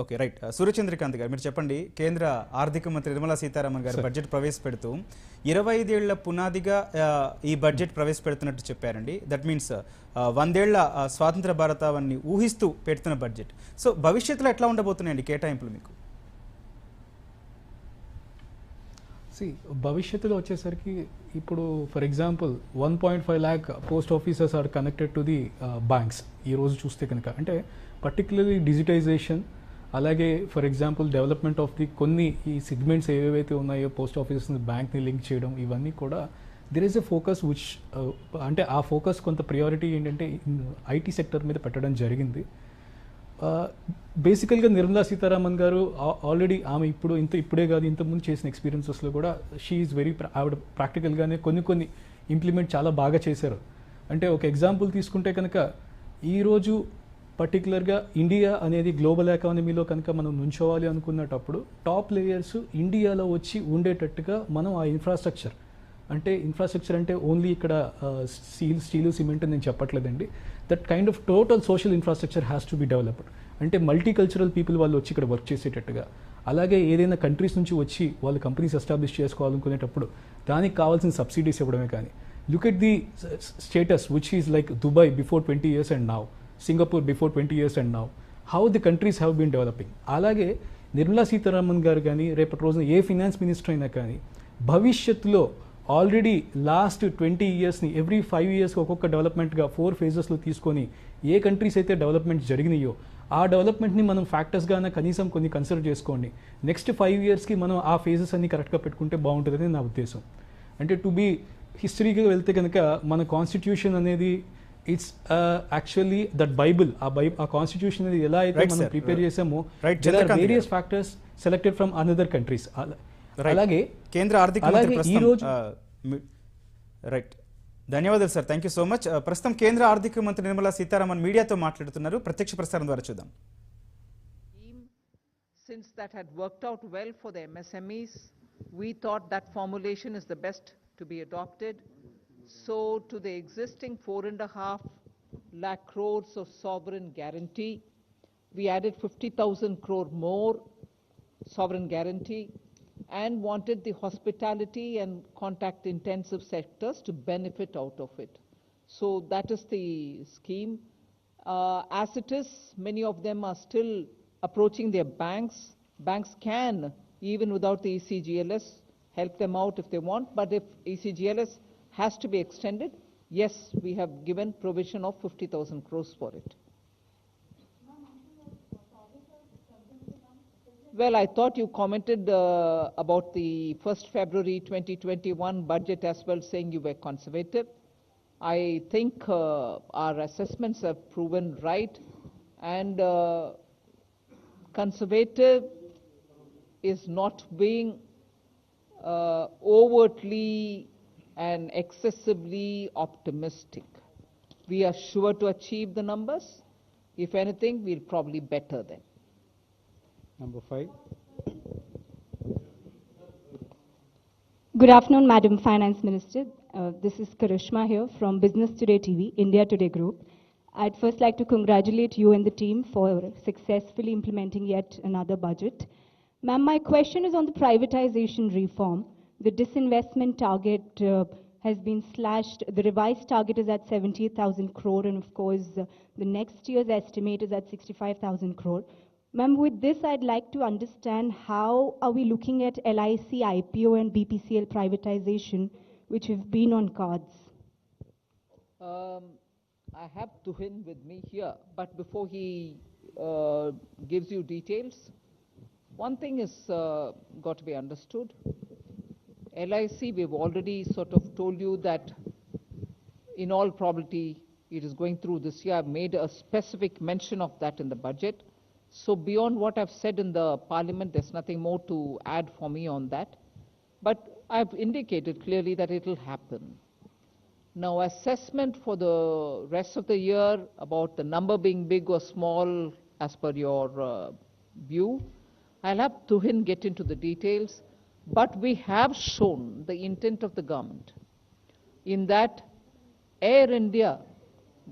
Okay, right. Suryachandrakanth గారు మీరు చెప్పండి, కేంద్ర ఆర్థిక మంత్రి నిర్మలా సీతారామన్ గారు budget ప్రవేశపెడుతూ 25 ఏళ్ల పునాదిగా ఈ బడ్జెట్ ప్రవేశపెడుతున్నట్టు చెప్పారండి. దట్ మీన్స్ 100 ఏళ్ల స్వాతంత్ర భారతావన్ని ఊహిస్తూ పెడుతున్న బడ్జెట్. సో భవిష్యత్తులో ఎట్లా ఉండబోతున్నాయండి కేటాయింపులు మీకు? భవిష్యత్తులో వచ్చేసరికి ఇప్పుడు for example 1.5 lakh post officers are connected to the banks. ఈరోజు చూస్తే కనుక అంటే పర్టికులర్లీ డిజిటైజేషన్, అలాగే for example development of the కొన్ని ఈ సెగ్మెంట్స్ ఏవేవైతే ఉన్నాయో పోస్ట్ ఆఫీసెస్ని బ్యాంక్ని లింక్ చేయడం, ఇవన్నీ కూడా there is a focus which అంటే ఆ ఫోకస్ కొంత ప్రియారిటీ ఏంటంటే ఐటీ సెక్టర్ మీద పెట్టడం జరిగింది. బేసికల్గా నిర్మలా సీతారామన్ గారు ఆల్రెడీ ఆమె ఇప్పుడే కాదు ఇంతకుముందు చేసిన ఎక్స్పీరియన్సెస్లో కూడా షీ ఈజ్ వెరీ ఆవిడ ప్రాక్టికల్గానే కొన్ని ఇంప్లిమెంట్ చాలా బాగా చేశారు. అంటే ఒక ఎగ్జాంపుల్ తీసుకుంటే కనుక ఈరోజు పర్టికులర్గా ఇండియా అనేది గ్లోబల్ ఎకానమీలో కనుక మనం నుంచోవాలి అనుకున్నటప్పుడు టాప్ లేయర్స్ ఇండియాలో వచ్చి ఉండేటట్టుగా మనం ఆ ఇన్ఫ్రాస్ట్రక్చర్ అంటే ఓన్లీ ఇక్కడ స్టీలు సిమెంట్ నేను చెప్పట్లేదండి. That kind of total social infrastructure has to be developed. అంటే మల్టీకల్చరల్ పీపుల్ వాళ్ళు వచ్చి ఇక్కడ వర్క్ చేసేటట్టుగా, అలాగే ఏదైనా కంట్రీస్ నుంచి వచ్చి వాళ్ళు కంపెనీస్ ఎస్టాబ్లిష్ చేసుకోవాలనుకునేటప్పుడు దానికి కావాల్సిన సబ్సిడీస్ ఇవ్వడమే కానీ, look at the status which is like Dubai before 20 years and now, Singapore before 20 years and now, how the countries have been developing. అలాగే నిర్మలా సీతారామన్ గారు కానీ రేపటి రోజున ఏ ఫినాన్స్ మినిస్టర్ అయినా కానీ భవిష్యత్తులో ఆల్రెడీ లాస్ట్ 20 yearsని ఎవ్రీ 5 yearsకి ఒక్కొక్క డెవలప్మెంట్గా 4 phases తీసుకొని ఏ కంట్రీస్ అయితే డెవలప్మెంట్ జరిగినాయో ఆ డెవలప్మెంట్ని మనం ఫ్యాక్టర్స్గానే కనీసం కొన్ని కన్సిడర్ చేసుకోండి. నెక్స్ట్ 5 yearsకి మనం ఆ ఫేజెస్ అన్ని కరెక్ట్గా పెట్టుకుంటే బాగుంటుందని నా ఉద్దేశం. అంటే టు బీ హిస్టరీగా వెళ్తే కనుక మన కాన్స్టిట్యూషన్ అనేది ఇట్స్ యాక్చువల్లీ దట్ బైబుల్. ఆ కాన్స్టిట్యూషన్ అనేది ఎలా అయితే మనం ప్రిపేర్ చేసామో various factors selected from another countries. అలాగే కేంద్ర ఆర్థిక మంత్రి రైట్, ధన్యవాదాలు sir, thank you so much. ప్రస్తుతం కేంద్ర ఆర్థిక మంత్రి నిర్మలా సీతారామన్ మీడియాతో మాట్లాడుతున్నారు. ప్రత్యక్ష ప్రసారం ద్వారా చూద్దాం. Since that had worked out well for the MSMEs, we thought that formulation is the best to be adopted. So to the existing 4.5 lakh crores of sovereign guarantee, we added 50,000 crore more sovereign guarantee and wanted the hospitality and contact intensive sectors to benefit out of it. So that is the scheme. As it is, many of them are still approaching their banks. Banks can, even without the ECGLS, help them out if they want, but if ECGLS has to be extended, yes, we have given provision of 50,000 crores for it. Well, I thought you commented about the 1st February 2021 budget as well, saying you were conservative. I think our assessments have proven right, and conservative is not being overtly and excessively optimistic. We are sure to achieve the numbers. If anything, we'll probably better them. Number 5. Good afternoon, Madam Finance Minister. This is Karishma here from Business Today TV, India Today Group. I'd first like to congratulate you and the team for successfully implementing yet another budget. Ma'am, my question is on the privatization reform. The disinvestment target has been slashed. The revised target is at 70,000 crore, and of course, the next year's estimate is at 65,000 crore. Ma'am, with this, I'd like to understand how are we looking at LIC, IPO, and BPCL privatization, which have been on cards? I have Tuhin with me here, but before he gives you details, one thing is got to be understood. LIC, we've already sort of told you that in all probability it is going through this year. I've made a specific mention of that in the budget. So beyond what I've said in the parliament, there's nothing more to add for me on that. But I've indicated clearly that it will happen. Now, assessment for the rest of the year about the number being big or small as per your view, I'll have Tuhin get into the details. But we have shown the intent of the government in that Air India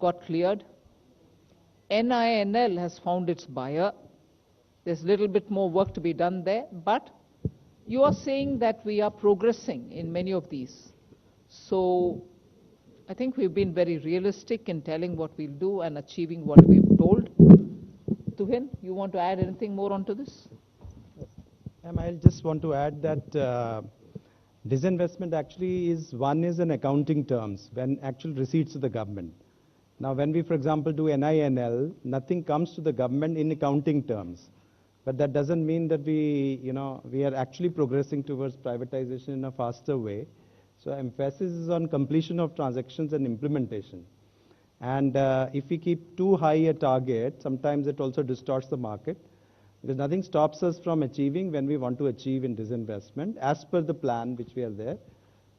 got cleared, NINL has found its buyer. There's a little bit more work to be done there, but you are saying that we are progressing in many of these. So I think we've been very realistic in telling what we'll do and achieving what we've told. Tuhin, you want to add anything more onto this? I'll just want to add that disinvestment actually is in accounting terms, when actual receipts to the government. Now, when we, for example, do NINL, nothing comes to the government in accounting terms. But that doesn't mean that we are actually progressing towards privatization in a faster way. So emphasis is on completion of transactions and implementation. And if we keep too high a target, sometimes it also distorts the market, because nothing stops us from achieving when we want to achieve in disinvestment as per the plan which we are there.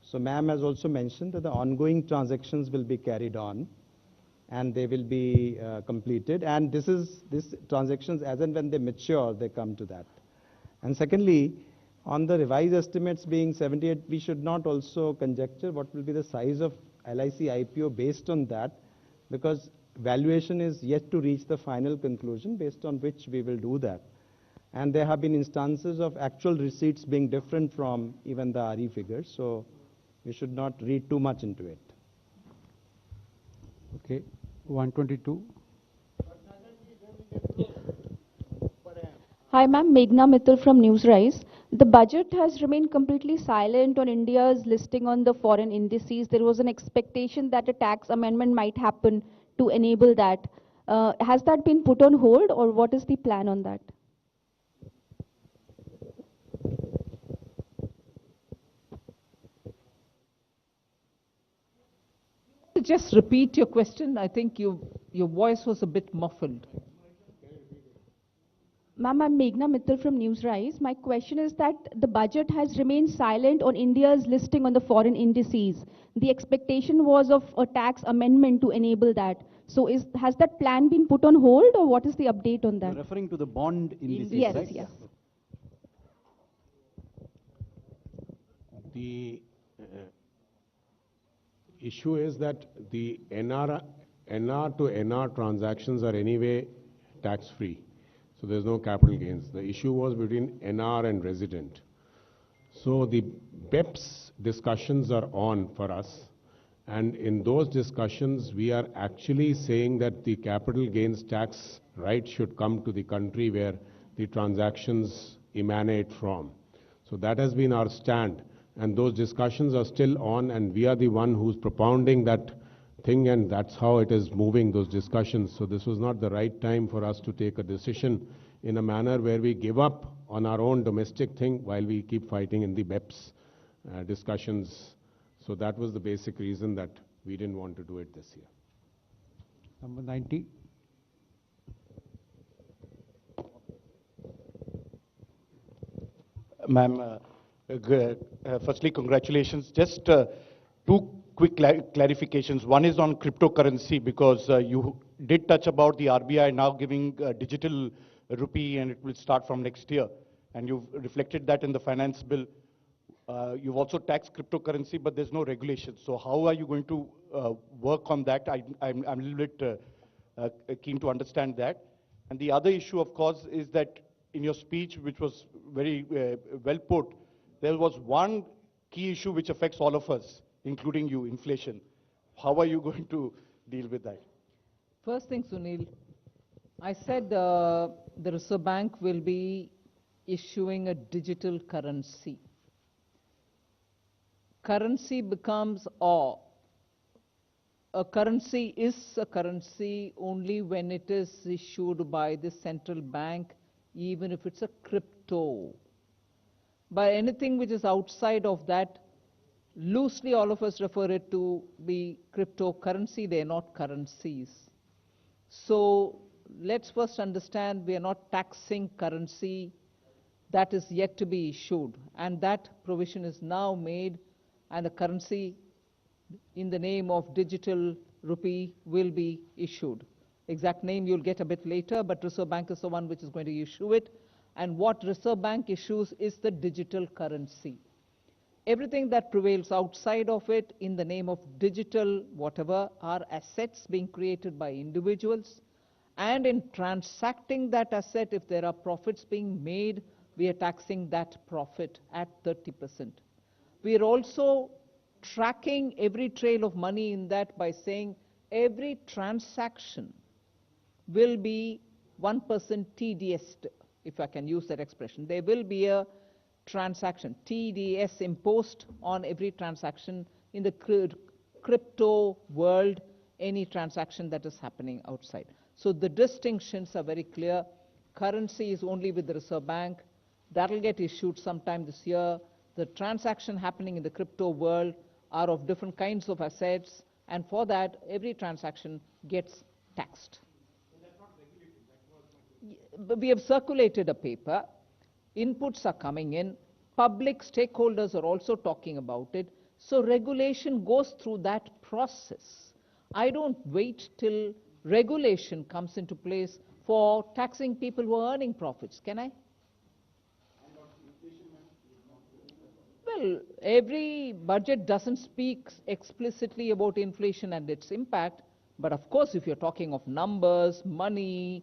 So ma'am has also mentioned that the ongoing transactions will be carried on and they will be completed. And these transactions, as and when they mature, they come to that. And secondly, on the revised estimates being 78, we should not also conjecture what will be the size of LIC IPO based on that, because valuation is yet to reach the final conclusion based on which we will do that. And there have been instances of actual receipts being different from even the RE figures, so we should not read too much into it. Okay, 122. Hi ma'am, Meghna Mittal from Newsrise. The budget has remained completely silent on India's listing on the foreign indices. There was an expectation that a tax amendment might happen to enable that. Has that been put on hold, or what is the plan on that? Just repeat your question. I think your voice was a bit muffled. Ma'am, I'm Meghna Mittal from Newsrise. My question is that the budget has remained silent on India's listing on the foreign indices. The expectation was of a tax amendment to enable that. So has that plan been put on hold, or what is the update on that? You're referring to the bond indices, yes, right? Yes. The issue is that the NR to NR transactions are anyway tax-free. So there's no capital gains. The issue was between NR and resident. So the BEPS discussions are on for us. And in those discussions, we are actually saying that the capital gains tax right should come to the country where the transactions emanate from. So that has been our stand. And those discussions are still on, and we are the one who's propounding that thing, and that's how it is moving, those discussions. So this was not the right time for us to take a decision in a manner where we give up on our own domestic thing while we keep fighting in the BEPS discussions. So that was the basic reason that we didn't want to do it this year. Number 90. Ma'am, firstly, congratulations. Just two quick clarifications. One is on cryptocurrency, because you did touch about the RBI now giving digital rupee, and it will start from next year. And you've reflected that in the finance bill. You've also taxed cryptocurrency, but there's no regulation. So how are you going to work on that? I'm a little bit keen to understand that. And the other issue, of course, is that in your speech, which was very well put, there was one key issue which affects all of us, including you, inflation. How are you going to deal with that? First thing, Sunil, I said the Reserve Bank will be issuing a digital currency. Currency becomes a currency is a currency only when it is issued by the central bank, even if it's a crypto. But anything which is outside of that, loosely all of us refer it to be cryptocurrency. They are not currencies. So let's first understand we are not taxing currency that is yet to be issued, and that provision is now made, and the currency in the name of digital rupee will be issued. Exact name you'll get a bit later, but Reserve Bank is the one which is going to issue it. And what Reserve Bank issues is the digital currency. Everything that prevails outside of it in the name of digital whatever are assets being created by individuals, and in transacting that asset, if there are profits being made, we are taxing that profit at 30%. We are also tracking every trail of money in that by saying every transaction will be 1% TDS, if I can use that expression. There will be a transaction, TDS imposed on every transaction in the crypto world, any transaction that is happening outside. So the distinctions are very clear. Currency is only with the Reserve Bank. That will get issued sometime this year. The transaction happening in the crypto world are of different kinds of assets, and for that, every transaction gets taxed. We have circulated a paper, inputs are coming in, public stakeholders are also talking about it, so regulation goes through that process. I don't wait till regulation comes into place for taxing people who are earning profits, can I? Well, every budget doesn't speak explicitly about inflation and its impact, but of course, if you're talking of numbers, money,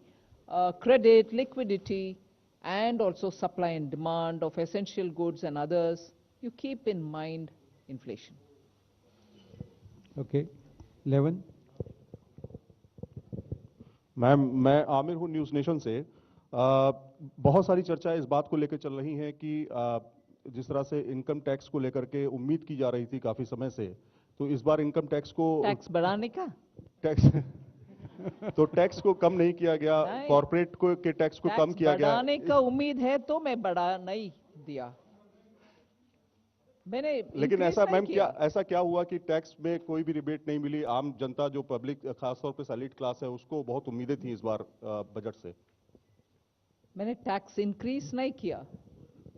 credit, liquidity, and also supply and demand of essential goods and others, you keep in mind inflation. Okay. 11. Ma'am, मैं आमिर हूँ news nation से। बहुत सारी चर्चा इस बात को लेकर चल रही है कि जिस तरह से इनकम टैक्स को लेकर के उम्मीद की जा रही थी काफी समय से, तो इस बार इनकम टैक्स को बढ़ाने का तो टैक्स को कम नहीं किया गया, कॉर्पोरेट को के टैक्स को कम किया गया। बढ़ाने का उम्मीद है तो मैं बढ़ा नहीं दिया, मैंने। लेकिन ऐसा मैम ऐसा क्या हुआ कि टैक्स में कोई भी रिबेट नहीं मिली? आम जनता जो पब्लिक खासतौर पे सैलरीड क्लास है उसको बहुत उम्मीदें थी इस बार बजट से। मैंने टैक्स इंक्रीज नहीं किया,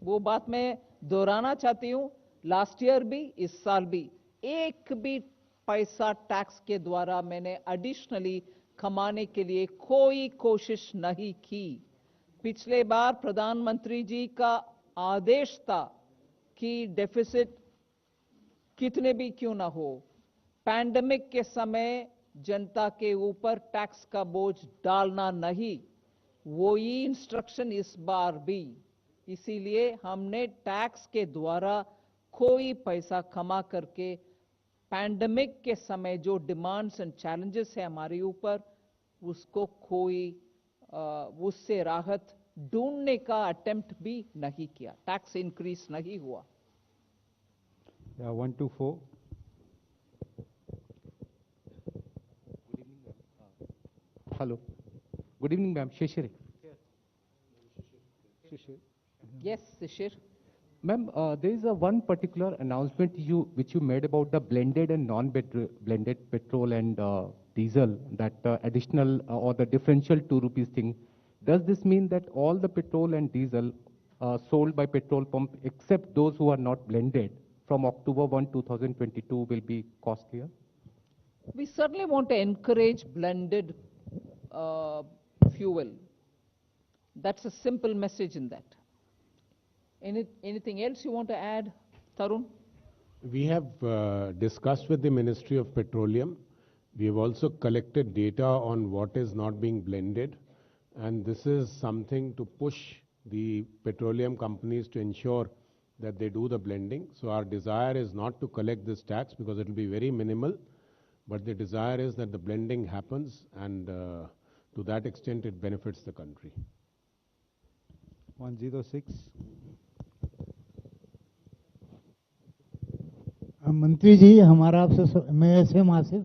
वो बात मैं दोहराना चाहती हूँ। लास्ट ईयर भी, इस साल भी, एक भी पैसा टैक्स के द्वारा मैंने एडिशनली कमाने के लिए कोई कोशिश नहीं की। पिछले बार प्रधानमंत्री जी का आदेश था कि डेफिसिट कितने भी क्यों ना हो, पैंडेमिक के समय जनता के ऊपर टैक्स का बोझ डालना नहीं, वही इंस्ट्रक्शन इस बार भी। इसीलिए हमने टैक्स के द्वारा कोई पैसा कमा करके पैंडेमिक के समय जो डिमांड्स एंड चैलेंजेस है हमारे ऊपर, उसको कोई उससे राहत ढूंढने का अटेम्प्ट भी नहीं किया। टैक्स इंक्रीज नहीं हुआ। 1 to 4. Hello. Good evening, ma'am. Shishir. Yes, Shishir. Ma'am, there is one particular announcement which you made about the blended and non-blended petrol and diesel, that additional or the differential 2 rupees thing. Does this mean that all the petrol and diesel sold by petrol pump, except those who are not blended, from October 1, 2022 will be costlier? We certainly want to encourage blended fuel. That's a simple message in that. Anything else you want to add, Tarun? We have discussed with the Ministry of Petroleum. We have also collected data on what is not being blended, and this is something to push the petroleum companies to ensure that they do the blending. So our desire is not to collect this tax because it will be very minimal, but the desire is that the blending happens, and to that extent it benefits the country. 106. मंत्री जी, हमारा आपसे मैं ऐसे मासिक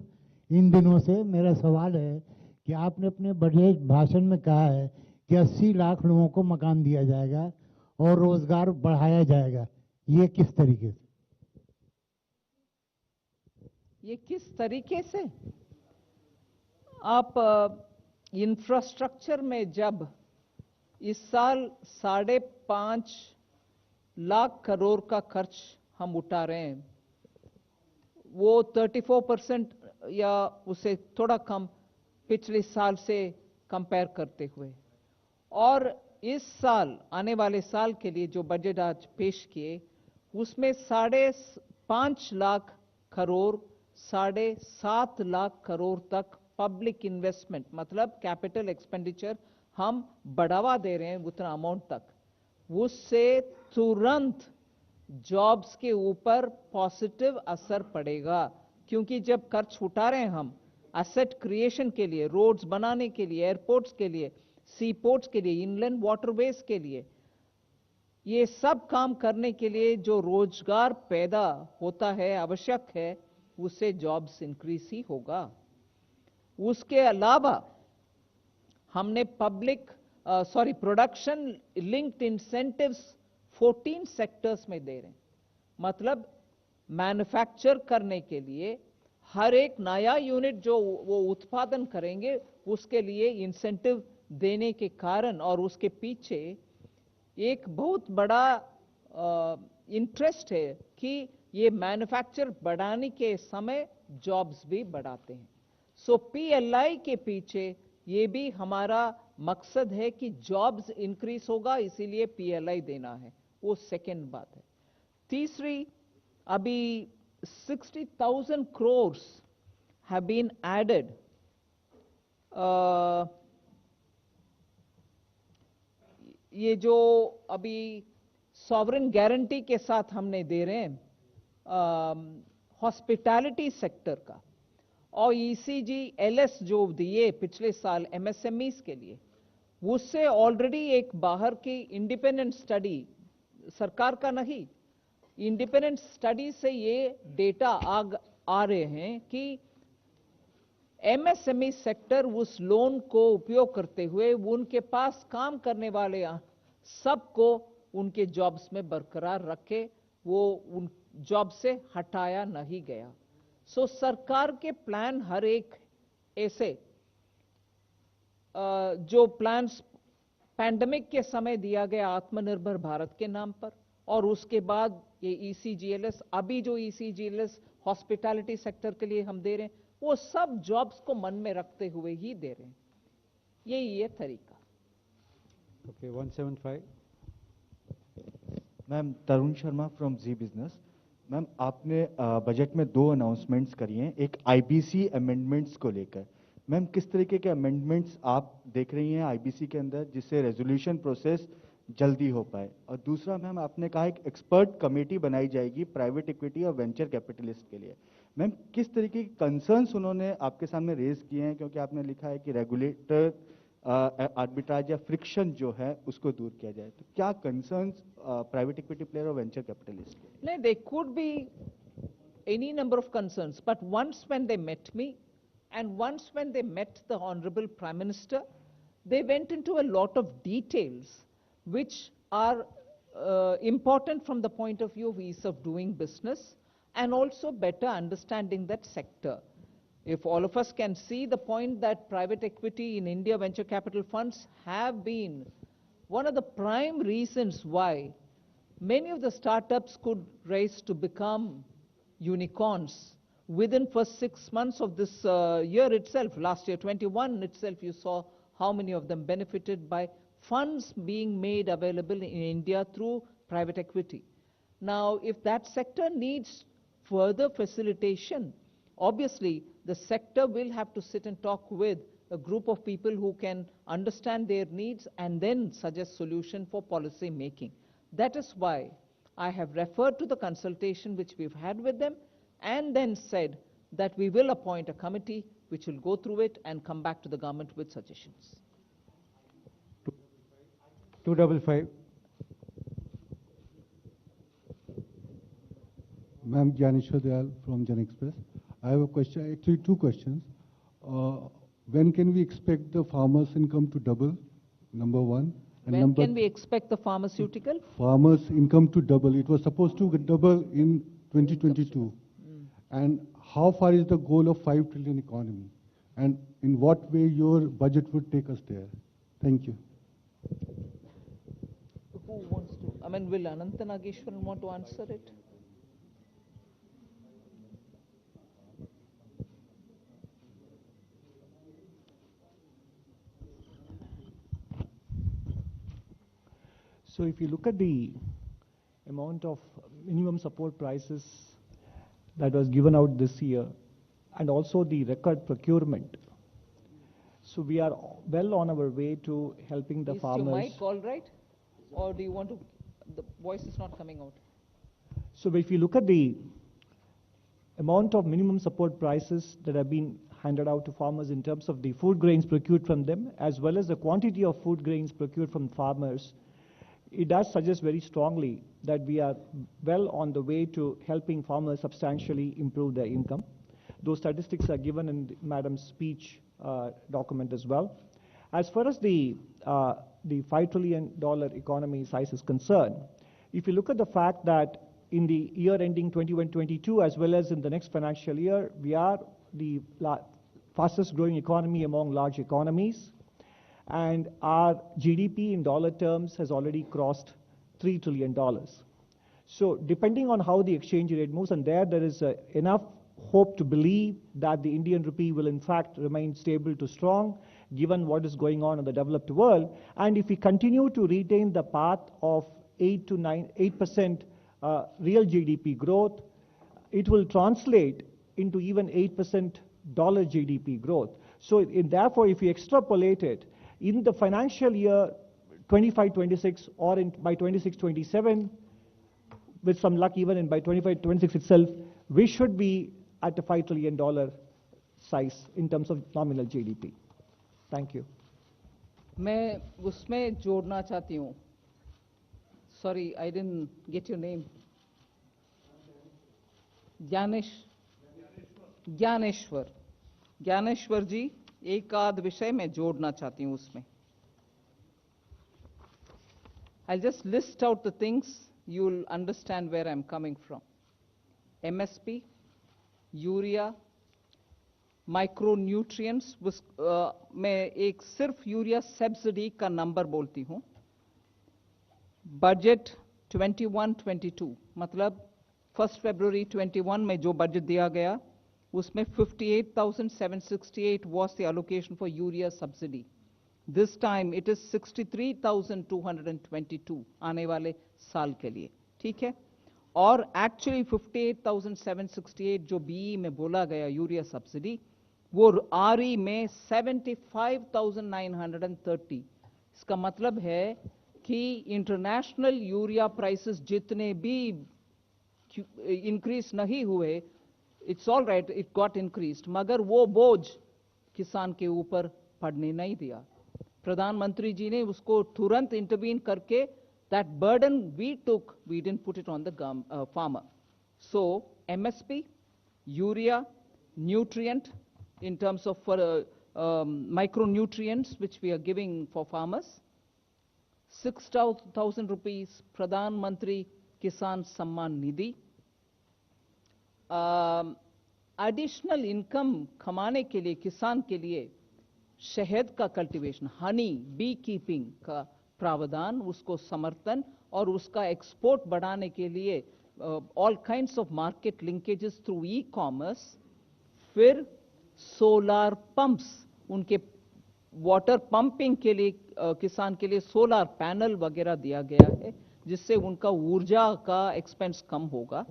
इन दिनों से मेरा सवाल है कि आपने अपने बजट भाषण में कहा है कि 80 लाख लोगों को मकान दिया जाएगा और रोजगार बढ़ाया जाएगा। ये किस तरीके से? ये किस तरीके से? आप इंफ्रास्ट्रक्चर में जब इस साल 5.5 लाख करोड़ का खर्च हम उठा रहे हैं, वो 34% या उससे थोड़ा कम पिछले साल से कंपेयर करते हुए, और इस साल आने वाले साल के लिए जो बजट आज पेश किए उसमें 5.5 लाख करोड़ 7.5 लाख करोड़ तक पब्लिक इन्वेस्टमेंट, मतलब कैपिटल एक्सपेंडिचर हम बढ़ावा दे रहे हैं उतना अमाउंट तक। उससे तुरंत जॉब्स के ऊपर पॉजिटिव असर पड़ेगा, क्योंकि जब खर्च उठा रहे हैं हम एसेट क्रिएशन के लिए, रोड्स बनाने के लिए, एयरपोर्ट्स के लिए, सी पोर्ट्स के लिए, इनलैंड वाटरवेज के लिए, ये सब काम करने के लिए जो रोजगार पैदा होता है, आवश्यक है, उससे जॉब्स इंक्रीज ही होगा। उसके अलावा हमने प्रोडक्शन लिंक्ड इंसेंटिव्स 14 सेक्टर्स में दे रहे हैं, मतलब मैन्युफैक्चर करने के लिए हर एक नया यूनिट जो वो उत्पादन करेंगे उसके लिए इंसेंटिव देने के कारण और उसके पीछे एक बहुत बड़ा इंटरेस्ट है कि ये मैन्युफैक्चर बढ़ाने के समय जॉब्स भी बढ़ाते हैं। सो पीएलआई के पीछे ये भी हमारा मकसद है कि जॉब्स इंक्रीज होगा, इसीलिए पीएलआई देना है। वो सेकेंड बात है। तीसरी, अभी 60,000 crores have been added ये जो अभी सॉवरेन गारंटी के साथ हमने दे रहे हैं हॉस्पिटैलिटी सेक्टर का, और ईसीजी एलएस जो दिए पिछले साल एमएसएमईज के लिए, उससे ऑलरेडी एक बाहर की इंडिपेंडेंट स्टडी, सरकार का नहीं, इंडिपेंडेंट स्टडी से ये डेटा आ रहे हैं कि एमएसएमई सेक्टर उस लोन को उपयोग करते हुए उनके पास काम करने वाले सबको उनके जॉब्स में बरकरार रखे, वो उन जॉब से हटाया नहीं गया। सो सरकार के प्लान हर एक ऐसे जो प्लान्स पैंडेमिक के समय दिया गया आत्मनिर्भर भारत के नाम पर, और उसके बाद ये ईसीजीएलएस, अभी जो ईसीजीएलएस हॉस्पिटैलिटी सेक्टर के लिए हम दे रहे हैं, वो सब जॉब्स को मन में रखते हुए ही दे रहे हैं। ये तरीका। Okay, 175. Ma'am, Tarun Sharma from Zee Business. Ma'am, आपने बजट में 2 अनाउंसमेंट्स करी हैं, एक आईबीसी अमेंडमेंट्स को लेकर। मैम, किस तरीके के अमेंडमेंट्स आप देख रही हैं आईबीसी के अंदर जिससे रेजोल्यूशन प्रोसेस जल्दी हो पाए? और दूसरा मैम, आपने कहा एक एक्सपर्ट कमेटी बनाई जाएगी प्राइवेट इक्विटी और वेंचर कैपिटलिस्ट के लिए। मैम, किस तरीके के कंसर्न्स उन्होंने आपके सामने रेज किए हैं? क्योंकि आपने लिखा है कि रेगुलेटर आर्बिट्राज या फ्रिक्शन जो है उसको दूर किया जाए, तो क्या कंसर्न्स प्राइवेट इक्विटी प्लेयर और वेंचर कैपिटलिस्ट के? नहीं, they could be any number of concerns, but once when they met me and once when they met the Honorable Prime Minister, they went into a lot of details which are important from the point of view of ease of doing business and also better understanding that sector. If all of us can see the point that private equity in India venture capital funds have been one of the prime reasons why many of the startups could raise to become unicorns within first 6 months of this year itself. Last year, 21 itself, you saw how many of them benefited by funds being made available in India through private equity. Now, if that sector needs further facilitation, obviously the sector will have to sit and talk with a group of people who can understand their needs and then suggest solution for policy making. That is why I have referred to the consultation which we've had with them and then said that we will appoint a committee which will go through it and come back to the government with suggestions. 255. Ma'am, Gyaneshwar Dayal from Jan Express. I have a question, actually 2 questions. When can we expect the farmers' income to double? Number 1. And When can we expect the pharmaceutical? Farmers' income to double. It was supposed to double in 2022. And how far is the goal of 5 trillion economy? And in what way your budget would take us there? Thank you. Who wants to? I mean, will Ananta Nageshwaran want to answer it? So if you look at the amount of minimum support prices that was given out this year and also the record procurement, so we are well on our way to helping the farmers. Is your mic all right? Or do you want to, the voice is not coming out. So if you look at the amount of minimum support prices that have been handed out to farmers in terms of the food grains procured from them, as well as the quantity of food grains procured from farmers, it does suggest very strongly that we are well on the way to helping farmers substantially improve their income. Those statistics are given in Madam's speech document as well. As far as the $5 trillion economy size is concerned, if you look at the fact that in the year ending 2022 as well as in the next financial year, we are the fastest growing economy among large economies. And our GDP in dollar terms has already crossed $3 trillion. So depending on how the exchange rate moves, and there is enough hope to believe that the Indian rupee will in fact remain stable to strong, given what is going on in the developed world. And if we continue to retain the path of 8% real GDP growth, it will translate into even 8% dollar GDP growth. So therefore, if we extrapolate it, in the financial year 25-26 or by 26-27, with some luck even by 25-26 itself, we should be at a $5 trillion size in terms of nominal GDP. Thank you. मैं उसमें जोड़ना चाहती हूँ. Sorry, I didn't get your name. Dnyaneshwar जी, एक आध विषय मैं जोड़ना चाहती हूँ उसमें. I'll just list out the things, you'll understand where I'm coming from. MSP, urea, micronutrients, मैं एक सिर्फ यूरिया सब्सिडी का नंबर बोलती हूँ. बजट 21-22, मतलब 1 फरवरी 21 में जो बजट दिया गया, उसमें 58,768 was the allocation for urea subsidy. This time it is 63,222 आने वाले साल के लिए. ठीक है. और एक्चुअली 58,768 जो बीई में बोला गया यूरिया सब्सिडी, वो आरई में 75,930. इसका मतलब है कि इंटरनेशनल यूरिया प्राइसेस जितने भी इंक्रीज नहीं हुए, it's all right, it got increased, मगर वो बोझ किसान के ऊपर पड़ने नहीं दिया. प्रधानमंत्री जी ने उसको तुरंत इंटरवीन करके, that burden we took, we didn't put it on the farmer. So MSP, urea, nutrient in terms of micronutrients which we are giving for farmers, 6,000 rupees Pradhan Mantri Kisan Samman Nidhi. Additional income कमाने के लिए किसान के लिए शहद का cultivation, Honey, B keeping का प्रावधान, उसको समर्थन और उसका एक्सपोर्ट बढ़ाने के लिए all kinds of market linkages through e commerce. फिर सोलार पंप्स, उनके वाटर पंपिंग के लिए किसान के लिए सोलार पैनल वगैरह दिया गया है, जिससे उनका ऊर्जा का एक्सपेंस कम होगा.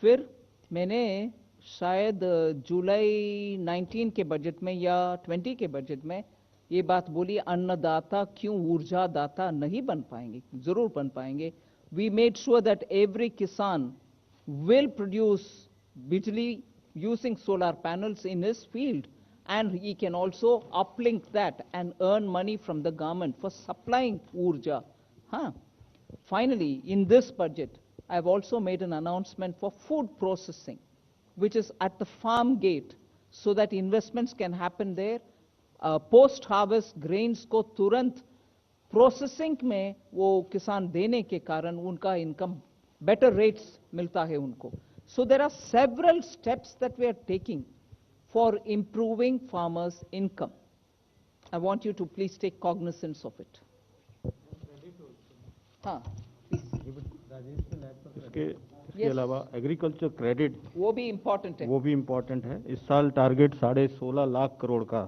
फिर मैंने शायद जुलाई 19 के बजट में या 20 के बजट में ये बात बोली, अन्नदाता क्यों ऊर्जा दाता नहीं बन पाएंगे? जरूर बन पाएंगे. We made sure that every kisan will produce bijli using solar panels in his field, and he can also uplink that and earn money from the government for supplying urja. Finally, in this budget, I've also made an announcement for food processing, which is at the farm gate, so that investments can happen there. Post-harvest grains को तुरंत processing में वो किसान देने के कारण उनका income better rates मिलता है उनको. So there are several steps that we are taking for improving farmers' income. I want you to please take cognizance of it. इसके अलावा एग्रीकल्चर क्रेडिट वो भी इम्पोर्टेंट है. इस साल टारगेट 16.5 लाख करोड़ का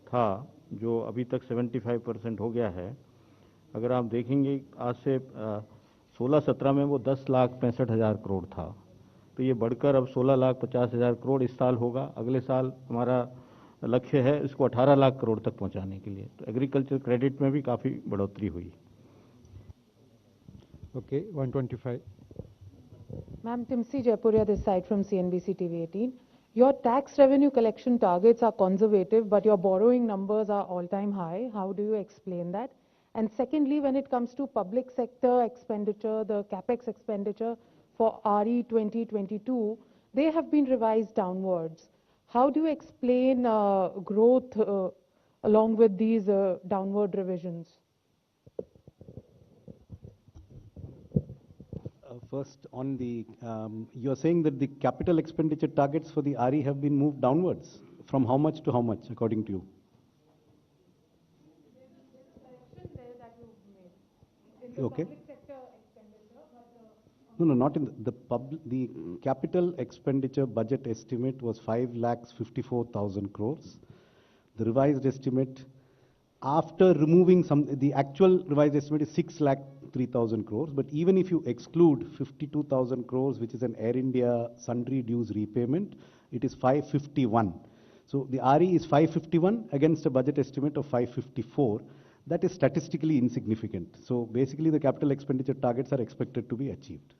था, जो अभी तक 75% हो गया है. अगर आप देखेंगे आज से 16-17 में वो 10,65,000 करोड़ था, तो ये बढ़कर अब 16,50,000 करोड़ इस साल होगा. अगले साल हमारा लक्ष्य है इसको 18 लाख करोड़ तक पहुंचाने के लिए. तो एग्रीकल्चर क्रेडिट में भी काफ़ी बढ़ोतरी हुई. Okay, 125. Ma'am, Timsi Jaipuria this side from CNBC TV 18. Your tax revenue collection targets are conservative, but your borrowing numbers are all-time high. How do you explain that? And secondly, when it comes to public sector expenditure, the capex expenditure for RE 2022, they have been revised downwards. How do you explain growth along with these downward revisions? First, on the, you're saying that the capital expenditure targets for the RE have been moved downwards. From how much to how much, according to you? Okay. No, not in the capital expenditure budget estimate was 5,54,000 crores. The revised estimate, after removing the actual revised estimate is 6,03,000 crores. But even if you exclude 52,000 crores, which is an Air India sundry dues repayment, it is 551. So the RE is 551 against a budget estimate of 554. That is statistically insignificant. So basically the capital expenditure targets are expected to be achieved.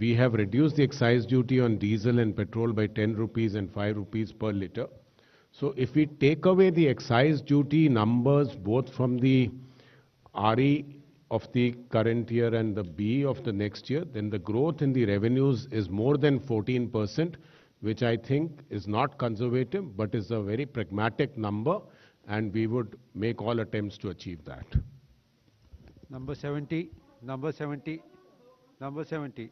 We have reduced the excise duty on diesel and petrol by 10 rupees and 5 rupees per litre. So if we take away the excise duty numbers both from the RE of the current year and the B of the next year, then the growth in the revenues is more than 14%, which I think is not conservative, but is a very pragmatic number, and we would make all attempts to achieve that. Number 70, number 70, number 70.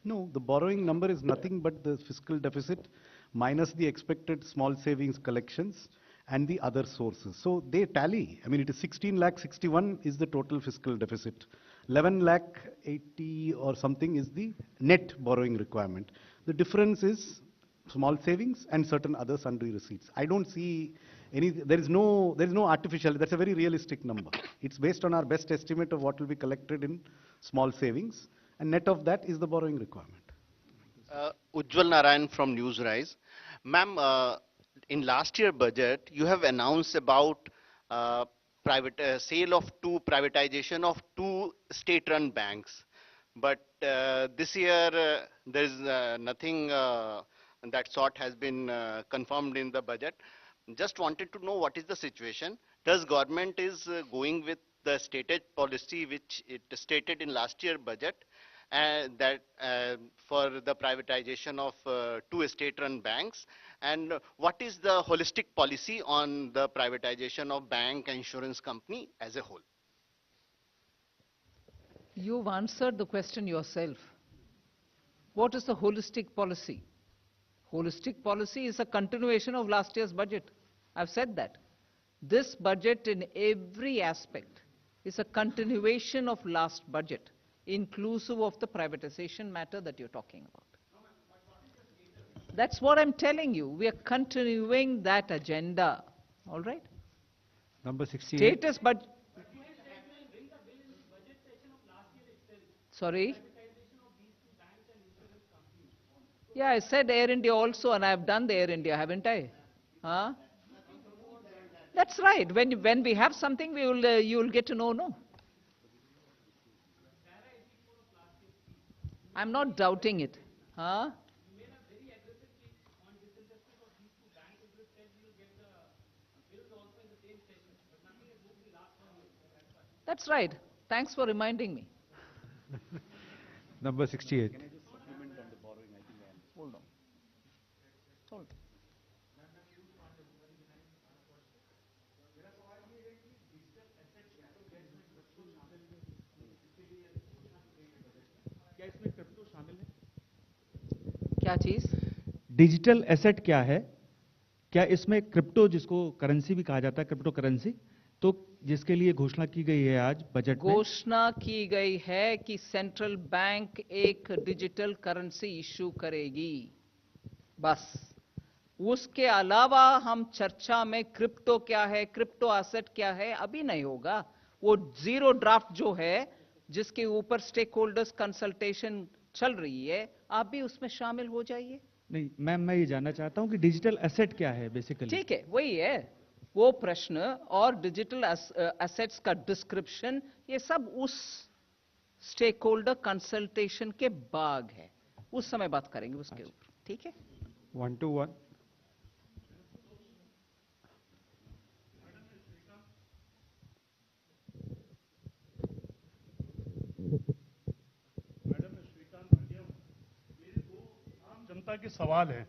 No, the borrowing number is nothing but the fiscal deficit minus the expected small savings collections and the other sources. So they tally. I mean, it is 16,61,000 is the total fiscal deficit. 11,80,000 or something is the net borrowing requirement. The difference is small savings and certain other sundry receipts. I don't see any, there is no artificial, that's a very realistic number. It's based on our best estimate of what will be collected in small savings, and net of that is the borrowing requirement. Ujjwal Narayan from Newsrise. Ma'am, in last year budget, you have announced about sale of privatization of two state-run banks. But this year, there is nothing that sort has been confirmed in the budget. Just wanted to know what is the situation. Does government is going with the stated policy which it stated in last year budget, that for the privatization of two state-run banks, and what is the holistic policy on the privatization of bank insurance company as a whole? You've answered the question yourself. What is the holistic policy? Holistic policy is a continuation of last year's budget. I've said that. This budget in every aspect is a continuation of last budget, inclusive of the privatization matter that you're talking about. That's what I'm telling you. We are continuing that agenda. All right? Number 68. Status budget. Sorry? Yeah, I said Air India also, and I've done the Air India, haven't I? Huh? That's right. When we have something, you will get to know, no? I'm not doubting it. Huh? That's right. Thanks for reminding me. Number 68. Can I just supplement on the borrowing? I think Hold on. Hold on. क्या चीज? Digital asset क्या है? क्या इसमें crypto, जिसको currency भी कहा जाता है, क्रिप्टो करेंसी, तो जिसके लिए घोषणा की गई है आज बजट में? घोषणा की गई है कि सेंट्रल बैंक एक डिजिटल करेंसी इश्यू करेगी, बस। उसके अलावा हम चर्चा में क्रिप्टो क्या है, क्रिप्टो एसेट क्या है, अभी नहीं होगा। वो जीरो ड्राफ्ट जो है, जिसके ऊपर स्टेक होल्डर्स कंसल्टेशन चल रही है, आप भी उसमें शामिल हो जाइए। नहीं मैम, मैं ये जानना चाहता हूं कि डिजिटल एसेट क्या है बेसिकली। ठीक है, वही है। वो प्रश्न और डिजिटल एसेट्स का डिस्क्रिप्शन, ये सब उस स्टेक होल्डर कंसल्टेशन के बाद है, उस समय बात करेंगे उसके ऊपर, ठीक है? 1 to 1. जनता के सवाल है।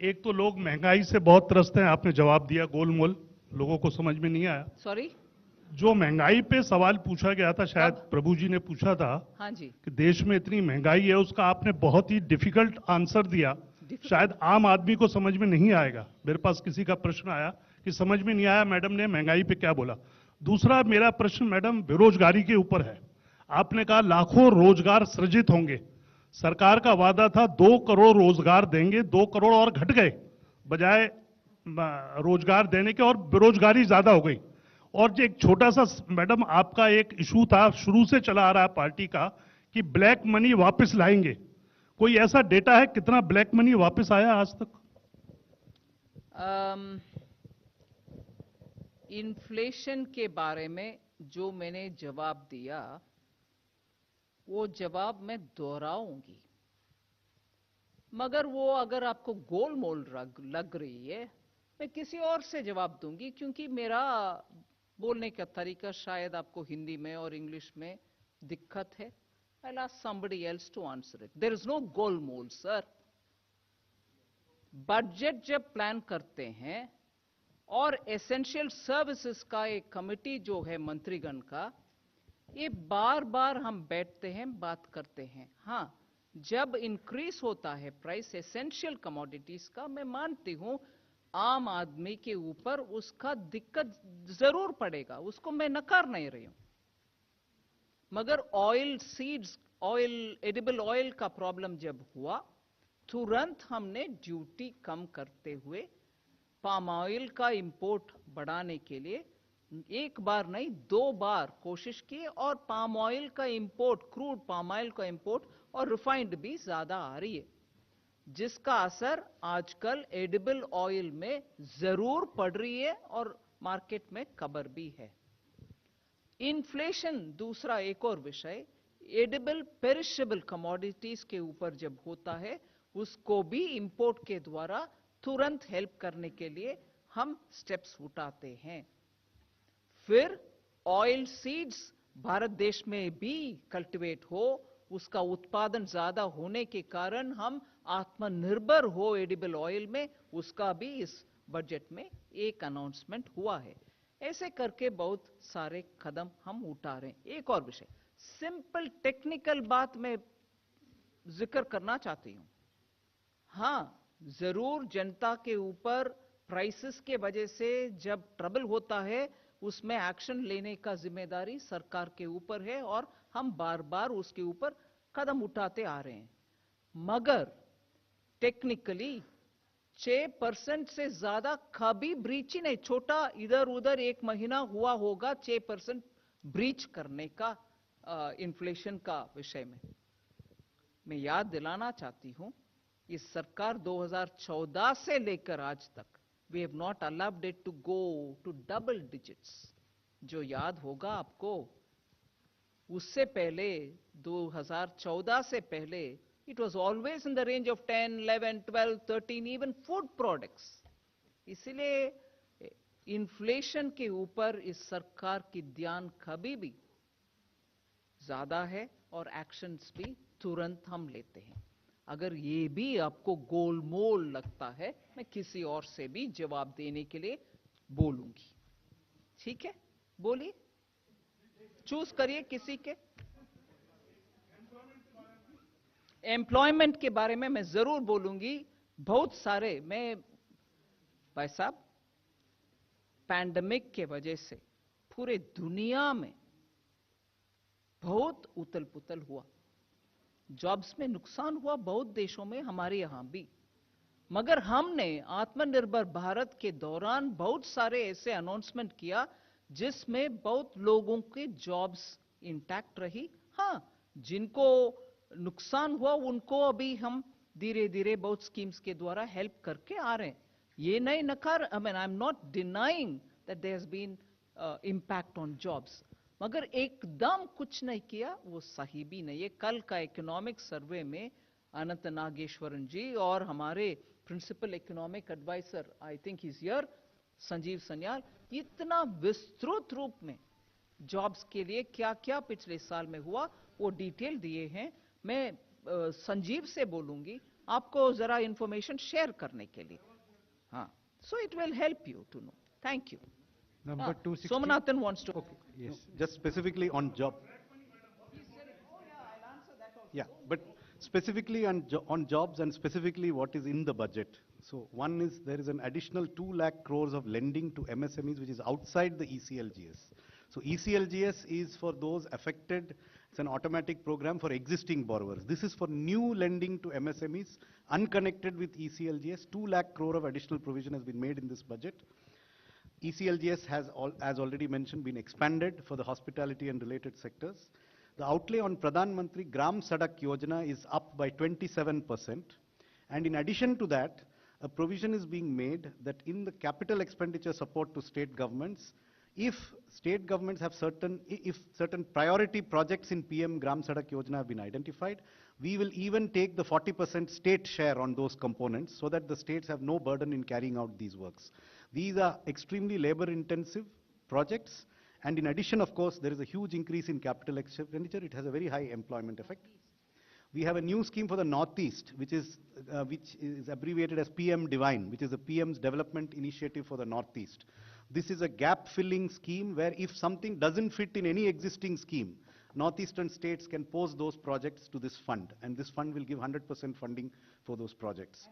एक तो लोग महंगाई से बहुत त्रस्त हैं, आपने जवाब दिया गोलमोल, लोगों को समझ में नहीं आया। सॉरी, जो महंगाई पे सवाल पूछा गया था, शायद प्रभु जी ने पूछा था हाँ जी, कि देश में इतनी महंगाई है, उसका आपने बहुत ही डिफिकल्ट आंसर दिया। शायद आम आदमी को समझ में नहीं आएगा। मेरे पास किसी का प्रश्न आया कि समझ में नहीं आया मैडम ने महंगाई पे क्या बोला। दूसरा मेरा प्रश्न मैडम बेरोजगारी के ऊपर है। आपने कहा लाखों रोजगार सृजित होंगे। सरकार का वादा था 2 करोड़ रोजगार देंगे, 2 करोड़ और घट गए बजाय रोजगार देने के, और बेरोजगारी ज्यादा हो गई। और जो एक छोटा सा मैडम आपका एक इशू था, शुरू से चला आ रहा है पार्टी का, कि ब्लैक मनी वापस लाएंगे। कोई ऐसा डेटा है कितना ब्लैक मनी वापस आया आज तक? इन्फ्लेशन के बारे में जो मैंने जवाब दिया, वो जवाब मैं दोहराऊंगी, मगर वो अगर आपको गोलमोल लग रही है, मैं किसी और से जवाब दूंगी, क्योंकि मेरा बोलने का तरीका शायद आपको हिंदी में और इंग्लिश में दिक्कत है। I'll ask somebody else to answer it. There is no गोलमोल सर। बजट जब प्लान करते हैं और एसेंशियल सर्विसेज का एक कमिटी जो है मंत्रीगण का, ये बार बार हम बैठते हैं, बात करते हैं। हाँ, जब इंक्रीज होता है प्राइस एसेंशियल कमोडिटीज का, मैं मानती हूं आम आदमी के ऊपर उसका दिक्कत जरूर पड़ेगा, उसको मैं नकार नहीं रही हूं। मगर oil seeds, oil, edible oil का प्रॉब्लम जब हुआ, तुरंत हमने ड्यूटी कम करते हुए पाम ऑयल का इंपोर्ट बढ़ाने के लिए एक बार नहीं 2 बार कोशिश की, और पाम ऑयल का इंपोर्ट, क्रूड पाम ऑयल का इंपोर्ट और रिफाइंड भी ज्यादा आ रही है, जिसका असर आजकल एडिबल ऑयल में जरूर पड़ रही है और मार्केट में खबर भी है। इन्फ्लेशन दूसरा एक और विषय, एडिबल पेरिशेबल कमोडिटीज के ऊपर जब होता है, उसको भी इंपोर्ट के द्वारा तुरंत हेल्प करने के लिए हम स्टेप्स उठाते हैं। फिर ऑयल सीड्स भारत देश में भी कल्टीवेट हो, उसका उत्पादन ज्यादा होने के कारण हम आत्मनिर्भर हो एडिबल ऑयल में, उसका भी इस बजट में एक अनाउंसमेंट हुआ है। ऐसे करके बहुत सारे कदम हम उठा रहे हैं। एक और विषय, सिंपल टेक्निकल बात मैं जिक्र करना चाहती हूं। हां, जरूर जनता के ऊपर प्राइसेस के वजह से जब ट्रबल होता है, उसमें एक्शन लेने का जिम्मेदारी सरकार के ऊपर है, और हम बार बार उसके ऊपर कदम उठाते आ रहे हैं। मगर टेक्निकली 6% से ज्यादा कभी ब्रीच ही नहीं, छोटा इधर उधर एक महीना हुआ होगा 6% ब्रीच करने का इन्फ्लेशन का विषय में। मैं याद दिलाना चाहती हूं, इस सरकार 2014 से लेकर आज तक we have not allowed it to go to double digits. जो याद होगा आपको, उससे पहले 2014 से पहले it was always in the range of 10, 11, 12, 13, even food products. इसलिए इन्फ्लेशन के ऊपर इस सरकार की ध्यान कभी भी ज्यादा है और एक्शंस भी तुरंत हम लेते हैं। अगर ये भी आपको गोलमोल लगता है, मैं किसी और से भी जवाब देने के लिए बोलूंगी। ठीक है, बोलिए, चूज करिए किसी के। एम्प्लॉयमेंट के बारे में मैं जरूर बोलूंगी। बहुत सारे, मैं भाई साहब, पैंडेमिक के वजह से पूरे दुनिया में बहुत उथल पुथल हुआ, जॉब्स में नुकसान हुआ बहुत देशों में, हमारे यहां भी। मगर हमने आत्मनिर्भर भारत के दौरान बहुत सारे ऐसे अनाउंसमेंट किया जिसमें बहुत लोगों के जॉब्स इंटैक्ट रही। हां, जिनको नुकसान हुआ उनको अभी हम धीरे धीरे बहुत स्कीम्स के द्वारा हेल्प करके आ रहे हैं। ये नहीं नकार, I mean I am not denying that there has been impact on jobs. मगर एकदम कुछ नहीं किया वो सही भी नहीं है. कल का इकोनॉमिक सर्वे में अनंत नागेश्वरन जी और हमारे principal economic adviser, I think is here, Sanjeev Sanyal, इतना विस्तृत रूप में जॉब्स के लिए क्या क्या पिछले साल में हुआ वो डिटेल दिए हैं. मैं संजीव से बोलूंगी आपको जरा इंफॉर्मेशन शेयर करने के लिए. हाँ, so it will help you to know. Thank you. Number 260. Somanathan wants to. Okay, yes. Just specifically on job. Yeah, but specifically on jobs and specifically what is in the budget. So one is there is an additional 2 lakh crores of lending to MSMEs which is outside the ECLGS. So ECLGS is for those affected. It's an automatic program for existing borrowers. This is for new lending to MSMEs unconnected with ECLGS. 2 lakh crore of additional provision has been made in this budget. ECLGS has, as already mentioned, been expanded for the hospitality and related sectors. The outlay on Pradhan Mantri Gram Sadak Yojana is up by 27%. And in addition to that, a provision is being made that in the capital expenditure support to state governments, if state governments have certain priority projects in PM Gram Sadak Yojana have been identified, we will even take the 40% state share on those components so that the states have no burden in carrying out these works. These are extremely labor-intensive projects, and in addition, of course, there is a huge increase in capital expenditure. It has a very high employment effect. We have a new scheme for the Northeast, which is abbreviated as PM Divine, which is the PM's development initiative for the Northeast. This is a gap-filling scheme where if something doesn't fit in any existing scheme, Northeastern states can pose those projects to this fund, and this fund will give 100% funding for those projects.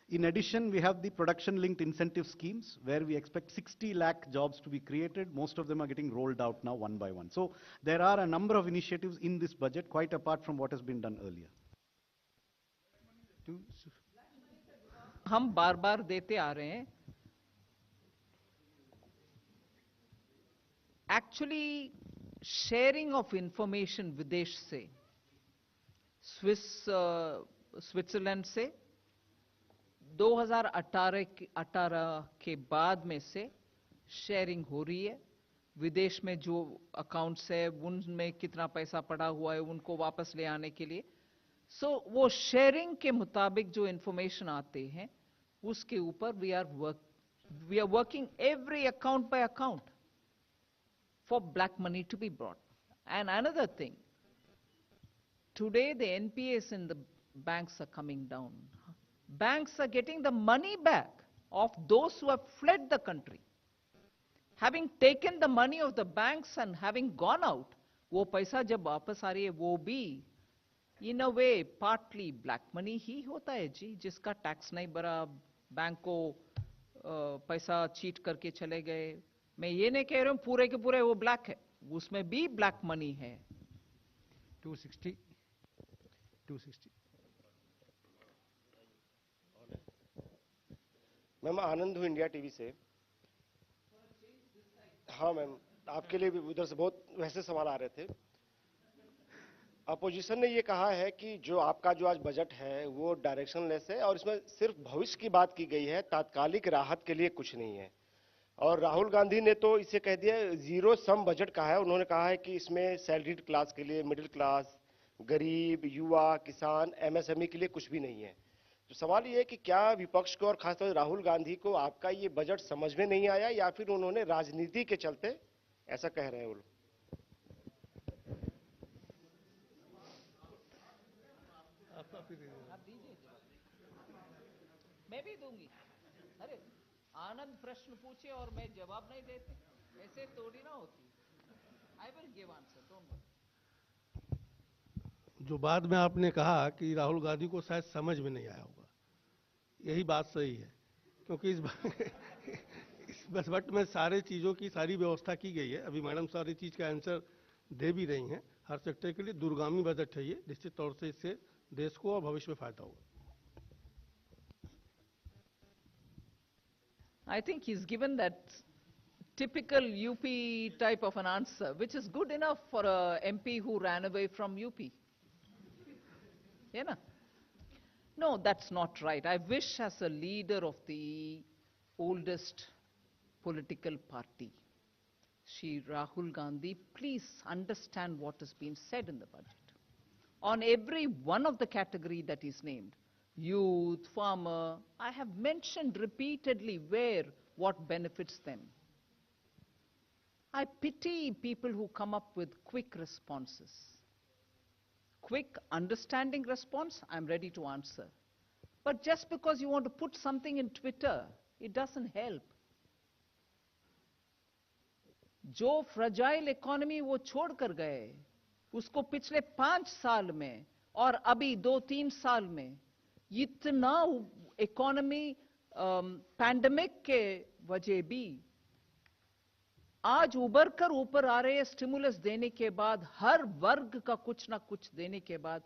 In addition, we have the production-linked incentive schemes where we expect 60 lakh jobs to be created. Most of them are getting rolled out now one by one. So there are a number of initiatives in this budget, quite apart from what has been done earlier. हम बार बार देते आ रहे हैं. Actually, sharing of information विदेश से, Switzerland से 2018 के बाद में से शेयरिंग हो रही है. विदेश में जो अकाउंट्स है उनमें कितना पैसा पड़ा हुआ है उनको वापस ले आने के लिए. सो वो शेयरिंग के मुताबिक जो इंफॉर्मेशन आते हैं उसके ऊपर we are working every account by account for black money to be brought. And another thing, today the NPAs in the banks are coming down. Banks are getting the money back of those who have fled the country. Having taken the money of the banks and having gone out, वो पैसा जब वापस आ रही है वो भी in a way partly black money ही होता है जी, जिसका टैक्स नहीं भरा, बैंक को पैसा चीट करके चले गए. मैं ये नहीं कह रहा हूं पूरे के पूरे वो ब्लैक है, उसमें भी ब्लैक मनी है. 260. मैम आनंद हूँ इंडिया टीवी से. हाँ मैम, आपके लिए भी उधर से बहुत वैसे सवाल आ रहे थे. अपोजिशन ने ये कहा है कि जो आपका जो आज बजट है वो डायरेक्शनलेस है और इसमें सिर्फ भविष्य की बात की गई है, तात्कालिक राहत के लिए कुछ नहीं है. और राहुल गांधी ने तो इसे कह दिया जीरो सम बजट का है. उन्होंने कहा है कि इसमें सैलरीड क्लास के लिए, मिडिल क्लास, गरीब, युवा, किसान, एमएसएमई के लिए कुछ भी नहीं है. तो सवाल ये है कि क्या विपक्ष को और खासतौर से राहुल गांधी को आपका ये बजट समझ में नहीं आया या फिर उन्होंने राजनीति के चलते ऐसा कह रहे हैं वो लोग? मैं भी दूंगी. अरे आनंद प्रश्न पूछे और मैं जवाब नहीं देते, ऐसे थोड़ी ना होती. I will give answer, don't worry. जो बाद में आपने कहा कि राहुल गांधी को शायद समझ में नहीं आया होगा, यही बात सही है, क्योंकि इस बजट में सारे चीज़ों की सारी व्यवस्था की गई है. अभी मैडम सारी चीज़ का आंसर दे भी रही हैं. हर सेक्टर के लिए दूरगामी बजट है ये. निश्चित तौर से इससे देश को और भविष्य में फायदा होगा. I think he's given that typical UP type of an answer, which is good enough for a MP who ran away from UP. You know? No, that's not right. I wish as a leader of the oldest political party. Shri Rahul Gandhi, please understand what has been said in the budget. On every one of the category that is named, youth, farmer, I have mentioned repeatedly where, what benefits them. I pity people who come up with quick responses. Quick, understanding response, I'm ready to answer. But just because you want to put something in Twitter, it doesn't help. जो fragile economy वो छोड़ कर गए, उसको पिछले 5 साल में और अभी 2-3 साल में इतना इकोनॉमी पैंडेमिक के वजह भी आज उबर कर ऊपर आ रहे स्टिमुलस देने के बाद, हर वर्ग का कुछ ना कुछ देने के बाद,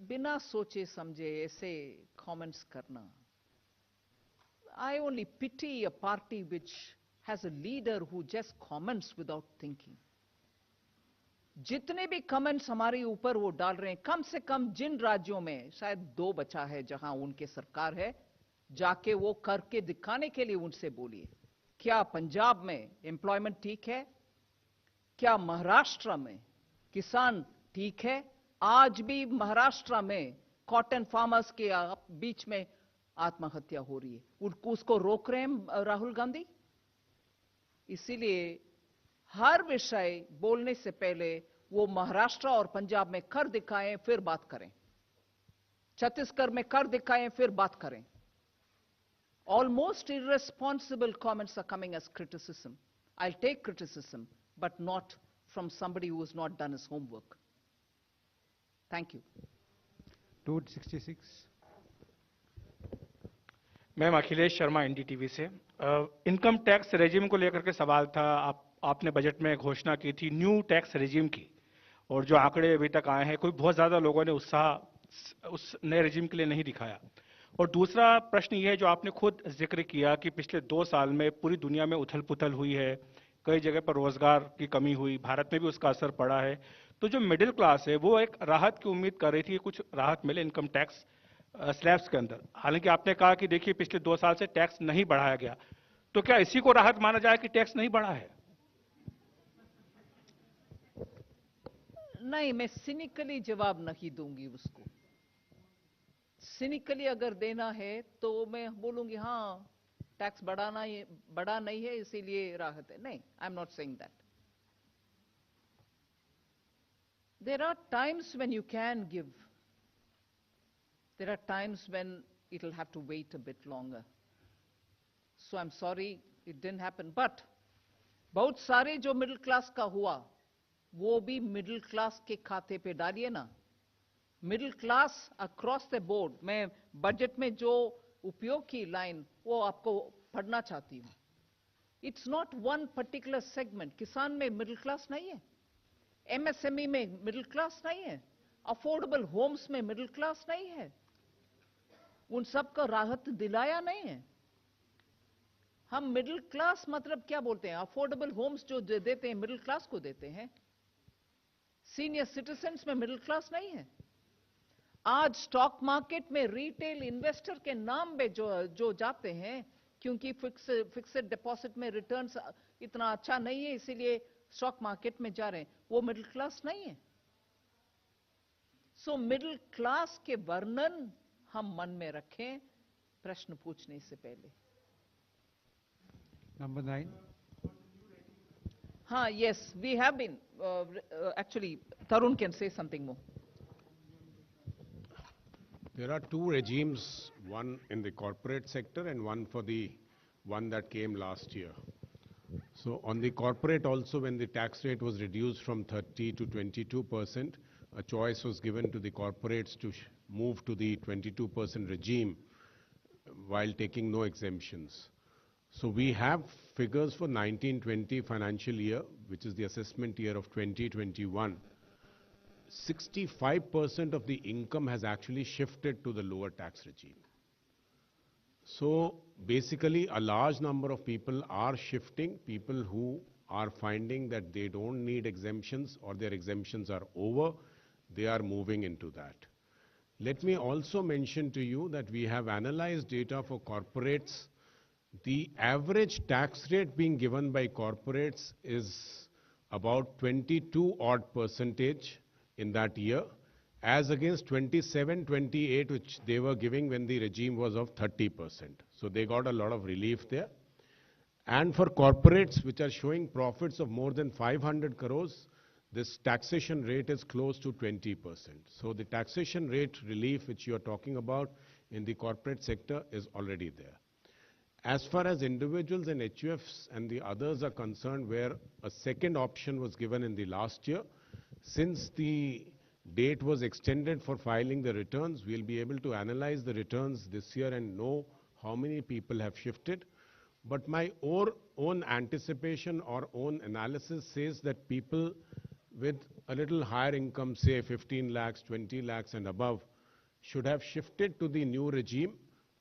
बिना सोचे समझे ऐसे कमेंट्स करना. I only pity a party which has a leader who just comments without thinking. जितने भी कमेंट्स हमारे ऊपर वो डाल रहे हैं, कम से कम जिन राज्यों में शायद 2 बचा है जहां उनके सरकार है, जाके वो करके दिखाने के लिए उनसे बोलिए. क्या पंजाब में एम्प्लॉयमेंट ठीक है? क्या महाराष्ट्र में किसान ठीक है? आज भी महाराष्ट्र में कॉटन फार्मर्स के बीच में आत्महत्या हो रही है. उसको रोक रहे हैं राहुल गांधी. इसीलिए हर विषय बोलने से पहले वो महाराष्ट्र और पंजाब में कर दिखाएं, फिर बात करें. छत्तीसगढ़ में कर दिखाएं, फिर बात करें. Almost irresponsible comments are coming as criticism. I'll take criticism, but not from somebody who has not done his homework. Thank you. 266. Ma'am Akhilesh Sharma NDTV से. इनकम टैक्स रेजिम को लेकर के सवाल था. आपने बजट में घोषणा की थी न्यू टैक्स रेजिम की, और जो आंकड़े अभी तक आए हैं, कोई बहुत ज्यादा लोगों ने उत्साह उस नए रेजिम के लिए नहीं दिखाया. और दूसरा प्रश्न यह है, जो आपने खुद जिक्र किया कि पिछले 2 साल में पूरी दुनिया में उथल पुथल हुई है, कई जगह पर रोजगार की कमी हुई, भारत में भी उसका असर पड़ा है. तो जो मिडिल क्लास है वो एक राहत की उम्मीद कर रही थी, कुछ राहत मिले इनकम टैक्स स्लैब्स के अंदर. हालांकि आपने कहा कि देखिए पिछले 2 साल से टैक्स नहीं बढ़ाया गया, तो क्या इसी को राहत माना जाए कि टैक्स नहीं बढ़ा है? नहीं, मैं सिनिकली जवाब नहीं दूंगी उसको. सिनिकली अगर देना है तो मैं बोलूंगी हाँ टैक्स बढ़ा नहीं है इसीलिए राहत है. नहीं, I am not saying that. There are times when you can give. There are times when it will have to wait a bit longer. So I'm sorry it didn't happen. But बहुत सारे जो middle class का हुआ, वो भी middle class के खाते पे डालिए ना. Middle class across the board. मैं बजट में जो उपयोग की लाइन वो आपको पढ़ना चाहती हूँ. It's not one particular segment. किसान में मिडिल क्लास नहीं है, एमएसएमई में मिडिल क्लास नहीं है, अफोर्डेबल होम्स में मिडिल क्लास नहीं है. उन सब का राहत दिलाया नहीं है. हम मिडिल क्लास मतलब क्या बोलते हैं? अफोर्डेबल होम्स जो देते हैं मिडिल क्लास को देते हैं. सीनियर सिटीजन्स में मिडिल क्लास नहीं है. आज स्टॉक मार्केट में रिटेल इन्वेस्टर के नाम पे जो जाते हैं, क्योंकि फिक्स्ड डिपॉजिट में रिटर्न्स इतना अच्छा नहीं है इसीलिए स्टॉक मार्केट में जा रहे हैं, वो मिडिल क्लास नहीं है. सो मिडिल क्लास के वर्णन हम मन में रखें प्रश्न पूछने से पहले. Number 9. हाँ, yes, we have been actually Tarun can say something more. There are 2 regimes, one in the corporate sector and one for the one that came last year. So on the corporate also, when the tax rate was reduced from 30 to 22%, a choice was given to the corporates to move to the 22% regime while taking no exemptions. So we have figures for 19-20 financial year, which is the assessment year of 2021. 65% of the income has actually shifted to the lower tax regime. So basically a large number of people are shifting, people who are finding that they don't need exemptions or their exemptions are over, they are moving into that. Let me also mention to you that we have analyzed data for corporates The average tax rate being given by corporates is about 22 odd percentage in that year, as against 27, 28, which they were giving when the regime was of 30%. So they got a lot of relief there. And for corporates which are showing profits of more than 500 crores, this taxation rate is close to 20%. So the taxation rate relief which you are talking about in the corporate sector is already there. As far as individuals and HUFs and the others are concerned, where a second option was given in the last year, since the date was extended for filing the returns, we'll be able to analyze the returns this year and know how many people have shifted. But my own anticipation or own analysis says that people with a little higher income, say 15 lakhs, 20 lakhs and above, should have shifted to the new regime,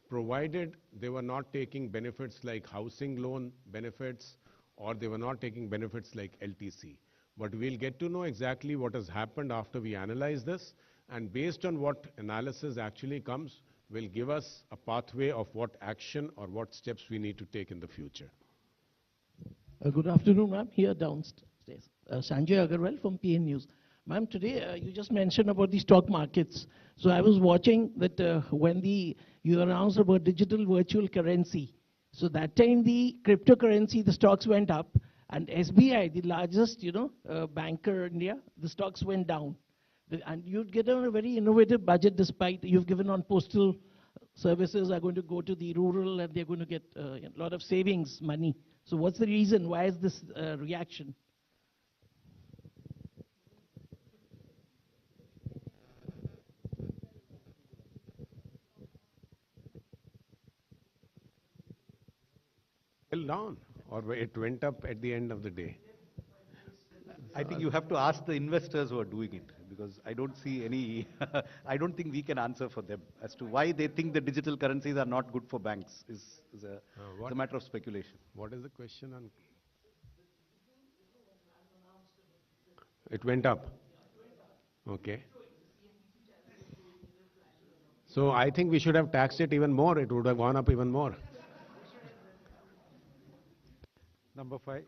provided they were not taking benefits like housing loan benefits, or they were not taking benefits like LTC. But we'll get to know exactly what has happened after we analyze this, and based on what analysis actually comes, will give us a pathway of what action or what steps we need to take in the future. Good afternoon, ma'am. Here downstairs. Sanjay Agarwal from PN News. Ma'am, today you just mentioned about the stock markets. So I was watching that when you announced about digital virtual currency. So that time the cryptocurrency, the stocks went up, and SBI, the largest, banker in India, the stocks went down. And you'd get on a very innovative budget, despite you've given on postal services are going to go to the rural and they're going to get a lot of savings money. So what's the reason? Why is this reaction? Still down, or it went up at the end of the day? I think you have to ask the investors who are doing it, because I don't see any, I don't think we can answer for them as to why they think the digital currencies are not good for banks is a matter of speculation. What is the question on? It went up. Okay. So I think we should have taxed it even more. It would have gone up even more. Number 5.